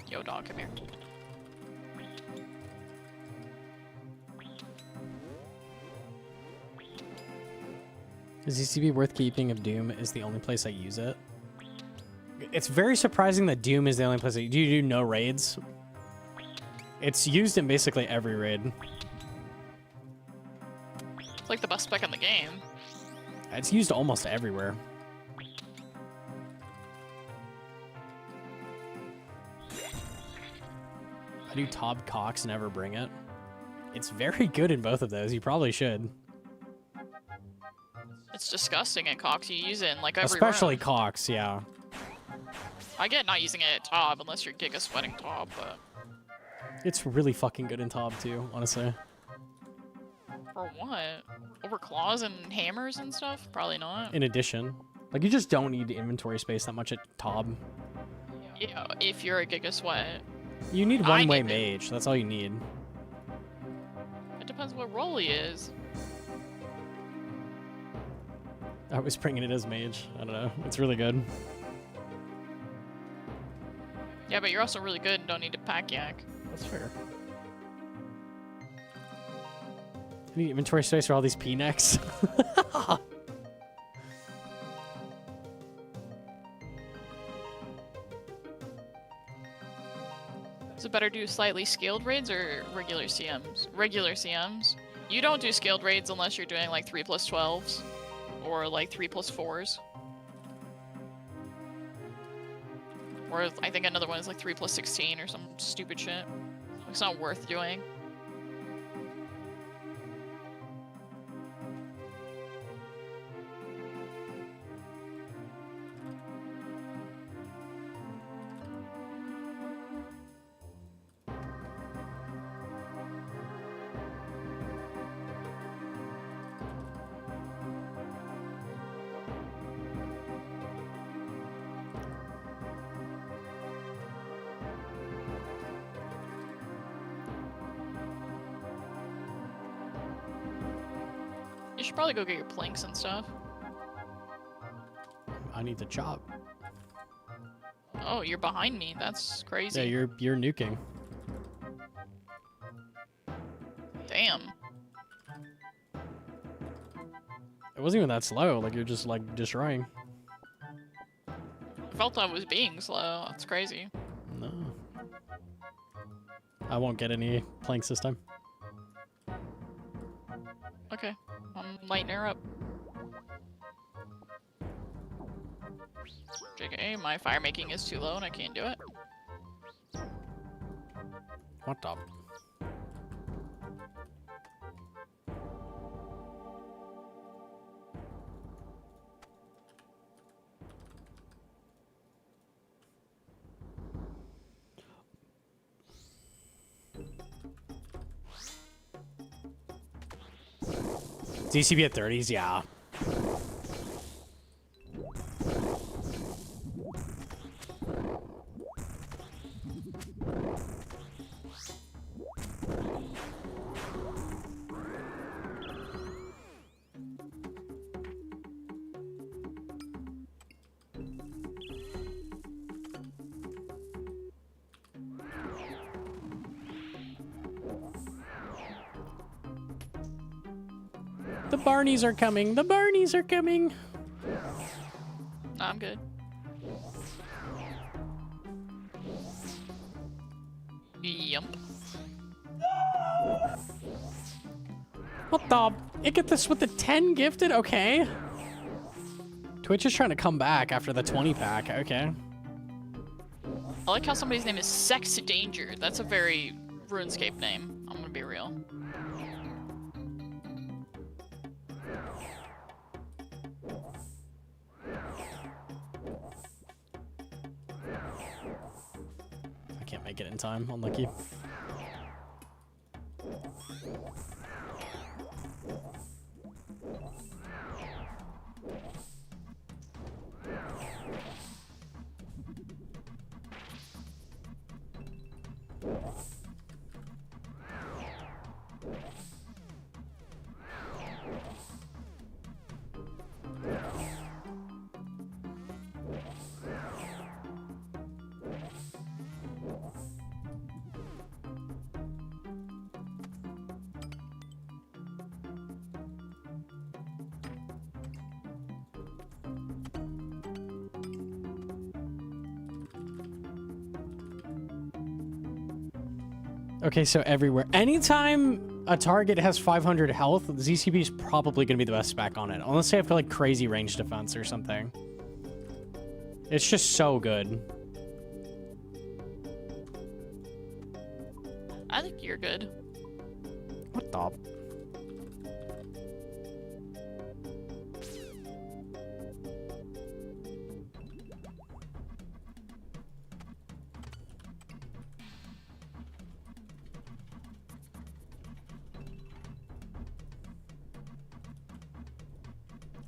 Yo, dog, come here. Is ECB worth keeping if Doom is the only place I use it? It's very surprising that Doom is the only place. Do you do no raids? It's used in basically every raid. It's like the best spec in the game. It's used almost everywhere. I do Tob Cox, never bring it. It's very good in both of those. You probably should. It's disgusting in Cox. You use it in like every Especially round. Cox, yeah. I get not using it at Tob unless you're Giga sweating Tob, but It's really fucking good in Tob too, honestly. for what? Over claws and hammers and stuff? Probably not. In addition, like you just don't need inventory space that much at Tob. Yeah, if you're a Giga sweat. You need I one-way need it. mage. That's all you need. It depends what role he is. I was bringing it as mage. I don't know. It's really good. Yeah, but you're also really good and don't need to pack yak. That's fair. I need inventory space for all these P-necks. Is it better to do slightly scaled raids or regular CMs? Regular CMs. You don't do scaled raids unless you're doing like 3+12s or like 3+4s. Or I think another one is like 3+16 or some stupid shit. It's not worth doing. You should probably go get your planks and stuff. I need to chop. Oh, you're behind me. That's crazy. Yeah, you're nuking. Damn. It wasn't even that slow. Like you're just like destroying. felt I was being slow. That's crazy. No. I won't get any planks this time. Okay, I'm lighting her up. JK, my fire making is too low and I can't do it. What the? DCB at 30s, yeah. The Barneys are coming. The Barneys are coming. No, I'm good. Yump. What the? You get this with the 10 gifted? Okay. Twitch is trying to come back after the 20 pack. Okay. I like how somebody's name is Sex Danger. That's a very RuneScape name. I'm gonna be real. I can't make it in time. Unlucky. Okay, so everywhere. Anytime a target has 500 health, the ZCB is probably going to be the best spec on it. Unless they have like crazy range defense or something. It's just so good. I think you're good. What the?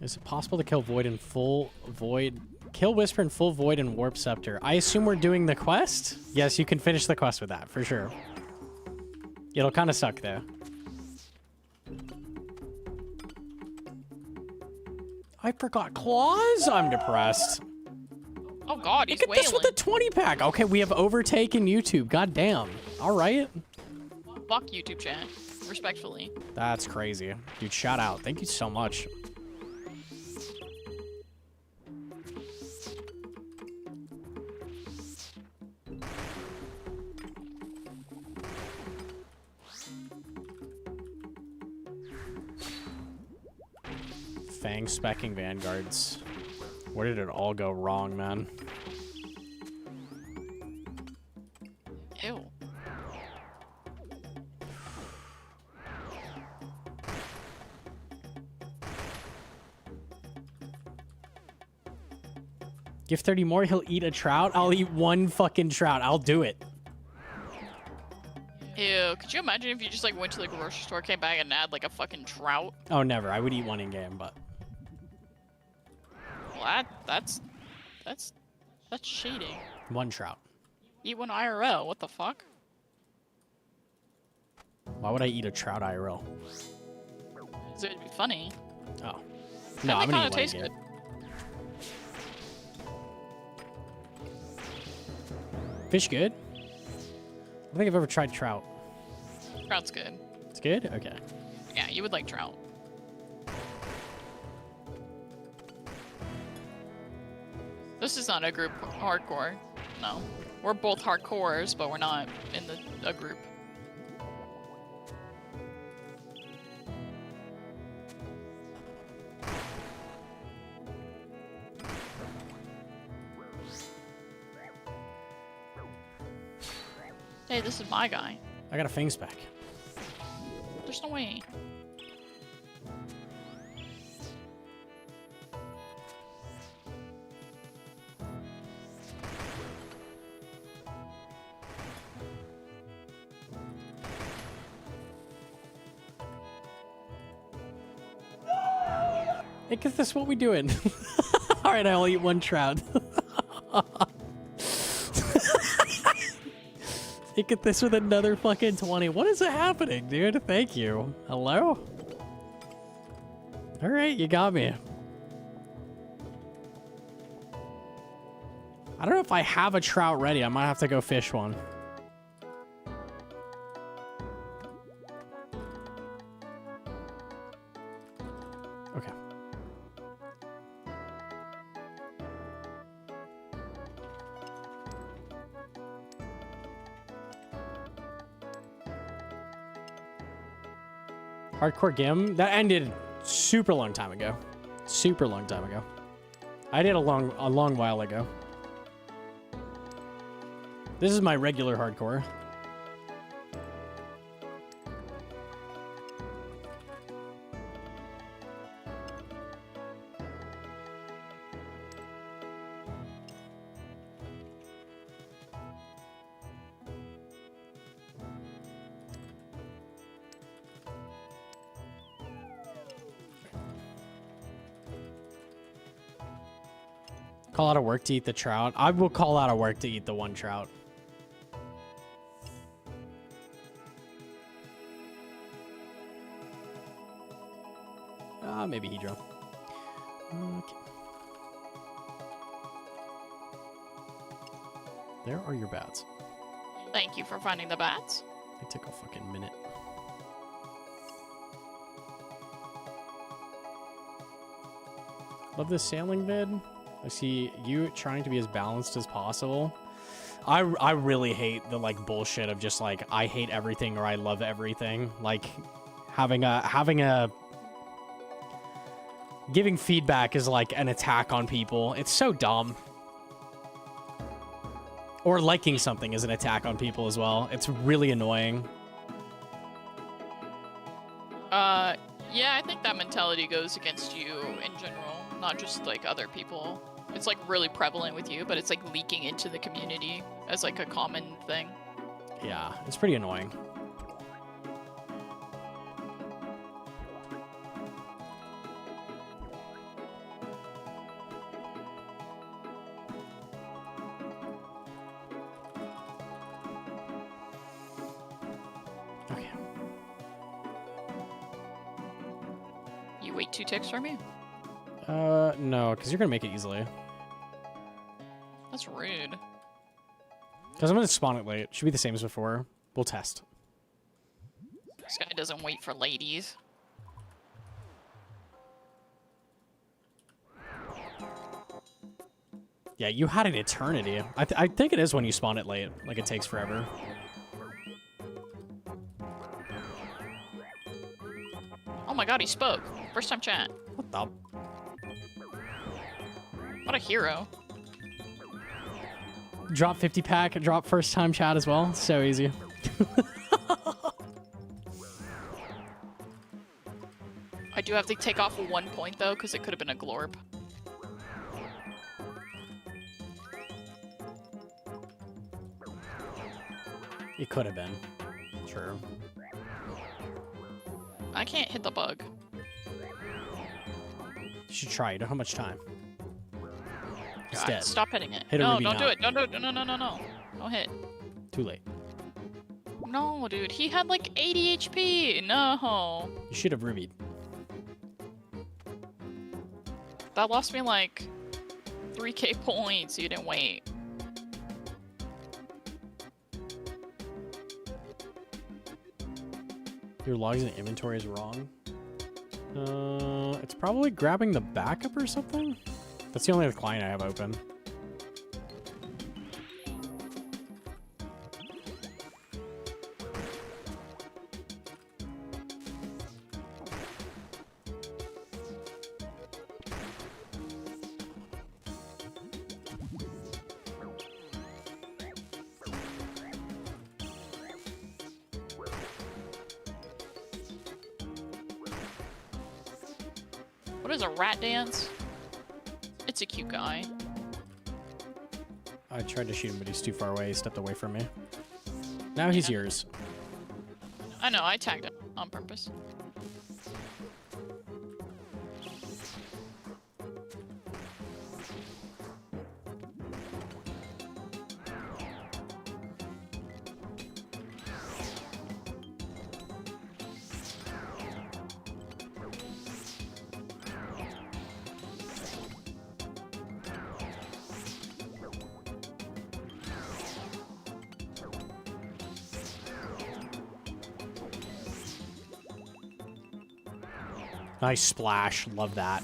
Is it possible to kill Void in full Void? Kill Whisper in full Void and Warp Scepter. I assume we're doing the quest? Yes, you can finish the quest with that, for sure. It'll kind of suck, though. I forgot claws? I'm depressed. Oh god, he's Look at this with the wailing. 20 pack. Okay, we have overtaken YouTube. God damn. All right. Fuck YouTube chat. Respectfully. That's crazy. Dude, shout out. Thank you so much. Fang specking vanguards. Where did it all go wrong, man? Ew. Give 30 more, he'll eat a trout. I'll eat one fucking trout. I'll do it. Ew. Could you imagine if you just like went to the grocery store, came back and had like a fucking trout? Oh, never. I would eat one in game, but Well, that's shady. one trout. Eat one IRL. What the fuck? Why would I eat a trout IRL? Because it'd be funny. Oh. And No, they I'm kinda gonna eat one in taste game. good. Fish good? I don't think I've ever tried trout. Trout's good. It's good? Okay. Yeah, you would like trout. This is not a group hardcore. No. We're both hardcores, but we're not in a group. Hey, this is my guy. I got a Fang Spec. There's no way. Hey, cause this what we doing? All right, I'll eat one trout. Look at this with another fucking 20. What is happening, dude? Thank you. Hello? All right, you got me. I don't know if I have a trout ready. I might have to go fish one. Okay. Hardcore Gim? That ended super long time ago. Super long time ago. I did a long while ago. This is my regular hardcore. Call out of work to eat the trout. I will call out of work to eat the one trout. Maybe Hedro. Okay. There are your bats. Thank you for finding the bats. It took a fucking minute. Love this sailing vid. I see you trying to be as balanced as possible. I really hate the like bullshit of just like I hate everything or I love everything. Like having a giving feedback is like an attack on people. It's so dumb. Or liking something is an attack on people as well. It's really annoying. Yeah, I think that mentality goes against you in general, not just like other people. It's like really prevalent with you, but it's like leaking into the community as like a common thing. Yeah, it's pretty annoying. Okay. You wait 2 ticks for me? No, because you're gonna make it easily. That's rude. Because I'm gonna spawn it late. Should be the same as before. We'll test. This guy doesn't wait for ladies. Yeah, you had an eternity. I think it is when you spawn it late. Like, it takes forever. Oh my god, he spoke. First time chat. What the? What a hero. Drop 50 pack, drop first time chat as well. So easy. I do have to take off 1 point though, because it could have been a glorp. It could have been. True. I can't hit the bug. You should try. You don't have much time. It's God, dead. stop hitting it. Hit a no, ruby don't do now. it. Don't do it. No, no, no, no. Don't hit. Too late. No, dude. He had like 80 HP. No. You should have rubied. That lost me like 3k points. You didn't wait. Your logs and inventory is wrong. It's probably grabbing the backup or something. That's the only other client I have open. What is a rat dance? It's a cute guy. I tried to shoot him, but he's too far away. He stepped away from me. Now he's yours. I know, I tagged him on purpose. Nice splash. Love that.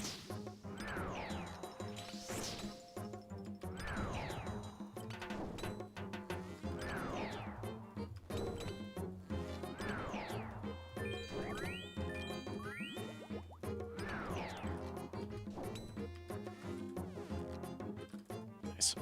Nice.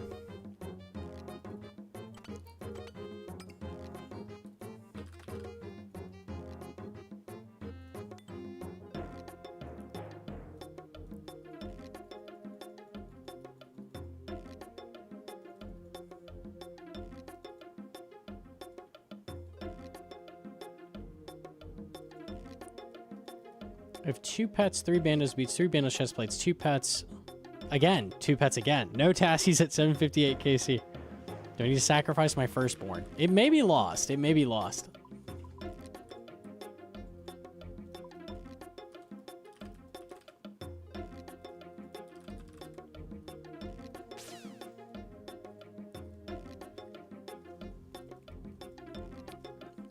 I have 2 pets, 3 bandos beats, 3 bandos chest plates, 2 pets. Again, 2 pets again. No tassies at 758 KC. Do I need to sacrifice my firstborn? It may be lost. It may be lost.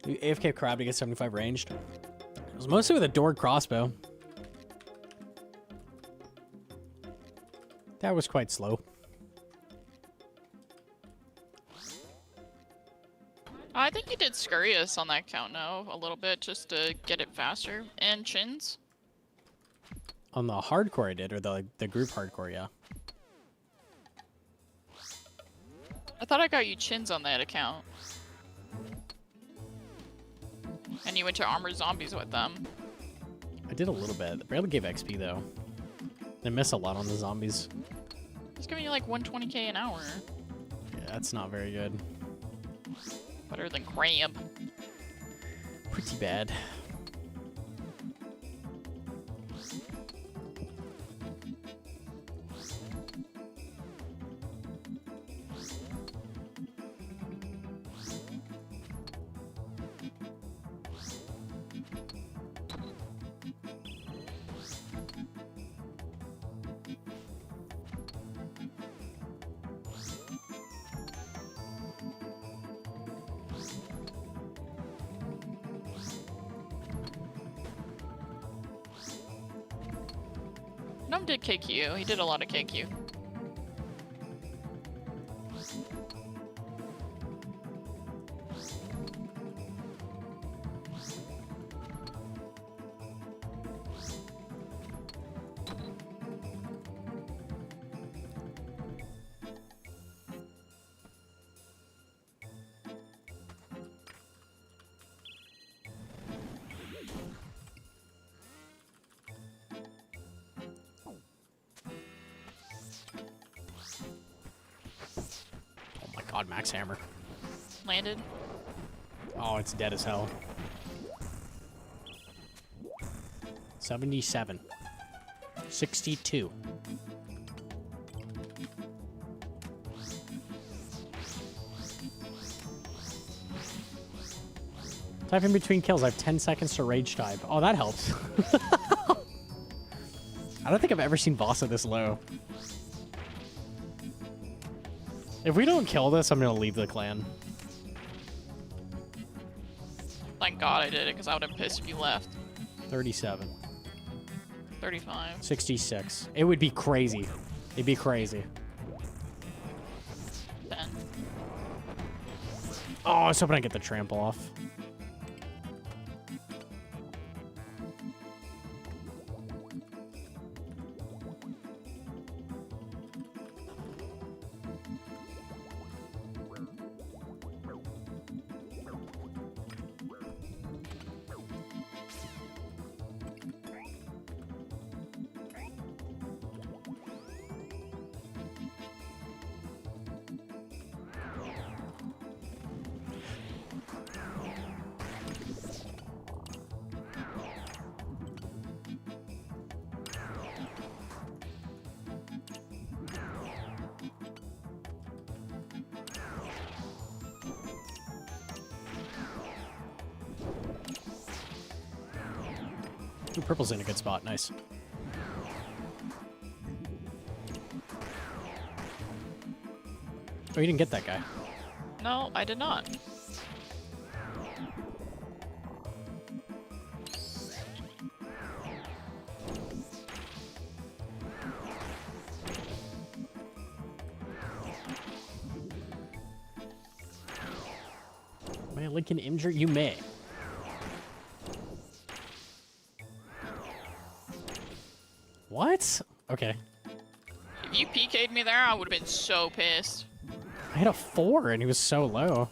AFK crab to get 75 ranged. It was mostly with a Dorg crossbow. That was quite slow. I think you did Scurrius on that count now a little bit just to get it faster. And chins. On the hardcore I did, or the group hardcore, yeah. I thought I got you chins on that account. And you went to armored zombies with them. I did a little bit. They barely gave XP though. They miss a lot on the zombies. It's giving you like 120k an hour. Yeah, that's not very good. Better than Crab. Pretty bad. Gnome did KQ. He did a lot of KQ. God, max hammer. Landed. Oh, it's dead as hell. 77. 62. Type in between kills. I have 10 seconds to rage type. Oh, that helps. I don't think I've ever seen Vasa this low. If we don't kill this, I'm going to leave the clan. Thank God I did it, because I would have been pissed if you left. 37. 35. 66. It would be crazy. It'd be crazy. 10. Oh, I was hoping I'd get the trample off. Ooh, purple's in a good spot. Nice. Oh, you didn't get that guy. No, I did not. May I link an injure? You may. What? Okay. If you PK'd me there, I would have been so pissed. I hit a 4 and he was so low.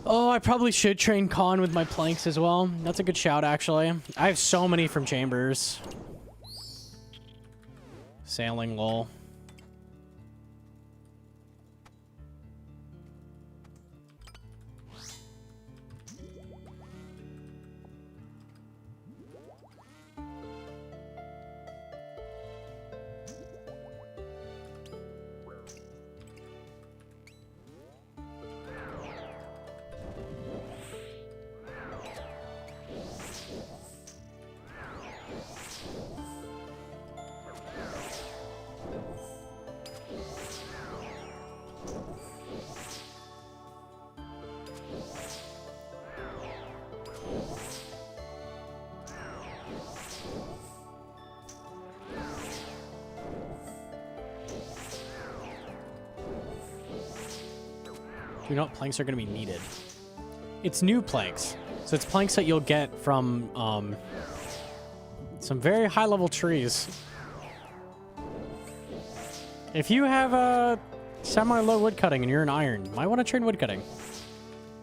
Oh, I probably should train Con with my planks as well. That's a good shout, actually. I have so many from Chambers. Sailing, lol. Do you know what planks are going to be needed? It's new planks. So it's planks that you'll get from some very high-level trees. If you have a semi-low woodcutting and you're an iron, you might want to train woodcutting.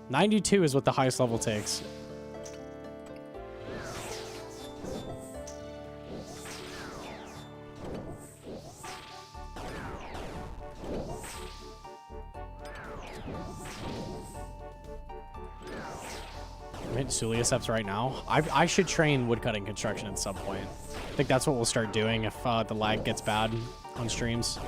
92 is what the highest level takes. I'm hitting Suliaceps right now. I should train woodcutting construction at some point. I think that's what we'll start doing if the lag gets bad on streams.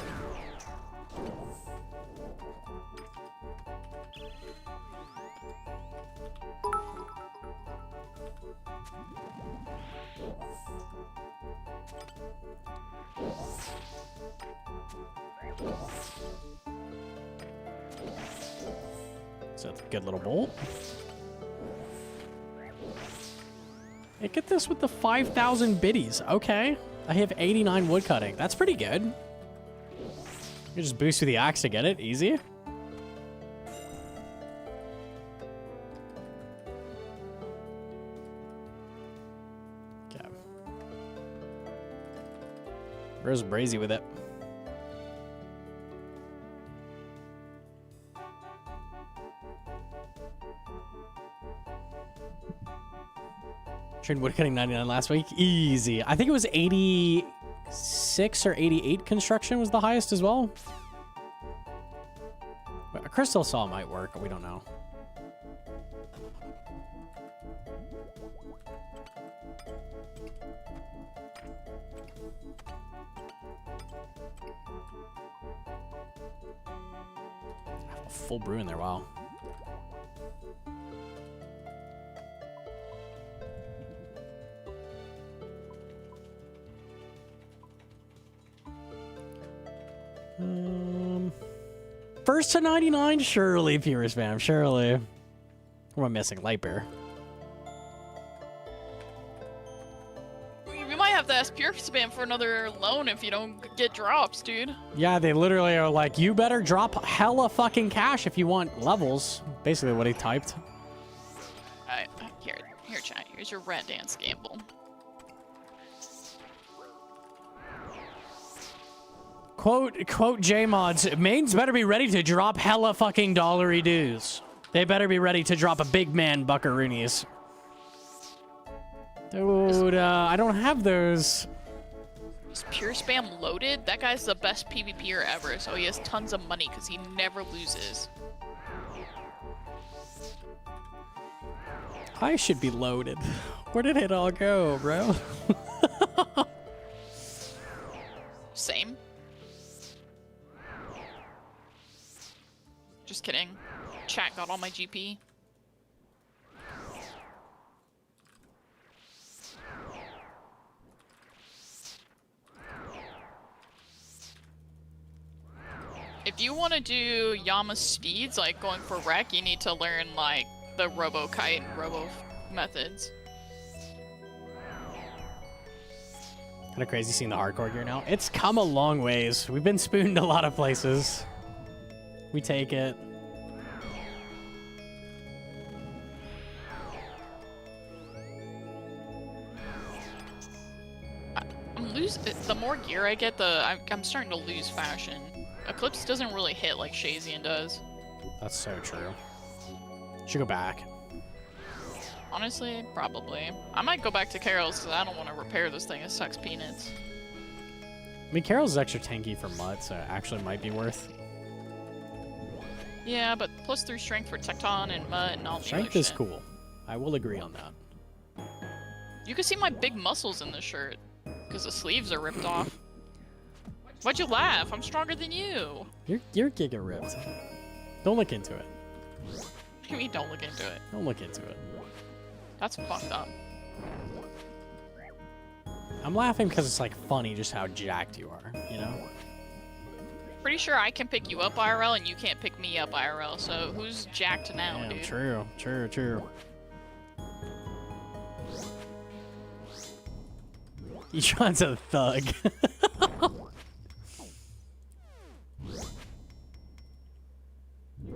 So it's a good little bolt. Hey, get this with the 5,000 biddies. Okay. I have 89 woodcutting. That's pretty good. You just boost with the axe to get it. Easy. Okay. Where's Brazy with it? Trained woodcutting 99 last week. Easy. I think it was 86 or 88 construction was the highest as well. A crystal saw might work. We don't know. I have a full brew in there. Wow. First to 99, surely, Pure Spam, surely. What am I missing? Light Bear. We might have to ask Pure Spam for another loan if you don't get drops, dude. Yeah, they literally are like, you better drop hella fucking cash if you want levels. Basically what he typed. Alright, here, chat. Here's your Rat Dance gamble. Quote JMods, mains better be ready to drop hella fucking dollary dues. They better be ready to drop a big man buckaroonies. Dude, I don't have those. Is Pure Spam loaded? That guy's the best PvPer ever, so he has tons of money because he never loses. I should be loaded. Where did it all go, bro? Same. Just kidding. Chat got all my GP. If you want to do Yama speeds, like going for wreck, you need to learn like the Robo Kite and Robo methods. Kind of crazy seeing the hardcore gear now. It's come a long ways. We've been spooned a lot of places. We take it. The more gear I get, I'm starting to lose fashion. Eclipse doesn't really hit like Shazian does. That's so true. Should go back. Honestly, probably. I might go back to Carol's because I don't want to repair this thing. It sucks peanuts. I mean, Carol's is extra tanky for Mutt, so it actually might be worth. Yeah, but +3 strength for Tecton and Mutt and all the Strength other is shit. cool. I will agree on that. You can see my big muscles in this shirt because the sleeves are ripped off. Why'd you laugh? I'm stronger than you. You're giga ripped. Don't look into it. What do you mean don't look into it? Don't look into it. That's fucked up. I'm laughing because it's like funny just how jacked you are, you know? Pretty sure I can pick you up IRL and you can't pick me up IRL, so who's jacked now, Damn, dude? true. Ejon's a thug.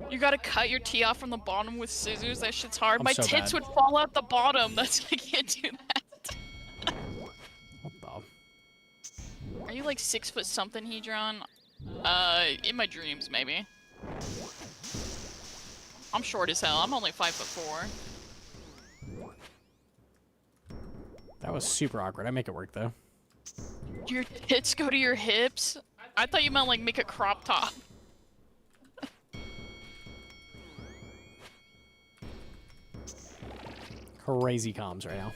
You gotta cut your tee off from the bottom with scissors. That shit's hard. I'm My so tits bad. would fall out the bottom. That's I can't do that. What the? Are you like 6 foot something, Hedron? In my dreams, maybe. I'm short as hell. I'm only 5'4". That was super awkward. I make it work though. Your tits go to your hips? I thought you meant like make a crop top. Crazy comms right now.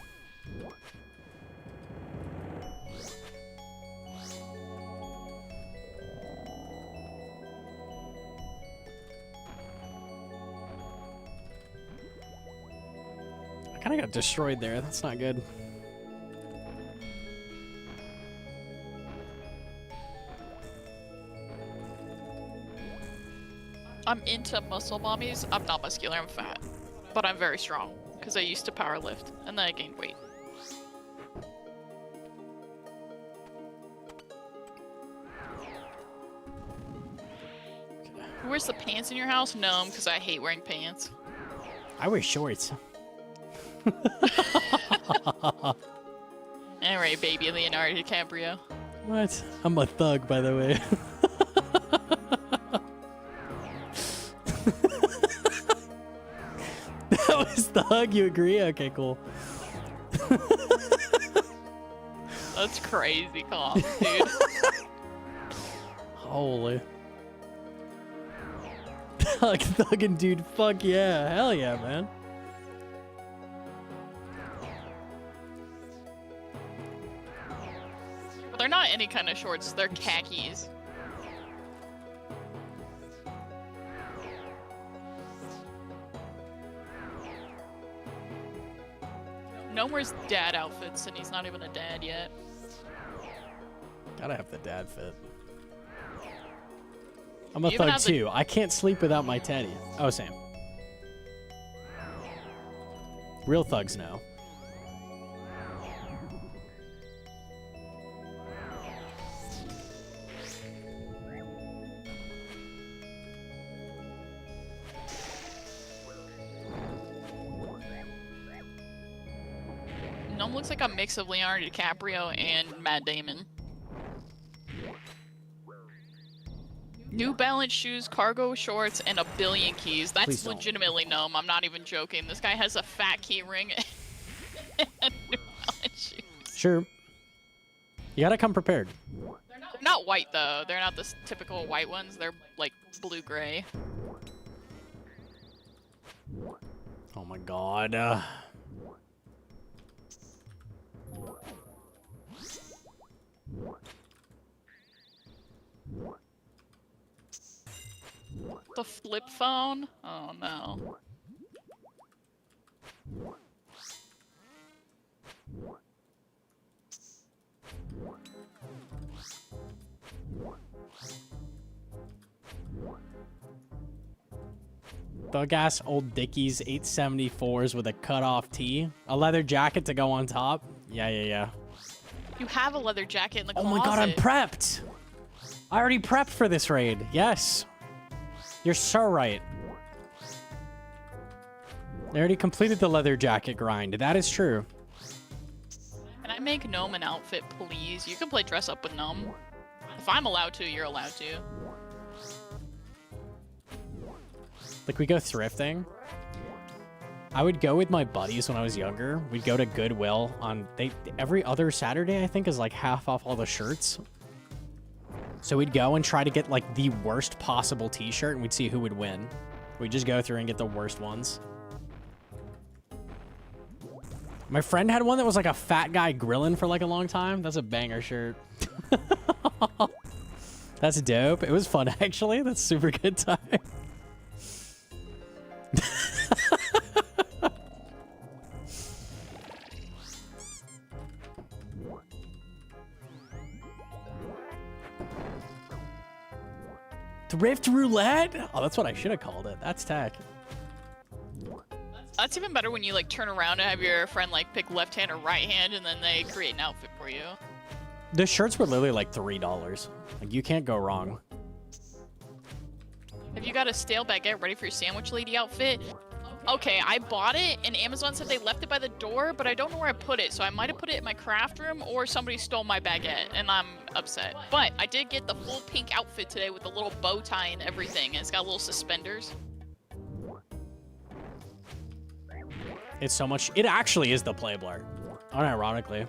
I kind of got destroyed there. That's not good. I'm into muscle mommies. I'm not muscular, I'm fat. But I'm very strong, because I used to power lift, and then I gained weight. Who wears the pants in your house? No, because I hate wearing pants. I wear shorts. Alright, baby Leonardo DiCaprio. What? I'm a thug, by the way. That was thug, you agree? Okay, cool. That's crazy calm, dude. Holy. Thuggin' dude, fuck yeah. Hell yeah, man. But they're not any kind of shorts, they're khakis. Gnome wears dad outfits and he's not even a dad yet. Gotta have the dad fit. I'm a You even thug have the- too. I can't sleep without my teddy. Oh, Sam. Real thugs know. Gnome looks like a mix of Leonardo DiCaprio and Matt Damon. New Balance shoes, cargo shorts, and a billion keys. Please That's don't. legitimately Gnome. I'm not even joking. This guy has a fat key ring and New Balance shoes. Sure. You gotta come prepared. They're not white though. They're not the typical white ones. They're like blue-gray. Oh my god. The flip phone? Oh no. Bug ass old Dickies 874s with a cutoff tee. A leather jacket to go on top. Yeah. You have a leather jacket in the Oh closet. my god, I'm prepped. I already prepped for this raid. Yes. You're so right. I already completed the leather jacket grind. That is true. Can I make Gnome an outfit, please? You can play dress up with Gnome. If I'm allowed to, you're allowed to. Like, we go thrifting. I would go with my buddies when I was younger. We'd go to Goodwill on every other Saturday, I think, is like half off all the shirts. So we'd go and try to get like the worst possible t-shirt and we'd see who would win. We'd just go through and get the worst ones. My friend had one that was like a fat guy grilling for like a long time. That's a banger shirt. That's dope. It was fun, actually. That's super good time. Thrift roulette? Oh, that's what I should have called it. That's tech. That's even better when you like turn around and have your friend like pick left hand or right hand and then they create an outfit for you. The shirts were literally like $3. Like, you can't go wrong. Have you got a stale baguette ready for your sandwich lady outfit? Okay, I bought it and Amazon said they left it by the door, but I don't know where I put it. So I might have put it in my craft room or somebody stole my baguette and I'm upset. But I did get the full pink outfit today with the little bow tie and everything. And it's got little suspenders. It's so much. It actually is the Playblur. Unironically.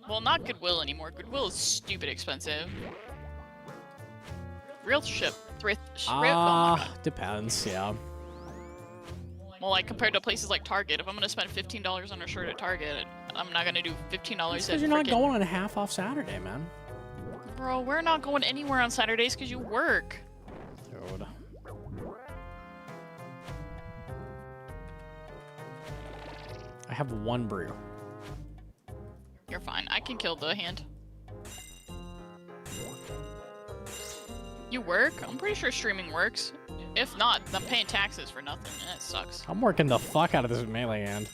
Well, not Goodwill anymore. Goodwill is stupid expensive. Real ship. Thrift. Oh my God. Depends, yeah. Well, like compared to places like Target, if I'm gonna spend $15 on a shirt at Target, I'm not gonna do $15 Because you're not going on a half off Saturday, man. Bro, we're not going anywhere on Saturdays because you work. Dude. I have one brew. You're fine. I can kill the hand. You work? I'm pretty sure streaming works. If not, I'm paying taxes for nothing, and it sucks. I'm working the fuck out of this melee hand.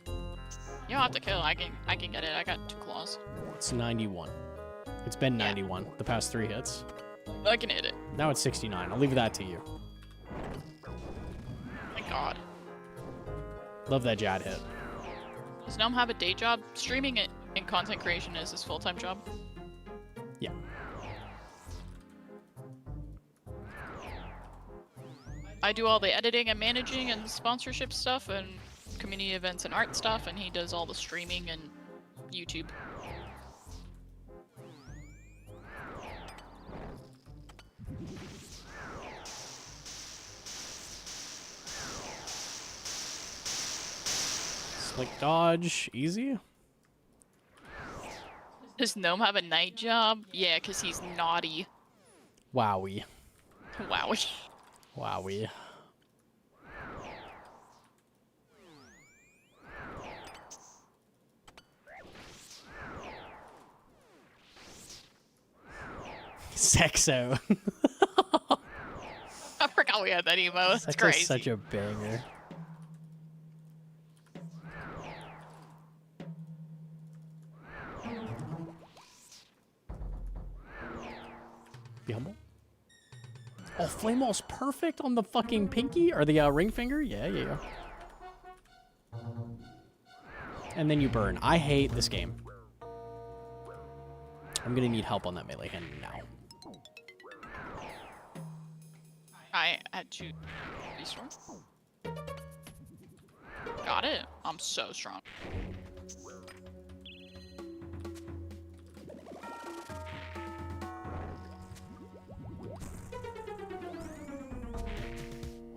You don't have to kill. I can get it. I got 2 claws. It's 91. It's been 91 the past 3 hits. I can hit it. Now it's 69. I'll leave that to you. Thank God. Love that Jad hit. Does Gnome have a day job? Streaming it and content creation is his full-time job. Yeah. I do all the editing and managing and sponsorship stuff and community events and art stuff, and he does all the streaming and YouTube. Slick dodge, easy. Does Gnome have a night job? Yeah, because he's naughty. Wowie. Wowie. Wowie. Sexo. I forgot we had that emo. That's That's crazy. such a banger. Be humble. Oh, flame wall's perfect on the fucking pinky or the ring finger. Yeah. And then you burn. I hate this game. I'm gonna need help on that melee hand now. I had to restore. Got it. I'm so strong.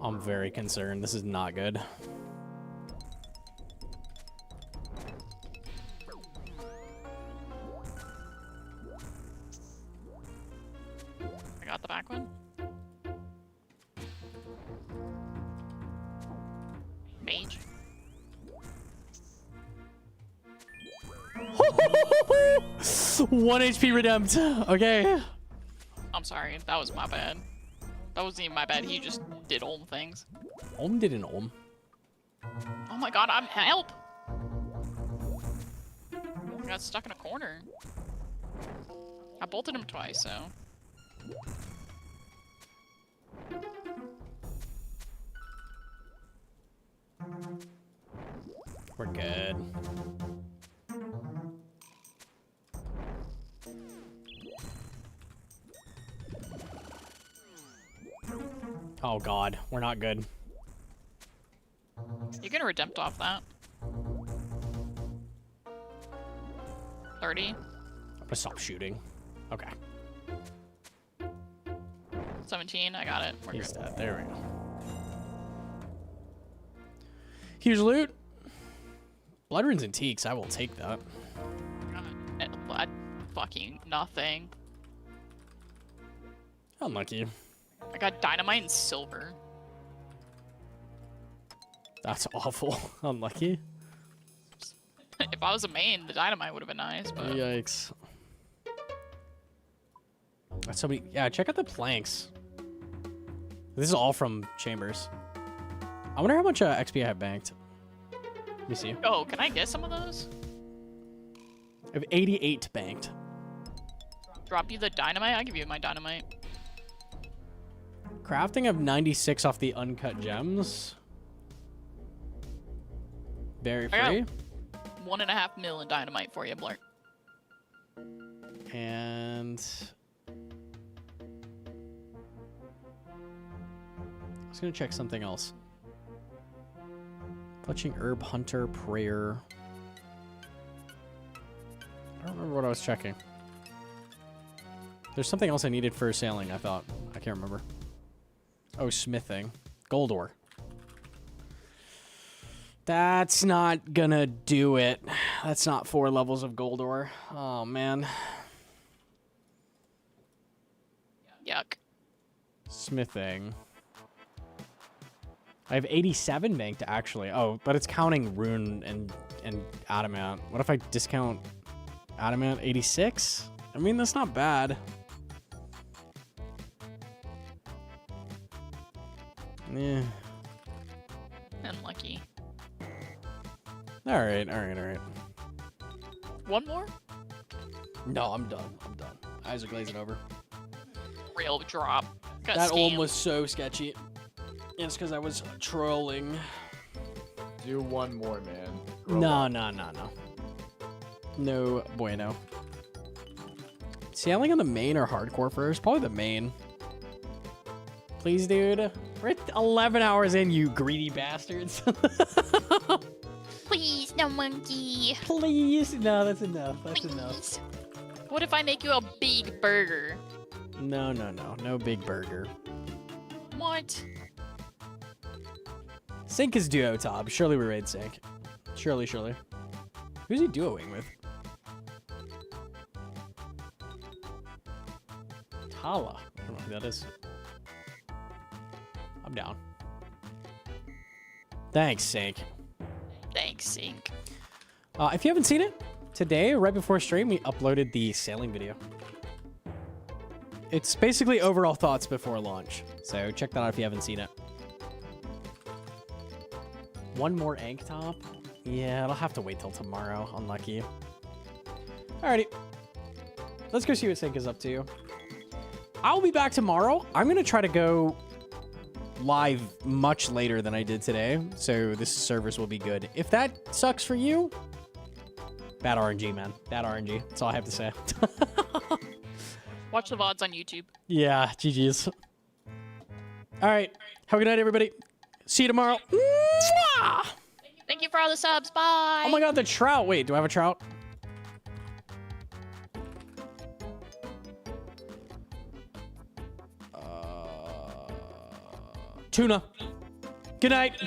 I'm very concerned. This is not good. I got the back one. Mage. 1 HP redempt. Okay. I'm sorry, that was my bad. That wasn't even my bad, he just did Olm things. Olm did an Olm. Oh my god, I'm help! I got stuck in a corner. I bolted him twice, so. We're good. Oh god, we're not good. You're gonna redempt off that. 30. I'm gonna stop shooting. Okay. 17, I got it. We're He's good. dead. There we go. Huge loot. Blood runes and teaks. I will take that. Blood. Fucking nothing. Unlucky. I got dynamite and silver. That's awful. Unlucky. If I was a main, the dynamite would have been nice, but. Yikes. That's so many. Yeah, check out the planks. This is all from chambers. I wonder how much XP I have banked. Let me see. Oh, can I get some of those? I have 88 banked. Drop you the dynamite? I'll give you my dynamite. Crafting of 96 off the uncut gems. Berry I got free. 1.5 mil in dynamite for you, Blart. And I was gonna check something else. Clutching herb hunter prayer. I don't remember what I was checking. There's something else I needed for sailing, I thought. I can't remember. Oh, smithing. Gold ore. That's not gonna do it. That's not 4 levels of gold ore. Oh, man. Yuck. Smithing. I have 87 banked, actually. Oh, but it's counting rune and adamant. What if I discount adamant? 86? I mean, that's not bad. Yeah. Unlucky. All right. One more? No, I'm done. Eyes are glazing over. Real drop. Got That Olm scammed. was so sketchy. It's because I was trolling. Do one more, man. No. No bueno. Sailing on the main or hardcore first? Probably the main. Please, dude. We're at 11 hours in, you greedy bastards. Please, no monkey. Please. No, that's enough. That's enough. Please. What if I make you a big burger? No. No big burger. What? Sync is duo top. Surely we raid Sync. Surely. Who's he duoing with? Tala. I don't know who that is. I'm down. Thanks, Sync. Thanks, Sync. If you haven't seen it, today, right before stream, we uploaded the sailing video. It's basically overall thoughts before launch. So check that out if you haven't seen it. One more egg top? Yeah, it'll have to wait till tomorrow. Unlucky. Alrighty. Let's go see what Sync is up to. I'll be back tomorrow. I'm going to try to go live much later than I did today, so this servers will be good. If that sucks for you, bad RNG, man. Bad RNG. That's all I have to say. Watch the VODs on YouTube. Yeah, GG's. All right. Have a good night, everybody. See you tomorrow. Mwah! Thank you for all the subs. Bye. Oh my god, the trout. Wait, do I have a trout? Tuna. Good night.